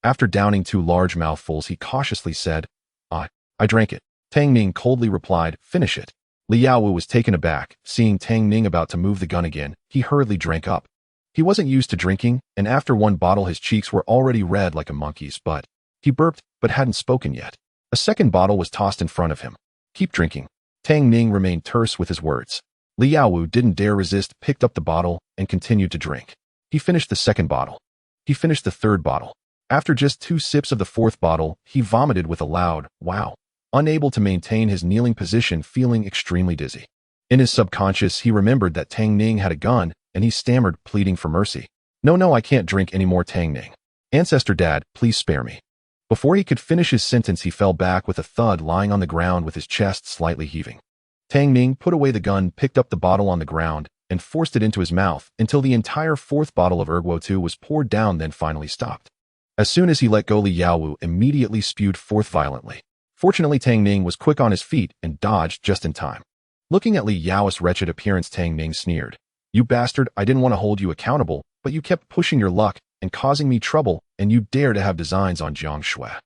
After downing 2 large mouthfuls, he cautiously said, I drank it. Tang Ning coldly replied, Finish it. Li Yaowu was taken aback, seeing Tang Ning about to move the gun again. He hurriedly drank up. He wasn't used to drinking, and after 1 bottle his cheeks were already red like a monkey's, but he burped but hadn't spoken yet. A second bottle was tossed in front of him. Keep drinking. Tang Ning remained terse with his words. Li Yaowu didn't dare resist, picked up the bottle, and continued to drink. He finished the 2nd bottle. He finished the 3rd bottle. After just 2 sips of the 4th bottle, he vomited with a loud, wow, unable to maintain his kneeling position, feeling extremely dizzy. In his subconscious, he remembered that Tang Ning had a gun, and he stammered, pleading for mercy. No, I can't drink anymore, Tang Ning. Ancestor Dad, please spare me. Before he could finish his sentence, he fell back with a thud, lying on the ground with his chest slightly heaving. Tang Ning put away the gun, picked up the bottle on the ground, and forced it into his mouth until the entire 4th bottle of erguo was poured down, then finally stopped. As soon as he let go, Li Yaowu immediately spewed forth violently. Fortunately, Tang Ning was quick on his feet and dodged just in time. Looking at Li Yao's wretched appearance, Tang Ning sneered. You bastard, I didn't want to hold you accountable, but you kept pushing your luck and causing me trouble, and you dare to have designs on Jiang Xue.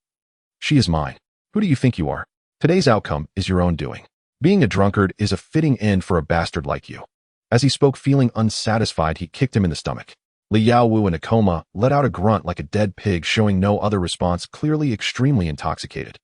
She is mine. Who do you think you are? Today's outcome is your own doing. Being a drunkard is a fitting end for a bastard like you. As he spoke, feeling unsatisfied, he kicked him in the stomach. Li Yaowu, in a coma, let out a grunt like a dead pig, showing no other response, clearly extremely intoxicated.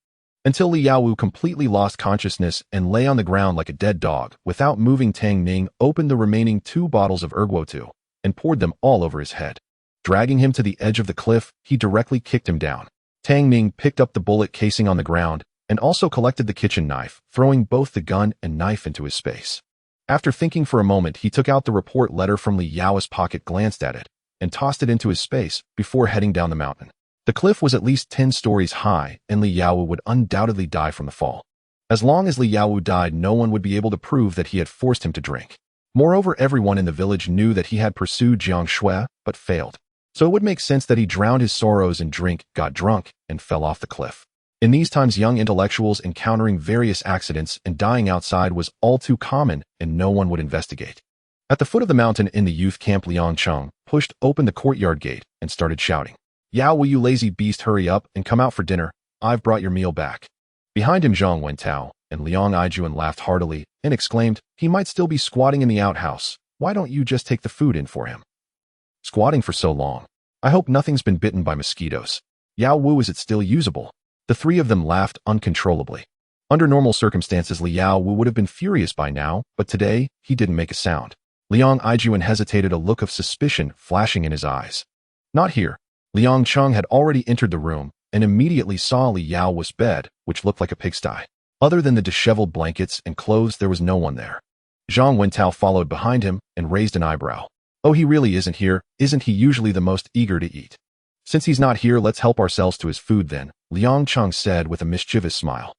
Until Li Yaowu completely lost consciousness and lay on the ground like a dead dog. Without moving, Tang Ning opened the remaining 2 bottles of erguo and poured them all over his head. Dragging him to the edge of the cliff, he directly kicked him down. Tang Ning picked up the bullet casing on the ground and also collected the kitchen knife, throwing both the gun and knife into his space. After thinking for a moment, he took out the report letter from Li Yao's pocket, glanced at it, and tossed it into his space before heading down the mountain. The cliff was at least 10 stories high, and Li Yaowu would undoubtedly die from the fall. As long as Li Yaowu died, no one would be able to prove that he had forced him to drink. Moreover, everyone in the village knew that he had pursued Jiang Xue, but failed. So it would make sense that he drowned his sorrows in drink, got drunk, and fell off the cliff. In these times, young intellectuals encountering various accidents and dying outside was all too common, and no one would investigate. At the foot of the mountain in the youth camp, Liang Cheng pushed open the courtyard gate and started shouting, "Yao, will you lazy beast hurry up and come out for dinner? I've brought your meal back." Behind him, Zhang Wentao and Liang Ijuan laughed heartily and exclaimed, "He might still be squatting in the outhouse. Why don't you just take the food in for him? Squatting for so long. I hope nothing's been bitten by mosquitoes. Yao Wu, is it still usable?" The three of them laughed uncontrollably. Under normal circumstances, Li Yao Wu would have been furious by now, but today, he didn't make a sound. Liang Ijuan hesitated, a look of suspicion flashing in his eyes. Not here. Liang Cheng had already entered the room and immediately saw Li Yao Wu's bed, which looked like a pigsty. Other than the disheveled blankets and clothes, there was no one there. Zhang Wentao followed behind him and raised an eyebrow. "Oh, he really isn't here. Isn't he usually the most eager to eat? Since he's not here, let's help ourselves to his food then," Liang Cheng said with a mischievous smile.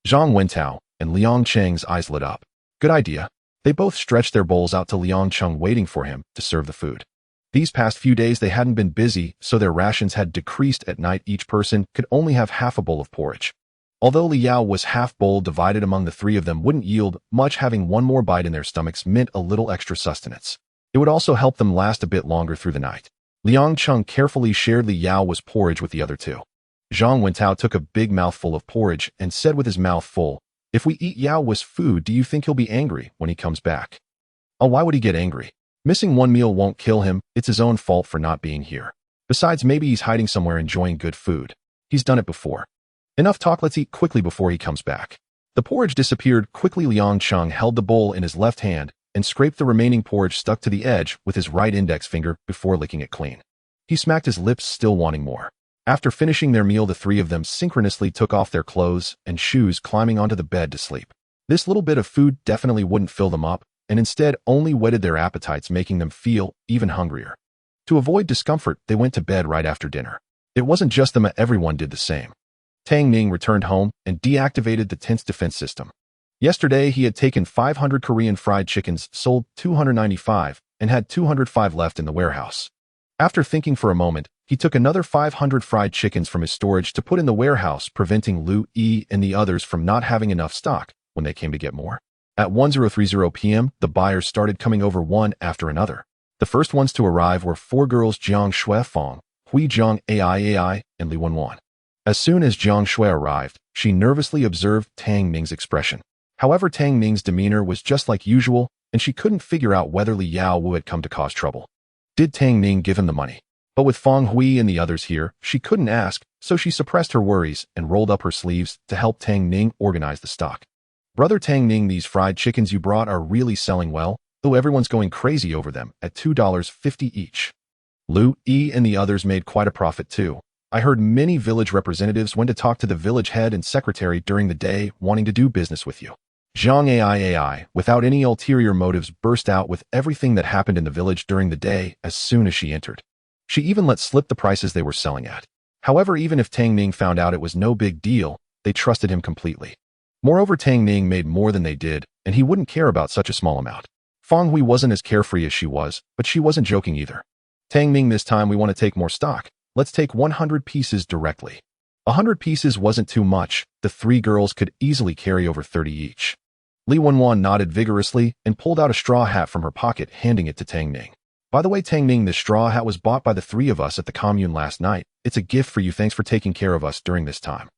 Zhang Wentao and Liang Cheng's eyes lit up. Good idea. They both stretched their bowls out to Liang Cheng, waiting for him to serve the food. These past few days they hadn't been busy, so their rations had decreased. At night, each person could only have half a bowl of porridge. Although Li Yao was half bowl divided among the three of them wouldn't yield much, having one more bite in their stomachs meant a little extra sustenance. It would also help them last a bit longer through the night. Liang Cheng carefully shared Li Yao's porridge with the other two. Zhang Wentao took a big mouthful of porridge and said with his mouth full, "If we eat Yao's food, do you think he'll be angry when he comes back?" "Oh, why would he get angry? Missing one meal won't kill him. It's his own fault for not being here. Besides, maybe he's hiding somewhere enjoying good food. He's done it before. Enough talk, let's eat quickly before he comes back." The porridge disappeared quickly. Liang Cheng held the bowl in his left hand and scraped the remaining porridge stuck to the edge with his right index finger before licking it clean. He smacked his lips, still wanting more. After finishing their meal, the three of them synchronously took off their clothes and shoes, climbing onto the bed to sleep. This little bit of food definitely wouldn't fill them up, and instead only whetted their appetites, making them feel even hungrier. To avoid discomfort, they went to bed right after dinner. It wasn't just them, everyone did the same. Tang Ning returned home and deactivated the tent's defense system. Yesterday, he had taken 500 Korean fried chickens, sold 295, and had 205 left in the warehouse. After thinking for a moment, he took another 500 fried chickens from his storage to put in the warehouse, preventing Lu Yi and the others from not having enough stock when they came to get more. At 10:30 p.m., the buyers started coming over one after another. The first ones to arrive were four girls: Jiang Xue Fong, Hui Zhang AI, and Li Wenwan. As soon as Jiang Xue arrived, she nervously observed Tang Ning's expression. However, Tang Ning's demeanor was just like usual, and she couldn't figure out whether Li Yao Wu had come to cause trouble. Did Tang Ning give him the money? But with Fong Hui and the others here, she couldn't ask, so she suppressed her worries and rolled up her sleeves to help Tang Ning organize the stock. "Brother Tang Ning, these fried chickens you brought are really selling well, though everyone's going crazy over them at $2.50 each. Lu Yi and the others made quite a profit too. I heard many village representatives went to talk to the village head and secretary during the day, wanting to do business with you." Jiang AI, without any ulterior motives, burst out with everything that happened in the village during the day as soon as she entered. She even let slip the prices they were selling at. However, even if Tang Ning found out, it was no big deal. They trusted him completely. Moreover, Tang Ning made more than they did, and he wouldn't care about such a small amount. Fong Hui wasn't as carefree as she was, but she wasn't joking either. "Tang Ning, this time we want to take more stock. Let's take 100 pieces directly." 100 pieces wasn't too much. The three girls could easily carry over 30 each. Li Wenwan nodded vigorously and pulled out a straw hat from her pocket, handing it to Tang Ning. "By the way, Tang Ning, this straw hat was bought by the three of us at the commune last night. It's a gift for you. Thanks for taking care of us during this time."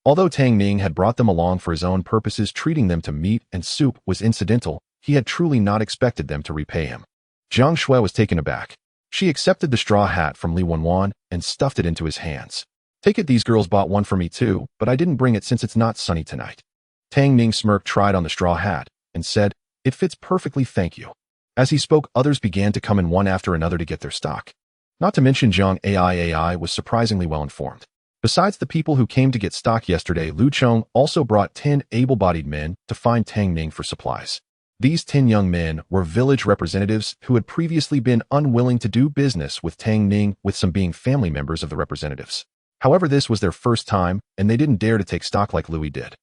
Although Tang Ning had brought them along for his own purposes, treating them to meat and soup was incidental. He had truly not expected them to repay him. Jiang Xue was taken aback. She accepted the straw hat from Li Wenwan and stuffed it into his hands. "Take it, these girls bought one for me too, but I didn't bring it since it's not sunny tonight." Tang Ning smirked, tried on the straw hat, and said, "It fits perfectly, thank you." As he spoke, others began to come in one after another to get their stock. Not to mention Jiang AI was surprisingly well informed. Besides the people who came to get stock yesterday, Lu Cheng also brought 10 able-bodied men to find Tang Ning for supplies. These 10 young men were village representatives who had previously been unwilling to do business with Tang Ning, with some being family members of the representatives. However, this was their first time, and they didn't dare to take stock like Louis did.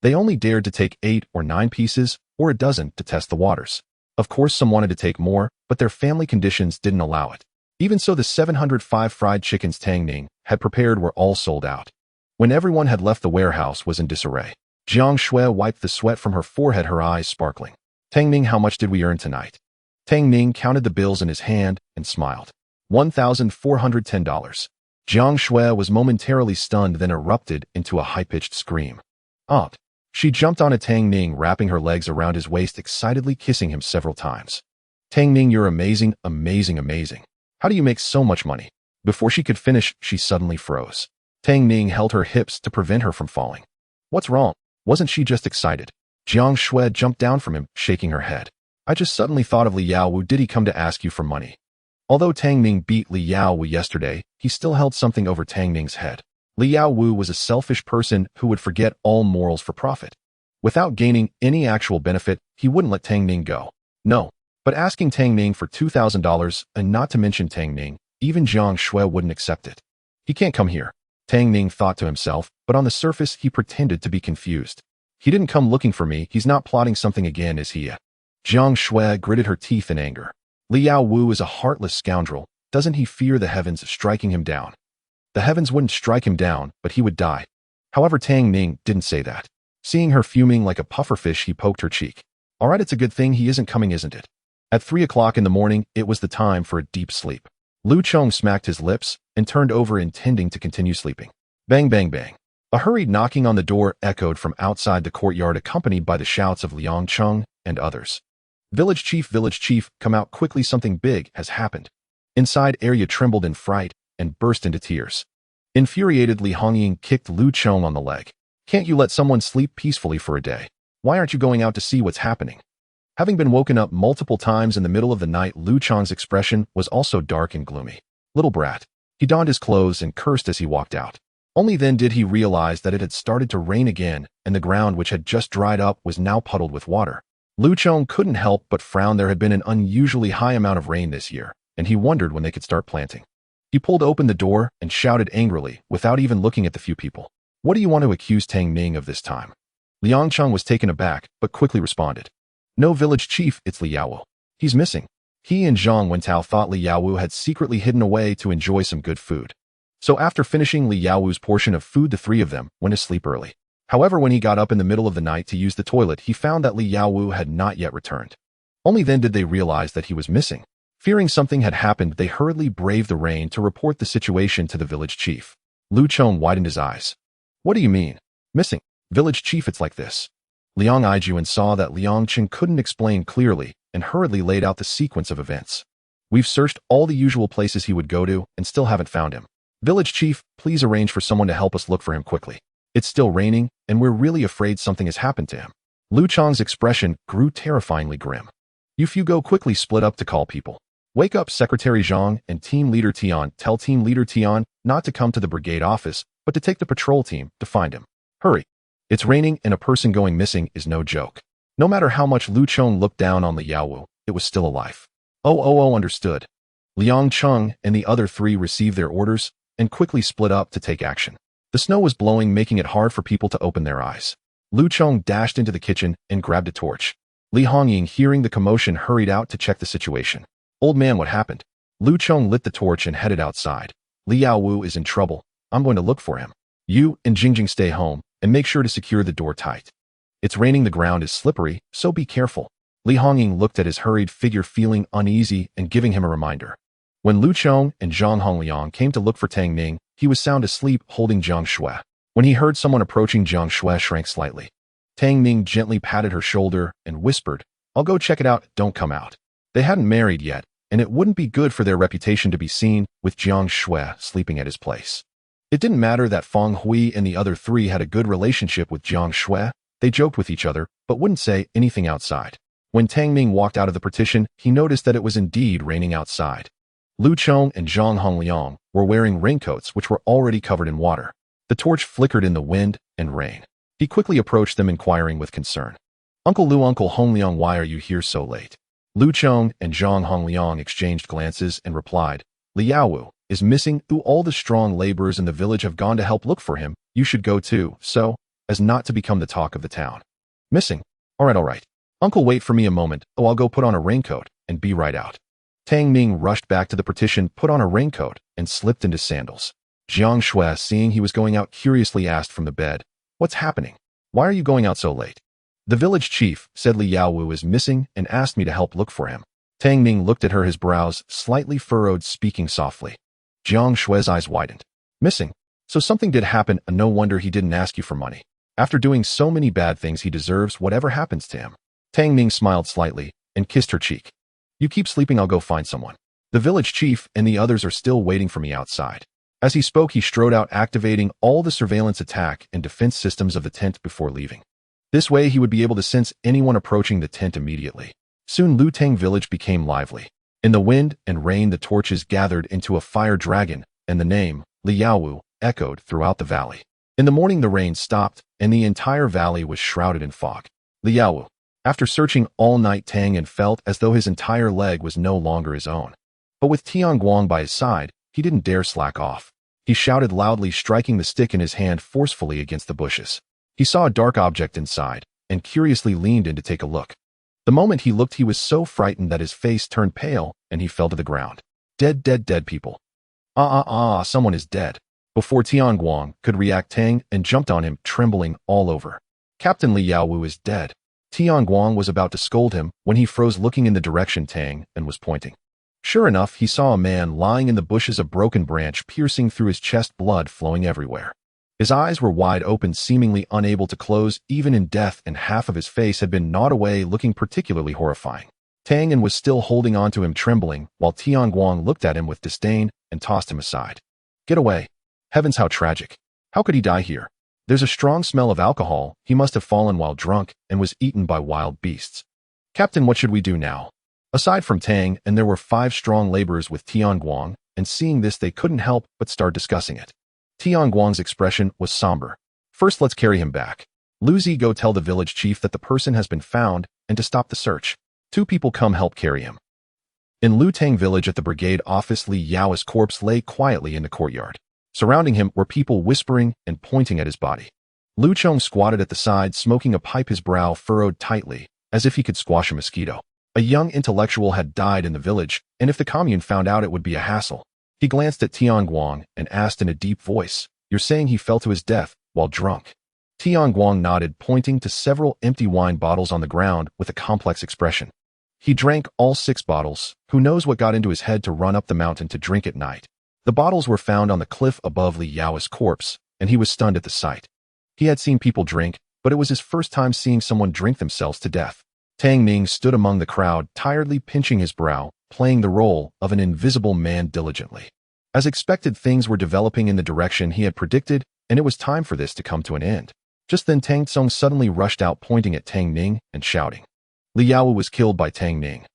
They only dared to take 8 or 9 pieces, or a dozen, to test the waters. Of course, some wanted to take more, but their family conditions didn't allow it. Even so, the 705 fried chickens Tang Ning had prepared were all sold out. When everyone had left, the warehouse was in disarray. Jiang Xue wiped the sweat from her forehead, her eyes sparkling. Tang Ning, how much did we earn tonight? Tang Ning counted the bills in his hand and smiled. $1,410. Jiang Xue was momentarily stunned, then erupted into a high-pitched scream. Aunt! She jumped onto Tang Ning, wrapping her legs around his waist, excitedly kissing him several times. Tang Ning, you're amazing, amazing, amazing. How do you make so much money? Before she could finish, she suddenly froze. Tang Ning held her hips to prevent her from falling. What's wrong? Wasn't she just excited? Jiang Xue jumped down from him, shaking her head. I just suddenly thought of Li Yaowu. Did he come to ask you for money? Although Tang Ning beat Li Yaowu yesterday, he still held something over Tang Ning's head. Li Yaowu was a selfish person who would forget all morals for profit. Without gaining any actual benefit, he wouldn't let Tang Ning go. No. But asking Tang Ning for $2,000, and not to mention Tang Ning, even Jiang Xue wouldn't accept it. He can't come here, Tang Ning thought to himself, but on the surface he pretended to be confused. He didn't come looking for me. He's not plotting something again, is he? Jiang Xue gritted her teeth in anger. Li Yaowu is a heartless scoundrel. Doesn't he fear the heavens striking him down? The heavens wouldn't strike him down, but he would die. However, Tang Ning didn't say that. Seeing her fuming like a pufferfish, he poked her cheek. All right, it's a good thing he isn't coming, isn't it? At 3 o'clock in the morning, it was the time for a deep sleep. Lu Chong smacked his lips and turned over, intending to continue sleeping. Bang, bang, bang. A hurried knocking on the door echoed from outside the courtyard, accompanied by the shouts of Liang Cheng and others. Village chief, come out quickly, something big has happened. Inside, Arya trembled in fright and burst into tears. Infuriated, Li Hongying kicked Lu Chong on the leg. Can't you let someone sleep peacefully for a day? Why aren't you going out to see what's happening? Having been woken up multiple times in the middle of the night, Lu Chong's expression was also dark and gloomy. Little brat. He donned his clothes and cursed as he walked out. Only then did he realize that it had started to rain again, and the ground, which had just dried up, was now puddled with water. Lu Chong couldn't help but frown. There had been an unusually high amount of rain this year, and he wondered when they could start planting. He pulled open the door and shouted angrily, without even looking at the few people. What do you want to accuse Tang Ning of this time? Liang Cheng was taken aback, but quickly responded. No, village chief, it's Li Yaowu. He's missing. He and Zhang Wentao thought Li Yaowu had secretly hidden away to enjoy some good food. So after finishing Li Yaowu's portion of food, the three of them went to sleep early. However, when he got up in the middle of the night to use the toilet, he found that Li Yaowu had not yet returned. Only then did they realize that he was missing. Fearing something had happened, they hurriedly braved the rain to report the situation to the village chief. Lu Chong widened his eyes. What do you mean? Missing? Village chief, it's like this. Liang Aiju and saw that Liang Chen couldn't explain clearly and hurriedly laid out the sequence of events. We've searched all the usual places he would go to and still haven't found him. Village chief, please arrange for someone to help us look for him quickly. It's still raining, and we're really afraid something has happened to him. Lu Chong's expression grew terrifyingly grim. You few go quickly, split up to call people. Wake up Secretary Zhang and Team Leader Tian. Tell Team Leader Tian not to come to the brigade office, but to take the patrol team to find him. Hurry. It's raining, and a person going missing is no joke. No matter how much Lu Chong looked down on Li Yaowu, it was still a life. Oh, understood. Liang Cheng and the other three received their orders and quickly split up to take action. The snow was blowing, making it hard for people to open their eyes. Lu Chong dashed into the kitchen and grabbed a torch. Li Hongying, hearing the commotion, hurried out to check the situation. Old man, what happened? Lu Chong lit the torch and headed outside. Li Yaowu is in trouble. I'm going to look for him. You and Jingjing stay home and make sure to secure the door tight. It's raining, the ground is slippery, so be careful. Li Hongying looked at his hurried figure, feeling uneasy and giving him a reminder. When Lu Chong and Zhang Hongliang came to look for Tang Ning, he was sound asleep holding Jiang Xue. When he heard someone approaching, Jiang Xue shrank slightly. Tang Ning gently patted her shoulder and whispered, I'll go check it out, don't come out. They hadn't married yet, and it wouldn't be good for their reputation to be seen with Jiang Xue sleeping at his place. It didn't matter that Feng Hui and the other three had a good relationship with Jiang Xue. They joked with each other, but wouldn't say anything outside. When Tang Ning walked out of the partition, he noticed that it was indeed raining outside. Lu Chong and Zhang Hongliang were wearing raincoats which were already covered in water. The torch flickered in the wind and rain. He quickly approached them, inquiring with concern. Uncle Lu, Uncle Hongliang, why are you here so late? Lu Chong and Zhang Hongliang exchanged glances and replied, Liaowu is missing. All the strong laborers in the village have gone to help look for him. You should go too, so as not to become the talk of the town. Missing? All right. Uncle, wait for me a moment. I'll go put on a raincoat and be right out. Tang Ning rushed back to the partition, put on a raincoat, and slipped into sandals. Jiang Xue, seeing he was going out, curiously asked from the bed, What's happening? Why are you going out so late? The village chief said Li Yaowu is missing and asked me to help look for him. Tang Ning looked at her, his brows slightly furrowed, speaking softly. Jiang Xue's eyes widened. Missing? So something did happen, and no wonder he didn't ask you for money. After doing so many bad things, he deserves whatever happens to him. Tang Ning smiled slightly and kissed her cheek. You keep sleeping, I'll go find someone. The village chief and the others are still waiting for me outside. As he spoke, he strode out, activating all the surveillance, attack, and defense systems of the tent before leaving. This way, he would be able to sense anyone approaching the tent immediately. Soon, Lutang village became lively. In the wind and rain, the torches gathered into a fire dragon, and the name, Liaowu, echoed throughout the valley. In the morning, the rain stopped, and the entire valley was shrouded in fog. Liaowu. After searching all night, Tang and felt as though his entire leg was no longer his own. But with Tianguang by his side, he didn't dare slack off. He shouted loudly, striking the stick in his hand forcefully against the bushes. He saw a dark object inside, and curiously leaned in to take a look. The moment he looked, he was so frightened that his face turned pale, and he fell to the ground. Dead people. Someone is dead. Before Tianguang could react, Tang and jumped on him, trembling all over. Captain Li Yaowu is dead. Tianguang was about to scold him when he froze, looking in the direction Tang and was pointing. Sure enough, he saw a man lying in the bushes, a broken branch piercing through his chest, blood flowing everywhere. His eyes were wide open, seemingly unable to close even in death, and half of his face had been gnawed away, looking particularly horrifying. Tang was still holding on to him, trembling, while Tianguang looked at him with disdain and tossed him aside. Get away. Heavens, how tragic. How could he die here? There's a strong smell of alcohol. He must have fallen while drunk and was eaten by wild beasts. Captain, what should we do now? Aside from Tang, and there were 5 strong laborers with Tianguang, and seeing this, they couldn't help but start discussing it. Tianguang's expression was somber. First, let's carry him back. Luzi, go tell the village chief that the person has been found and to stop the search. 2 people come help carry him. In Lutang village, at the brigade office, Li Yao's corpse lay quietly in the courtyard. Surrounding him were people whispering and pointing at his body. Lu Chong squatted at the side, smoking a pipe, his brow furrowed tightly, as if he could squash a mosquito. A young intellectual had died in the village, and if the commune found out, it would be a hassle. He glanced at Tianguang and asked in a deep voice, You're saying he fell to his death while drunk? Tianguang nodded, pointing to several empty wine bottles on the ground with a complex expression. He drank all 6 bottles. Who knows what got into his head to run up the mountain to drink at night? The bottles were found on the cliff above Li Yao's corpse, and he was stunned at the sight. He had seen people drink, but it was his first time seeing someone drink themselves to death. Tang Ning stood among the crowd, tiredly pinching his brow, playing the role of an invisible man diligently. As expected, things were developing in the direction he had predicted, and it was time for this to come to an end. Just then, Tang Tsong suddenly rushed out, pointing at Tang Ning and shouting. Li Yao was killed by Tang Ning.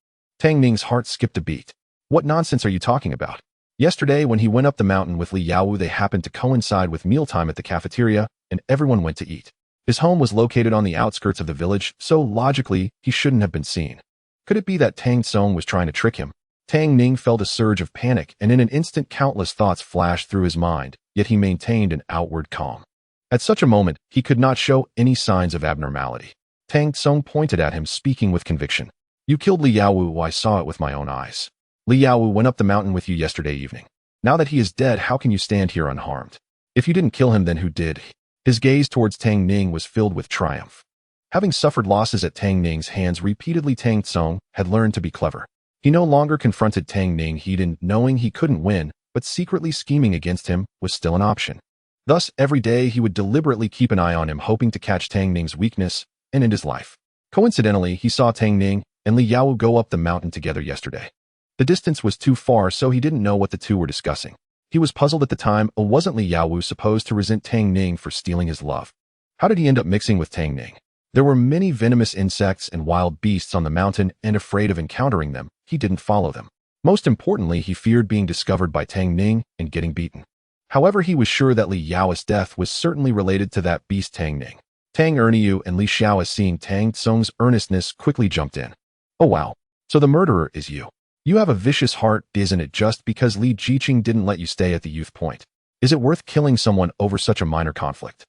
Tang Ning's heart skipped a beat. What nonsense are you talking about? Yesterday, when he went up the mountain with Li Yao, they happened to coincide with mealtime at the cafeteria, and everyone went to eat. His home was located on the outskirts of the village, so logically, he shouldn't have been seen. Could it be that Tang Tsong was trying to trick him? Tang Ning felt a surge of panic, and in an instant countless thoughts flashed through his mind, yet he maintained an outward calm. At such a moment, he could not show any signs of abnormality. Tang Tsong pointed at him, speaking with conviction. You killed Li Yaowu. I saw it with my own eyes. Li Yaowu went up the mountain with you yesterday evening. Now that he is dead, how can you stand here unharmed? If you didn't kill him, then who did? His gaze towards Tang Ning was filled with triumph. Having suffered losses at Tang Ning's hands repeatedly, Tang Tsong had learned to be clever. He no longer confronted Tang Ning hidden, knowing he couldn't win, but secretly scheming against him was still an option. Thus, every day he would deliberately keep an eye on him, hoping to catch Tang Ning's weakness and end his life. Coincidentally, he saw Tang Ning and Li Yao go up the mountain together yesterday. The distance was too far, so he didn't know what the two were discussing. He was puzzled at the time. Wasn't Li Yao supposed to resent Tang Ning for stealing his love? How did he end up mixing with Tang Ning? There were many venomous insects and wild beasts on the mountain, and afraid of encountering them, he didn't follow them. Most importantly, he feared being discovered by Tang Ning and getting beaten. However, he was sure that Li Yao's death was certainly related to that beast Tang Ning. Tang Erniu and Li Xiao, seeing Tang Tsung's earnestness, quickly jumped in. Oh wow, so the murderer is you. You have a vicious heart, isn't it, just because Li Jiqing didn't let you stay at the youth point? Is it worth killing someone over such a minor conflict?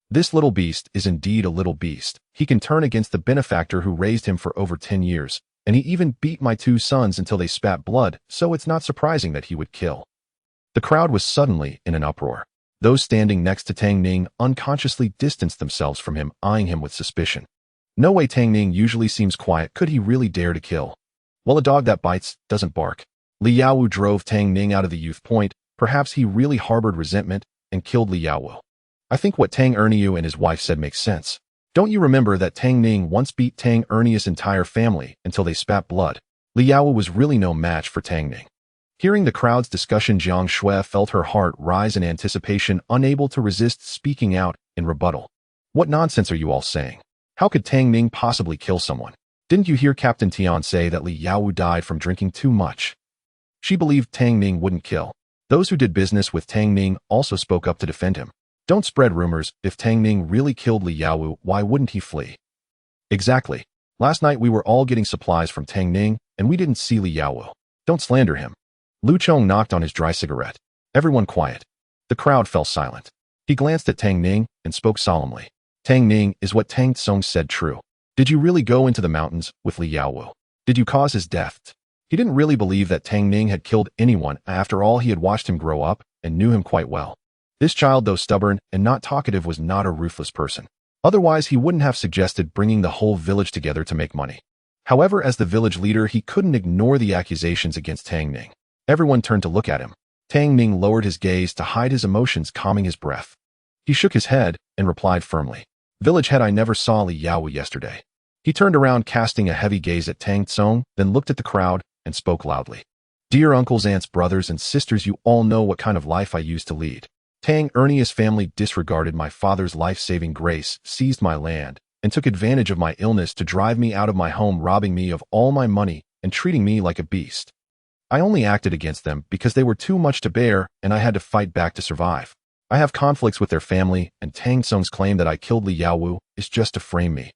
This little beast is indeed a little beast. He can turn against the benefactor who raised him for over 10 years, and he even beat my 2 sons until they spat blood, so it's not surprising that he would kill. The crowd was suddenly in an uproar. Those standing next to Tang Ning unconsciously distanced themselves from him, eyeing him with suspicion. No way, Tang Ning usually seems quiet. Could he really dare to kill? Well, a dog that bites doesn't bark. Li Yaowu drove Tang Ning out of the youth point. Perhaps he really harbored resentment and killed Li Yaowu. I think what Tang Erniu and his wife said makes sense. Don't you remember that Tang Ning once beat Tang Erniu's entire family until they spat blood? Li Yaowu was really no match for Tang Ning. Hearing the crowd's discussion, Jiang Xue felt her heart rise in anticipation, unable to resist speaking out in rebuttal. What nonsense are you all saying? How could Tang Ning possibly kill someone? Didn't you hear Captain Tian say that Li Yaowu died from drinking too much? She believed Tang Ning wouldn't kill. Those who did business with Tang Ning also spoke up to defend him. Don't spread rumors. If Tang Ning really killed Li Yaowu, why wouldn't he flee? Exactly. Last night we were all getting supplies from Tang Ning, and we didn't see Li Yaowu. Don't slander him. Lu Chong knocked on his dry cigarette. Everyone quiet. The crowd fell silent. He glanced at Tang Ning and spoke solemnly. Tang Ning, is what Tang Tsung said true? Did you really go into the mountains with Li Yaowu? Did you cause his death? He didn't really believe that Tang Ning had killed anyone. After all, he had watched him grow up and knew him quite well. This child, though stubborn and not talkative, was not a ruthless person. Otherwise, he wouldn't have suggested bringing the whole village together to make money. However, as the village leader, he couldn't ignore the accusations against Tang Ning. Everyone turned to look at him. Tang Ning lowered his gaze to hide his emotions, calming his breath. He shook his head and replied firmly. Village head, I never saw Li Yaowu yesterday. He turned around, casting a heavy gaze at Tang Tsung, then looked at the crowd and spoke loudly. Dear uncles, aunts, brothers, and sisters, you all know what kind of life I used to lead. Tang Erniu's family disregarded my father's life-saving grace, seized my land, and took advantage of my illness to drive me out of my home, robbing me of all my money and treating me like a beast. I only acted against them because they were too much to bear, and I had to fight back to survive. I have conflicts with their family, and Tang Tsung's claim that I killed Li Yaowu is just to frame me.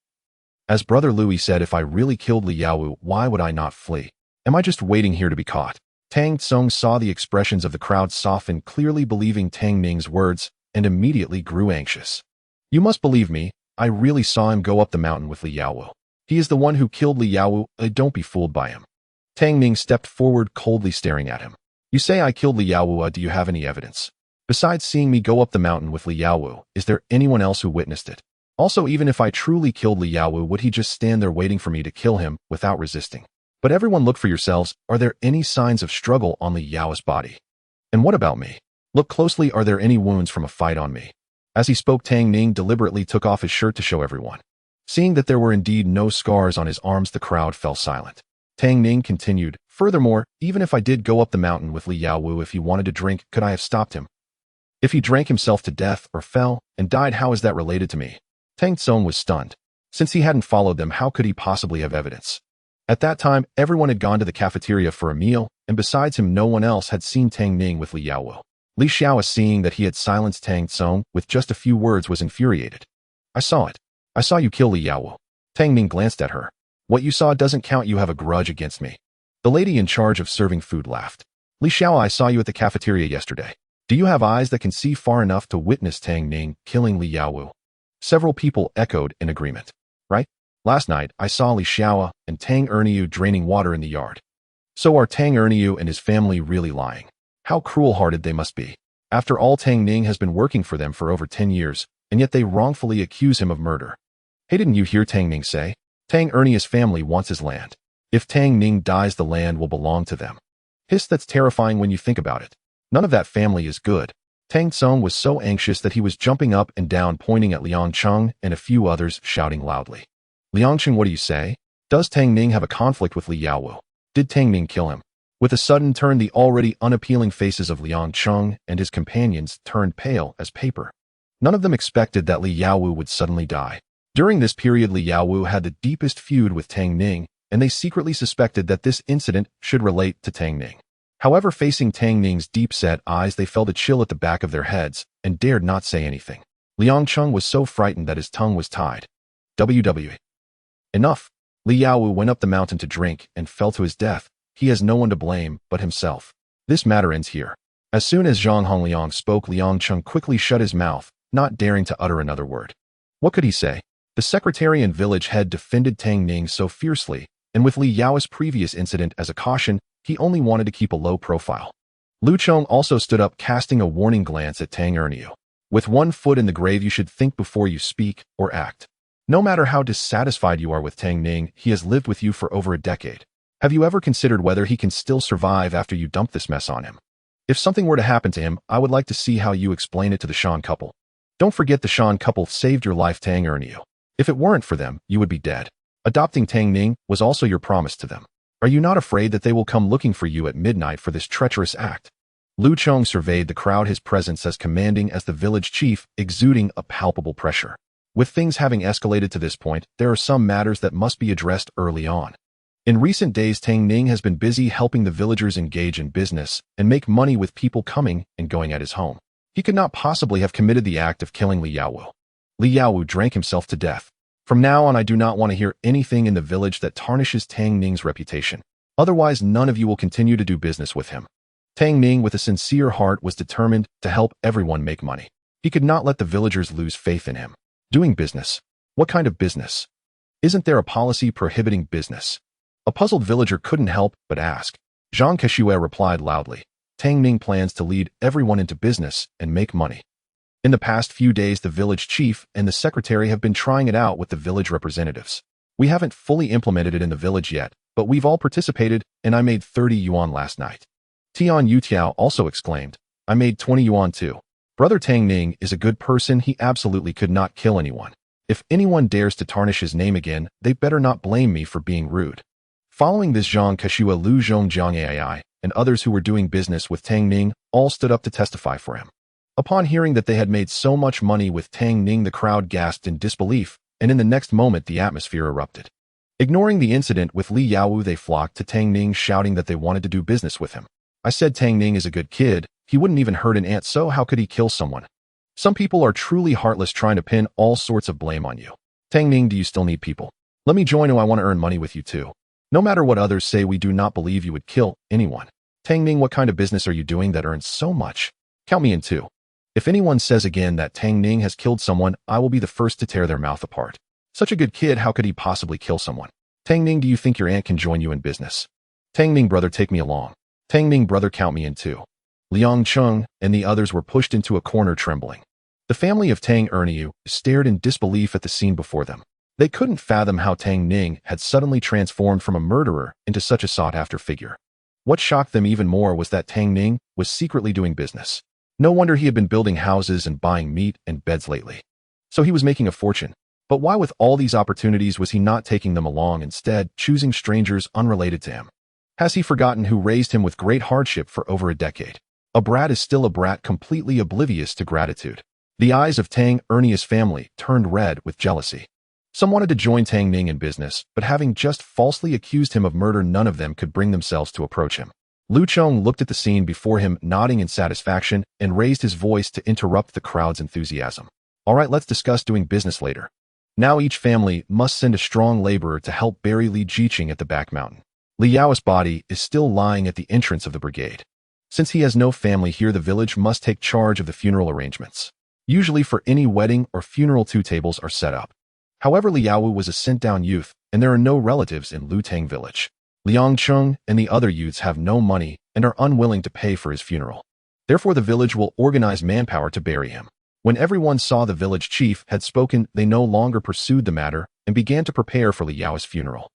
As Brother Louis said, if I really killed Li Yaowu, why would I not flee? Am I just waiting here to be caught? Tang Tsung saw the expressions of the crowd soften, clearly believing Tang Ning's words, and immediately grew anxious. You must believe me, I really saw him go up the mountain with Li Yaowu. He is the one who killed Li Yaowu. Don't be fooled by him. Tang Ning stepped forward, coldly staring at him. You say I killed Li Yaowu. Do you have any evidence? Besides seeing me go up the mountain with Li Yaowu, is there anyone else who witnessed it? Also, even if I truly killed Li Yaowu, would he just stand there waiting for me to kill him without resisting? But everyone, look for yourselves. Are there any signs of struggle on Li Yao's body? And what about me? Look closely. Are there any wounds from a fight on me? As he spoke, Tang Ning deliberately took off his shirt to show everyone. Seeing that there were indeed no scars on his arms, the crowd fell silent. Tang Ning continued, furthermore, even if I did go up the mountain with Li Yaowu, if he wanted to drink, could I have stopped him? If he drank himself to death or fell and died, how is that related to me? Tang Tsung was stunned. Since he hadn't followed them, how could he possibly have evidence? At that time, everyone had gone to the cafeteria for a meal, and besides him, no one else had seen Tang Ning with Li Yaowu. Li Xiao, seeing that he had silenced Tang Tsung with just a few words, was infuriated. I saw it. I saw you kill Li Yaowu. Tang Ning glanced at her. What you saw doesn't count. You have a grudge against me. The lady in charge of serving food laughed. Li Xiao, I saw you at the cafeteria yesterday. Do you have eyes that can see far enough to witness Tang Ning killing Li Yaowu? Several people echoed in agreement. Right? Last night, I saw Li Xiao and Tang Erniu draining water in the yard. So are Tang Erniu and his family really lying? How cruel-hearted they must be. After all, Tang Ning has been working for them for over 10 years, and yet they wrongfully accuse him of murder. Hey, didn't you hear Tang Ning say? Tang Erniu's family wants his land. If Tang Ning dies, the land will belong to them. Hiss, that's terrifying when you think about it. None of that family is good. Tang Tsung was so anxious that he was jumping up and down, pointing at Liang Cheng and a few others, shouting loudly. Liang Cheng, what do you say? Does Tang Ning have a conflict with Li Yaowu? Did Tang Ning kill him? With a sudden turn, the already unappealing faces of Liang Cheng and his companions turned pale as paper. None of them expected that Li Yaowu would suddenly die. During this period, Li Yaowu had the deepest feud with Tang Ning, and they secretly suspected that this incident should relate to Tang Ning. However, facing Tang Ning's deep-set eyes, they felt a chill at the back of their heads and dared not say anything. Liang Cheng was so frightened that his tongue was tied. WWE. Enough. Li Yaowu went up the mountain to drink and fell to his death. He has no one to blame but himself. This matter ends here. As soon as Zhang Hongliang spoke, Liang Cheng quickly shut his mouth, not daring to utter another word. What could he say? The secretary and village head defended Tang Ning so fiercely, and with Li Yao's previous incident as a caution, he only wanted to keep a low profile. Lu Chong also stood up, casting a warning glance at Tang Erniu. With one foot in the grave, you should think before you speak or act. No matter how dissatisfied you are with Tang Ning, he has lived with you for over a decade. Have you ever considered whether he can still survive after you dump this mess on him? If something were to happen to him, I would like to see how you explain it to the Shan couple. Don't forget the Shan couple saved your life, Tang Erniu. If it weren't for them, you would be dead. Adopting Tang Ning was also your promise to them. Are you not afraid that they will come looking for you at midnight for this treacherous act? Lu Chong surveyed the crowd, his presence as commanding as the village chief, exuding a palpable pressure. With things having escalated to this point, there are some matters that must be addressed early on. In recent days, Tang Ning has been busy helping the villagers engage in business and make money with people coming and going at his home. He could not possibly have committed the act of killing Li Yaowu. Li Yaowu drank himself to death. From now on, I do not want to hear anything in the village that tarnishes Tang Ning's reputation. Otherwise, none of you will continue to do business with him. Tang Ning, with a sincere heart, was determined to help everyone make money. He could not let the villagers lose faith in him. Doing business? What kind of business? Isn't there a policy prohibiting business? A puzzled villager couldn't help but ask. Jiang Xue replied loudly. Tang Ning plans to lead everyone into business and make money. In the past few days, the village chief and the secretary have been trying it out with the village representatives. We haven't fully implemented it in the village yet, but we've all participated, and I made 30 yuan last night. Tian Yutiao also exclaimed, I made 20 yuan too. Brother Tang Ning is a good person. He absolutely could not kill anyone. If anyone dares to tarnish his name again, they better not blame me for being rude. Following this, Jiang Xue, Lu Zhong, Jiang Ai, and others who were doing business with Tang Ning all stood up to testify for him. Upon hearing that they had made so much money with Tang Ning, the crowd gasped in disbelief, and in the next moment the atmosphere erupted. Ignoring the incident with Li Yaowu, they flocked to Tang Ning, shouting that they wanted to do business with him. I said Tang Ning is a good kid. He wouldn't even hurt an ant, so how could he kill someone? Some people are truly heartless, trying to pin all sorts of blame on you. Tang Ning, do you still need people? Let me join you. I want to earn money with you too. No matter what others say, we do not believe you would kill anyone. Tang Ning, what kind of business are you doing that earns so much? Count me in too. If anyone says again that Tang Ning has killed someone, I will be the first to tear their mouth apart. Such a good kid, how could he possibly kill someone? Tang Ning, do you think your aunt can join you in business? Tang Ning, brother, take me along. Tang Ning, brother, count me in too. Liang Cheng and the others were pushed into a corner, trembling. The family of Tang Erniu stared in disbelief at the scene before them. They couldn't fathom how Tang Ning had suddenly transformed from a murderer into such a sought-after figure. What shocked them even more was that Tang Ning was secretly doing business. No wonder he had been building houses and buying meat and beds lately. So he was making a fortune. But why, with all these opportunities, was he not taking them along, instead choosing strangers unrelated to him? Has he forgotten who raised him with great hardship for over a decade? A brat is still a brat, completely oblivious to gratitude. The eyes of Tang Erniu's family turned red with jealousy. Some wanted to join Tang Ning in business, but having just falsely accused him of murder, none of them could bring themselves to approach him. Lu Chong looked at the scene before him, nodding in satisfaction, and raised his voice to interrupt the crowd's enthusiasm. All right, let's discuss doing business later. Now each family must send a strong laborer to help bury Li Jiqing at the back mountain. Li Yao's body is still lying at the entrance of the brigade. Since he has no family here, the village must take charge of the funeral arrangements. Usually for any wedding or funeral, 2 tables are set up. However, Li Yaowu was a sent-down youth, and there are no relatives in Lutang village. Liang Cheng and the other youths have no money and are unwilling to pay for his funeral. Therefore, the village will organize manpower to bury him. When everyone saw the village chief had spoken, they no longer pursued the matter and began to prepare for Li Yao's funeral.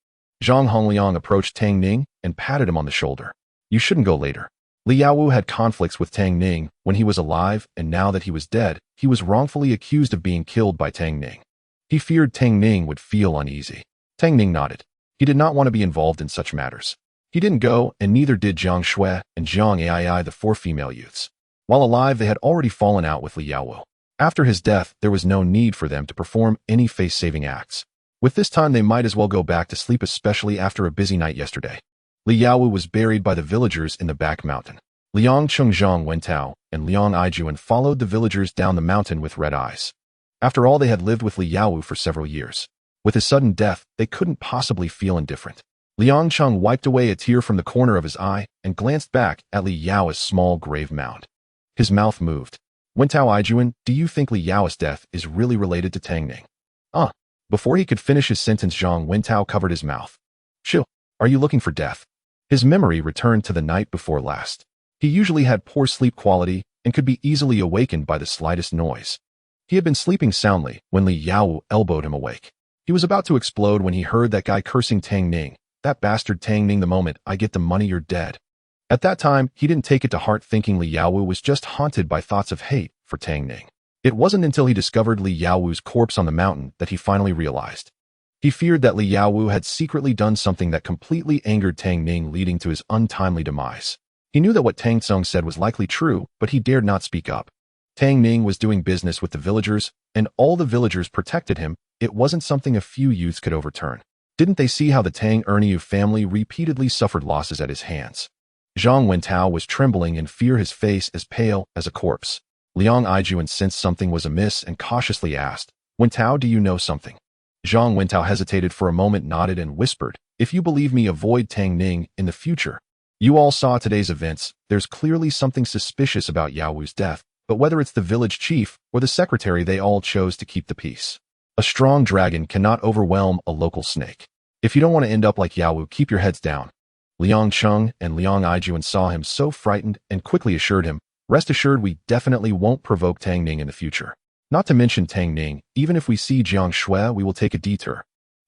Zhang Hongliang approached Tang Ning and patted him on the shoulder. You shouldn't go later. Li Yaowu had conflicts with Tang Ning when he was alive, and now that he was dead, he was wrongfully accused of being killed by Tang Ning. He feared Tang Ning would feel uneasy. Tang Ning nodded. He did not want to be involved in such matters. He didn't go, and neither did Jiang Xue and Jiang Ai, the 4 female youths. While alive, they had already fallen out with Li Yaowu. After his death, there was no need for them to perform any face-saving acts. With this time, they might as well go back to sleep, especially after a busy night yesterday. Li Yaowu was buried by the villagers in the back mountain. Liang Chengzhang Wentao and Liang Aijuan followed the villagers down the mountain with red eyes. After all, they had lived with Li Yaowu for several years. With his sudden death, they couldn't possibly feel indifferent. Liang Cheng wiped away a tear from the corner of his eye and glanced back at Li Yao's small grave mound. His mouth moved. Wentao Aijuan, do you think Li Yao's death is really related to Tang Ning? Before he could finish his sentence, Zhang Wentao covered his mouth. Shoo, are you looking for death? His memory returned to the night before last. He usually had poor sleep quality and could be easily awakened by the slightest noise. He had been sleeping soundly when Li Yaowu elbowed him awake. He was about to explode when he heard that guy cursing Tang Ning. That bastard Tang Ning, the moment I get the money you're dead. At that time, he didn't take it to heart, thinking Li Yaowu was just haunted by thoughts of hate for Tang Ning. It wasn't until he discovered Li Yaowu's corpse on the mountain that he finally realized. He feared that Li Yaowu had secretly done something that completely angered Tang Ning, leading to his untimely demise. He knew that what Tang Tsung said was likely true, but he dared not speak up. Tang Ning was doing business with the villagers, and all the villagers protected him. It wasn't something a few youths could overturn. Didn't they see how the Tang Erniu family repeatedly suffered losses at his hands? Zhang Wentao was trembling in fear, his face as pale as a corpse. Liang Aijuan sensed something was amiss and cautiously asked, Wentao, do you know something? Zhang Wentao hesitated for a moment, nodded and whispered, if you believe me, avoid Tang Ning in the future. You all saw today's events. There's clearly something suspicious about Yaowu's death, but whether it's the village chief or the secretary, they all chose to keep the peace. A strong dragon cannot overwhelm a local snake. If you don't want to end up like Yaowu, keep your heads down. Liang Cheng and Liang Aijuan saw him so frightened and quickly assured him, rest assured we definitely won't provoke Tang Ning in the future. Not to mention Tang Ning, even if we see Jiang Xue, we will take a detour.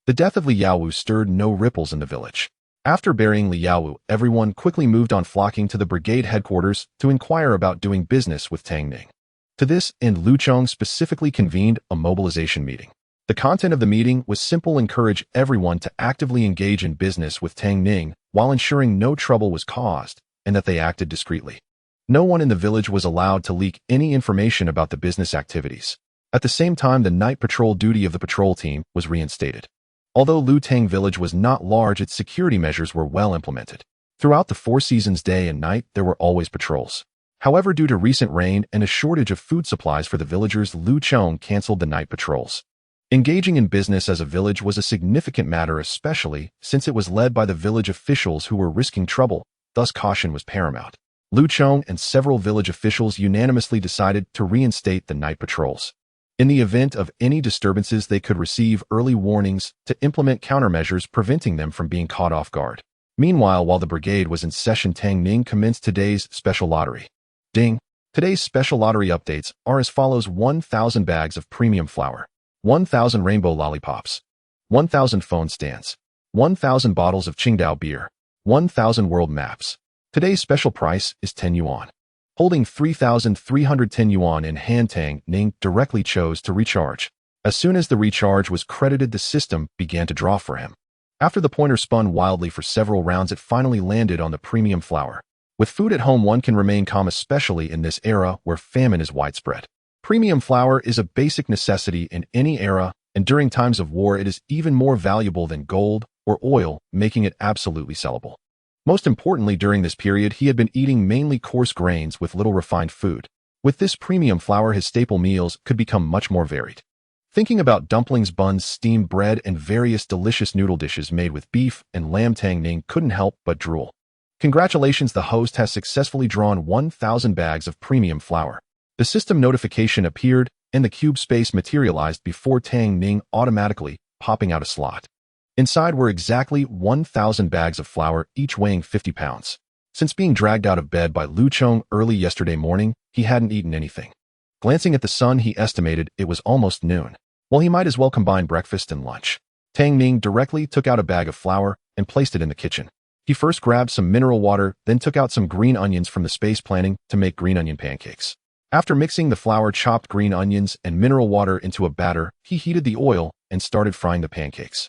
The death of Li Yaowu stirred no ripples in the village. After burying Li Yaowu, everyone quickly moved on, flocking to the brigade headquarters to inquire about doing business with Tang Ning. To this end, Lu Chong specifically convened a mobilization meeting. The content of the meeting was simple: encourage everyone to actively engage in business with Tang Ning while ensuring no trouble was caused and that they acted discreetly. No one in the village was allowed to leak any information about the business activities. At the same time, the night patrol duty of the patrol team was reinstated. Although Lu Tang village was not large, its security measures were well implemented. Throughout the 4 seasons, day and night, there were always patrols. However, due to recent rain and a shortage of food supplies for the villagers, Lu Chong canceled the night patrols. Engaging in business as a village was a significant matter, especially since it was led by the village officials who were risking trouble, thus caution was paramount. Lu Chong and several village officials unanimously decided to reinstate the night patrols. In the event of any disturbances, they could receive early warnings to implement countermeasures preventing them from being caught off guard. Meanwhile, while the brigade was in session, Tang Ning commenced today's special lottery. Ding! Today's special lottery updates are as follows: 1,000 bags of premium flour, 1,000 rainbow lollipops, 1,000 phone stands, 1,000 bottles of Qingdao beer, 1,000 world maps. Today's special price is 10 yuan. Holding 3,310 yuan in hand, Tang Ning directly chose to recharge. As soon as the recharge was credited, the system began to draw for him. After the pointer spun wildly for several rounds, it finally landed on the premium flour. With food at home, one can remain calm, especially in this era where famine is widespread. Premium flour is a basic necessity in any era, and during times of war, it is even more valuable than gold or oil, making it absolutely sellable. Most importantly, during this period, he had been eating mainly coarse grains with little refined food. With this premium flour, his staple meals could become much more varied. Thinking about dumplings, buns, steamed bread, and various delicious noodle dishes made with beef and lamb, Tang Ning couldn't help but drool. Congratulations, the host has successfully drawn 1,000 bags of premium flour. The system notification appeared, and the cube space materialized before Tang Ning, automatically popping out a slot. Inside were exactly 1,000 bags of flour, each weighing 50 pounds. Since being dragged out of bed by Lu Chong early yesterday morning, he hadn't eaten anything. Glancing at the sun, he estimated it was almost noon. Well, he might as well combine breakfast and lunch. Tang Ning directly took out a bag of flour and placed it in the kitchen. He first grabbed some mineral water, then took out some green onions from the space planning to make green onion pancakes. After mixing the flour, chopped green onions, and mineral water into a batter, he heated the oil and started frying the pancakes.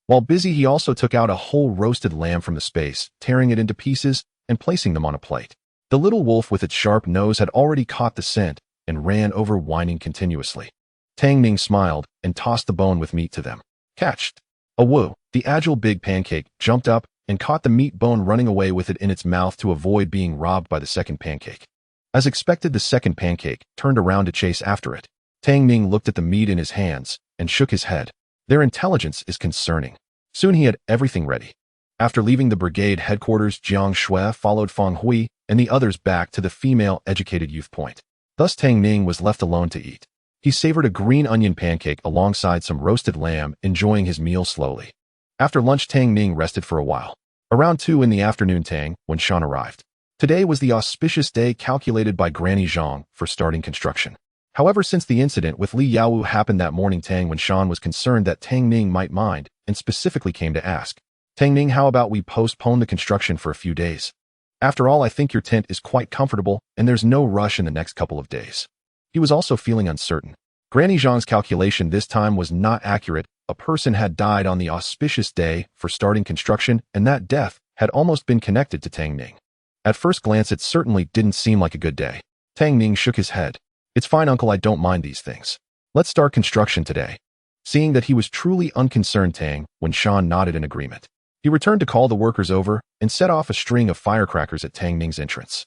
While busy, he also took out a whole roasted lamb from the space, tearing it into pieces and placing them on a plate. The little wolf with its sharp nose had already caught the scent and ran over, whining continuously. Tang Ning smiled and tossed the bone with meat to them. Catched! A woo! The agile big pancake jumped up and caught the meat bone, running away with it in its mouth to avoid being robbed by the second pancake. As expected, the second pancake turned around to chase after it. Tang Ning looked at the meat in his hands and shook his head. Their intelligence is concerning. Soon he had everything ready. After leaving the brigade headquarters, Jiang Xue followed Feng Hui and the others back to the female-educated youth point. Thus Tang Ning was left alone to eat. He savored a green onion pancake alongside some roasted lamb, enjoying his meal slowly. After lunch, Tang Ning rested for a while. Around 2 in the afternoon, Tang Wen-shan arrived. Today was the auspicious day calculated by Granny Zhang for starting construction. However, since the incident with Li Yaowu happened that morning, Tang Wen-shan was concerned that Tang Ning might mind and specifically came to ask, "Tang Ning, how about we postpone the construction for a few days? After all, I think your tent is quite comfortable and there's no rush in the next couple of days." He was also feeling uncertain. Granny Zhang's calculation this time was not accurate. A person had died on the auspicious day for starting construction, and that death had almost been connected to Tang Ning. At first glance, it certainly didn't seem like a good day. Tang Ning shook his head. "It's fine, uncle, I don't mind these things. Let's start construction today." Seeing that he was truly unconcerned, Tang Wen-shan nodded in agreement. He returned to call the workers over and set off a string of firecrackers at Tang Ning's entrance.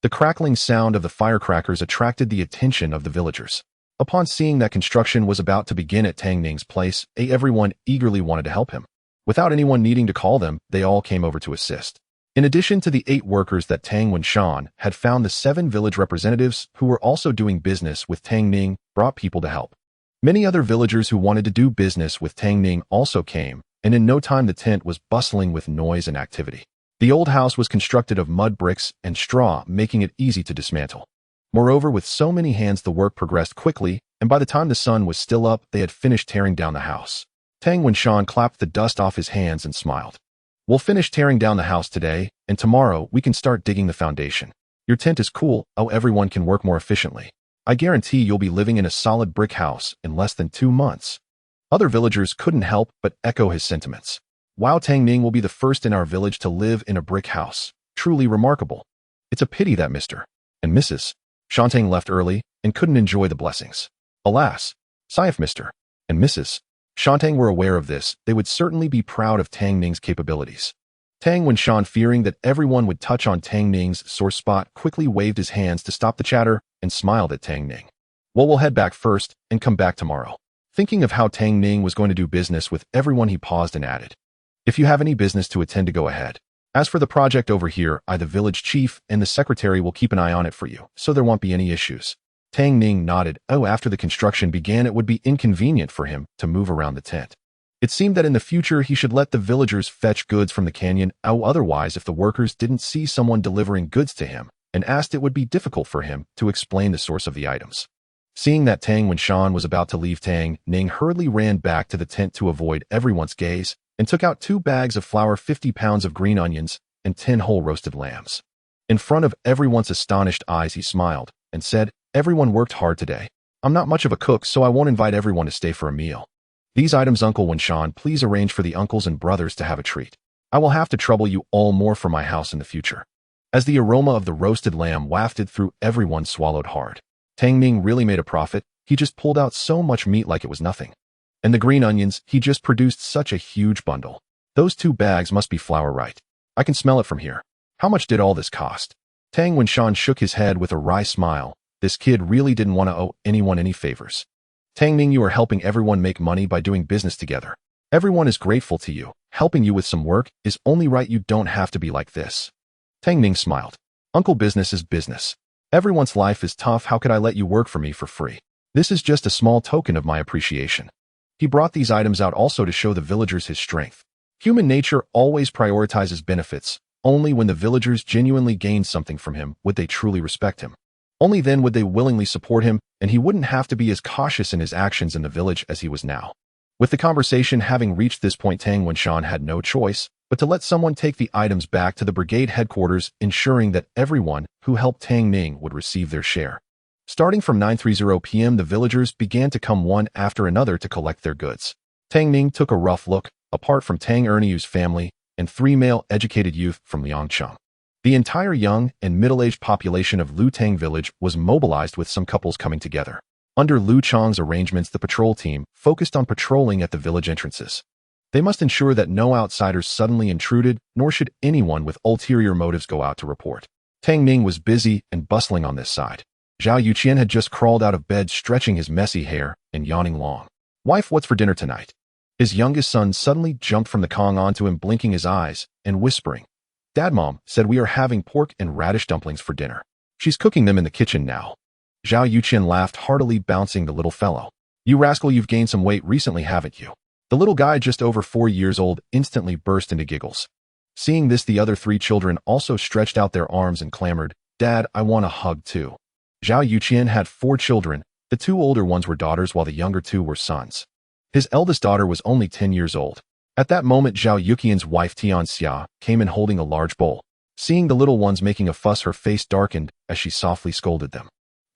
The crackling sound of the firecrackers attracted the attention of the villagers. Upon seeing that construction was about to begin at Tang Ning's place, everyone eagerly wanted to help him. Without anyone needing to call them, they all came over to assist. In addition to the 8 workers that Tang Wen-shan had found, the 7 village representatives who were also doing business with Tang Ning brought people to help. Many other villagers who wanted to do business with Tang Ning also came, and in no time the tent was bustling with noise and activity. The old house was constructed of mud bricks and straw, making it easy to dismantle. Moreover, with so many hands, the work progressed quickly, and by the time the sun was still up, they had finished tearing down the house. Tang Wen-shan clapped the dust off his hands and smiled. "We'll finish tearing down the house today, and tomorrow we can start digging the foundation. Your tent is cool, everyone can work more efficiently. I guarantee you'll be living in a solid brick house in less than 2 months. Other villagers couldn't help but echo his sentiments. "Wow, Tang Ning will be the first in our village to live in a brick house. Truly remarkable. It's a pity that Mr. and Mrs. Shantang left early and couldn't enjoy the blessings. Alas, sigh, if Mr. and Mrs. Shantang were aware of this, they would certainly be proud of Tang Ning's capabilities." Tang Wen-shan, fearing that everyone would touch on Tang Ning's sore spot, quickly waved his hands to stop the chatter and smiled at Tang Ning. "Well, we'll head back first and come back tomorrow." Thinking of how Tang Ning was going to do business with everyone, he paused and added, "If you have any business to attend to, go ahead. As for the project over here, I, the village chief, and the secretary will keep an eye on it for you, so there won't be any issues." Tang Ning nodded. After the construction began, it would be inconvenient for him to move around the tent. It seemed that in the future he should let the villagers fetch goods from the canyon. Otherwise, if the workers didn't see someone delivering goods to him and asked, it would be difficult for him to explain the source of the items. Seeing that Tang Wen-shan was about to leave, Tang Ning hurriedly ran back to the tent to avoid everyone's gaze and took out 2 bags of flour, 50 pounds of green onions, and 10 whole roasted lambs. In front of everyone's astonished eyes, he smiled and said, "Everyone worked hard today. I'm not much of a cook, so I won't invite everyone to stay for a meal. These items, Uncle Wen-shan, please arrange for the uncles and brothers to have a treat. I will have to trouble you all more for my house in the future." As the aroma of the roasted lamb wafted through, everyone swallowed hard. Tang Ning really made a profit. He just pulled out so much meat like it was nothing. And the green onions, he just produced such a huge bundle. Those 2 bags must be flour, right? I can smell it from here. How much did all this cost? Tang Wen-shan shook his head with a wry smile. This kid really didn't want to owe anyone any favors. "Tang Ning, you are helping everyone make money by doing business together. Everyone is grateful to you. Helping you with some work is only right. You don't have to be like this." Tang Ning smiled. "Uncle, business is business. Everyone's life is tough. How could I let you work for me for free? This is just a small token of my appreciation." He brought these items out also to show the villagers his strength. Human nature always prioritizes benefits. Only when the villagers genuinely gained something from him would they truly respect him. Only then would they willingly support him, and he wouldn't have to be as cautious in his actions in the village as he was now. With the conversation having reached this point, Tang Wen-shan had no choice but to let someone take the items back to the brigade headquarters, ensuring that everyone who helped Tang Ning would receive their share. Starting from 9:30 p.m., the villagers began to come one after another to collect their goods. Tang Ning took a rough look. Apart from Tang Erniu's family and 3 male educated youth from Liangcheng, the entire young and middle-aged population of Lutang village was mobilized, with some couples coming together. Under Lu Chang's arrangements, the patrol team focused on patrolling at the village entrances. They must ensure that no outsiders suddenly intruded, nor should anyone with ulterior motives go out to report. Tang Ning was busy and bustling on this side. Zhao Yuqian had just crawled out of bed, stretching his messy hair and yawning long. Wife, what's for dinner tonight? His youngest son suddenly jumped from the Kong onto him, blinking his eyes and whispering. Dad, Mom said we are having pork and radish dumplings for dinner. She's cooking them in the kitchen now. Zhao Yuqian laughed heartily, bouncing the little fellow. You rascal, you've gained some weight recently, haven't you? The little guy, just over 4 years old, instantly burst into giggles. Seeing this, the other 3 children also stretched out their arms and clamored, Dad, I want a hug too. Zhao Yuqian had 4 children. The 2 older ones were daughters while the younger 2 were sons. His eldest daughter was only 10 years old. At that moment, Zhao Yuqian's wife Tian Xia came in holding a large bowl. Seeing the little ones making a fuss, her face darkened as she softly scolded them.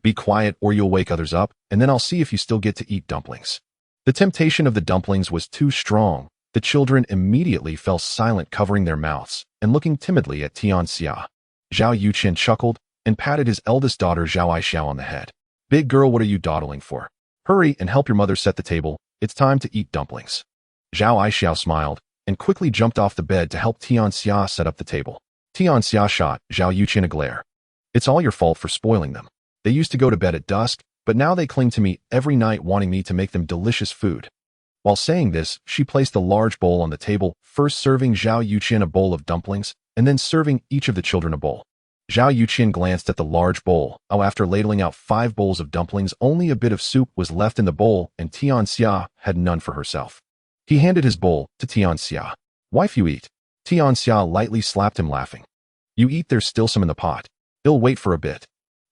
Be quiet or you'll wake others up, and then I'll see if you still get to eat dumplings. The temptation of the dumplings was too strong. The children immediately fell silent, covering their mouths and looking timidly at Tian Xia. Zhao Yuqian chuckled and patted his eldest daughter Zhao Aixiao on the head. Big girl, what are you dawdling for? Hurry and help your mother set the table. It's time to eat dumplings. Zhao Aixiao smiled and quickly jumped off the bed to help Tian Xia set up the table. Tian Xia shot Zhao Yuqian a glare. It's all your fault for spoiling them. They used to go to bed at dusk, but now they cling to me every night, wanting me to make them delicious food. While saying this, she placed a large bowl on the table, first serving Zhao Yuqian a bowl of dumplings, and then serving each of the children a bowl. Zhao Yuqian glanced at the large bowl. After ladling out 5 bowls of dumplings, only a bit of soup was left in the bowl, and Tian Xia had none for herself. He handed his bowl to Tian Xia. Wife, you eat. Tian Xia lightly slapped him, laughing. You eat, there's still some in the pot. It'll wait for a bit.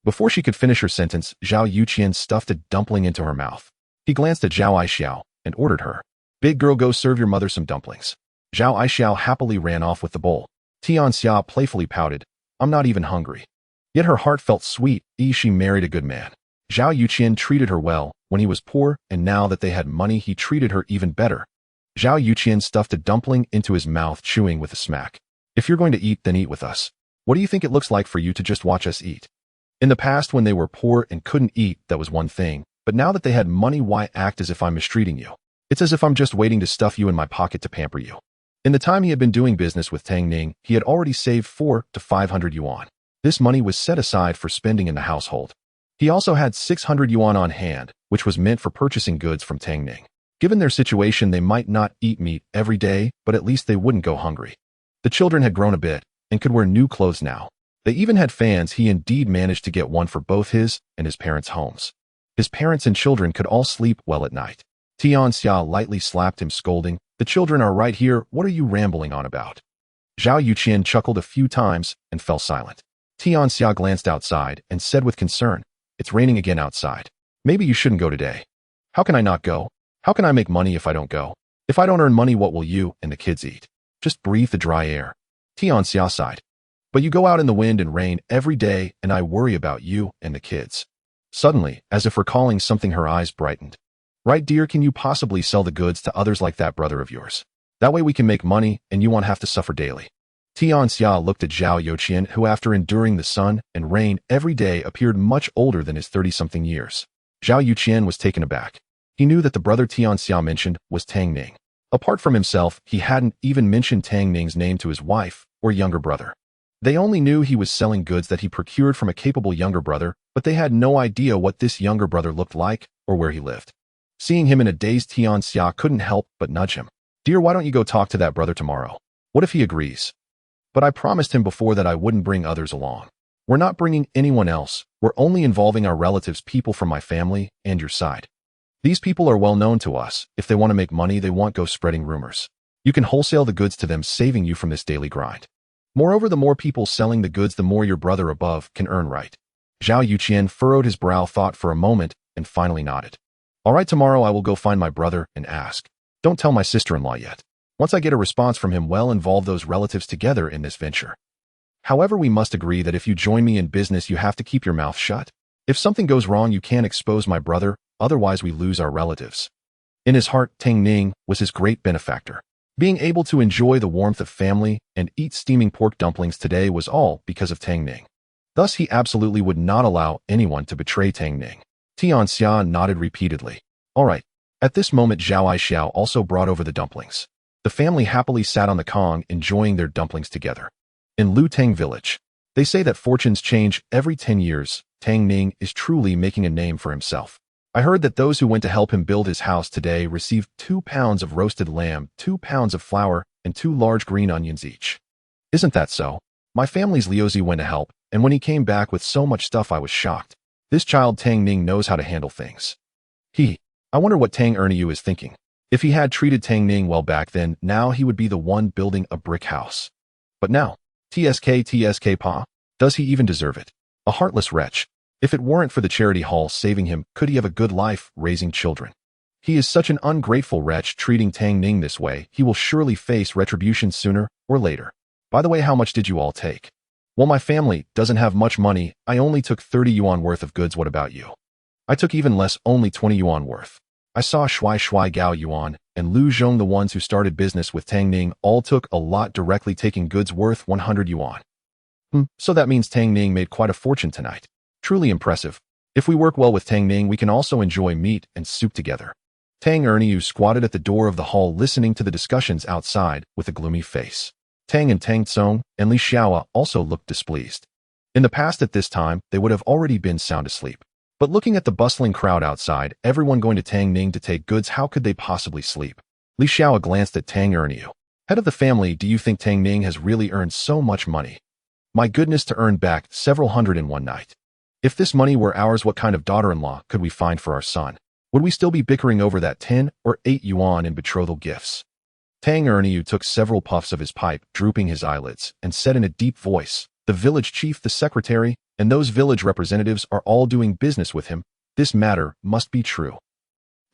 Before she could finish her sentence, Zhao Yuqian stuffed a dumpling into her mouth. He glanced at Zhao Aixiao and ordered her. Big girl, go serve your mother some dumplings. Zhao Aixiao happily ran off with the bowl. Tian Xia playfully pouted, I'm not even hungry. Yet her heart felt sweet. She married a good man. Zhao Yuqian treated her well when he was poor, and now that they had money, he treated her even better. Zhao Yuqian stuffed a dumpling into his mouth, chewing with a smack. If you're going to eat, then eat with us. What do you think it looks like for you to just watch us eat? In the past, when they were poor and couldn't eat, that was one thing. But now that they had money, why act as if I'm mistreating you? It's as if I'm just waiting to stuff you in my pocket to pamper you. In the time he had been doing business with Tang Ning, he had already saved 400 to 500 yuan. This money was set aside for spending in the household. He also had 600 yuan on hand, which was meant for purchasing goods from Tang Ning. Given their situation, they might not eat meat every day, but at least they wouldn't go hungry. The children had grown a bit and could wear new clothes now. They even had fans. He indeed managed to get one for both his and his parents' homes. His parents and children could all sleep well at night. Tian Xia lightly slapped him, scolding, The children are right here. What are you rambling on about? Zhao Yuqian chuckled a few times and fell silent. Tian Xia glanced outside and said with concern, It's raining again outside. Maybe you shouldn't go today. How can I not go? How can I make money if I don't go? If I don't earn money, what will you and the kids eat? Just breathe the dry air. Tian Xia sighed. But you go out in the wind and rain every day, and I worry about you and the kids. Suddenly, as if recalling something, her eyes brightened. Right, dear, can you possibly sell the goods to others like that brother of yours? That way we can make money, and you won't have to suffer daily. Tian Xia looked at Zhao Yuqian, who after enduring the sun and rain every day appeared much older than his 30-something years. Zhao Yuqian was taken aback. He knew that the brother Tian Xia mentioned was Tang Ning. Apart from himself, he hadn't even mentioned Tang Ning's name to his wife or younger brother. They only knew he was selling goods that he procured from a capable younger brother, but they had no idea what this younger brother looked like or where he lived. Seeing him in a daze, Tian Xia couldn't help but nudge him. Dear, why don't you go talk to that brother tomorrow? What if he agrees? But I promised him before that I wouldn't bring others along. We're not bringing anyone else. We're only involving our relatives, people from my family and your side. These people are well known to us. If they want to make money, they won't go spreading rumors. You can wholesale the goods to them, saving you from this daily grind. Moreover, the more people selling the goods, the more your brother above can earn, right? Zhao Yuqian furrowed his brow, thought for a moment, and finally nodded. All right, tomorrow I will go find my brother and ask. Don't tell my sister-in-law yet. Once I get a response from him, we'll involve those relatives together in this venture. However, we must agree that if you join me in business, you have to keep your mouth shut. If something goes wrong, you can't expose my brother, otherwise we lose our relatives. In his heart, Tang Ning was his great benefactor. Being able to enjoy the warmth of family and eat steaming pork dumplings today was all because of Tang Ning. Thus, he absolutely would not allow anyone to betray Tang Ning. Tian Xia nodded repeatedly. All right. At this moment, Zhao Aixiao also brought over the dumplings. The family happily sat on the Kong, enjoying their dumplings together. In Lutang village, they say that fortunes change every 10 years, Tang Ning is truly making a name for himself. I heard that those who went to help him build his house today received 2 pounds of roasted lamb, 2 pounds of flour, and 2 large green onions each. Isn't that so? My family's Liuzi went to help, and when he came back with so much stuff I was shocked. This child Tang Ning knows how to handle things. I wonder what Tang Erniu is thinking. If he had treated Tang Ning well back then, now he would be the one building a brick house. But now, TSK Pa, does he even deserve it? A heartless wretch. If it weren't for the charity hall saving him, could he have a good life raising children? He is such an ungrateful wretch treating Tang Ning this way. He will surely face retribution sooner or later. By the way, how much did you all take? Well, my family doesn't have much money. I only took 30 yuan worth of goods. What about you? I took even less, only 20 yuan worth. I saw Shui Gao Yuan and Lu Zhong, the ones who started business with Tang Ning, all took a lot directly, taking goods worth 100 yuan. So that means Tang Ning made quite a fortune tonight. Truly impressive. If we work well with Tang Ning, we can also enjoy meat and soup together. Tang Erniu squatted at the door of the hall listening to the discussions outside with a gloomy face. Tang and Tang Tsong and Li Xiao also looked displeased. In the past at this time, they would have already been sound asleep. But looking at the bustling crowd outside, everyone going to Tang Ning to take goods, how could they possibly sleep? Li Xiao glanced at Tang Erniu. Head of the family, do you think Tang Ning has really earned so much money? My goodness, to earn back several hundred in one night. If this money were ours, what kind of daughter-in-law could we find for our son? Would we still be bickering over that 10 or 8 yuan in betrothal gifts? Tang Erniu took several puffs of his pipe, drooping his eyelids, and said in a deep voice, the village chief, the secretary, and those village representatives are all doing business with him. This matter must be true.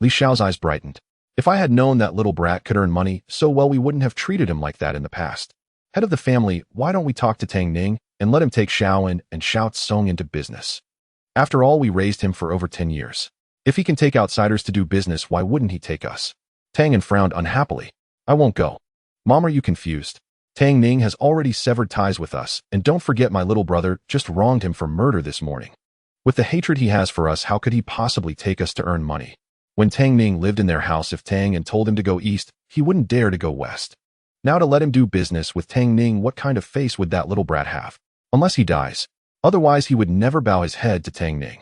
Li Xiao's eyes brightened. If I had known that little brat could earn money so well, we wouldn't have treated him like that in the past. Head of the family, why don't we talk to Tang Ning and let him take Xiaoan and Xiao Tsong into business? After all, we raised him for over 10 years. If he can take outsiders to do business, why wouldn't he take us? Tang frowned unhappily. I won't go. Mom, are you confused? Tang Ning has already severed ties with us, and don't forget my little brother just wronged him for murder this morning. With the hatred he has for us, how could he possibly take us to earn money? When Tang Ning lived in their house, if Tang and told him to go east, he wouldn't dare to go west. Now to let him do business with Tang Ning, what kind of face would that little brat have? Unless he dies. Otherwise, he would never bow his head to Tang Ning.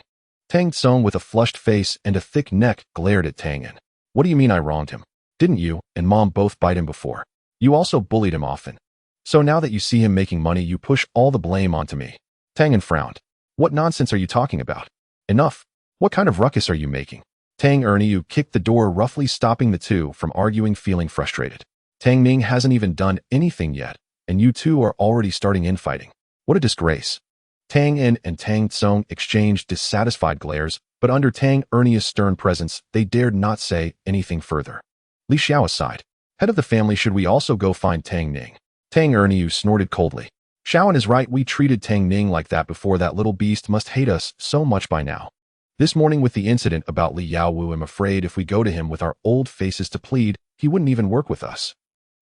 Tang Tsong, with a flushed face and a thick neck, glared at Tang Yin. What do you mean I wronged him? Didn't you and Mom both bite him before? You also bullied him often. So now that you see him making money, you push all the blame onto me. Tang Yin frowned. What nonsense are you talking about? Enough. What kind of ruckus are you making? Tang Erniu kicked the door, roughly stopping the two from arguing, feeling frustrated. Tang Ning hasn't even done anything yet, and you two are already starting infighting. What a disgrace. Tang Yin and Tang Tsong exchanged dissatisfied glares, but under Tang Erniu's stern presence, they dared not say anything further. Li Xiao sighed. Head of the family, should we also go find Tang Ning? Tang Erniu snorted coldly. Xiaoan is right, we treated Tang Ning like that before. That little beast must hate us so much by now. This morning with the incident about Li Yaowu, I'm afraid if we go to him with our old faces to plead, he wouldn't even work with us.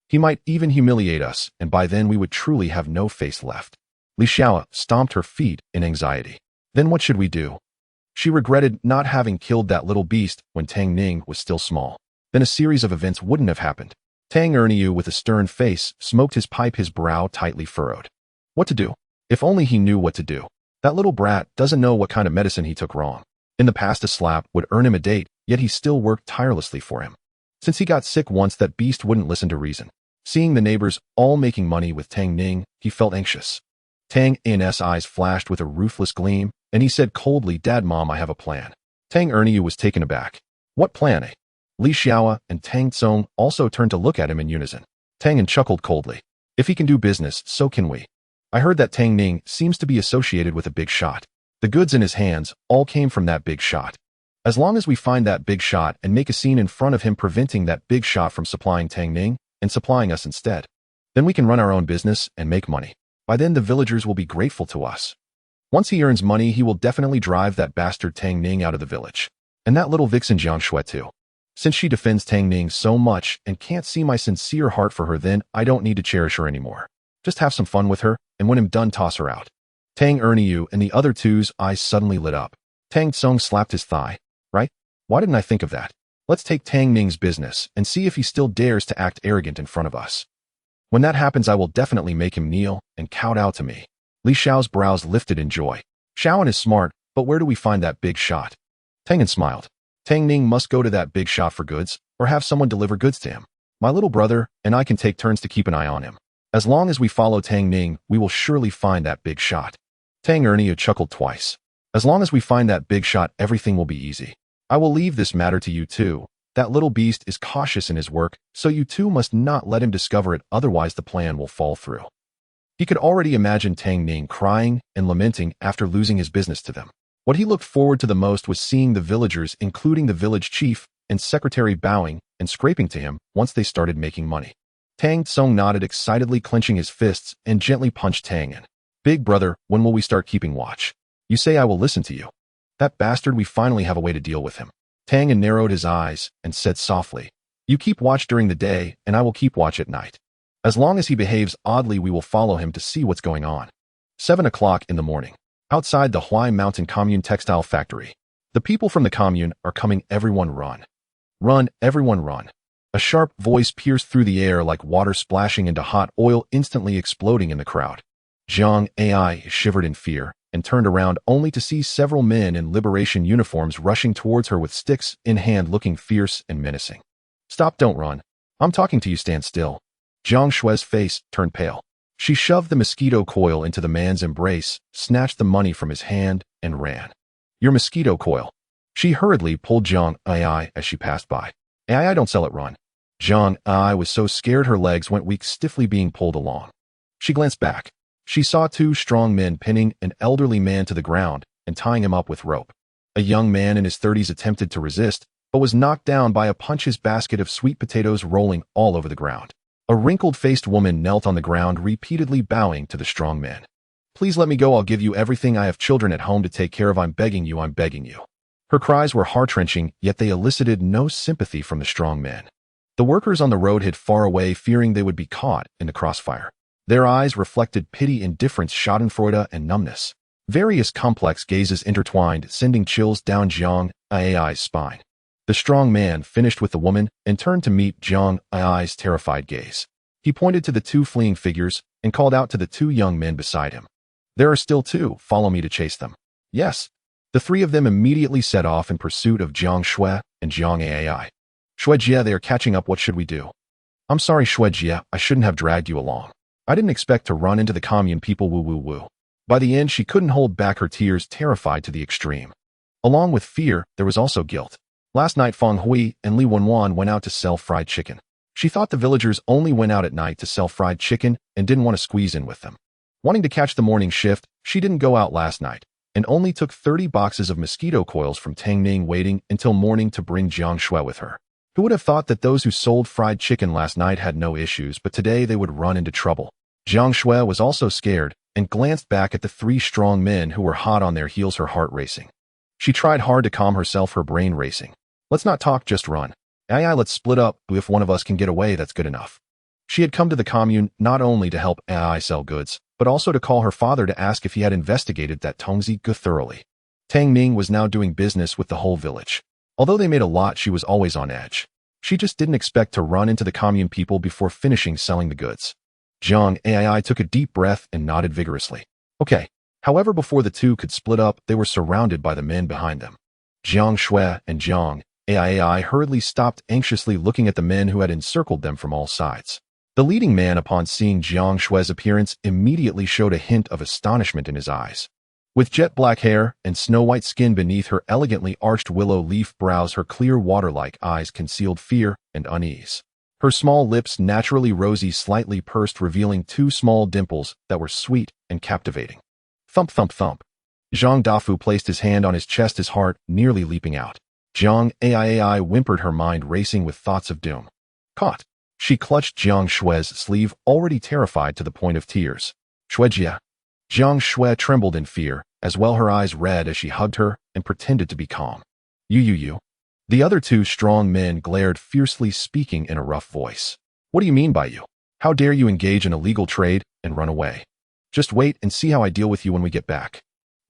He might even humiliate us, and by then we would truly have no face left. Li Xiao stomped her feet in anxiety. Then what should we do? She regretted not having killed that little beast when Tang Ning was still small. Then a series of events wouldn't have happened. Tang Erniu, with a stern face, smoked his pipe, his brow tightly furrowed. What to do? If only he knew what to do. That little brat doesn't know what kind of medicine he took wrong. In the past, a slap would earn him a date, yet he still worked tirelessly for him. Since he got sick once, that beast wouldn't listen to reason. Seeing the neighbors all making money with Tang Ning, he felt anxious. Tang Yin's eyes flashed with a ruthless gleam, and he said coldly, Dad, Mom, I have a plan. Tang Erniu was taken aback. What plan, eh? Li Xiao and Tang Tsong also turned to look at him in unison. Tang Yin chuckled coldly. If he can do business, so can we. I heard that Tang Ning seems to be associated with a big shot. The goods in his hands all came from that big shot. As long as we find that big shot and make a scene in front of him, preventing that big shot from supplying Tang Ning and supplying us instead, then we can run our own business and make money. By then the villagers will be grateful to us. Once he earns money, he will definitely drive that bastard Tang Ning out of the village. And that little vixen Jiang Xue too. Since she defends Tang Ning so much and can't see my sincere heart for her, then I don't need to cherish her anymore. Just have some fun with her, and when I'm done, toss her out. Tang Erniu and the other two's eyes suddenly lit up. Tang Tsong slapped his thigh. Right? Why didn't I think of that? Let's take Tang Ning's business and see if he still dares to act arrogant in front of us. When that happens, I will definitely make him kneel and kowtow to me. Li Xiao's brows lifted in joy. Xiaoan is smart, But where do we find that big shot? Tang Ning smiled. Tang Ning must go to that big shot for goods, or have someone deliver goods to him. My little brother and I can take turns to keep an eye on him. As long as we follow Tang Ning, we will surely find that big shot. Tang Ernie chuckled twice. As long as we find that big shot, everything will be easy. I will leave this matter to you two. That little beast is cautious in his work, so you two must not let him discover it, otherwise the plan will fall through. He could already imagine Tang Ning crying and lamenting after losing his business to them. What he looked forward to the most was seeing the villagers, including the village chief and secretary, bowing and scraping to him once they started making money. Tang Tsung nodded excitedly, clenching his fists, and gently punched Tang in. Big brother, when will we start keeping watch? You say I will listen to you. That bastard, we finally have a way to deal with him. Tang narrowed his eyes and said softly, you keep watch during the day, and I will keep watch at night. As long as he behaves oddly, we will follow him to see what's going on. 7 o'clock in the morning. Outside the Huai Mountain Commune textile factory. The people from the commune are coming. Everyone run. Run, everyone run. A sharp voice pierced through the air like water splashing into hot oil, instantly exploding in the crowd. Jiang Ai shivered in fear and turned around only to see several men in liberation uniforms rushing towards her with sticks in hand, looking fierce and menacing. Stop, don't run. I'm talking to you, stand still. Jiang Xue's face turned pale. She shoved the mosquito coil into the man's embrace, snatched the money from his hand, and ran. Your mosquito coil. She hurriedly pulled Jiang Ai as she passed by. Ai, don't sell it, run. Jiang Ai was so scared her legs went weak, stiffly being pulled along. She glanced back. She saw two strong men pinning an elderly man to the ground and tying him up with rope. A young man in his 30s attempted to resist, but was knocked down by a punch, his basket of sweet potatoes rolling all over the ground. A wrinkled-faced woman knelt on the ground, repeatedly bowing to the strong man. Please let me go, I'll give you everything. I have children at home to take care of. I'm begging you, I'm begging you. Her cries were heart-wrenching, yet they elicited no sympathy from the strong man. The workers on the road hid far away, fearing they would be caught in the crossfire. Their eyes reflected pity, indifference, schadenfreude, and numbness. Various complex gazes intertwined, sending chills down Jiang Ai's spine. The strong man finished with the woman and turned to meet Jiang Ai's terrified gaze. He pointed to the two fleeing figures and called out to the two young men beside him. There are still two, follow me to chase them. Yes. The three of them immediately set off in pursuit of Jiang Xue and Jiang Ai. Xuejie, they are catching up, what should we do? I'm sorry, Xuejie, I shouldn't have dragged you along. I didn't expect to run into the commune people, woo woo woo. By the end, she couldn't hold back her tears, terrified to the extreme. Along with fear, there was also guilt. Last night, Feng Hui and Li Wenwan went out to sell fried chicken. She thought the villagers only went out at night to sell fried chicken and didn't want to squeeze in with them. Wanting to catch the morning shift, she didn't go out last night and only took 30 boxes of mosquito coils from Tang Ning, waiting until morning to bring Jiang Xue with her. Who would have thought that those who sold fried chicken last night had no issues, but today they would run into trouble? Jiang Xue was also scared and glanced back at the three strong men who were hot on their heels, her heart racing. She tried hard to calm herself, her brain racing. Let's not talk, just run. Ai, let's split up. If one of us can get away, that's good enough. She had come to the commune not only to help Ai sell goods, but also to call her father to ask if he had investigated that Tongzi Gu thoroughly. Tang Ning was now doing business with the whole village. Although they made a lot, she was always on edge. She just didn't expect to run into the commune people before finishing selling the goods. Jiang Ai took a deep breath and nodded vigorously. Okay. However, before the two could split up, they were surrounded by the men behind them. Jiang Xue and Jiang Ai hurriedly stopped, anxiously looking at the men who had encircled them from all sides. The leading man, upon seeing Jiang Xue's appearance, immediately showed a hint of astonishment in his eyes. With jet black hair and snow-white skin beneath her elegantly arched willow leaf brows, her clear water-like eyes concealed fear and unease. Her small lips, naturally rosy, slightly pursed, revealing two small dimples that were sweet and captivating. Thump, thump, thump. Zhang Dafu placed his hand on his chest, his heart nearly leaping out. Jiang Ai whimpered, her mind racing with thoughts of doom. Caught. She clutched Jiang Xue's sleeve, already terrified to the point of tears. Xuejie. Jiang Xue trembled in fear, as well, her eyes red as she hugged her and pretended to be calm. You. The other two strong men glared fiercely, speaking in a rough voice. What do you mean by you? How dare you engage in illegal trade and run away? Just wait and see how I deal with you when we get back.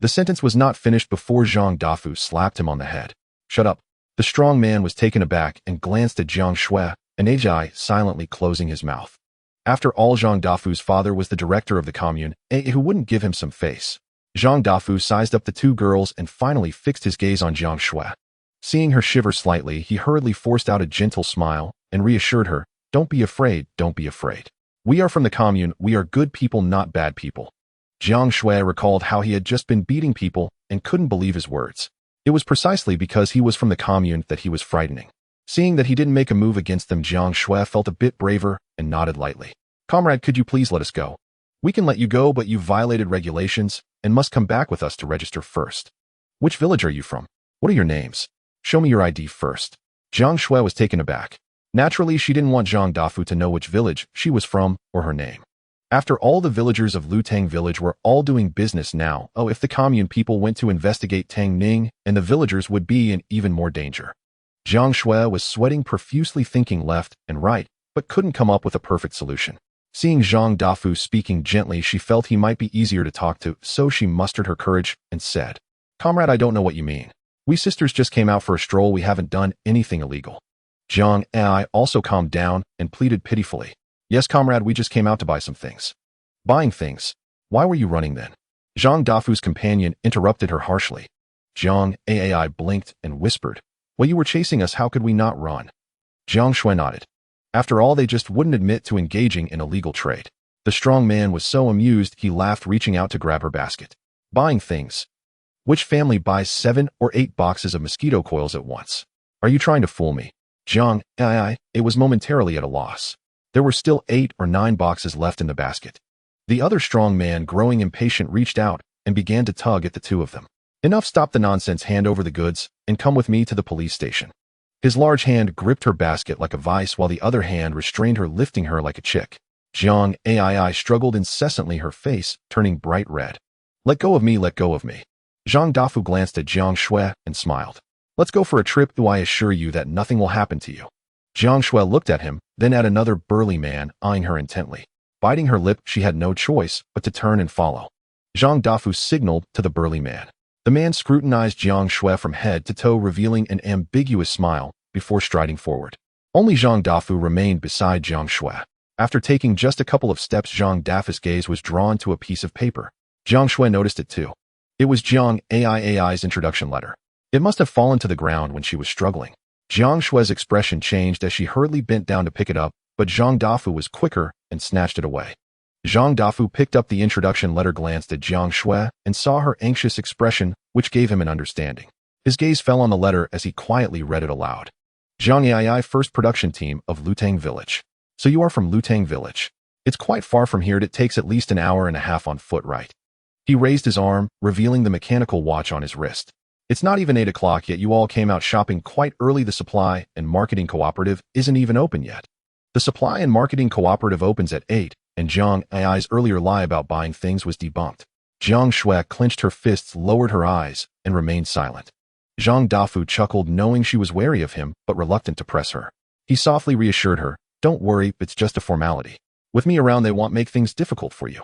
The sentence was not finished before Zhang Dafu slapped him on the head. Shut up. The strong man was taken aback and glanced at Jiang Xue, and Ai silently closing his mouth. After all, Zhang Dafu's father was the director of the commune, who wouldn't give him some face. Zhang Dafu sized up the two girls and finally fixed his gaze on Jiang Xue. Seeing her shiver slightly, he hurriedly forced out a gentle smile and reassured her, "Don't be afraid, don't be afraid. We are from the commune, we are good people, not bad people." Jiang Xue recalled how he had just been beating people and couldn't believe his words. It was precisely because he was from the commune that he was frightening. Seeing that he didn't make a move against them, Jiang Xue felt a bit braver and nodded lightly. "Comrade, could you please let us go? We can let you go, but you violated regulations and must come back with us to register first. Which village are you from? What are your names? Show me your ID first." Jiang Xue was taken aback. Naturally, she didn't want Zhang Dafu to know which village she was from or her name. After all, the villagers of Lutang village were all doing business now. Oh, if the commune people went to investigate Tang Ning, and the villagers would be in even more danger. Jiang Xue was sweating profusely, thinking left and right, but couldn't come up with a perfect solution. Seeing Zhang Dafu speaking gently, she felt he might be easier to talk to, so she mustered her courage and said, "Comrade, I don't know what you mean. We sisters just came out for a stroll, we haven't done anything illegal." Jiang Ai also calmed down and pleaded pitifully, "Yes, comrade, we just came out to buy some things." "Buying things? Why were you running then?" Zhang Dafu's companion interrupted her harshly. Jiang Ai blinked and whispered, "Well, you were chasing us, how could we not run?" Jiang Xue nodded. After all, they just wouldn't admit to engaging in illegal trade. The strong man was so amused he laughed, reaching out to grab her basket. "Buying things? Which family buys 7 or 8 boxes of mosquito coils at once? Are you trying to fool me?" Jiang Ai was momentarily at a loss. There were still 8 or 9 boxes left in the basket. The other strong man, growing impatient, reached out and began to tug at the two of them. "Enough, stop the nonsense, hand over the goods and come with me to the police station." His large hand gripped her basket like a vice while the other hand restrained her, lifting her like a chick. Jiang Ai struggled incessantly, her face turning bright red. "Let go of me, let go of me." Zhang Dafu glanced at Jiang Xue and smiled. "Let's go for a trip, I assure you that nothing will happen to you." Jiang Xue looked at him, then at another burly man, eyeing her intently. Biting her lip, she had no choice but to turn and follow. Zhang Dafu signaled to the burly man. The man scrutinized Jiang Xue from head to toe, revealing an ambiguous smile before striding forward. Only Zhang Dafu remained beside Jiang Xue. After taking just a couple of steps, Zhang Dafu's gaze was drawn to a piece of paper. Jiang Xue noticed it too. It was Jiang Ai's introduction letter. It must have fallen to the ground when she was struggling. Jiang Xue's expression changed as she hurriedly bent down to pick it up, but Zhang Dafu was quicker and snatched it away. Zhang Dafu picked up the introduction letter, glanced at Jiang Xue, and saw her anxious expression, which gave him an understanding. His gaze fell on the letter as he quietly read it aloud. Jiang Ai, first production team of Lutang village. So you are from Lutang village. It's quite far from here. It takes at least an hour and a half on foot, right? He raised his arm, revealing the mechanical watch on his wrist. It's not even 8 o'clock yet. You all came out shopping quite early. The supply and marketing cooperative isn't even open yet. The supply and marketing cooperative opens at 8, and Jiang Ai's earlier lie about buying things was debunked. Jiang Xue clenched her fists, lowered her eyes, and remained silent. Zhang Dafu chuckled, knowing she was wary of him, but reluctant to press her. He softly reassured her, "Don't worry, it's just a formality. With me around, they won't make things difficult for you."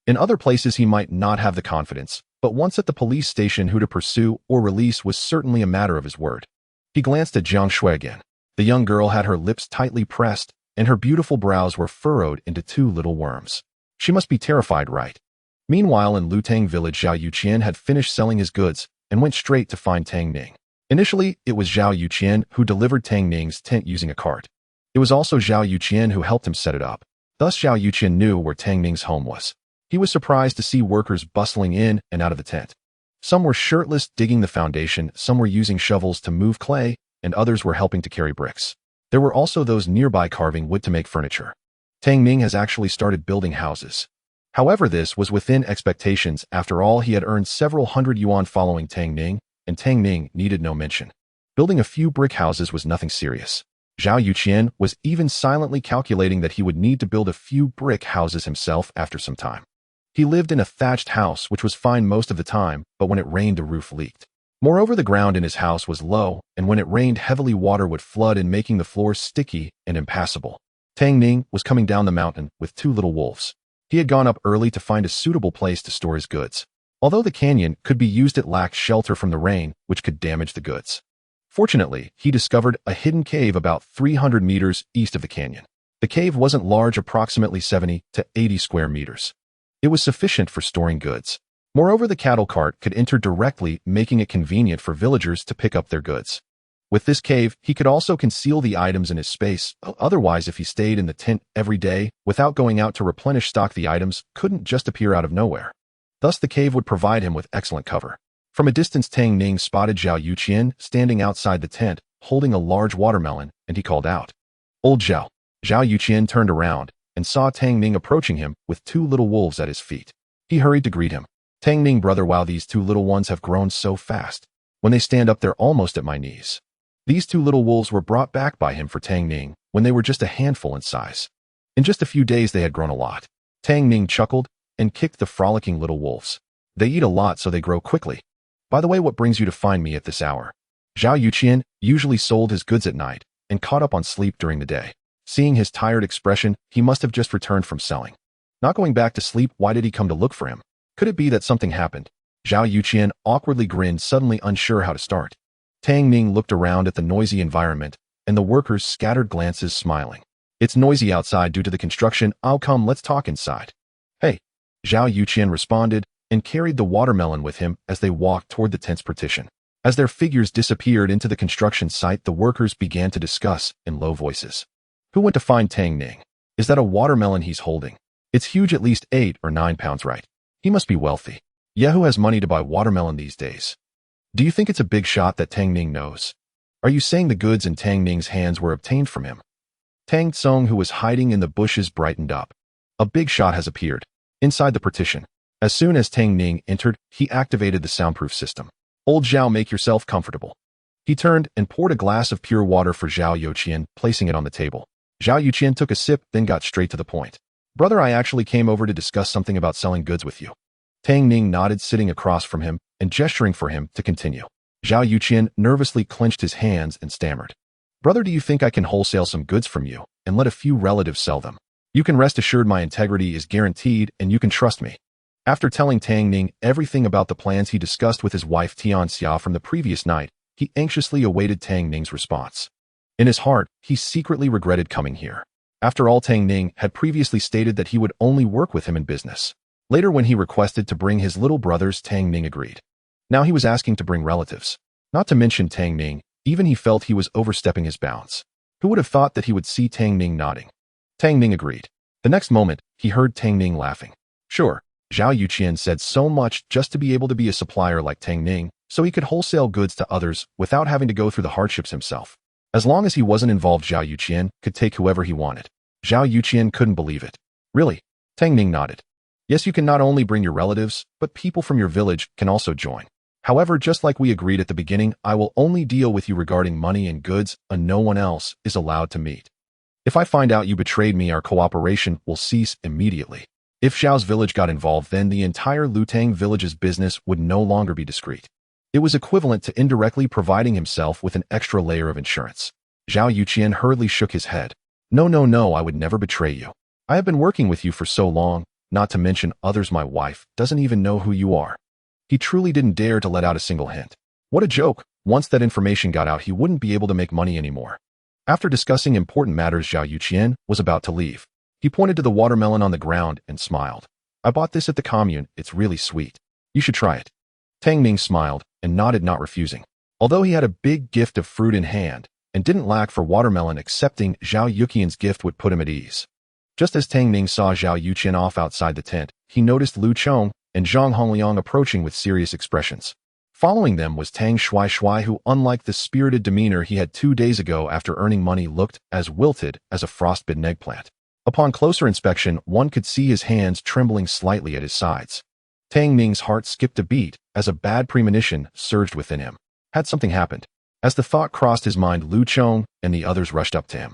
In other places, he might not have the confidence, but once at the police station, who to pursue or release was certainly a matter of his word. He glanced at Jiang Xue again. The young girl had her lips tightly pressed, and her beautiful brows were furrowed into 2 little worms. She must be terrified, right? Meanwhile, in Lutang village, Zhao Yuqian had finished selling his goods and went straight to find Tang Ning. Initially, it was Zhao Yuqian who delivered Tang Ning's tent using a cart. It was also Zhao Yuqian who helped him set it up. Thus, Zhao Yuqian knew where Tang Ning's home was. He was surprised to see workers bustling in and out of the tent. Some were shirtless, digging the foundation, some were using shovels to move clay, and others were helping to carry bricks. There were also those nearby carving wood to make furniture. Tang Ning has actually started building houses. However, this was within expectations. After all, he had earned several hundred yuan following Tang Ning, and Tang Ning needed no mention. Building a few brick houses was nothing serious. Zhao Yuqian was even silently calculating that he would need to build a few brick houses himself after some time. He lived in a thatched house, which was fine most of the time, but when it rained, the roof leaked. Moreover, the ground in his house was low, and when it rained heavily, water would flood in, making the floors sticky and impassable. Tang Ning was coming down the mountain with 2 little wolves. He had gone up early to find a suitable place to store his goods. Although the canyon could be used, it lacked shelter from the rain, which could damage the goods. Fortunately, he discovered a hidden cave about 300 meters east of the canyon. The cave wasn't large, approximately 70 to 80 square meters. It was sufficient for storing goods. Moreover, the cattle cart could enter directly, making it convenient for villagers to pick up their goods. With this cave, he could also conceal the items in his space. Otherwise, if he stayed in the tent every day without going out to replenish stock, the items couldn't just appear out of nowhere. Thus, the cave would provide him with excellent cover. From a distance, Tang Ning spotted Zhao Yuqian standing outside the tent, holding a large watermelon, and he called out, "Old Zhao." Zhao Yuqian turned around and saw Tang Ning approaching him with two little wolves at his feet. He hurried to greet him. "Tang Ning, brother, wow, these two little ones have grown so fast. When they stand up, they're almost at my knees." These two little wolves were brought back by him for Tang Ning when they were just a handful in size. In just a few days, they had grown a lot. Tang Ning chuckled and kicked the frolicking little wolves. "They eat a lot, so they grow quickly. By the way, what brings you to find me at this hour?" Zhao Yuqian usually sold his goods at night and caught up on sleep during the day. Seeing his tired expression, he must have just returned from selling. Not going back to sleep, why did he come to look for him? Could it be that something happened? Zhao Yuqian awkwardly grinned, suddenly unsure how to start. Tang Ning looked around at the noisy environment, and the workers scattered glances, smiling. "It's noisy outside due to the construction. I'll come, let's talk inside." "Hey," Zhao Yuqian responded, and carried the watermelon with him as they walked toward the tent's partition. As their figures disappeared into the construction site, the workers began to discuss in low voices. "Who went to find Tang Ning? Is that a watermelon he's holding? It's huge, at least 8 or 9 pounds, right? He must be wealthy. Yeah, who has money to buy watermelon these days? Do you think it's a big shot that Tang Ning knows? Are you saying the goods in Tang Ning's hands were obtained from him?" Tang Tsung, who was hiding in the bushes, brightened up. "A big shot has appeared inside the partition." As soon as Tang Ning entered, he activated the soundproof system. "Old Zhao, make yourself comfortable." He turned and poured a glass of pure water for Zhao Yuqian, placing it on the table. Zhao Yuqian took a sip, then got straight to the point. "Brother, I actually came over to discuss something about selling goods with you." Tang Ning nodded, sitting across from him and gesturing for him to continue. Zhao Yuqian nervously clenched his hands and stammered, "Brother, do you think I can wholesale some goods from you and let a few relatives sell them? You can rest assured my integrity is guaranteed and you can trust me." After telling Tang Ning everything about the plans he discussed with his wife Tian Xia from the previous night, he anxiously awaited Tang Ning's response. In his heart, he secretly regretted coming here. After all, Tang Ning had previously stated that he would only work with him in business. Later, when he requested to bring his little brothers, Tang Ning agreed. Now he was asking to bring relatives. Not to mention Tang Ning, even he felt he was overstepping his bounds. Who would have thought that he would see Tang Ning nodding? Tang Ning agreed. The next moment, he heard Tang Ning laughing. Sure, Zhao Yuqian said so much just to be able to be a supplier like Tang Ning, so he could wholesale goods to others without having to go through the hardships himself. As long as he wasn't involved, Zhao Yuqian could take whoever he wanted. Zhao Yuqian couldn't believe it. Really? Tang Ning nodded. Yes, you can not only bring your relatives, but people from your village can also join. However, just like we agreed at the beginning, I will only deal with you regarding money and goods, and no one else is allowed to meet. If I find out you betrayed me, our cooperation will cease immediately. If Zhao's village got involved, then the entire Lutang village's business would no longer be discreet. It was equivalent to indirectly providing himself with an extra layer of insurance. Zhao Yuqian hurriedly shook his head. No, I would never betray you. I have been working with you for so long, not to mention others. My wife doesn't even know who you are. He truly didn't dare to let out a single hint. What a joke. Once that information got out, he wouldn't be able to make money anymore. After discussing important matters, Zhao Yuqian was about to leave. He pointed to the watermelon on the ground and smiled. I bought this at the commune. It's really sweet. You should try it. Tang Ning smiled and nodded, not refusing. Although he had a big gift of fruit in hand and didn't lack for watermelon, accepting Zhao Yuqian's gift would put him at ease. Just as Tang Ning saw Zhao Yuqian off outside the tent, he noticed Lu Chong and Zhang Hongliang approaching with serious expressions. Following them was Tang Xue, who, unlike the spirited demeanor he had 2 days ago after earning money, looked as wilted as a frostbitten eggplant. Upon closer inspection, one could see his hands trembling slightly at his sides. Tang Ning's heart skipped a beat as a bad premonition surged within him. Had something happened? As the thought crossed his mind, Lu Chong and the others rushed up to him.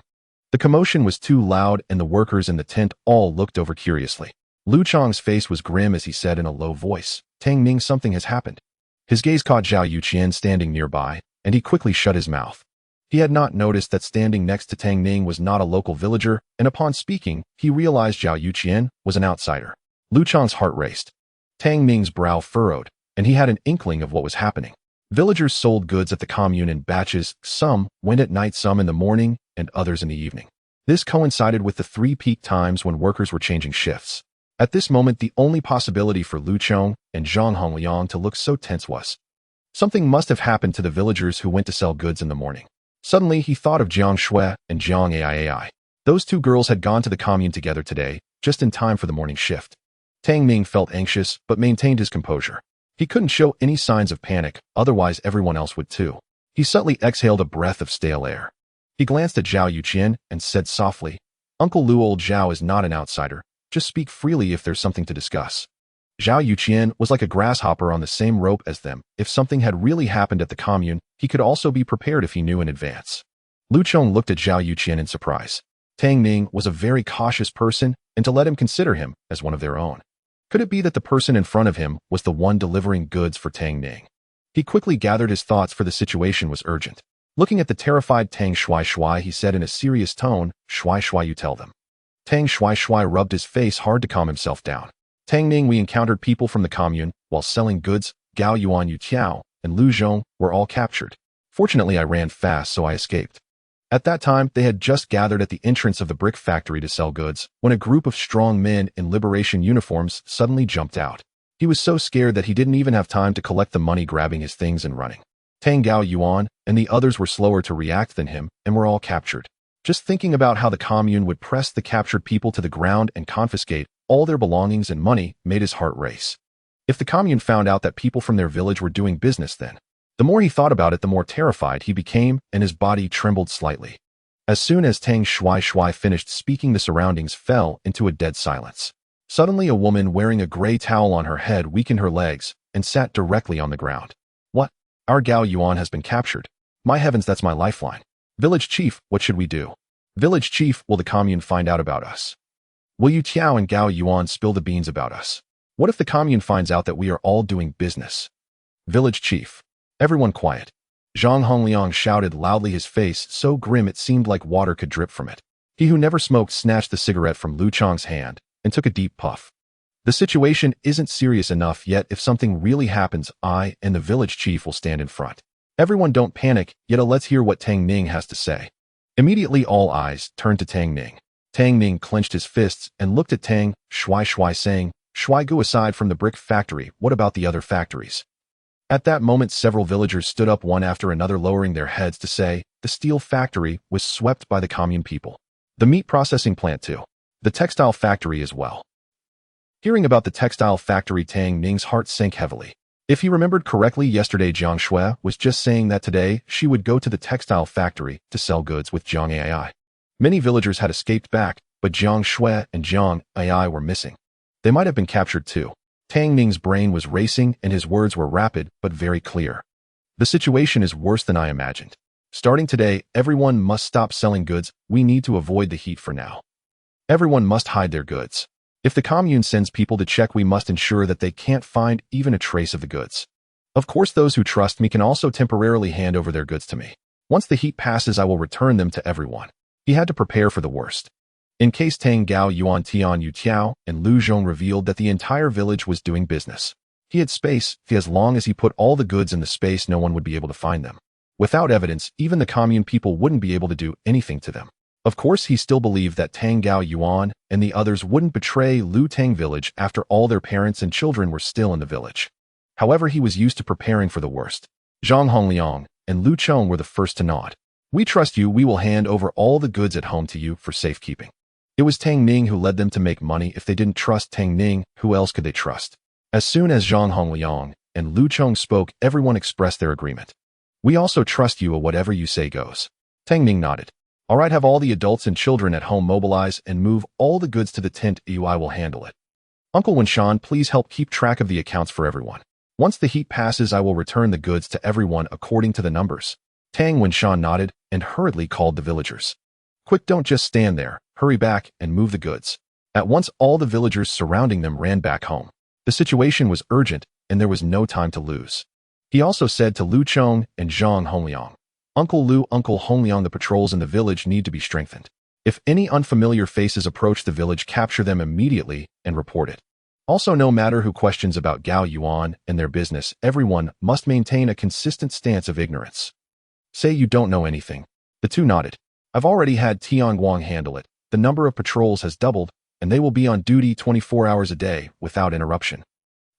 The commotion was too loud, and the workers in the tent all looked over curiously. Lu Chong's face was grim as he said in a low voice, Tang Ning, something has happened. His gaze caught Zhao Yuqian standing nearby, and he quickly shut his mouth. He had not noticed that standing next to Tang Ning was not a local villager, and upon speaking, he realized Zhao Yuqian was an outsider. Lu Chong's heart raced. Tang Ning's brow furrowed, and he had an inkling of what was happening. Villagers sold goods at the commune in batches. Some went at night, some in the morning, and others in the evening. This coincided with the 3 peak times when workers were changing shifts. At this moment, the only possibility for Lu Chong and Zhang Hongliang to look so tense was something must have happened to the villagers who went to sell goods in the morning. Suddenly, he thought of Jiang Xue and Jiang Ai. Those two girls had gone to the commune together today, just in time for the morning shift. Tang Ning felt anxious but maintained his composure. He couldn't show any signs of panic, otherwise everyone else would too. He subtly exhaled a breath of stale air. He glanced at Zhao Yuqian and said softly, "Uncle Lu, old Zhao is not an outsider. Just speak freely if there's something to discuss." Zhao Yuqian was like a grasshopper on the same rope as them. If something had really happened at the commune, he could also be prepared if he knew in advance. Lu Chong looked at Zhao Yuqian in surprise. Tang Ning was a very cautious person, and to let him consider him as one of their own. Could it be that the person in front of him was the one delivering goods for Tang Ning? He quickly gathered his thoughts, for the situation was urgent. Looking at the terrified Tang Xue, he said in a serious tone, "Xue, you tell them." Tang Xue rubbed his face hard to calm himself down. "Tang Ning, we encountered people from the commune while selling goods. Gao Yuan Yu Tiao and Lu Zhong were all captured. Fortunately, I ran fast, so I escaped." At that time, they had just gathered at the entrance of the brick factory to sell goods, when a group of strong men in liberation uniforms suddenly jumped out. He was so scared that he didn't even have time to collect the money, grabbing his things and running. Tang Gao Yuan and the others were slower to react than him and were all captured. Just thinking about how the commune would press the captured people to the ground and confiscate all their belongings and money made his heart race. If the commune found out that people from their village were doing business, then the more he thought about it, the more terrified he became, and his body trembled slightly. As soon as Tang Xue finished speaking, the surroundings fell into a dead silence. Suddenly, a woman wearing a gray towel on her head weakened her legs and sat directly on the ground. "What? Our Gao Yuan has been captured. My heavens, that's my lifeline. Village chief, what should we do? Village chief, will the commune find out about us? Will Yu Tiao and Gao Yuan spill the beans about us? What if the commune finds out that we are all doing business? Village chief." "Everyone quiet." Zhang Hongliang shouted loudly, his face so grim it seemed like water could drip from it. He who never smoked snatched the cigarette from Lu Chong's hand and took a deep puff. "The situation isn't serious enough yet. If something really happens, I and the village chief will stand in front. Everyone don't panic, yet let's hear what Tang Ning has to say." Immediately all eyes turned to Tang Ning. Tang Ning clenched his fists and looked at Tang Xue, saying, "Xue, go aside from the brick factory. What about the other factories?" At that moment, several villagers stood up, one after another, lowering their heads to say, "The steel factory was swept by the commune people. The meat processing plant too. The textile factory as well." Hearing about the textile factory, Tang Ning's heart sank heavily. If he remembered correctly, yesterday Jiang Xue was just saying that today she would go to the textile factory to sell goods with Jiang Ai. Many villagers had escaped back, but Jiang Xue and Jiang Ai were missing. They might have been captured too. Tang Ning's brain was racing and his words were rapid but very clear. "The situation is worse than I imagined. Starting today, everyone must stop selling goods. We need to avoid the heat for now. Everyone must hide their goods. If the commune sends people to check, we must ensure that they can't find even a trace of the goods. Of course, those who trust me can also temporarily hand over their goods to me. Once the heat passes, I will return them to everyone." He had to prepare for the worst. In case Tang Gao Yuan Tian Yu Tiao and Lu Zhong revealed that the entire village was doing business, he had space. As long as he put all the goods in the space, no one would be able to find them. Without evidence, even the commune people wouldn't be able to do anything to them. Of course, he still believed that Tang Gao Yuan and the others wouldn't betray Lu Tang village after all their parents and children were still in the village. However, he was used to preparing for the worst. Zhang Hongliang and Lu Chong were the first to nod. "We trust you. We will hand over all the goods at home to you for safekeeping." It was Tang Ning who led them to make money. If they didn't trust Tang Ning, who else could they trust? As soon as Zhang Hongliang and Lu Chong spoke, everyone expressed their agreement. "We also trust you. Whatever you say goes." Tang Ning nodded. "All right, have all the adults and children at home mobilize and move all the goods to the tent. I will handle it. Uncle Winshan, please help keep track of the accounts for everyone. Once the heat passes, I will return the goods to everyone according to the numbers." Tang Winshan nodded and hurriedly called the villagers. "Quick, don't just stand there. Hurry back and move the goods." At once, all the villagers surrounding them ran back home. The situation was urgent, and there was no time to lose. He also said to Lu Chong and Zhang Hongliang, "Uncle Lu, Uncle Hongliang, the patrols in the village need to be strengthened. If any unfamiliar faces approach the village, capture them immediately and report it. Also, no matter who questions about Gao Yuan and their business, everyone must maintain a consistent stance of ignorance. Say you don't know anything." The two nodded. "I've already had Tian Guang handle it. The number of patrols has doubled. and they will be on duty 24 hours a day without interruption.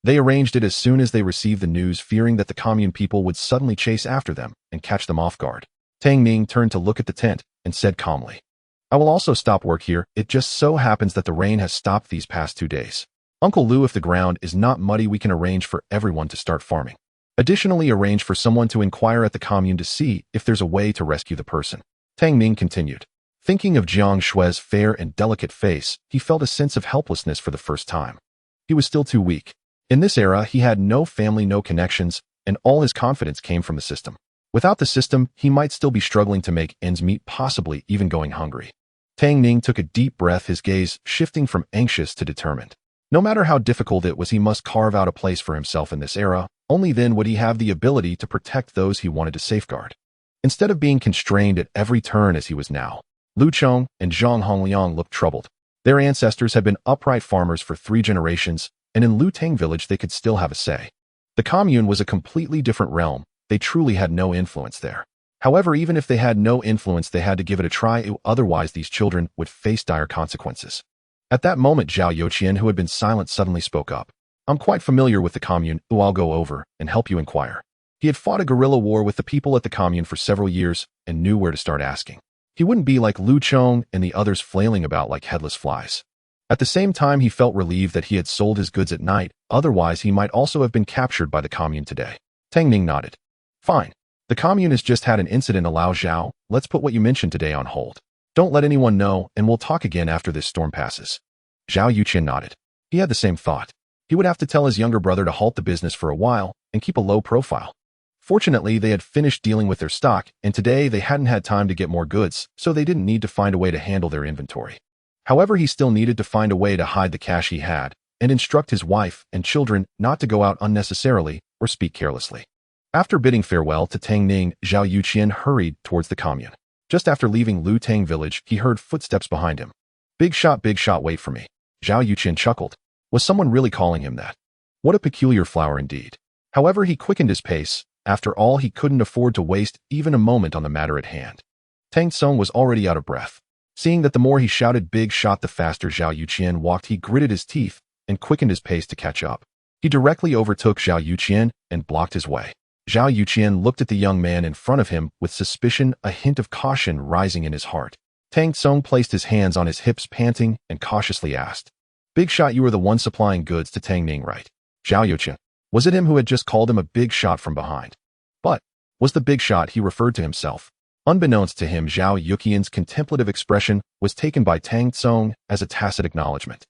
They arranged it as soon as they received the news, fearing that the commune people would suddenly chase after them and catch them off guard. Tang Ning turned to look at the tent and said calmly, I will also stop work here. It just so happens that the rain has stopped these past 2 days. Uncle Lu, if the ground is not muddy, we can arrange for everyone to start farming. Additionally, arrange for someone to inquire at the commune to see if there's a way to rescue the person. Tang Ning continued. Thinking of Jiang Xue's fair and delicate face, he felt a sense of helplessness for the first time. He was still too weak. In this era, he had no family, no connections, and all his confidence came from the system. Without the system, he might still be struggling to make ends meet, possibly even going hungry. Tang Ning took a deep breath, his gaze shifting from anxious to determined. No matter how difficult it was, he must carve out a place for himself in this era. Only then would he have the ability to protect those he wanted to safeguard. Instead of being constrained at every turn as he was now, Lu Chong and Zhang Hongliang looked troubled. Their ancestors had been upright farmers for 3 generations, and in Lu Tang village they could still have a say. The commune was a completely different realm. They truly had no influence there. However, even if they had no influence, they had to give it a try, otherwise these children would face dire consequences. At that moment, Zhao Youqian, who had been silent, suddenly spoke up. I'm quite familiar with the commune. I'll go over and help you inquire. He had fought a guerrilla war with the people at the commune for several years and knew where to start asking. He wouldn't be like Lu Chong and the others flailing about like headless flies. At the same time, he felt relieved that he had sold his goods at night, otherwise he might also have been captured by the commune today. Tang Ning nodded. Fine. The commune has just had an incident. Allow Zhao, let's put what you mentioned today on hold. Don't let anyone know, and we'll talk again after this storm passes. Zhao Youqian nodded. He had the same thought. He would have to tell his younger brother to halt the business for a while and keep a low profile. Fortunately, they had finished dealing with their stock, and today they hadn't had time to get more goods, so they didn't need to find a way to handle their inventory. However, he still needed to find a way to hide the cash he had and instruct his wife and children not to go out unnecessarily or speak carelessly. After bidding farewell to Tang Ning, Zhao Youqian hurried towards the commune. Just after leaving Lu Tang village, he heard footsteps behind him. Big shot, wait for me. Zhao Youqian chuckled. Was someone really calling him that? What a peculiar flower indeed. However, he quickened his pace. After all, he couldn't afford to waste even a moment on the matter at hand. Tang Tsung was already out of breath. Seeing that the more he shouted big shot, the faster Zhao Youqian walked, he gritted his teeth and quickened his pace to catch up. He directly overtook Zhao Youqian and blocked his way. Zhao Youqian looked at the young man in front of him with suspicion, a hint of caution rising in his heart. Tang Tsung placed his hands on his hips, panting, and cautiously asked, Big shot, you were the one supplying goods to Tang Ning, right? Zhao Youqian. Was it him who had just called him a big shot from behind? But was the big shot he referred to himself? Unbeknownst to him, Zhao Youqian's contemplative expression was taken by Tang Tsung as a tacit acknowledgement.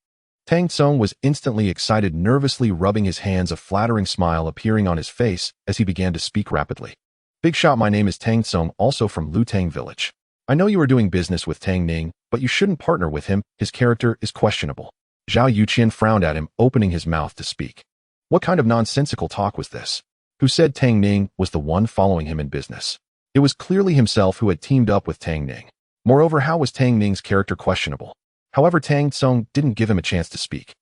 Tang Tsung was instantly excited, nervously rubbing his hands, a flattering smile appearing on his face as he began to speak rapidly. Big shot, my name is Tang Tsung, also from Lu Tang village. I know you are doing business with Tang Ning, but you shouldn't partner with him. His character is questionable. Zhao Youqian frowned at him, opening his mouth to speak. What kind of nonsensical talk was this? Who said Tang Ning was the one following him in business? It was clearly himself who had teamed up with Tang Ning. Moreover, how was Tang Ning's character questionable? However, Tang Tsung didn't give him a chance to speak.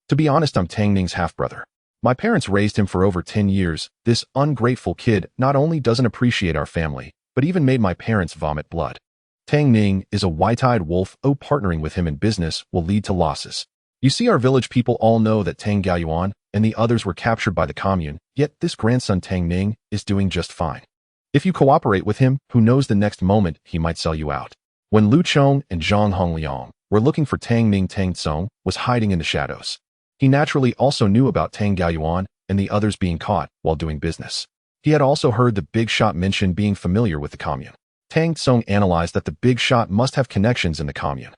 To be honest, I'm Tang Ning's half-brother. My parents raised him for over 10 years. This ungrateful kid not only doesn't appreciate our family, but even made my parents vomit blood. Tang Ning is a white-eyed wolf. Partnering with him in business will lead to losses. You see, our village people all know that Tang Gaoyuan and the others were captured by the commune, yet this grandson Tang Ning is doing just fine. If you cooperate with him, who knows, the next moment he might sell you out. When Lu Chong and Zhang Hongliang were looking for Tang Ning, Tang Tsung was hiding in the shadows. He naturally also knew about Tang Gaoyuan and the others being caught while doing business. He had also heard the big shot mention being familiar with the commune. Tang Tsung analyzed that the big shot must have connections in the commune.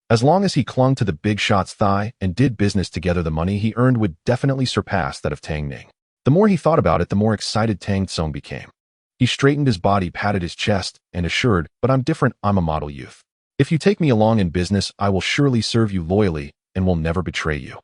As long as he clung to the big shot's thigh and did business together, the money he earned would definitely surpass that of Tang Ning. The more he thought about it, the more excited Tang Tsung became. He straightened his body, patted his chest, and assured, but I'm different, I'm a model youth. If you take me along in business, I will surely serve you loyally and will never betray you.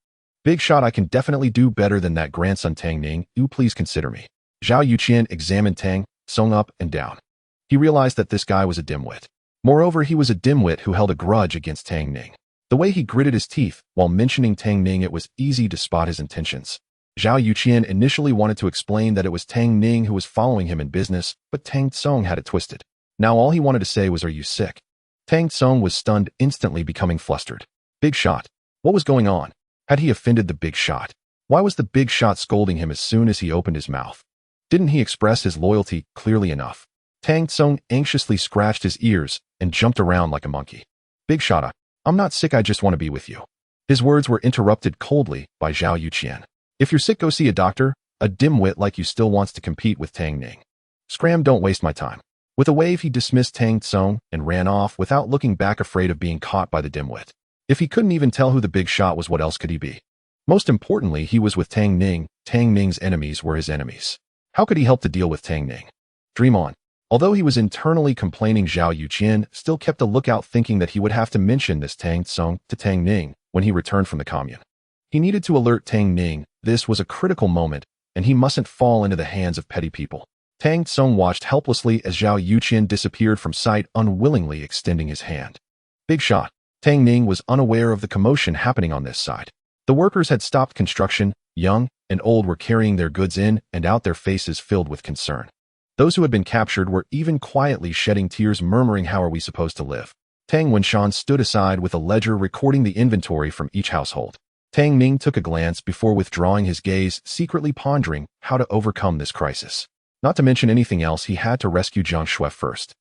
Big shot, I can definitely do better than that grandson Tang Ning, you please consider me. Zhao Youqian examined Tang Tsung up and down. He realized that this guy was a dimwit. Moreover, he was a dimwit who held a grudge against Tang Ning. The way he gritted his teeth while mentioning Tang Ning, it was easy to spot his intentions. Zhao Youqian initially wanted to explain that it was Tang Ning who was following him in business, but Tang Tsung had it twisted. Now all he wanted to say was, are you sick? Tang Tsung was stunned, instantly becoming flustered. Big shot. What was going on? Had he offended the big shot? Why was the big shot scolding him as soon as he opened his mouth? Didn't he express his loyalty clearly enough? Tang Tsung anxiously scratched his ears and jumped around like a monkey. Big shot, I'm not sick, I just want to be with you. His words were interrupted coldly by Zhao Yuqian. If you're sick, go see a doctor. A dimwit like you still wants to compete with Tang Ning. Scram, don't waste my time. With a wave, he dismissed Tang Tsung and ran off without looking back, afraid of being caught by the dimwit. If he couldn't even tell who the big shot was, what else could he be? Most importantly, he was with Tang Ning. Tang Ning's enemies were his enemies. How could he help to deal with Tang Ning? Dream on. Although he was internally complaining, Zhao Yuqian still kept a lookout, thinking that he would have to mention this Tang Tsung to Tang Ning when he returned from the commune. He needed to alert Tang Ning. This was a critical moment, and he mustn't fall into the hands of petty people. Tang Tsung watched helplessly as Zhao Yuqian disappeared from sight, unwillingly extending his hand. Big shot. Tang Ning was unaware of the commotion happening on this side. The workers had stopped construction. Young and old were carrying their goods in and out, their faces filled with concern. Those who had been captured were even quietly shedding tears, murmuring, how are we supposed to live? Tang Wenshan stood aside with a ledger recording the inventory from each household. Tang Ning took a glance before withdrawing his gaze, secretly pondering how to overcome this crisis. Not to mention anything else, he had to rescue Jiang Xue first.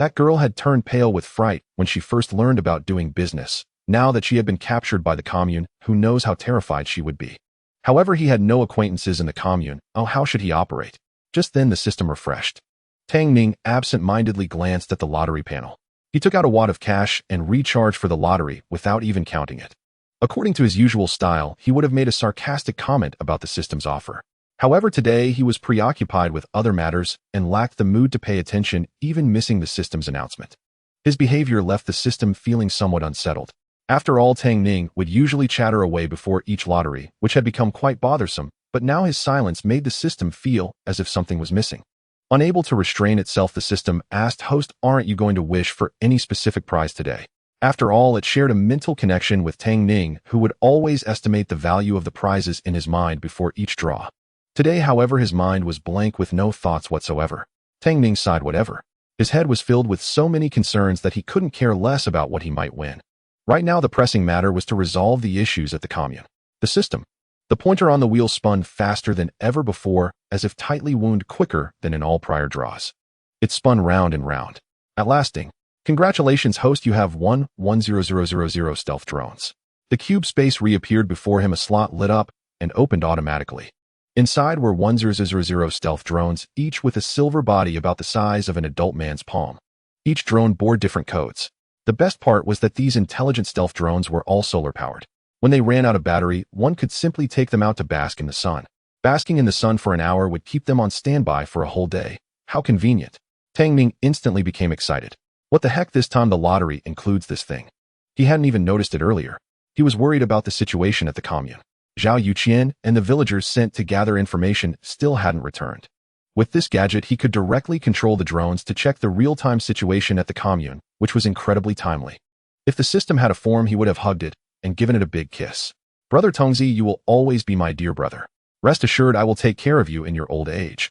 That girl had turned pale with fright when she first learned about doing business. Now that she had been captured by the commune, who knows how terrified she would be. However, he had no acquaintances in the commune. Oh, how should he operate? Just then the system refreshed. Tang Ning absent-mindedly glanced at the lottery panel. He took out a wad of cash and recharged for the lottery without even counting it. According to his usual style, he would have made a sarcastic comment about the system's offer. However, today he was preoccupied with other matters and lacked the mood to pay attention, even missing the system's announcement. His behavior left the system feeling somewhat unsettled. After all, Tang Ning would usually chatter away before each lottery, which had become quite bothersome, but now his silence made the system feel as if something was missing. Unable to restrain itself, the system asked host, aren't you going to wish for any specific prize today? After all, it shared a mental connection with Tang Ning, who would always estimate the value of the prizes in his mind before each draw. Today, however, his mind was blank with no thoughts whatsoever. Tang Ning sighed, whatever. His head was filled with so many concerns that he couldn't care less about what he might win. Right now, the pressing matter was to resolve the issues at the commune. The system. The pointer on the wheel spun faster than ever before, as if tightly wound, quicker than in all prior draws. It spun round and round. At lasting. Congratulations, host, you have won 10000 stealth drones. The cube space reappeared before him, a slot lit up and opened automatically. Inside were 1000 stealth drones, each with a silver body about the size of an adult man's palm. Each drone bore different codes. The best part was that these intelligent stealth drones were all solar-powered. When they ran out of battery, one could simply take them out to bask in the sun. Basking in the sun for an hour would keep them on standby for a whole day. How convenient. Tang Ning instantly became excited. What the heck, this time the lottery includes this thing. He hadn't even noticed it earlier. He was worried about the situation at the commune. Zhao Yuqian and the villagers sent to gather information still hadn't returned. With this gadget, he could directly control the drones to check the real-time situation at the commune, which was incredibly timely. If the system had a form, he would have hugged it and given it a big kiss. Brother Tongzi, you will always be my dear brother. Rest assured, I will take care of you in your old age.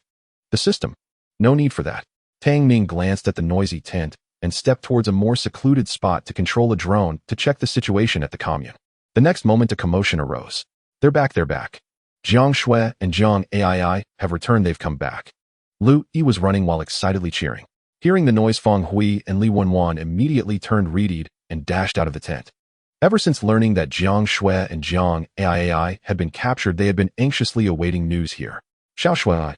The system. No need for that. Tang Ning glanced at the noisy tent and stepped towards a more secluded spot to control a drone to check the situation at the commune. The next moment, a commotion arose. They're back. Jiang Xue and Jiang Ai have returned. They've come back. Lu Yi was running while excitedly cheering. Hearing the noise, Feng Hui and Li Wenwan immediately turned reedied and dashed out of the tent. Ever since learning that Jiang Xue and Jiang Ai had been captured, they had been anxiously awaiting news here. Xiao Xue.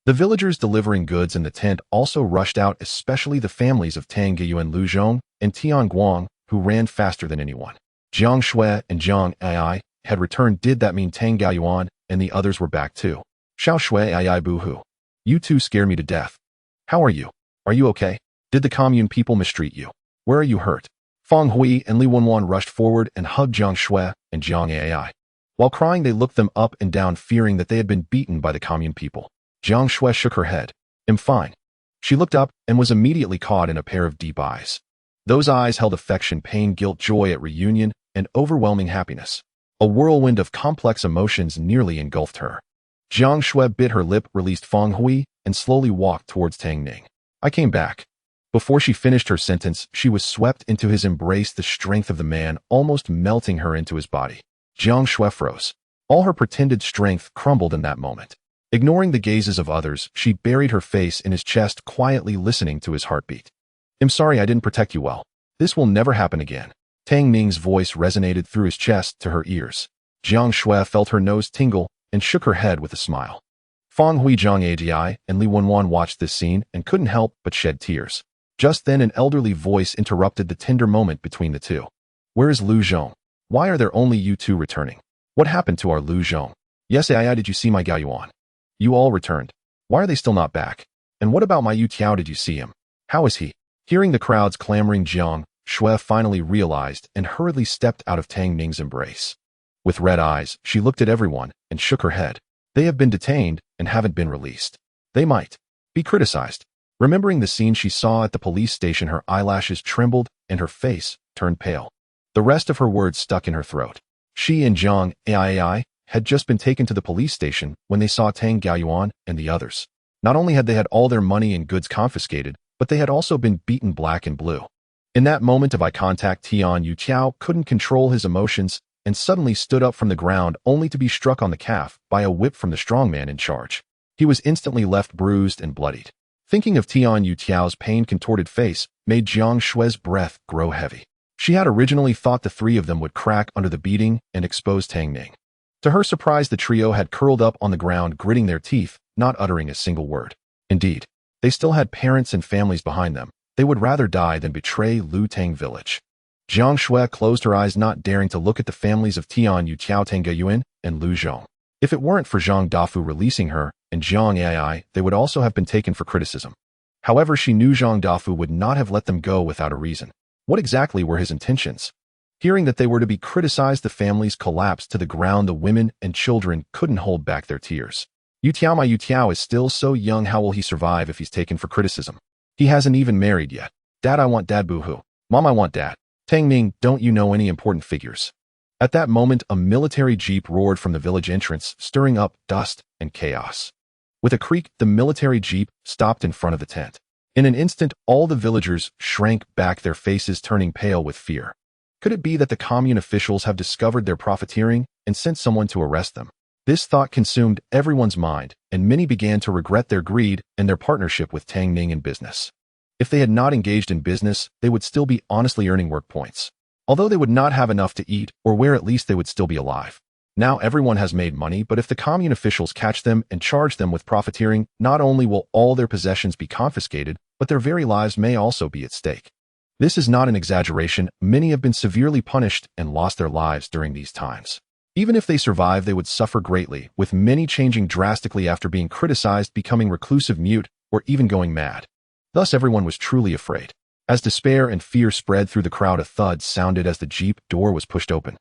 The villagers delivering goods in the tent also rushed out, especially the families of Tang Geyuan, Lu Zhong, and Tian Guang, who ran faster than anyone. Jiang Xue and Jiang Ai had returned. Did that mean Tang Geyuan and the others were back too? Xiao Xue Ai boo-hoo. You two scare me to death. How are you? Are you okay? Did the commune people mistreat you? Where are you hurt? Feng Hui and Li Wenwan rushed forward and hugged Jiang Xue and Jiang Ai. While crying, they looked them up and down, fearing that they had been beaten by the commune people. Jiang Xue shook her head. I'm fine. She looked up and was immediately caught in a pair of deep eyes. Those eyes held affection, pain, guilt, joy at reunion, and overwhelming happiness. A whirlwind of complex emotions nearly engulfed her. Jiang Xue bit her lip, released Feng Hui, and slowly walked towards Tang Ning. I came back. Before she finished her sentence, she was swept into his embrace, the strength of the man almost melting her into his body. Jiang Xue froze. All her pretended strength crumbled in that moment. Ignoring the gazes of others, she buried her face in his chest, quietly listening to his heartbeat. I'm sorry I didn't protect you well. This will never happen again. Tang Ning's voice resonated through his chest to her ears. Jiang Xue felt her nose tingle and shook her head with a smile. Fang Hui, Zhang Adi, and Li Wenwan watched this scene and couldn't help but shed tears. Just then an elderly voice interrupted the tender moment between the two. Where is Lu Zhong? Why are there only you two returning? What happened to our Lu Zhong? Yes, Ai, did you see my Gao Yuan? You all returned. Why are they still not back? And what about my Yu Tiao, did you see him? How is he? Hearing the crowds clamoring, Jiang Xue finally realized and hurriedly stepped out of Tang Ning's embrace. With red eyes, she looked at everyone and shook her head. They have been detained and haven't been released. They might be criticized. Remembering the scene she saw at the police station, her eyelashes trembled and her face turned pale. The rest of her words stuck in her throat. She and Jiang Ai had just been taken to the police station when they saw Tang Gaoyuan and the others. Not only had they had all their money and goods confiscated, but they had also been beaten black and blue. In that moment of eye contact, Tian Yu Tiao couldn't control his emotions and suddenly stood up from the ground, only to be struck on the calf by a whip from the strongman in charge. He was instantly left bruised and bloodied. Thinking of Tian Yu Tiao's pain-contorted face made Jiang Xue's breath grow heavy. She had originally thought the three of them would crack under the beating and expose Tang Ning. To her surprise, the trio had curled up on the ground, gritting their teeth, not uttering a single word. Indeed, they still had parents and families behind them. They would rather die than betray Lu Tang village. Jiang Xue closed her eyes, not daring to look at the families of Tian Yu Tiao, Tang Gayuan, and Lu Zhong. If it weren't for Zhang Dafu releasing her and Jiang Ai, they would also have been taken for criticism. However, she knew Zhang Dafu would not have let them go without a reason. What exactly were his intentions? Hearing that they were to be criticized, the families collapsed to the ground. The women and children couldn't hold back their tears. Yu Tiao, my Yu Tiao is still so young. How will he survive if he's taken for criticism? He hasn't even married yet. Dad, I want Dad. Boo-hoo. Mom, I want Dad. Tang Ning, don't you know any important figures? At that moment, a military jeep roared from the village entrance, stirring up dust and chaos. With a creak, the military jeep stopped in front of the tent. In an instant, all the villagers shrank back, their faces turning pale with fear. Could it be that the commune officials have discovered their profiteering and sent someone to arrest them? This thought consumed everyone's mind, and many began to regret their greed and their partnership with Tang Ning in business. If they had not engaged in business, they would still be honestly earning work points. Although they would not have enough to eat or wear, at least they would still be alive. Now everyone has made money, but if the commune officials catch them and charge them with profiteering, not only will all their possessions be confiscated, but their very lives may also be at stake. This is not an exaggeration. Many have been severely punished and lost their lives during these times. Even if they survive, they would suffer greatly, with many changing drastically after being criticized, becoming reclusive, mute, or even going mad. Thus everyone was truly afraid. As despair and fear spread through the crowd, a thud sounded as the jeep door was pushed open.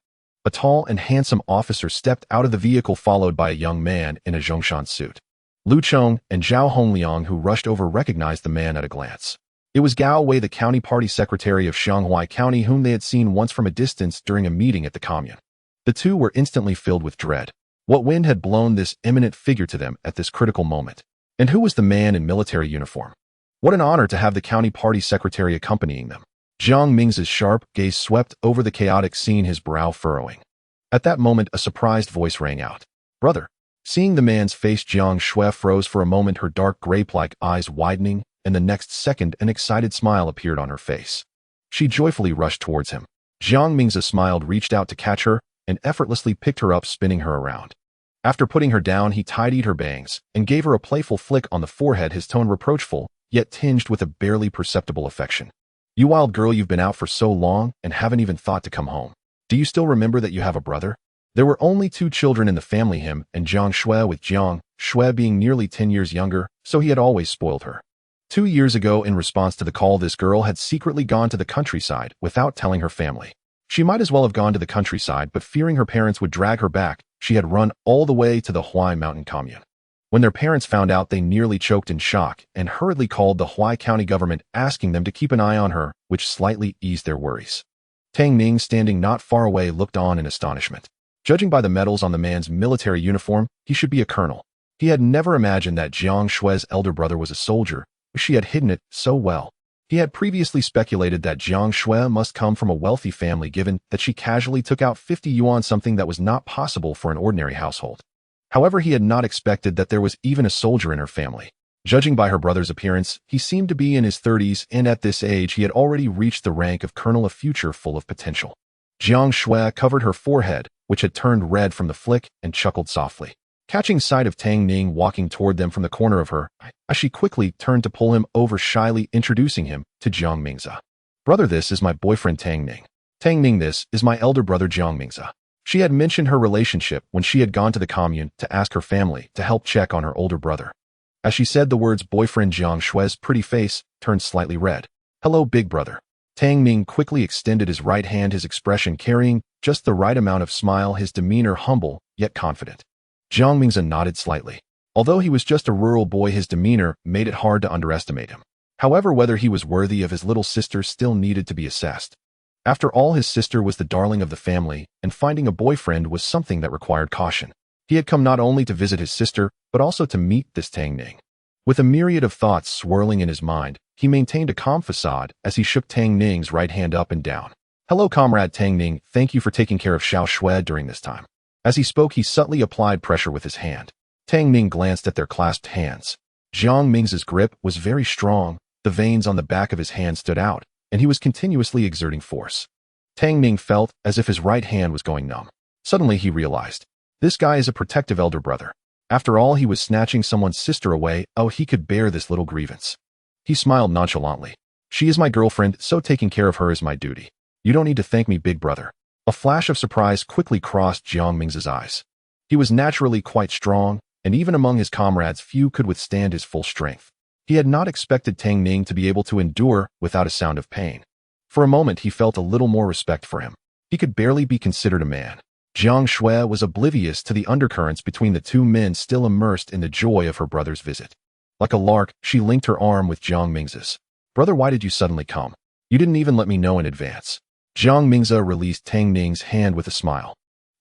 A tall and handsome officer stepped out of the vehicle, followed by a young man in a Zhongshan suit. Lu Chong and Zhao Hongliang, who rushed over, recognized the man at a glance. It was Gao Wei, the county party secretary of Shanghai County, whom they had seen once from a distance during a meeting at the commune. The two were instantly filled with dread. What wind had blown this eminent figure to them at this critical moment? And who was the man in military uniform? What an honor to have the county party secretary accompanying them. Jiang Ming's sharp gaze swept over the chaotic scene, his brow furrowing. At that moment, a surprised voice rang out. Brother. Seeing the man's face, Jiang Xue froze for a moment, her dark grape-like eyes widening, and the next second an excited smile appeared on her face. She joyfully rushed towards him. Jiang Ming's smiled, reached out to catch her, and effortlessly picked her up, spinning her around. After putting her down, he tidied her bangs and gave her a playful flick on the forehead, his tone reproachful, yet tinged with a barely perceptible affection. You wild girl, you've been out for so long and haven't even thought to come home. Do you still remember that you have a brother? There were only 2 children in the family, him and Jiang Xue, with Jiang Xue being nearly 10 years younger, so he had always spoiled her. 2 years ago, in response to the call, this girl had secretly gone to the countryside without telling her family. She might as well have gone to the countryside, but fearing her parents would drag her back, she had run all the way to the Huai Mountain commune. When their parents found out, they nearly choked in shock and hurriedly called the Huai County government, asking them to keep an eye on her, which slightly eased their worries. Tang Ning, standing not far away, looked on in astonishment. Judging by the medals on the man's military uniform, he should be a colonel. He had never imagined that Jiang Xue's elder brother was a soldier, but she had hidden it so well. He had previously speculated that Jiang Xue must come from a wealthy family given that she casually took out 50 yuan, something that was not possible for an ordinary household. However, he had not expected that there was even a soldier in her family. Judging by her brother's appearance, he seemed to be in his 30s, and at this age he had already reached the rank of colonel, a future full of potential. Jiang Xue covered her forehead, which had turned red from the flick, and chuckled softly. Catching sight of Tang Ning walking toward them from the corner of her eye, she quickly turned to pull him over, shyly introducing him to Jiang Mingze. Brother, this is my boyfriend Tang Ning. Tang Ning, this is my elder brother Jiang Mingze. She had mentioned her relationship when she had gone to the commune to ask her family to help check on her older brother. As she said the words boyfriend, Jiang Xue's pretty face turned slightly red. Hello, big brother. Tang Ning quickly extended his right hand, his expression carrying just the right amount of smile, his demeanor humble yet confident. Jiang Mingze nodded slightly. Although he was just a rural boy, his demeanor made it hard to underestimate him. However, whether he was worthy of his little sister still needed to be assessed. After all, his sister was the darling of the family, and finding a boyfriend was something that required caution. He had come not only to visit his sister, but also to meet this Tang Ning. With a myriad of thoughts swirling in his mind, he maintained a calm facade as he shook Tang Ning's right hand up and down. Hello, comrade Tang Ning, thank you for taking care of Xiao Xue during this time. As he spoke, he subtly applied pressure with his hand. Tang Ning glanced at their clasped hands. Jiang Mingze's grip was very strong, the veins on the back of his hand stood out, and he was continuously exerting force. Tang Ning felt as if his right hand was going numb. Suddenly he realized, this guy is a protective elder brother. After all, he was snatching someone's sister away. Oh, he could bear this little grievance. He smiled nonchalantly. She is my girlfriend, so taking care of her is my duty. You don't need to thank me, big brother. A flash of surprise quickly crossed Jiang Mingze's eyes. He was naturally quite strong, and even among his comrades few could withstand his full strength. He had not expected Tang Ning to be able to endure without a sound of pain. For a moment he felt a little more respect for him. He could barely be considered a man. Jiang Xue was oblivious to the undercurrents between the two men, still immersed in the joy of her brother's visit. Like a lark, she linked her arm with Jiang Mingze's. Brother, why did you suddenly come? You didn't even let me know in advance. Jiang Mingze released Tang Ning's hand with a smile.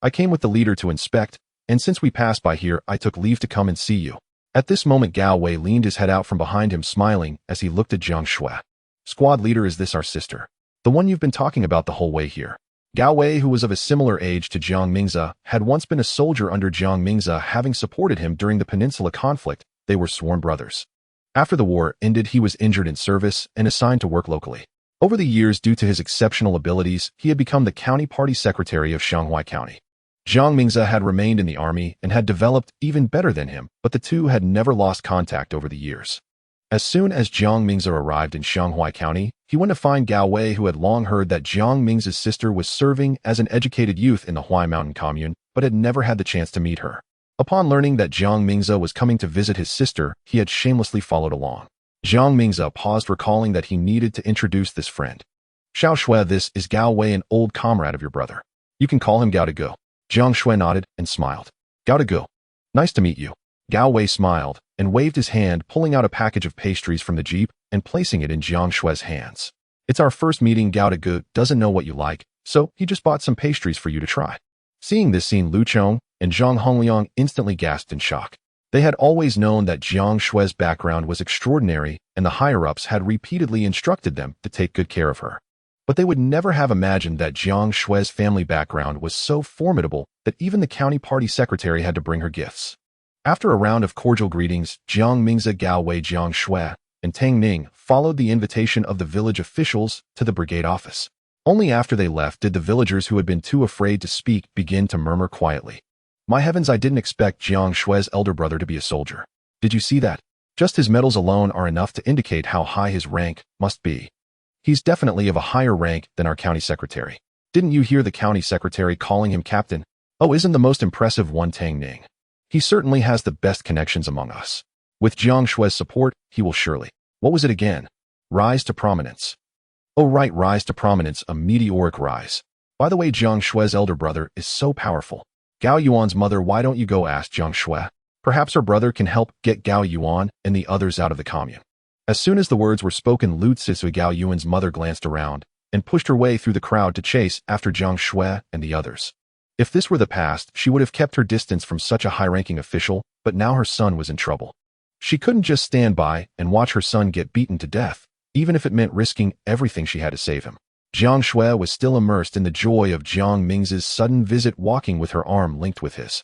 I came with the leader to inspect, and since we passed by here, I took leave to come and see you. At this moment, Gao Wei leaned his head out from behind him, smiling as he looked at Jiang Xue. Squad leader, is this our sister? The one you've been talking about the whole way here? Gao Wei, who was of a similar age to Jiang Mingze, had once been a soldier under Jiang Mingze, having supported him during the Peninsula conflict. They were sworn brothers. After the war ended, he was injured in service and assigned to work locally. Over the years, due to his exceptional abilities, he had become the county party secretary of Shanghai County. Jiang Mingze had remained in the army and had developed even better than him, but the two had never lost contact over the years. As soon as Jiang Mingze arrived in Shanghai County, he went to find Gao Wei, who had long heard that Jiang Mingze's sister was serving as an educated youth in the Huai Mountain commune, but had never had the chance to meet her. Upon learning that Jiang Mingze was coming to visit his sister, he had shamelessly followed along. Jiang Mingze paused, recalling that he needed to introduce this friend. Xiao Xue, this is Gao Wei, an old comrade of your brother. You can call him Gao de Go. Jiang Xue nodded and smiled. Gao de Go. Nice to meet you. Gao Wei smiled and waved his hand, pulling out a package of pastries from the jeep and placing it in Jiang Xue's hands. It's our first meeting. Gao de Go doesn't know what you like, so he just bought some pastries for you to try. Seeing this scene, Lu Chong and Zhang Hongliang instantly gasped in shock. They had always known that Jiang Xue's background was extraordinary, and the higher-ups had repeatedly instructed them to take good care of her. But they would never have imagined that Jiang Xue's family background was so formidable that even the county party secretary had to bring her gifts. After a round of cordial greetings, Jiang Mingze, Gao Wei, Jiang Xue, and Tang Ning followed the invitation of the village officials to the brigade office. Only after they left did the villagers who had been too afraid to speak begin to murmur quietly. My heavens, I didn't expect Jiang Xue's elder brother to be a soldier. Did you see that? Just his medals alone are enough to indicate how high his rank must be. He's definitely of a higher rank than our county secretary. Didn't you hear the county secretary calling him captain? Oh, isn't the most impressive one Tang Ning? He certainly has the best connections among us. With Jiang Xue's support, he will surely, what was it again? Rise to prominence. Oh right, rise to prominence, a meteoric rise. By the way, Jiang Xue's elder brother is so powerful. Gao Yuan's mother, why don't you go ask Jiang Xue? Perhaps her brother can help get Gao Yuan and the others out of the commune. As soon as the words were spoken, Lu Zisui, Gao Yuan's mother, glanced around and pushed her way through the crowd to chase after Jiang Xue and the others. If this were the past, she would have kept her distance from such a high-ranking official, but now her son was in trouble. She couldn't just stand by and watch her son get beaten to death. even if it meant risking everything she had to save him. Jiang Xue was still immersed in the joy of Jiang Ming's sudden visit, walking with her arm linked with his.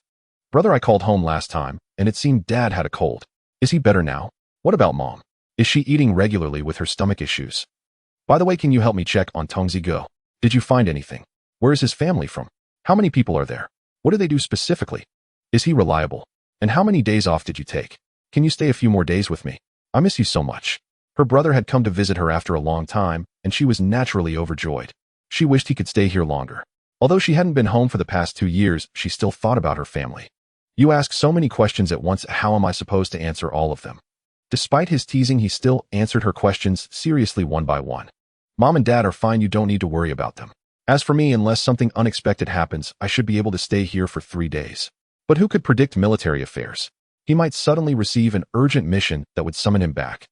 Brother, I called home last time, and it seemed Dad had a cold. Is he better now? What about Mom? Is she eating regularly with her stomach issues? By the way, can you help me check on Tang Ning? Did you find anything? Where is his family from? How many people are there? What do they do specifically? Is he reliable? And how many days off did you take? Can you stay a few more days with me? I miss you so much. Her brother had come to visit her after a long time, and she was naturally overjoyed. She wished he could stay here longer. Although she hadn't been home for the past 2 years, she still thought about her family. You ask so many questions at once, how am I supposed to answer all of them? Despite his teasing, he still answered her questions seriously one by one. Mom and Dad are fine, you don't need to worry about them. As for me, unless something unexpected happens, I should be able to stay here for 3 days. But who could predict military affairs? He might suddenly receive an urgent mission that would summon him back.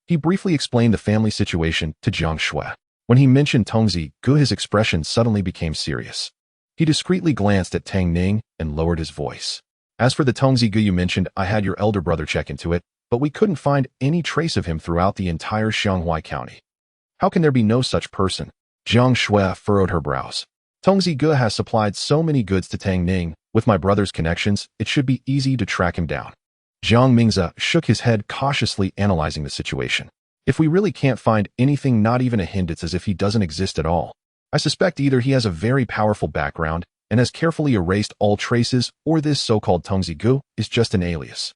He briefly explained the family situation to Jiang Xue. When he mentioned Tang Ning, his expression suddenly became serious. He discreetly glanced at Tang Ning and lowered his voice. As for the Tang Ning you mentioned, I had your elder brother check into it, but we couldn't find any trace of him throughout the entire Xianghua County. How can there be no such person? Jiang Xue furrowed her brows. Tang Ning has supplied so many goods to Tang Ning. With my brother's connections, it should be easy to track him down. Jiang Mingze shook his head, cautiously analyzing the situation. If we really can't find anything, not even a hint, it's as if he doesn't exist at all. I suspect either he has a very powerful background and has carefully erased all traces, or this so-called Tang Ning is just an alias.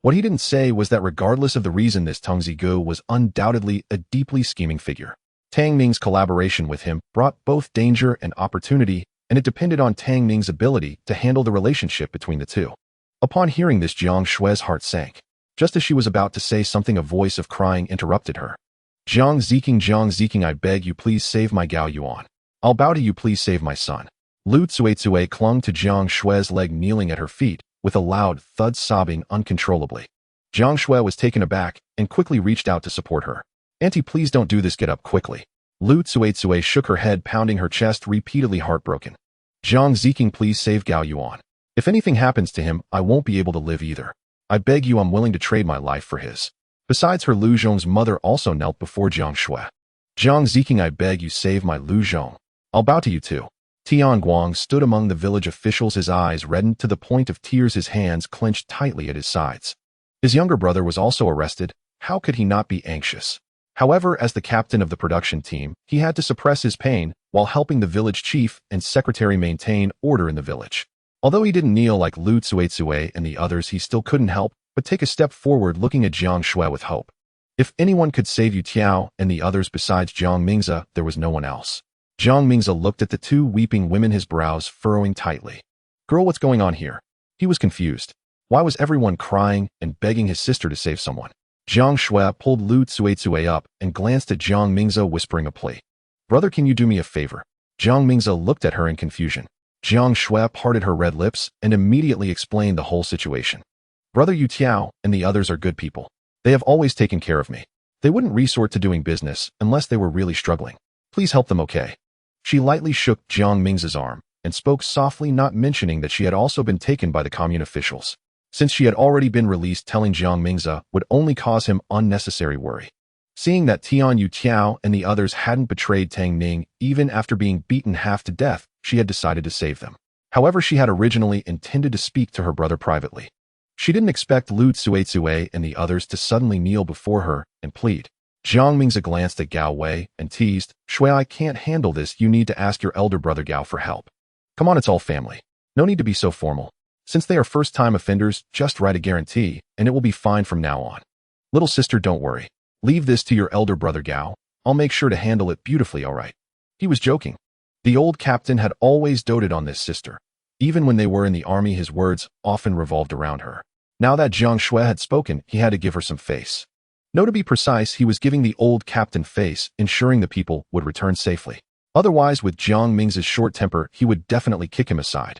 What he didn't say was that regardless of the reason, this Tang Ning was undoubtedly a deeply scheming figure. Tang Ning's collaboration with him brought both danger and opportunity, and it depended on Tang Ning's ability to handle the relationship between the two. Upon hearing this, Jiang Xue's heart sank. Just as she was about to say something, a voice of crying interrupted her. Jiang Xing, I beg you, please save my Gao Yuan. I'll bow to you, please save my son. Lu Tsue clung to Jiang Xue's leg, kneeling at her feet, with a loud thud, sobbing uncontrollably. Jiang Xue was taken aback and quickly reached out to support her. Auntie, please don't do this, get up quickly. Lu Tsue shook her head, pounding her chest repeatedly, heartbroken. Jiang Xing, please save Gao Yuan. If anything happens to him, I won't be able to live either. I beg you, I'm willing to trade my life for his. Besides her, Lu Zhong's mother also knelt before Jiang Xue. Jiang Xing, I beg you, save my Lu Zhong. I'll bow to you too. Tian Guang stood among the village officials, his eyes reddened to the point of tears, his hands clenched tightly at his sides. His younger brother was also arrested. How could he not be anxious? However, as the captain of the production team, he had to suppress his pain while helping the village chief and secretary maintain order in the village. Although he didn't kneel like Lu Tsue and the others, he still couldn't help but take a step forward, looking at Jiang Xue with hope. If anyone could save Yu Tiao and the others besides Jiang Mingze, there was no one else. Jiang Mingze looked at the two weeping women, his brows furrowing tightly. Girl, what's going on here? He was confused. Why was everyone crying and begging his sister to save someone? Jiang Xue pulled Lu Tsue up and glanced at Jiang Mingze, whispering a plea. Brother, can you do me a favor? Jiang Mingze looked at her in confusion. Jiang Xue parted her red lips and immediately explained the whole situation. Brother, Yu Tiao and the others are good people. They have always taken care of me. They wouldn't resort to doing business unless they were really struggling. Please help them, okay? She lightly shook Jiang Mingze's arm and spoke softly, not mentioning that she had also been taken by the commune officials. Since she had already been released, telling Jiang Mingze would only cause him unnecessary worry. Seeing that Tian Yu Tiao and the others hadn't betrayed Tang Ning, even after being beaten half to death, she had decided to save them. However, she had originally intended to speak to her brother privately. She didn't expect Lu Tsue and the others to suddenly kneel before her and plead. Jiang Mingze glanced at Gao Wei and teased, Xue, I can't handle this, you need to ask your elder brother Gao for help. Come on, it's all family. No need to be so formal. Since they are first-time offenders, just write a guarantee, and it will be fine from now on. Little sister, don't worry. Leave this to your elder brother Gao. I'll make sure to handle it beautifully, all right? He was joking. The old captain had always doted on this sister. Even when they were in the army, his words often revolved around her. Now that Jiang Xue had spoken, he had to give her some face. No, to be precise, he was giving the old captain face, ensuring the people would return safely. Otherwise, with Jiang Mingze's short temper, he would definitely kick him aside.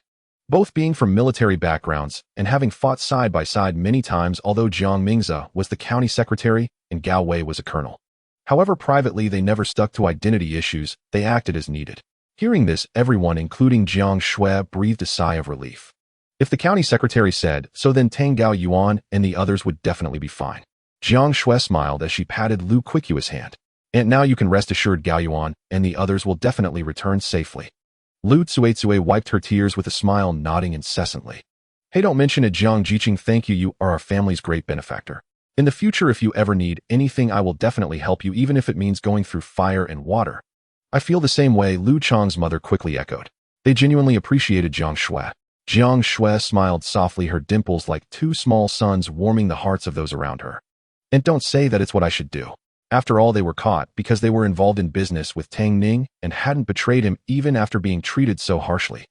Both being from military backgrounds and having fought side by side many times, although Jiang Mingze was the county secretary and Gao Wei was a colonel. However, privately they never stuck to identity issues, they acted as needed. Hearing this, everyone, including Jiang Xue, breathed a sigh of relief. If the county secretary said so, then Tang Gao Yuan and the others would definitely be fine. Jiang Xue smiled as she patted Lu Quicua's hand. And now you can rest assured Gao Yuan and the others will definitely return safely. Lu Tsuetsue wiped her tears with a smile, nodding incessantly. Hey, don't mention it, Jiang Jiqing. Thank you. You are our family's great benefactor. In the future, if you ever need anything, I will definitely help you, even if it means going through fire and water. I feel the same way, Lu Chang's mother quickly echoed. They genuinely appreciated Jiang Xue. Jiang Xue smiled softly, her dimples like two small suns warming the hearts of those around her. And don't say that it's what I should do. After all, they were caught because they were involved in business with Tang Ning and hadn't betrayed him even after being treated so harshly.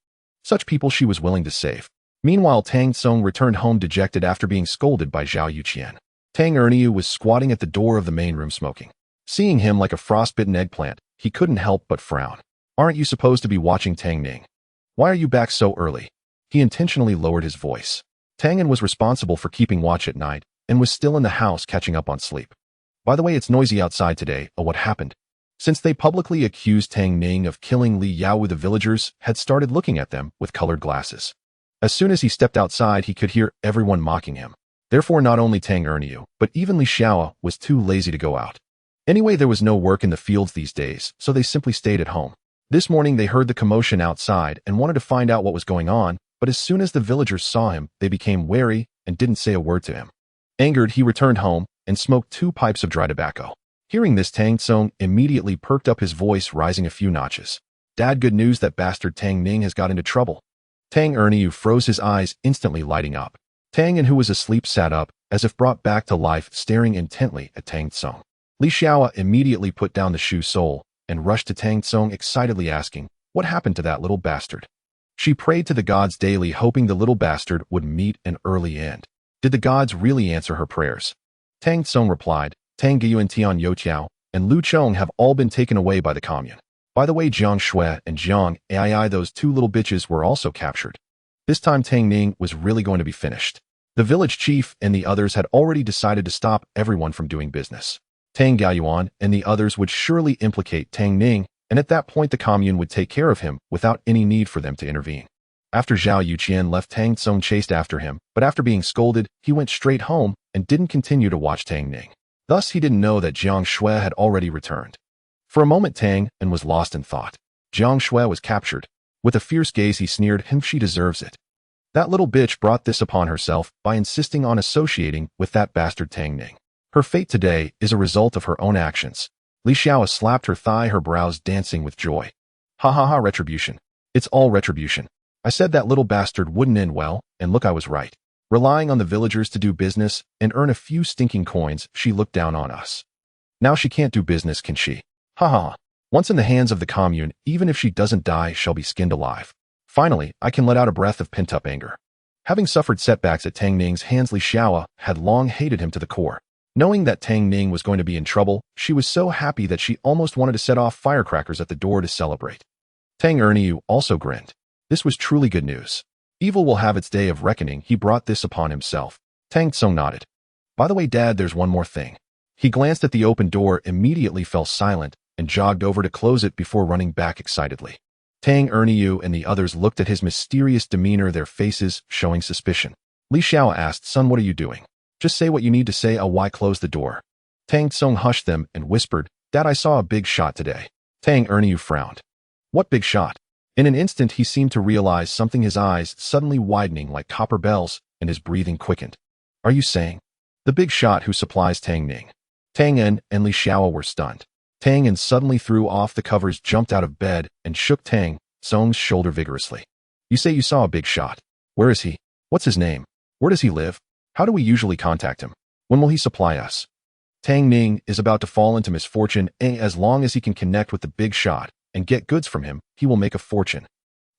Such people she was willing to save. Meanwhile, Tang Tsong returned home dejected after being scolded by Zhao Yuqian. Tang Erniu was squatting at the door of the main room smoking. Seeing him like a frostbitten eggplant, he couldn't help but frown. Aren't you supposed to be watching Tang Ning? Why are you back so early? He intentionally lowered his voice. Tang Ning was responsible for keeping watch at night and was still in the house catching up on sleep. By the way, it's noisy outside today. Oh, what happened? Since they publicly accused Tang Ning of killing Li Yao, the villagers had started looking at them with colored glasses. As soon as he stepped outside, he could hear everyone mocking him. Therefore, not only Tang Erniu, but even Li Xiao was too lazy to go out. Anyway, there was no work in the fields these days, so they simply stayed at home. This morning, they heard the commotion outside and wanted to find out what was going on, but as soon as the villagers saw him, they became wary and didn't say a word to him. Angered, he returned home and smoked 2 pipes of dry tobacco. Hearing this, Tang Tsong immediately perked up, his voice rising a few notches. Dad, good news, that bastard Tang Ning has got into trouble. Tang Erniu froze, his eyes instantly lighting up. Tang Ning, who was asleep, sat up, as if brought back to life, staring intently at Tang Tsong. Li Xiao immediately put down the shoe sole and rushed to Tang Tsong, excitedly asking, what happened to that little bastard? She prayed to the gods daily, hoping the little bastard would meet an early end. Did the gods really answer her prayers? Tang Tsong replied, Tang Giyuan, Tian Youqiao, and Lu Chong have all been taken away by the commune. By the way, Jiang Xue and Jiang Ai, those 2 little bitches, were also captured. This time Tang Ning was really going to be finished. The village chief and the others had already decided to stop everyone from doing business. Tang Gaoyuan and the others would surely implicate Tang Ning, and at that point the commune would take care of him without any need for them to intervene. After Zhao Yuqian left, Tang Tsong chased after him, but after being scolded, he went straight home and didn't continue to watch Tang Ning. Thus, he didn't know that Jiang Xue had already returned. For a moment, Tang Ning was lost in thought. Jiang Xue was captured. With a fierce gaze, he sneered, him, she deserves it. That little bitch brought this upon herself by insisting on associating with that bastard Tang Ning. Her fate today is a result of her own actions. Li Xiao slapped her thigh, her brows dancing with joy. Ha ha ha, retribution. It's all retribution. I said that little bastard wouldn't end well, and look, I was right. Relying on the villagers to do business and earn a few stinking coins, she looked down on us. Now she can't do business, can she? Ha ha. Once in the hands of the commune, even if she doesn't die, she'll be skinned alive. Finally, I can let out a breath of pent-up anger. Having suffered setbacks at Tang Ning's hands, Li Xiao had long hated him to the core. Knowing that Tang Ning was going to be in trouble, she was so happy that she almost wanted to set off firecrackers at the door to celebrate. Tang Erniu also grinned. This was truly good news. Evil will have its day of reckoning. He brought this upon himself. Tang Tsong nodded. By the way, Dad, there's one more thing. He glanced at the open door, immediately fell silent, and jogged over to close it before running back excitedly. Tang Erniu and the others looked at his mysterious demeanor, their faces showing suspicion. Li Xiao asked, Son, what are you doing? Just say what you need to say. Why close the door? Tang Tsong hushed them and whispered, Dad, I saw a big shot today. Tang Erniu frowned. What big shot? In an instant, he seemed to realize something, his eyes suddenly widening like copper bells, and his breathing quickened. Are you saying? The big shot who supplies Tang Ning? Tang En and Li Xiao were stunned. Tang En suddenly threw off the covers, jumped out of bed, and shook Tang Tsong's shoulder vigorously. You say you saw a big shot. Where is he? What's his name? Where does he live? How do we usually contact him? When will he supply us? Tang Ning is about to fall into misfortune, and as long as he can connect with the big shot and get goods from him, he will make a fortune.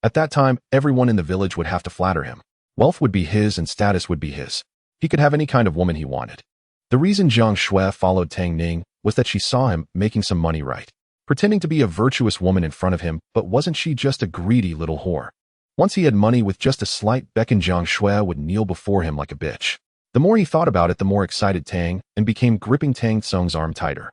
At that time, everyone in the village would have to flatter him. Wealth would be his and status would be his. He could have any kind of woman he wanted. The reason Jiang Xue followed Tang Ning was that she saw him making some money right, pretending to be a virtuous woman in front of him, but wasn't she just a greedy little whore? Once he had money, with just a slight beckon, Jiang Xue would kneel before him like a bitch. The more he thought about it, the more excited Tang and became, gripping Tang Tsong's arm tighter.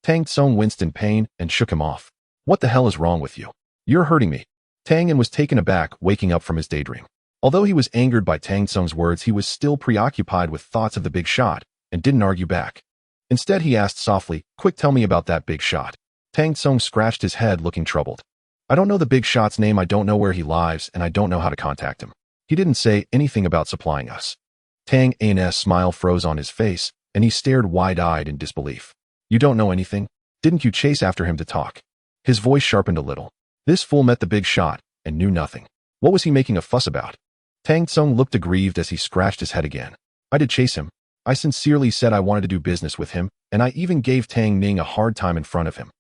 Tang Tsong winced in pain and shook him off. What the hell is wrong with you? You're hurting me. Tang En was taken aback, waking up from his daydream. Although he was angered by Tang Tsong's words, he was still preoccupied with thoughts of the big shot and didn't argue back. Instead, he asked softly, "Quick, tell me about that big shot." Tang Tsung scratched his head, looking troubled. "I don't know the big shot's name, I don't know where he lives, and I don't know how to contact him. He didn't say anything about supplying us." Tang N's smile froze on his face, and he stared wide-eyed in disbelief. "You don't know anything? Didn't you chase after him to talk?" His voice sharpened a little. This fool met the big shot and knew nothing. What was he making a fuss about? Tang Tsung looked aggrieved as he scratched his head again. "I did chase him. I sincerely said I wanted to do business with him, and I even gave Tang Ning a hard time in front of him."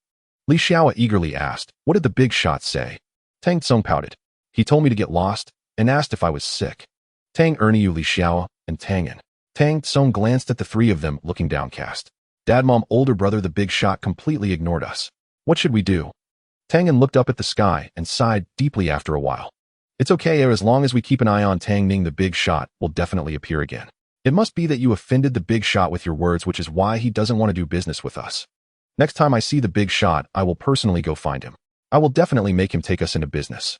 Li Xiao eagerly asked, "What did the big shot say?" Tang Tsung pouted. "He told me to get lost and asked if I was sick." Tang Erniu, Li Xiao, and Tangin. Tang Tsung glanced at the three of them, looking downcast. "Dad, Mom, older brother, the big shot completely ignored us. What should we do?" Tangin looked up at the sky and sighed deeply after a while. "It's okay, as long as we keep an eye on Tang Ning, the big shot will definitely appear again. It must be that you offended the big shot with your words, which is why he doesn't want to do business with us. Next time I see the big shot, I will personally go find him. I will definitely make him take us into business."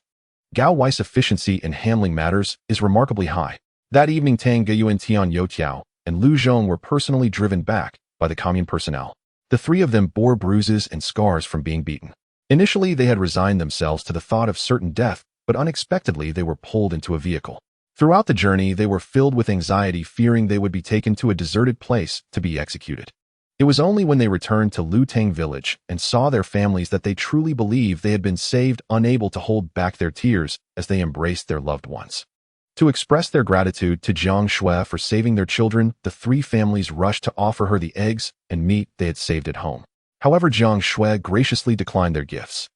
Gao Wei's efficiency in handling matters is remarkably high. That evening, Tang Geyuan, Tian Youtiao, and Lu Zhong were personally driven back by the commune personnel. The three of them bore bruises and scars from being beaten. Initially, they had resigned themselves to the thought of certain death, but unexpectedly they were pulled into a vehicle. Throughout the journey, they were filled with anxiety, fearing they would be taken to a deserted place to be executed. It was only when they returned to Lutang village and saw their families that they truly believed they had been saved, unable to hold back their tears as they embraced their loved ones. To express their gratitude to Jiang Xue for saving their children, the three families rushed to offer her the eggs and meat they had saved at home. However, Jiang Xue graciously declined their gifts.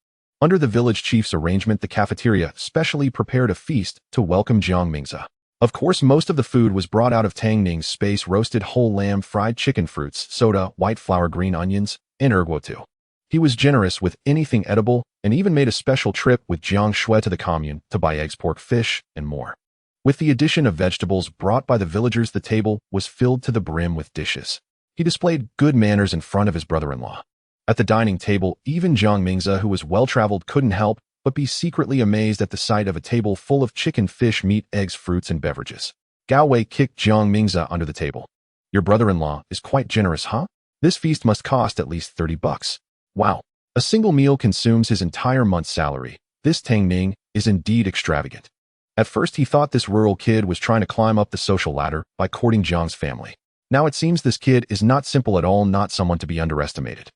Under the village chief's arrangement, the cafeteria specially prepared a feast to welcome Jiang Mingze. Of course, most of the food was brought out of Tang Ning's space: roasted whole lamb, fried chicken, fruits, soda, white flour, green onions, and erguotu. He was generous with anything edible and even made a special trip with Jiang Xue to the commune to buy eggs, pork, fish, and more. With the addition of vegetables brought by the villagers, the table was filled to the brim with dishes. He displayed good manners in front of his brother-in-law. At the dining table, even Jiang Mingze, who was well-traveled, couldn't help but be secretly amazed at the sight of a table full of chicken, fish, meat, eggs, fruits, and beverages. Gao Wei kicked Jiang Mingze under the table. "Your brother-in-law is quite generous, huh? This feast must cost at least $30. Wow. A single meal consumes his entire month's salary. This Tang Ning is indeed extravagant." At first, he thought this rural kid was trying to climb up the social ladder by courting Jiang's family. Now it seems this kid is not simple at all, not someone to be underestimated.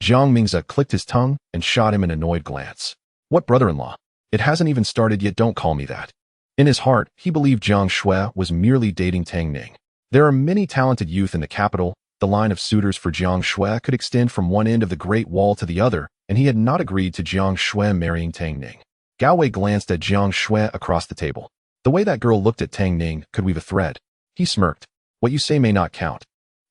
Jiang Mingze clicked his tongue and shot him an annoyed glance. "What brother-in-law? It hasn't even started yet, don't call me that." In his heart, he believed Jiang Xue was merely dating Tang Ning. There are many talented youth in the capital. The line of suitors for Jiang Xue could extend from one end of the Great Wall to the other, and he had not agreed to Jiang Xue marrying Tang Ning. Gao Wei glanced at Jiang Xue across the table. The way that girl looked at Tang Ning could weave a thread. He smirked. "What you say may not count."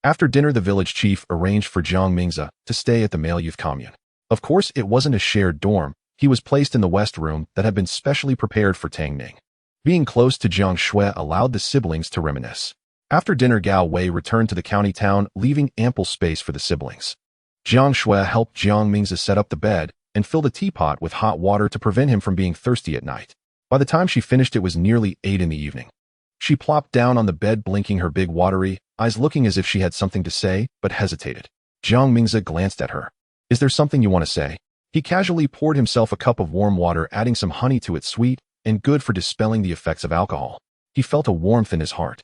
After dinner, the village chief arranged for Jiang Mingze to stay at the male youth commune. Of course, it wasn't a shared dorm. He was placed in the west room that had been specially prepared for Tang Ning. Being close to Jiang Xue allowed the siblings to reminisce. After dinner, Gao Wei returned to the county town, leaving ample space for the siblings. Jiang Xue helped Jiang Mingze set up the bed and filled a teapot with hot water to prevent him from being thirsty at night. By the time she finished, it was nearly 8 in the evening. She plopped down on the bed, blinking her big watery eyes, looking as if she had something to say, but hesitated. Jiang Mingze glanced at her. "Is there something you want to say?" He casually poured himself a cup of warm water, adding some honey to it, sweet and good for dispelling the effects of alcohol. He felt a warmth in his heart.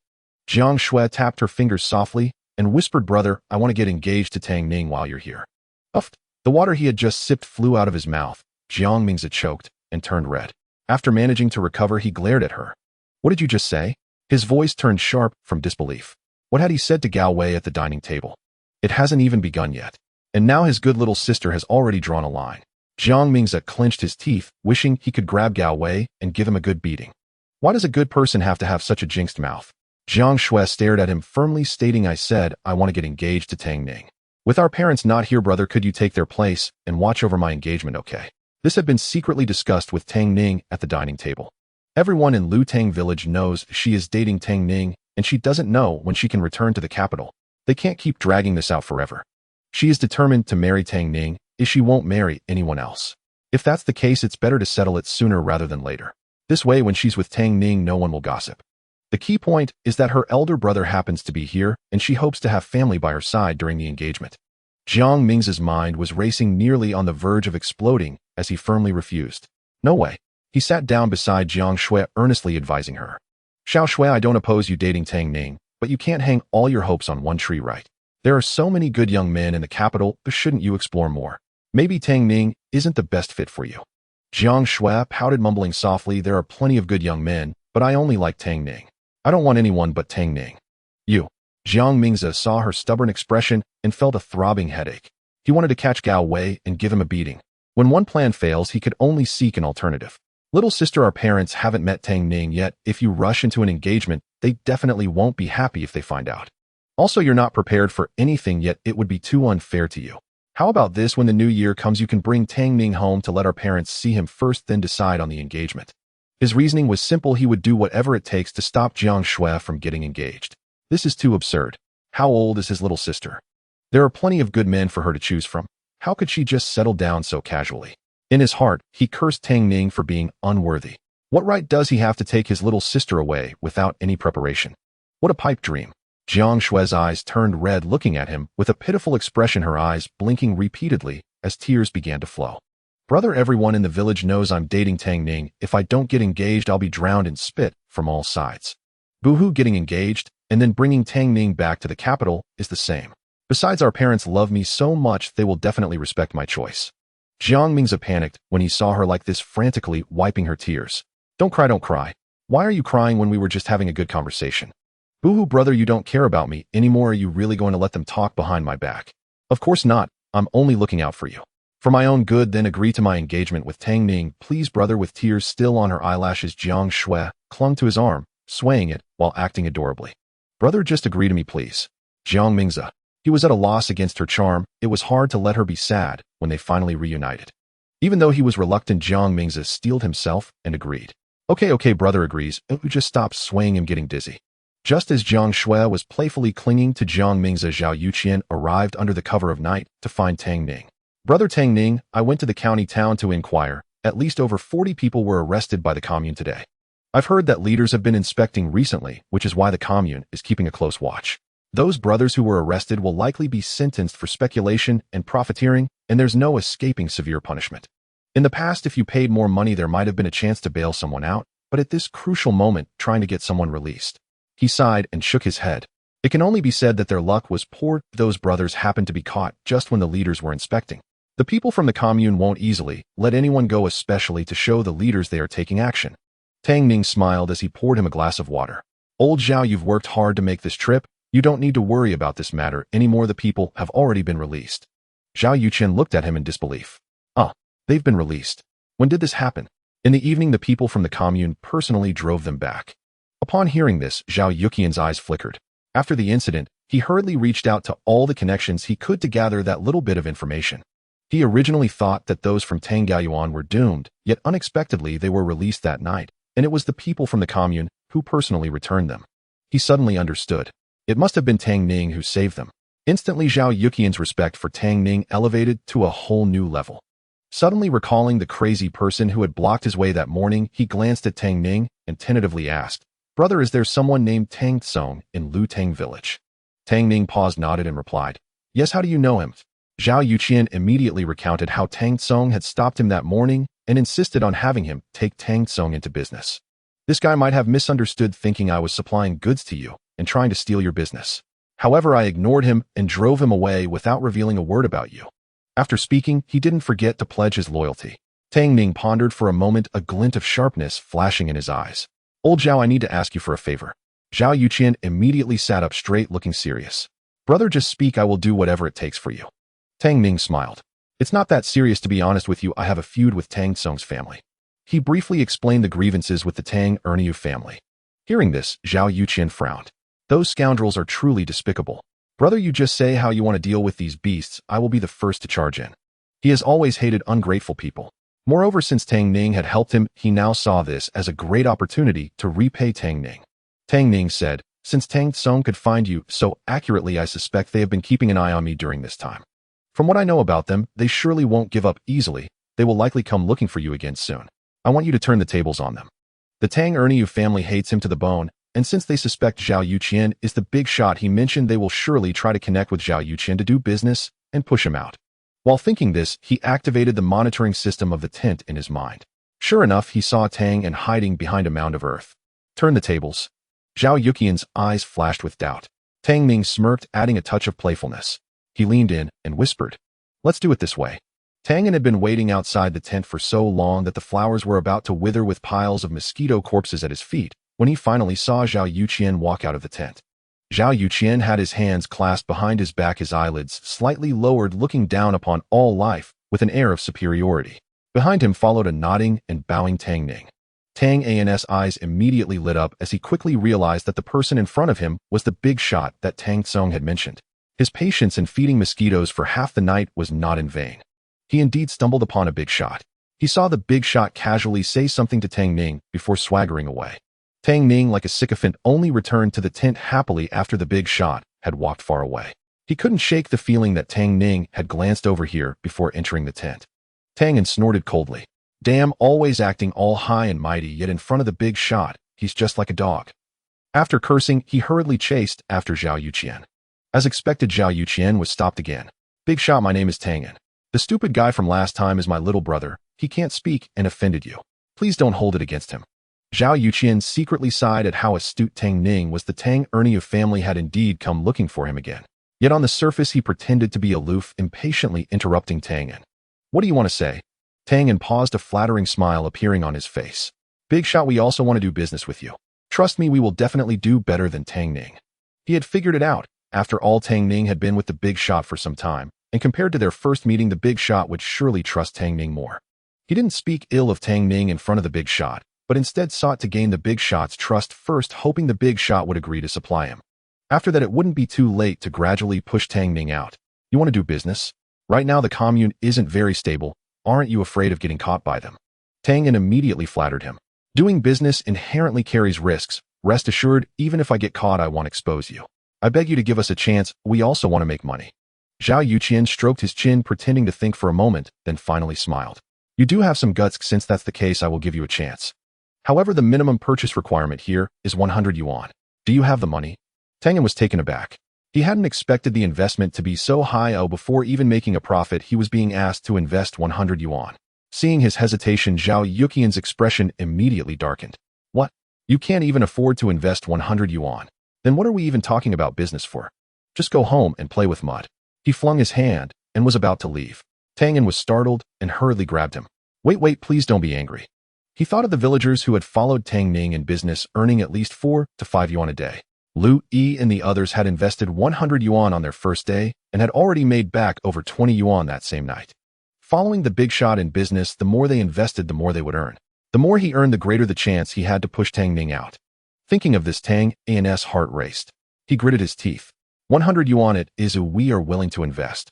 Jiang Xue tapped her fingers softly and whispered, "Brother, I want to get engaged to Tang Ning while you're here." Uffed. The water he had just sipped flew out of his mouth. Jiang Mingze choked and turned red. After managing to recover, he glared at her. "What did you just say?" His voice turned sharp from disbelief. What had he said to Gao Wei at the dining table? It hasn't even begun yet. And now his good little sister has already drawn a line. Jiang Mingze clenched his teeth, wishing he could grab Gao Wei and give him a good beating. Why does a good person have to have such a jinxed mouth? Jiang Xue stared at him firmly, stating, "I said I want to get engaged to Tang Ning. With our parents not here, brother, could you take their place and watch over my engagement, okay?" This had been secretly discussed with Tang Ning at the dining table. Everyone in Lutang village knows she is dating Tang Ning, and she doesn't know when she can return to the capital. They can't keep dragging this out forever. She is determined to marry Tang Ning, if she won't marry anyone else. If that's the case, it's better to settle it sooner rather than later. This way, when she's with Tang Ning, no one will gossip. The key point is that her elder brother happens to be here, and she hopes to have family by her side during the engagement. Jiang Ming's mind was racing, nearly on the verge of exploding, as he firmly refused. No way. He sat down beside Jiang Xue, earnestly advising her. Xiao Xue, I don't oppose you dating Tang Ning, but you can't hang all your hopes on one tree, right? There are so many good young men in the capital, but shouldn't you explore more? Maybe Tang Ning isn't the best fit for you. Jiang Xue pouted, mumbling softly, there are plenty of good young men, but I only like Tang Ning. I don't want anyone but Tang Ning. You. Jiang Mingze saw her stubborn expression and felt a throbbing headache. He wanted to catch Gao Wei and give him a beating. When one plan fails, he could only seek an alternative. Little sister, our parents haven't met Tang Ning yet. If you rush into an engagement, they definitely won't be happy if they find out. Also, you're not prepared for anything yet. It would be too unfair to you. How about this? When the new year comes, you can bring Tang Ning home to let our parents see him first, then decide on the engagement. His reasoning was simple. He would do whatever it takes to stop Jiang Xue from getting engaged. This is too absurd. How old is his little sister? There are plenty of good men for her to choose from. How could she just settle down so casually? In his heart, he cursed Tang Ning for being unworthy. What right does he have to take his little sister away without any preparation? What a pipe dream. Jiang Xue's eyes turned red, looking at him with a pitiful expression, her eyes blinking repeatedly as tears began to flow. Brother, everyone in the village knows I'm dating Tang Ning. If I don't get engaged, I'll be drowned in spit from all sides. Boohoo, getting engaged and then bringing Tang Ning back to the capital is the same. Besides, our parents love me so much, they will definitely respect my choice. Jiang Mingze panicked when he saw her like this, frantically wiping her tears. Don't cry, don't cry. Why are you crying when we were just having a good conversation? Boohoo, brother, you don't care about me anymore. Are you really going to let them talk behind my back? Of course not. I'm only looking out for you. For my own good, then agree to my engagement with Tang Ning, please, brother. With tears still on her eyelashes, Jiang Xue clung to his arm, swaying it while acting adorably. Brother, just agree to me, please. Jiang Mingze. He was at a loss against her charm. It was hard to let her be sad when they finally reunited. Even though he was reluctant, Jiang Mingze steeled himself and agreed. Okay, brother agrees. Just stop swaying him, getting dizzy. Just as Jiang Xue was playfully clinging to Jiang Mingze, Zhao Yuqian arrived under the cover of night to find Tang Ning. Brother Tang Ning, I went to the county town to inquire. At least over 40 people were arrested by the commune today. I've heard that leaders have been inspecting recently, which is why the commune is keeping a close watch. Those brothers who were arrested will likely be sentenced for speculation and profiteering, and there's no escaping severe punishment. In the past, if you paid more money, there might have been a chance to bail someone out, but at this crucial moment, trying to get someone released. He sighed and shook his head. It can only be said that their luck was poor. Those brothers happened to be caught just when the leaders were inspecting. The people from the commune won't easily let anyone go, especially to show the leaders they are taking action. Tang Ning smiled as he poured him a glass of water. Old Zhao, you've worked hard to make this trip. You don't need to worry about this matter anymore. The people have already been released. Zhao Yuqian looked at him in disbelief. They've been released. When did this happen? In the evening, the people from the commune personally drove them back. Upon hearing this, Zhao Yuqian's eyes flickered. After the incident, he hurriedly reached out to all the connections he could to gather that little bit of information. He originally thought that those from Tang Gaoyuan were doomed, yet unexpectedly they were released that night, and it was the people from the commune who personally returned them. He suddenly understood. It must have been Tang Ning who saved them. Instantly, Zhao Yuqian's respect for Tang Ning elevated to a whole new level. Suddenly recalling the crazy person who had blocked his way that morning, he glanced at Tang Ning and tentatively asked, Brother, is there someone named Tang Tsong in Lutang village? Tang Ning paused, nodded, and replied, Yes, how do you know him? Zhao Yuqian immediately recounted how Tang Tsong had stopped him that morning and insisted on having him take Tang Tsong into business. This guy might have misunderstood, thinking I was supplying goods to you and trying to steal your business. However, I ignored him and drove him away without revealing a word about you. After speaking, he didn't forget to pledge his loyalty. Tang Ning pondered for a moment, a glint of sharpness flashing in his eyes. Old Zhao, I need to ask you for a favor. Zhao Yuqian immediately sat up straight, looking serious. Brother, just speak. I will do whatever it takes for you. Tang Ning smiled. It's not that serious, to be honest with you. I have a feud with Tang Tsong's family. He briefly explained the grievances with the Tang Erneu family. Hearing this, Zhao Yuqian frowned. Those scoundrels are truly despicable. Brother, you just say how you want to deal with these beasts. I will be the first to charge in. He has always hated ungrateful people. Moreover, since Tang Ning had helped him, he now saw this as a great opportunity to repay Tang Ning. Tang Ning said, Since Tang Tsong could find you so accurately, I suspect they have been keeping an eye on me during this time. From what I know about them, they surely won't give up easily. They will likely come looking for you again soon. I want you to turn the tables on them. The Tang Erneu family hates him to the bone, and since they suspect Zhao Yuqian is the big shot he mentioned, they will surely try to connect with Zhao Yuqian to do business and push him out. While thinking this, he activated the monitoring system of the tent in his mind. Sure enough, he saw Tang Ning hiding behind a mound of earth. Turn the tables. Zhao Yuqian's eyes flashed with doubt. Tang Ning smirked, adding a touch of playfulness. He leaned in and whispered, "Let's do it this way." Tang Ning had been waiting outside the tent for so long that the flowers were about to wither with piles of mosquito corpses at his feet when he finally saw Zhao Yuqian walk out of the tent. Zhao Yuqian had his hands clasped behind his back, his eyelids slightly lowered, looking down upon all life with an air of superiority. Behind him followed a nodding and bowing Tang Ning. Tang Ning's eyes immediately lit up as he quickly realized that the person in front of him was the big shot that Tang Tsung had mentioned. His patience in feeding mosquitoes for half the night was not in vain. He indeed stumbled upon a big shot. He saw the big shot casually say something to Tang Ning before swaggering away. Tang Ning, like a sycophant, only returned to the tent happily after the big shot had walked far away. He couldn't shake the feeling that Tang Ning had glanced over here before entering the tent. Tang Ning snorted coldly. Damn, always acting all high and mighty, yet in front of the big shot, he's just like a dog. After cursing, he hurriedly chased after Zhao Yuqian. As expected, Zhao Yuqian was stopped again. "Big shot, my name is Tang Ning. The stupid guy from last time is my little brother. He can't speak and offended you. Please don't hold it against him." Zhao Yuqian secretly sighed at how astute Tang Ning was. The Tang Ernie of family had indeed come looking for him again. Yet on the surface he pretended to be aloof, impatiently interrupting Tang Ning. "What do you want to say?" Tang Ning paused, a flattering smile appearing on his face. "Big shot, we also want to do business with you. Trust me, we will definitely do better than Tang Ning." He had figured it out. After all, Tang Ning had been with the big shot for some time, and compared to their first meeting, the big shot would surely trust Tang Ning more. He didn't speak ill of Tang Ning in front of the big shot, but instead sought to gain the big shot's trust first, hoping the big shot would agree to supply him. After that, it wouldn't be too late to gradually push Tang Ning out. "You want to do business? Right now the commune isn't very stable. Aren't you afraid of getting caught by them?" Tang Ning immediately flattered him. "Doing business inherently carries risks. Rest assured, even if I get caught, I won't expose you. I beg you to give us a chance. We also want to make money." Zhao Yuqian stroked his chin, pretending to think for a moment, then finally smiled. "You do have some guts. Since that's the case, I will give you a chance. However, the minimum purchase requirement here is 100 yuan. Do you have the money?" Tang Ning was taken aback. He hadn't expected the investment to be so high. Before even making a profit, he was being asked to invest 100 yuan. Seeing his hesitation, Zhao Yuqian's expression immediately darkened. "What? You can't even afford to invest 100 yuan? Then what are we even talking about business for? Just go home and play with mud." He flung his hand and was about to leave. Tang Ning was startled and hurriedly grabbed him. Wait, please don't be angry." He thought of the villagers who had followed Tang Ning in business, earning at least 4 to 5 yuan a day. Lu Yi and the others had invested 100 yuan on their first day and had already made back over 20 yuan that same night. Following the big shot in business, the more they invested, the more they would earn. The more he earned, the greater the chance he had to push Tang Ning out. Thinking of this, Tang Ning's heart raced. He gritted his teeth. 100 yuan it is who we are willing to invest.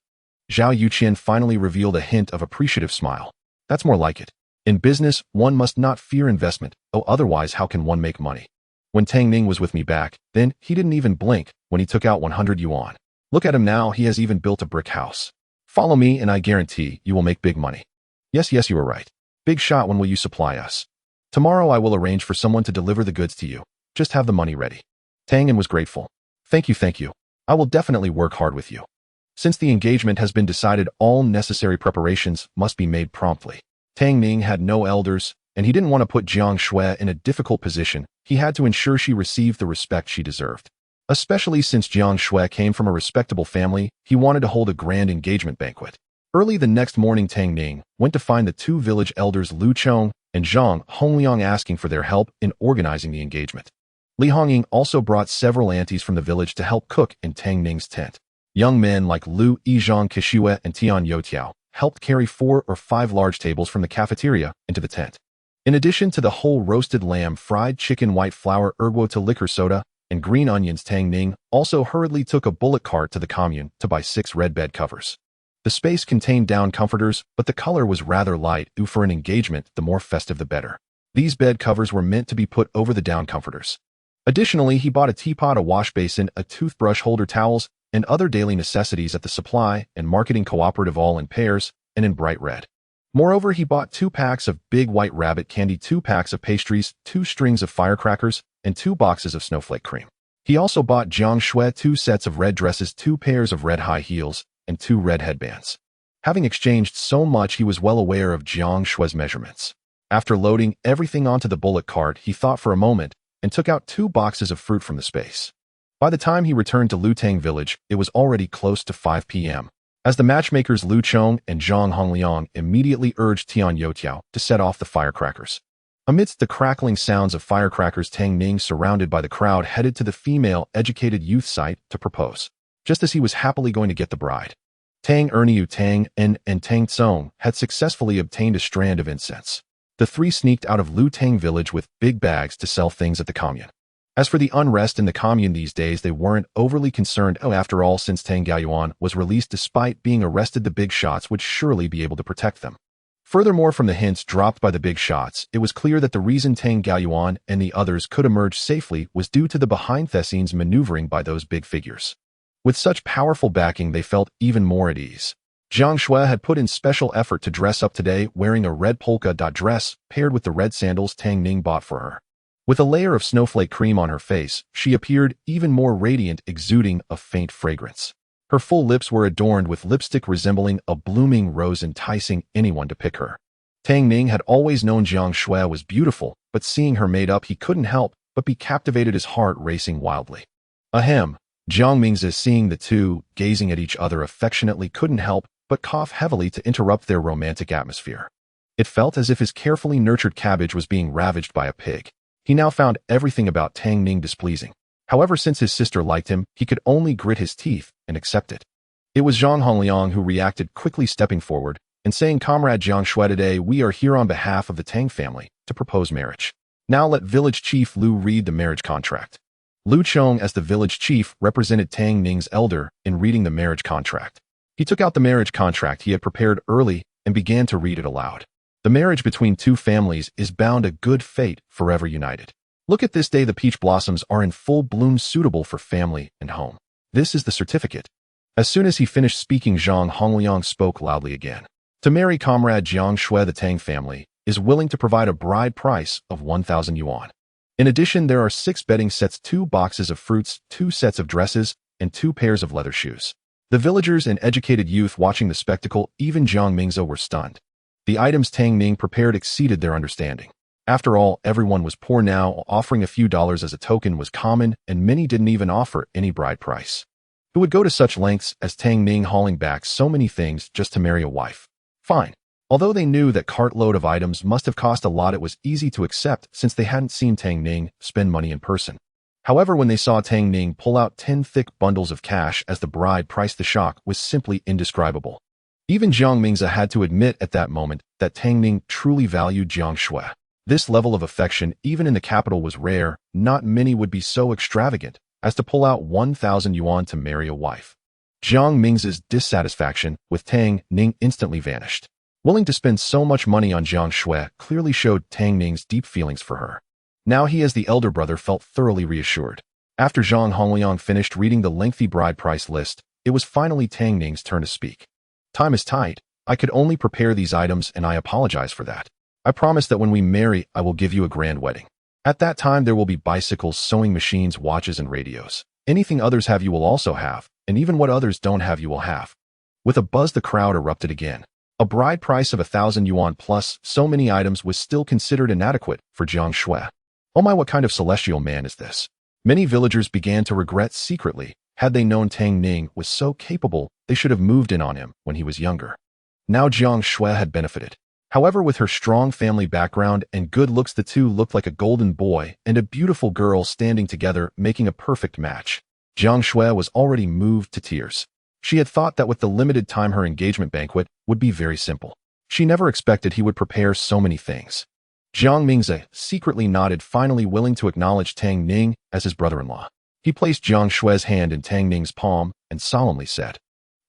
Zhao Yuqian finally revealed a hint of appreciative smile. "That's more like it. In business, one must not fear investment. Otherwise how can one make money? When Tang Ning was with me back then, he didn't even blink when he took out 100 yuan. Look at him now, he has even built a brick house. Follow me and I guarantee you will make big money." Yes, you are right. "Big shot, when will you supply us?" "Tomorrow I will arrange for someone to deliver the goods to you. Just have the money ready." Tang Ning was grateful. Thank you. I will definitely work hard with you." Since the engagement has been decided, all necessary preparations must be made promptly. Tang Ning had no elders, and he didn't want to put Jiang Xue in a difficult position. He had to ensure she received the respect she deserved. Especially since Jiang Xue came from a respectable family, he wanted to hold a grand engagement banquet. Early the next morning, Tang Ning went to find the 2 village elders Lu Chong and Zhang Hongliang, asking for their help in organizing the engagement. Li Hongying also brought several aunties from the village to help cook in Tang Ning's tent. Young men like Lu Yizhang Kishue and Tian Youtiao helped carry 4 or 5 large tables from the cafeteria into the tent. In addition to the whole roasted lamb, fried chicken, white flour, ergo to liquor soda, and green onions, Tang Ning also hurriedly took a bullock cart to the commune to buy 6 red bed covers. The space contained down comforters, but the color was rather light. For an engagement, the more festive the better. These bed covers were meant to be put over the down comforters. Additionally, he bought a teapot, a wash basin, a toothbrush holder, towels, and other daily necessities at the supply and marketing cooperative, all in pairs and in bright red. Moreover, he bought 2 packs of big white rabbit candy, 2 packs of pastries, 2 strings of firecrackers, and 2 boxes of snowflake cream. He also bought Jiang Xue 2 sets of red dresses, 2 pairs of red high heels, and 2 red headbands. Having exchanged so much, he was well aware of Jiang Xue's measurements. After loading everything onto the bullock cart, he thought for a moment and took out 2 boxes of fruit from the space. By the time he returned to Lutang village, it was already close to 5 p.m. As the matchmakers Lu Chong and Zhang Hongliang immediately urged Tian Youtiao to set off the firecrackers. Amidst the crackling sounds of firecrackers, Tang Ning, surrounded by the crowd, headed to the female-educated youth site to propose, just as he was happily going to get the bride. Tang Erniu, Tang En, and Tang Tsong had successfully obtained a strand of incense. The 3 sneaked out of Lutang village with big bags to sell things at the commune. As for the unrest in the commune these days, they weren't overly concerned. After all, since Tang Gaoyuan was released despite being arrested, the big shots would surely be able to protect them. Furthermore, from the hints dropped by the big shots, it was clear that the reason Tang Gaoyuan and the others could emerge safely was due to the behind-the-scenes maneuvering by those big figures. With such powerful backing, they felt even more at ease. Jiang Xue had put in special effort to dress up today, wearing a red polka dot dress paired with the red sandals Tang Ning bought for her. With a layer of snowflake cream on her face, she appeared even more radiant, exuding a faint fragrance. Her full lips were adorned with lipstick resembling a blooming rose, enticing anyone to pick her. Tang Ning had always known Jiang Xue was beautiful, but seeing her made up, he couldn't help but be captivated, his heart racing wildly. Ahem. Jiang Mingzi, seeing the two gazing at each other affectionately, couldn't help but cough heavily to interrupt their romantic atmosphere. It felt as if his carefully nurtured cabbage was being ravaged by a pig. He now found everything about Tang Ning displeasing. However, since his sister liked him, he could only grit his teeth and accept it. It was Zhang Hongliang who reacted, quickly stepping forward and saying, "Comrade Jiang Xue, today we are here on behalf of the Tang family to propose marriage. Now let village chief Lu read the marriage contract." Lu Chong, as the village chief, represented Tang Ning's elder in reading the marriage contract. He took out the marriage contract he had prepared early and began to read it aloud. The marriage between 2 families is bound a good fate, forever united. Look at this day, the peach blossoms are in full bloom, suitable for family and home. This is the certificate. As soon as he finished speaking, Zhang Hongliang spoke loudly again. To marry Comrade Jiang Xue, the Tang family is willing to provide a bride price of 1,000 yuan. In addition, there are 6 bedding sets, 2 boxes of fruits, 2 sets of dresses, and 2 pairs of leather shoes. The villagers and educated youth watching the spectacle, even Jiang Mingzi, were stunned. The items Tang Ning prepared exceeded their understanding. After all, everyone was poor now. Offering a few dollars as a token was common, and many didn't even offer any bride price. Who would go to such lengths as Tang Ning, hauling back so many things just to marry a wife? Fine. Although they knew that cartload of items must have cost a lot, it was easy to accept since they hadn't seen Tang Ning spend money in person. However, when they saw Tang Ning pull out 10 thick bundles of cash as the bride price, the shock was simply indescribable. Even Jiang Mingzi had to admit at that moment that Tang Ning truly valued Jiang Xue. This level of affection, even in the capital, was rare. Not many would be so extravagant as to pull out 1,000 yuan to marry a wife. Jiang Mingzi's dissatisfaction with Tang Ning instantly vanished. Willing to spend so much money on Jiang Xue clearly showed Tang Ning's deep feelings for her. Now he, as the elder brother, felt thoroughly reassured. After Zhang Hongliang finished reading the lengthy bride price list, it was finally Tang Ning's turn to speak. "Time is tight. I could only prepare these items, and I apologize for that. I promise that when we marry, I will give you a grand wedding. At that time, there will be bicycles, sewing machines, watches, and radios. Anything others have, you will also have, and even what others don't have, you will have." With a buzz, the crowd erupted again. A bride price of 1,000 yuan plus so many items was still considered inadequate for Jiang Xue. Oh my, what kind of celestial man is this? Many villagers began to regret secretly. Had they known Tang Ning was so capable, they should have moved in on him when he was younger. Now Jiang Xue had benefited. However, with her strong family background and good looks, the two looked like a golden boy and a beautiful girl standing together, making a perfect match. Jiang Xue was already moved to tears. She had thought that with the limited time, her engagement banquet would be very simple. She never expected he would prepare so many things. Jiang Mingzi secretly nodded, finally willing to acknowledge Tang Ning as his brother-in-law. He placed Jiang Xue's hand in Tang Ning's palm and solemnly said,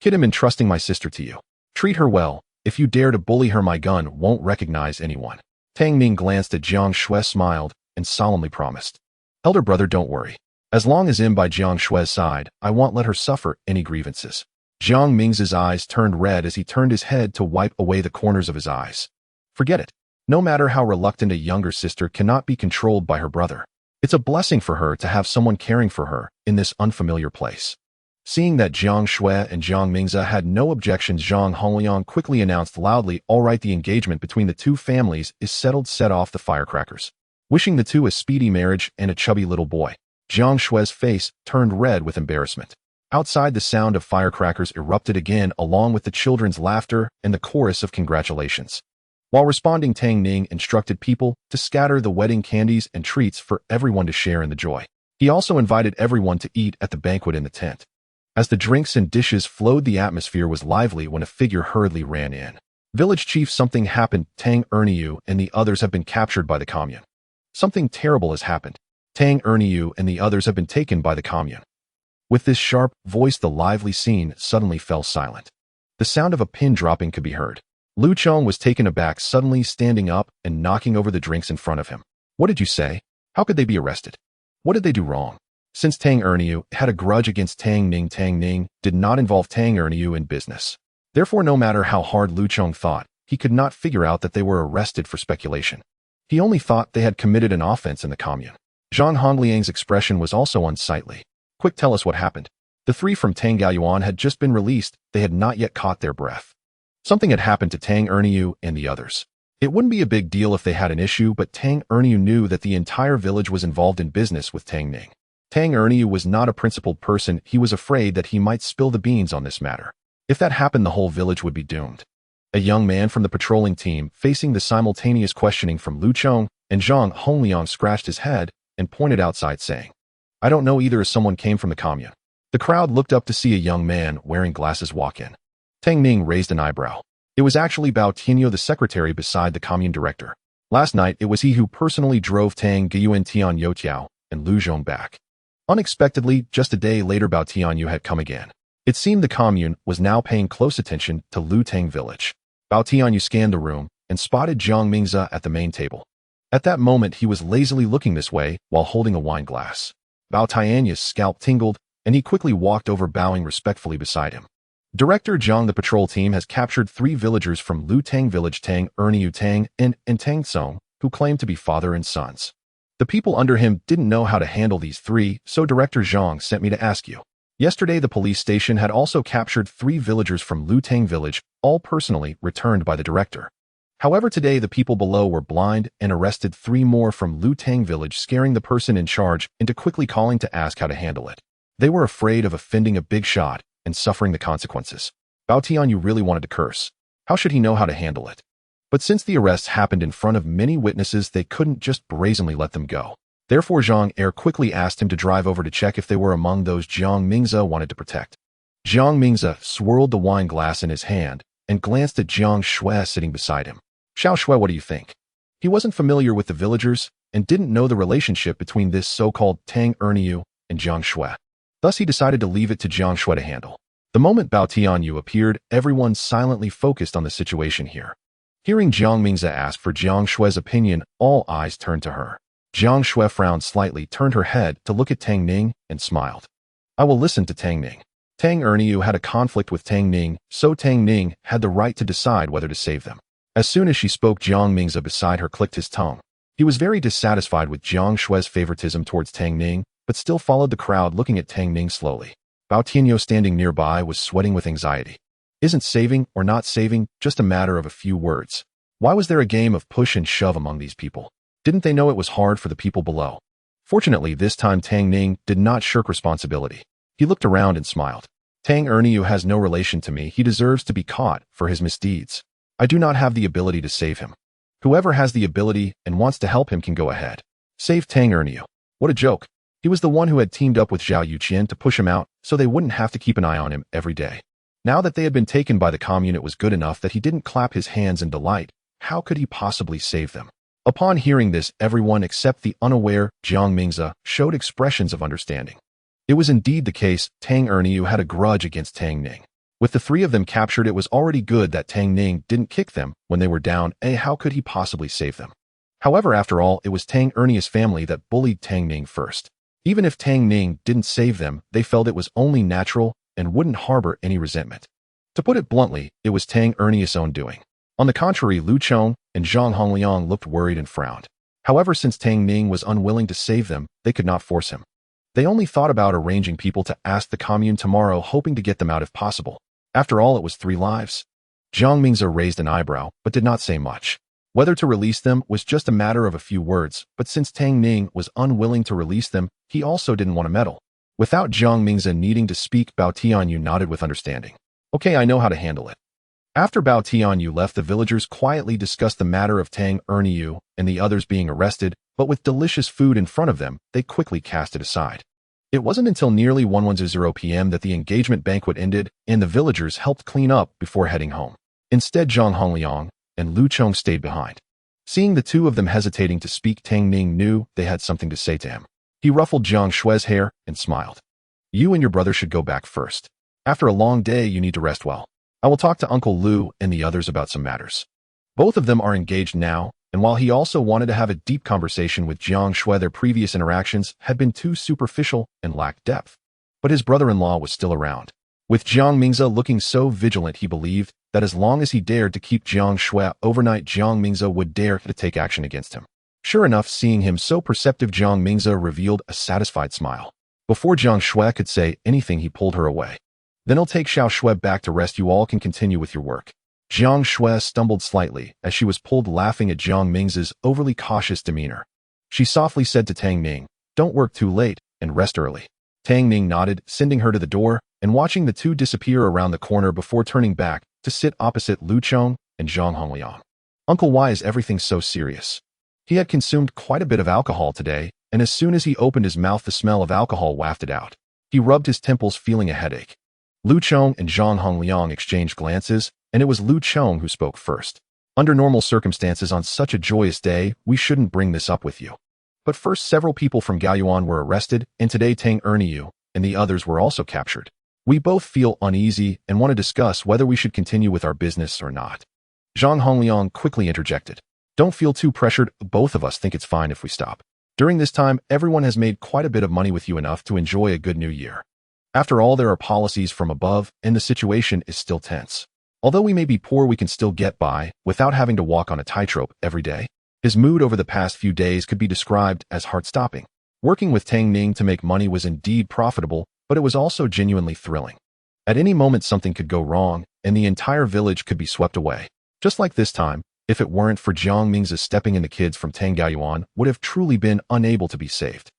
"Kid, I'm entrusting my sister to you. Treat her well. If you dare to bully her, my gun won't recognize anyone." Tang Ning glanced at Jiang Xue, smiled, and solemnly promised, "Elder brother, don't worry. As long as I'm by Jiang Xue's side, I won't let her suffer any grievances." Jiang Ming's eyes turned red as he turned his head to wipe away the corners of his eyes. Forget it. No matter how reluctant a younger sister cannot be controlled by her brother. It's a blessing for her to have someone caring for her in this unfamiliar place. Seeing that Jiang Xue and Jiang Mingze had no objections, Zhang Hongliang quickly announced loudly, "All right, the engagement between the two families is settled. Set off the firecrackers." Wishing the two a speedy marriage and a chubby little boy. Jiang Xue's face turned red with embarrassment. Outside, the sound of firecrackers erupted again, along with the children's laughter and the chorus of congratulations. While responding, Tang Ning instructed people to scatter the wedding candies and treats for everyone to share in the joy. He also invited everyone to eat at the banquet in the tent. As the drinks and dishes flowed, the atmosphere was lively when a figure hurriedly ran in. "Village chief, something happened. Tang Erniu and the others have been captured by the commune. Something terrible has happened. Tang Erniu and the others have been taken by the commune." With this sharp voice, the lively scene suddenly fell silent. The sound of a pin dropping could be heard. Lu Chong was taken aback, suddenly standing up and knocking over the drinks in front of him. "What did you say? How could they be arrested? What did they do wrong?" Since Tang Erniu had a grudge against Tang Ning did not involve Tang Erniu in business. Therefore, no matter how hard Lu Chong thought, he could not figure out that they were arrested for speculation. He only thought they had committed an offense in the commune. Zhang Hongliang's expression was also unsightly. "Quick, tell us what happened." The three from Tang Gaoyuan had just been released. They had not yet caught their breath. Something had happened to Tang Erniu and the others. It wouldn't be a big deal if they had an issue, but Tang Erniu knew that the entire village was involved in business with Tang Ning. Tang Erniu was not a principled person. He was afraid that he might spill the beans on this matter. If that happened, the whole village would be doomed. A young man from the patrolling team, facing the simultaneous questioning from Lu Chong and Zhang Hongliang, scratched his head and pointed outside, saying, "I don't know either," as someone came from the commune. The crowd looked up to see a young man wearing glasses walk in. Tang Ning raised an eyebrow. It was actually Bao Tianyo, the secretary beside the commune director. Last night, it was he who personally drove Tang Guiyuan, Tian Youtiao, and Lu Zhong back. Unexpectedly, just a day later, Bao Tianyu had come again. It seemed the commune was now paying close attention to Lu Tang village. Bao Tianyu scanned the room and spotted Jiang Mingze at the main table. At that moment, he was lazily looking this way while holding a wine glass. Bao Tianyu's scalp tingled, and he quickly walked over, bowing respectfully beside him. "Director Jiang, the patrol team has captured 3 villagers from Lu Tang village, Tang Erniu Tang and Tang Song, who claim to be father and sons. The people under him didn't know how to handle these 3, so Director Zhang sent me to ask you. Yesterday, the police station had also captured 3 villagers from Lu Tang village, all personally returned by the director. However, today the people below were blind and arrested 3 more from Lu Tang village, scaring the person in charge into quickly calling to ask how to handle it. They were afraid of offending a big shot and suffering the consequences." Bao Tianyu really wanted to curse. How should he know how to handle it? But since the arrests happened in front of many witnesses, they couldn't just brazenly let them go. Therefore, Zhang Er quickly asked him to drive over to check if they were among those Jiang Mingze wanted to protect. Jiang Mingze swirled the wine glass in his hand and glanced at Jiang Xue sitting beside him. "Xiao Xue, what do you think?" He wasn't familiar with the villagers and didn't know the relationship between this so-called Tang Erniu and Jiang Xue. Thus, he decided to leave it to Jiang Xue to handle. The moment Bao Tianyu appeared, everyone silently focused on the situation here. Hearing Jiang Mingze ask for Jiang Xue's opinion, all eyes turned to her. Jiang Xue frowned slightly, turned her head to look at Tang Ning, and smiled. "I will listen to Tang Ning." Tang Erniu had a conflict with Tang Ning, so Tang Ning had the right to decide whether to save them. As soon as she spoke, Jiang Mingze beside her clicked his tongue. He was very dissatisfied with Jiang Xue's favoritism towards Tang Ning, but still followed the crowd, looking at Tang Ning slowly. Bao Tianyo, standing nearby, was sweating with anxiety. Isn't saving or not saving just a matter of a few words? Why was there a game of push and shove among these people? Didn't they know it was hard for the people below? Fortunately, this time Tang Ning did not shirk responsibility. He looked around and smiled. "Tang Erniu has no relation to me. He deserves to be caught for his misdeeds. I do not have the ability to save him. Whoever has the ability and wants to help him can go ahead. Save Tang Erniu." What a joke. He was the one who had teamed up with Zhao Yuqian to push him out so they wouldn't have to keep an eye on him every day. Now that they had been taken by the commune, it was good enough that he didn't clap his hands in delight. How could he possibly save them? Upon hearing this, everyone except the unaware Jiang Mingze showed expressions of understanding. It was indeed the case. Tang Erniu had a grudge against Tang Ning. With the 3 of them captured, it was already good that Tang Ning didn't kick them when they were down. How could he possibly save them? However, after all, it was Tang Erniu's family that bullied Tang Ning first. Even if Tang Ning didn't save them, they felt it was only natural and wouldn't harbor any resentment. To put it bluntly, it was Tang Ernei's own doing. On the contrary, Lu Chong and Zhang Hongliang looked worried and frowned. However, since Tang Ning was unwilling to save them, they could not force him. They only thought about arranging people to ask the commune tomorrow, hoping to get them out if possible. After all, it was 3 lives. Jiang Mingze raised an eyebrow, but did not say much. Whether to release them was just a matter of a few words, but since Tang Ning was unwilling to release them, he also didn't want to meddle. Without Jiang Mingze needing to speak, Bao Tianyu nodded with understanding. Okay, I know how to handle it. After Bao Tianyu left, the villagers quietly discussed the matter of Tang Erneiu and the others being arrested, but with delicious food in front of them, they quickly cast it aside. It wasn't until nearly 1:10 p.m. that the engagement banquet ended, and the villagers helped clean up before heading home. Instead, Zhang Hongliang and Lu Chong stayed behind. Seeing the two of them hesitating to speak, Tang Ning knew they had something to say to him. He ruffled Jiang Xue's hair and smiled. You and your brother should go back first. After a long day, you need to rest well. I will talk to Uncle Lu and the others about some matters. Both of them are engaged now, and while he also wanted to have a deep conversation with Jiang Xue, their previous interactions had been too superficial and lacked depth. But his brother-in-law was still around. With Jiang Mingze looking so vigilant, he believed that as long as he dared to keep Jiang Xue overnight, Jiang Mingze would dare to take action against him. Sure enough, seeing him so perceptive, Jiang Mingze revealed a satisfied smile. Before Jiang Xue could say anything, he pulled her away. Then I'll take Xiao Xue back to rest. You all can continue with your work. Jiang Xue stumbled slightly as she was pulled, laughing at Jiang Mingze's overly cautious demeanor. She softly said to Tang Ning, don't work too late and rest early. Tang Ning nodded, sending her to the door and watching the two disappear around the corner before turning back to sit opposite Lu Chong and Zhang Hongliang. Uncle, why is everything so serious? He had consumed quite a bit of alcohol today, and as soon as he opened his mouth, the smell of alcohol wafted out. He rubbed his temples, feeling a headache. Lu Chong and Zhang Hongliang exchanged glances, and it was Lu Chong who spoke first. Under normal circumstances on such a joyous day, we shouldn't bring this up with you. But first, several people from Gaoyuan were arrested, and today Tang Erneiu and the others were also captured. We both feel uneasy and want to discuss whether we should continue with our business or not. Zhang Hongliang quickly interjected. Don't feel too pressured. Both of us think it's fine if we stop. During this time, everyone has made quite a bit of money with you, enough to enjoy a good new year. After all, there are policies from above, and the situation is still tense. Although we may be poor, we can still get by without having to walk on a tightrope every day. His mood over the past few days could be described as heart-stopping. Working with Tang Ning to make money was indeed profitable, but it was also genuinely thrilling. At any moment, something could go wrong, and the entire village could be swept away. Just like this time, if it weren't for Jiang Mingze stepping in, the kids from Tang Gaoyuan would have truly been unable to be saved.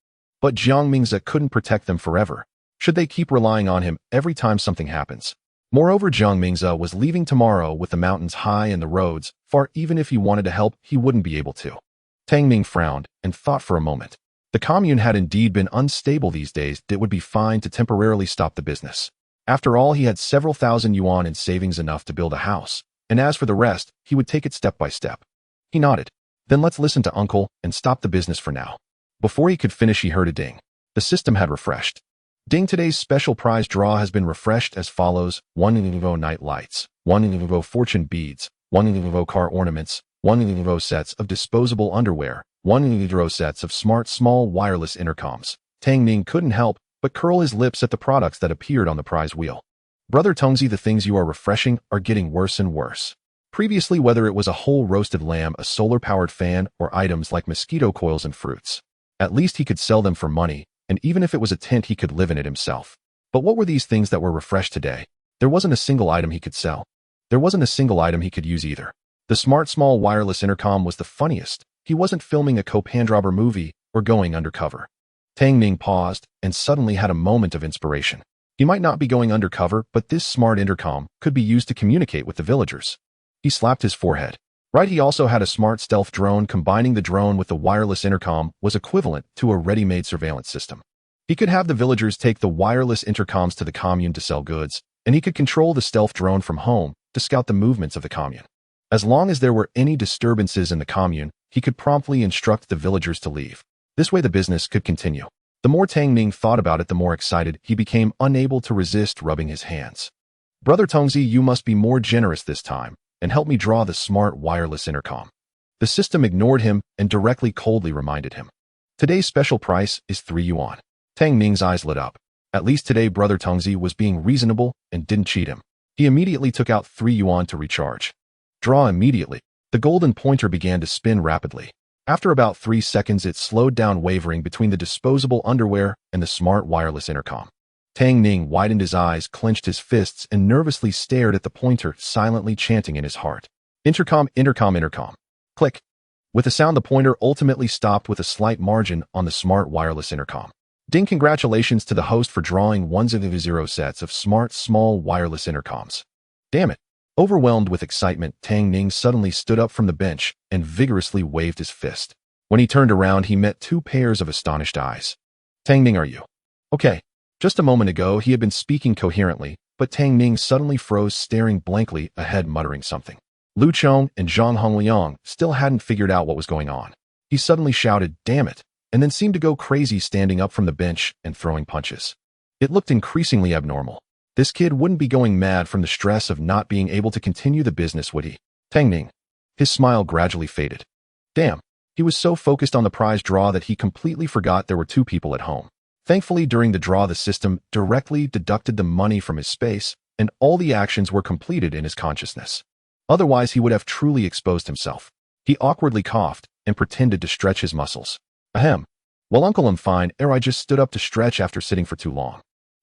But Jiang Mingze couldn't protect them forever. Should they keep relying on him every time something happens? Moreover, Jiang Mingze was leaving tomorrow with the mountains high and the roads far. Even if he wanted to help, he wouldn't be able to. Tang Ning frowned and thought for a moment. The commune had indeed been unstable these days. It would be fine to temporarily stop the business. After all, he had several thousand yuan in savings, enough to build a house, and as for the rest, he would take it step by step. He nodded. Then let's listen to Uncle and stop the business for now. Before he could finish, he heard a ding. The system had refreshed. Ding, today's special prize draw has been refreshed as follows: 1 night lights, 1 fortune beads, 1 car ornaments, 1 sets of disposable underwear, 1 sets of smart small wireless intercoms. Tang Ning couldn't help but curl his lips at the products that appeared on the prize wheel. Brother Tongzi, the things you are refreshing are getting worse and worse. Previously, whether it was a whole roasted lamb, a solar-powered fan, or items like mosquito coils and fruits, at least he could sell them for money, and even if it was a tent, he could live in it himself. But what were these things that were refreshed today? There wasn't a single item he could sell. There wasn't a single item he could use either. The smart small wireless intercom was the funniest. He wasn't filming a Copandrobber movie or going undercover. Tang Ning paused and suddenly had a moment of inspiration. He might not be going undercover, but this smart intercom could be used to communicate with the villagers. He slapped his forehead. Right, he also had a smart stealth drone. Combining the drone with the wireless intercom was equivalent to a ready-made surveillance system. He could have the villagers take the wireless intercoms to the commune to sell goods, and he could control the stealth drone from home to scout the movements of the commune. As long as there were any disturbances in the commune, he could promptly instruct the villagers to leave. This way the business could continue. The more Tang Ning thought about it, the more excited he became, unable to resist rubbing his hands. Brother Tongzi, you must be more generous this time and help me draw the smart wireless intercom. The system ignored him and directly coldly reminded him. Today's special price is 3 yuan. Tang Ning's eyes lit up. At least today Brother Tongzi was being reasonable and didn't cheat him. He immediately took out 3 yuan to recharge. Draw immediately. The golden pointer began to spin rapidly. After about 3 seconds it slowed down, wavering between the disposable underwear and the smart wireless intercom. Tang Ning widened his eyes, clenched his fists, and nervously stared at the pointer, silently chanting in his heart. Intercom, intercom, intercom. Click. With a sound, the pointer ultimately stopped with a slight margin on the smart wireless intercom. Ding! Congratulations to the host for drawing 100 sets of smart small wireless intercoms. Damn it. Overwhelmed with excitement, Tang Ning suddenly stood up from the bench and vigorously waved his fist. When he turned around, he met 2 pairs of astonished eyes. Tang Ning, are you okay? Just a moment ago, he had been speaking coherently, but Tang Ning suddenly froze, staring blankly ahead, muttering something. Lu Chong and Zhang Hongliang still hadn't figured out what was going on. He suddenly shouted, "Damn it," and then seemed to go crazy, standing up from the bench and throwing punches. It looked increasingly abnormal. This kid wouldn't be going mad from the stress of not being able to continue the business, would he? Tang Ning. His smile gradually faded. Damn. He was so focused on the prize draw that he completely forgot there were 2 people at home. Thankfully, during the draw, the system directly deducted the money from his space, and all the actions were completed in his consciousness. Otherwise, he would have truly exposed himself. He awkwardly coughed and pretended to stretch his muscles. Ahem. Well, Uncle, I'm fine. I just stood up to stretch after sitting for too long.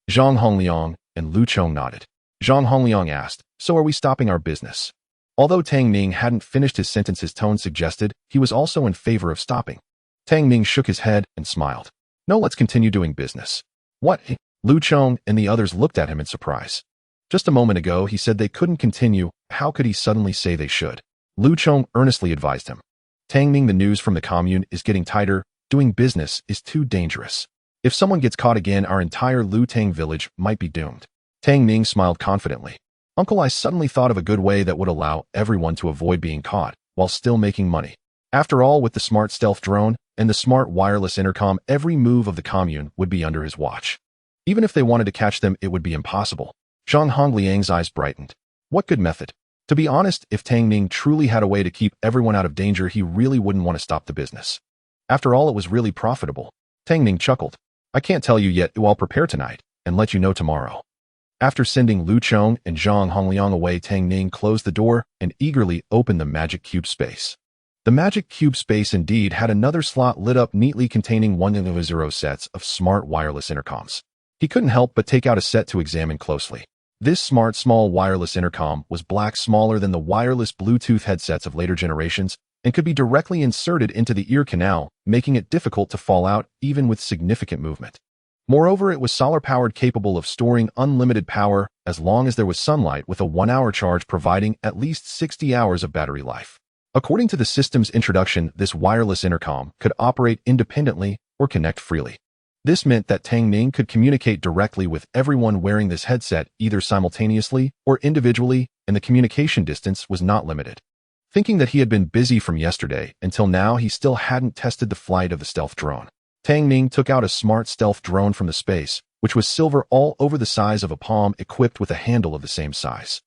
Zhang Hongliang and Lu Chong nodded. Zhang Hongliang asked, "So are we stopping our business?" Although Tang Ning hadn't finished his sentence, his tone suggested he was also in favor of stopping. Tang Ning shook his head and smiled. "No, let's continue doing business." "What?" Lu Chong and the others looked at him in surprise. Just a moment ago, he said they couldn't continue. How could he suddenly say they should? Lu Chong earnestly advised him. Tang Ning, the news from the commune is getting tighter. Doing business is too dangerous. If someone gets caught again, our entire Lu Tang village might be doomed. Tang Ning smiled confidently. Uncle, I suddenly thought of a good way that would allow everyone to avoid being caught while still making money. After all, with the smart stealth drone and the smart wireless intercom, every move of the commune would be under his watch. Even if they wanted to catch them, it would be impossible. Zhang Hongliang's eyes brightened. What good method? To be honest, if Tang Ning truly had a way to keep everyone out of danger, he really wouldn't want to stop the business. After all, it was really profitable. Tang Ning chuckled. I can't tell you yet. I'll prepare tonight and let you know tomorrow. After sending Lu Chong and Zhang Hongliang away, Tang Ning closed the door and eagerly opened the magic cube space. The magic cube space indeed had another slot lit up neatly, containing 100 sets of smart wireless intercoms. He couldn't help but take out a set to examine closely. This smart small wireless intercom was black, smaller than the wireless Bluetooth headsets of later generations, and could be directly inserted into the ear canal, making it difficult to fall out even with significant movement. Moreover, it was solar-powered, capable of storing unlimited power as long as there was sunlight, with a 1-hour charge providing at least 60 hours of battery life. According to the system's introduction, this wireless intercom could operate independently or connect freely. This meant that Tang Ning could communicate directly with everyone wearing this headset, either simultaneously or individually, and the communication distance was not limited. Thinking that he had been busy from yesterday until now, he still hadn't tested the flight of the stealth drone. Tang Ning took out a smart stealth drone from the space, which was silver, all over the size of a palm, equipped with a handle of the same size.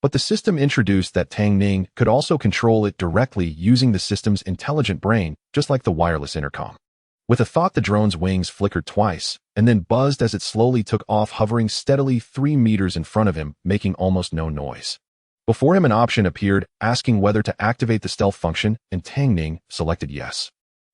But the system introduced that Tang Ning could also control it directly using the system's intelligent brain, just like the wireless intercom. With a thought, the drone's wings flickered twice, and then buzzed as it slowly took off, hovering steadily 3 meters in front of him, making almost no noise. Before him, an option appeared, asking whether to activate the stealth function, and Tang Ning selected yes.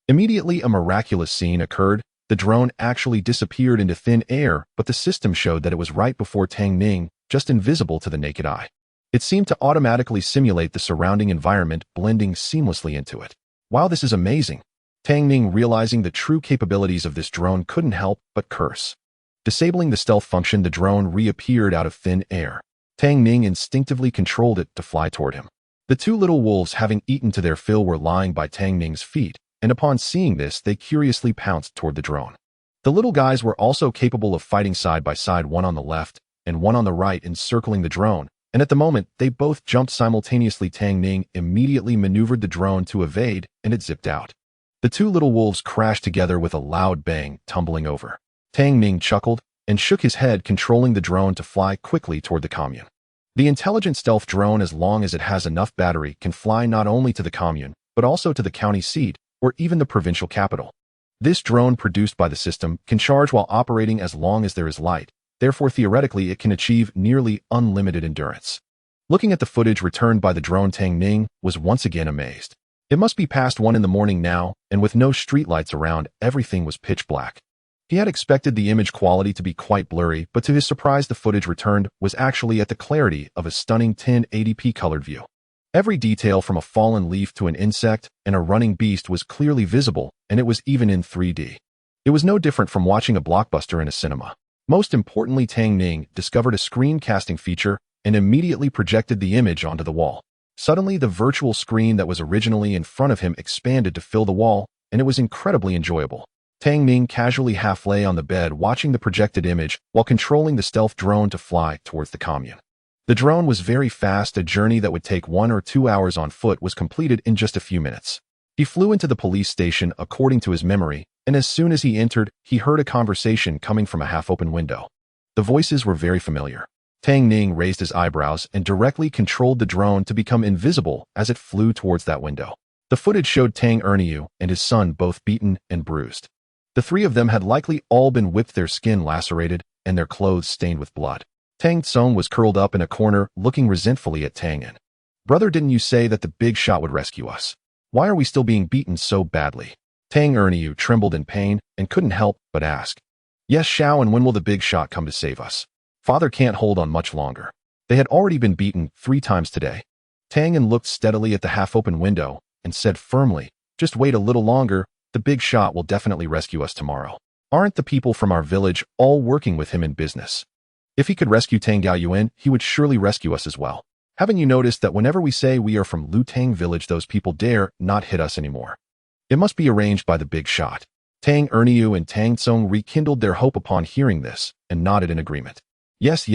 Immediately, a miraculous scene occurred. The drone actually disappeared into thin air, but the system showed that it was right before Tang Ning, just invisible to the naked eye. It seemed to automatically simulate the surrounding environment, blending seamlessly into it. Wow, this is amazing. Tang Ning, realizing the true capabilities of this drone, couldn't help but curse. Disabling the stealth function, the drone reappeared out of thin air. Tang Ning instinctively controlled it to fly toward him. The 2 little wolves, having eaten to their fill, were lying by Tang Ning's feet, and upon seeing this, they curiously pounced toward the drone. The little guys were also capable of fighting side by side, one on the left and one on the right, encircling the drone, and at the moment, they both jumped simultaneously. Tang Ning immediately maneuvered the drone to evade, and it zipped out. The 2 little wolves crashed together with a loud bang, tumbling over. Tang Ning chuckled and shook his head, controlling the drone to fly quickly toward the commune. The intelligent stealth drone, as long as it has enough battery, can fly not only to the commune, but also to the county seat, or even the provincial capital. This drone produced by the system can charge while operating as long as there is light, therefore theoretically it can achieve nearly unlimited endurance. Looking at the footage returned by the drone, Tang Ning was once again amazed. It must be past 1 in the morning now, and with no streetlights around, everything was pitch black. He had expected the image quality to be quite blurry, but to his surprise the footage returned was actually at the clarity of a stunning 1080p colored view. Every detail from a fallen leaf to an insect and a running beast was clearly visible, and it was even in 3D. It was no different from watching a blockbuster in a cinema. Most importantly, Tang Ning discovered a screencasting feature and immediately projected the image onto the wall. Suddenly, the virtual screen that was originally in front of him expanded to fill the wall, and it was incredibly enjoyable. Tang Ning casually half lay on the bed watching the projected image while controlling the stealth drone to fly towards the commune. The drone was very fast. A journey that would take 1 or 2 hours on foot was completed in just a few minutes. He flew into the police station according to his memory, and as soon as he entered, he heard a conversation coming from a half-open window. The voices were very familiar. Tang Ning raised his eyebrows and directly controlled the drone to become invisible as it flew towards that window. The footage showed Tang Ning and his son both beaten and bruised. The three of them had likely all been whipped, their skin lacerated, and their clothes stained with blood. Tang Tsung was curled up in a corner, looking resentfully at Tang Ning. "Brother, didn't you say that the big shot would rescue us? Why are we still being beaten so badly?" Tang Ning trembled in pain and couldn't help but ask. "Yes, Xiao, and when will the big shot come to save us? Father can't hold on much longer. They had already been beaten 3 times today." Tang Ning looked steadily at the half-open window and said firmly, "Just wait a little longer. The big shot will definitely rescue us tomorrow. Aren't the people from our village all working with him in business? If he could rescue Tang Gaoyuan, he would surely rescue us as well. Haven't you noticed that whenever we say we are from Lutang village, those people dare not hit us anymore? It must be arranged by the big shot." Tang Ning and Tang Tsung rekindled their hope upon hearing this and nodded in agreement. Yes,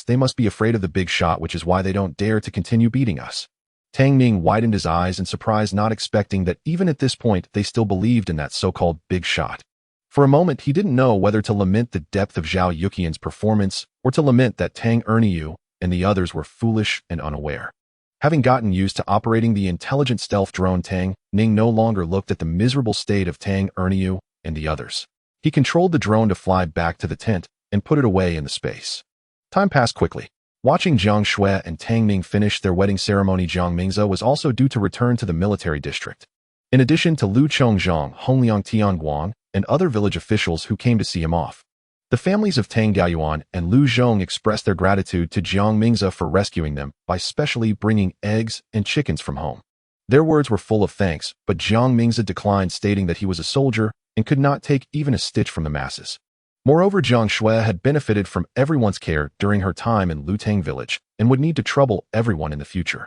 they must be afraid of the big shot, which is why they don't dare to continue beating us." Tang Ning widened his eyes in surprise, not expecting that even at this point they still believed in that so-called big shot. For a moment, he didn't know whether to lament the depth of Zhao Yuqian's performance or to lament that Tang Ning and the others were foolish and unaware. Having gotten used to operating the intelligent stealth drone, Tang Ning no longer looked at the miserable state of Tang Ning and the others. He controlled the drone to fly back to the tent and put it away in the space. Time passed quickly. Watching Jiang Xue and Tang Ning finish their wedding ceremony, Jiang Mingze was also due to return to the military district. In addition to Lu Chongzhang, Hongliang Tianguang, and other village officials who came to see him off, the families of Tang Gaoyuan and Lu Zhong expressed their gratitude to Jiang Mingze for rescuing them by specially bringing eggs and chickens from home. Their words were full of thanks, but Jiang Mingze declined, stating that he was a soldier and could not take even a stitch from the masses. Moreover, Jiang Xue had benefited from everyone's care during her time in Lutang village and would need to trouble everyone in the future.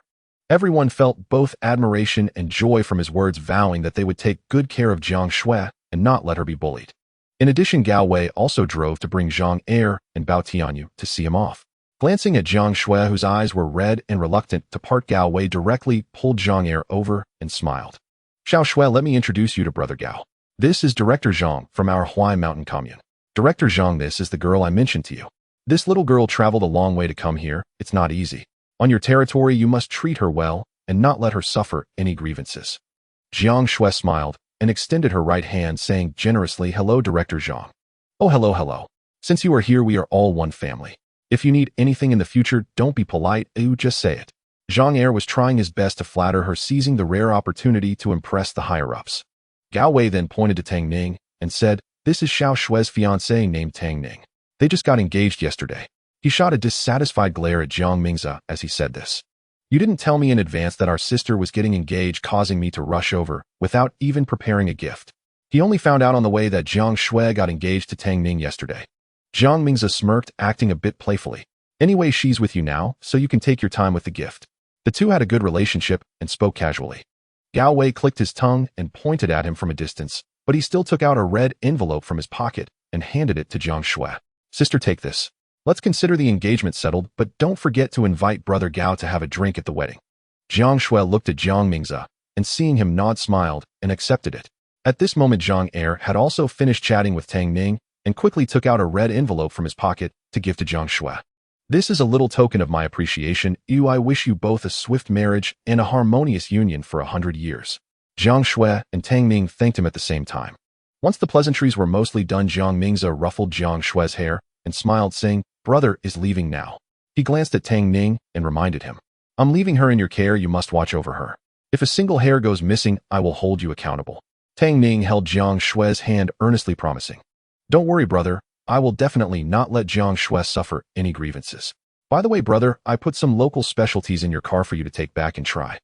Everyone felt both admiration and joy from his words, vowing that they would take good care of Jiang Xue and not let her be bullied. In addition, Gao Wei also drove to bring Zhang Er and Bao Tianyu to see him off. Glancing at Jiang Xue, whose eyes were red and reluctant to part, Gao Wei directly pulled Zhang Er over and smiled. "Xiao Xue, let me introduce you to Brother Gao. This is Director Zhang from our Huai Mountain Commune. Director Zhang, this is the girl I mentioned to you. This little girl traveled a long way to come here. It's not easy. On your territory, you must treat her well and not let her suffer any grievances." Jiang Xue smiled and extended her right hand, saying generously, "Hello, Director Zhang." "Oh, hello. Since you are here, we are all one family. If you need anything in the future, don't be polite, just say it." Zhang Er was trying his best to flatter her, seizing the rare opportunity to impress the higher-ups. Gao Wei then pointed to Tang Ning and said, "This is Xiao Xue's fiancée named Tang Ning. They just got engaged yesterday." He shot a dissatisfied glare at Jiang Mingze as he said this. "You didn't tell me in advance that our sister was getting engaged, causing me to rush over without even preparing a gift." He only found out on the way that Jiang Xue got engaged to Tang Ning yesterday. Jiang Mingze smirked, acting a bit playfully. "Anyway, she's with you now, so you can take your time with the gift." The two had a good relationship and spoke casually. Gao Wei clicked his tongue and pointed at him from a distance, but he still took out a red envelope from his pocket and handed it to Jiang Xue. "Sister, take this. Let's consider the engagement settled, but don't forget to invite Brother Gao to have a drink at the wedding." Jiang Xue looked at Jiang Mingze and, seeing him nod, smiled and accepted it. At this moment, Zhang Er had also finished chatting with Tang Ning and quickly took out a red envelope from his pocket to give to Jiang Xue. "This is a little token of my appreciation. I wish you both a swift marriage and a harmonious union for 100 years. Jiang Xue and Tang Ning thanked him at the same time. Once the pleasantries were mostly done, Jiang Mingze ruffled Jiang Xue's hair and smiled, saying, "Brother is leaving now." He glanced at Tang Ning and reminded him, "I'm leaving her in your care. You must watch over her. If a single hair goes missing, I will hold you accountable." Tang Ning held Jiang Xue's hand, earnestly promising, "Don't worry, brother. I will definitely not let Jiang Xue suffer any grievances. By the way, brother, I put some local specialties in your car for you to take back and try."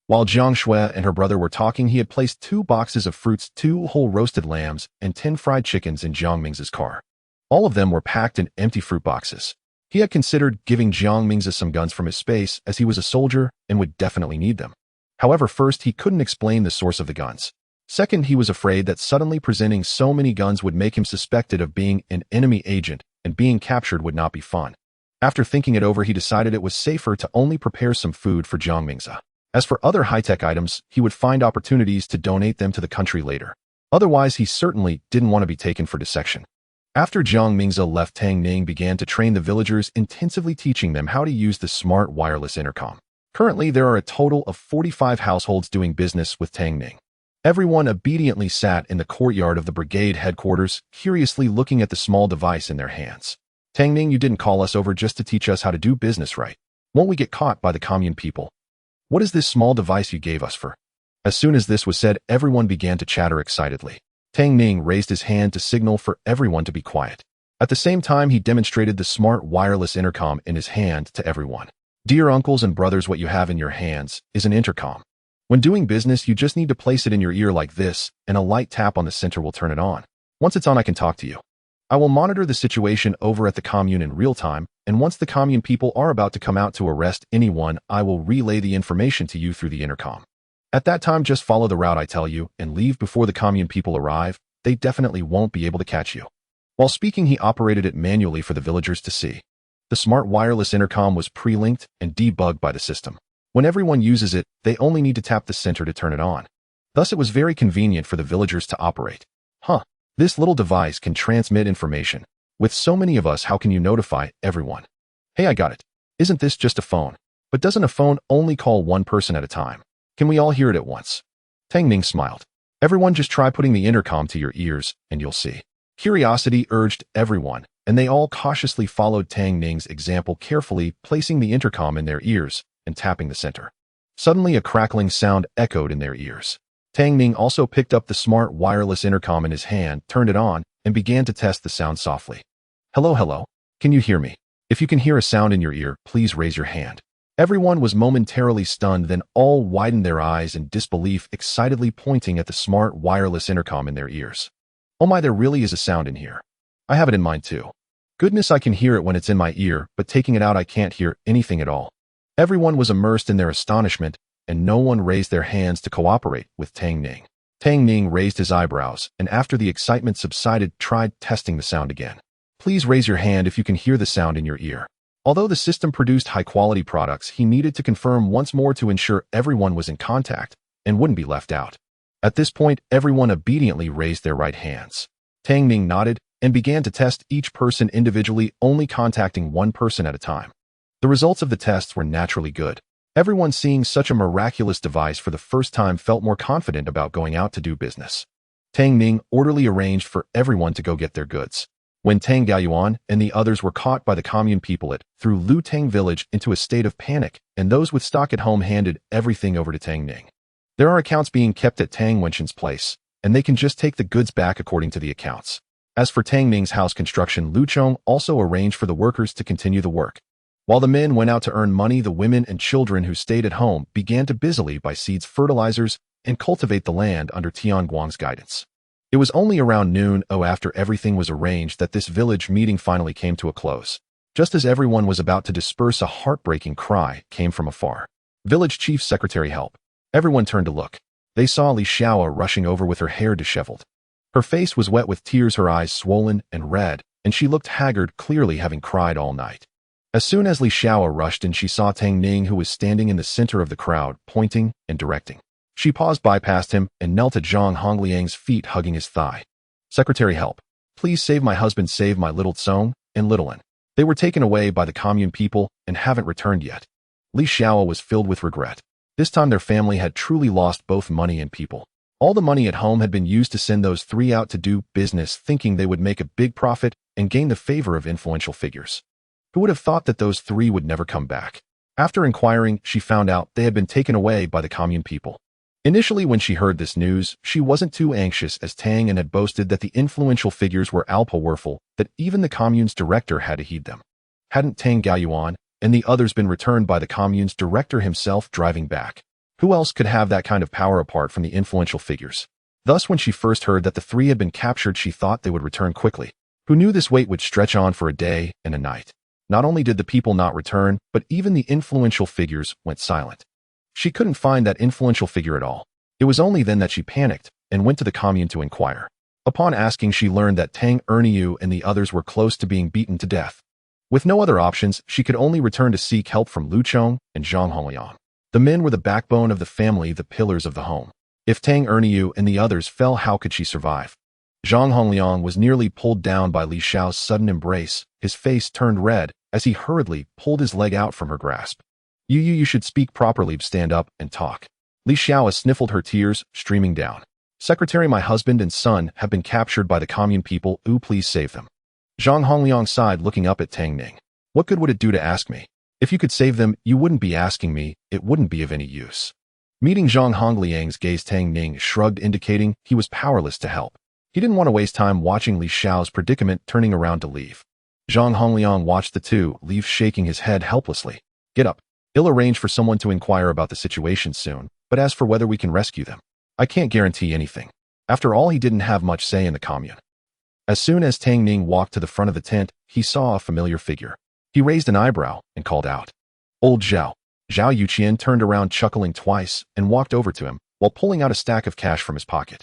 While Jiang Xue and her brother were talking, he had placed 2 boxes of fruits, 2 whole roasted lambs, and 10 fried chickens in Jiang Mingze's car. All of them were packed in empty fruit boxes. He had considered giving Jiang Mingze some guns from his space, as he was a soldier and would definitely need them. However, first, he couldn't explain the source of the guns. Second, he was afraid that suddenly presenting so many guns would make him suspected of being an enemy agent, and being captured would not be fun. After thinking it over, he decided it was safer to only prepare some food for Jiang Mingze. As for other high-tech items, he would find opportunities to donate them to the country later. Otherwise, he certainly didn't want to be taken for dissection. After Jiang Mingze left, Tang Ning began to train the villagers, intensively teaching them how to use the smart wireless intercom. Currently, there are a total of 45 households doing business with Tang Ning. Everyone obediently sat in the courtyard of the brigade headquarters, curiously looking at the small device in their hands. "Tang Ning, you didn't call us over just to teach us how to do business, right? Won't we get caught by the commune people? What is this small device you gave us for?" As soon as this was said, everyone began to chatter excitedly. Tang Ning raised his hand to signal for everyone to be quiet. At the same time, he demonstrated the smart wireless intercom in his hand to everyone. "Dear uncles and brothers, what you have in your hands is an intercom. When doing business, you just need to place it in your ear like this, and a light tap on the center will turn it on. Once it's on, I can talk to you. I will monitor the situation over at the commune in real time, and once the commune people are about to come out to arrest anyone, I will relay the information to you through the intercom. At that time, just follow the route I tell you and leave before the commune people arrive. They definitely won't be able to catch you." While speaking, he operated it manually for the villagers to see. The smart wireless intercom was pre-linked and debugged by the system. When everyone uses it, they only need to tap the center to turn it on. Thus, it was very convenient for the villagers to operate. This little device can transmit information. With so many of us, how can you notify everyone? Hey, I got it. Isn't this just a phone? But doesn't a phone only call one person at a time? Can we all hear it at once?" Tang Ning smiled. "Everyone just try putting the intercom to your ears, and you'll see." Curiosity urged everyone, and they all cautiously followed Tang Ning's example, carefully placing the intercom in their ears and tapping the center. Suddenly, a crackling sound echoed in their ears. Tang Ning also picked up the smart wireless intercom in his hand, turned it on, and began to test the sound softly. "Hello, hello. Can you hear me? If you can hear a sound in your ear, please raise your hand." Everyone was momentarily stunned, then all widened their eyes in disbelief, excitedly pointing at the smart wireless intercom in their ears. "Oh my, there really is a sound in here. I have it in mine too. Goodness, I can hear it when it's in my ear, but taking it out I can't hear anything at all." Everyone was immersed in their astonishment, and no one raised their hands to cooperate with Tang Ning. Tang Ning raised his eyebrows, and after the excitement subsided, tried testing the sound again. "Please raise your hand if you can hear the sound in your ear." Although the system produced high-quality products, he needed to confirm once more to ensure everyone was in contact and wouldn't be left out. At this point, everyone obediently raised their right hands. Tang Ning nodded and began to test each person individually, only contacting one person at a time. The results of the tests were naturally good. Everyone seeing such a miraculous device for the first time felt more confident about going out to do business. Tang Ning orderly arranged for everyone to go get their goods. When Tang Gaoyuan and the others were caught by the commune people, it threw Lu Tang village into a state of panic, and those with stock at home handed everything over to Tang Ning. There are accounts being kept at Tang Wenshin's place, and they can just take the goods back according to the accounts. As for Tang Ning's house construction, Lu Chong also arranged for the workers to continue the work. While the men went out to earn money, the women and children who stayed at home began to busily buy seeds, fertilizers, and cultivate the land under Tian Guang's guidance. It was only around noon, after everything was arranged, that this village meeting finally came to a close. Just as everyone was about to disperse, a heartbreaking cry came from afar. "Village Chief Secretary, help." Everyone turned to look. They saw Li Xiao rushing over with her hair disheveled. Her face was wet with tears, her eyes swollen and red, and she looked haggard, clearly having cried all night. As soon as Li Xiao rushed in, she saw Tang Ning, who was standing in the center of the crowd, pointing and directing. She paused, bypassed him, and knelt at Zhang Hongliang's feet, hugging his thigh. "Secretary, help. Please save my husband, save my little Tsong and little An. They were taken away by the commune people and haven't returned yet." Li Xiao was filled with regret. This time their family had truly lost both money and people. All the money at home had been used to send those three out to do business, thinking they would make a big profit and gain the favor of influential figures. Who would have thought that those three would never come back? After inquiring, she found out they had been taken away by the commune people. Initially, when she heard this news, she wasn't too anxious, as Tang Ning had boasted that the influential figures were all powerful, that even the commune's director had to heed them. Hadn't Tang Gaoyuan and the others been returned by the commune's director himself driving back? Who else could have that kind of power apart from the influential figures? Thus, when she first heard that the three had been captured, she thought they would return quickly. Who knew this wait would stretch on for a day and a night? Not only did the people not return, but even the influential figures went silent. She couldn't find that influential figure at all. It was only then that she panicked and went to the commune to inquire. Upon asking, she learned that Tang Ning and the others were close to being beaten to death. With no other options, she could only return to seek help from Lu Chong and Zhang Hongliang. The men were the backbone of the family, the pillars of the home. If Tang Ning and the others fell, how could she survive? Zhang Hongliang was nearly pulled down by Li Xiao's sudden embrace. His face turned red as he hurriedly pulled his leg out from her grasp. You should speak properly, stand up and talk. Li Xiao sniffled, her tears streaming down. Secretary, my husband and son have been captured by the commune people. Please save them. Zhang Hongliang sighed, looking up at Tang Ning. What good would it do to ask me? If you could save them, you wouldn't be asking me. It wouldn't be of any use. Meeting Zhang Hongliang's gaze, Tang Ning shrugged, indicating he was powerless to help. He didn't want to waste time watching Li Xiao's predicament, turning around to leave. Zhang Hongliang watched the two leave, shaking his head helplessly. Get up. I'll arrange for someone to inquire about the situation soon, but as for whether we can rescue them, I can't guarantee anything. After all, he didn't have much say in the commune. As soon as Tang Ning walked to the front of the tent, he saw a familiar figure. He raised an eyebrow and called out, Old Zhao. Zhao Yuqian turned around, chuckling twice, and walked over to him while pulling out a stack of cash from his pocket.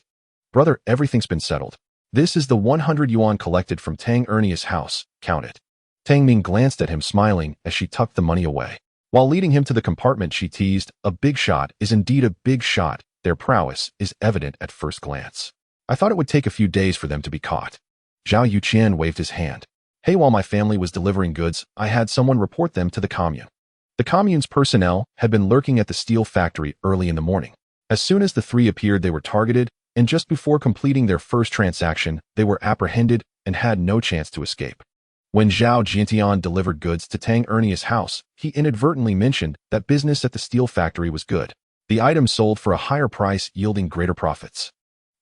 Brother, everything's been settled. This is the 100 yuan collected from Tang Ning's house. Count it. Tang Ning glanced at him, smiling as she tucked the money away. While leading him to the compartment, she teased, a big shot is indeed a big shot. Their prowess is evident at first glance. I thought it would take a few days for them to be caught. Zhao Yuqian waved his hand. Hey, while my family was delivering goods, I had someone report them to the commune. The commune's personnel had been lurking at the steel factory early in the morning. As soon as the three appeared, they were targeted, and just before completing their first transaction, they were apprehended and had no chance to escape. When Zhao Jintian delivered goods to Tang Ning's house, he inadvertently mentioned that business at the steel factory was good. The items sold for a higher price, yielding greater profits.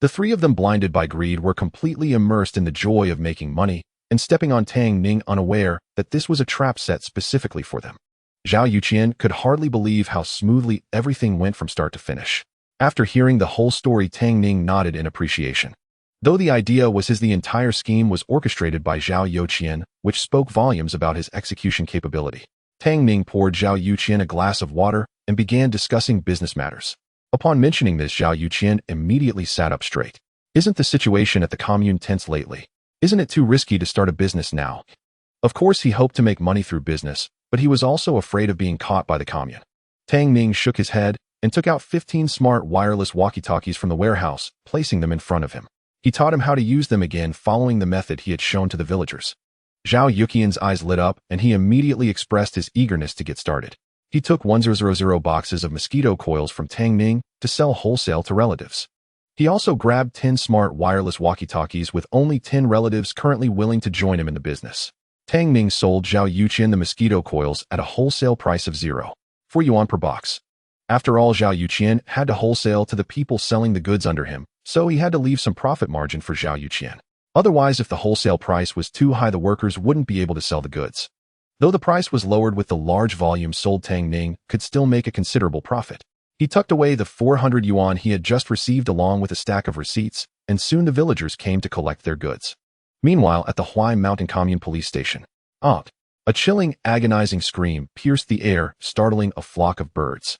The three of them, blinded by greed, were completely immersed in the joy of making money and stepping on Tang Ning, unaware that this was a trap set specifically for them. Zhao Yuqian could hardly believe how smoothly everything went from start to finish. After hearing the whole story, Tang Ning nodded in appreciation. Though the idea was his, the entire scheme was orchestrated by Zhao Yuqian, which spoke volumes about his execution capability. Tang Ning poured Zhao Yuqian a glass of water and began discussing business matters. Upon mentioning this, Zhao Yuqian immediately sat up straight. Isn't the situation at the commune tense lately? Isn't it too risky to start a business now? Of course, he hoped to make money through business, but he was also afraid of being caught by the commune. Tang Ning shook his head and took out 15 smart wireless walkie-talkies from the warehouse, placing them in front of him. He taught him how to use them again, following the method he had shown to the villagers. Zhao Yuqian's eyes lit up, and he immediately expressed his eagerness to get started. He took 1000 boxes of mosquito coils from Tang Ning to sell wholesale to relatives. He also grabbed 10 smart wireless walkie-talkies, with only 10 relatives currently willing to join him in the business. Tang Ning sold Zhao Yuqian the mosquito coils at a wholesale price of 0.4 yuan per box. After all, Zhao Yuqian had to wholesale to the people selling the goods under him, so he had to leave some profit margin for Zhao Yuqian. Otherwise, if the wholesale price was too high, the workers wouldn't be able to sell the goods. Though the price was lowered with the large volume sold, Tang Ning could still make a considerable profit. He tucked away the 400 yuan he had just received along with a stack of receipts, and soon the villagers came to collect their goods. Meanwhile, at the Huai Mountain Commune police station, a chilling, agonizing scream pierced the air, startling a flock of birds.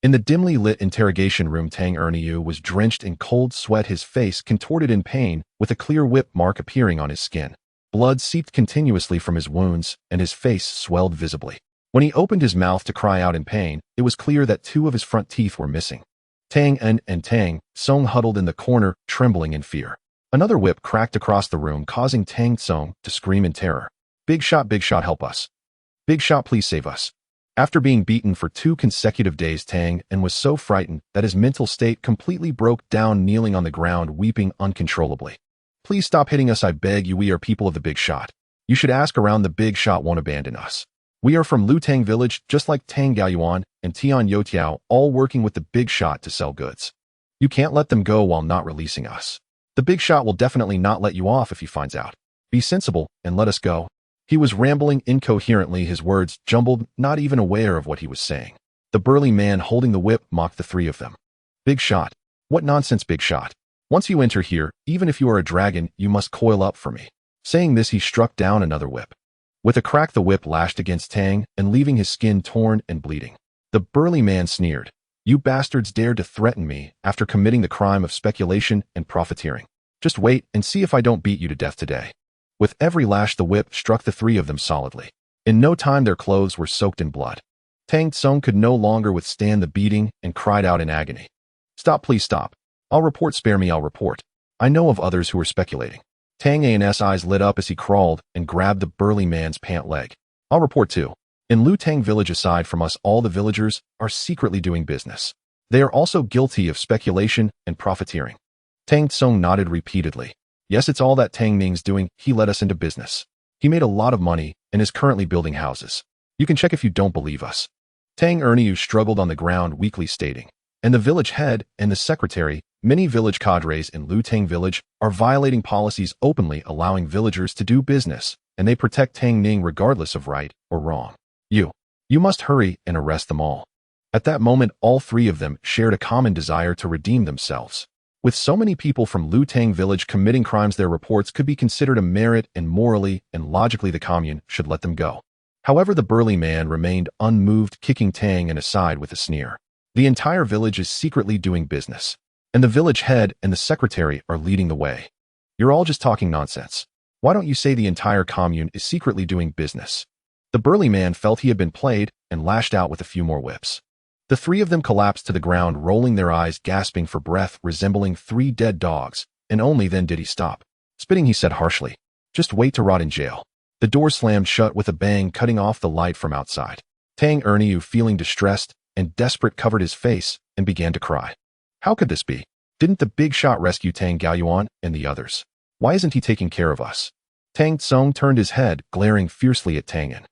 In the dimly lit interrogation room, Tang Ning was drenched in cold sweat, his face contorted in pain, with a clear whip mark appearing on his skin. Blood seeped continuously from his wounds, and his face swelled visibly. When he opened his mouth to cry out in pain, it was clear that 2 of his front teeth were missing. Tang N and Tang Song huddled in the corner, trembling in fear. Another whip cracked across the room, causing Tang Song to scream in terror. Big shot, help us. Big shot, please save us. After being beaten for 2 consecutive days, Tang Ning was so frightened that his mental state completely broke down, kneeling on the ground, weeping uncontrollably. Please stop hitting us, I beg you. We are people of the Big Shot. You should ask around. The Big Shot won't abandon us. We are from Lutang village, just like Tang Gaoyuan and Tian Youtiao, all working with the Big Shot to sell goods. You can't let them go while not releasing us. The Big Shot will definitely not let you off if he finds out. Be sensible and let us go. He was rambling incoherently, his words jumbled, not even aware of what he was saying. The burly man holding the whip mocked the 3 of them. Big Shot. What nonsense, Big Shot. Once you enter here, even if you are a dragon, you must coil up for me. Saying this, he struck down another whip. With a crack, the whip lashed against Tang and leaving his skin torn and bleeding. The burly man sneered. You bastards dared to threaten me after committing the crime of speculation and profiteering. Just wait and see if I don't beat you to death today. With every lash, the whip struck the 3 of them solidly. In no time, their clothes were soaked in blood. Tang Tsung could no longer withstand the beating and cried out in agony. Stop, please stop. I'll report, spare me, I'll report. I know of others who are speculating. Tang Ning's eyes lit up as he crawled and grabbed the burly man's pant leg. I'll report too. In Lutang village, aside from us, all the villagers are secretly doing business. They are also guilty of speculation and profiteering. Tang Tsung nodded repeatedly. Yes, it's all that Tang Ning's doing. He led us into business. He made a lot of money and is currently building houses. You can check if you don't believe us. Tang Ning struggled on the ground, weakly stating. And the village head and the secretary, many village cadres in Lutang village, are violating policies openly, allowing villagers to do business, and they protect Tang Ning regardless of right or wrong. You must hurry and arrest them all. At that moment, all 3 of them shared a common desire to redeem themselves. With so many people from Lutang village committing crimes, their reports could be considered a merit, and morally and logically the commune should let them go. However, the burly man remained unmoved, kicking Tang Ning aside with a sneer. The entire village is secretly doing business, and the village head and the secretary are leading the way. You're all just talking nonsense. Why don't you say the entire commune is secretly doing business? The burly man felt he had been played and lashed out with a few more whips. The 3 of them collapsed to the ground, rolling their eyes, gasping for breath, resembling 3 dead dogs, and only then did he stop. Spitting, he said harshly, just wait to rot in jail. The door slammed shut with a bang, cutting off the light from outside. Tang Ning, feeling distressed and desperate, covered his face and began to cry. How could this be? Didn't the Big Shot rescue Tang Gaoyuan and the others? Why isn't he taking care of us? Tang Tsung turned his head, glaring fiercely at Tang Ning.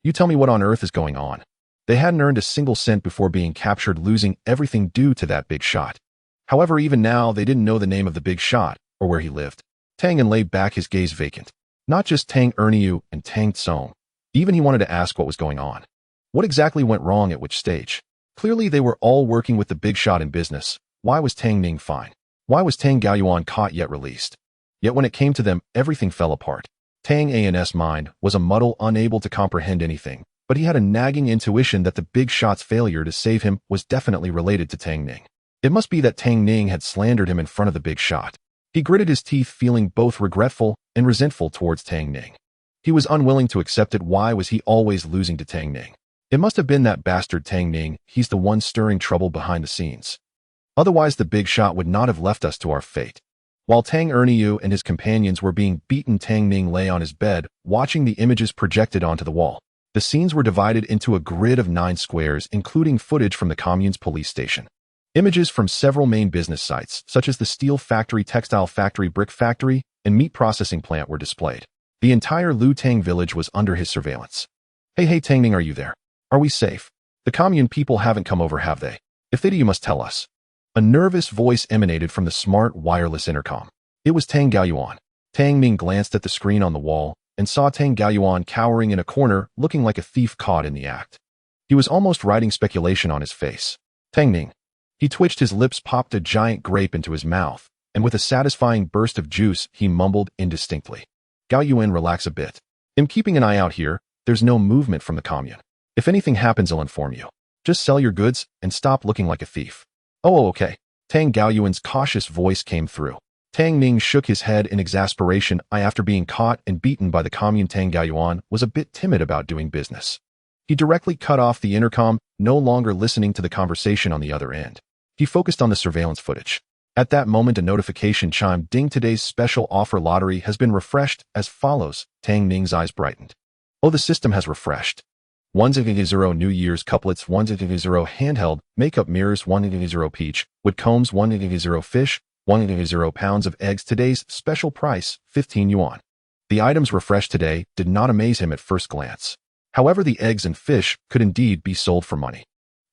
You tell me what on earth is going on. They hadn't earned a single cent before being captured, losing everything due to that Big Shot. However, even now, they didn't know the name of the Big Shot or where he lived. Tang Ning laid back, his gaze vacant. Not just Tang Ning and Tang Tsung. Even he wanted to ask what was going on. What exactly went wrong at which stage? Clearly, they were all working with the Big Shot in business. Why was Tang Ning fine? Why was Tang Gaoyuan caught yet released? Yet when it came to them, everything fell apart. Tang Ning's mind was a muddle, unable to comprehend anything, but he had a nagging intuition that the Big Shot's failure to save him was definitely related to Tang Ning. It must be that Tang Ning had slandered him in front of the Big Shot. He gritted his teeth, feeling both regretful and resentful towards Tang Ning. He was unwilling to accept it. Why was he always losing to Tang Ning? It must have been that bastard Tang Ning. He's the one stirring trouble behind the scenes. Otherwise, the Big Shot would not have left us to our fate. While Tang Ning and his companions were being beaten, Tang Ning lay on his bed, watching the images projected onto the wall. The scenes were divided into a grid of 9 squares, including footage from the commune's police station. Images from several main business sites, such as the steel factory, textile factory, brick factory, and meat processing plant, were displayed. The entire Lutang village was under his surveillance. Hey, Tang Ning, are you there? Are we safe? The commune people haven't come over, have they? If they do, you must tell us. A nervous voice emanated from the smart wireless intercom. It was Tang Gaoyuan. Tang Ning glanced at the screen on the wall and saw Tang Gaoyuan cowering in a corner, looking like a thief caught in the act. He was almost writing speculation on his face. Tang Ning. He twitched his lips, popped a giant grape into his mouth, and with a satisfying burst of juice, he mumbled indistinctly. Gaoyuan, relax a bit. I'm keeping an eye out here. There's no movement from the commune. If anything happens, I'll inform you. Just sell your goods and stop looking like a thief. Oh, okay. Tang Gaoyuan's cautious voice came through. Tang Ning shook his head in exasperation. After being caught and beaten by the commune, Tang Gaoyuan was a bit timid about doing business. He directly cut off the intercom, no longer listening to the conversation on the other end. He focused on the surveillance footage. At that moment, a notification chimed. Ding, today's special offer lottery has been refreshed as follows. Tang Ning's eyes brightened. Oh, the system has refreshed. 100 New Year's couplets, 100 handheld makeup mirrors, 100 peach wood combs, 100 fish, 100 pounds of eggs. Today's special price, 15 yuan. The items refreshed today did not amaze him at first glance. However, the eggs and fish could indeed be sold for money.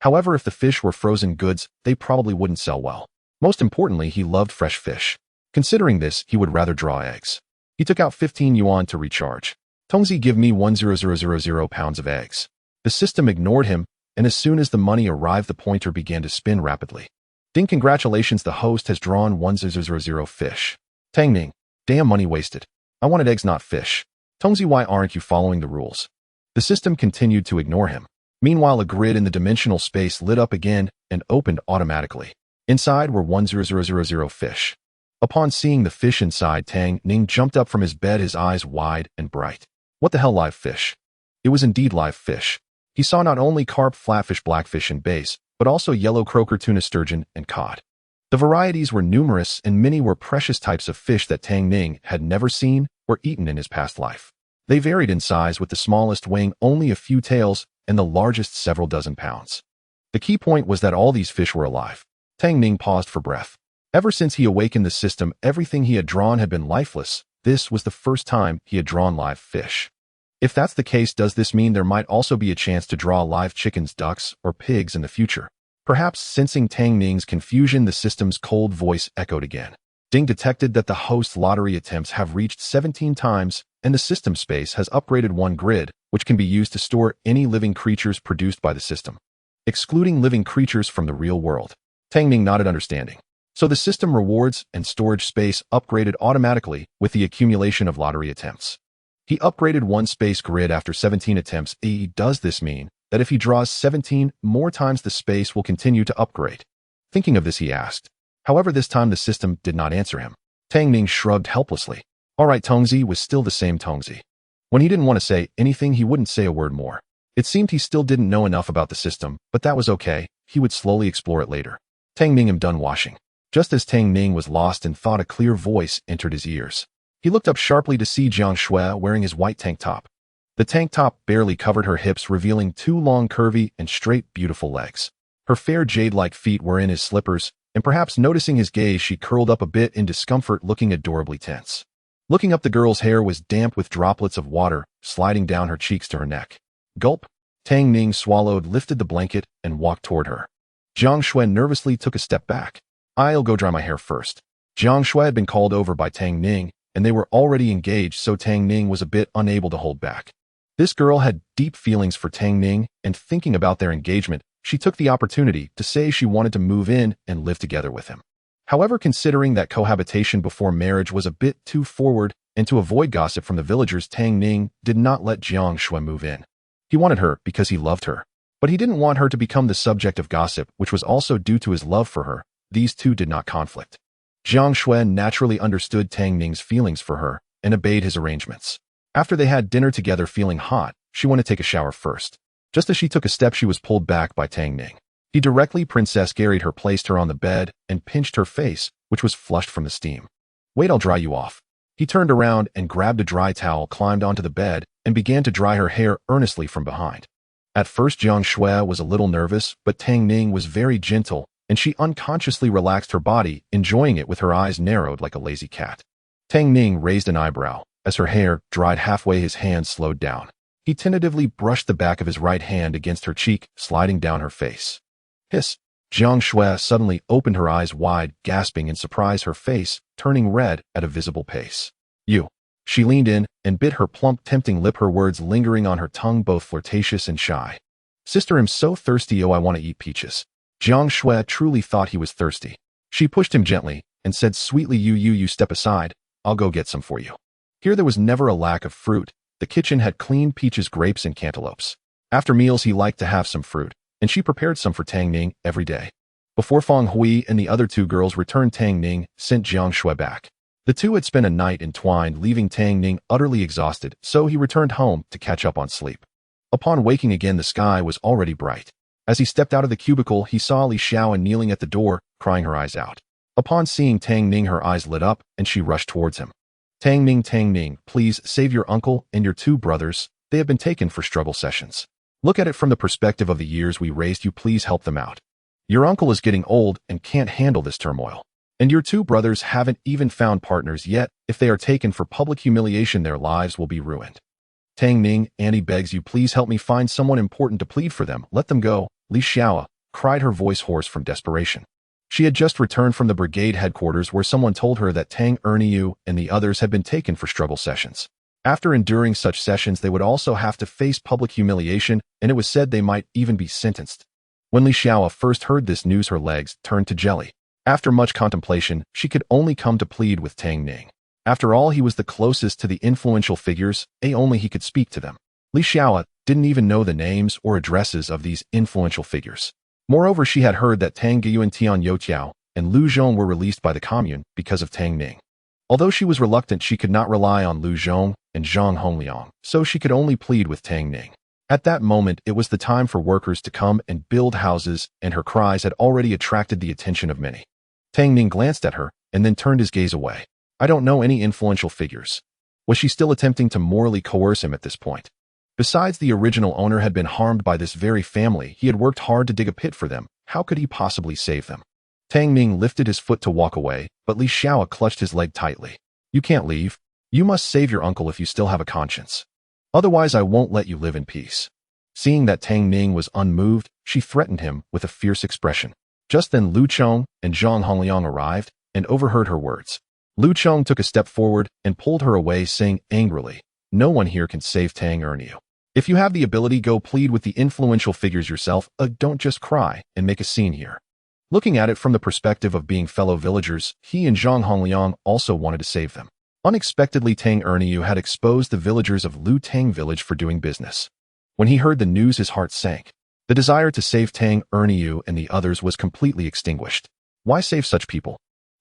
However, if the fish were frozen goods, they probably wouldn't sell well. Most importantly, he loved fresh fish. Considering this, he would rather draw eggs. He took out 15 yuan to recharge. Tongzi, give me 100 pounds of eggs. The system ignored him, and as soon as the money arrived, the pointer began to spin rapidly. Ding, congratulations, the host has drawn 100 fish. Tang Ning, damn, money wasted. I wanted eggs, not fish. Tongzi, why aren't you following the rules? The system continued to ignore him. Meanwhile, a grid in the dimensional space lit up again and opened automatically. Inside were 100 fish. Upon seeing the fish inside, Tang Ning jumped up from his bed, his eyes wide and bright. What the hell, live fish? It was indeed live fish. He saw not only carp, flatfish, blackfish, and bass, but also yellow croaker, tuna, sturgeon, and cod. The varieties were numerous, and many were precious types of fish that Tang Ning had never seen or eaten in his past life. They varied in size, with the smallest weighing only a few taels and the largest several dozen pounds. The key point was that all these fish were alive. Tang Ning paused for breath. Ever since he awakened the system, everything he had drawn had been lifeless. This was the first time he had drawn live fish. If that's the case, does this mean there might also be a chance to draw live chickens, ducks, or pigs in the future? Perhaps sensing Tang Ning's confusion, the system's cold voice echoed again. Ding detected that the host's lottery attempts have reached 17 times, and the system space has upgraded one grid, which can be used to store any living creatures produced by the system, excluding living creatures from the real world. Tang Ning nodded understanding. So the system rewards and storage space upgraded automatically with the accumulation of lottery attempts. He upgraded one space grid after 17 attempts. Does this mean that if he draws 17 more times, the space will continue to upgrade? Thinking of this, he asked. However, this time the system did not answer him. Tang Ning shrugged helplessly. All right, Tongzi was still the same Tongzi. When he didn't want to say anything, he wouldn't say a word more. It seemed he still didn't know enough about the system, but that was okay. He would slowly explore it later. Tang Ning, am done washing. Just as Tang Ning was lost in thought, a clear voice entered his ears. He looked up sharply to see Jiang Xue wearing his white tank top. The tank top barely covered her hips, revealing two long, curvy, and straight, beautiful legs. Her fair jade-like feet were in his slippers, and perhaps noticing his gaze, she curled up a bit in discomfort, looking adorably tense. Looking up, the girl's hair was damp with droplets of water sliding down her cheeks to her neck. Gulp. Tang Ning swallowed, lifted the blanket, and walked toward her. Jiang Xue nervously took a step back. I'll go dry my hair first. Jiang Xue had been called over by Tang Ning, and they were already engaged, so Tang Ning was a bit unable to hold back. This girl had deep feelings for Tang Ning, and thinking about their engagement, she took the opportunity to say she wanted to move in and live together with him. However, considering that cohabitation before marriage was a bit too forward, and to avoid gossip from the villagers, Tang Ning did not let Jiang Xue move in. He wanted her because he loved her, but he didn't want her to become the subject of gossip, which was also due to his love for her. These two did not conflict. Jiang Xue naturally understood Tang Ning's feelings for her and obeyed his arrangements. After they had dinner together, feeling hot, she wanted to take a shower first. Just as she took a step, she was pulled back by Tang Ning. He directly Princess carried her, placed her on the bed, and pinched her face, which was flushed from the steam. Wait, I'll dry you off. He turned around and grabbed a dry towel, climbed onto the bed, and began to dry her hair earnestly from behind. At first, Jiang Xue was a little nervous, but Tang Ning was very gentle, and she unconsciously relaxed her body, enjoying it with her eyes narrowed like a lazy cat. Tang Ning raised an eyebrow. As her hair dried halfway, his hand slowed down. He tentatively brushed the back of his right hand against her cheek, sliding down her face. Hiss! Jiang Xue suddenly opened her eyes wide, gasping in surprise, her face turning red at a visible pace. You. She leaned in and bit her plump, tempting lip, her words lingering on her tongue, both flirtatious and shy. Sister, I'm so thirsty. Oh, I want to eat peaches. Jiang Xue truly thought he was thirsty. She pushed him gently and said sweetly, You step aside. I'll go get some for you. Here there was never a lack of fruit. The kitchen had clean peaches, grapes, and cantaloupes. After meals, he liked to have some fruit, and she prepared some for Tang Ning every day. Before Feng Hui and the other two girls returned, Tang Ning sent Jiang Xue back. The two had spent a night entwined, leaving Tang Ning utterly exhausted, so he returned home to catch up on sleep. Upon waking again, the sky was already bright. As he stepped out of the cubicle, he saw Li Xiaoan kneeling at the door, crying her eyes out. Upon seeing Tang Ning, her eyes lit up, and she rushed towards him. Tang Ning, please save your uncle and your two brothers. They have been taken for struggle sessions. Look at it from the perspective of the years we raised you. Please help them out. Your uncle is getting old and can't handle this turmoil. And your two brothers haven't even found partners yet. If they are taken for public humiliation, their lives will be ruined. Tang Ning, Annie begs you, please help me find someone important to plead for them. Let them go. Li Xiao cried, her voice hoarse from desperation. She had just returned from the brigade headquarters where someone told her that Tang Ning and the others had been taken for struggle sessions. After enduring such sessions, they would also have to face public humiliation, and it was said they might even be sentenced. When Li Xiao first heard this news, her legs turned to jelly. After much contemplation, she could only come to plead with Tang Ning. After all, he was the closest to the influential figures, only he could speak to them. Li Xiao didn't even know the names or addresses of these influential figures. Moreover, she had heard that Tang Guiyuan, Tian Youqiao, and Lu Zhong were released by the commune because of Tang Ning. Although she was reluctant, she could not rely on Lu Zhong and Zhang Hongliang, so she could only plead with Tang Ning. At that moment, it was the time for workers to come and build houses, and her cries had already attracted the attention of many. Tang Ning glanced at her and then turned his gaze away. I don't know any influential figures. Was she still attempting to morally coerce him at this point? Besides, the original owner had been harmed by this very family. He had worked hard to dig a pit for them. How could he possibly save them? Tang Ning lifted his foot to walk away, but Li Xiao clutched his leg tightly. You can't leave. You must save your uncle if you still have a conscience. Otherwise, I won't let you live in peace. Seeing that Tang Ning was unmoved, she threatened him with a fierce expression. Just then Lu Chong and Zhang Hongliang arrived and overheard her words. Lu Chong took a step forward and pulled her away, saying angrily, no one here can save Tang Ning. If you have the ability, go plead with the influential figures yourself. Don't just cry and make a scene here. Looking at it from the perspective of being fellow villagers, he and Zhang Hongliang also wanted to save them. Unexpectedly, Tang Ning had exposed the villagers of Lu Tang village for doing business. When he heard the news, his heart sank. The desire to save Tang Ning and the others was completely extinguished. Why save such people?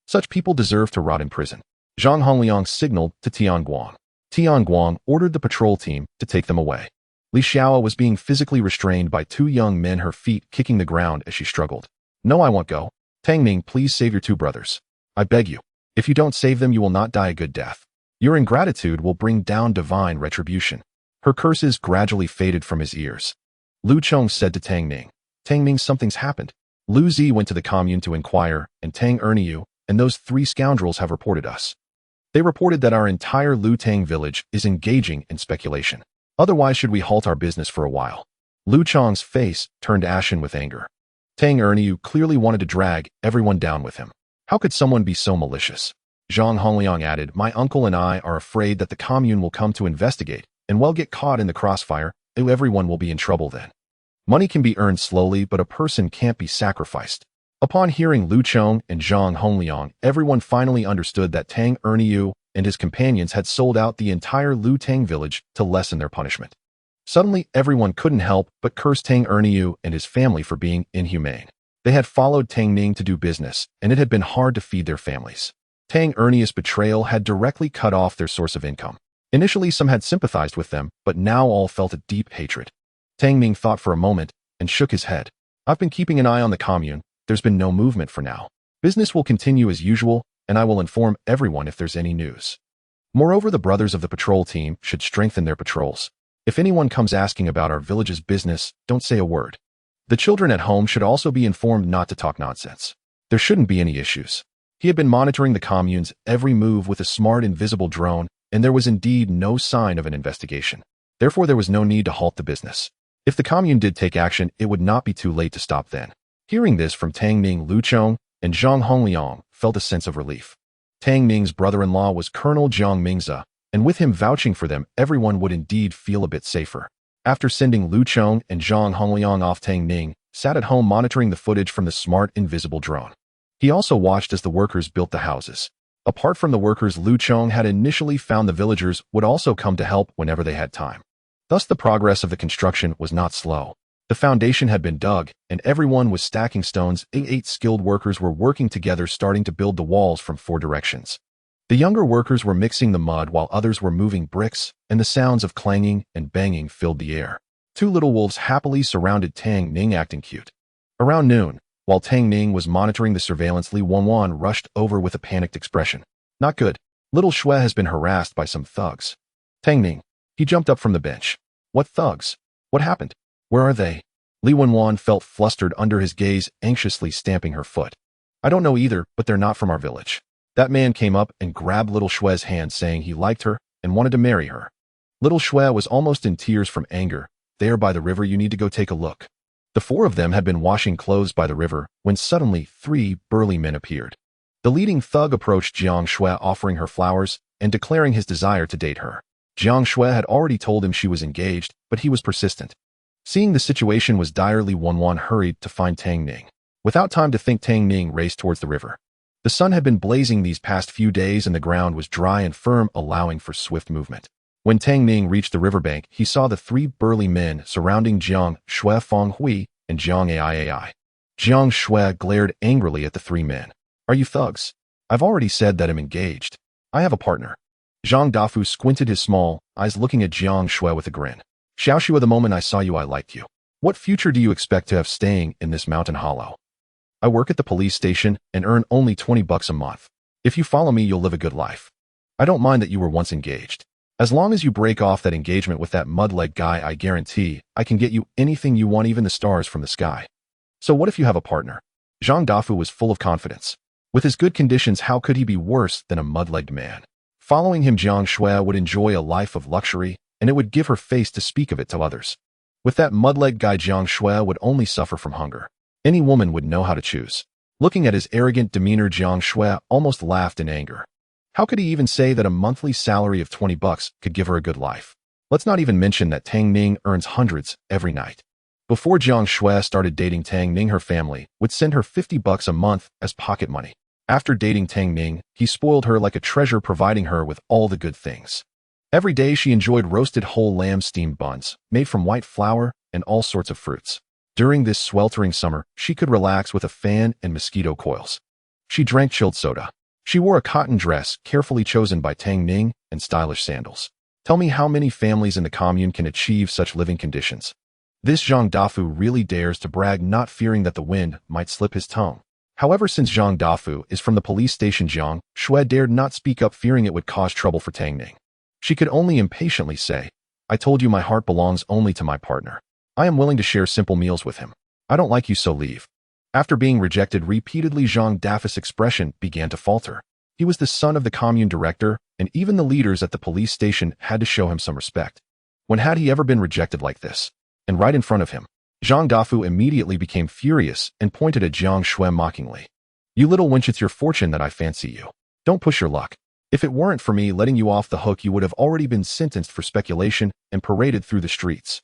Such people deserve to rot in prison. Zhang Hongliang signaled to Tian Guang. Tian Guang ordered the patrol team to take them away. Li Xiao was being physically restrained by two young men, her feet kicking the ground as she struggled. No, I won't go. Tang Ning, please save your two brothers. I beg you. If you don't save them, you will not die a good death. Your ingratitude will bring down divine retribution. Her curses gradually faded from his ears. Lu Chong said to Tang Ning, Tang Ning, something's happened. Lu Zi went to the commune to inquire, and Tang Ning and those three scoundrels have reported us. They reported that our entire Lu Tang village is engaging in speculation. Otherwise, should we halt our business for a while? Lu Chong's face turned ashen with anger. Tang Ning clearly wanted to drag everyone down with him. How could someone be so malicious? Zhang Hongliang added, my uncle and I are afraid that the commune will come to investigate, and will get caught in the crossfire. Everyone will be in trouble then. Money can be earned slowly, but a person can't be sacrificed. Upon hearing Lu Chong and Zhang Hongliang, everyone finally understood that Tang Ning and his companions had sold out the entire Lu Tang village to lessen their punishment. Suddenly, everyone couldn't help but curse Tang Ning and his family for being inhumane. They had followed Tang Ning to do business, and it had been hard to feed their families. Tang Ning's betrayal had directly cut off their source of income. Initially, some had sympathized with them, but now all felt a deep hatred. Tang Ning thought for a moment and shook his head. I've been keeping an eye on the commune. There's been no movement for now. Business will continue as usual, and I will inform everyone if there's any news. Moreover, the brothers of the patrol team should strengthen their patrols. If anyone comes asking about our village's business, don't say a word. The children at home should also be informed not to talk nonsense. There shouldn't be any issues. He had been monitoring the commune's every move with a smart invisible drone, and there was indeed no sign of an investigation. Therefore, there was no need to halt the business. If the commune did take action, it would not be too late to stop then. Hearing this from Tang Ning, Lu Chong and Zhang Hongliang felt a sense of relief. Tang Ning's brother-in-law was Colonel Jiang Mingze, and with him vouching for them, everyone would indeed feel a bit safer. After sending Lu Chong and Zhang Hongliang off, Tang Ning sat at home monitoring the footage from the smart invisible drone. He also watched as the workers built the houses. Apart from the workers, Lu Chong had initially found the villagers would also come to help whenever they had time. Thus, the progress of the construction was not slow. The foundation had been dug, and everyone was stacking stones. 8 skilled workers were working together, starting to build the walls from 4 directions. The younger workers were mixing the mud while others were moving bricks, and the sounds of clanging and banging filled the air. 2 little wolves happily surrounded Tang Ning, acting cute. Around noon, while Tang Ning was monitoring the surveillance, Li Wanwan rushed over with a panicked expression. Not good. Little Xue has been harassed by some thugs. Tang Ning. He jumped up from the bench. What thugs? What happened? Where are they? Li Wenwan felt flustered under his gaze, anxiously stamping her foot. I don't know either, but they're not from our village. That man came up and grabbed little Xue's hand, saying he liked her and wanted to marry her. Little Xue was almost in tears from anger. There by the river, you need to go take a look. The four of them had been washing clothes by the river when suddenly 3 burly men appeared. The leading thug approached Jiang Xue, offering her flowers and declaring his desire to date her. Jiang Xue had already told him she was engaged, but he was persistent. Seeing the situation was dire, Li Wenwan hurried to find Tang Ning. Without time to think, Tang Ning raced towards the river. The sun had been blazing these past few days and the ground was dry and firm, allowing for swift movement. When Tang Ning reached the riverbank, he saw the 3 burly men surrounding Jiang Xue, Feng Hui, and Jiang Ai. Jiang Xue glared angrily at the 3 men. Are you thugs? I've already said that I'm engaged. I have a partner. Zhang Dafu squinted his small eyes, looking at Jiang Xue with a grin. Xiaoxue, the moment I saw you, I liked you. What future do you expect to have staying in this mountain hollow? I work at the police station and earn only $20 a month. If you follow me, you'll live a good life. I don't mind that you were once engaged. As long as you break off that engagement with that mud-leg guy, I guarantee I can get you anything you want, even the stars from the sky. So what if you have a partner? Zhang Dafu was full of confidence. With his good conditions, how could he be worse than a mud-legged man? Following him, Jiang Xue would enjoy a life of luxury, and it would give her face to speak of it to others. With that mud-legged guy, Jiang Xue would only suffer from hunger. Any woman would know how to choose. Looking at his arrogant demeanor, Jiang Xue almost laughed in anger. How could he even say that a monthly salary of $20 could give her a good life? Let's not even mention that Tang Ning earns hundreds every night. Before Jiang Xue started dating Tang Ning, her family would send her $50 a month as pocket money. After dating Tang Ning, he spoiled her like a treasure, providing her with all the good things. Every day she enjoyed roasted whole lamb steamed buns, made from white flour and all sorts of fruits. During this sweltering summer, she could relax with a fan and mosquito coils. She drank chilled soda. She wore a cotton dress carefully chosen by Tang Ning and stylish sandals. Tell me how many families in the commune can achieve such living conditions. This Zhang Dafu really dares to brag, not fearing that the wind might slip his tongue. However, since Zhang Dafu is from the police station, Jiang Xue dared not speak up, fearing it would cause trouble for Tang Ning. She could only impatiently say, I told you my heart belongs only to my partner. I am willing to share simple meals with him. I don't like you, so leave. After being rejected repeatedly, Zhang Dafu's expression began to falter. He was the son of the commune director, and even the leaders at the police station had to show him some respect. When had he ever been rejected like this? And right in front of him. Zhang Dafu immediately became furious and pointed at Jiang Xue mockingly. You little wench, it's your fortune that I fancy you. Don't push your luck. If it weren't for me letting you off the hook, you would have already been sentenced for speculation and paraded through the streets.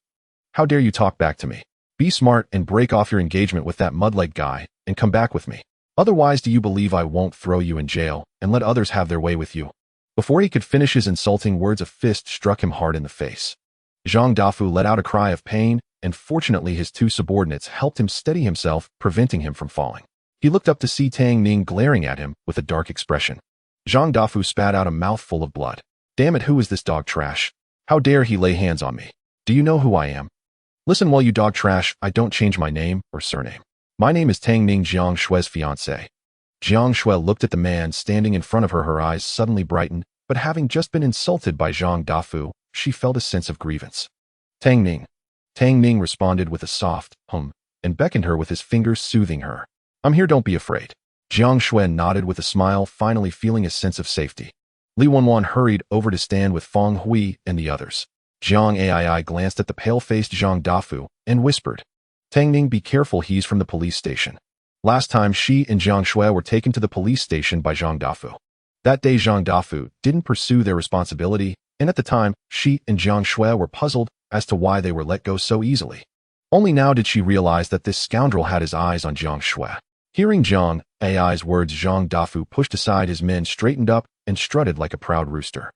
How dare you talk back to me? Be smart and break off your engagement with that mud-leg guy and come back with me. Otherwise, do you believe I won't throw you in jail and let others have their way with you? Before he could finish his insulting words, a fist struck him hard in the face. Zhang Dafu let out a cry of pain, and fortunately his 2 subordinates helped him steady himself, preventing him from falling. He looked up to see Tang Ning glaring at him with a dark expression. Zhang Dafu spat out a mouthful of blood. Damn it, who is this dog trash? How dare he lay hands on me? Do you know who I am? Listen, while you dog trash, I don't change my name or surname. My name is Tang Ning, Jiang Xue's fiancé. Jiang Xue looked at the man standing in front of her. Her eyes suddenly brightened, but having just been insulted by Zhang Dafu, she felt a sense of grievance. Tang Ning. Tang Ning responded with a soft hum and beckoned her with his fingers, soothing her. I'm here, don't be afraid. Jiang Xue nodded with a smile, finally feeling a sense of safety. Li Wenwan hurried over to stand with Feng Hui and the others. Jiang Ai glanced at the pale-faced Zhang Dafu and whispered, Tang Ning, be careful, he's from the police station. Last time she and Jiang Xue were taken to the police station by Zhang Dafu. That day Zhang Dafu didn't pursue their responsibility, and at the time, she and Jiang Xue were puzzled as to why they were let go so easily. Only now did she realize that this scoundrel had his eyes on Jiang Xue. Hearing Jiang Ai's words, Zhang Dafu pushed aside his men, straightened up, and strutted like a proud rooster.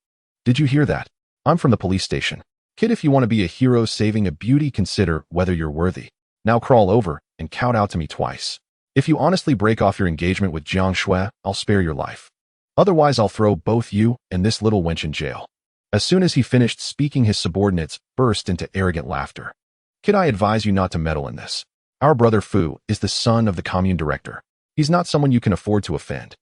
Did you hear that? I'm from the police station. Kid, if you want to be a hero saving a beauty, consider whether you're worthy. Now crawl over and count out to me twice. If you honestly break off your engagement with Jiang Xue, I'll spare your life. Otherwise, I'll throw both you and this little wench in jail. As soon as he finished speaking, his subordinates burst into arrogant laughter. Kid, I advise you not to meddle in this. Our brother Fu is the son of the commune director. He's not someone you can afford to offend.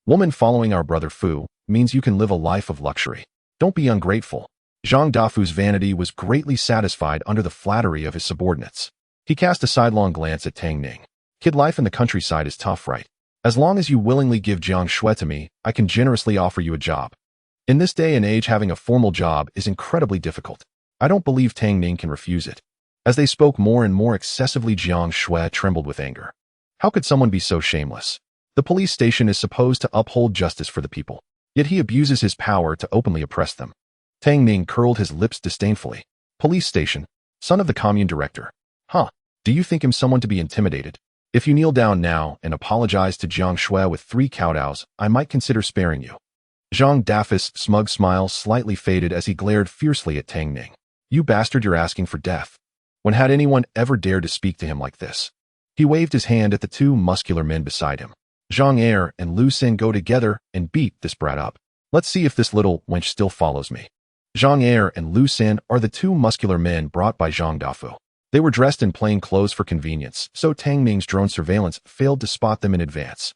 Woman, following our brother Fu means you can live a life of luxury. Don't be ungrateful. Zhang Dafu's vanity was greatly satisfied under the flattery of his subordinates. He cast a sidelong glance at Tang Ning. Kid, life in the countryside is tough, right? As long as you willingly give Jiang Xue to me, I can generously offer you a job. In this day and age, having a formal job is incredibly difficult. I don't believe Tang Ning can refuse it. As they spoke more and more excessively, Jiang Xue trembled with anger. How could someone be so shameless? The police station is supposed to uphold justice for the people, yet he abuses his power to openly oppress them. Tang Ning curled his lips disdainfully. Police station, son of the commune director. Huh, do you think him someone to be intimidated? If you kneel down now and apologize to Jiang Xue with 3 kowtows, I might consider sparing you. Zhang Dafu's smug smile slightly faded as he glared fiercely at Tang Ning. You bastard, you're asking for death. When had anyone ever dared to speak to him like this? He waved his hand at the 2 muscular men beside him. Zhang Er and Lu Xin, go together and beat this brat up. Let's see if this little wench still follows me. Zhang Er and Lu Xin are the 2 muscular men brought by Zhang Dafu. They were dressed in plain clothes for convenience, so Tang Ning's drone surveillance failed to spot them in advance.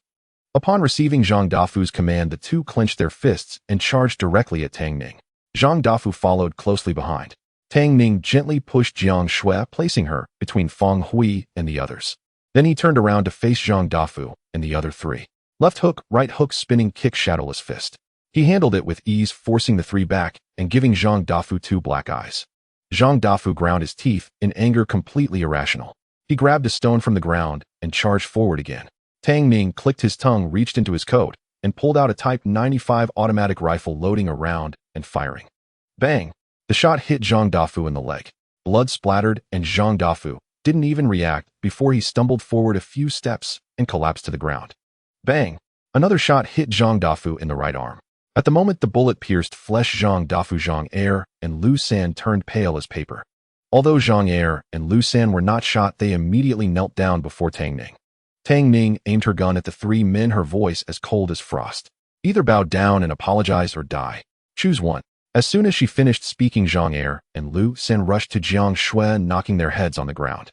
Upon receiving Zhang Dafu's command, the 2 clenched their fists and charged directly at Tang Ning. Zhang Dafu followed closely behind. Tang Ning gently pushed Jiang Xue, placing her between Feng Hui and the others. Then he turned around to face Zhang Dafu and the other 3. Left hook, right hook, spinning kick, shadowless fist. He handled it with ease, forcing the 3 back and giving Zhang Dafu 2 black eyes. Zhang Dafu ground his teeth in anger, completely irrational. He grabbed a stone from the ground and charged forward again. Tang Ning clicked his tongue, reached into his coat, and pulled out a Type 95 automatic rifle, loading a round and firing. Bang! The shot hit Zhang Dafu in the leg. Blood splattered, and Zhang Dafu didn't even react before he stumbled forward a few steps and collapsed to the ground. Bang! Another shot hit Zhang Dafu in the right arm. At the moment the bullet pierced flesh, Zhang Dafu, Zhang Er, and Lu San turned pale as paper. Although Zhang Er and Lu San were not shot, they immediately knelt down before Tang Ning. Tang Ning aimed her gun at the 3 men, her voice as cold as frost. Either bow down and apologize or die. Choose one. As soon as she finished speaking, Zhang Er and Lu San rushed to Jiang Xue, knocking their heads on the ground.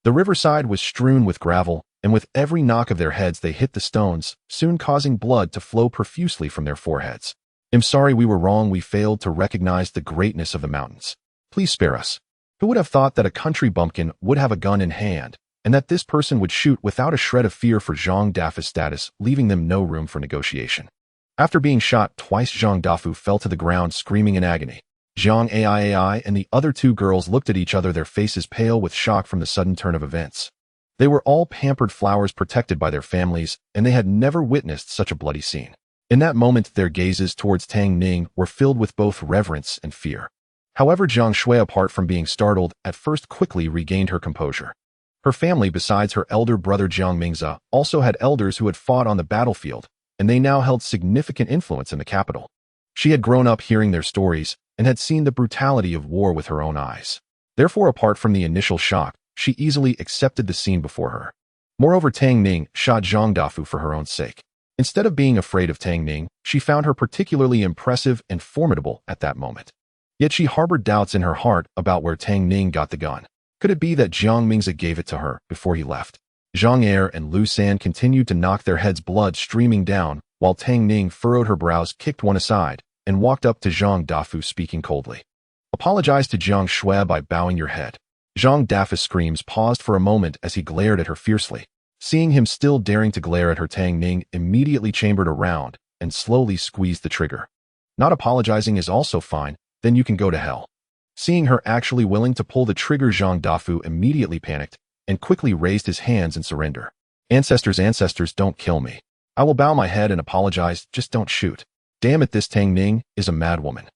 The riverside was strewn with gravel, and with every knock of their heads they hit the stones, soon causing blood to flow profusely from their foreheads. I'm sorry, we were wrong. We failed to recognize the greatness of the mountains. Please spare us. Who would have thought that a country bumpkin would have a gun in hand, and that this person would shoot without a shred of fear for Zhang Dafu's status, leaving them no room for negotiation. After being shot twice, Zhang Dafu fell to the ground screaming in agony. Jiang Ai and the other 2 girls looked at each other, their faces pale with shock from the sudden turn of events. They were all pampered flowers protected by their families, and they had never witnessed such a bloody scene. In that moment, their gazes towards Tang Ning were filled with both reverence and fear. However, Jiang Xue, apart from being startled at first, quickly regained her composure. Her family, besides her elder brother Jiang Mingze, also had elders who had fought on the battlefield, and they now held significant influence in the capital. She had grown up hearing their stories and had seen the brutality of war with her own eyes. Therefore, apart from the initial shock, she easily accepted the scene before her. Moreover, Tang Ning shot Zhang Dafu for her own sake. Instead of being afraid of Tang Ning, she found her particularly impressive and formidable at that moment. Yet she harbored doubts in her heart about where Tang Ning got the gun. Could it be that Jiang Mingze gave it to her before he left? Zhang Er and Lu San continued to knock their heads, blood streaming down, while Tang Ning furrowed her brows, kicked one aside, and walked up to Zhang Dafu, speaking coldly. Apologize to Jiang Xue by bowing your head. Zhang Dafu's screams paused for a moment as he glared at her fiercely. Seeing him still daring to glare at her, Tang Ning immediately chambered around and slowly squeezed the trigger. Not apologizing is also fine, then you can go to hell. Seeing her actually willing to pull the trigger, Zhang Dafu immediately panicked and quickly raised his hands in surrender. Ancestors, don't kill me. I will bow my head and apologize, just don't shoot. Damn it, this Tang Ning is a madwoman.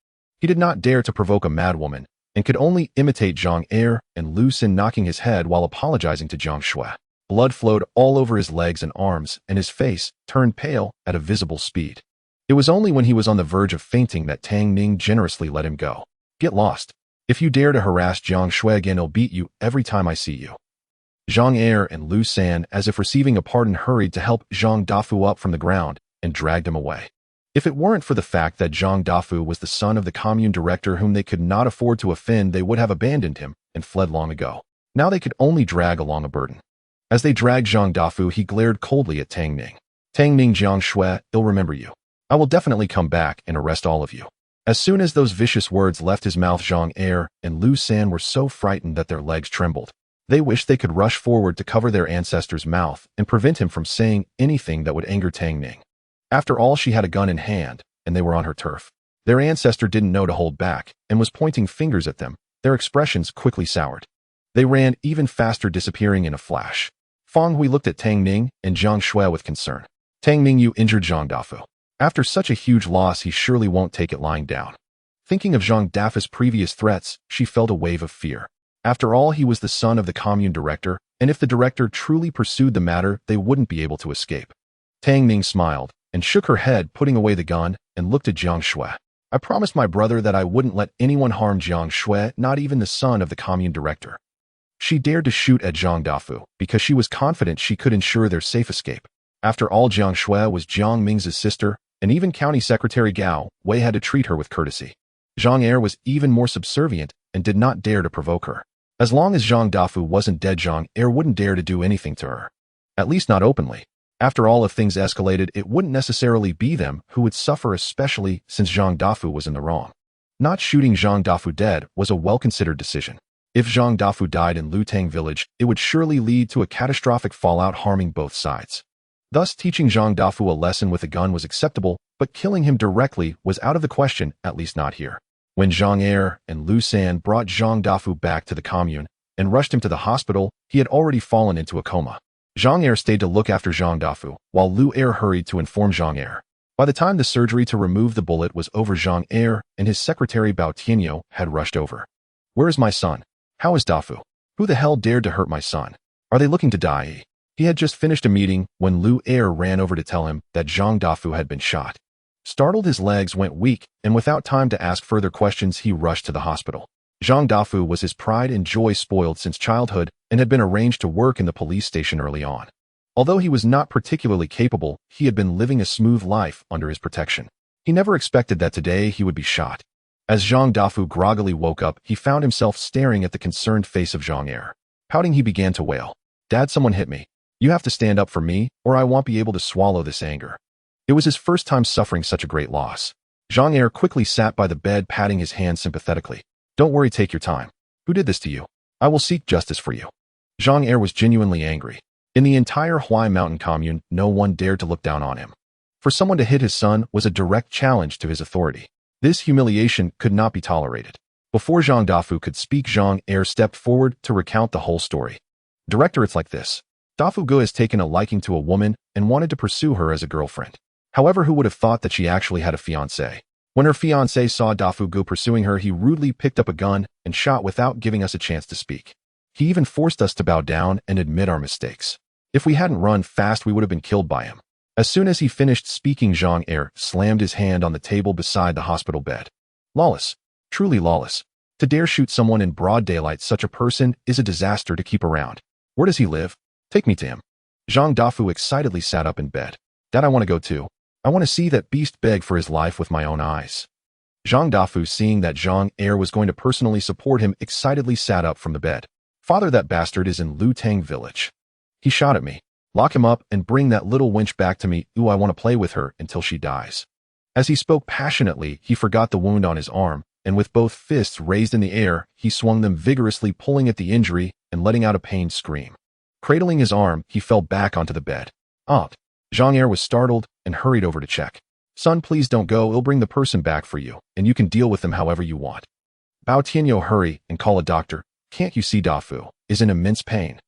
He did not dare to provoke a madwoman and could only imitate Zhang Er and Lu Xin knocking his head while apologizing to Jiang Xue. Blood flowed all over his legs and arms, and his face turned pale at a visible speed. It was only when he was on the verge of fainting that Tang Ning generously let him go. Get lost. If you dare to harass Jiang Xue again, I'll beat you every time I see you. Zhang Er and Lu San, as if receiving a pardon, hurried to help Zhang Dafu up from the ground and dragged him away. If it weren't for the fact that Zhang Dafu was the son of the commune director whom they could not afford to offend, they would have abandoned him and fled long ago. Now they could only drag along a burden. As they dragged Zhang Dafu, he glared coldly at Tang Ning. Tang Ning, Jiang Xue, I'll remember you. I will definitely come back and arrest all of you. As soon as those vicious words left his mouth, Jiang Xue and Lu San were so frightened that their legs trembled. They wished they could rush forward to cover their ancestor's mouth and prevent him from saying anything that would anger Tang Ning. After all, she had a gun in hand, and they were on her turf. Their ancestor didn't know to hold back and was pointing fingers at them. Their expressions quickly soured. They ran even faster, disappearing in a flash. Fang Hui looked at Tang Ning and Jiang Xue with concern. Tang Ning, you injured Zhang Dafu. After such a huge loss, he surely won't take it lying down. Thinking of Zhang Dafu's previous threats, she felt a wave of fear. After all, he was the son of the commune director, and if the director truly pursued the matter, they wouldn't be able to escape. Tang Ning smiled and shook her head, putting away the gun, and looked at Jiang Xue. I promised my brother that I wouldn't let anyone harm Jiang Xue, not even the son of the commune director. She dared to shoot at Zhang Dafu because she was confident she could ensure their safe escape. After all, Jiang Xue was Jiang Ming's sister, and even County Secretary Gao Wei had to treat her with courtesy. Jiang Xue was even more subservient and did not dare to provoke her. As long as Zhang Dafu wasn't dead, Jiang Xue wouldn't dare to do anything to her. At least not openly. After all, if things escalated, it wouldn't necessarily be them who would suffer, especially since Zhang Dafu was in the wrong. Not shooting Zhang Dafu dead was a well-considered decision. If Zhang Dafu died in Lutang village, it would surely lead to a catastrophic fallout, harming both sides. Thus, teaching Zhang Dafu a lesson with a gun was acceptable, but killing him directly was out of the question, at least not here. When Jiang Xue and Lu San brought Zhang Dafu back to the commune and rushed him to the hospital, he had already fallen into a coma. Jiang Xue stayed to look after Zhang Dafu, while Lu Xue hurried to inform Jiang Xue. By the time the surgery to remove the bullet was over, Jiang Xue and his secretary Bao Tianyo had rushed over. Where is my son? How is Dafu? Who the hell dared to hurt my son? Are they looking to die? He had just finished a meeting when Lu Xue ran over to tell him that Zhang Dafu had been shot. Startled, his legs went weak, and without time to ask further questions, he rushed to the hospital. Zhang Dafu was his pride and joy, spoiled since childhood, and had been arranged to work in the police station early on. Although he was not particularly capable, he had been living a smooth life under his protection. He never expected that today he would be shot. As Zhang Dafu groggily woke up, he found himself staring at the concerned face of Jiang Xue. Pouting, he began to wail. Dad, someone hit me. You have to stand up for me, or I won't be able to swallow this anger. It was his first time suffering such a great loss. Jiang Xue quickly sat by the bed, patting his hand sympathetically. Don't worry, take your time. Who did this to you? I will seek justice for you. Jiang Xue was genuinely angry. In the entire Huai Mountain commune, no one dared to look down on him. For someone to hit his son was a direct challenge to his authority. This humiliation could not be tolerated. Before Zhang Dafu could speak, Jiang Xue stepped forward to recount the whole story. Director, it's like this. Dafu Gu has taken a liking to a woman and wanted to pursue her as a girlfriend. However, who would have thought that she actually had a fiancé? When her fiancé saw Dafu Gu pursuing her, he rudely picked up a gun and shot without giving us a chance to speak. He even forced us to bow down and admit our mistakes. If we hadn't run fast, we would have been killed by him. As soon as he finished speaking, Jiang Xue slammed his hand on the table beside the hospital bed. Lawless. Truly lawless. To dare shoot someone in broad daylight, such a person is a disaster to keep around. Where does he live? Take me to him. Zhang Dafu excitedly sat up in bed. Dad, I want to go too. I want to see that beast beg for his life with my own eyes. Zhang Dafu, seeing that Jiang Xue was going to personally support him, excitedly sat up from the bed. Father, that bastard is in Lutang village. He shot at me. Lock him up and bring that little wench back to me. Ooh, I want to play with her until she dies. As he spoke passionately, he forgot the wound on his arm, and with both fists raised in the air, he swung them vigorously, pulling at the injury and letting out a pained scream. Cradling his arm, he fell back onto the bed. Aunt. Jiang Xue was startled and hurried over to check. Son, please don't go. I'll bring the person back for you, and you can deal with them however you want. Bao Tianyo, hurry and call a doctor. Can't you see Dafu is in immense pain?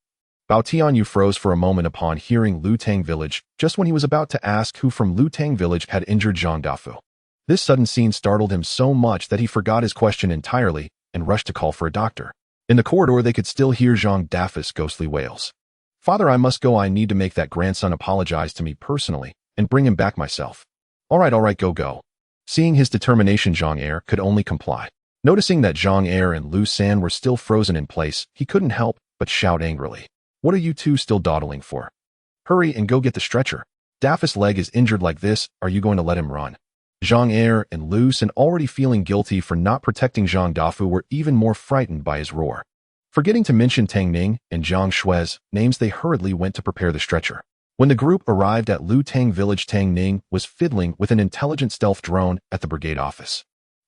Bao Tianyu froze for a moment upon hearing Lutang village, just when he was about to ask who from Lutang village had injured Zhang Dafu. This sudden scene startled him so much that he forgot his question entirely and rushed to call for a doctor. In the corridor, they could still hear Zhang Dafu's ghostly wails. Father, I must go. I need to make that grandson apologize to me personally and bring him back myself. All right, go. Seeing his determination, Jiang Xue could only comply. Noticing that Jiang Xue and Lu San were still frozen in place, he couldn't help but shout angrily. What are you two still dawdling for? Hurry and go get the stretcher. Dafu's leg is injured like this. Are you going to let him run? Jiang Xue and Lu San, already feeling guilty for not protecting Zhang Dafu, were even more frightened by his roar. Forgetting to mention Tang Ning and Jiang Xue's names, they hurriedly went to prepare the stretcher. When the group arrived at Lutang village, Tang Ning was fiddling with an intelligent stealth drone at the brigade office.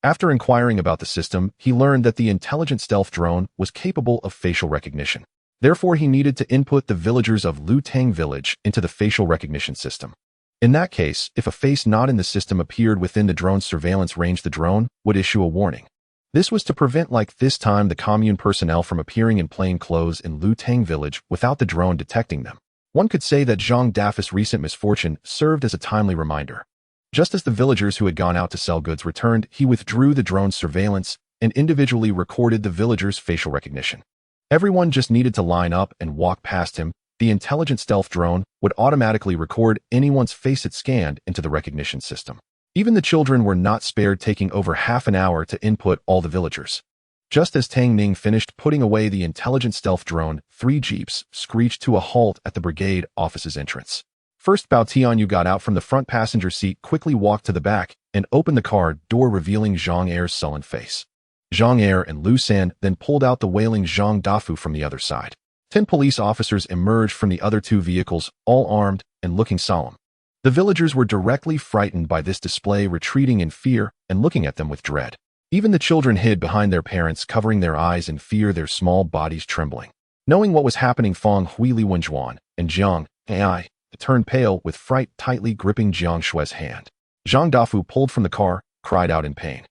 After inquiring about the system, he learned that the intelligent stealth drone was capable of facial recognition. Therefore, he needed to input the villagers of Lutang village into the facial recognition system. In that case, if a face not in the system appeared within the drone's surveillance range, the drone would issue a warning. This was to prevent, like this time, the commune personnel from appearing in plain clothes in Lutang village without the drone detecting them. One could say that Zhang Dafus' recent misfortune served as a timely reminder. Just as the villagers who had gone out to sell goods returned, he withdrew the drone's surveillance and individually recorded the villagers' facial recognition. Everyone just needed to line up and walk past him. The intelligent stealth drone would automatically record anyone's face it scanned into the recognition system. Even the children were not spared, taking over half an hour to input all the villagers. Just as Tang Ning finished putting away the intelligent stealth drone, 3 jeeps screeched to a halt at the brigade office's entrance. First, Bao Tianyu got out from the front passenger seat, quickly walked to the back, and opened the car door, revealing Zhang Er's sullen face. Zhang Er and Lu San then pulled out the wailing Zhang Dafu from the other side. 10 police officers emerged from the other 2 vehicles, all armed and looking solemn. The villagers were directly frightened by this display, retreating in fear and looking at them with dread. Even the children hid behind their parents, covering their eyes in fear, their small bodies trembling. Knowing what was happening, Fang Huili Wenjuan and Jiang Ai turned pale with fright, tightly gripping Jiang Xue's hand. Zhang Dafu pulled from the car, cried out in pain.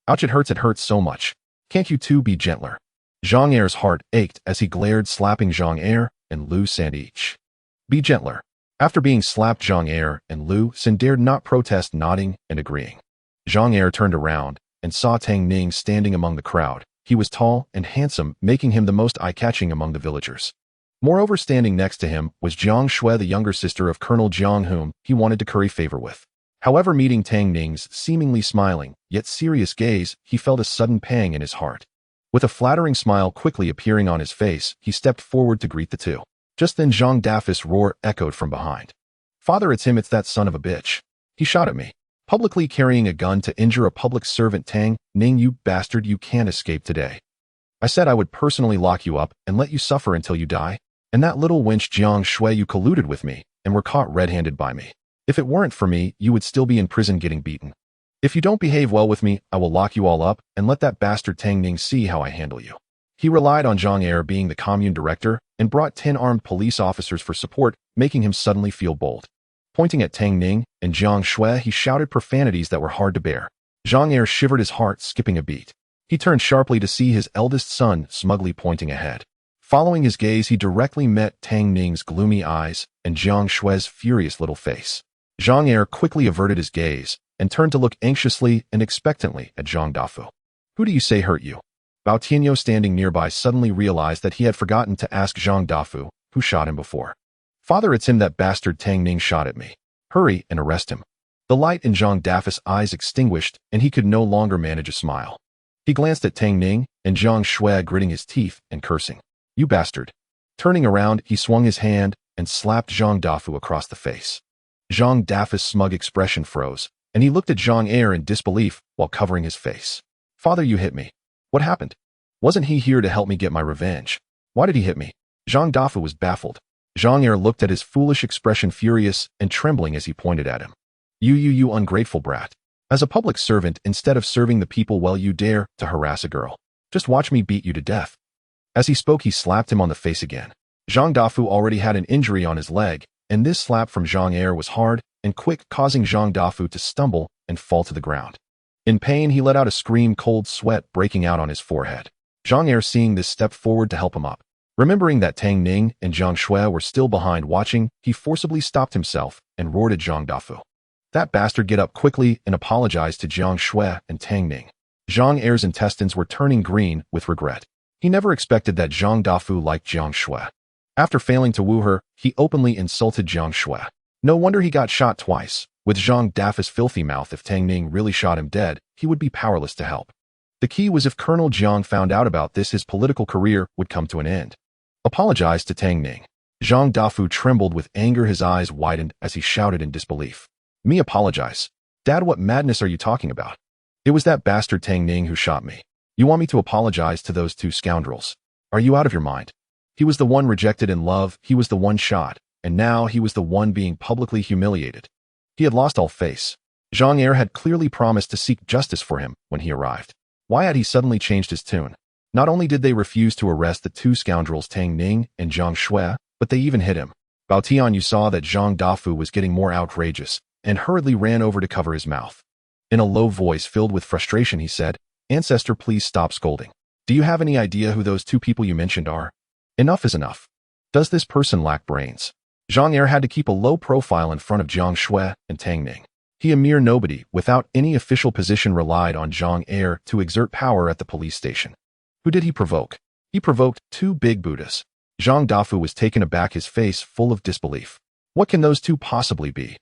Ouch, it hurts so much. Can't you two be gentler? Zhang Er's heart ached as he glared, slapping Zhang Er and Lu San each. Be gentler. After being slapped, Zhang Er and Lu San dared not protest, nodding and agreeing. Zhang Er turned around and saw Tang Ning standing among the crowd. He was tall and handsome, making him the most eye-catching among the villagers. Moreover, standing next to him was Jiang Xue, the younger sister of Colonel Jiang, whom he wanted to curry favor with. However, meeting Tang Ning's seemingly smiling, yet serious gaze, he felt a sudden pang in his heart. With a flattering smile quickly appearing on his face, he stepped forward to greet the two. Just then, Zhang Dafus' roar echoed from behind. Father, it's him, it's that son of a bitch. He shot at me. Publicly carrying a gun to injure a public servant. Tang Ning, you bastard, you can't escape today. I said I would personally lock you up and let you suffer until you die. And that little wench Jiang Xue, you colluded with me and were caught red-handed by me. If it weren't for me, you would still be in prison getting beaten. If you don't behave well with me, I will lock you all up and let that bastard Tang Ning see how I handle you. He relied on Zhang Er being the commune director and brought 10 armed police officers for support, making him suddenly feel bold. Pointing at Tang Ning and Jiang Xue, he shouted profanities that were hard to bear. Zhang Er shivered, his heart skipping a beat. He turned sharply to see his eldest son smugly pointing ahead. Following his gaze, he directly met Tang Ning's gloomy eyes and Jiang Xue's furious little face. Zhang Er quickly averted his gaze and turned to look anxiously and expectantly at Zhang Dafu. Who do you say hurt you? Bao Tianyu, standing nearby, suddenly realized that he had forgotten to ask Zhang Dafu who shot him before. Father, it's him, that bastard Tang Ning shot at me. Hurry and arrest him. The light in Zhang Dafus' eyes extinguished and he could no longer manage a smile. He glanced at Tang Ning and Jiang Xue, gritting his teeth and cursing. You bastard. Turning around, he swung his hand and slapped Zhang Dafu across the face. Zhang Dafus' smug expression froze, and he looked at Zhang Er in disbelief while covering his face. Father, you hit me. What happened? Wasn't he here to help me get my revenge? Why did he hit me? Zhang Dafu was baffled. Zhang Er looked at his foolish expression, furious and trembling as he pointed at him. You ungrateful brat. As a public servant, instead of serving the people well, you dare to harass a girl. Just watch me beat you to death. As he spoke, he slapped him on the face again. Zhang Dafu already had an injury on his leg, and this slap from Zhang Er was hard and quick, causing Zhang Dafu to stumble and fall to the ground. In pain, he let out a scream, cold sweat breaking out on his forehead. Zhang Er, seeing this, stepped forward to help him up. Remembering that Tang Ning and Jiang Xue were still behind watching, he forcibly stopped himself and roared at Zhang Dafu. That bastard, get up quickly and apologize to Jiang Xue and Tang Ning. Zhang Er's intestines were turning green with regret. He never expected that Zhang Dafu liked Jiang Xue. After failing to woo her, he openly insulted Jiang Xue. No wonder he got shot twice. With Zhang Dafu's filthy mouth, if Tang Ning really shot him dead, he would be powerless to help. The key was, if Colonel Jiang found out about this, his political career would come to an end. Apologize to Tang Ning. Zhang Dafu trembled with anger, his eyes widened as he shouted in disbelief. Me apologize? Dad, what madness are you talking about? It was that bastard Tang Ning who shot me. You want me to apologize to those 2 scoundrels? Are you out of your mind? He was the one rejected in love, he was the one shot, and now he was the one being publicly humiliated. He had lost all face. Jiang Xue had clearly promised to seek justice for him when he arrived. Why had he suddenly changed his tune? Not only did they refuse to arrest the two scoundrels Tang Ning and Jiang Xue, but they even hit him. Bao Tian saw that Zhang Dafu was getting more outrageous and hurriedly ran over to cover his mouth. In a low voice filled with frustration, he said, "Ancestor, please stop scolding. Do you have any idea who those two people you mentioned are? Enough is enough. Does this person lack brains?" Jiang Xue had to keep a low profile in front of Jiang Xue and Tang Ning. He, a mere nobody, without any official position, relied on Jiang Xue to exert power at the police station. Who did he provoke? He provoked two big Buddhas. Zhang Dafu was taken aback, his face full of disbelief. What can those two possibly be?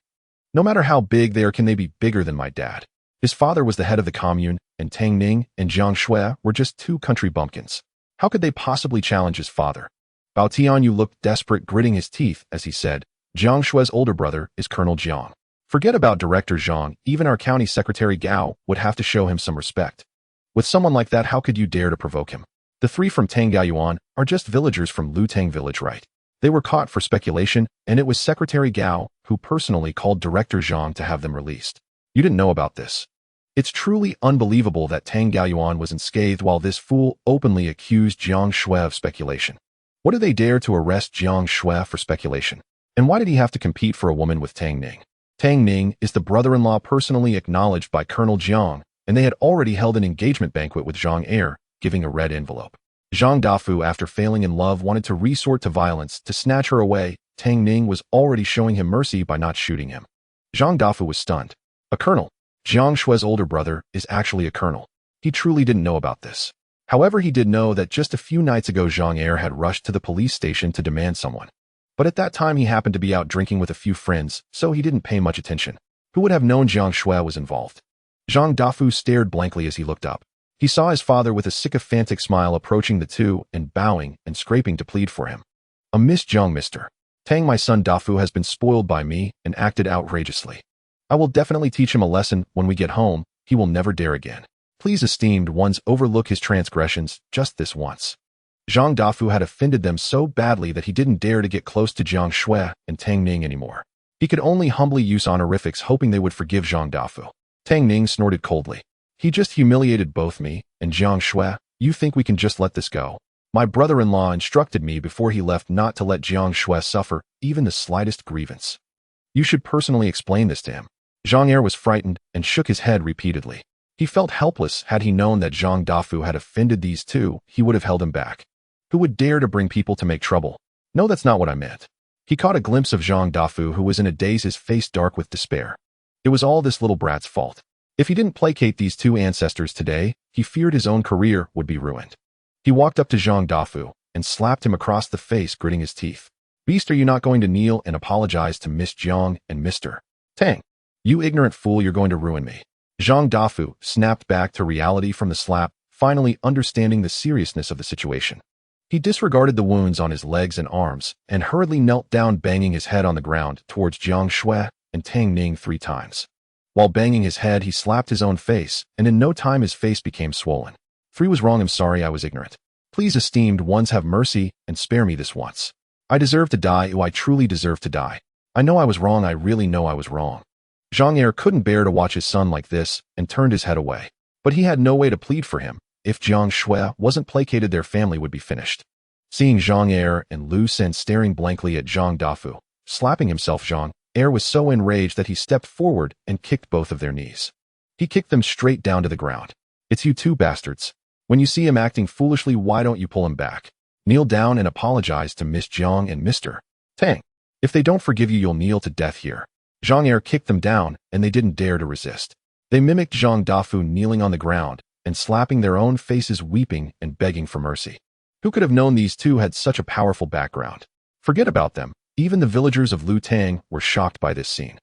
No matter how big they are, can they be bigger than my dad? His father was the head of the commune, and Tang Ning and Jiang Xue were just two country bumpkins. How could they possibly challenge his father? Bao Tianyu looked desperate, gritting his teeth as he said, "Jiang Xue's older brother is Colonel Jiang. Forget about Director Zhang, even our county secretary Gao would have to show him some respect. With someone like that, how could you dare to provoke him? The three from Tangaiyuan are just villagers from Lutang village, right? They were caught for speculation, and it was Secretary Gao who personally called Director Zhang to have them released. You didn't know about this. It's truly unbelievable that Tangaiyuan was unscathed while this fool openly accused Jiang Xue of speculation. What do they dare to arrest Jiang Xue for speculation? And why did he have to compete for a woman with Tang Ning? Tang Ning is the brother-in-law personally acknowledged by Colonel Jiang, and they had already held an engagement banquet with Zhang Xue, giving a red envelope. Zhang Dafu, after failing in love, wanted to resort to violence to snatch her away. Tang Ning was already showing him mercy by not shooting him. Zhang Dafu was stunned. A colonel, Jiang Xue's older brother, is actually a colonel. He truly didn't know about this. However, he did know that just a few nights ago Zhang Xue had rushed to the police station to demand someone. But at that time he happened to be out drinking with a few friends, so he didn't pay much attention. Who would have known Jiang Xue was involved? Zhang Dafu stared blankly as he looked up. He saw his father with a sycophantic smile approaching the two and bowing and scraping to plead for him. Miss Jiang, Mr. Tang, my son Dafu has been spoiled by me and acted outrageously. I will definitely teach him a lesson when we get home. He will never dare again. Please, esteemed ones, overlook his transgressions just this once. Zhang Dafu had offended them so badly that he didn't dare to get close to Jiang Xue and Tang Ning anymore. He could only humbly use honorifics, hoping they would forgive Zhang Dafu. Tang Ning snorted coldly. He just humiliated both me and Jiang Xue. You think we can just let this go? My brother-in-law instructed me before he left not to let Jiang Xue suffer even the slightest grievance. You should personally explain this to him. Zhang Xue was frightened and shook his head repeatedly. He felt helpless. Had he known that Zhang Dafu had offended these two, he would have held him back. Who would dare to bring people to make trouble? No, that's not what I meant. He caught a glimpse of Zhang Dafu, who was in a daze, his face dark with despair. It was all this little brat's fault. If he didn't placate these two ancestors today, he feared his own career would be ruined. He walked up to Zhang Dafu and slapped him across the face, gritting his teeth. Beast, are you not going to kneel and apologize to Miss Jiang and Mr. Tang? You ignorant fool, you're going to ruin me. Zhang Dafu snapped back to reality from the slap, finally understanding the seriousness of the situation. He disregarded the wounds on his legs and arms and hurriedly knelt down, banging his head on the ground towards Jiang Xue and Tang Ning 3 times. While banging his head, he slapped his own face, and in no time his face became swollen. 3 was wrong. I'm sorry, I was ignorant. Please, esteemed ones, have mercy and spare me this once. I deserve to die. Oh, I truly deserve to die. I know I was wrong. I really know I was wrong. Zhang Xue couldn't bear to watch his son like this and turned his head away. But he had no way to plead for him. If Jiang Xue wasn't placated, their family would be finished. Seeing Zhang Xue and Lu Sen staring blankly at Zhang Dafu, slapping himself, Zhang Xue was so enraged that he stepped forward and kicked both of their knees. He kicked them straight down to the ground. It's you two bastards. When you see him acting foolishly, why don't you pull him back? Kneel down and apologize to Miss Jiang and Mr. Tang. If they don't forgive you, you'll kneel to death here. Zhang Xue kicked them down, and they didn't dare to resist. They mimicked Zhang Dafu kneeling on the ground and slapping their own faces, weeping and begging for mercy. Who could have known these two had such a powerful background? Forget about them. Even the villagers of Lutang were shocked by this scene.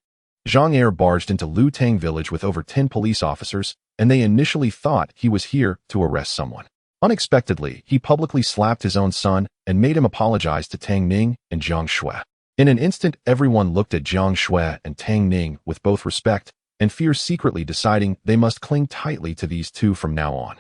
Zhang Xue barged into Lutang village with over 10 police officers, and they initially thought he was here to arrest someone. Unexpectedly, he publicly slapped his own son and made him apologize to Tang Ning and Jiang Xue. In an instant, everyone looked at Jiang Xue and Tang Ning with both respect and fear, secretly deciding they must cling tightly to these two from now on.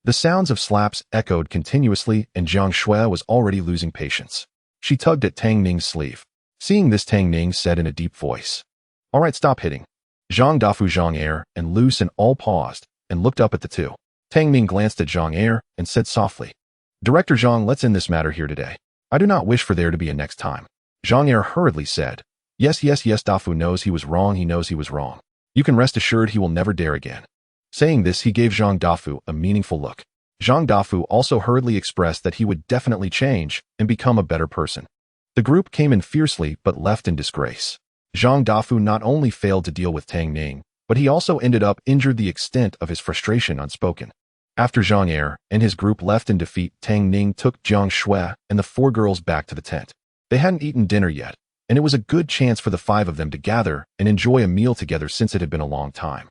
The sounds of slaps echoed continuously, and Jiang Xue was already losing patience. She tugged at Tang Ning's sleeve. Seeing this, Tang Ning said in a deep voice, "All right, stop hitting. Zhang Dafu, Zhang Er, and Lu Sin all paused and looked up at the two. Tang Ning glanced at Zhang Er and said softly, "Director Zhang, let's end this matter here today. I do not wish for there to be a next time." Zhang Er hurriedly said, Yes, Dafu knows he was wrong, he knows he was wrong. You can rest assured he will never dare again." Saying this, he gave Zhang Dafu a meaningful look. Zhang Dafu also hurriedly expressed that he would definitely change and become a better person. The group came in fiercely but left in disgrace. Zhang Dafu not only failed to deal with Tang Ning, but he also ended up injured the extent of his frustration unspoken. After Zhang Er and his group left in defeat, Tang Ning took Jiang Xue and the four girls back to the tent. They hadn't eaten dinner yet, and it was a good chance for the five of them to gather and enjoy a meal together since it had been a long time.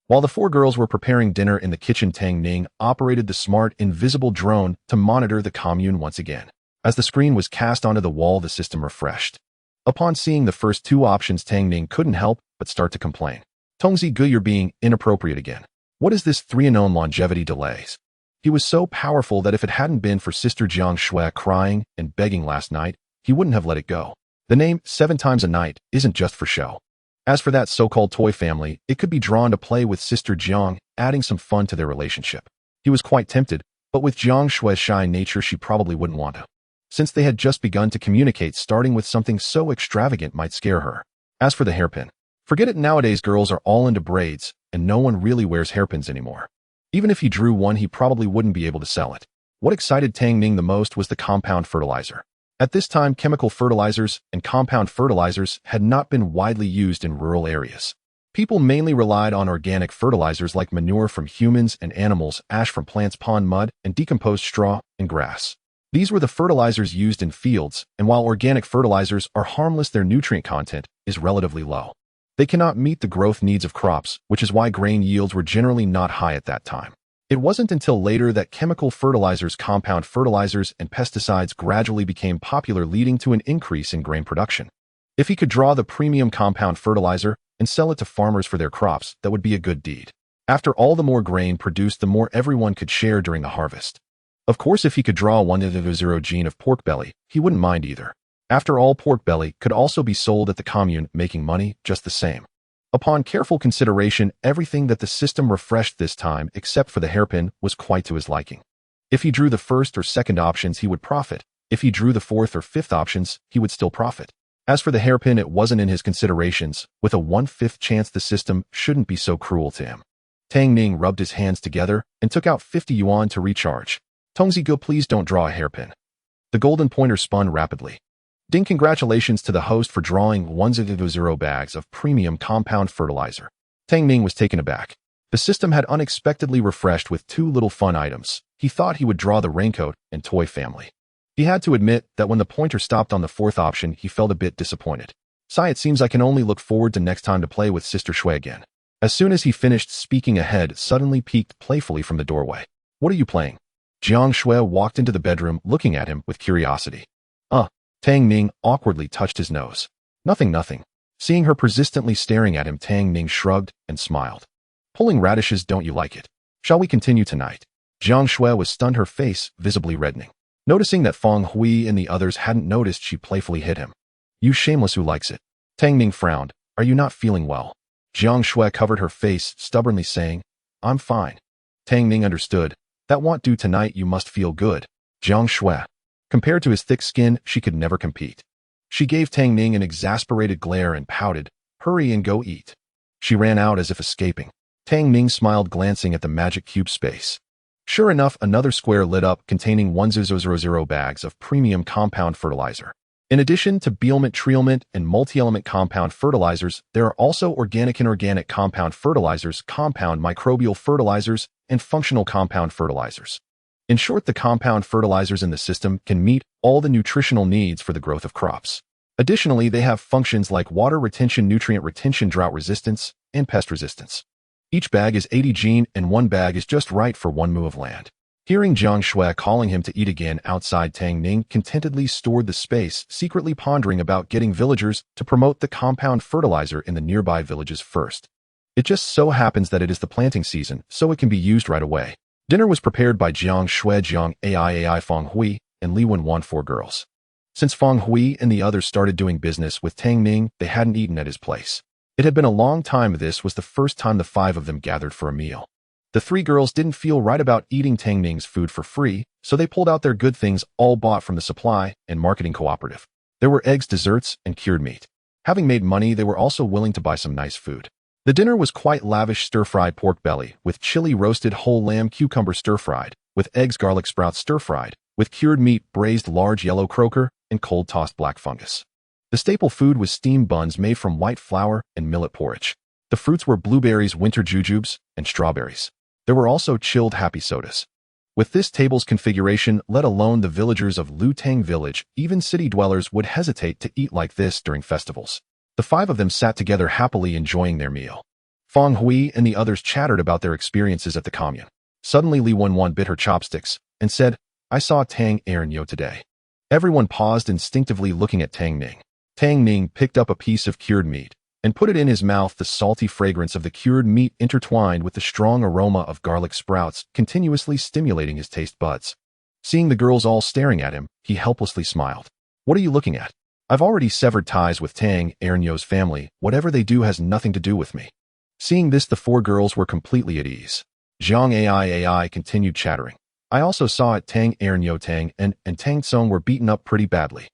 While the four girls were preparing dinner in the kitchen, Tang Ning operated the smart, invisible drone to monitor the commune once again. As the screen was cast onto the wall, the system refreshed. Upon seeing the first two options, Tang Ning couldn't help but start to complain. "Tongzi Gu, you're being inappropriate again. What is this 3 unknown longevity delays?" He was so powerful that if it hadn't been for Sister Jiang Xue crying and begging last night, he wouldn't have let it go. The name 7 times a night isn't just for show. As for that so-called toy family, it could be drawn to play with Sister Jiang, adding some fun to their relationship. He was quite tempted, but with Jiang Xue's shy nature, she probably wouldn't want to. Since they had just begun to communicate, starting with something so extravagant might scare her. As for the hairpin, forget it. Nowadays girls are all into braids, and no one really wears hairpins anymore. Even if he drew one, he probably wouldn't be able to sell it. What excited Tang Ning the most was the compound fertilizer. At this time, chemical fertilizers and compound fertilizers had not been widely used in rural areas. People mainly relied on organic fertilizers like manure from humans and animals, ash from plants, pond mud, and decomposed straw and grass. These were the fertilizers used in fields, and while organic fertilizers are harmless, their nutrient content is relatively low. They cannot meet the growth needs of crops, which is why grain yields were generally not high at that time. It wasn't until later that chemical fertilizers, compound fertilizers, and pesticides gradually became popular, leading to an increase in grain production. If he could draw the premium compound fertilizer and sell it to farmers for their crops, that would be a good deed. After all, the more grain produced, the more everyone could share during the harvest. Of course, if he could draw 100 gene of pork belly, he wouldn't mind either. After all, pork belly could also be sold at the commune, making money just the same. Upon careful consideration, everything that the system refreshed this time, except for the hairpin, was quite to his liking. If he drew the first or second options, he would profit. If he drew the fourth or fifth options, he would still profit. As for the hairpin, it wasn't in his considerations. With a 1/5 chance, the system shouldn't be so cruel to him. Tang Ning rubbed his hands together and took out 50 yuan to recharge. "Tongzi Go, please don't draw a hairpin." The golden pointer spun rapidly. "Ding, congratulations to the host for drawing 100 bags of premium compound fertilizer." Tang Ning was taken aback. The system had unexpectedly refreshed with 2 little fun items. He thought he would draw the raincoat and toy family. He had to admit that when the pointer stopped on the 4th option, he felt a bit disappointed. "Sigh, it seems I can only look forward to next time to play with Sister Xue again." As soon as he finished speaking, a head suddenly peeked playfully from the doorway. "What are you playing?" Jiang Xue walked into the bedroom, looking at him with curiosity. Tang Ning awkwardly touched his nose. Nothing. Seeing her persistently staring at him, Tang Ning shrugged and smiled. "Pulling radishes, don't you like it? Shall we continue tonight?" Jiang Xue was stunned, her face visibly reddening. Noticing that Feng Hui and the others hadn't noticed, she playfully hit him. "You shameless, who likes it?" Tang Ning frowned. "Are you not feeling well?" Jiang Xue covered her face, stubbornly saying, "I'm fine." Tang Ning understood. "That won't do tonight, you must feel good." Jiang Xue. Compared to his thick skin, she could never compete. She gave Tang Ning an exasperated glare and pouted, "Hurry and go eat." She ran out as if escaping. Tang Ning smiled, glancing at the magic cube space. Sure enough, another square lit up containing 1000 bags of premium compound fertilizer. In addition to beelement, treelement, and multi-element compound fertilizers, there are also organic, inorganic compound fertilizers, compound microbial fertilizers, and functional compound fertilizers. In short, the compound fertilizers in the system can meet all the nutritional needs for the growth of crops. Additionally, they have functions like water retention, nutrient retention, drought resistance, and pest resistance. Each bag is 80 gene, and 1 bag is just right for 1 mu of land. Hearing Jiang Xue calling him to eat again outside, Tang Ning contentedly stored the space, secretly pondering about getting villagers to promote the compound fertilizer in the nearby villages first. It just so happens that it is the planting season, so it can be used right away. Dinner was prepared by Jiang Xue, Jiang Ai, Feng Hui, and Li Wenwan, 4 girls. Since Feng Hui and the others started doing business with Tang Ning, they hadn't eaten at his place. It had been a long time. This was the first time the five of them gathered for a meal. The three girls didn't feel right about eating Tang Ning's food for free, so they pulled out their good things all bought from the supply and marketing cooperative. There were eggs, desserts, and cured meat. Having made money, they were also willing to buy some nice food. The dinner was quite lavish: stir-fried pork belly, with chili roasted whole lamb, cucumber stir-fried, with eggs, garlic sprouts stir-fried, with cured meat, braised large yellow croaker, and cold tossed black fungus. The staple food was steamed buns made from white flour and millet porridge. The fruits were blueberries, winter jujubes, and strawberries. There were also chilled happy sodas. With this table's configuration, let alone the villagers of Lutang village, even city dwellers would hesitate to eat like this during festivals. The five of them sat together happily enjoying their meal. Feng Hui and the others chattered about their experiences at the commune. Suddenly Li Wenwan bit her chopsticks and said, "I saw Tang Ning today." Everyone paused, instinctively looking at Tang Ning. Tang Ning picked up a piece of cured meat and put it in his mouth. The salty fragrance of the cured meat intertwined with the strong aroma of garlic sprouts, continuously stimulating his taste buds. Seeing the girls all staring at him, he helplessly smiled. "What are you looking at? I've already severed ties with Tang Ning's family. Whatever they do has nothing to do with me." Seeing this, the four girls were completely at ease. Jiang Ai continued chattering. "I also saw it. Tang Tang and Tang Tsong were beaten up pretty badly.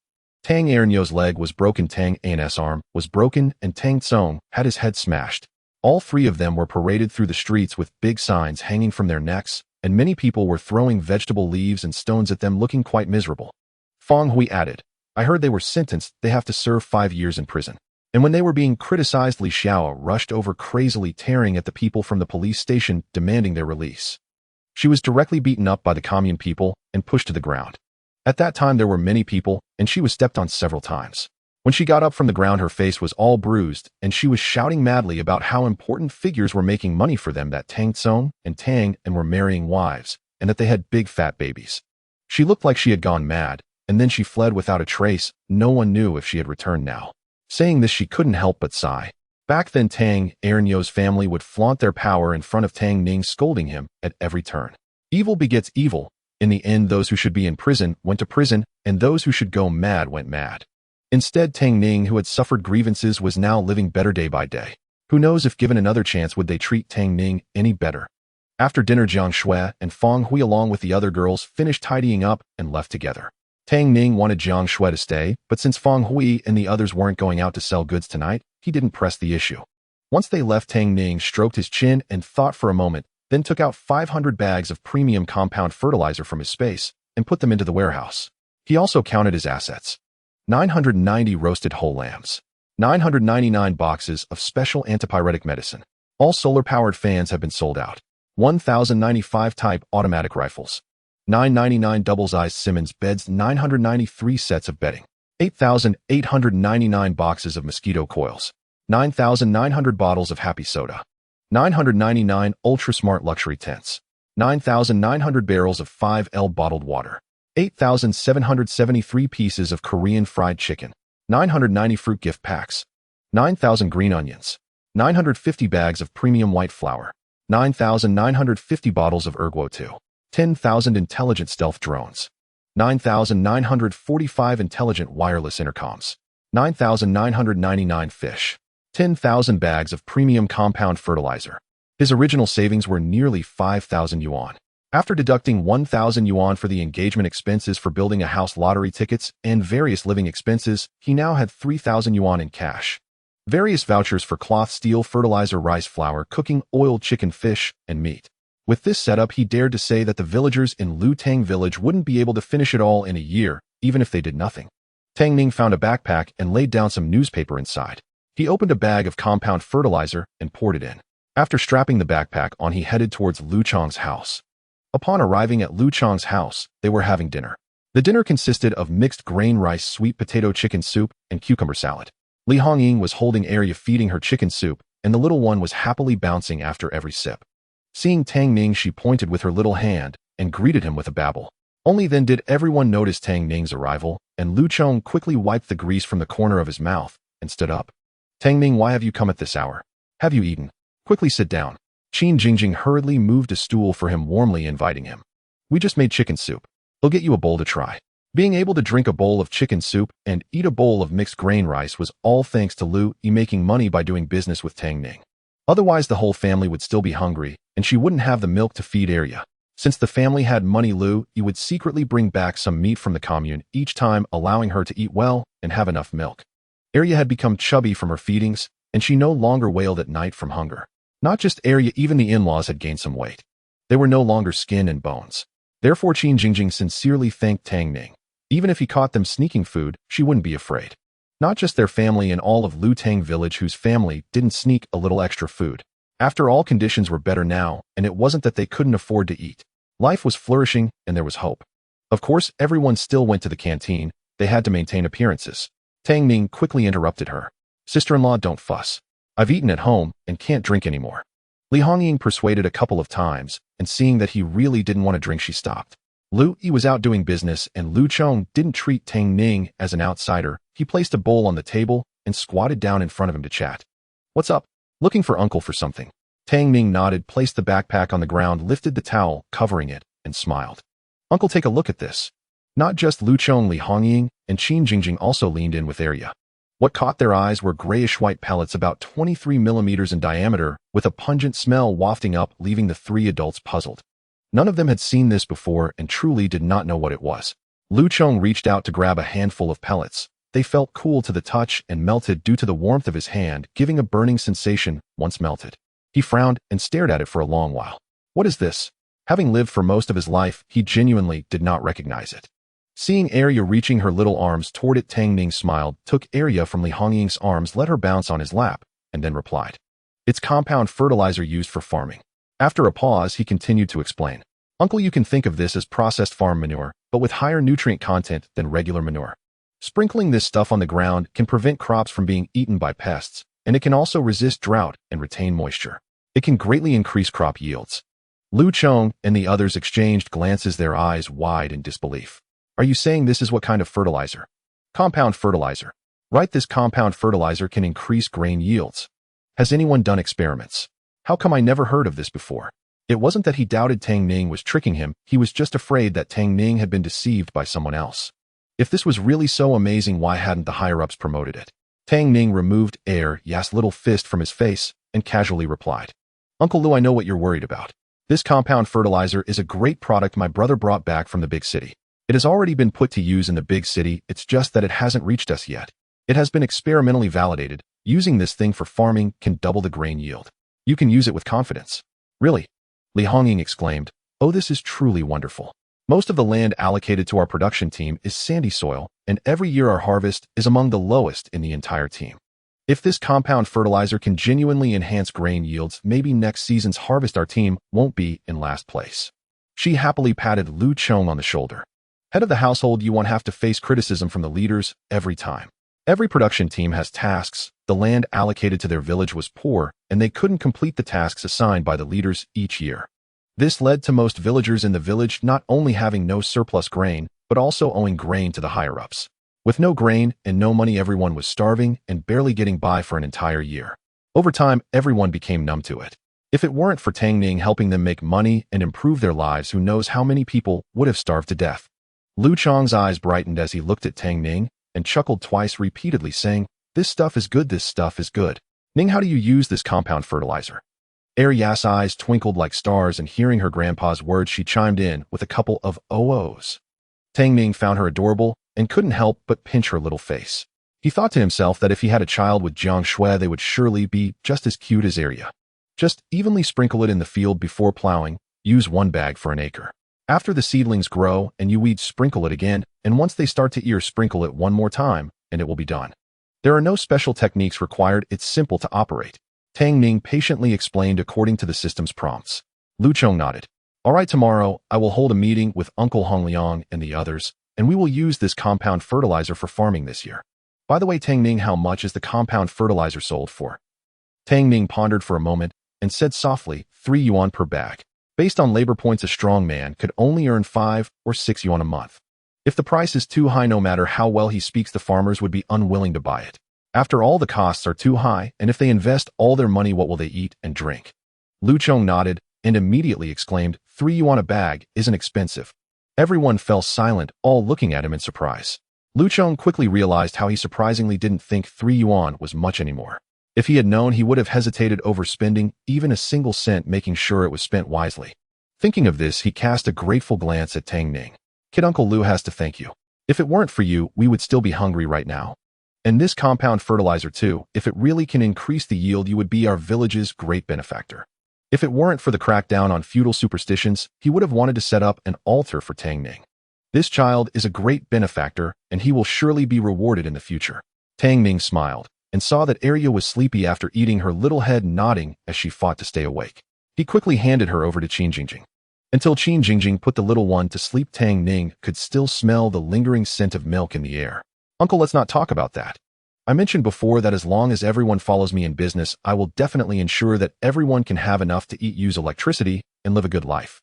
Tang Ning's leg was broken, Tang N's arm was broken, and Tang Tsong had his head smashed. All three of them were paraded through the streets with big signs hanging from their necks, and many people were throwing vegetable leaves and stones at them, looking quite miserable." Feng Hui added, "I heard they were sentenced. They have to serve 5 years in prison." And when they were being criticized, Li Xiao rushed over, crazily tearing at the people from the police station, demanding their release. She was directly beaten up by the commune people and pushed to the ground. At that time there were many people, and she was stepped on several times. When she got up from the ground, her face was all bruised, and she was shouting madly about how important figures were making money for them, that Tang Tsong and Tang and were marrying wives, and that they had big fat babies. She looked like she had gone mad, and then she fled without a trace. No one knew if she had returned now. Saying this, she couldn't help but sigh. Back then, Tang Ning's family would flaunt their power in front of Tang Ning, scolding him at every turn. Evil begets evil. In the end, those who should be in prison went to prison, and those who should go mad went mad. Instead, Tang Ning, who had suffered grievances, was now living better day by day. Who knows if given another chance would they treat Tang Ning any better. After dinner, Jiang Xue and Feng Hui, along with the other girls, finished tidying up and left together. Tang Ning wanted Jiang Xue to stay, but since Feng Hui and the others weren't going out to sell goods tonight, he didn't press the issue. Once they left, Tang Ning stroked his chin and thought for a moment, then took out 500 bags of premium compound fertilizer from his space and put them into the warehouse. He also counted his assets. 990 roasted whole lambs. 999 boxes of special antipyretic medicine. All solar-powered fans have been sold out. 1,095 type automatic rifles. 999 double-sized Simmons beds. 993 sets of bedding. 8,899 boxes of mosquito coils. 9,900 bottles of happy soda. 999 ultra-smart luxury tents. 9,900 barrels of 5L bottled water. 8,773 pieces of Korean fried chicken. 990 fruit gift packs. 9,000 green onions. 950 bags of premium white flour. 9,950 bottles of Erguo 2. 10,000 intelligent stealth drones. 9,945 intelligent wireless intercoms. 9,999 fish. 10,000 bags of premium compound fertilizer. His original savings were nearly 5,000 yuan. After deducting 1,000 yuan for the engagement expenses for building a house, lottery tickets, and various living expenses, he now had 3,000 yuan in cash. Various vouchers for cloth, steel, fertilizer, rice flour, cooking oil, chicken, fish, and meat. With this setup, he dared to say that the villagers in Lutang village wouldn't be able to finish it all in a year, even if they did nothing. Tang Ning found a backpack and laid down some newspaper inside. He opened a bag of compound fertilizer and poured it in. After strapping the backpack on, he headed towards Lu Chang's house. Upon arriving at Lu Chang's house, they were having dinner. The dinner consisted of mixed grain rice, sweet potato, chicken soup, and cucumber salad. Li Hongying was holding area, feeding her chicken soup, and the little one was happily bouncing after every sip. Seeing Tang Ning, she pointed with her little hand and greeted him with a babble. Only then did everyone notice Tang Ning's arrival, and Lu Chang quickly wiped the grease from the corner of his mouth and stood up. "Tang Ning, why have you come at this hour? Have you eaten? Quickly sit down." Qin Jingjing hurriedly moved a stool for him, warmly inviting him. "We just made chicken soup. I'll get you a bowl to try." Being able to drink a bowl of chicken soup and eat a bowl of mixed grain rice was all thanks to Lu Yi making money by doing business with Tang Ning. Otherwise, the whole family would still be hungry, and she wouldn't have the milk to feed Arya. Since the family had money, Lu Yi would secretly bring back some meat from the commune each time, allowing her to eat well and have enough milk. Arya had become chubby from her feedings, and she no longer wailed at night from hunger. Not just Arya, even the in-laws had gained some weight. They were no longer skin and bones. Therefore, Qin Jingjing sincerely thanked Tang Ning. Even if he caught them sneaking food, she wouldn't be afraid. Not just their family and all of Lu Tang village whose family didn't sneak a little extra food. After all, conditions were better now, and it wasn't that they couldn't afford to eat. Life was flourishing, and there was hope. Of course, everyone still went to the canteen. They had to maintain appearances. Tang Ning quickly interrupted her. Sister-in-law, don't fuss. I've eaten at home and can't drink anymore. Li Hongying persuaded a couple of times, and seeing that he really didn't want to drink, she stopped. Lu Yi was out doing business, and Lu Chong didn't treat Tang Ning as an outsider. He placed a bowl on the table and squatted down in front of him to chat. What's up? Looking for uncle for something? Tang Ning nodded, placed the backpack on the ground, lifted the towel covering it, and smiled. Uncle, take a look at this. Not just Lu Chong, Li Hongying and Qin Jingjing also leaned in with Arya. What caught their eyes were grayish-white pellets about 23 millimeters in diameter, with a pungent smell wafting up, leaving the three adults puzzled. None of them had seen this before and truly did not know what it was. Lu Chong reached out to grab a handful of pellets. They felt cool to the touch and melted due to the warmth of his hand, giving a burning sensation once melted. He frowned and stared at it for a long while. What is this? Having lived for most of his life, he genuinely did not recognize it. Seeing Arya reaching her little arms toward it, Tang Ning smiled, took Arya from Li Hongying's arms, let her bounce on his lap, and then replied. It's compound fertilizer used for farming. After a pause, he continued to explain. Uncle, you can think of this as processed farm manure, but with higher nutrient content than regular manure. Sprinkling this stuff on the ground can prevent crops from being eaten by pests, and it can also resist drought and retain moisture. It can greatly increase crop yields. Lu Chong and the others exchanged glances, their eyes wide in disbelief. Are you saying this is what kind of fertilizer? Compound fertilizer. Right, this compound fertilizer can increase grain yields. Has anyone done experiments? How come I never heard of this before? It wasn't that he doubted Tang Ning was tricking him, he was just afraid that Tang Ning had been deceived by someone else. If this was really so amazing, why hadn't the higher-ups promoted it? Tang Ning removed Arya's little fist from his face and casually replied. Uncle Lu, I know what you're worried about. This compound fertilizer is a great product my brother brought back from the big city. It has already been put to use in the big city, it's just that it hasn't reached us yet. It has been experimentally validated. Using this thing for farming can double the grain yield. You can use it with confidence. Really? Li Hongying exclaimed. Oh, this is truly wonderful. Most of the land allocated to our production team is sandy soil, and every year our harvest is among the lowest in the entire team. If this compound fertilizer can genuinely enhance grain yields, maybe next season's harvest our team won't be in last place. She happily patted Lu Chong on the shoulder. Head of the household, you won't have to face criticism from the leaders every time. Every production team has tasks. The land allocated to their village was poor, and they couldn't complete the tasks assigned by the leaders each year. This led to most villagers in the village not only having no surplus grain, but also owing grain to the higher-ups. With no grain and no money, everyone was starving and barely getting by for an entire year. Over time, everyone became numb to it. If it weren't for Tang Ning helping them make money and improve their lives, who knows how many people would have starved to death. Lu Chong's eyes brightened as he looked at Tang Ning and chuckled twice, repeatedly saying, this stuff is good, this stuff is good. Ning, how do you use this compound fertilizer? Arya's eyes twinkled like stars, and hearing her grandpa's words, she chimed in with a couple of oh-ohs. Tang Ning found her adorable and couldn't help but pinch her little face. He thought to himself that if he had a child with Jiang Xue, they would surely be just as cute as Arya. Just evenly sprinkle it in the field before plowing. Use 1 bag for an acre. After the seedlings grow and you weed, sprinkle it again, and once they start to ear, sprinkle it 1 more time, and it will be done. There are no special techniques required, it's simple to operate. Tang Ning patiently explained according to the system's prompts. Lu Chong nodded. All right, tomorrow I will hold a meeting with Uncle Hong Liang and the others, and we will use this compound fertilizer for farming this year. By the way, Tang Ning, how much is the compound fertilizer sold for? Tang Ning pondered for a moment and said softly, 3 yuan per bag. Based on labor points, a strong man could only earn 5 or 6 yuan a month. If the price is too high, no matter how well he speaks, the farmers would be unwilling to buy it. After all, the costs are too high, and if they invest all their money, what will they eat and drink? Lu Chong nodded and immediately exclaimed, 3 yuan a bag isn't expensive. Everyone fell silent, all looking at him in surprise. Lu Chong quickly realized how he surprisingly didn't think 3 yuan was much anymore. If he had known, he would have hesitated over spending even a single cent, making sure it was spent wisely. Thinking of this, he cast a grateful glance at Tang Ning. Kid Uncle Lu has to thank you. If it weren't for you, we would still be hungry right now. And this compound fertilizer too, if it really can increase the yield, you would be our village's great benefactor. If it weren't for the crackdown on feudal superstitions, he would have wanted to set up an altar for Tang Ning. This child is a great benefactor, and he will surely be rewarded in the future. Tang Ning smiled and saw that Arya was sleepy after eating, her little head nodding as she fought to stay awake. He quickly handed her over to Qin Jingjing. Until Qin Jingjing put the little one to sleep, Tang Ning could still smell the lingering scent of milk in the air. Uncle, let's not talk about that. I mentioned before that as long as everyone follows me in business, I will definitely ensure that everyone can have enough to eat, use electricity, and live a good life.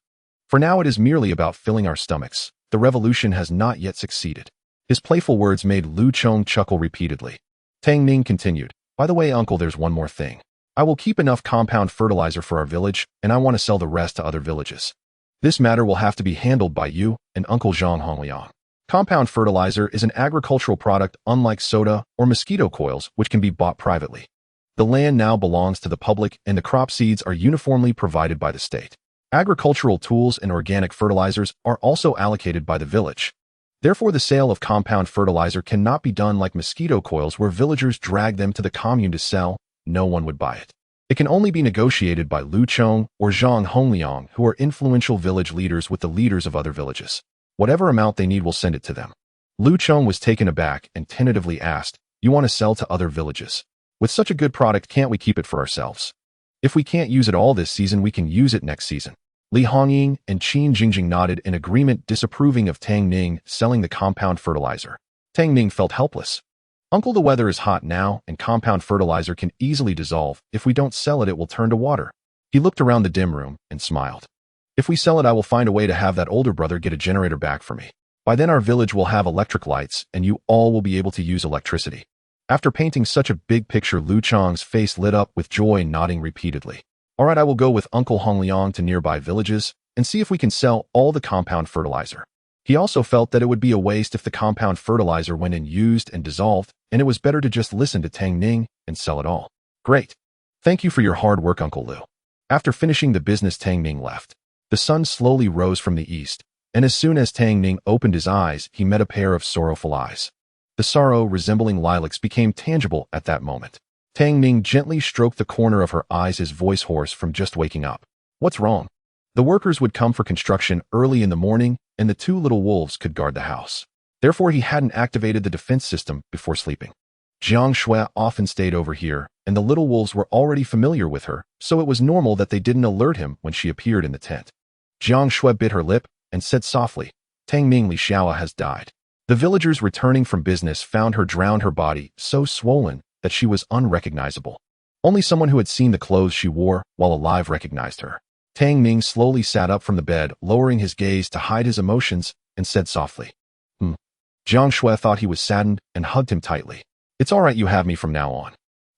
For now, it is merely about filling our stomachs. The revolution has not yet succeeded. His playful words made Lu Chong chuckle repeatedly. Tang Ning continued, by the way, Uncle, there's one more thing. I will keep enough compound fertilizer for our village, and I want to sell the rest to other villages. This matter will have to be handled by you and Uncle Zhang Hongliang. Compound fertilizer is an agricultural product unlike soda or mosquito coils, which can be bought privately. The land now belongs to the public, and the crop seeds are uniformly provided by the state. Agricultural tools and organic fertilizers are also allocated by the village. Therefore, the sale of compound fertilizer cannot be done like mosquito coils where villagers drag them to the commune to sell. No one would buy it. It can only be negotiated by Lu Chong or Zhang Hongliang, who are influential village leaders, with the leaders of other villages. Whatever amount they need, will send it to them. Lu Chong was taken aback and tentatively asked, you want to sell to other villages? With such a good product, can't we keep it for ourselves? If we can't use it all this season, we can use it next season. Li Hongying and Qin Jingjing nodded in agreement, disapproving of Tang Ning selling the compound fertilizer. Tang Ning felt helpless. Uncle, the weather is hot now, and compound fertilizer can easily dissolve. If we don't sell it, it will turn to water. He looked around the dim room and smiled. If we sell it, I will find a way to have that older brother get a generator back for me. By then, our village will have electric lights, and you all will be able to use electricity. After painting such a big picture, Lu Chong's face lit up with joy, nodding repeatedly. All right, I will go with Uncle Hongliang to nearby villages and see if we can sell all the compound fertilizer. He also felt that it would be a waste if the compound fertilizer went in used and dissolved, and it was better to just listen to Tang Ning and sell it all. Great. Thank you for your hard work, Uncle Lu. After finishing the business, Tang Ning left. The sun slowly rose from the east, and as soon as Tang Ning opened his eyes, he met a pair of sorrowful eyes. The sorrow, resembling lilacs, became tangible at that moment. Tang Ning gently stroked the corner of her eyes, his voice hoarse from just waking up. What's wrong? The workers would come for construction early in the morning, and the 2 little wolves could guard the house. Therefore, he hadn't activated the defense system before sleeping. Jiang Xue often stayed over here, and the little wolves were already familiar with her, so it was normal that they didn't alert him when she appeared in the tent. Jiang Xue bit her lip and said softly, Tang Ning Li Xiao has died. The villagers returning from business found her drowned, her body so swollen that she was unrecognizable. Only someone who had seen the clothes she wore while alive recognized her. Tang Ning slowly sat up from the bed, lowering his gaze to hide his emotions, and said softly, Jiang Xue thought he was saddened and hugged him tightly. It's all right, you have me from now on.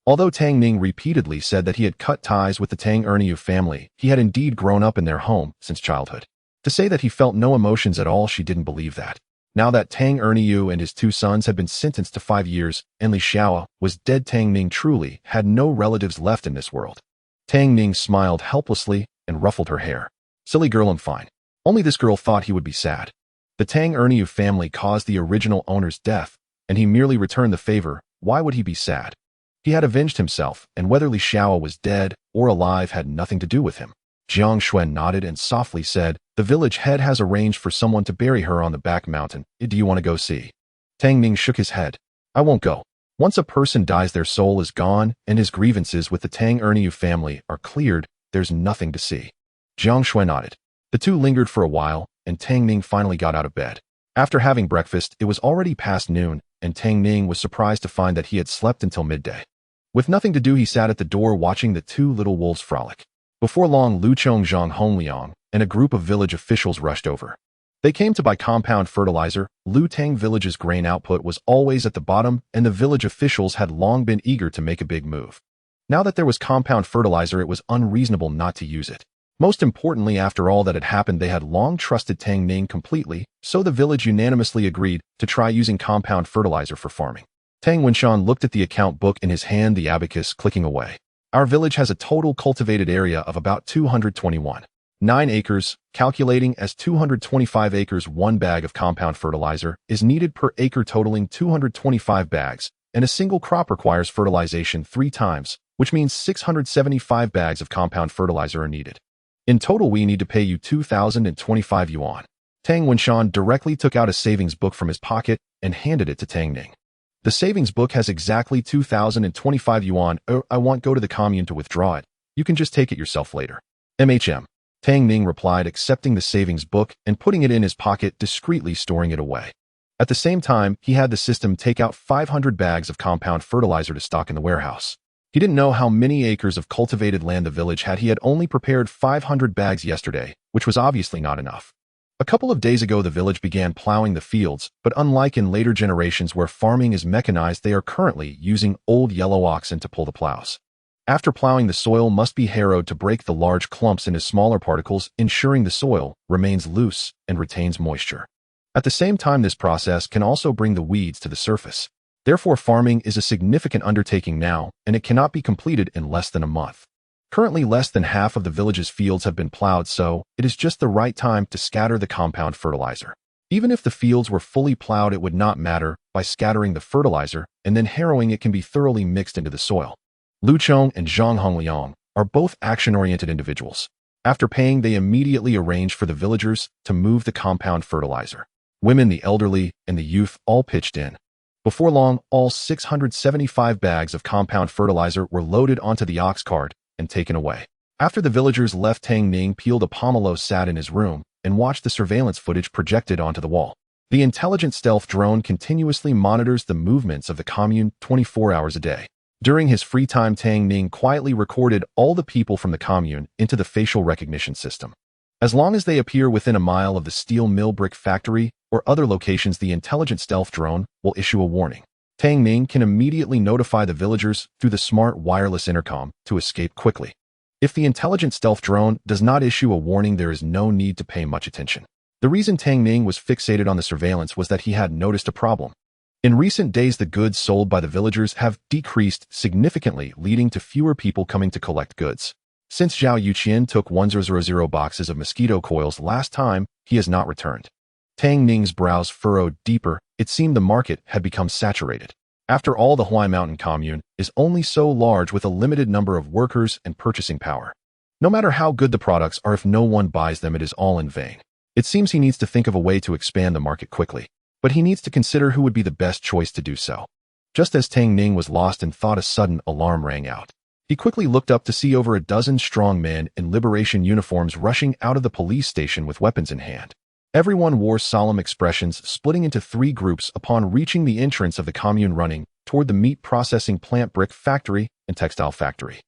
Although Tang Ning repeatedly said that he had cut ties with the Tang Ning family, he had indeed grown up in their home since childhood. To say that he felt no emotions at all, she didn't believe that. Now that Tang Ning and his 2 sons had been sentenced to 5 years, and Li Xiao was dead, Tang Ning truly had no relatives left in this world. Tang Ning smiled helplessly and ruffled her hair. Silly girl, I'm fine. Only this girl thought he would be sad. The Tang Ning family caused the original owner's death, and he merely returned the favor. Why would he be sad? He had avenged himself, and whether Li Xiao was dead or alive had nothing to do with him. Jiang Xue nodded and softly said, the village head has arranged for someone to bury her on the back mountain. Do you want to go see? Tang Ning shook his head. I won't go. Once a person dies, their soul is gone, and his grievances with the Tang Ning family are cleared. There's nothing to see. Jiang Xue nodded. The 2 lingered for a while, and Tang Ning finally got out of bed. After having breakfast, it was already past noon, and Tang Ning was surprised to find that he had slept until midday. With nothing to do, he sat at the door watching the 2 little wolves frolic. Before long, Lu Chong, Zhang Hongliang, and a group of village officials rushed over. They came to buy compound fertilizer. Lu Tang village's grain output was always at the bottom, and the village officials had long been eager to make a big move. Now that there was compound fertilizer, it was unreasonable not to use it. Most importantly, after all that had happened, they had long trusted Tang Ning completely, so the village unanimously agreed to try using compound fertilizer for farming. Tang Winshan looked at the account book in his hand, the abacus clicking away. Our village has a total cultivated area of about 221.9 acres, calculating as 225 acres. 1 bag of compound fertilizer is needed per acre, totaling 225 bags, and a single crop requires fertilization 3 times, which means 675 bags of compound fertilizer are needed. In total, we need to pay you 2,025 yuan. Tang Winshan directly took out a savings book from his pocket and handed it to Tang Ning. The savings book has exactly 2,025 yuan. I won't go to the commune to withdraw it. You can just take it yourself later. Tang Ning replied, accepting the savings book and putting it in his pocket, discreetly storing it away. At the same time, he had the system take out 500 bags of compound fertilizer to stock in the warehouse. He didn't know how many acres of cultivated land the village had. He had only prepared 500 bags yesterday, which was obviously not enough. A couple of days ago, the village began plowing the fields, but unlike in later generations where farming is mechanized, they are currently using old yellow oxen to pull the plows. After plowing, the soil must be harrowed to break the large clumps into smaller particles, ensuring the soil remains loose and retains moisture. At the same time, this process can also bring the weeds to the surface. Therefore, farming is a significant undertaking now, and it cannot be completed in less than a month. Currently, less than half of the village's fields have been plowed, so it is just the right time to scatter the compound fertilizer. Even if the fields were fully plowed, it would not matter. By scattering the fertilizer and then harrowing, it can be thoroughly mixed into the soil. Lu Chong and Zhang Hongliang are both action-oriented individuals. After paying, they immediately arranged for the villagers to move the compound fertilizer. Women, the elderly, and the youth all pitched in. Before long, all 675 bags of compound fertilizer were loaded onto the ox cart and taken away. After the villagers left, Tang Ning peeled a pomelo, sat in his room, and watched the surveillance footage projected onto the wall. The intelligent stealth drone continuously monitors the movements of the commune 24 hours a day. During his free time, Tang Ning quietly recorded all the people from the commune into the facial recognition system. As long as they appear within a mile of the steel mill, brick factory, or other locations, the intelligent stealth drone will issue a warning. Tang Ning can immediately notify the villagers through the smart wireless intercom to escape quickly. If the intelligent stealth drone does not issue a warning, there is no need to pay much attention. The reason Tang Ning was fixated on the surveillance was that he had noticed a problem. In recent days, the goods sold by the villagers have decreased significantly, leading to fewer people coming to collect goods. Since Zhao Yuqian took 1,000 boxes of mosquito coils last time, he has not returned. Tang Ning's brows furrowed deeper. It seemed the market had become saturated. After all, the Huai Mountain commune is only so large with a limited number of workers and purchasing power. No matter how good the products are, if no one buys them, it is all in vain. It seems he needs to think of a way to expand the market quickly, but he needs to consider who would be the best choice to do so. Just as Tang Ning was lost in thought, a sudden alarm rang out. He quickly looked up to see over a dozen strong men in liberation uniforms rushing out of the police station with weapons in hand. Everyone wore solemn expressions, splitting into 3 groups upon reaching the entrance of the commune, running toward the meat processing plant, brick factory, and textile factory.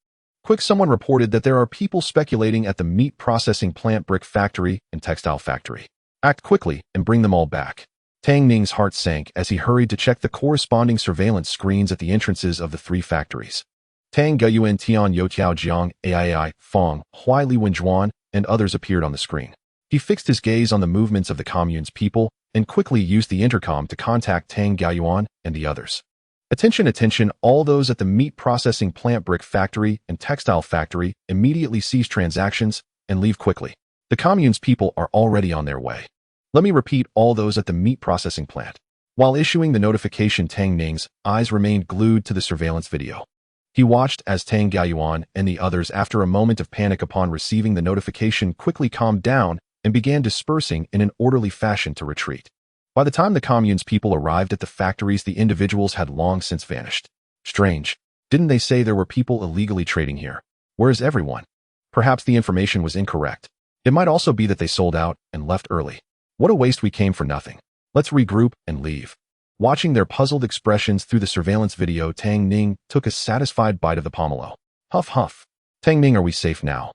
Quick, someone reported that there are people speculating at the meat processing plant, brick factory, and textile factory. Act quickly and bring them all back. Tang Ning's heart sank as he hurried to check the corresponding surveillance screens at the entrances of the 3 factories. Tang Guiyuan, Tian Youtiao, Jiang Ai, Fong, Huai Li Wenjuan, and others appeared on the screen. He fixed his gaze on the movements of the commune's people and quickly used the intercom to contact Tang Guiyuan and the others. Attention, attention, all those at the meat processing plant, brick factory, and textile factory, immediately cease transactions and leave quickly. The commune's people are already on their way. Let me repeat, all those at the meat processing plant. While issuing the notification, Tang Ning's eyes remained glued to the surveillance video. He watched as Tang Guiyuan and the others, after a moment of panic upon receiving the notification, quickly calmed down and began dispersing in an orderly fashion to retreat. By the time the commune's people arrived at the factories, the individuals had long since vanished. Strange. Didn't they say there were people illegally trading here? Where is everyone? Perhaps the information was incorrect. It might also be that they sold out and left early. What a waste, we came for nothing. Let's regroup and leave. Watching their puzzled expressions through the surveillance video, Tang Ning took a satisfied bite of the pomelo. Huff, huff. Tang Ning, are we safe now?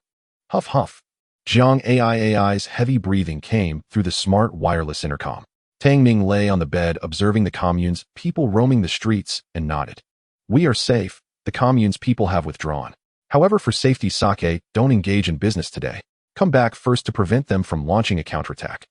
Huff, huff. Jiang Ai's heavy breathing came through the smart wireless intercom. Tang Ning lay on the bed, observing the commune's people roaming the streets, and nodded. We are safe. The commune's people have withdrawn. However, for safety's sake, don't engage in business today. Come back first to prevent them from launching a counterattack.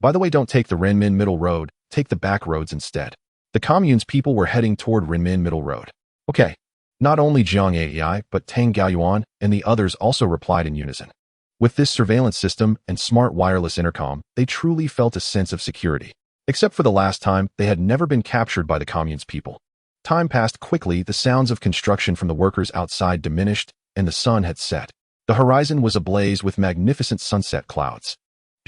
By the way, don't take the Renmin Middle Road, take the back roads instead. The commune's people were heading toward Renmin Middle Road. Okay. Not only Jiang Xue, but Tang Gaoyuan and the others also replied in unison. With this surveillance system and smart wireless intercom, they truly felt a sense of security. Except for the last time, they had never been captured by the commune's people. Time passed quickly, the sounds of construction from the workers outside diminished, and the sun had set. The horizon was ablaze with magnificent sunset clouds.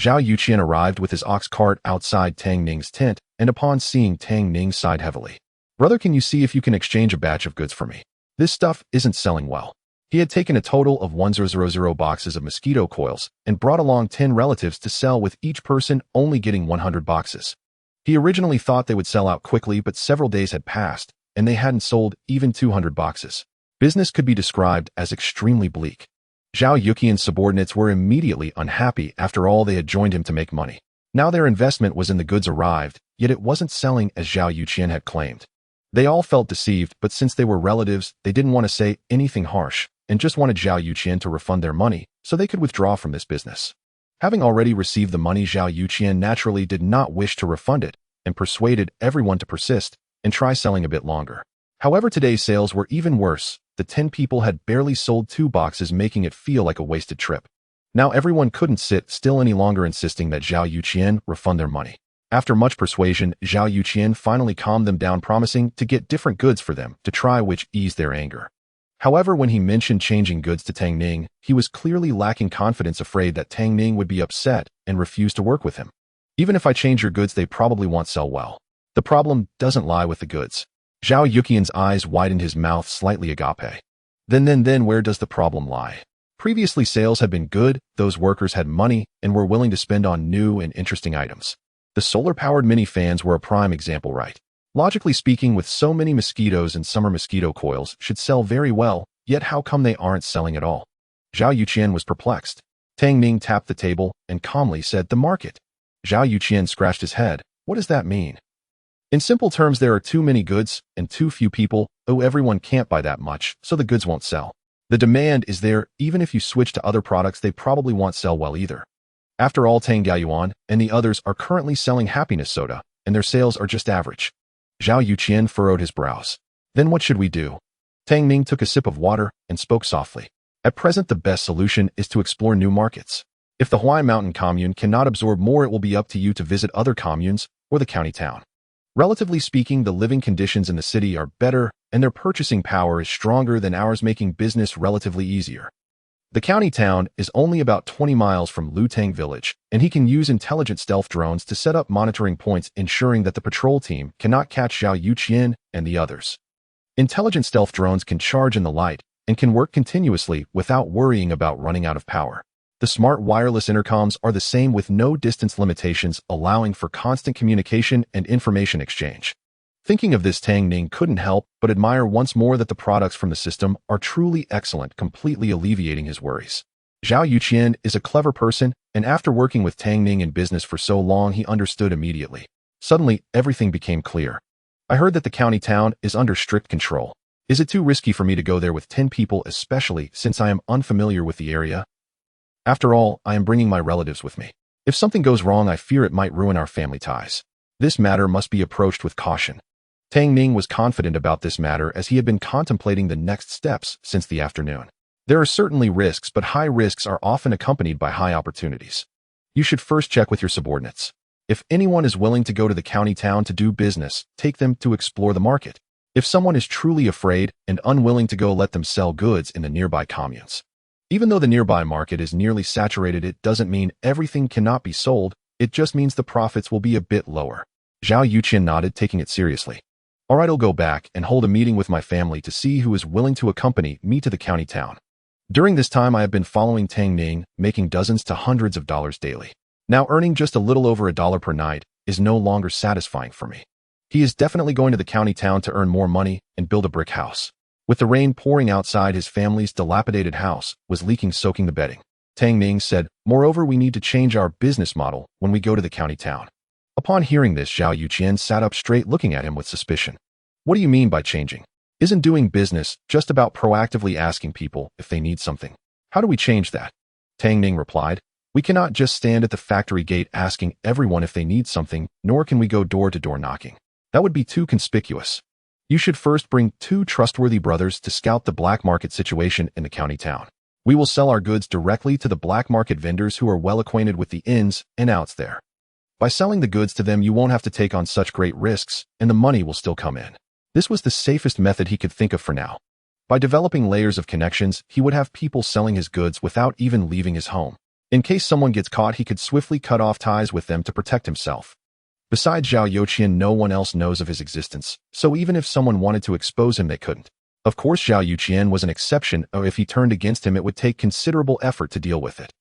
Zhao Yuqian arrived with his ox cart outside Tang Ning's tent, and upon seeing Tang Ning sighed heavily. Brother, can you see if you can exchange a batch of goods for me? This stuff isn't selling well. He had taken a total of 1000 boxes of mosquito coils and brought along 10 relatives to sell, with each person only getting 100 boxes. He originally thought they would sell out quickly, but several days had passed, and they hadn't sold even 200 boxes. Business could be described as extremely bleak. Zhao Yuqian's subordinates were immediately unhappy. After all, they had joined him to make money. Now their investment was in the goods arrived, yet it wasn't selling as Zhao Yuqian had claimed. They all felt deceived, but since they were relatives, they didn't want to say anything harsh, and just wanted Zhao Yuqian to refund their money so they could withdraw from this business. Having already received the money, Zhao Yuqian naturally did not wish to refund it and persuaded everyone to persist and try selling a bit longer. However, today's sales were even worse. The 10 people had barely sold 2 boxes, making it feel like a wasted trip. Now everyone couldn't sit still any longer, insisting that Zhao Yuqian refund their money. After much persuasion, Zhao Yuqian finally calmed them down, promising to get different goods for them to try, which eased their anger. However, when he mentioned changing goods to Tang Ning, he was clearly lacking confidence, afraid that Tang Ning would be upset and refuse to work with him. Even if I change your goods, they probably won't sell well. The problem doesn't lie with the goods. Zhao Yuqian's eyes widened, his mouth slightly agape. Then where does the problem lie? Previously, sales had been good, those workers had money and were willing to spend on new and interesting items. The solar-powered mini fans were a prime example, right? Logically speaking, with so many mosquitoes and summer mosquito coils should sell very well, yet how come they aren't selling at all? Zhao Yuqian was perplexed. Tang Ning tapped the table and calmly said, "The market." Zhao Yuqian scratched his head. What does that mean? In simple terms, there are too many goods and too few people. Everyone can't buy that much, so the goods won't sell. The demand is there. Even if you switch to other products, they probably won't sell well either. After all, Tang Gaoyuan and the others are currently selling happiness soda, and their sales are just average. Zhao Yuqian furrowed his brows. Then what should we do? Tang Ning took a sip of water and spoke softly. At present, the best solution is to explore new markets. If the Huai Mountain commune cannot absorb more, it will be up to you to visit other communes or the county town. Relatively speaking, the living conditions in the city are better, and their purchasing power is stronger than ours, making business relatively easier. The county town is only about 20 miles from Lutang village, and he can use intelligent stealth drones to set up monitoring points, ensuring that the patrol team cannot catch Zhao Yuqian and the others. Intelligent stealth drones can charge in the light and can work continuously without worrying about running out of power. The smart wireless intercoms are the same, with no distance limitations, allowing for constant communication and information exchange. Thinking of this, Tang Ning couldn't help but admire once more that the products from the system are truly excellent, completely alleviating his worries. Zhao Yuqian is a clever person, and after working with Tang Ning in business for so long, he understood immediately. Suddenly, everything became clear. I heard that the county town is under strict control. Is it too risky for me to go there with 10 people, especially since I am unfamiliar with the area? After all, I am bringing my relatives with me. If something goes wrong, I fear it might ruin our family ties. This matter must be approached with caution. Tang Ning was confident about this matter, as he had been contemplating the next steps since the afternoon. There are certainly risks, but high risks are often accompanied by high opportunities. You should first check with your subordinates. If anyone is willing to go to the county town to do business, take them to explore the market. If someone is truly afraid and unwilling to go, let them sell goods in the nearby communes. Even though the nearby market is nearly saturated, it doesn't mean everything cannot be sold, it just means the profits will be a bit lower. Zhao Yuqian nodded, taking it seriously. All right, I'll go back and hold a meeting with my family to see who is willing to accompany me to the county town. During this time, I have been following Tang Ning, making dozens to hundreds of dollars daily. Now earning just a little over $1 per night is no longer satisfying for me. He is definitely going to the county town to earn more money and build a brick house. With the rain pouring outside, his family's dilapidated house was leaking, soaking the bedding. Tang Ning said, "Moreover, we need to change our business model when we go to the county town." Upon hearing this, Zhao Yuqian sat up straight, looking at him with suspicion. What do you mean by changing? Isn't doing business just about proactively asking people if they need something? How do we change that? Tang Ning replied. We cannot just stand at the factory gate asking everyone if they need something, nor can we go door to door knocking. That would be too conspicuous. You should first bring 2 trustworthy brothers to scout the black market situation in the county town. We will sell our goods directly to the black market vendors who are well acquainted with the ins and outs there. By selling the goods to them, you won't have to take on such great risks, and the money will still come in. This was the safest method he could think of for now. By developing layers of connections, he would have people selling his goods without even leaving his home. In case someone gets caught, he could swiftly cut off ties with them to protect himself. Besides Zhao Yuqian, no one else knows of his existence, so even if someone wanted to expose him, they couldn't. Of course, Zhao Yuqian was an exception, or if he turned against him, it would take considerable effort to deal with it.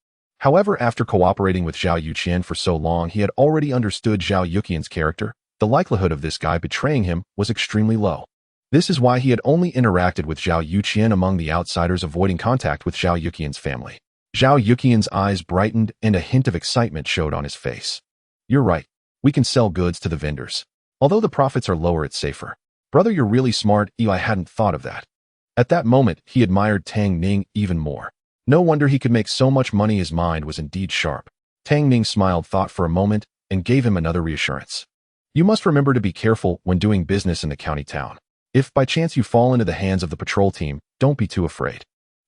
However, after cooperating with Zhao Yuqian for so long, he had already understood Zhao Yuqian's character. The likelihood of this guy betraying him was extremely low. This is why he had only interacted with Zhao Yuqian among the outsiders, avoiding contact with Zhao Yuqian's family. Zhao Yuqian's eyes brightened and a hint of excitement showed on his face. You're right. We can sell goods to the vendors. Although the profits are lower, it's safer. Brother, you're really smart. I hadn't thought of that. At that moment, he admired Tang Ning even more. No wonder he could make so much money. His mind was indeed sharp. Tang Ning smiled, thought for a moment, and gave him another reassurance. You must remember to be careful when doing business in the county town. If by chance you fall into the hands of the patrol team, don't be too afraid.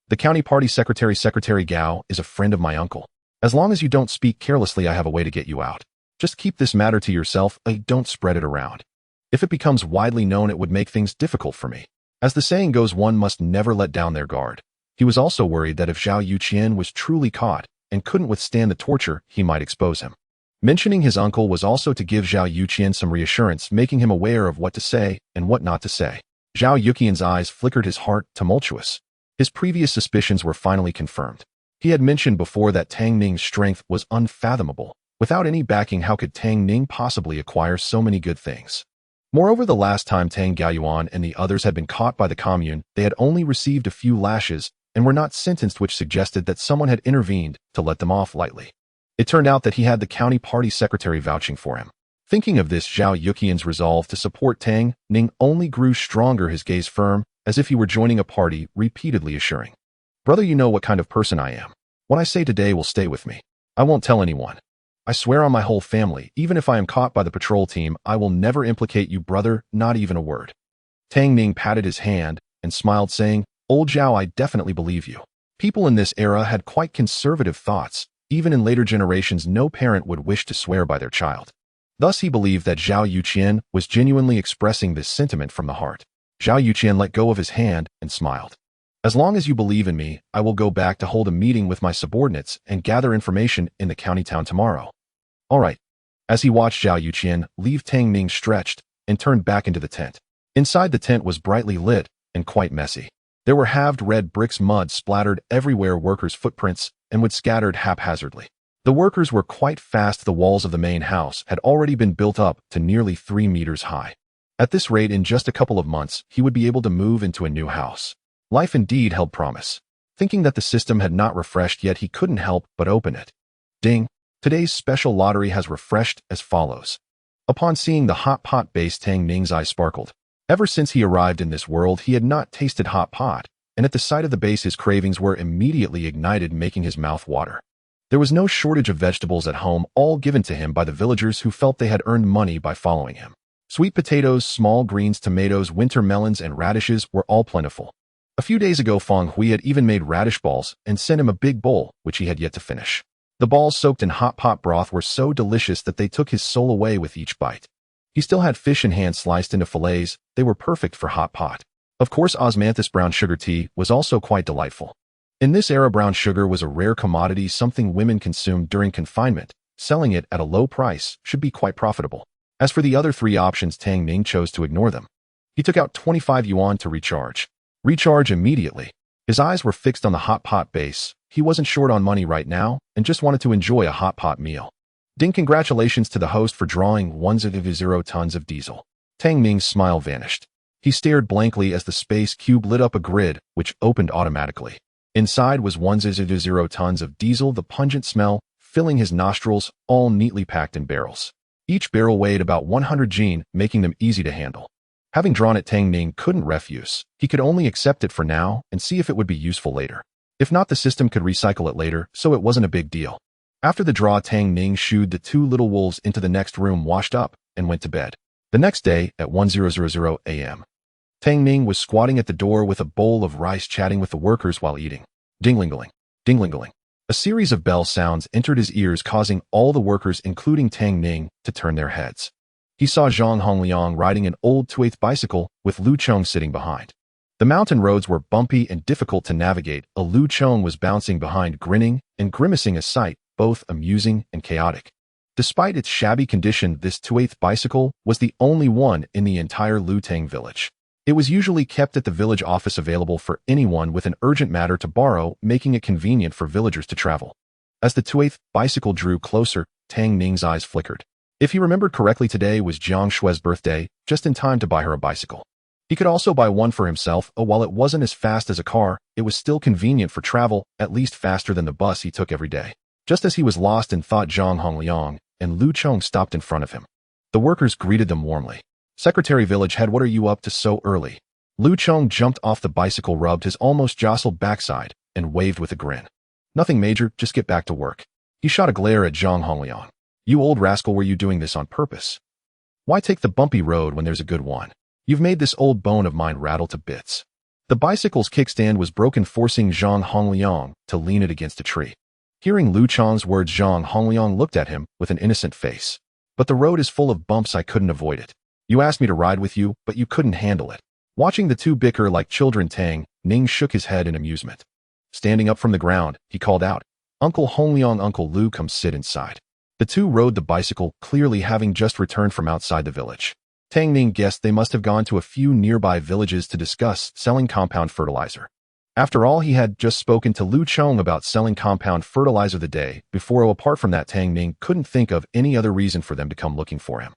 The county party secretary, Secretary Gao, is a friend of my uncle. As long as you don't speak carelessly, I have a way to get you out. Just keep this matter to yourself. Don't spread it around. If it becomes widely known, it would make things difficult for me. As the saying goes, one must never let down their guard. He was also worried that if Zhao Yuqian was truly caught and couldn't withstand the torture, he might expose him. Mentioning his uncle was also to give Zhao Yuqian some reassurance, making him aware of what to say and what not to say. Zhao Yuqian's eyes flickered, his heart tumultuous. His previous suspicions were finally confirmed. He had mentioned before that Tang Ning's strength was unfathomable. Without any backing, how could Tang Ning possibly acquire so many good things? Moreover, the last time Tang Gaoyuan and the others had been caught by the commune, they had only received a few lashes and were not sentenced, which suggested that someone had intervened to let them off lightly. It turned out that he had the county party secretary vouching for him. Thinking of this, Zhao Yuqian's resolve to support Tang Ning only grew stronger, his gaze firm, as if he were joining a party, repeatedly assuring, Brother, you know what kind of person I am. What I say today will stay with me. I won't tell anyone. I swear on my whole family, even if I am caught by the patrol team, I will never implicate you, brother, not even a word. Tang Ning patted his hand and smiled, saying, Old Zhao, I definitely believe you. People in this era had quite conservative thoughts. Even in later generations, no parent would wish to swear by their child. Thus, he believed that Zhao Yuqian was genuinely expressing this sentiment from the heart. Zhao Yuqian let go of his hand and smiled. As long as you believe in me, I will go back to hold a meeting with my subordinates and gather information in the county town tomorrow. All right. As he watched Zhao Yuqian leave, Tang Ning stretched and turned back into the tent. Inside, the tent was brightly lit and quite messy. There were halved red bricks, mud splattered everywhere, workers' footprints, and wood scattered haphazardly. The workers were quite fast. The walls of the main house had already been built up to nearly 3 meters high. At this rate, in just a couple of months, he would be able to move into a new house. Life indeed held promise. Thinking that the system had not refreshed yet, he couldn't help but open it. Ding! Today's special lottery has refreshed as follows. Upon seeing the hot pot base, Tang Ning's eyes sparkled. Ever since he arrived in this world, he had not tasted hot pot, and at the sight of the base, his cravings were immediately ignited, making his mouth water. There was no shortage of vegetables at home, all given to him by the villagers who felt they had earned money by following him. Sweet potatoes, small greens, tomatoes, winter melons, and radishes were all plentiful. A few days ago, Feng Hui had even made radish balls and sent him a big bowl, which he had yet to finish. The balls, soaked in hot pot broth, were so delicious that they took his soul away with each bite. He still had fish in hand sliced into fillets. They were perfect for hot pot. Of course, osmanthus brown sugar tea was also quite delightful. In this era, brown sugar was a rare commodity, something women consumed during confinement. Selling it at a low price should be quite profitable. As for the other 3 options, Tang Ning chose to ignore them. He took out 25 yuan to recharge. Recharge immediately. His eyes were fixed on the hot pot base. He wasn't short on money right now and just wanted to enjoy a hot pot meal. Ding! Congratulations to the host for drawing 100 tons of diesel. Tang Ning's smile vanished. He stared blankly as the space cube lit up a grid, which opened automatically. Inside was 100 tons of diesel, the pungent smell filling his nostrils, all neatly packed in barrels. Each barrel weighed about 100 jin, making them easy to handle. Having drawn it, Tang Ning couldn't refuse. He could only accept it for now and see if it would be useful later. If not, the system could recycle it later, so it wasn't a big deal. After the draw, Tang Ning shooed the two little wolves into the next room, washed up, and went to bed. The next day, at 10:00 a.m., Tang Ning was squatting at the door with a bowl of rice, chatting with the workers while eating. Ding-ling-ling, ding-ling-ling. A series of bell sounds entered his ears, causing all the workers, including Tang Ning, to turn their heads. He saw Zhang Hongliang riding an old 2/8 bicycle with Lu Chong sitting behind. The mountain roads were bumpy and difficult to navigate. Lu Chong was bouncing behind, grinning and grimacing, a sight both amusing and chaotic. Despite its shabby condition, this 2/8 bicycle was the only one in the entire Lutang village. It was usually kept at the village office, available for anyone with an urgent matter to borrow, making it convenient for villagers to travel. As the 2/8 bicycle drew closer, Tang Ning's eyes flickered. If he remembered correctly, today was Jiang Xue's birthday, just in time to buy her a bicycle. He could also buy one for himself. While it wasn't as fast as a car, it was still convenient for travel, at least faster than the bus he took every day. Just as he was lost in thought, Zhang Hongliang and Lu Chong stopped in front of him. The workers greeted them warmly. "Secretary Village Head, what are you up to so early?" Lu Chong jumped off the bicycle, rubbed his almost jostled backside, and waved with a grin. "Nothing major, just get back to work." He shot a glare at Zhang Hongliang. "You old rascal, were you doing this on purpose? Why take the bumpy road when there's a good one? You've made this old bone of mine rattle to bits." The bicycle's kickstand was broken, forcing Zhang Hongliang to lean it against a tree. Hearing Lu Chong's words, Zhang Hongliang looked at him with an innocent face. "But the road is full of bumps, I couldn't avoid it. You asked me to ride with you, but you couldn't handle it." Watching the two bicker like children, Tang Ning shook his head in amusement. Standing up from the ground, he called out, "Uncle Hongliang, Uncle Lu, come sit inside." The two rode the bicycle, clearly having just returned from outside the village. Tang Ning guessed they must have gone to a few nearby villages to discuss selling compound fertilizer. After all, he had just spoken to Lu Chong about selling compound fertilizer the day before. Apart from that, Tang Ning couldn't think of any other reason for them to come looking for him.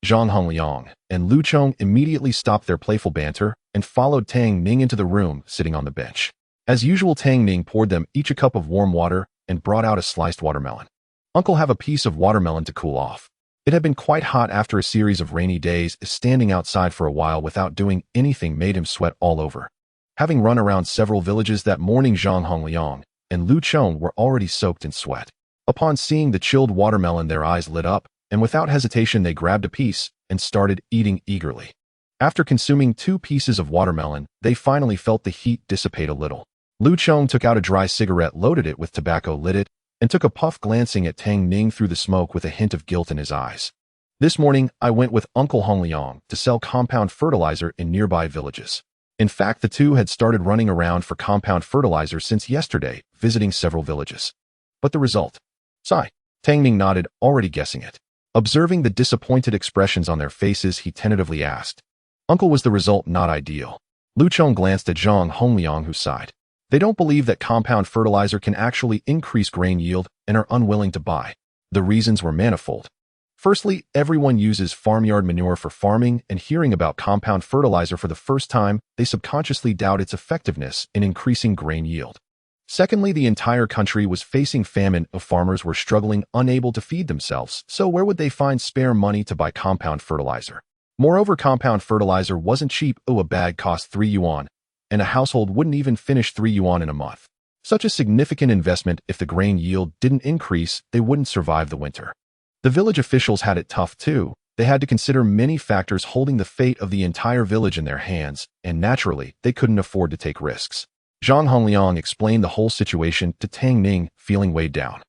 Zhang Hongliang and Lu Chong immediately stopped their playful banter and followed Tang Ning into the room, sitting on the bench. As usual, Tang Ning poured them each a cup of warm water and brought out a sliced watermelon. "Uncle, have a piece of watermelon to cool off." It had been quite hot after a series of rainy days. Standing outside for a while without doing anything made him sweat all over. Having run around several villages that morning, Zhang Hongliang and Lu Chong were already soaked in sweat. Upon seeing the chilled watermelon, their eyes lit up, and without hesitation they grabbed a piece and started eating eagerly. After consuming 2 pieces of watermelon, they finally felt the heat dissipate a little. Lu Chong took out a dry cigarette, loaded it with tobacco, lit it, and took a puff, glancing at Tang Ning through the smoke with a hint of guilt in his eyes. "This morning, I went with Uncle Hongliang to sell compound fertilizer in nearby villages." In fact, the two had started running around for compound fertilizer since yesterday, visiting several villages. "But the result?" "Sigh." Tang Ning nodded, already guessing it. Observing the disappointed expressions on their faces, he tentatively asked, "Uncle, was the result not ideal?" Lu Chong glanced at Zhang Hongliang, who sighed. "They don't believe that compound fertilizer can actually increase grain yield and are unwilling to buy." The reasons were manifold. Firstly, everyone uses farmyard manure for farming, and hearing about compound fertilizer for the first time, they subconsciously doubt its effectiveness in increasing grain yield. Secondly, the entire country was facing famine. Farmers were struggling, unable to feed themselves, so where would they find spare money to buy compound fertilizer? Moreover, compound fertilizer wasn't cheap. A bag cost 3 yuan, and a household wouldn't even finish 3 yuan in a month. Such a significant investment. If the grain yield didn't increase, they wouldn't survive the winter. The village officials had it tough too. They had to consider many factors, holding the fate of the entire village in their hands, and naturally, they couldn't afford to take risks. Zhang Hongliang explained the whole situation to Tang Ning, feeling weighed down.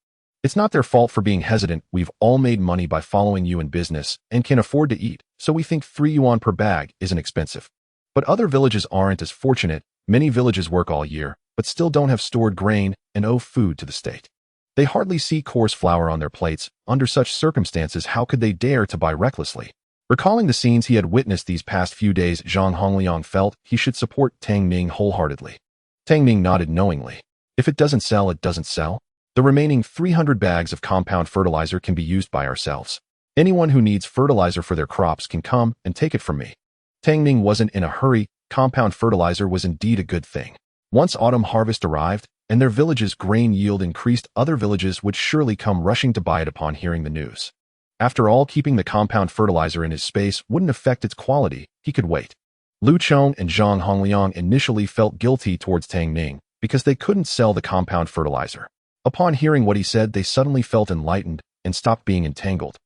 "It's not their fault for being hesitant. We've all made money by following you in business and can afford to eat, so we think 3 yuan per bag isn't expensive. But other villages aren't as fortunate. Many villages work all year, but still don't have stored grain and owe food to the state. They hardly see coarse flour on their plates. Under such circumstances, how could they dare to buy recklessly?" Recalling the scenes he had witnessed these past few days, Zhang Hongliang felt he should support Tang Ning wholeheartedly. Tang Ning nodded knowingly. "If it doesn't sell, it doesn't sell. The remaining 300 bags of compound fertilizer can be used by ourselves. Anyone who needs fertilizer for their crops can come and take it from me." Tang Ning wasn't in a hurry. Compound fertilizer was indeed a good thing. Once autumn harvest arrived, and their village's grain yield increased, other villages would surely come rushing to buy it upon hearing the news. After all, keeping the compound fertilizer in his space wouldn't affect its quality. He could wait. Lu Chong and Zhang Hongliang initially felt guilty towards Tang Ning, because they couldn't sell the compound fertilizer. Upon hearing what he said, they suddenly felt enlightened and stopped being entangled.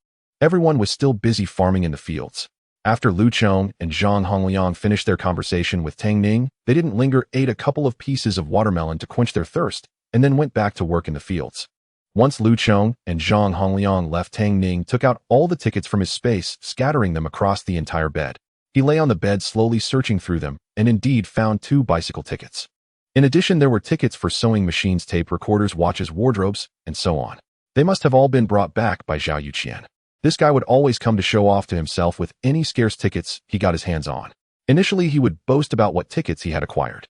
Everyone was still busy farming in the fields. After Lu Chong and Zhang Hongliang finished their conversation with Tang Ning, they didn't linger, ate a couple of pieces of watermelon to quench their thirst, and then went back to work in the fields. Once Lu Chong and Zhang Hongliang left, Tang Ning took out all the tickets from his space, scattering them across the entire bed. He lay on the bed slowly searching through them, and indeed found 2 bicycle tickets. In addition, there were tickets for sewing machines, tape recorders, watches, wardrobes, and so on. They must have all been brought back by Zhao Yuqian. This guy would always come to show off to himself with any scarce tickets he got his hands on. Initially, he would boast about what tickets he had acquired.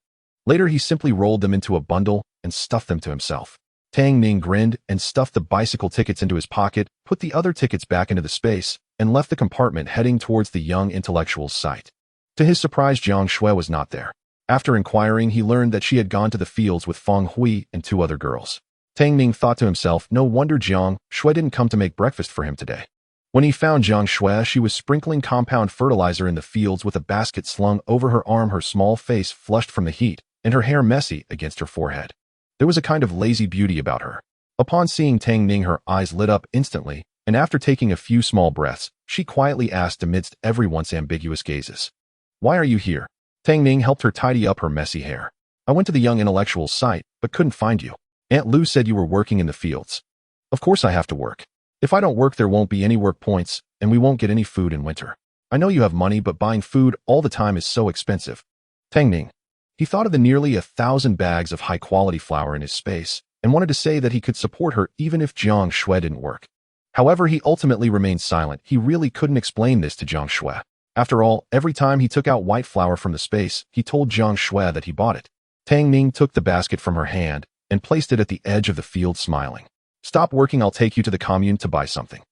Later, he simply rolled them into a bundle and stuffed them to himself. Tang Ning grinned and stuffed the bicycle tickets into his pocket, put the other tickets back into the space, and left the compartment heading towards the young intellectual's site. To his surprise, Jiang Xue was not there. After inquiring, he learned that she had gone to the fields with Feng Hui and 2 other girls. Tang Ning thought to himself, no wonder Jiang Xue didn't come to make breakfast for him today. When he found Jiang Xue, she was sprinkling compound fertilizer in the fields with a basket slung over her arm, her small face flushed from the heat, and her hair messy against her forehead. There was a kind of lazy beauty about her. Upon seeing Tang Ning, her eyes lit up instantly, and after taking a few small breaths, she quietly asked amidst everyone's ambiguous gazes, "Why are you here?" Tang Ning helped her tidy up her messy hair. "I went to the young intellectual's site, but couldn't find you. Aunt Lu said you were working in the fields." "Of course I have to work. If I don't work, there won't be any work points, and we won't get any food in winter. I know you have money, but buying food all the time is so expensive." Tang Ning. He thought of the nearly 1,000 bags of high-quality flour in his space, and wanted to say that he could support her even if Jiang Xue didn't work. However, he ultimately remained silent. He really couldn't explain this to Jiang Xue. After all, every time he took out white flour from the space, he told Jiang Xue that he bought it. Tang Ning took the basket from her hand and placed it at the edge of the field, smiling. "Stop working, I'll take you to the commune to buy something."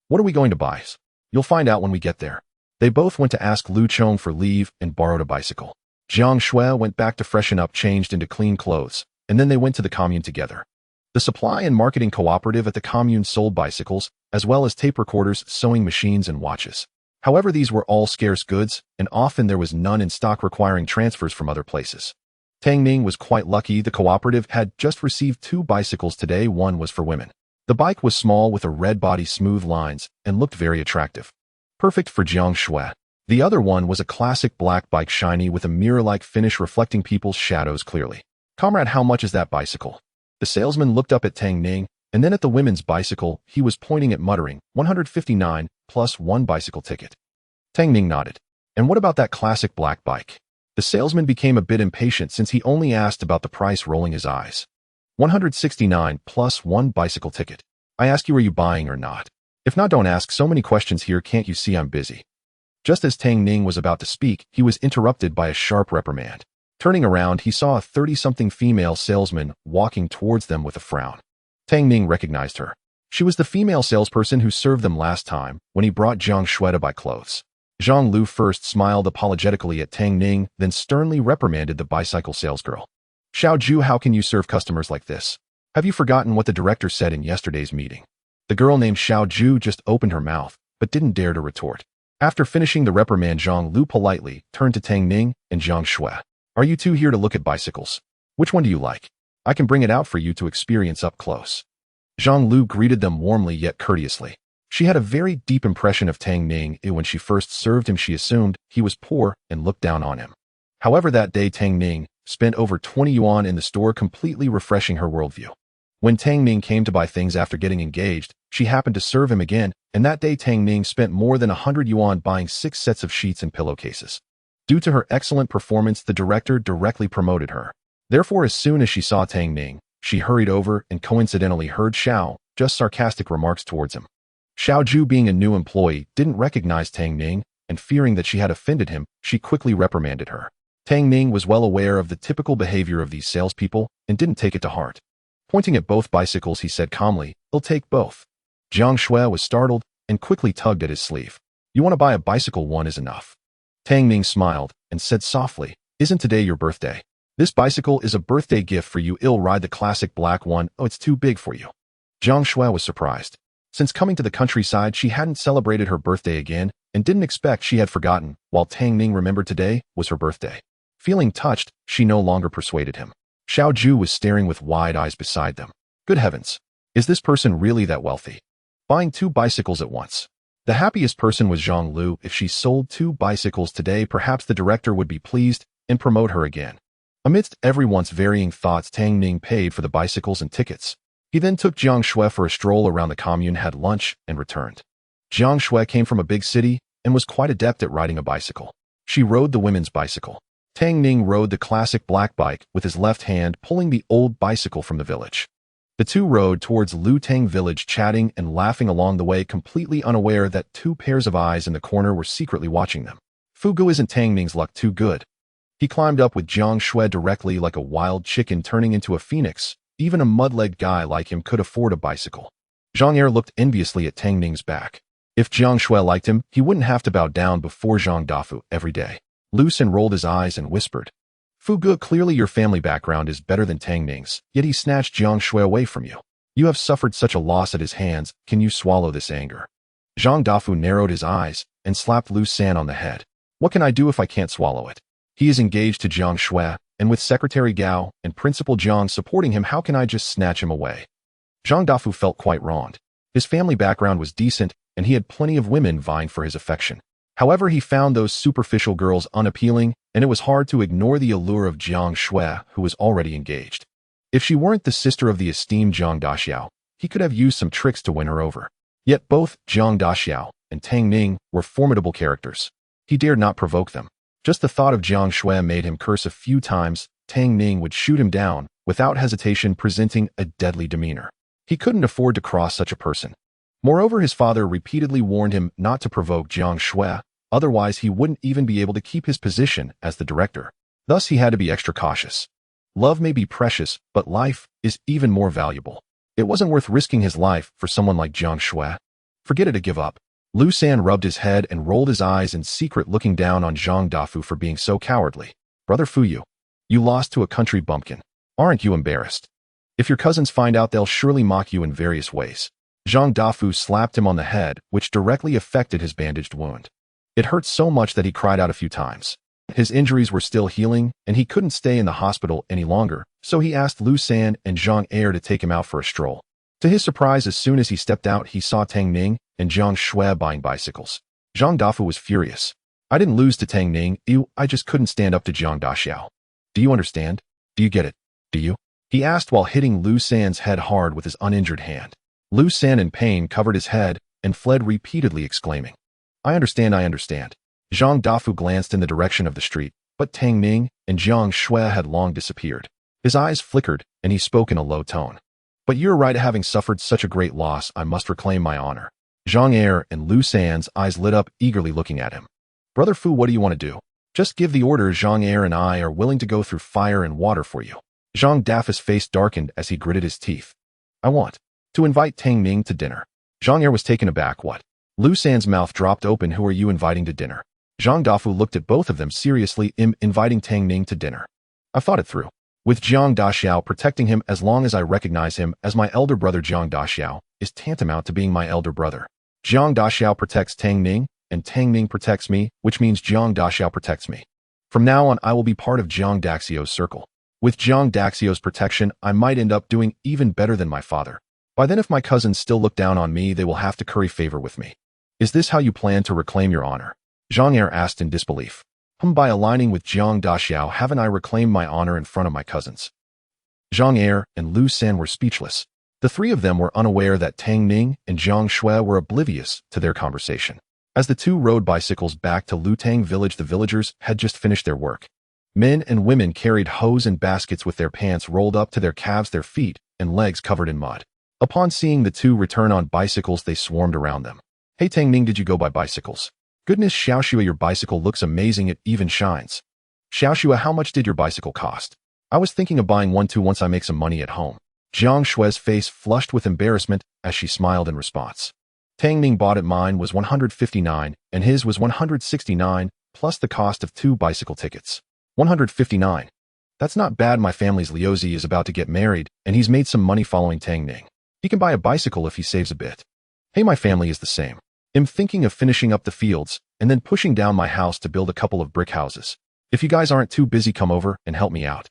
"What are we going to buy?" "You'll find out when we get there." They both went to ask Lu Chong for leave and borrowed a bicycle. Jiang Xue went back to freshen up, changed into clean clothes, and then they went to the commune together. The supply and marketing cooperative at the commune sold bicycles, as well as tape recorders, sewing machines, and watches. However, these were all scarce goods, and often there was none in stock, requiring transfers from other places. Tang Ning was quite lucky. The cooperative had just received 2 bicycles today. One was for women. The bike was small with a red body, smooth lines, and looked very attractive. Perfect for Jiang Xue. The other one was a classic black bike, shiny with a mirror-like finish reflecting people's shadows clearly. "Comrade, how much is that bicycle?" The salesman looked up at Tang Ning, and then at the women's bicycle he was pointing at, muttering, 159 plus 1 bicycle ticket. Tang Ning nodded. "And what about that classic black bike?" The salesman became a bit impatient since he only asked about the price, rolling his eyes. 169 plus 1 bicycle ticket. "I ask you, are you buying or not? If not, don't ask so many questions here. Can't you see I'm busy?" Just as Tang Ning was about to speak, he was interrupted by a sharp reprimand. Turning around, he saw a 30-something female salesman walking towards them with a frown. Tang Ning recognized her. She was the female salesperson who served them last time when he brought Jiang Xue to buy clothes. Zhang Lu first smiled apologetically at Tang Ning, then sternly reprimanded the bicycle salesgirl. "Xiao Zhu, how can you serve customers like this? Have you forgotten what the director said in yesterday's meeting?" The girl named Xiao Zhu just opened her mouth, but didn't dare to retort. After finishing the reprimand, Zhang Lu politely turned to Tang Ning and Jiang Xue. "Are you 2 here to look at bicycles? Which one do you like? I can bring it out for you to experience up close." Zhang Lu greeted them warmly yet courteously. She had a very deep impression of Tang Ning. When she first served him, she assumed he was poor and looked down on him. However, that day Tang Ning spent over 20 yuan in the store, completely refreshing her worldview. When Tang Ning came to buy things after getting engaged, she happened to serve him again, and that day Tang Ning spent more than 100 yuan buying 6 sets of sheets and pillowcases. Due to her excellent performance, the director directly promoted her. Therefore, as soon as she saw Tang Ning, she hurried over and coincidentally heard Xiao just sarcastic remarks towards him. Xiao Zhu, being a new employee, didn't recognize Tang Ning, and fearing that she had offended him, she quickly reprimanded her. Tang Ning was well aware of the typical behavior of these salespeople and didn't take it to heart. Pointing at both bicycles, he said calmly, "I'll take both." Jiang Xue was startled and quickly tugged at his sleeve. "You want to buy a bicycle? One is enough." Tang Ning smiled and said softly, "Isn't today your birthday? This bicycle is a birthday gift for you. I'll ride the classic black one. Oh, it's too big for you." Jiang Xue was surprised. Since coming to the countryside, she hadn't celebrated her birthday again and didn't expect she had forgotten, while Tang Ning remembered today was her birthday. Feeling touched, she no longer persuaded him. Xiao Ju was staring with wide eyes beside them. Good heavens. Is this person really that wealthy? Buying 2 bicycles at once. The happiest person was Zhang Lu. If she sold 2 bicycles today, perhaps the director would be pleased and promote her again. Amidst everyone's varying thoughts, Tang Ning paid for the bicycles and tickets. He then took Jiang Xue for a stroll around the commune, had lunch, and returned. Jiang Xue came from a big city and was quite adept at riding a bicycle. She rode the women's bicycle. Tang Ning rode the classic black bike with his left hand, pulling the old bicycle from the village. The two rode towards Lutang village, chatting and laughing along the way, completely unaware that 2 pairs of eyes in the corner were secretly watching them. Fugu, isn't Tang Ning's luck too good? He climbed up with Jiang Xue directly like a wild chicken turning into a phoenix. Even a mud-legged guy like him could afford a bicycle. Zhang Er looked enviously at Tang Ning's back. If Jiang Xue liked him, he wouldn't have to bow down before Zhang Dafu every day. Lu San rolled his eyes and whispered, Fugu, clearly your family background is better than Tang Ning's, yet he snatched Jiang Xue away from you. You have suffered such a loss at his hands, can you swallow this anger? Zhang Dafu narrowed his eyes and slapped Lu San on the head. What can I do if I can't swallow it? He is engaged to Jiang Xue, and with Secretary Gao and Principal Jiang supporting him, how can I just snatch him away? Zhang Dafu felt quite wronged. His family background was decent, and he had plenty of women vying for his affection. However, he found those superficial girls unappealing, and it was hard to ignore the allure of Jiang Xue, who was already engaged. If she weren't the sister of the esteemed Zhang Daxiao, he could have used some tricks to win her over. Yet both Zhang Daxiao and Tang Ning were formidable characters. He dared not provoke them. Just the thought of Jiang Xue made him curse a few times. Tang Ning would shoot him down, without hesitation, presenting a deadly demeanor. He couldn't afford to cross such a person. Moreover, his father repeatedly warned him not to provoke Jiang Xue, otherwise he wouldn't even be able to keep his position as the director. Thus, he had to be extra cautious. Love may be precious, but life is even more valuable. It wasn't worth risking his life for someone like Jiang Xue. Forget it, to give up. Lu San rubbed his head and rolled his eyes in secret, looking down on Zhang Dafu for being so cowardly. Brother Fuyu, you lost to a country bumpkin. Aren't you embarrassed? If your cousins find out, they'll surely mock you in various ways. Zhang Dafu slapped him on the head, which directly affected his bandaged wound. It hurt so much that he cried out a few times. His injuries were still healing, and he couldn't stay in the hospital any longer, so he asked Lu San and Zhang Er to take him out for a stroll. To his surprise, as soon as he stepped out, he saw Tang Ning and Jiang Xue buying bicycles. Zhang Dafu was furious. I didn't lose to Tang Ning, I just couldn't stand up to Jiang Daxiao. Do you understand? Do you get it? Do you? He asked while hitting Lu San's head hard with his uninjured hand. Lu San, in pain, covered his head and fled, repeatedly exclaiming, I understand, I understand. Zhang Dafu glanced in the direction of the street, but Tang Ning and Jiang Xue had long disappeared. His eyes flickered, and he spoke in a low tone. But you're right, having suffered such a great loss, I must reclaim my honor. Zhang Er and Lu San's eyes lit up, eagerly looking at him. Brother Fu, what do you want to do? Just give the order. Zhang Er and I are willing to go through fire and water for you. Zhang Dafu's face darkened as he gritted his teeth. I want to invite Tang Ning to dinner. Zhang Er was taken aback. What? Lu San's mouth dropped open. Who are you inviting to dinner? Zhang Dafu looked at both of them seriously. Inviting Tang Ning to dinner. I've thought it through. With Jiang Daxiao protecting him, as long as I recognize him as my elder brother, Jiang Daxiao is tantamount to being my elder brother. Jiang Daxiao protects Tang Ning, and Tang Ning protects me, which means Jiang Daxiao protects me. From now on, I will be part of Jiang Daxiao's circle. With Jiang Daxiao's protection, I might end up doing even better than my father. By then, if my cousins still look down on me, they will have to curry favor with me. Is this how you plan to reclaim your honor? Zhang Er asked in disbelief. By aligning with Jiang Daxiao, haven't I reclaimed my honor in front of my cousins? Zhang Er and Lu San were speechless. The three of them were unaware that Tang Ning and Jiang Xue were oblivious to their conversation. As the two rode bicycles back to Lutang village, the villagers had just finished their work. Men and women carried hoes and baskets with their pants rolled up to their calves, their feet and legs covered in mud. Upon seeing the two return on bicycles, they swarmed around them. Hey Tang Ning, did you go by bicycles? Goodness, Xiaoxue, your bicycle looks amazing, it even shines. Xiaoxue, how much did your bicycle cost? I was thinking of buying one too once I make some money at home. Jiang Xue's face flushed with embarrassment as she smiled in response. Tang Ning bought it, mine was 159 and his was 169, plus the cost of 2 bicycle tickets. 159. That's not bad. My family's Liuzi is about to get married and he's made some money following Tang Ning. He can buy a bicycle if he saves a bit. Hey, my family is the same. I'm thinking of finishing up the fields and then pushing down my house to build a couple of brick houses. If you guys aren't too busy, come over and help me out.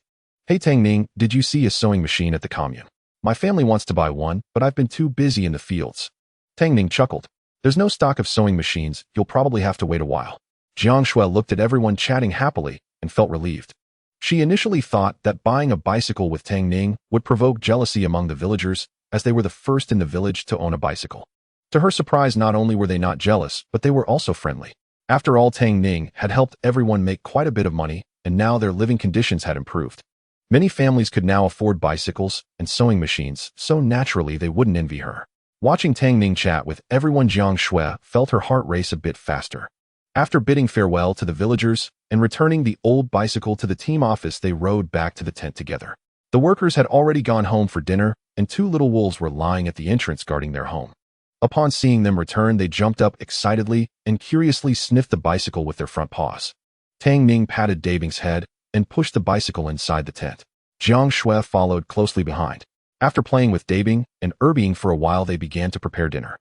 Hey Tang Ning, did you see a sewing machine at the commune? My family wants to buy one, but I've been too busy in the fields. Tang Ning chuckled. There's no stock of sewing machines, you'll probably have to wait a while. Jiang Xue looked at everyone chatting happily and felt relieved. She initially thought that buying a bicycle with Tang Ning would provoke jealousy among the villagers, as they were the first in the village to own a bicycle. To her surprise, not only were they not jealous, but they were also friendly. After all, Tang Ning had helped everyone make quite a bit of money, and now their living conditions had improved. Many families could now afford bicycles and sewing machines, so naturally they wouldn't envy her. Watching Tang Ning chat with everyone, Jiang Xue felt her heart race a bit faster. After bidding farewell to the villagers and returning the old bicycle to the team office, they rode back to the tent together. The workers had already gone home for dinner, and two little wolves were lying at the entrance guarding their home. Upon seeing them return, they jumped up excitedly and curiously sniffed the bicycle with their front paws. Tang Ning patted Deeping's head and pushed the bicycle inside the tent. Jiang Xue followed closely behind. After playing with Deeping and Erbying for a while, they began to prepare dinner.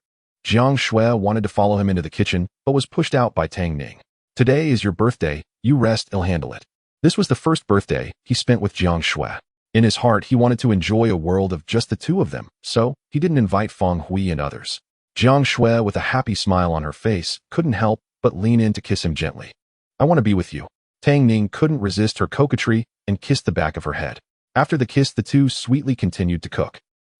Jiang Xue wanted to follow him into the kitchen, but was pushed out by Tang Ning. Today is your birthday, you rest, I'll handle it. This was the first birthday he spent with Jiang Xue. In his heart, he wanted to enjoy a world of just the two of them, so he didn't invite Feng Hui and others. Jiang Xue, with a happy smile on her face, couldn't help but lean in to kiss him gently. I want to be with you. Tang Ning couldn't resist her coquetry and kissed the back of her head. After the kiss, the two sweetly continued to cook.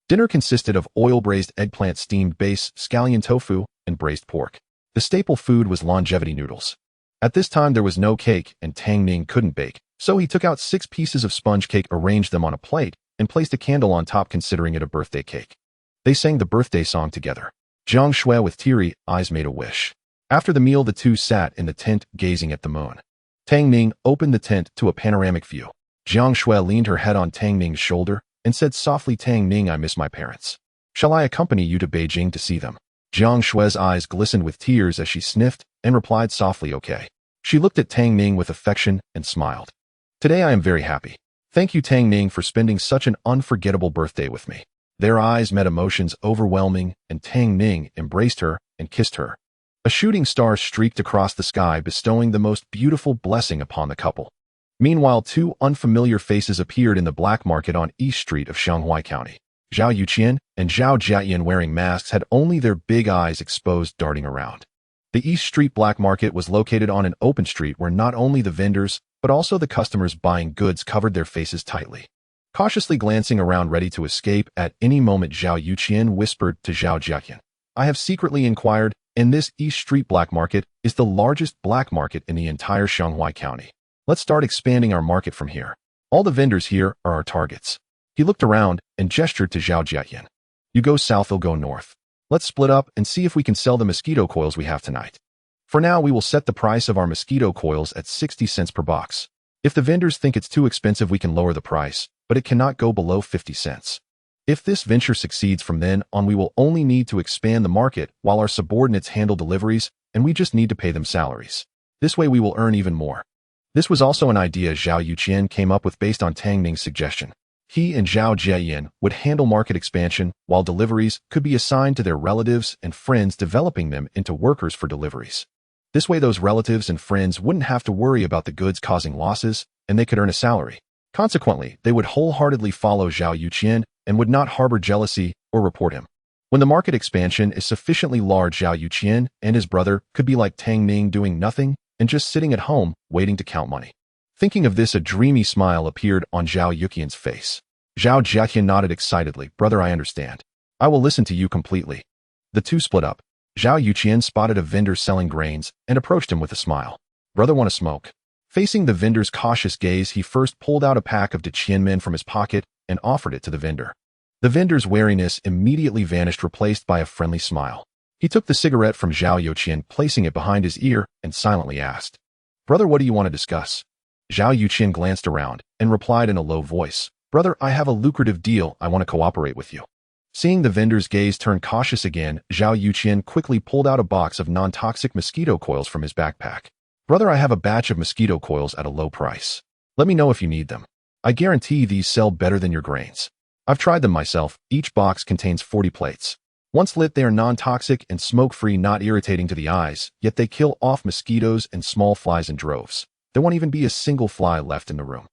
Dinner consisted of oil-braised eggplant, steamed base, scallion tofu, and braised pork. The staple food was longevity noodles. At this time, there was no cake, and Tang Ning couldn't bake, so he took out 6 pieces of sponge cake, arranged them on a plate, and placed a candle on top, considering it a birthday cake. They sang the birthday song together. Jiang Xue, with teary eyes, made a wish. After the meal, the two sat in the tent, gazing at the moon. Tang Ning opened the tent to a panoramic view. Jiang Xue leaned her head on Tang Ning's shoulder and said softly, Tang Ning, I miss my parents. Shall I accompany you to Beijing to see them? Jiang Xue's eyes glistened with tears as she sniffed and replied softly, okay. She looked at Tang Ning with affection and smiled. Today I am very happy. Thank you, Tang Ning, for spending such an unforgettable birthday with me. Their eyes met, emotions overwhelming, and Tang Ning embraced her and kissed her. A shooting star streaked across the sky, bestowing the most beautiful blessing upon the couple. Meanwhile, 2 unfamiliar faces appeared in the black market on East Street of Shanghai County. Zhao Yuqian and Zhao Jiayan, wearing masks, had only their big eyes exposed, darting around. The East Street black market was located on an open street where not only the vendors, but also the customers buying goods covered their faces tightly. Cautiously glancing around, ready to escape at any moment, Zhao Yuqian whispered to Zhao Jiayan, I have secretly inquired, and this East Street black market is the largest black market in the entire Shanghai County. Let's start expanding our market from here. All the vendors here are our targets. He looked around and gestured to Zhao Jiayan. You go south, I'll go north. Let's split up and see if we can sell the mosquito coils we have tonight. For now, we will set the price of our mosquito coils at 60 cents per box. If the vendors think it's too expensive, we can lower the price, but it cannot go below 50 cents. If this venture succeeds, from then on we will only need to expand the market while our subordinates handle deliveries, and we just need to pay them salaries. This way we will earn even more. This was also an idea Zhao Yuqian came up with based on Tang Ning's suggestion. He and Zhao Jiayan would handle market expansion, while deliveries could be assigned to their relatives and friends, developing them into workers for deliveries. This way those relatives and friends wouldn't have to worry about the goods causing losses, and they could earn a salary. Consequently, they would wholeheartedly follow Zhao Yuqian and would not harbor jealousy or report him. When the market expansion is sufficiently large, Zhao Yuqian and his brother could be like Tang Ning, doing nothing and just sitting at home waiting to count money. Thinking of this, a dreamy smile appeared on Zhao Yuqian's face. Zhao Jiayan nodded excitedly. Brother, I understand. I will listen to you completely. The two split up. Zhao Yuqian spotted a vendor selling grains and approached him with a smile. Brother, want to smoke? Facing the vendor's cautious gaze, he first pulled out a pack of Deqianmen from his pocket and offered it to the vendor. The vendor's wariness immediately vanished, replaced by a friendly smile. He took the cigarette from Zhao Yuqian, placing it behind his ear, and silently asked, Brother, what do you want to discuss? Zhao Yuqian glanced around and replied in a low voice, Brother, I have a lucrative deal. I want to cooperate with you. Seeing the vendor's gaze turn cautious again, Zhao Yuqian quickly pulled out a box of non-toxic mosquito coils from his backpack. Brother, I have a batch of mosquito coils at a low price. Let me know if you need them. I guarantee these sell better than your grains. I've tried them myself. Each box contains 40 plates. Once lit, they are non-toxic and smoke-free, not irritating to the eyes, yet they kill off mosquitoes and small flies in droves. There won't even be a single fly left in the room.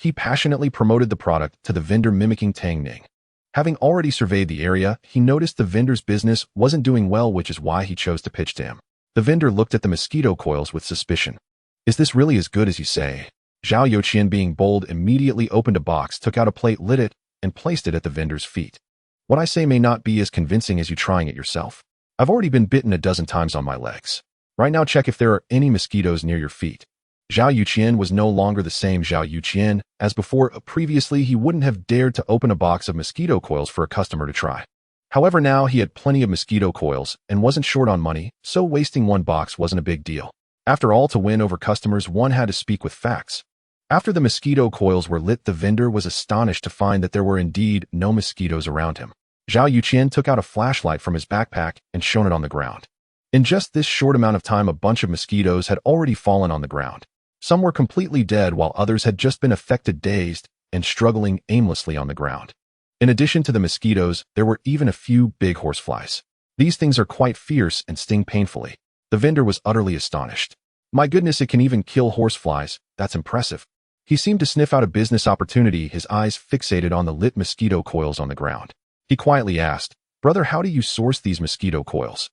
He passionately promoted the product to the vendor mimicking Tang Ning. Having already surveyed the area, he noticed the vendor's business wasn't doing well, which is why he chose to pitch to him. The vendor looked at the mosquito coils with suspicion. Is this really as good as you say? Zhao Yuqian, being bold, immediately opened a box, took out a plate, lit it, and placed it at the vendor's feet. What I say may not be as convincing as you trying it yourself. I've already been bitten a dozen times on my legs. Right now, check if there are any mosquitoes near your feet. Zhao Yuqian was no longer the same Zhao Yuqian as before. Previously, he wouldn't have dared to open a box of mosquito coils for a customer to try. However, now he had plenty of mosquito coils and wasn't short on money, so wasting one box wasn't a big deal. After all, to win over customers, one had to speak with facts. After the mosquito coils were lit, the vendor was astonished to find that there were indeed no mosquitoes around him. Zhao Yuqian took out a flashlight from his backpack and shone it on the ground. In just this short amount of time, a bunch of mosquitoes had already fallen on the ground. Some were completely dead, while others had just been affected, dazed, and struggling aimlessly on the ground. In addition to the mosquitoes, there were even a few big horseflies. These things are quite fierce and sting painfully. The vendor was utterly astonished. My goodness, it can even kill horseflies. That's impressive. He seemed to sniff out a business opportunity, his eyes fixated on the lit mosquito coils on the ground. He quietly asked, "Brother, how do you source these mosquito coils?"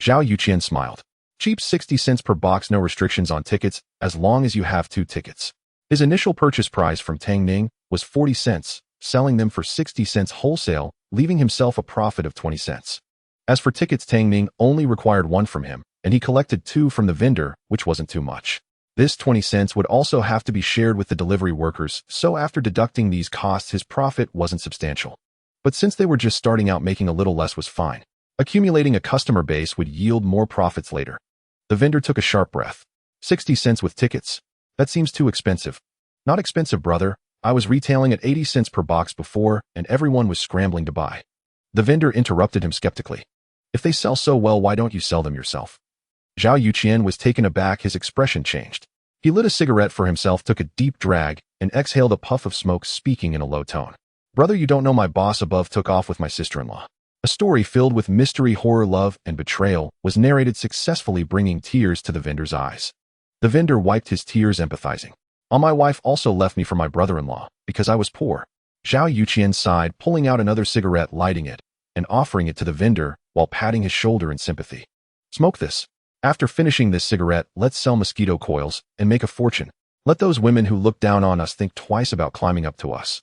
Zhao Yuqian smiled. "Cheap, 60 cents per box, no restrictions on tickets, as long as you have 2 tickets. His initial purchase price from Tang Ning was 40 cents, selling them for 60 cents wholesale, leaving himself a profit of 20 cents. As for tickets, Tang Ning only required 1 from him, and he collected 2 from the vendor, which wasn't too much. This 20 cents would also have to be shared with the delivery workers, so after deducting these costs, his profit wasn't substantial. But since they were just starting out, making a little less was fine. Accumulating a customer base would yield more profits later." The vendor took a sharp breath. 60 cents with tickets? That seems too expensive. Not expensive, brother. I was retailing at 80 cents per box before, and everyone was scrambling to buy. The vendor interrupted him skeptically. If they sell so well, why don't you sell them yourself? Zhao Yuqian was taken aback, his expression changed. He lit a cigarette for himself, took a deep drag, and exhaled a puff of smoke, speaking in a low tone. "Brother, you don't know my boss above took off with my sister-in-law." A story filled with mystery, horror, love, and betrayal was narrated successfully, bringing tears to the vendor's eyes. The vendor wiped his tears, empathizing. My wife also left me for my brother-in-law, because I was poor." Zhao Yuqian sighed, pulling out another cigarette, lighting it, and offering it to the vendor while patting his shoulder in sympathy. "Smoke this. After finishing this cigarette, let's sell mosquito coils and make a fortune. Let those women who look down on us think twice about climbing up to us.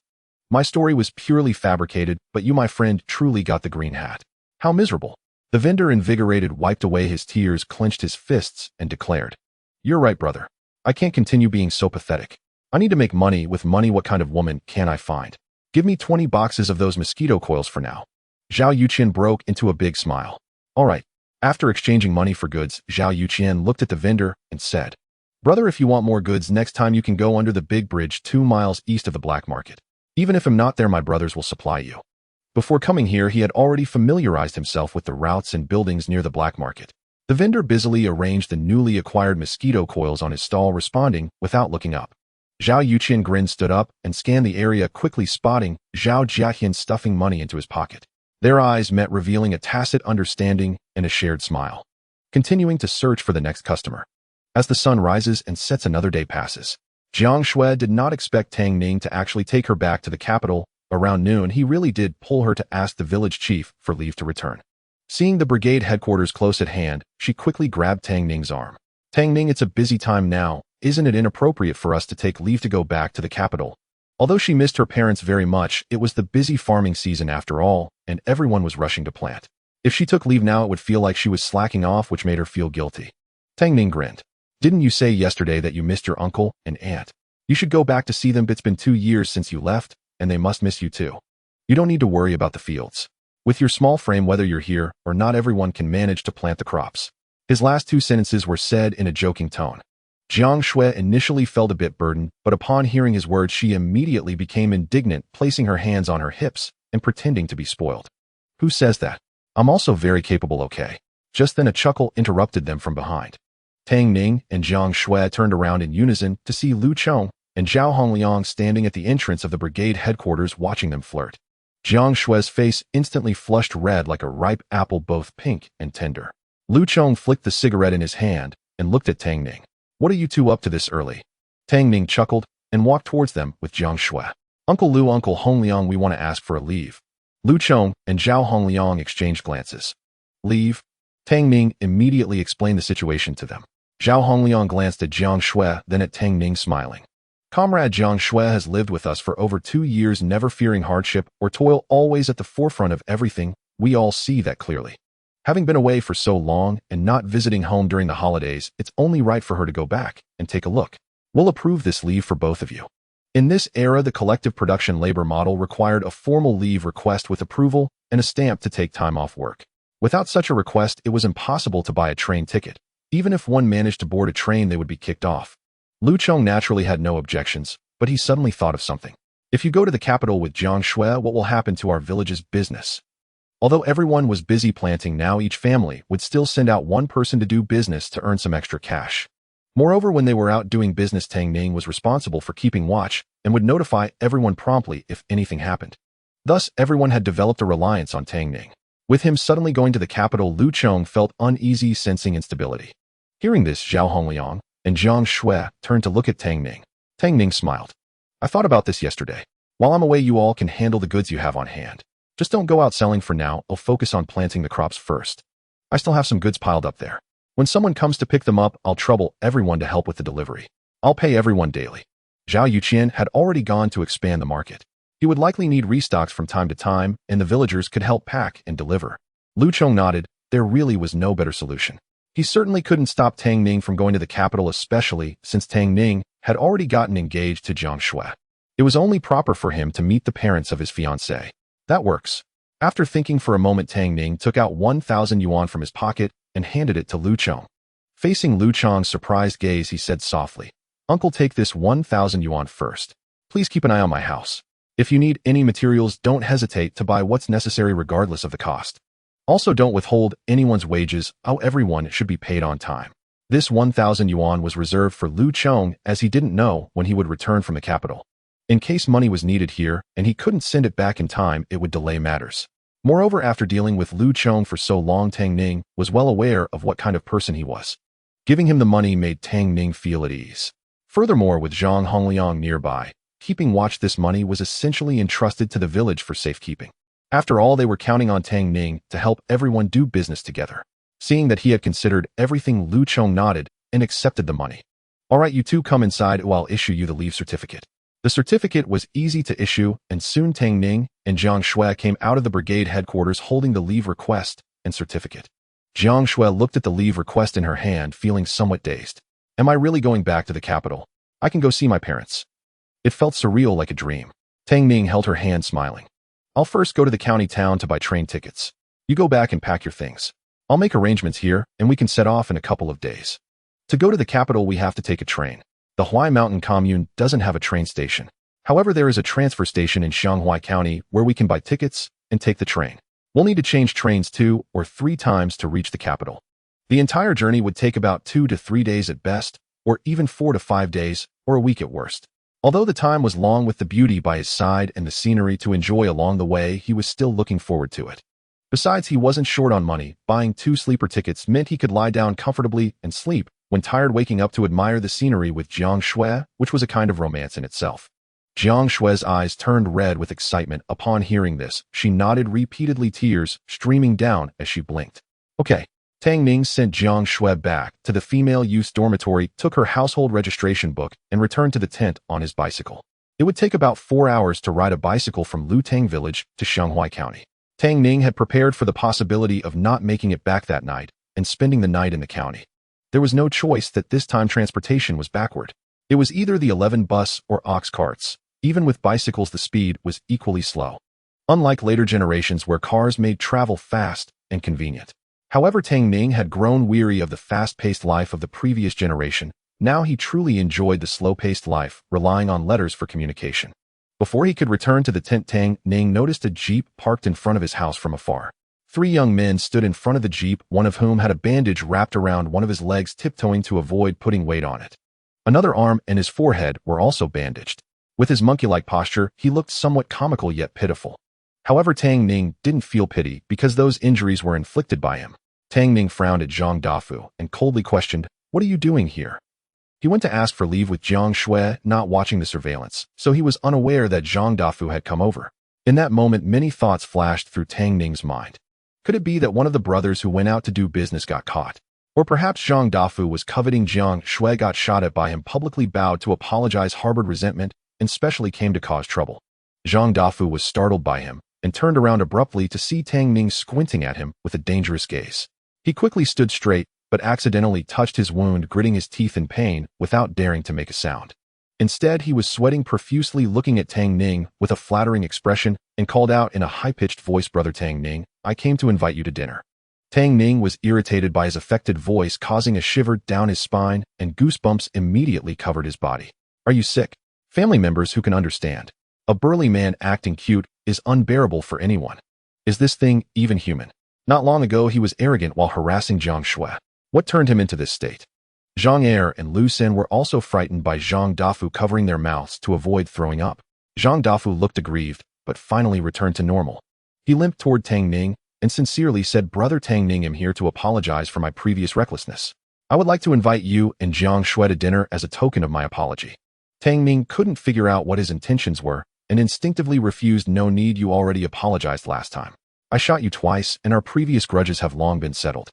My story was purely fabricated, but you, my friend, truly got the green hat. How miserable." The vendor, invigorated, wiped away his tears, clenched his fists, and declared, "You're right, brother. I can't continue being so pathetic. I need to make money. With money, what kind of woman can I find? Give me 20 boxes of those mosquito coils for now." Zhao Yuqian broke into a big smile. "All right." After exchanging money for goods, Zhao Yuqian looked at the vendor and said, "Brother, if you want more goods, next time you can go under the big bridge 2 miles east of the black market. Even if I'm not there, my brothers will supply you." Before coming here, he had already familiarized himself with the routes and buildings near the black market. The vendor busily arranged the newly acquired mosquito coils on his stall, responding without looking up. Zhao Yuqian grinned, stood up, and scanned the area, quickly spotting Zhao Jiaxian stuffing money into his pocket. Their eyes met, revealing a tacit understanding and a shared smile. Continuing to search for the next customer. As the sun rises and sets, another day passes. Jiang Xue did not expect Tang Ning to actually take her back to the capital. Around noon, he really did pull her to ask the village chief for leave to return. Seeing the brigade headquarters close at hand, she quickly grabbed Tang Ning's arm. "Tang Ning, it's a busy time now. Isn't it inappropriate for us to take leave to go back to the capital?" Although she missed her parents very much, it was the busy farming season after all, and everyone was rushing to plant. If she took leave now, it would feel like she was slacking off, which made her feel guilty. Tang Ning grinned. "Didn't you say yesterday that you missed your uncle and aunt? You should go back to see them. It's been 2 years since you left, and they must miss you too. You don't need to worry about the fields. With your small frame, whether you're here or not, everyone can manage to plant the crops." His last 2 sentences were said in a joking tone. Jiang Xue initially felt a bit burdened, but upon hearing his words, she immediately became indignant, placing her hands on her hips and pretending to be spoiled. "Who says that? I'm also very capable, okay?" Just then a chuckle interrupted them from behind. Tang Ning and Jiang Xue turned around in unison to see Lu Chong and Zhao Hongliang standing at the entrance of the brigade headquarters, watching them flirt. Jiang Xue's face instantly flushed red like a ripe apple, both pink and tender. Lu Chong flicked the cigarette in his hand and looked at Tang Ning. "What are you two up to this early?" Tang Ning chuckled. and walked towards them with Jiang Xue. Uncle Lu, Uncle Hongliang, we want to ask for a leave. Lu Chong and Zhao Hongliang exchanged glances. Leave? Tang Ning immediately explained the situation to them. Zhao Hongliang glanced at Jiang Xue, then at Tang Ning, smiling. Comrade Jiang Xue has lived with us for over 2 years, never fearing hardship or toil, always at the forefront of everything. We all see that clearly. Having been away for so long and not visiting home during the holidays, it's only right for her to go back and take a look. We'll approve this leave for both of you. In this era, the collective production labor model required a formal leave request with approval and a stamp to take time off work. Without such a request, it was impossible to buy a train ticket. Even if one managed to board a train, they would be kicked off. Lu Chong naturally had no objections, but he suddenly thought of something. If you go to the capital with Jiang Xue, what will happen to our village's business? Although everyone was busy planting now, each family would still send out one person to do business to earn some extra cash. Moreover, when they were out doing business, Tang Ning was responsible for keeping watch and would notify everyone promptly if anything happened. Thus, everyone had developed a reliance on Tang Ning. With him suddenly going to the capital, Lu Chong felt uneasy, sensing instability. Hearing this, Zhao Hongliang and Jiang Xue turned to look at Tang Ning. Tang Ning smiled. I thought about this yesterday. While I'm away, you all can handle the goods you have on hand. Just don't go out selling for now. I'll focus on planting the crops first. I still have some goods piled up there. When someone comes to pick them up, I'll trouble everyone to help with the delivery. I'll pay everyone daily. Zhao Yuqian had already gone to expand the market. He would likely need restocks from time to time, and the villagers could help pack and deliver. Lu Chong nodded. There really was no better solution. He certainly couldn't stop Tang Ning from going to the capital, especially since Tang Ning had already gotten engaged to Jiang Xue. It was only proper for him to meet the parents of his fiancée. That works. After thinking for a moment, Tang Ning took out 1,000 yuan from his pocket and handed it to Lu Chong. Facing Lu Chong's surprised gaze, he said softly, Uncle, take this 1,000 yuan first. Please keep an eye on my house. If you need any materials, don't hesitate to buy what's necessary regardless of the cost. Also, don't withhold anyone's wages. Everyone should be paid on time. This 1,000 yuan was reserved for Lu Chong, as he didn't know when he would return from the capital. In case money was needed here and he couldn't send it back in time, it would delay matters. Moreover, after dealing with Lu Chong for so long, Tang Ning was well aware of what kind of person he was. Giving him the money made Tang Ning feel at ease. Furthermore, with Zhang Hongliang nearby, keeping watch, this money was essentially entrusted to the village for safekeeping. After all, they were counting on Tang Ning to help everyone do business together. Seeing that he had considered everything, Lu Chong nodded and accepted the money. All right, you two come inside, I'll issue you the leave certificate. The certificate was easy to issue, and soon Tang Ning and Jiang Xue came out of the brigade headquarters holding the leave request and certificate. Jiang Xue looked at the leave request in her hand, feeling somewhat dazed. Am I really going back to the capital? I can go see my parents. It felt surreal, like a dream. Tang Ning held her hand, smiling. I'll first go to the county town to buy train tickets. You go back and pack your things. I'll make arrangements here, and we can set off in a couple of days. To go to the capital, we have to take a train. The Huai Mountain commune doesn't have a train station. However, there is a transfer station in Xianghuai County where we can buy tickets and take the train. We'll need to change trains 2 or 3 times to reach the capital. The entire journey would take about 2 to 3 days at best, or even 4 to 5 days, or a week at worst. Although the time was long, with the beauty by his side and the scenery to enjoy along the way, he was still looking forward to it. Besides, he wasn't short on money. Buying 2 sleeper tickets meant he could lie down comfortably and sleep when tired, waking up to admire the scenery with Jiang Xue, which was a kind of romance in itself. Jiang Xue's eyes turned red with excitement upon hearing this. She nodded repeatedly, tears streaming down as she blinked. Okay. Tang Ning sent Jiang Xue back to the female youth dormitory, took her household registration book, and returned to the tent on his bicycle. It would take about 4 hours to ride a bicycle from Lutang village to Xianghuai County. Tang Ning had prepared for the possibility of not making it back that night and spending the night in the county. There was no choice that this time transportation was backward. It was either the 11 bus or ox carts. Even with bicycles, the speed was equally slow. Unlike later generations where cars made travel fast and convenient. However, Tang Ning had grown weary of the fast-paced life of the previous generation. Now he truly enjoyed the slow-paced life, relying on letters for communication. Before he could return to the tent, Tang Ning noticed a jeep parked in front of his house from afar. 3 young men stood in front of the jeep, one of whom had a bandage wrapped around one of his legs, tiptoeing to avoid putting weight on it. Another arm and his forehead were also bandaged. With his monkey-like posture, he looked somewhat comical yet pitiful. However, Tang Ning didn't feel pity because those injuries were inflicted by him. Tang Ning frowned at Zhang Dafu and coldly questioned, "What are you doing here?" He went to ask for leave with Jiang Xue not watching the surveillance, so he was unaware that Zhang Dafu had come over. In that moment, many thoughts flashed through Tang Ning's mind. Could it be that one of the brothers who went out to do business got caught? Or perhaps Zhang Dafu was coveting Jiang Xue got shot at by him, publicly bowed to apologize, harbored resentment, and specially came to cause trouble. Zhang Dafu was startled by him and turned around abruptly to see Tang Ning squinting at him with a dangerous gaze. He quickly stood straight, but accidentally touched his wound, gritting his teeth in pain without daring to make a sound. Instead, he was sweating profusely, looking at Tang Ning with a flattering expression and called out in a high-pitched voice, "Brother Tang Ning, I came to invite you to dinner." Tang Ning was irritated by his affected voice, causing a shiver down his spine, and goosebumps immediately covered his body. "Are you sick?" Family members who can understand. A burly man acting cute is unbearable for anyone. Is this thing even human? Not long ago, he was arrogant while harassing Jiang Xue. What turned him into this state? Zhang Er and Lu Sen were also frightened by Zhang Dafu covering their mouths to avoid throwing up. Zhang Dafu looked aggrieved, but finally returned to normal. He limped toward Tang Ning and sincerely said, "Brother Tang Ning, I'm here to apologize for my previous recklessness. I would like to invite you and Jiang Xue to dinner as a token of my apology." Tang Ning couldn't figure out what his intentions were and instinctively refused. "No need, you already apologized last time. I shot you twice and our previous grudges have long been settled."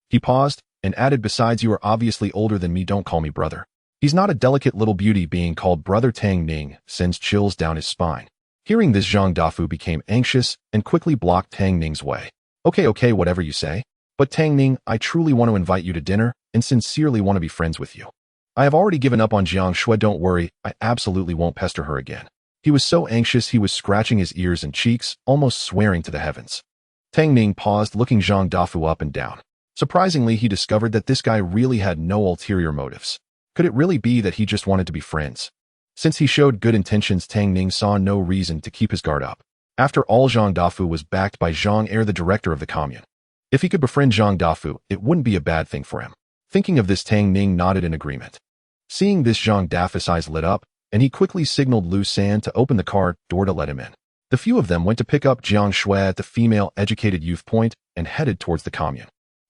He paused and added, "Besides, you are obviously older than me, don't call me brother." He's not a delicate little beauty. Being called brother. Tang Ning sends chills down his spine. Hearing this, Zhang Dafu became anxious and quickly blocked Tang Ning's way. Okay, whatever you say. But Tang Ning, I truly want to invite you to dinner and sincerely want to be friends with you. I have already given up on Jiang Xue. Don't worry, I absolutely won't pester her again. He was so anxious he was scratching his ears and cheeks, almost swearing to the heavens. Tang Ning paused, looking Zhang Dafu up and down. Surprisingly, he discovered that this guy really had no ulterior motives. Could it really be that he just wanted to be friends? Since he showed good intentions, Tang Ning saw no reason to keep his guard up. After all, Zhang Dafu was backed by Zhang Er, the director of the commune. If he could befriend Zhang Dafu, it wouldn't be a bad thing for him. Thinking of this, Tang Ning nodded in agreement. Seeing this, Zhang Dafu's eyes lit up, and he quickly signaled Lu San to open the car door to let him in. The few of them went to pick up Jiang Xue at the female educated youth point and headed towards the commune.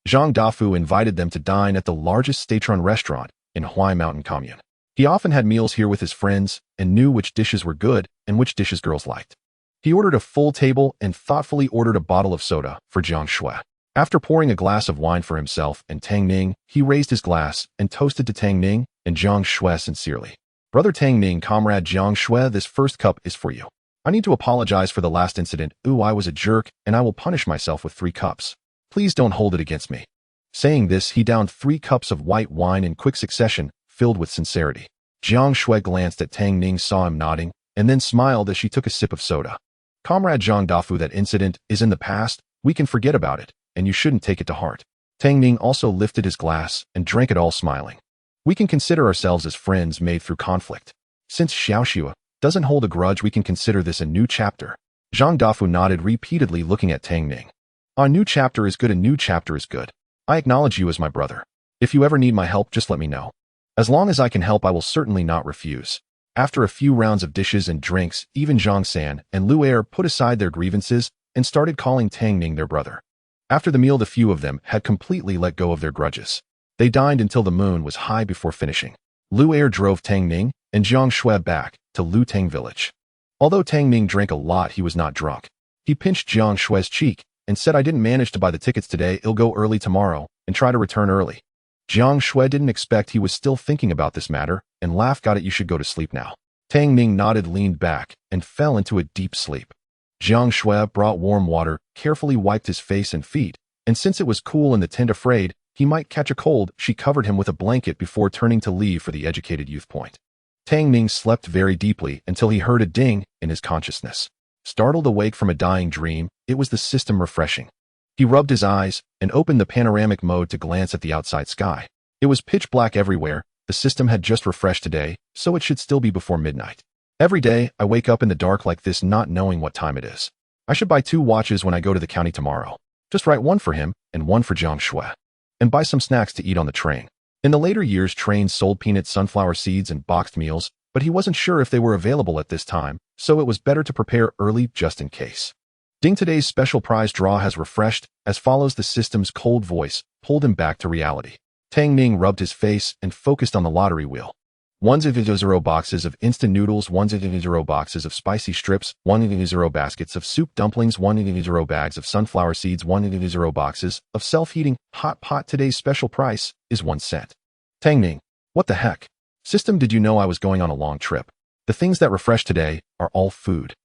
Zhang Dafu invited them to dine at the largest state-run restaurant in Huai Mountain Commune. He often had meals here with his friends and knew which dishes were good and which dishes girls liked. He ordered a full table and thoughtfully ordered a bottle of soda for Jiang Xue. After pouring a glass of wine for himself and Tang Ning, he raised his glass and toasted to Tang Ning and Jiang Xue sincerely. "Brother Tang Ning, comrade Jiang Xue, this first cup is for you. I need to apologize for the last incident. I was a jerk, and I will punish myself with 3 cups. Please don't hold it against me." Saying this, he downed 3 cups of white wine in quick succession, filled with sincerity. Jiang Xue glanced at Tang Ning, saw him nodding, and then smiled as she took a sip of soda. "Comrade Zhang Dafu, that incident is in the past. We can forget about it, and you shouldn't take it to heart." Tang Ning also lifted his glass and drank it all, smiling. "We can consider ourselves as friends made through conflict. Since Xiaoxue doesn't hold a grudge, we can consider this a new chapter." Zhang Dafu nodded repeatedly, looking at Tang Ning. "A new chapter is good, a new chapter is good. I acknowledge you as my brother. If you ever need my help, just let me know. As long as I can help, I will certainly not refuse." After a few rounds of dishes and drinks, even Zhang San and Lu Er put aside their grievances and started calling Tang Ning their brother. After the meal, the few of them had completely let go of their grudges. They dined until the moon was high before finishing. Lu Er drove Tang Ning and Jiang Xue back to Lu Tang village. Although Tang Ning drank a lot, he was not drunk. He pinched Jiang Xue's cheek and said, "I didn't manage to buy the tickets today. I'll go early tomorrow and try to return early." Jiang Xue didn't expect he was still thinking about this matter and laughed. "Got it, you should go to sleep now." Tang Ning nodded, leaned back, and fell into a deep sleep. Jiang Xue brought warm water, carefully wiped his face and feet, and since it was cool in the tent, afraid he might catch a cold, she covered him with a blanket before turning to leave for the educated youth point. Tang Ning slept very deeply until he heard a ding in his consciousness. Startled awake from a dying dream, it was the system refreshing. He rubbed his eyes and opened the panoramic mode to glance at the outside sky. It was pitch black everywhere. The system had just refreshed today, so it should still be before midnight. Every day, I wake up in the dark like this, not knowing what time it is. I should buy 2 watches when I go to the county tomorrow. Just write one for him and one for Jiang Xue. And buy some snacks to eat on the train. In the later years, trains sold peanuts, sunflower seeds, and boxed meals, but he wasn't sure if they were available at this time, so it was better to prepare early just in case. Ding, today's special prize draw has refreshed. As follows, the system's cold voice pulled him back to reality. Tang Ning rubbed his face and focused on the lottery wheel. 100 boxes of instant noodles, 100 boxes of spicy strips, 100 baskets of soup dumplings, 100 bags of sunflower seeds, 100 boxes of self-heating hot pot. Today's special price is 1 cent. Tang Ning, what the heck? System, did you know I was going on a long trip? The things that refresh today are all food.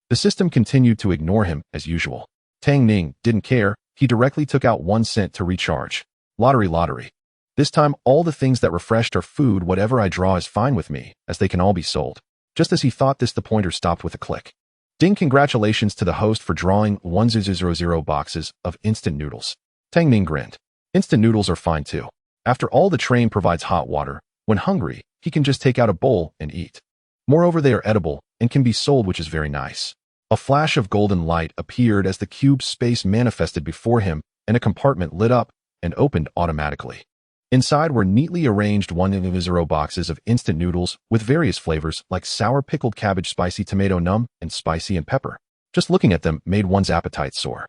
The system continued to ignore him as usual. Tang Ning didn't care. He directly took out 1 cent to recharge. Lottery. This time, all the things that refreshed are food. Whatever I draw is fine with me, as they can all be sold. Just as he thought this, the pointer stopped with a click. Ding! Congratulations to the host for drawing 100 boxes of instant noodles. Tang Ning grinned. Instant noodles are fine too. After all, the train provides hot water. When hungry, he can just take out a bowl and eat. Moreover, they are edible and can be sold, which is very nice. A flash of golden light appeared as the cube space manifested before him, and a compartment lit up and opened automatically. Inside were neatly arranged 100 boxes of instant noodles with various flavors like sour pickled cabbage, spicy tomato, numb, and spicy and pepper. Just looking at them made one's appetite soar.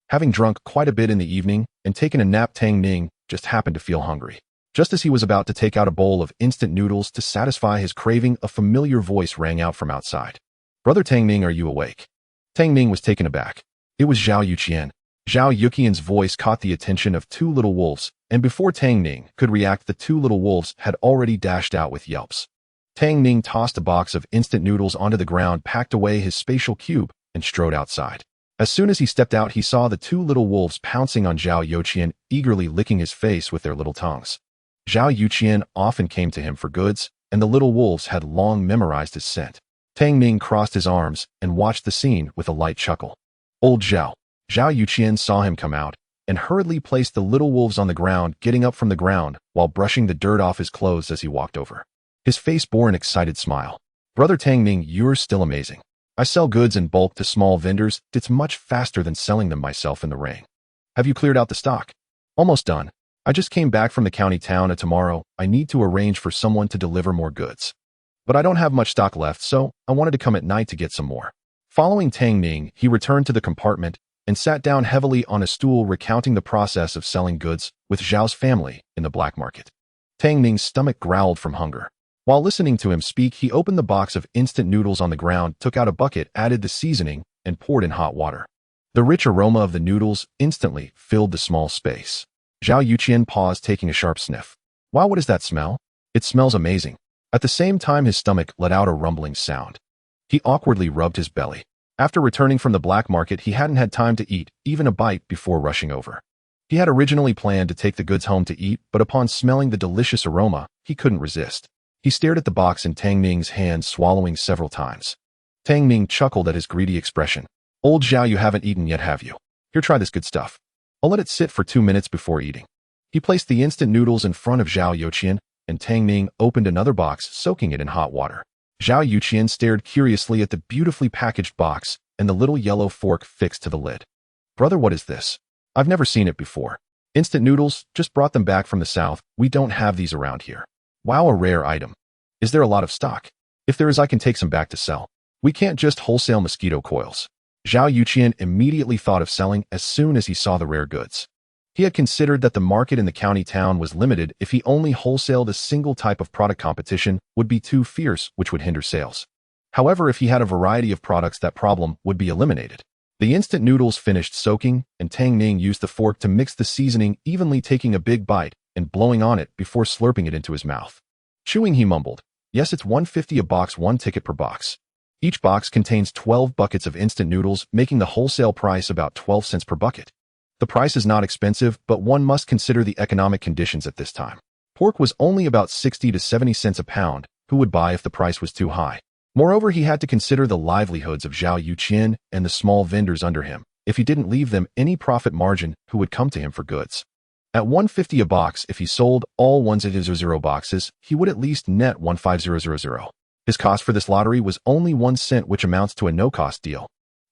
Having drunk quite a bit in the evening and taken a nap, Tang Ning just happened to feel hungry. Just as he was about to take out a bowl of instant noodles to satisfy his craving, a familiar voice rang out from outside. Brother Tang Ning, are you awake? Tang Ning was taken aback. It was Zhao Yuqian. Zhao Yuqian's voice caught the attention of two little wolves, and before Tang Ning could react, the two little wolves had already dashed out with yelps. Tang Ning tossed a box of instant noodles onto the ground, packed away his spatial cube, and strode outside. As soon as he stepped out, he saw the two little wolves pouncing on Zhao Yuqian, eagerly licking his face with their little tongues. Zhao Yuqian often came to him for goods, and the little wolves had long memorized his scent. Tang Ning crossed his arms and watched the scene with a light chuckle. Old Zhao. Zhao Yuqian saw him come out and hurriedly placed the little wolves on the ground, getting up from the ground while brushing the dirt off his clothes as he walked over. His face bore an excited smile. Brother Tang Ning, you're still amazing. I sell goods in bulk to small vendors. It's much faster than selling them myself in the ring. Have you cleared out the stock? Almost done. I just came back from the county town, and tomorrow I need to arrange for someone to deliver more goods. But I don't have much stock left, so I wanted to come at night to get some more. Following Tang Ning, he returned to the compartment and sat down heavily on a stool, recounting the process of selling goods with Zhao's family in the black market. Tang Ning's stomach growled from hunger. While listening to him speak, he opened the box of instant noodles on the ground, took out a bucket, added the seasoning, and poured in hot water. The rich aroma of the noodles instantly filled the small space. Zhao Yuqian paused, taking a sharp sniff. Wow, what is that smell? It smells amazing. At the same time, his stomach let out a rumbling sound. He awkwardly rubbed his belly. After returning from the black market, he hadn't had time to eat even a bite before rushing over. He had originally planned to take the goods home to eat, but upon smelling the delicious aroma, he couldn't resist. He stared at the box in Tang Ning's hand, swallowing several times. Tang Ning chuckled at his greedy expression. Old Zhao, you haven't eaten yet, have you? Here, try this good stuff. I'll let it sit for 2 minutes before eating. He placed the instant noodles in front of Zhao Yuqian, and Tang Ning opened another box, soaking it in hot water. Zhao Yuqian stared curiously at the beautifully packaged box and the little yellow fork fixed to the lid. Brother, what is this? I've never seen it before. Instant noodles, just brought them back from the south. We don't have these around here. Wow, a rare item. Is there a lot of stock? If there is, I can take some back to sell. We can't just wholesale mosquito coils. Zhao Yuqian immediately thought of selling as soon as he saw the rare goods. He had considered that the market in the county town was limited. If he only wholesaled a single type of product, competition would be too fierce, which would hinder sales. However, if he had a variety of products, that problem would be eliminated. The instant noodles finished soaking, and Tang Ning used the fork to mix the seasoning evenly, taking a big bite and blowing on it before slurping it into his mouth. Chewing, he mumbled, "Yes, it's 150 a box, 1 ticket per box." Each box contains 12 buckets of instant noodles, making the wholesale price about 12 cents per bucket. The price is not expensive, but one must consider the economic conditions at this time. Pork was only about 60 to 70 cents a pound. Who would buy if the price was too high? Moreover, he had to consider the livelihoods of Zhao Yuqian and the small vendors under him. If he didn't leave them any profit margin, who would come to him for goods? At 150 a box, if he sold all 100 boxes, he would at least net 15000. His cost for this lottery was only 1 cent, which amounts to a no-cost deal.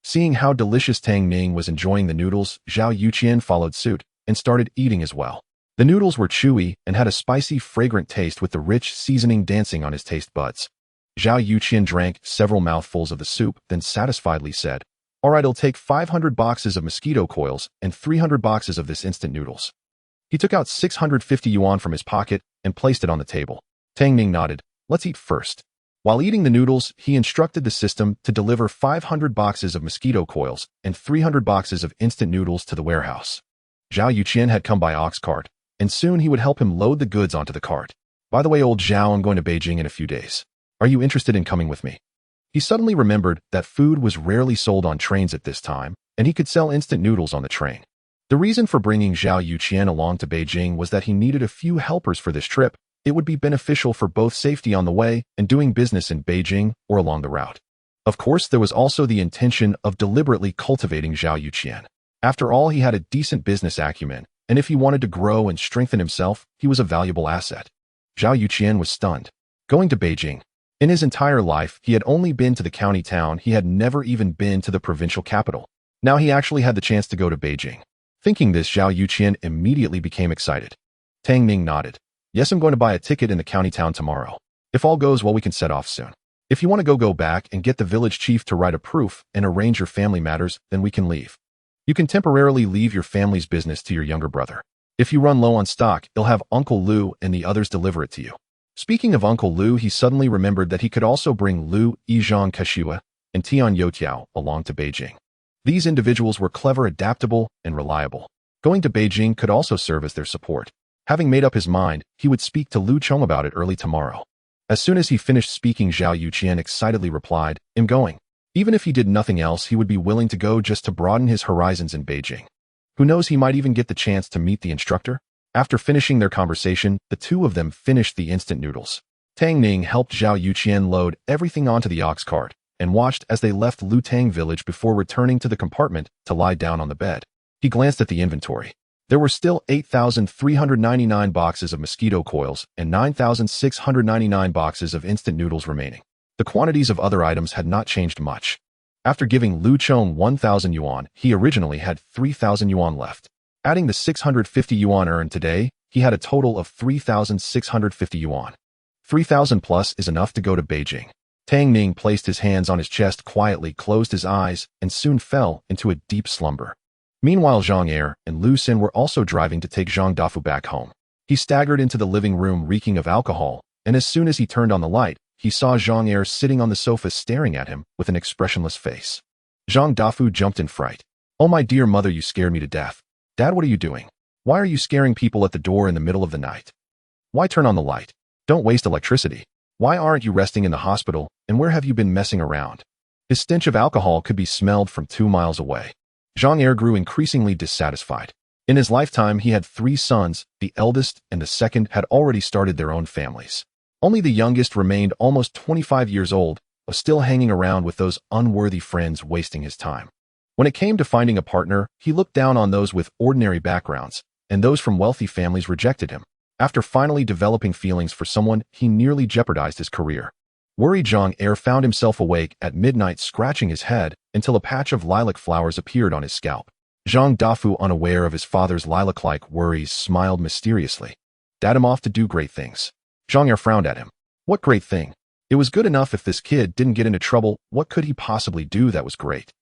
Seeing how delicious Tang Ning was enjoying the noodles, Zhao Yuqian followed suit and started eating as well. The noodles were chewy and had a spicy, fragrant taste, with the rich seasoning dancing on his taste buds. Zhao Yuqian drank several mouthfuls of the soup, then satisfiedly said, "All right, I'll take 500 boxes of mosquito coils and 300 boxes of this instant noodles." He took out 650 yuan from his pocket and placed it on the table. Tang Ning nodded. Let's eat first. While eating the noodles, he instructed the system to deliver 500 boxes of mosquito coils and 300 boxes of instant noodles to the warehouse. Zhao Yuqian had come by ox cart, and soon he would help him load the goods onto the cart. By the way, old Zhao, I'm going to Beijing in a few days. Are you interested in coming with me? He suddenly remembered that food was rarely sold on trains at this time, and he could sell instant noodles on the train. The reason for bringing Zhao Yuqian along to Beijing was that he needed a few helpers for this trip. It would be beneficial for both safety on the way and doing business in Beijing or along the route. Of course, there was also the intention of deliberately cultivating Zhao Yuqian. After all, he had a decent business acumen, and if he wanted to grow and strengthen himself, he was a valuable asset. Zhao Yuqian was stunned. Going to Beijing. In his entire life, he had only been to the county town. He had never even been to the provincial capital. Now he actually had the chance to go to Beijing. Thinking this, Zhao Yuqian immediately became excited. Tang Ning nodded. Yes, I'm going to buy a ticket in the county town tomorrow. If all goes well, we can set off soon. If you want to go back and get the village chief to write a proof and arrange your family matters, then we can leave. You can temporarily leave your family's business to your younger brother. If you run low on stock, he'll have Uncle Lu and the others deliver it to you. Speaking of Uncle Lu, he suddenly remembered that he could also bring Lu Yizhang Kashua and Tian Youtiao along to Beijing. These individuals were clever, adaptable, and reliable. Going to Beijing could also serve as their support. Having made up his mind, he would speak to Lu Chong about it early tomorrow. As soon as he finished speaking, Zhao Yuqian excitedly replied, I'm going. Even if he did nothing else, he would be willing to go just to broaden his horizons in Beijing. Who knows, he might even get the chance to meet the instructor? After finishing their conversation, the two of them finished the instant noodles. Tang Ning helped Zhao Yuqian load everything onto the ox cart and watched as they left Lutang village before returning to the compartment to lie down on the bed. He glanced at the inventory. There were still 8,399 boxes of mosquito coils and 9,699 boxes of instant noodles remaining. The quantities of other items had not changed much. After giving Lu Chong 1,000 yuan, he originally had 3,000 yuan left. Adding the 650 yuan earned today, he had a total of 3,650 yuan. 3,000 plus is enough to go to Beijing. Tang Ning placed his hands on his chest, quietly closed his eyes, and soon fell into a deep slumber. Meanwhile, Zhang Er and Lu Xin were also driving to take Zhang Dafu back home. He staggered into the living room reeking of alcohol, and as soon as he turned on the light, he saw Zhang Er sitting on the sofa staring at him with an expressionless face. Zhang Dafu jumped in fright. Oh my dear mother, you scared me to death. Dad, what are you doing? Why are you scaring people at the door in the middle of the night? Why turn on the light? Don't waste electricity. Why aren't you resting in the hospital, and where have you been messing around? His stench of alcohol could be smelled from 2 miles away. Zhang Er grew increasingly dissatisfied. In his lifetime, he had 3 sons. The eldest and the second had already started their own families. Only the youngest remained almost 25 years old, was still hanging around with those unworthy friends, wasting his time. When it came to finding a partner, he looked down on those with ordinary backgrounds, and those from wealthy families rejected him. After finally developing feelings for someone, he nearly jeopardized his career. Worried, Zhang Er found himself awake at midnight scratching his head until a patch of lilac flowers appeared on his scalp. Zhang Dafu, unaware of his father's lilac-like worries, smiled mysteriously. Dad, I'm off to do great things. Zhang Er frowned at him. What great thing? It was good enough if this kid didn't get into trouble. What could he possibly do that was great?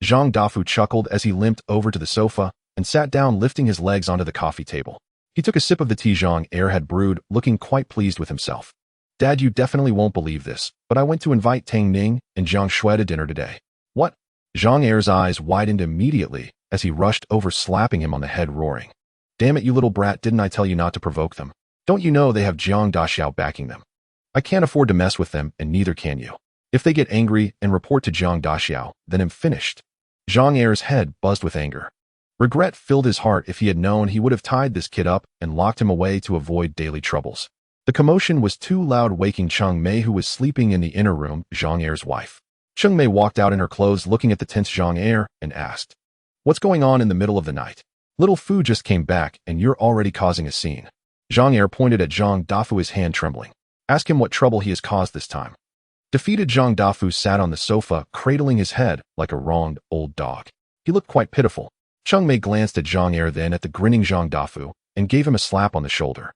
Zhang Dafu chuckled as he limped over to the sofa and sat down, lifting his legs onto the coffee table. He took a sip of the tea Zhang Er had brewed, looking quite pleased with himself. Dad, you definitely won't believe this, but I went to invite Tang Ning and Jiang Xue to dinner today. What? Zhang Er's eyes widened immediately as he rushed over, slapping him on the head, roaring. Damn it, you little brat, didn't I tell you not to provoke them? Don't you know they have Jiang Daxiao backing them? I can't afford to mess with them, and neither can you. If they get angry and report to Jiang Daxiao, then I'm finished. Zhang Er's head buzzed with anger. Regret filled his heart. If he had known, he would have tied this kid up and locked him away to avoid daily troubles. The commotion was too loud, waking Cheng Mei, who was sleeping in the inner room, Zhang Er's wife. Cheng Mei walked out in her clothes, looking at the tense Zhang Er, and asked, What's going on in the middle of the night? Little Fu just came back, and you're already causing a scene. Zhang Er pointed at Zhang Dafu, his hand trembling. Ask him what trouble he has caused this time. Defeated, Zhang Dafu sat on the sofa, cradling his head like a wronged old dog. He looked quite pitiful. Cheng Mei glanced at Zhang Er, then at the grinning Zhang Dafu, and gave him a slap on the shoulder.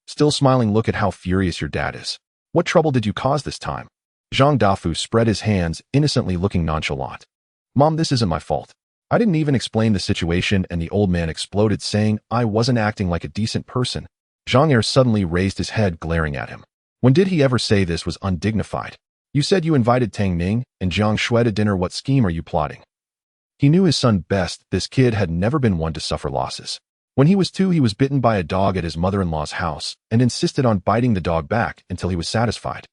Still smiling, look at how furious your dad is. What trouble did you cause this time? Zhang Dafu spread his hands, innocently looking nonchalant. Mom, this isn't my fault. I didn't even explain the situation and the old man exploded saying I wasn't acting like a decent person. Jiang Xue suddenly raised his head glaring at him. When did he ever say this was undignified? You said you invited Tang Ning and Jiang Xue to dinner. What scheme are you plotting? He knew his son best. This kid had never been one to suffer losses. When he was 2, he was bitten by a dog at his mother-in-law's house and insisted on biting the dog back until he was satisfied.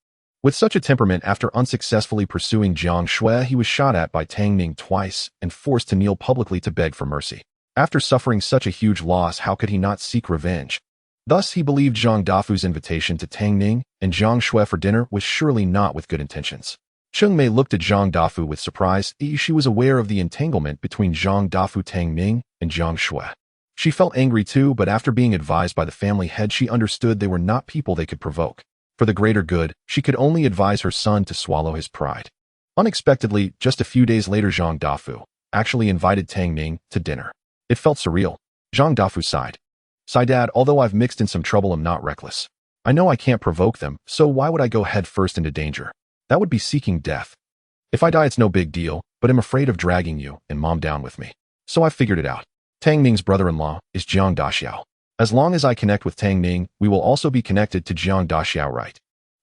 With such a temperament, after unsuccessfully pursuing Jiang Xue, he was shot at by Tang Ning twice and forced to kneel publicly to beg for mercy. After suffering such a huge loss, how could he not seek revenge? Thus, he believed Zhang Dafu's invitation to Tang Ning and Jiang Xue for dinner was surely not with good intentions. Cheng Mei looked at Zhang Dafu with surprise. She was aware of the entanglement between Zhang Dafu, Tang Ning, and Jiang Xue. She felt angry too, but after being advised by the family head, she understood they were not people they could provoke. For the greater good, she could only advise her son to swallow his pride. Unexpectedly, just a few days later, Zhang Dafu actually invited Tang Ning to dinner. It felt surreal. Zhang Dafu sighed. "Sigh, Dad, although I've mixed in some trouble, I'm not reckless. I know I can't provoke them, so why would I go head first into danger? That would be seeking death. If I die, it's no big deal, but I'm afraid of dragging you and Mom down with me. So I figured it out. Tang Ning's brother-in-law is Jiang Daxiao. As long as I connect with Tang Ning, we will also be connected to Jiang Daxiao, right?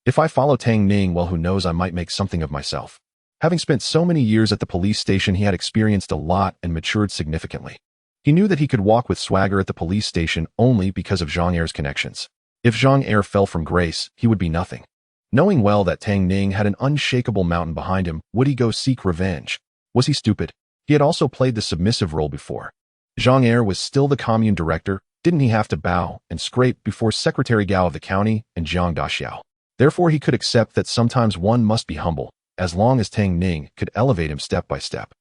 If I follow Tang Ning, well, who knows, I might make something of myself." Having spent so many years at the police station, he had experienced a lot and matured significantly. He knew that he could walk with swagger at the police station only because of Zhang Er's connections. If Zhang Er fell from grace, he would be nothing. Knowing well that Tang Ning had an unshakable mountain behind him, would he go seek revenge? Was he stupid? He had also played the submissive role before. Zhang Er was still the commune director. Didn't he have to bow and scrape before Secretary Gao of the county and Jiang Daxiao? Therefore, he could accept that sometimes one must be humble, as long as Tang Ning could elevate him step by step.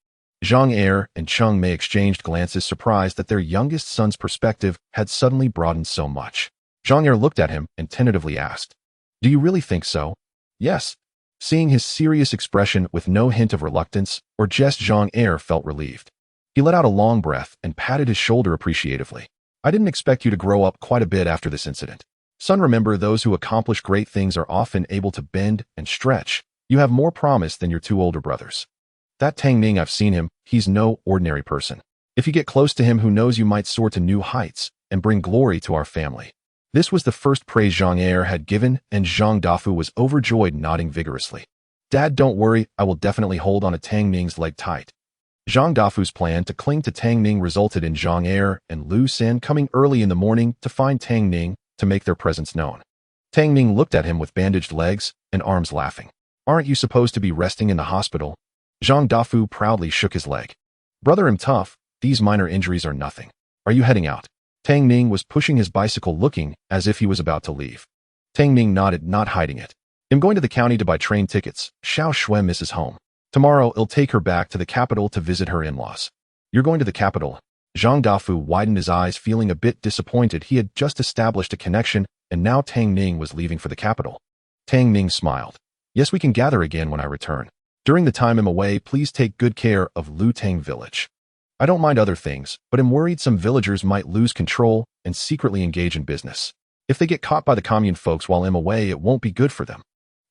Zhang Er and Cheng Mei exchanged glances, surprised that their youngest son's perspective had suddenly broadened so much. Zhang Er looked at him and tentatively asked, "Do you really think so?" "Yes." Seeing his serious expression with no hint of reluctance or jest, Zhang Er felt relieved. He let out a long breath and patted his shoulder appreciatively. "I didn't expect you to grow up quite a bit after this incident. Son, remember, those who accomplish great things are often able to bend and stretch. You have more promise than your 2 older brothers. That Tang Ning, I've seen him. He's no ordinary person. If you get close to him, who knows, you might soar to new heights and bring glory to our family." This was the first praise Zhang Er had given, and Zhang Dafu was overjoyed, nodding vigorously. "Dad, don't worry. I will definitely hold on to Tang Ning's leg tight." Zhang Dafu's plan to cling to Tang Ning resulted in Zhang Er and Lu San coming early in the morning to find Tang Ning to make their presence known. Tang Ning looked at him with bandaged legs and arms, laughing. "Aren't you supposed to be resting in the hospital?" Zhang Dafu proudly shook his leg. "Brother, I'm tough. These minor injuries are nothing. Are you heading out?" Tang Ning was pushing his bicycle, looking as if he was about to leave. Tang Ning nodded, not hiding it. "I'm going to the county to buy train tickets. Xiao Xue misses home. Tomorrow, I'll take her back to the capital to visit her in-laws." "You're going to the capital?" Zhang Dafu widened his eyes, feeling a bit disappointed. He had just established a connection, and now Tang Ning was leaving for the capital. Tang Ning smiled. "Yes, we can gather again when I return. During the time I'm away, please take good care of Lu Tang village. I don't mind other things, but I'm worried some villagers might lose control and secretly engage in business. If they get caught by the commune folks while I'm away, it won't be good for them."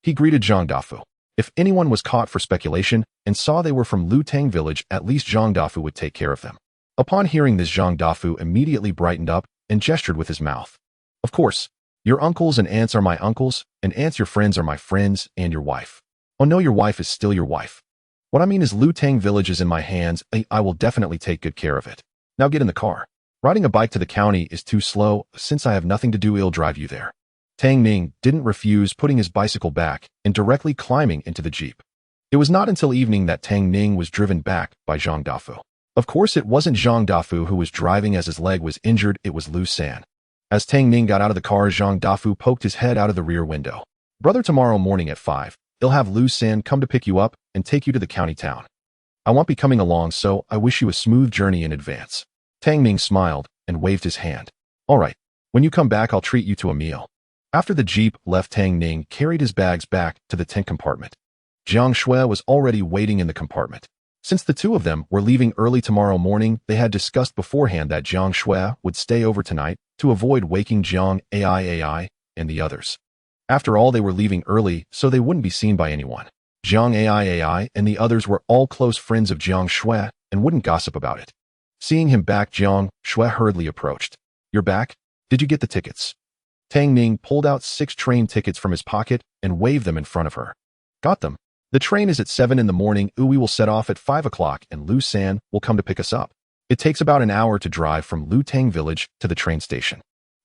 He greeted Zhang Dafu. If anyone was caught for speculation and saw they were from Lu Tang village, at least Zhang Dafu would take care of them. Upon hearing this, Zhang Dafu immediately brightened up and gestured with his mouth. "Of course, your uncles and aunts are my uncles, and aunts your friends are my friends, and your wife. Oh no, your wife is still your wife. What I mean is Lu Tang village is in my hands. I will definitely take good care of it. Now get in the car. Riding a bike to the county is too slow. Since I have nothing to do, I'll drive you there." Tang Ning didn't refuse, putting his bicycle back and directly climbing into the Jeep. It was not until evening that Tang Ning was driven back by Zhang Dafu. Of course, it wasn't Zhang Dafu who was driving, as his leg was injured. It was Lu San. As Tang Ning got out of the car, Zhang Dafu poked his head out of the rear window. "Brother, tomorrow morning at 5, I'll have Lu San come to pick you up and take you to the county town. I won't be coming along, so I wish you a smooth journey in advance." Tang Ning smiled and waved his hand. "All right. When you come back, I'll treat you to a meal." After the Jeep left, Tang Ning carried his bags back to the tent compartment. Jiang Xue was already waiting in the compartment. Since the 2 of them were leaving early tomorrow morning, they had discussed beforehand that Jiang Xue would stay over tonight to avoid waking Jiang Ai and the others. After all, they were leaving early, so they wouldn't be seen by anyone. Jiang Ai and the others were all close friends of Jiang Xue, and wouldn't gossip about it. Seeing him back, Jiang Xue hurriedly approached. "You're back? Did you get the tickets?" Tang Ning pulled out 6 train tickets from his pocket and waved them in front of her. "Got them. The train is at 7 in the morning. We will set off at 5 o'clock and Lu San will come to pick us up. It takes about an hour to drive from Lu Tang village to the train station."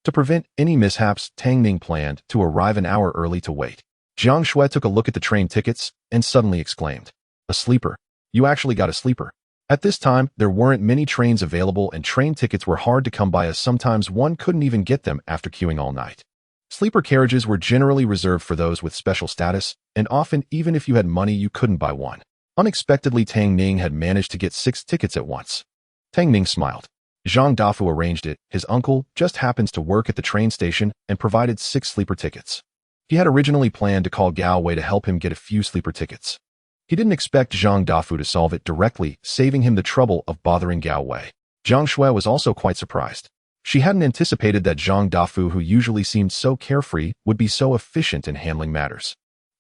To prevent any mishaps, Tang Ning planned to arrive an hour early to wait. Jiang Xue took a look at the train tickets and suddenly exclaimed, "A sleeper. You actually got a sleeper." At this time, there weren't many trains available and train tickets were hard to come by as sometimes one couldn't even get them after queuing all night. Sleeper carriages were generally reserved for those with special status, and often even if you had money you couldn't buy one. Unexpectedly, Tang Ning had managed to get 6 tickets at once. Tang Ning smiled. Zhang Dafu arranged it. His uncle just happens to work at the train station and provided 6 sleeper tickets. He had originally planned to call Gao Wei to help him get a few sleeper tickets. He didn't expect Zhang Dafu to solve it directly, saving him the trouble of bothering Gao Wei. Jiang Xue was also quite surprised. She hadn't anticipated that Zhang Dafu, who usually seemed so carefree, would be so efficient in handling matters.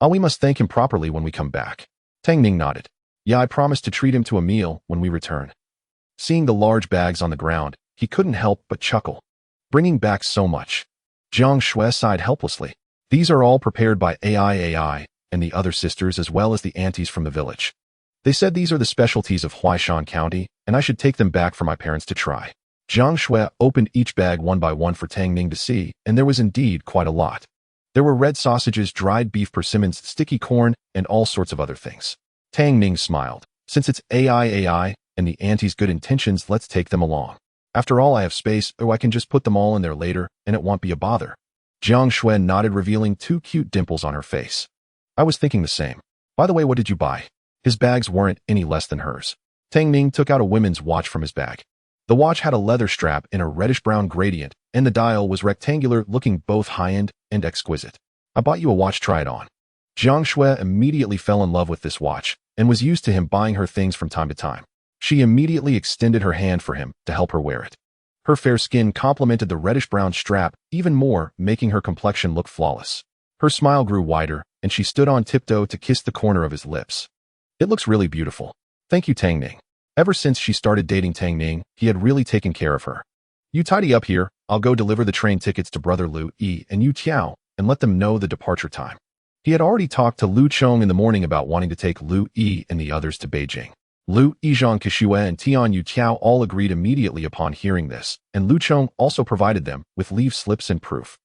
We must thank him properly when we come back." Tang Ning nodded. "Yeah, I promised to treat him to a meal when we return." Seeing the large bags on the ground, he couldn't help but chuckle. Bringing back so much. Jiang Xue sighed helplessly. "These are all prepared by AI and the other sisters as well as the aunties from the village. They said these are the specialties of Huaishan County, and I should take them back for my parents to try." Jiang Xue opened each bag one by one for Tang Ning to see, and there was indeed quite a lot. There were red sausages, dried beef persimmons, sticky corn, and all sorts of other things. Tang Ning smiled. "Since it's AI and the auntie's good intentions, let's take them along. After all, I have space, or I can just put them all in there later, and it won't be a bother." Jiang Xue nodded, revealing 2 cute dimples on her face. "I was thinking the same. By the way, what did you buy?" His bags weren't any less than hers. Tang Ning took out a women's watch from his bag. The watch had a leather strap in a reddish-brown gradient, and the dial was rectangular, looking both high-end and exquisite. "I bought you a watch, try it on." Jiang Xue immediately fell in love with this watch, and was used to him buying her things from time to time. She immediately extended her hand for him to help her wear it. Her fair skin complemented the reddish-brown strap even more, making her complexion look flawless. Her smile grew wider, and she stood on tiptoe to kiss the corner of his lips. "It looks really beautiful." "Thank you, Tang Ning." Ever since she started dating Tang Ning, he had really taken care of her. "You tidy up here, I'll go deliver the train tickets to Brother Lu Yi and Yu Tiao, and let them know the departure time." He had already talked to Lu Chong in the morning about wanting to take Lu Yi and the others to Beijing. Lu Yi, Zhang Xue, and Tian Yu Tiao all agreed immediately upon hearing this, and Lu Chong also provided them with leave slips and proof.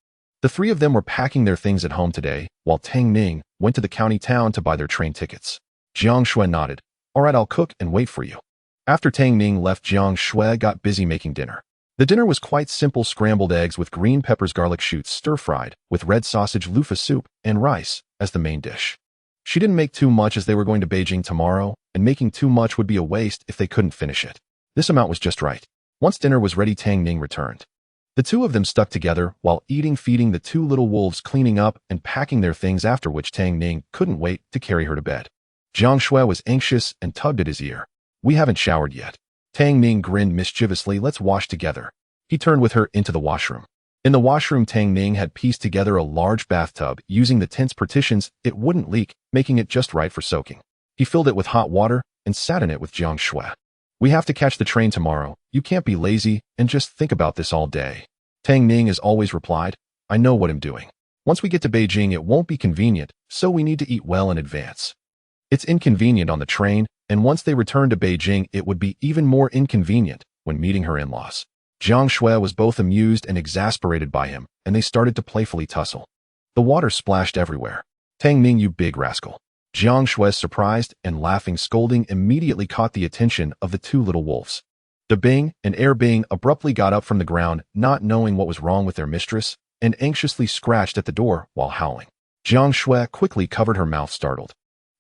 The 3 of them were packing their things at home today, while Tang Ning went to the county town to buy their train tickets. Jiang Xue nodded. "All right, I'll cook and wait for you." After Tang Ning left, Jiang Xue got busy making dinner. The dinner was quite simple: scrambled eggs with green peppers, garlic shoots stir-fried, with red sausage, loofah soup, and rice as the main dish. She didn't make too much as they were going to Beijing tomorrow, and making too much would be a waste if they couldn't finish it. This amount was just right. Once dinner was ready, Tang Ning returned. The 2 of them stuck together while eating, feeding the 2 little wolves, cleaning up, and packing their things, after which Tang Ning couldn't wait to carry her to bed. Jiang Xue was anxious and tugged at his ear. "We haven't showered yet." Tang Ning grinned mischievously. "Let's wash together." He turned with her into the washroom. In the washroom, Tang Ning had pieced together a large bathtub. Using the tent's partitions, it wouldn't leak, making it just right for soaking. He filled it with hot water and sat in it with Jiang Xue. "We have to catch the train tomorrow. You can't be lazy and just think about this all day." Tang Ning as always replied, "I know what I'm doing. Once we get to Beijing, it won't be convenient, so we need to eat well in advance. It's inconvenient on the train, and once they return to Beijing, it would be even more inconvenient when meeting her in-laws." Jiang Xue was both amused and exasperated by him, and they started to playfully tussle. The water splashed everywhere. "Tang Ning, you big rascal." Jiang Xue's surprised and laughing scolding immediately caught the attention of the 2 little wolves. De Bing and Air Bing abruptly got up from the ground, not knowing what was wrong with their mistress, and anxiously scratched at the door while howling. Jiang Xue quickly covered her mouth, startled.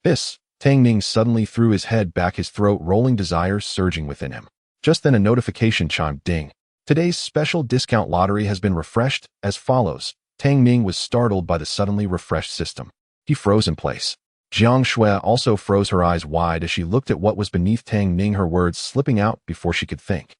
"This." Tang Ning suddenly threw his head back, his throat rolling, desires surging within him. Just then a notification chimed. "Ding. Today's special discount lottery has been refreshed as follows." Tang Ning was startled by the suddenly refreshed system. He froze in place. Jiang Xue also froze, her eyes wide as she looked at what was beneath Tang Ning, her words slipping out before she could think.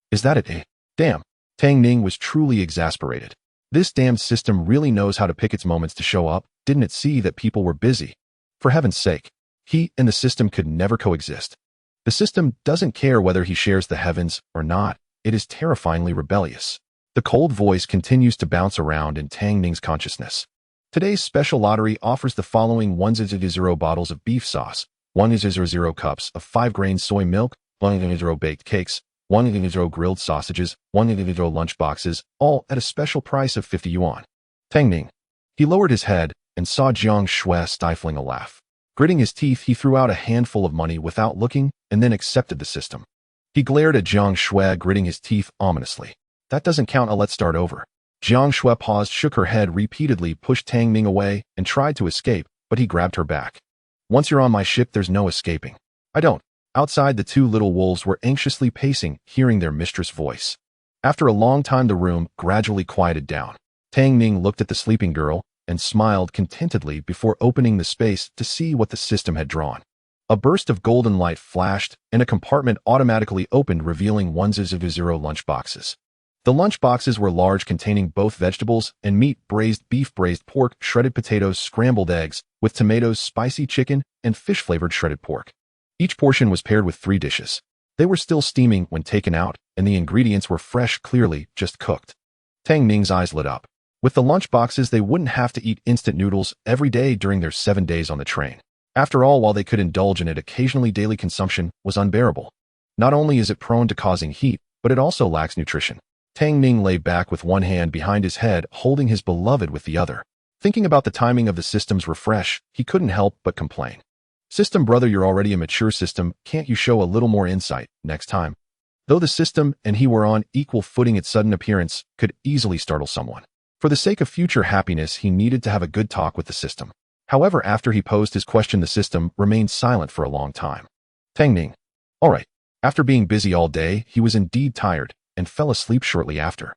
"Is that it, eh? Damn." Tang Ning was truly exasperated. This damned system really knows how to pick its moments to show up. Didn't it see that people were busy? For heaven's sake. He and the system could never coexist. The system doesn't care whether he shares the heavens or not. It is terrifyingly rebellious. The cold voice continues to bounce around in Tang Ning's consciousness. Today's special lottery offers the following 100 bottles of beef sauce, 100 cups of 5-grain soy milk, 100 baked cakes, 100 grilled sausages, 100 lunch boxes, all at a special price of 50 yuan. Tang Ning. He lowered his head and saw Jiang Xue stifling a laugh. Gritting his teeth, he threw out a handful of money without looking and then accepted the system. He glared at Jiang Xue, gritting his teeth ominously. That doesn't count. Let's start over. Jiang Xue paused, shook her head repeatedly, pushed Tang Ning away, and tried to escape, but he grabbed her back. Once you're on my ship, there's no escaping. I don't. Outside, the two little wolves were anxiously pacing, hearing their mistress' voice. After a long time, the room gradually quieted down. Tang Ning looked at the sleeping girl and smiled contentedly before opening the space to see what the system had drawn. A burst of golden light flashed, and a compartment automatically opened, revealing 100 lunchboxes. The lunchboxes were large, containing both vegetables and meat: braised beef, braised pork, shredded potatoes, scrambled eggs, with tomatoes, spicy chicken, and fish-flavored shredded pork. Each portion was paired with 3 dishes. They were still steaming when taken out, and the ingredients were fresh, clearly just cooked. Tang Ning's eyes lit up. With the lunchboxes, they wouldn't have to eat instant noodles every day during their 7 days on the train. After all, while they could indulge in it occasionally, daily consumption was unbearable. Not only is it prone to causing heat, but it also lacks nutrition. Tang Ning lay back with one hand behind his head, holding his beloved with the other. Thinking about the timing of the system's refresh, he couldn't help but complain. System brother, you're already a mature system. Can't you show a little more insight next time? Though the system and he were on equal footing, its sudden appearance could easily startle someone. For the sake of future happiness, he needed to have a good talk with the system. However, after he posed his question, the system remained silent for a long time. Tang Ning. All right. After being busy all day, he was indeed tired and fell asleep shortly after.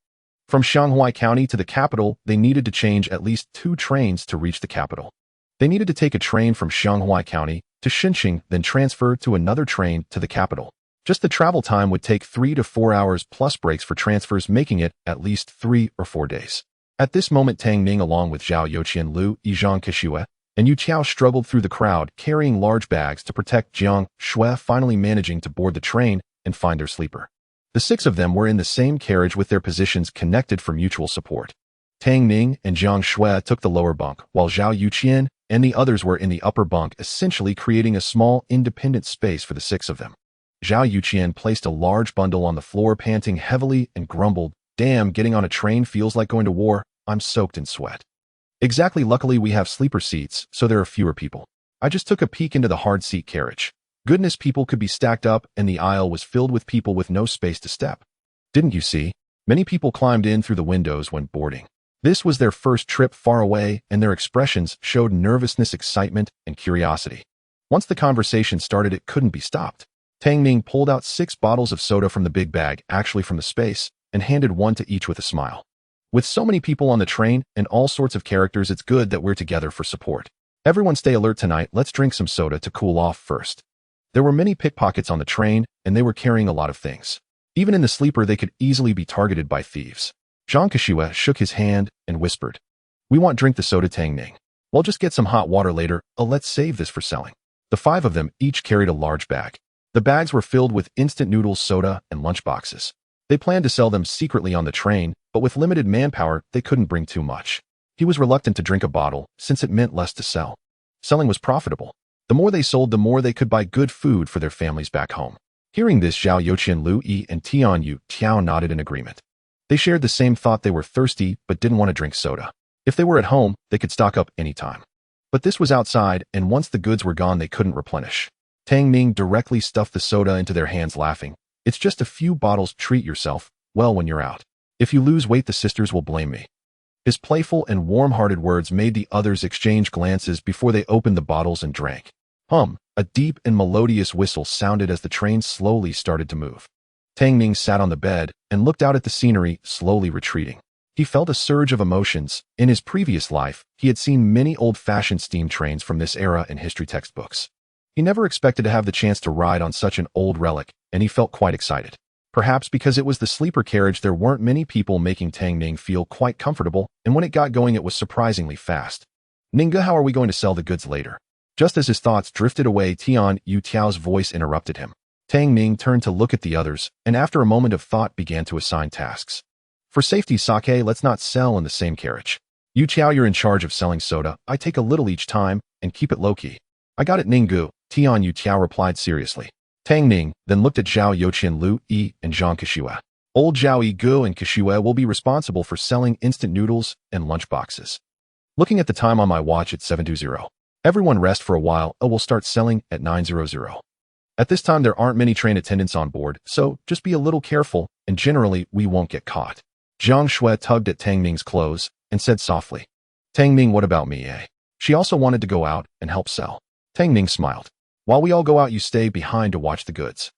From Shanghai County to the capital, they needed to change at least 2 trains to reach the capital. They needed to take a train from Shanghai County to Xinxing, then transfer to another train to the capital. Just the travel time would take 3 to 4 hours plus breaks for transfers, making it at least 3 or 4 days. At this moment, Tang Ning, along with Zhao Youqian, Lu, Jiang Xue, and Yu Qiao, struggled through the crowd, carrying large bags to protect Jiang Xue, finally managing to board the train and find their sleeper. The 6 of them were in the same carriage with their positions connected for mutual support. Tang Ning and Jiang Xue took the lower bunk, while Zhao Youqian and the others were in the upper bunk, essentially creating a small, independent space for the 6 of them. Zhao Youqian placed a large bundle on the floor, panting heavily, and grumbled, "Damn, getting on a train feels like going to war. I'm soaked in sweat." Exactly. Luckily, we have sleeper seats, so there are fewer people. I just took a peek into the hard seat carriage. Goodness, people could be stacked up, and the aisle was filled with people with no space to step. Didn't you see? Many people climbed in through the windows when boarding. This was their first trip far away, and their expressions showed nervousness, excitement, and curiosity. Once the conversation started, it couldn't be stopped. Tang Ning pulled out 6 bottles of soda from the big bag, actually from the space, and handed one to each with a smile. With so many people on the train and all sorts of characters, it's good that we're together for support. Everyone stay alert tonight. Let's drink some soda to cool off first. There were many pickpockets on the train, and they were carrying a lot of things. Even in the sleeper, they could easily be targeted by thieves. Jiang Xue shook his hand and whispered, "We want drink the soda, Tang Ning. We'll just get some hot water later. Let's save this for selling." The 5 of them each carried a large bag. The bags were filled with instant noodles, soda, and lunchboxes. They planned to sell them secretly on the train, but with limited manpower, they couldn't bring too much. He was reluctant to drink a bottle, since it meant less to sell. Selling was profitable. The more they sold, the more they could buy good food for their families back home. Hearing this, Zhao Youqian, Lu Yi, and Tian Yu Tiao nodded in agreement. They shared the same thought. They were thirsty, but didn't want to drink soda. If they were at home, they could stock up anytime. But this was outside, and once the goods were gone, they couldn't replenish. Tang Ning directly stuffed the soda into their hands, laughing. "It's just a few bottles. Treat yourself well when you're out. If you lose weight, the sisters will blame me." His playful and warm-hearted words made the others exchange glances before they opened the bottles and drank. A deep and melodious whistle sounded as the train slowly started to move. Tang Ning sat on the bed and looked out at the scenery slowly retreating. He felt a surge of emotions. In his previous life, he had seen many old-fashioned steam trains from this era in history textbooks. He never expected to have the chance to ride on such an old relic, and he felt quite excited. Perhaps because it was the sleeper carriage, there weren't many people, making Tang Ning feel quite comfortable, and when it got going, it was surprisingly fast. "Ninga, how are we going to sell the goods later?" Just as his thoughts drifted away, Tian Yu Tiao's voice interrupted him. Tang Ning turned to look at the others, and after a moment of thought began to assign tasks. For safety, Sake, let's not sell in the same carriage. Yu Qiao, you're in charge of selling soda. I take a little each time, and keep it low-key. I got it, Ninggu, Tian. Yu Qiao replied seriously. Tang Ning then looked at Zhao Youqian, Lu Yi, and Jiang Xue. Old Zhao Yi and Xue will be responsible for selling instant noodles and lunchboxes. Looking at the time on my watch at 7:20. Everyone rest for a while, we'll start selling at 9:00. At this time there aren't many train attendants on board, so just be a little careful, and generally we won't get caught. Jiang Xue tugged at Tang Ning's clothes and said softly, Tang Ning, what about me, eh? She also wanted to go out and help sell. Tang Ning smiled. While we all go out, you stay behind to watch the goods.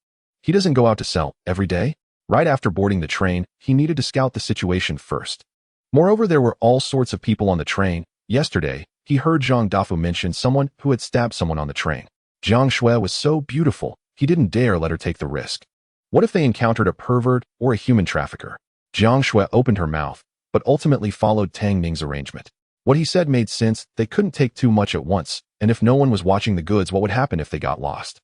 He doesn't go out to sell every day. Right after boarding the train, he needed to scout the situation first. Moreover, there were all sorts of people on the train. Yesterday, he heard Zhang Dafu mention someone who had stabbed someone on the train. Jiang Xue was so beautiful, he didn't dare let her take the risk. What if they encountered a pervert or a human trafficker? Jiang Xue opened her mouth, but ultimately followed Tang Ning's arrangement. What he said made sense. They couldn't take too much at once, and if no one was watching the goods, what would happen if they got lost?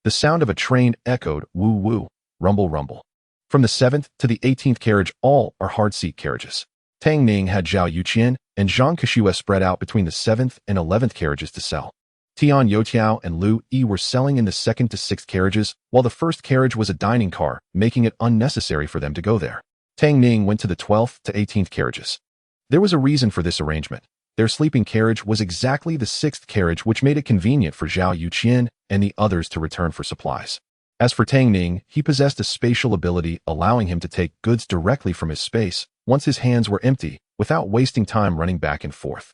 The sound of a train echoed, woo woo, rumble rumble. From the 7th to the 18th carriage, all are hard-seat carriages. Tang Ning had Zhao Youqian and Jiang Xue spread out between the 7th and 11th carriages to sell. Tian Youqiao and Lu Yi were selling in the 2nd to 6th carriages, while the 1st carriage was a dining car, making it unnecessary for them to go there. Tang Ning went to the 12th to 18th carriages. There was a reason for this arrangement. Their sleeping carriage was exactly the 6th carriage, which made it convenient for Zhao Youqian and the others to return for supplies. As for Tang Ning, he possessed a spatial ability allowing him to take goods directly from his space once his hands were empty, without wasting time running back and forth.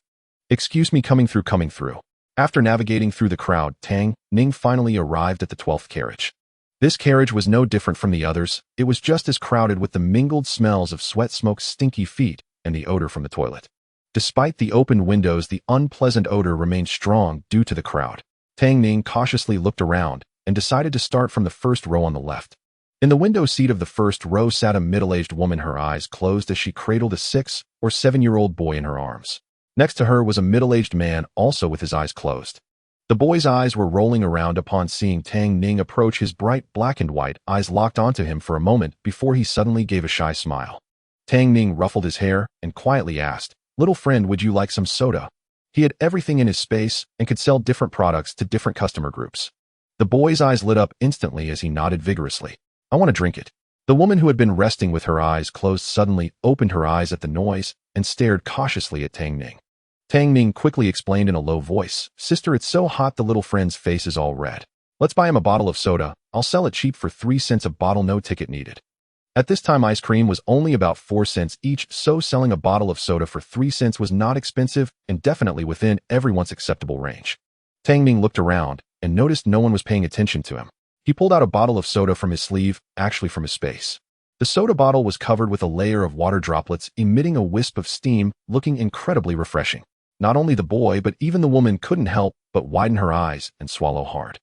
Excuse me, coming through. After navigating through the crowd, Tang Ning finally arrived at the 12th carriage. This carriage was no different from the others. It was just as crowded with the mingled smells of sweat, smoke, stinky feet, and the odor from the toilet. Despite the opened windows, the unpleasant odor remained strong due to the crowd. Tang Ning cautiously looked around and decided to start from the first row on the left. In the window seat of the first row sat a middle-aged woman, her eyes closed as she cradled a 6- or 7-year-old boy in her arms. Next to her was a middle-aged man, also with his eyes closed. The boy's eyes were rolling around upon seeing Tang Ning approach. His bright black and white eyes locked onto him for a moment before he suddenly gave a shy smile. Tang Ning ruffled his hair and quietly asked, "Little friend, would you like some soda?" He had everything in his space and could sell different products to different customer groups. The boy's eyes lit up instantly as he nodded vigorously. "I want to drink it." The woman, who had been resting with her eyes closed, suddenly opened her eyes at the noise and stared cautiously at Tang Ning. Tang Ning quickly explained in a low voice, "Sister, it's so hot the little friend's face is all red. Let's buy him a bottle of soda. I'll sell it cheap for 3 cents a bottle, no ticket needed." At this time, ice cream was only about 4 cents each, so selling a bottle of soda for 3 cents was not expensive and definitely within everyone's acceptable range. Tang Ning looked around and noticed no one was paying attention to him. He pulled out a bottle of soda from his sleeve, actually from his space. The soda bottle was covered with a layer of water droplets, emitting a wisp of steam, looking incredibly refreshing. Not only the boy, but even the woman couldn't help but widen her eyes and swallow hard.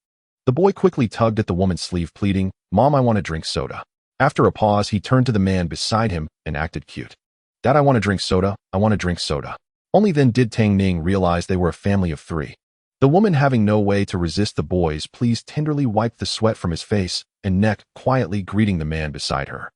The boy quickly tugged at the woman's sleeve, pleading, "Mom, I want to drink soda." After a pause, he turned to the man beside him and acted cute. "Dad, I want to drink soda. I want to drink soda." Only then did Tang Ning realize they were a family of 3. The woman, having no way to resist the boy's pleas, tenderly wiped the sweat from his face and neck, quietly greeting the man beside her.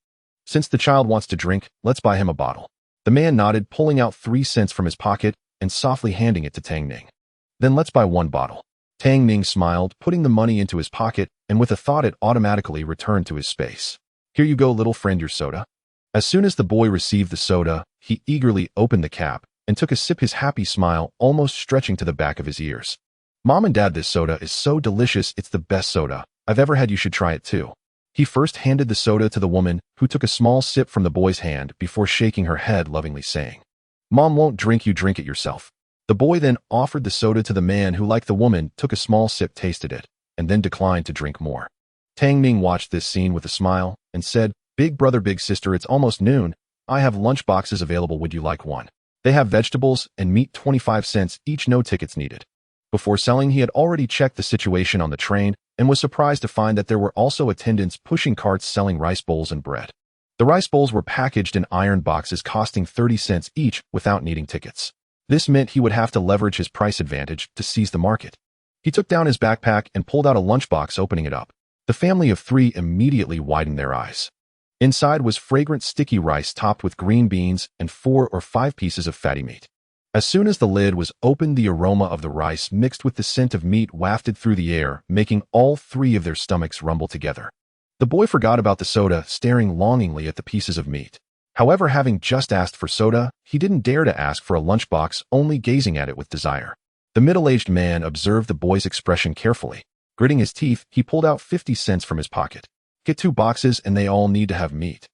"Since the child wants to drink, let's buy him a bottle." The man nodded, pulling out 3 cents from his pocket and softly handing it to Tang Ning. "Then let's buy 1 bottle." Tang Ning smiled, putting the money into his pocket, and with a thought it automatically returned to his space. "Here you go, little friend, your soda." As soon as the boy received the soda, he eagerly opened the cap and took a sip, his happy smile almost stretching to the back of his ears. "Mom and Dad, this soda is so delicious. It's the best soda I've ever had. You should try it too." He first handed the soda to the woman, who took a small sip from the boy's hand before shaking her head lovingly, saying, "Mom won't drink, you drink it yourself." The boy then offered the soda to the man, who, like the woman, took a small sip, tasted it, and then declined to drink more. Tang Ning watched this scene with a smile and said, "Big brother, big sister, it's almost noon. I have lunch boxes available. Would you like one? They have vegetables and meat, 25 cents each, no tickets needed." Before selling, he had already checked the situation on the train and was surprised to find that there were also attendants pushing carts selling rice bowls and bread. The rice bowls were packaged in iron boxes costing 30 cents each without needing tickets. This meant he would have to leverage his price advantage to seize the market. He took down his backpack and pulled out a lunchbox, opening it up. The family of three immediately widened their eyes. Inside was fragrant sticky rice topped with green beans and 4 or 5 pieces of fatty meat. As soon as the lid was opened, the aroma of the rice mixed with the scent of meat wafted through the air, making all three of their stomachs rumble together. The boy forgot about the soda, staring longingly at the pieces of meat. However, having just asked for soda, he didn't dare to ask for a lunchbox, only gazing at it with desire. The middle-aged man observed the boy's expression carefully. Gritting his teeth, he pulled out 50 cents from his pocket. Get 2 boxes and they all need to have meat.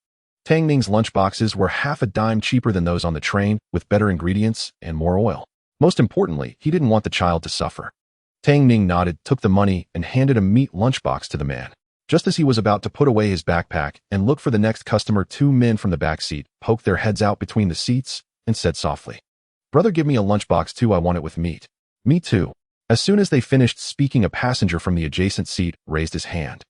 Tang Ning's lunchboxes were half a dime cheaper than those on the train, with better ingredients and more oil. Most importantly, he didn't want the child to suffer. Tang Ning nodded, took the money, and handed a meat lunchbox to the man. Just as he was about to put away his backpack and look for the next customer, 2 men from the back seat poked their heads out between the seats and said softly, "Brother, give me a lunchbox too, I want it with meat." "Me too." As soon as they finished speaking, a passenger from the adjacent seat raised his hand.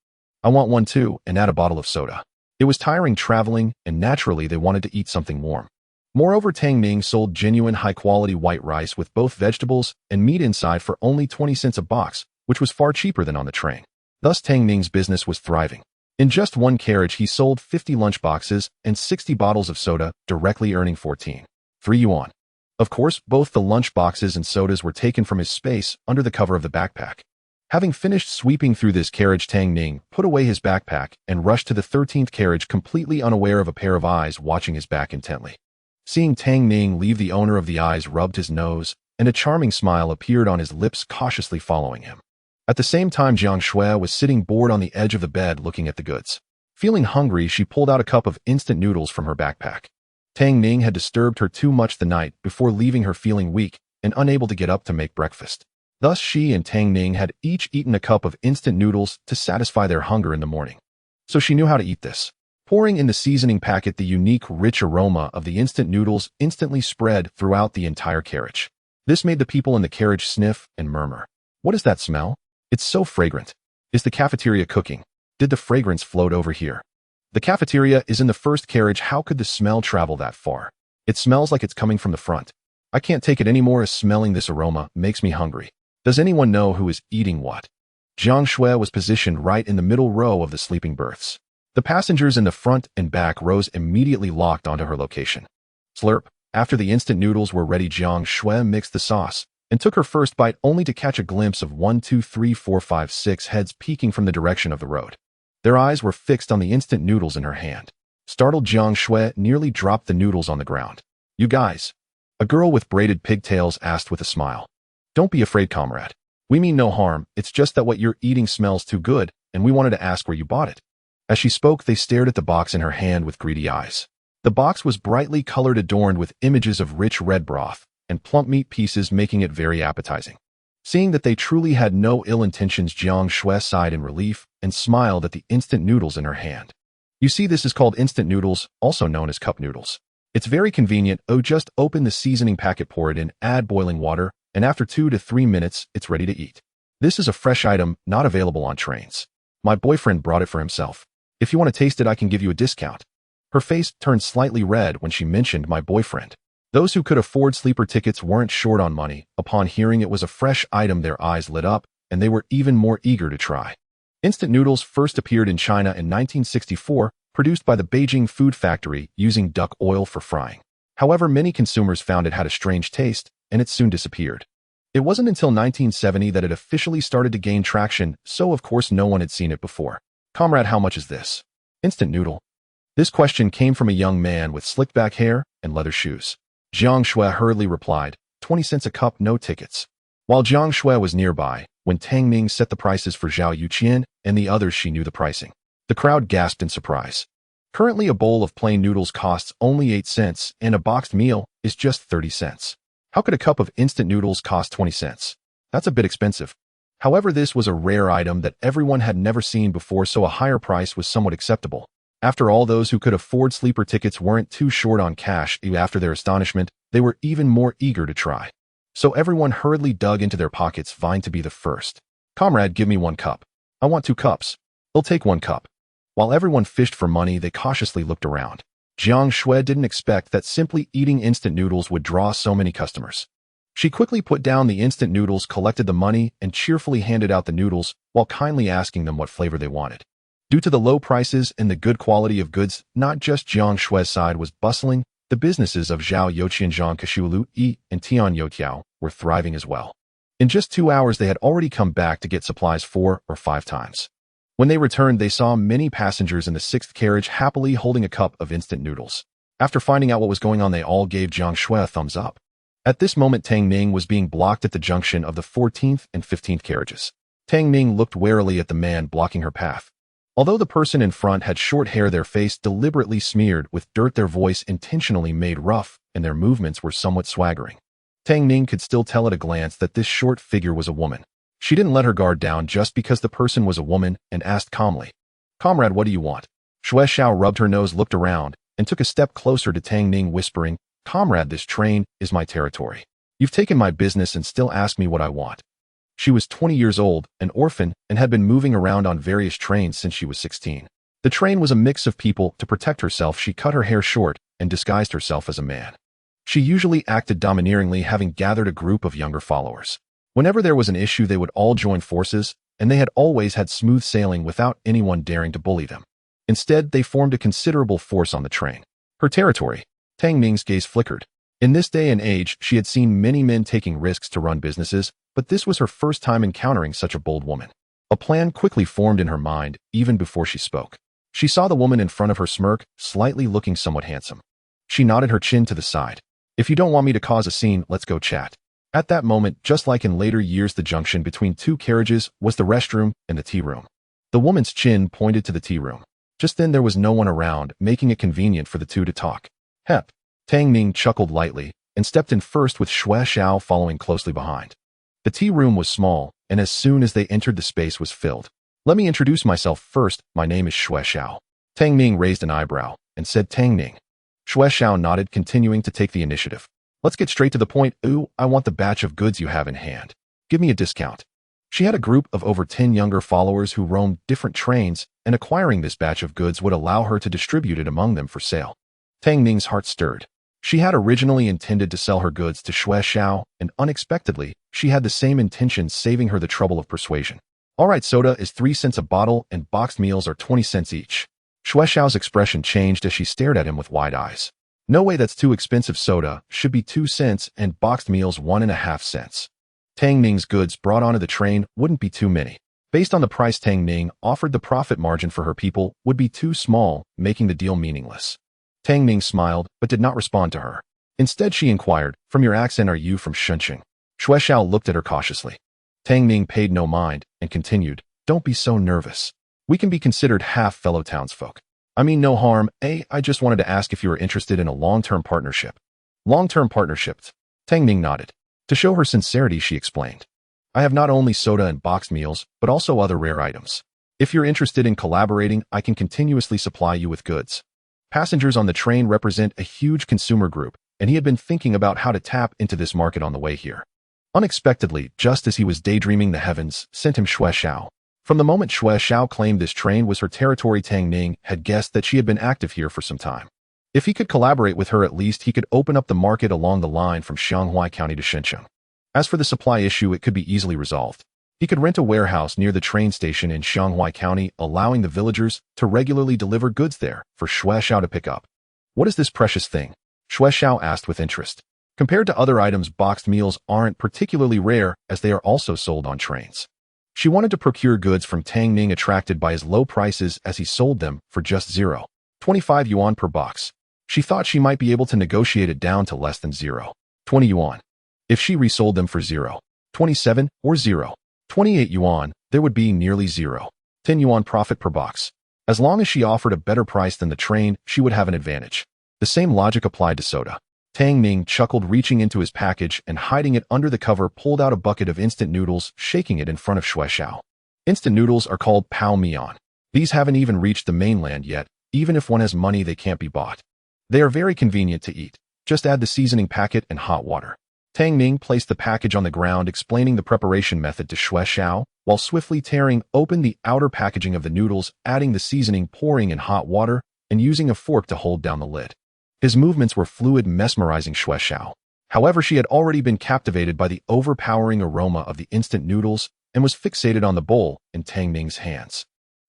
"I want one too, and add a bottle of soda." It was tiring traveling, and naturally they wanted to eat something warm. Moreover, Tang Ning sold genuine high-quality white rice with both vegetables and meat inside for only 20 cents a box, which was far cheaper than on the train. Thus, Tang Ning's business was thriving. In just one carriage, he sold 50 lunchboxes and 60 bottles of soda, directly earning 14.3 yuan. Of course, both the lunchboxes and sodas were taken from his space under the cover of the backpack. Having finished sweeping through this carriage, Tang Ning put away his backpack and rushed to the 13th carriage, completely unaware of a pair of eyes watching his back intently. Seeing Tang Ning leave, the owner of the eyes rubbed his nose, and a charming smile appeared on his lips, cautiously following him. At the same time, Jiang Xue was sitting bored on the edge of the bed looking at the goods. Feeling hungry, she pulled out a cup of instant noodles from her backpack. Tang Ning had disturbed her too much the night before, leaving her feeling weak and unable to get up to make breakfast. Thus, she and Tang Ning had each eaten a cup of instant noodles to satisfy their hunger in the morning. So she knew how to eat this. Pouring in the seasoning packet, the unique, rich aroma of the instant noodles instantly spread throughout the entire carriage. This made the people in the carriage sniff and murmur. "What is that smell? It's so fragrant. Is the cafeteria cooking? Did the fragrance float over here? The cafeteria is in the first carriage. How could the smell travel that far? It smells like it's coming from the front. I can't take it anymore, as smelling this aroma makes me hungry. Does anyone know who is eating what?" Jiang Xue was positioned right in the middle row of the sleeping berths. The passengers in the front and back rows immediately locked onto her location. Slurp. After the instant noodles were ready, Jiang Xue mixed the sauce and took her first bite, only to catch a glimpse of 1, 2, 3, 4, 5, 6 heads peeking from the direction of the road. Their eyes were fixed on the instant noodles in her hand. Startled, Jiang Xue nearly dropped the noodles on the ground. "You guys?" a girl with braided pigtails asked with a smile. "Don't be afraid, comrade. We mean no harm. It's just that what you're eating smells too good, and we wanted to ask where you bought it." As she spoke, they stared at the box in her hand with greedy eyes. The box was brightly colored, adorned with images of rich red broth and plump meat pieces, making it very appetizing. Seeing that they truly had no ill intentions, Jiang Xue sighed in relief and smiled at the instant noodles in her hand. "You see, this is called instant noodles, also known as cup noodles. It's very convenient. Oh, just open the seasoning packet, pour it in, add boiling water, and after 2 to 3 minutes, it's ready to eat. This is a fresh item, not available on trains. My boyfriend brought it for himself. If you want to taste it, I can give you a discount." Her face turned slightly red when she mentioned my boyfriend. Those who could afford sleeper tickets weren't short on money. Upon hearing it was a fresh item, their eyes lit up, and they were even more eager to try. Instant noodles first appeared in China in 1964, produced by the Beijing Food Factory using duck oil for frying. However, many consumers found it had a strange taste, and it soon disappeared. It wasn't until 1970 that it officially started to gain traction, so of course no one had seen it before. "Comrade, how much is this instant noodle?" This question came from a young man with slicked back hair and leather shoes. Jiang Xue hurriedly replied, 20 cents a cup, no tickets. While Jiang Xue was nearby, when Tang Ning set the prices for Zhao Yuqian and the others, she knew the pricing. The crowd gasped in surprise. Currently, a bowl of plain noodles costs only 8 cents, and a boxed meal is just 30 cents. How could a cup of instant noodles cost 20 cents? That's a bit expensive. However, this was a rare item that everyone had never seen before, so a higher price was somewhat acceptable. After all, those who could afford sleeper tickets weren't too short on cash. After their astonishment, they were even more eager to try. So everyone hurriedly dug into their pockets, vying to be the first. "Comrade, give me 1 cup. I want 2 cups. They'll take 1 cup. While everyone fished for money, they cautiously looked around. Jiang Xue didn't expect that simply eating instant noodles would draw so many customers. She quickly put down the instant noodles, collected the money, and cheerfully handed out the noodles while kindly asking them what flavor they wanted. Due to the low prices and the good quality of goods, not just Jiang Xue's side was bustling, the businesses of Zhao Youqian Zhang Kashuelu Yi and Tian Youtiao were thriving as well. In just 2 hours, they had already come back to get supplies 4 or 5 times. When they returned, they saw many passengers in the 6th carriage happily holding a cup of instant noodles. After finding out what was going on, they all gave Jiang Xue a thumbs up. At this moment, Tang Ning was being blocked at the junction of the 14th and 15th carriages. Tang Ning looked warily at the man blocking her path. Although the person in front had short hair, their face deliberately smeared with dirt, their voice intentionally made rough, and their movements were somewhat swaggering. Tang Ning could still tell at a glance that this short figure was a woman. She didn't let her guard down just because the person was a woman and asked calmly, "Comrade, what do you want?" Xue Xiao rubbed her nose, looked around, and took a step closer to Tang Ning, whispering, "Comrade, this train is my territory. You've taken my business and still ask me what I want." She was 20 years old, an orphan, and had been moving around on various trains since she was 16. The train was a mix of people. To protect herself, she cut her hair short and disguised herself as a man. She usually acted domineeringly, having gathered a group of younger followers. Whenever there was an issue, they would all join forces, and they had always had smooth sailing without anyone daring to bully them. Instead, they formed a considerable force on the train. Her territory. Tang Ning's gaze flickered. In this day and age, she had seen many men taking risks to run businesses, but this was her first time encountering such a bold woman. A plan quickly formed in her mind, even before she spoke. She saw the woman in front of her smirk, slightly looking somewhat handsome. She nodded her chin to the side. "If you don't want me to cause a scene, let's go chat." At that moment, just like in later years, the junction between 2 carriages was the restroom and the tea room. The woman's chin pointed to the tea room. Just then there was no one around, making it convenient for the two to talk. "Hep." Tang Ning chuckled lightly and stepped in first, with Xue Xiao following closely behind. The tea room was small, and as soon as they entered, the space was filled. "Let me introduce myself first. My name is Xue Xiao." Tang Ning raised an eyebrow and said, "Tang Ning." Xue Xiao nodded, continuing to take the initiative. "Let's get straight to the point. Ooh, I want the batch of goods you have in hand. Give me a discount." She had a group of over 10 younger followers who roamed different trains, and acquiring this batch of goods would allow her to distribute it among them for sale. Tang Ning's heart stirred. She had originally intended to sell her goods to Xue Xiao, and unexpectedly, she had the same intention, saving her the trouble of persuasion. "All right, soda is 3 cents a bottle and boxed meals are 20 cents each." Xue Xiao's expression changed as she stared at him with wide eyes. "No way, that's too expensive. Soda should be 2 cents and boxed meals 1.5 cents. Tang Ning's goods brought onto the train wouldn't be too many. Based on the price Tang Ning offered, the profit margin for her people would be too small, making the deal meaningless. Tang Ning smiled, but did not respond to her. Instead, she inquired, "From your accent, are you from Shenzhen?" Xue Xiao looked at her cautiously. Tang Ning paid no mind and continued, "Don't be so nervous. We can be considered half fellow townsfolk. I mean no harm, eh? I just wanted to ask if you were interested in a long-term partnership." "Long-term partnerships?" Tang Ning nodded. To show her sincerity, she explained, "I have not only soda and boxed meals, but also other rare items. If you're interested in collaborating, I can continuously supply you with goods." Passengers on the train represent a huge consumer group, and he had been thinking about how to tap into this market on the way here. Unexpectedly, just as he was daydreaming, the heavens sent him Xue Xiao. From the moment Xue Xiao claimed this train was her territory, Tang Ning had guessed that she had been active here for some time. If he could collaborate with her, at least he could open up the market along the line from Xianghua County to Shenzhen. As for the supply issue, it could be easily resolved. He could rent a warehouse near the train station in Xianghua County, allowing the villagers to regularly deliver goods there for Xue Xiao to pick up. "What is this precious thing?" Xue Xiao asked with interest. Compared to other items, boxed meals aren't particularly rare, as they are also sold on trains. She wanted to procure goods from Tang Ning, attracted by his low prices as he sold them for just 0.25 yuan per box. She thought she might be able to negotiate it down to less than 0.20 yuan. If she resold them for 0.27 or 0.28 yuan, there would be nearly 0.10 yuan profit per box. As long as she offered a better price than the train, she would have an advantage. The same logic applied to soda. Tang Ning chuckled, reaching into his package and hiding it under the cover, pulled out a bucket of instant noodles, shaking it in front of Xue Xiao. Instant noodles are called pao mian. These haven't even reached the mainland yet. Even if one has money, they can't be bought. They are very convenient to eat. Just add the seasoning packet and hot water. Tang Ning placed the package on the ground, explaining the preparation method to Xue Xiao, while swiftly tearing open the outer packaging of the noodles, adding the seasoning, pouring in hot water, and using a fork to hold down the lid. His movements were fluid, mesmerizing Xue Xiao. However, she had already been captivated by the overpowering aroma of the instant noodles and was fixated on the bowl in Tang Ning's hands.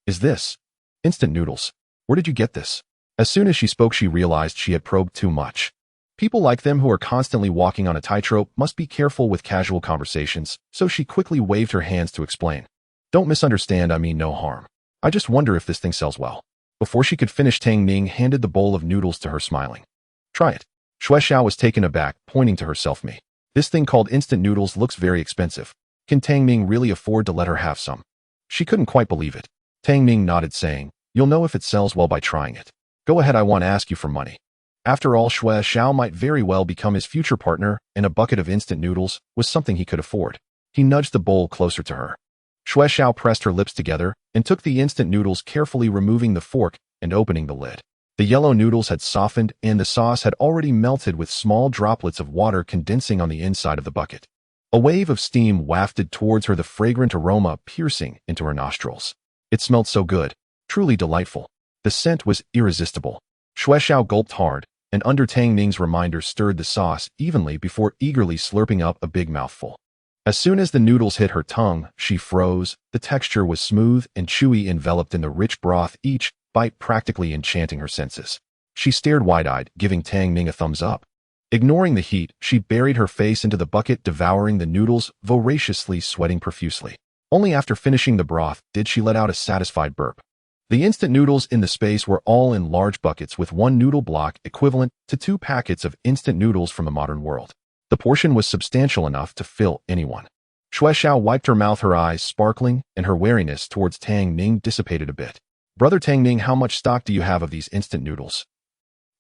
Is this instant noodles? Where did you get this? As soon as she spoke, she realized she had probed too much. People like them who are constantly walking on a tightrope must be careful with casual conversations, so she quickly waved her hands to explain. Don't misunderstand, I mean no harm. I just wonder if this thing sells well. Before she could finish, Tang Ning handed the bowl of noodles to her, smiling. Try it. Xue Xiao was taken aback, pointing to herself. Me. This thing called instant noodles looks very expensive. Can Tang Ning really afford to let her have some? She couldn't quite believe it. Tang Ning nodded, saying, You'll know if it sells well by trying it. Go ahead, I won't ask you for money. After all, Xue Xiao might very well become his future partner, and a bucket of instant noodles was something he could afford. He nudged the bowl closer to her. Xue Xiao pressed her lips together and took the instant noodles, carefully removing the fork and opening the lid. The yellow noodles had softened and the sauce had already melted, with small droplets of water condensing on the inside of the bucket. A wave of steam wafted towards her, the fragrant aroma piercing into her nostrils. It smelled so good, truly delightful. The scent was irresistible. Xue Xiao gulped hard, and under Tang Ning's reminder stirred the sauce evenly before eagerly slurping up a big mouthful. As soon as the noodles hit her tongue, she froze. The texture was smooth and chewy, enveloped in the rich broth, each bite practically enchanting her senses. She stared wide-eyed, giving Tang Ning a thumbs up. Ignoring the heat, she buried her face into the bucket, devouring the noodles, voraciously, sweating profusely. Only after finishing the broth did she let out a satisfied burp. The instant noodles in the space were all in large buckets, with one noodle block equivalent to 2 packets of instant noodles from the modern world. The portion was substantial enough to fill anyone. Xue Xiao wiped her mouth, her eyes sparkling, and her wariness towards Tang Ning dissipated a bit. Brother Tang Ning, how much stock do you have of these instant noodles?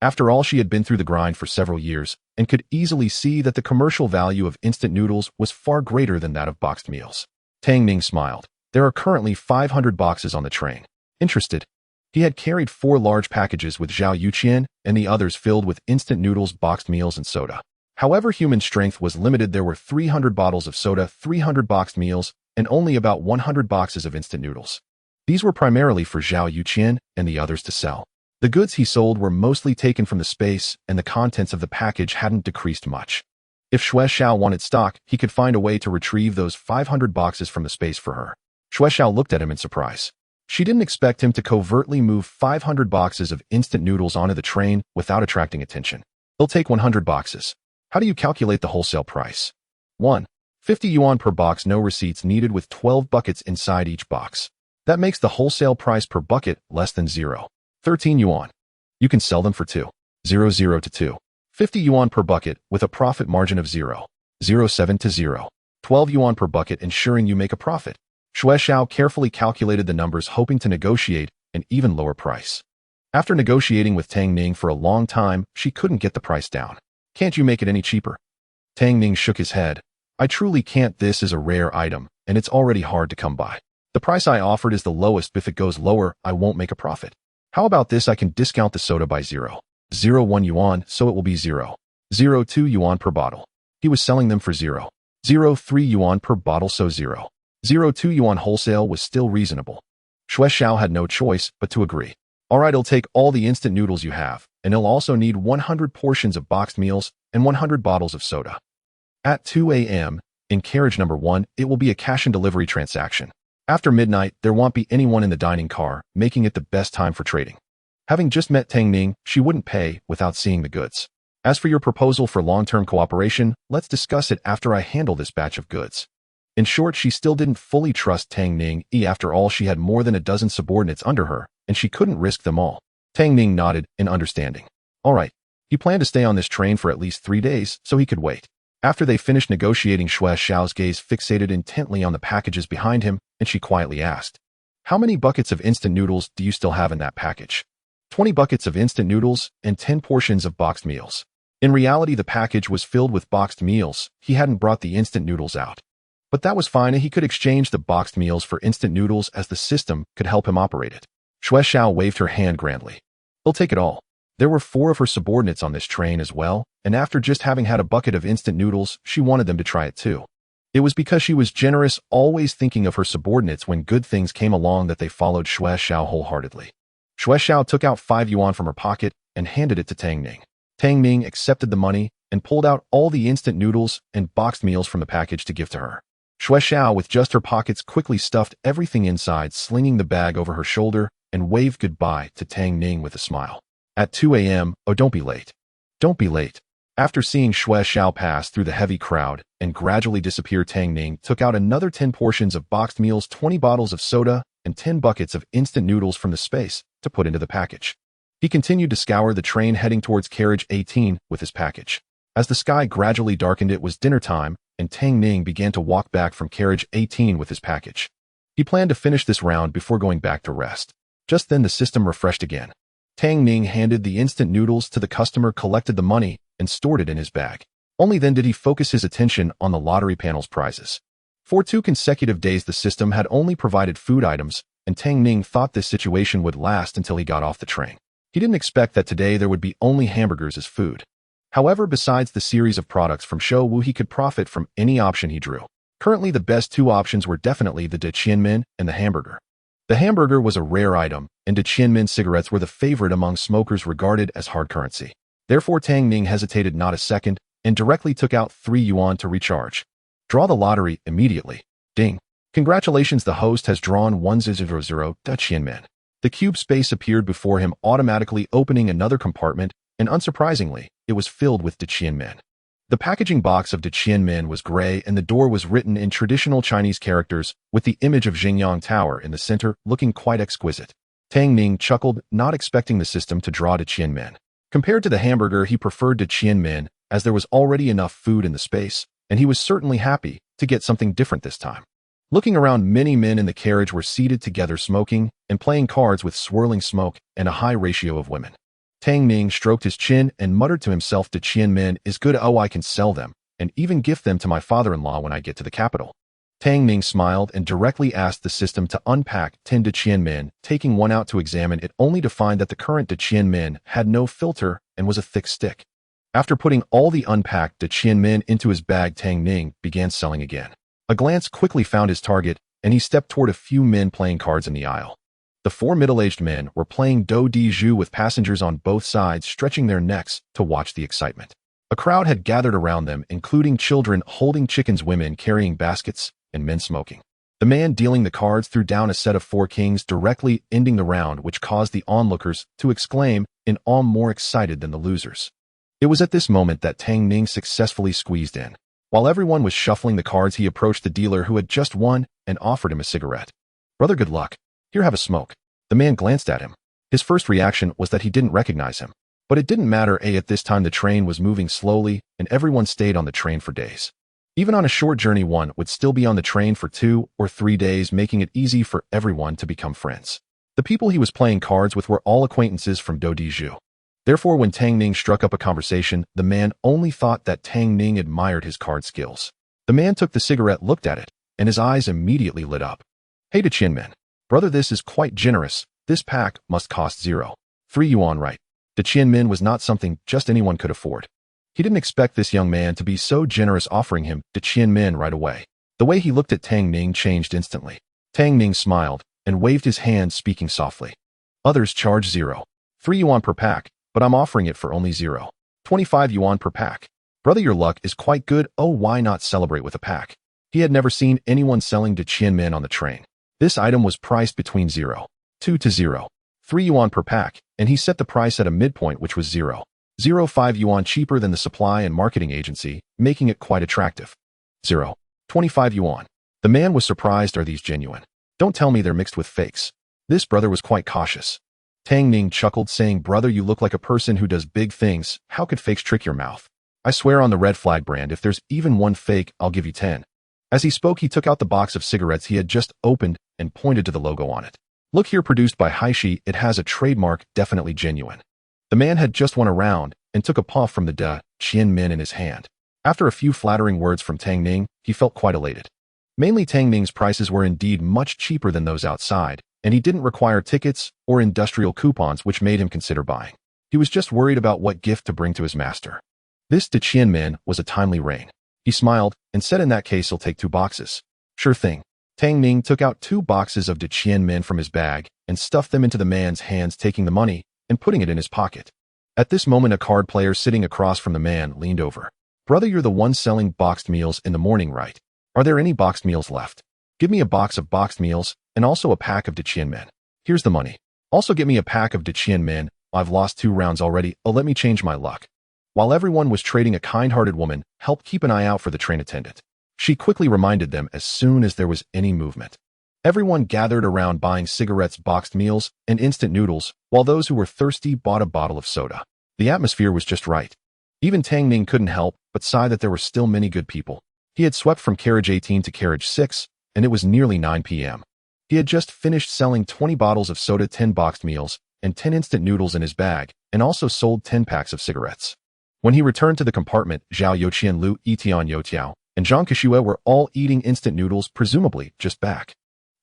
After all, she had been through the grind for several years and could easily see that the commercial value of instant noodles was far greater than that of boxed meals. Tang Ning smiled. There are currently 500 boxes on the train. Interested? He had carried 4 large packages with Zhao Yuqian and the others filled with instant noodles, boxed meals, and soda. However, human strength was limited. There were 300 bottles of soda, 300 boxed meals, and only about 100 boxes of instant noodles. These were primarily for Zhao Yuqian and the others to sell. The goods he sold were mostly taken from the space, and the contents of the package hadn't decreased much. If Xue Xiao wanted stock, he could find a way to retrieve those 500 boxes from the space for her. Xue Xiao looked at him in surprise. She didn't expect him to covertly move 500 boxes of instant noodles onto the train without attracting attention. He'll take 100 boxes. How do you calculate the wholesale price? 1. 50 yuan per box, no receipts needed, with 12 buckets inside each box. That makes the wholesale price per bucket less than 0. 13 yuan. You can sell them for 2. 0 to 2. 50 yuan per bucket with a profit margin of 0. 0.7 to 0. 12 yuan per bucket, ensuring you make a profit. Xue Xiao carefully calculated the numbers, hoping to negotiate an even lower price. After negotiating with Tang Ning for a long time, she couldn't get the price down. Can't you make it any cheaper? Tang Ning shook his head. I truly can't. This is a rare item, and it's already hard to come by. The price I offered is the lowest. If it goes lower, I won't make a profit. How about this? I can discount the soda by 0.01 yuan, so it will be 0.02 yuan per bottle. He was selling them for 0.03 yuan per bottle, so 0.02 yuan wholesale was still reasonable. Xue Xiao had no choice but to agree. All right, I'll take all the instant noodles you have, and he'll also need 100 portions of boxed meals and 100 bottles of soda. At 2 a.m., in carriage number 1, it will be a cash and delivery transaction. After midnight, there won't be anyone in the dining car, making it the best time for trading. Having just met Tang Ning, she wouldn't pay without seeing the goods. As for your proposal for long-term cooperation, let's discuss it after I handle this batch of goods. In short, she still didn't fully trust Tang Ning. After all, she had more than a dozen subordinates under her, and she couldn't risk them all. Tang Ning nodded in understanding. All right. He planned to stay on this train for at least 3 days, so he could wait. After they finished negotiating, Xue Xiao's gaze fixated intently on the packages behind him, and she quietly asked, How many buckets of instant noodles do you still have in that package? 20 buckets of instant noodles and 10 portions of boxed meals. In reality, the package was filled with boxed meals. He hadn't brought the instant noodles out. But that was fine, and he could exchange the boxed meals for instant noodles, as the system could help him operate it. Xue Xiao waved her hand grandly. He'll take it all. There were 4 of her subordinates on this train as well, and after just having had a bucket of instant noodles, she wanted them to try it too. It was because she was generous, always thinking of her subordinates when good things came along, that they followed Xue Xiao wholeheartedly. Xue Xiao took out 5 yuan from her pocket and handed it to Tang Ning. Tang Ning accepted the money and pulled out all the instant noodles and boxed meals from the package to give to her. Xue Xiao, with just her pockets, quickly stuffed everything inside, slinging the bag over her shoulder, and waved goodbye to Tang Ning with a smile. At 2 a.m., oh, don't be late. Don't be late. After seeing Xue Xiao pass through the heavy crowd and gradually disappear, Tang Ning took out another 10 portions of boxed meals, 20 bottles of soda, and 10 buckets of instant noodles from the space to put into the package. He continued to scour the train, heading towards carriage 18 with his package. As the sky gradually darkened, it was dinner time, and Tang Ning began to walk back from carriage 18 with his package. He planned to finish this round before going back to rest. Just then the system refreshed again. Tang Ning handed the instant noodles to the customer, collected the money, and stored it in his bag. Only then did he focus his attention on the lottery panel's prizes. For 2 consecutive days the system had only provided food items, and Tang Ning thought this situation would last until he got off the train. He didn't expect that today there would be only hamburgers as food. However, besides the series of products from Shou Wu, he could profit from any option he drew. Currently, the best 2 options were definitely the De Qianmen and the hamburger. The hamburger was a rare item, and De Qianmen cigarettes were the favorite among smokers, regarded as hard currency. Therefore, Tang Ning hesitated not a second and directly took out 3 yuan to recharge. Draw the lottery immediately. Ding. Congratulations, the host has drawn 100 De Qianmen. The cube space appeared before him, automatically opening another compartment, and unsurprisingly, it was filled with De Qianmen. The packaging box of De Qianmen was gray, and the door was written in traditional Chinese characters, with the image of Xingyang Tower in the center, looking quite exquisite. Tang Ning chuckled, not expecting the system to draw De Qianmen. Compared to the hamburger, he preferred De Qianmen, as there was already enough food in the space, and he was certainly happy to get something different this time. Looking around, many men in the carriage were seated together, smoking and playing cards with swirling smoke and a high ratio of women. Tang Ning stroked his chin and muttered to himself, De Qianmen is good. Oh, I can sell them and even gift them to my father-in-law when I get to the capital. Tang Ning smiled and directly asked the system to unpack 10 De Qianmen, taking one out to examine it, only to find that the current De Qianmen had no filter and was a thick stick. After putting all the unpacked De Qianmen into his bag, Tang Ning began selling again. A glance quickly found his target, and he stepped toward a few men playing cards in the aisle. The 4 middle-aged men were playing do di zhu, with passengers on both sides stretching their necks to watch the excitement. A crowd had gathered around them, including children holding chickens, women carrying baskets, and men smoking. The man dealing the cards threw down a set of 4 kings, directly ending the round, which caused the onlookers to exclaim in awe, more excited than the losers. It was at this moment that Tang Ning successfully squeezed in. While everyone was shuffling the cards, he approached the dealer who had just won and offered him a cigarette. Brother, good luck. Here, have a smoke. The man glanced at him. His first reaction was that he didn't recognize him. But it didn't matter. At this time the train was moving slowly, and everyone stayed on the train for days. Even on a short journey, one would still be on the train for 2 or 3 days, making it easy for everyone to become friends. The people he was playing cards with were all acquaintances from Do Di Zhu. Therefore, when Tang Ning struck up a conversation, the man only thought that Tang Ning admired his card skills. The man took the cigarette, looked at it, and his eyes immediately lit up. Hey, De Qianmen. Brother, this is quite generous. This pack must cost 0.3 yuan, right? De Qianmen was not something just anyone could afford. He didn't expect this young man to be so generous, offering him De Qianmen right away. The way he looked at Tang Ning changed instantly. Tang Ning smiled and waved his hand, speaking softly. Others charge 0.3 yuan per pack, but I'm offering it for only 0.25 yuan per pack. Brother, your luck is quite good. Oh, why not celebrate with a pack? He had never seen anyone selling De Qianmen on the train. This item was priced between 0.2 to 0.3 yuan per pack, and he set the price at a midpoint, which was 0.05 yuan cheaper than the supply and marketing agency, making it quite attractive. 0.25 yuan. The man was surprised. Are these genuine? Don't tell me they're mixed with fakes. This brother was quite cautious. Tang Ning chuckled, saying, Brother, you look like a person who does big things. How could fakes trick your mouth? I swear on the red flag brand, if there's even one fake, I'll give you 10. As he spoke, he took out the box of cigarettes he had just opened and pointed to the logo on it. Look here, produced by Haishi, it has a trademark, definitely genuine. The man had just won a round and took a puff from the De Qianmen in his hand. After a few flattering words from Tang Ning, he felt quite elated. Mainly, Tang Ning's prices were indeed much cheaper than those outside, and he didn't require tickets or industrial coupons, which made him consider buying. He was just worried about what gift to bring to his master. This De Qianmen was a timely rain. He smiled and said, in that case, he'll take 2 boxes. Sure thing. Tang Ning took out 2 boxes of De Qianmen from his bag and stuffed them into the man's hands, taking the money and putting it in his pocket. At this moment, a card player sitting across from the man leaned over. Brother, you're the one selling boxed meals in the morning, right? Are there any boxed meals left? Give me a box of boxed meals and also a pack of Deepening men. Here's the money. Also get me a pack of Deepening men. I've lost 2 rounds already. Oh, let me change my luck. While everyone was trading, a kind-hearted woman helped keep an eye out for the train attendant. She quickly reminded them as soon as there was any movement. Everyone gathered around buying cigarettes, boxed meals, and instant noodles, while those who were thirsty bought a bottle of soda. The atmosphere was just right. Even Tang Ning couldn't help but sigh that there were still many good people. He had swept from carriage 18 to carriage 6, and it was nearly 9 p.m. He had just finished selling 20 bottles of soda, 10 boxed meals, and 10 instant noodles in his bag, and also sold 10 packs of cigarettes. When he returned to the compartment, Zhao Youqian, Lu Yitian Youtiao, and Jiang Xue were all eating instant noodles, presumably just back.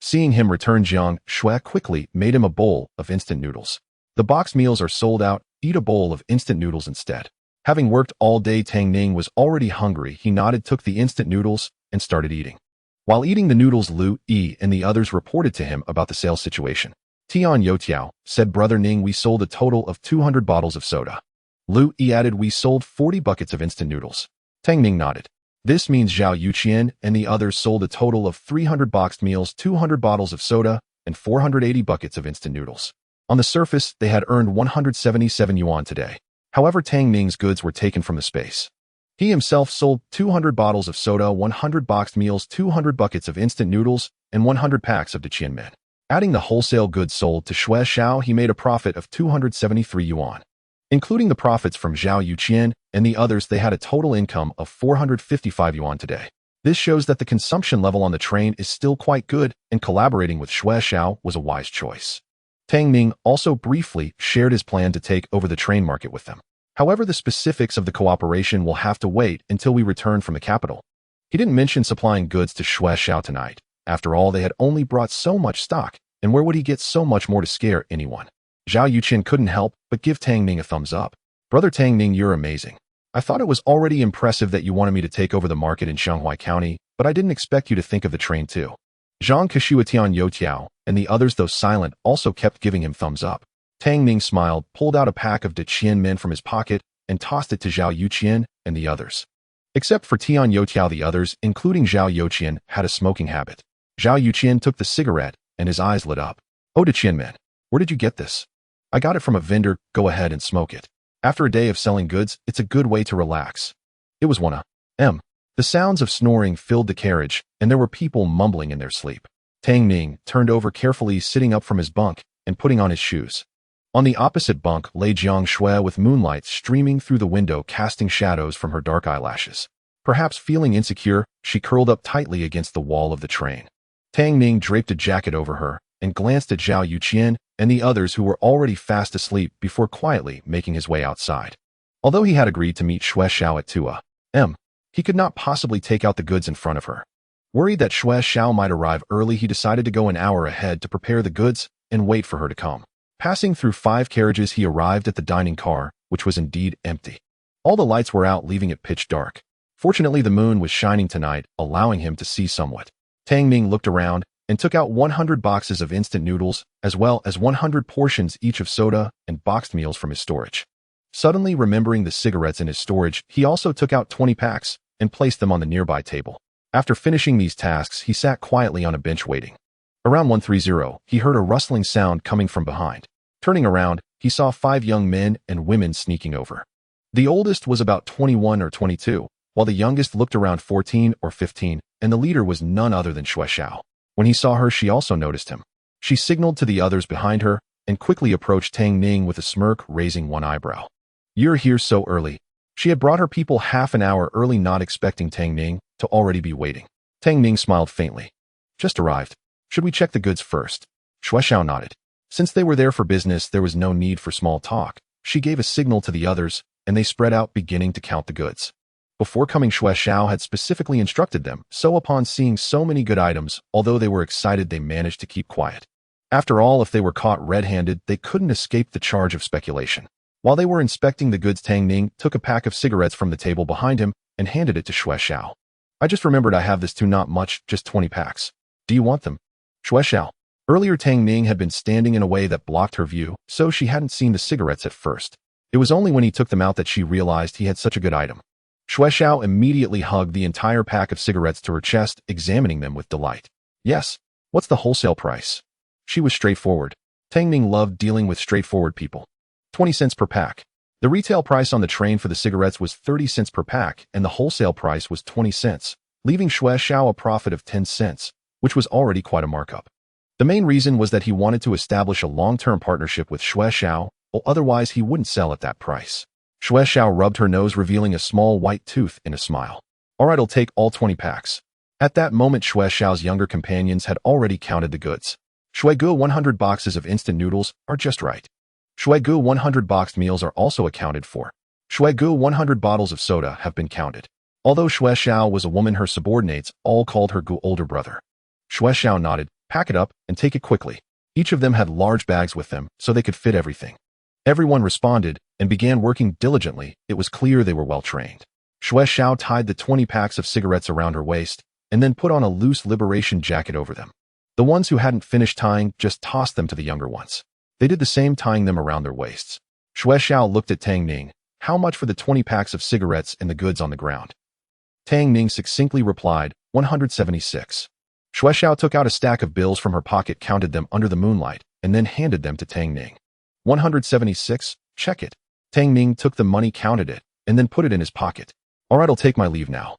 Seeing him return, Jiang Xue quickly made him a bowl of instant noodles. The boxed meals are sold out. Eat a bowl of instant noodles instead. Having worked all day, Tang Ning was already hungry. He nodded, took the instant noodles, and started eating. While eating the noodles, Lu Yi and the others reported to him about the sales situation. Tian Youtiao said, Brother Ning, we sold a total of 200 bottles of soda. Lu Yi added, we sold 40 buckets of instant noodles. Tang Ning nodded. This means Zhao Youqian and the others sold a total of 300 boxed meals, 200 bottles of soda, and 480 buckets of instant noodles. On the surface, they had earned 177 yuan today. However, Tang Ning's goods were taken from the space. He himself sold 200 bottles of soda, 100 boxed meals, 200 buckets of instant noodles, and 100 packs of Deepening men. Adding the wholesale goods sold to Xue Xiao, he made a profit of 273 yuan. Including the profits from Zhao Youqian and the others, they had a total income of 455 yuan today. This shows that the consumption level on the train is still quite good, and collaborating with Xue Xiao was a wise choice. Tang Ning also briefly shared his plan to take over the train market with them. However, the specifics of the cooperation will have to wait until we return from the capital. He didn't mention supplying goods to Xue Xiao tonight. After all, they had only brought so much stock, and where would he get so much more to scare anyone? Zhao Youqian couldn't help but give Tang Ning a thumbs up. Brother Tang Ning, you're amazing. I thought it was already impressive that you wanted me to take over the market in Shanghai County, but I didn't expect you to think of the train too. Jiang Xue, Tian Youtiao, and the others, though silent, also kept giving him thumbs up. Tang Ning smiled, pulled out a pack of Deepening men from his pocket, and tossed it to Zhao Youqian and the others. Except for Tian Youtiao, the others, including Zhao Youqian, had a smoking habit. Zhao Youqian took the cigarette, and his eyes lit up. Oh, Deepening men, where did you get this? I got it from a vendor. Go ahead and smoke it. After a day of selling goods, it's a good way to relax. It was 1 a.m. The sounds of snoring filled the carriage, and there were people mumbling in their sleep. Tang Ning turned over carefully, sitting up from his bunk and putting on his shoes. On the opposite bunk lay Jiang Xue with moonlight streaming through the window, casting shadows from her dark eyelashes. Perhaps feeling insecure, she curled up tightly against the wall of the train. Tang Ning draped a jacket over her and glanced at Zhao Youqian and the others who were already fast asleep before quietly making his way outside. Although he had agreed to meet Xue Xiao at 2 a.m., he could not possibly take out the goods in front of her. Worried that Xue Xiao might arrive early, he decided to go an hour ahead to prepare the goods and wait for her to come. Passing through 5 carriages, he arrived at the dining car, which was indeed empty. All the lights were out, leaving it pitch dark. Fortunately, the moon was shining tonight, allowing him to see somewhat. Tang Ning looked around and took out 100 boxes of instant noodles, as well as 100 portions each of soda and boxed meals from his storage. Suddenly remembering the cigarettes in his storage, he also took out 20 packs and placed them on the nearby table. After finishing these tasks, he sat quietly on a bench waiting. Around 1:30, he heard a rustling sound coming from behind. Turning around, he saw 5 young men and women sneaking over. The oldest was about 21 or 22, while the youngest looked around 14 or 15, and the leader was none other than Xue Xiao. When he saw her, she also noticed him. She signaled to the others behind her and quickly approached Tang Ning with a smirk, raising one eyebrow. You're here so early. She had brought her people half an hour early, not expecting Tang Ning to already be waiting. Tang Ning smiled faintly. Just arrived. Should we check the goods first? Xue Xiao nodded. Since they were there for business, there was no need for small talk. She gave a signal to the others, and they spread out, beginning to count the goods. Before coming, Xue Xiao had specifically instructed them, so upon seeing so many good items, although they were excited, they managed to keep quiet. After all, if they were caught red-handed, they couldn't escape the charge of speculation. While they were inspecting the goods, Tang Ning took a pack of cigarettes from the table behind him and handed it to Xue Xiao. I just remembered I have this too, not much, just 20 packs. Do you want them? Xue Xiao. Earlier, Tang Ning had been standing in a way that blocked her view, so she hadn't seen the cigarettes at first. It was only when he took them out that she realized he had such a good item. Xue Xiao immediately hugged the entire pack of cigarettes to her chest, examining them with delight. Yes. What's the wholesale price? She was straightforward. Tang Ning loved dealing with straightforward people. 20 cents per pack. The retail price on the train for the cigarettes was 30 cents per pack, and the wholesale price was 20 cents, leaving Xue Xiao a profit of 10 cents, which was already quite a markup. The main reason was that he wanted to establish a long-term partnership with Xue Xiao, or otherwise he wouldn't sell at that price. Xue Xiao rubbed her nose, revealing a small white tooth in a smile. All right, I'll take all 20 packs. At that moment, Xue Xiao's younger companions had already counted the goods. Shuigu 100 boxes of instant noodles are just right. Shuigu 100 boxed meals are also accounted for. Shuigu 100 bottles of soda have been counted. Although Xue Xiao was a woman, her subordinates all called her Gu older brother. Xue Xiao nodded. Pack it up and take it quickly. Each of them had large bags with them, so they could fit everything. Everyone responded and began working diligently. It was clear they were well trained. Xue Xiao tied the 20 packs of cigarettes around her waist and then put on a loose liberation jacket over them. The ones who hadn't finished tying just tossed them to the younger ones. They did the same, tying them around their waists. Xue Xiao looked at Tang Ning. How much for the 20 packs of cigarettes and the goods on the ground? Tang Ning succinctly replied, 176. Xue Xiao took out a stack of bills from her pocket, counted them under the moonlight, and then handed them to Tang Ning. 176, check it. Tang Ning took the money, counted it, and then put it in his pocket. All right, I'll take my leave now.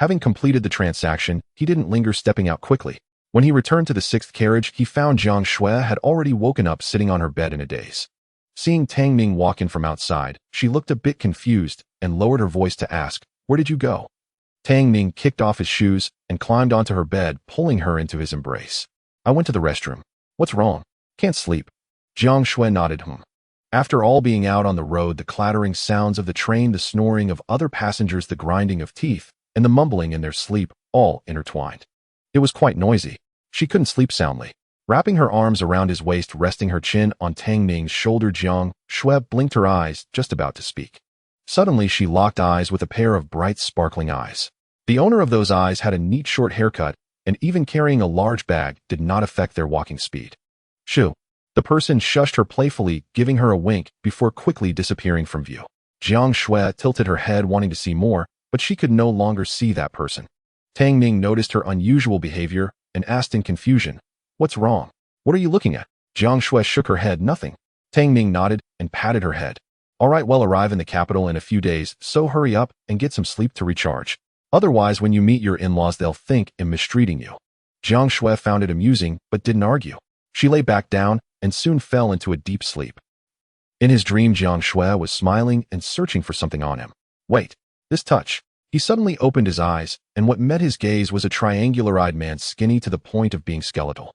Having completed the transaction, he didn't linger, stepping out quickly. When he returned to the 6th carriage, he found Jiang Xue had already woken up, sitting on her bed in a daze. Seeing Tang Ning walk in from outside, she looked a bit confused and lowered her voice to ask, "Where did you go?" Tang Ning kicked off his shoes and climbed onto her bed, pulling her into his embrace. "I went to the restroom." "What's wrong?" "Can't sleep." Jiang Xue nodded. After all being out on the road, the clattering sounds of the train, the snoring of other passengers, the grinding of teeth, and the mumbling in their sleep, all intertwined. It was quite noisy. She couldn't sleep soundly. Wrapping her arms around his waist, resting her chin on Tang Ning's shoulder, Jiang Xue blinked her eyes, just about to speak. Suddenly, she locked eyes with a pair of bright, sparkling eyes. The owner of those eyes had a neat short haircut, and even carrying a large bag did not affect their walking speed. "Shoo." The person shushed her playfully, giving her a wink before quickly disappearing from view. Jiang Xue tilted her head, wanting to see more, but she could no longer see that person. Tang Ning noticed her unusual behavior and asked in confusion, "What's wrong? What are you looking at?" Jiang Xue shook her head. "Nothing." Tang Ning nodded and patted her head. "All right, well, arrive in the capital in a few days, so hurry up and get some sleep to recharge. Otherwise, when you meet your in-laws, they'll think I'm mistreating you." Jiang Xue found it amusing, but didn't argue. She lay back down and soon fell into a deep sleep. In his dream, Jiang Xue was smiling and searching for something on him. Wait, this touch. He suddenly opened his eyes, and what met his gaze was a triangular-eyed man, skinny to the point of being skeletal.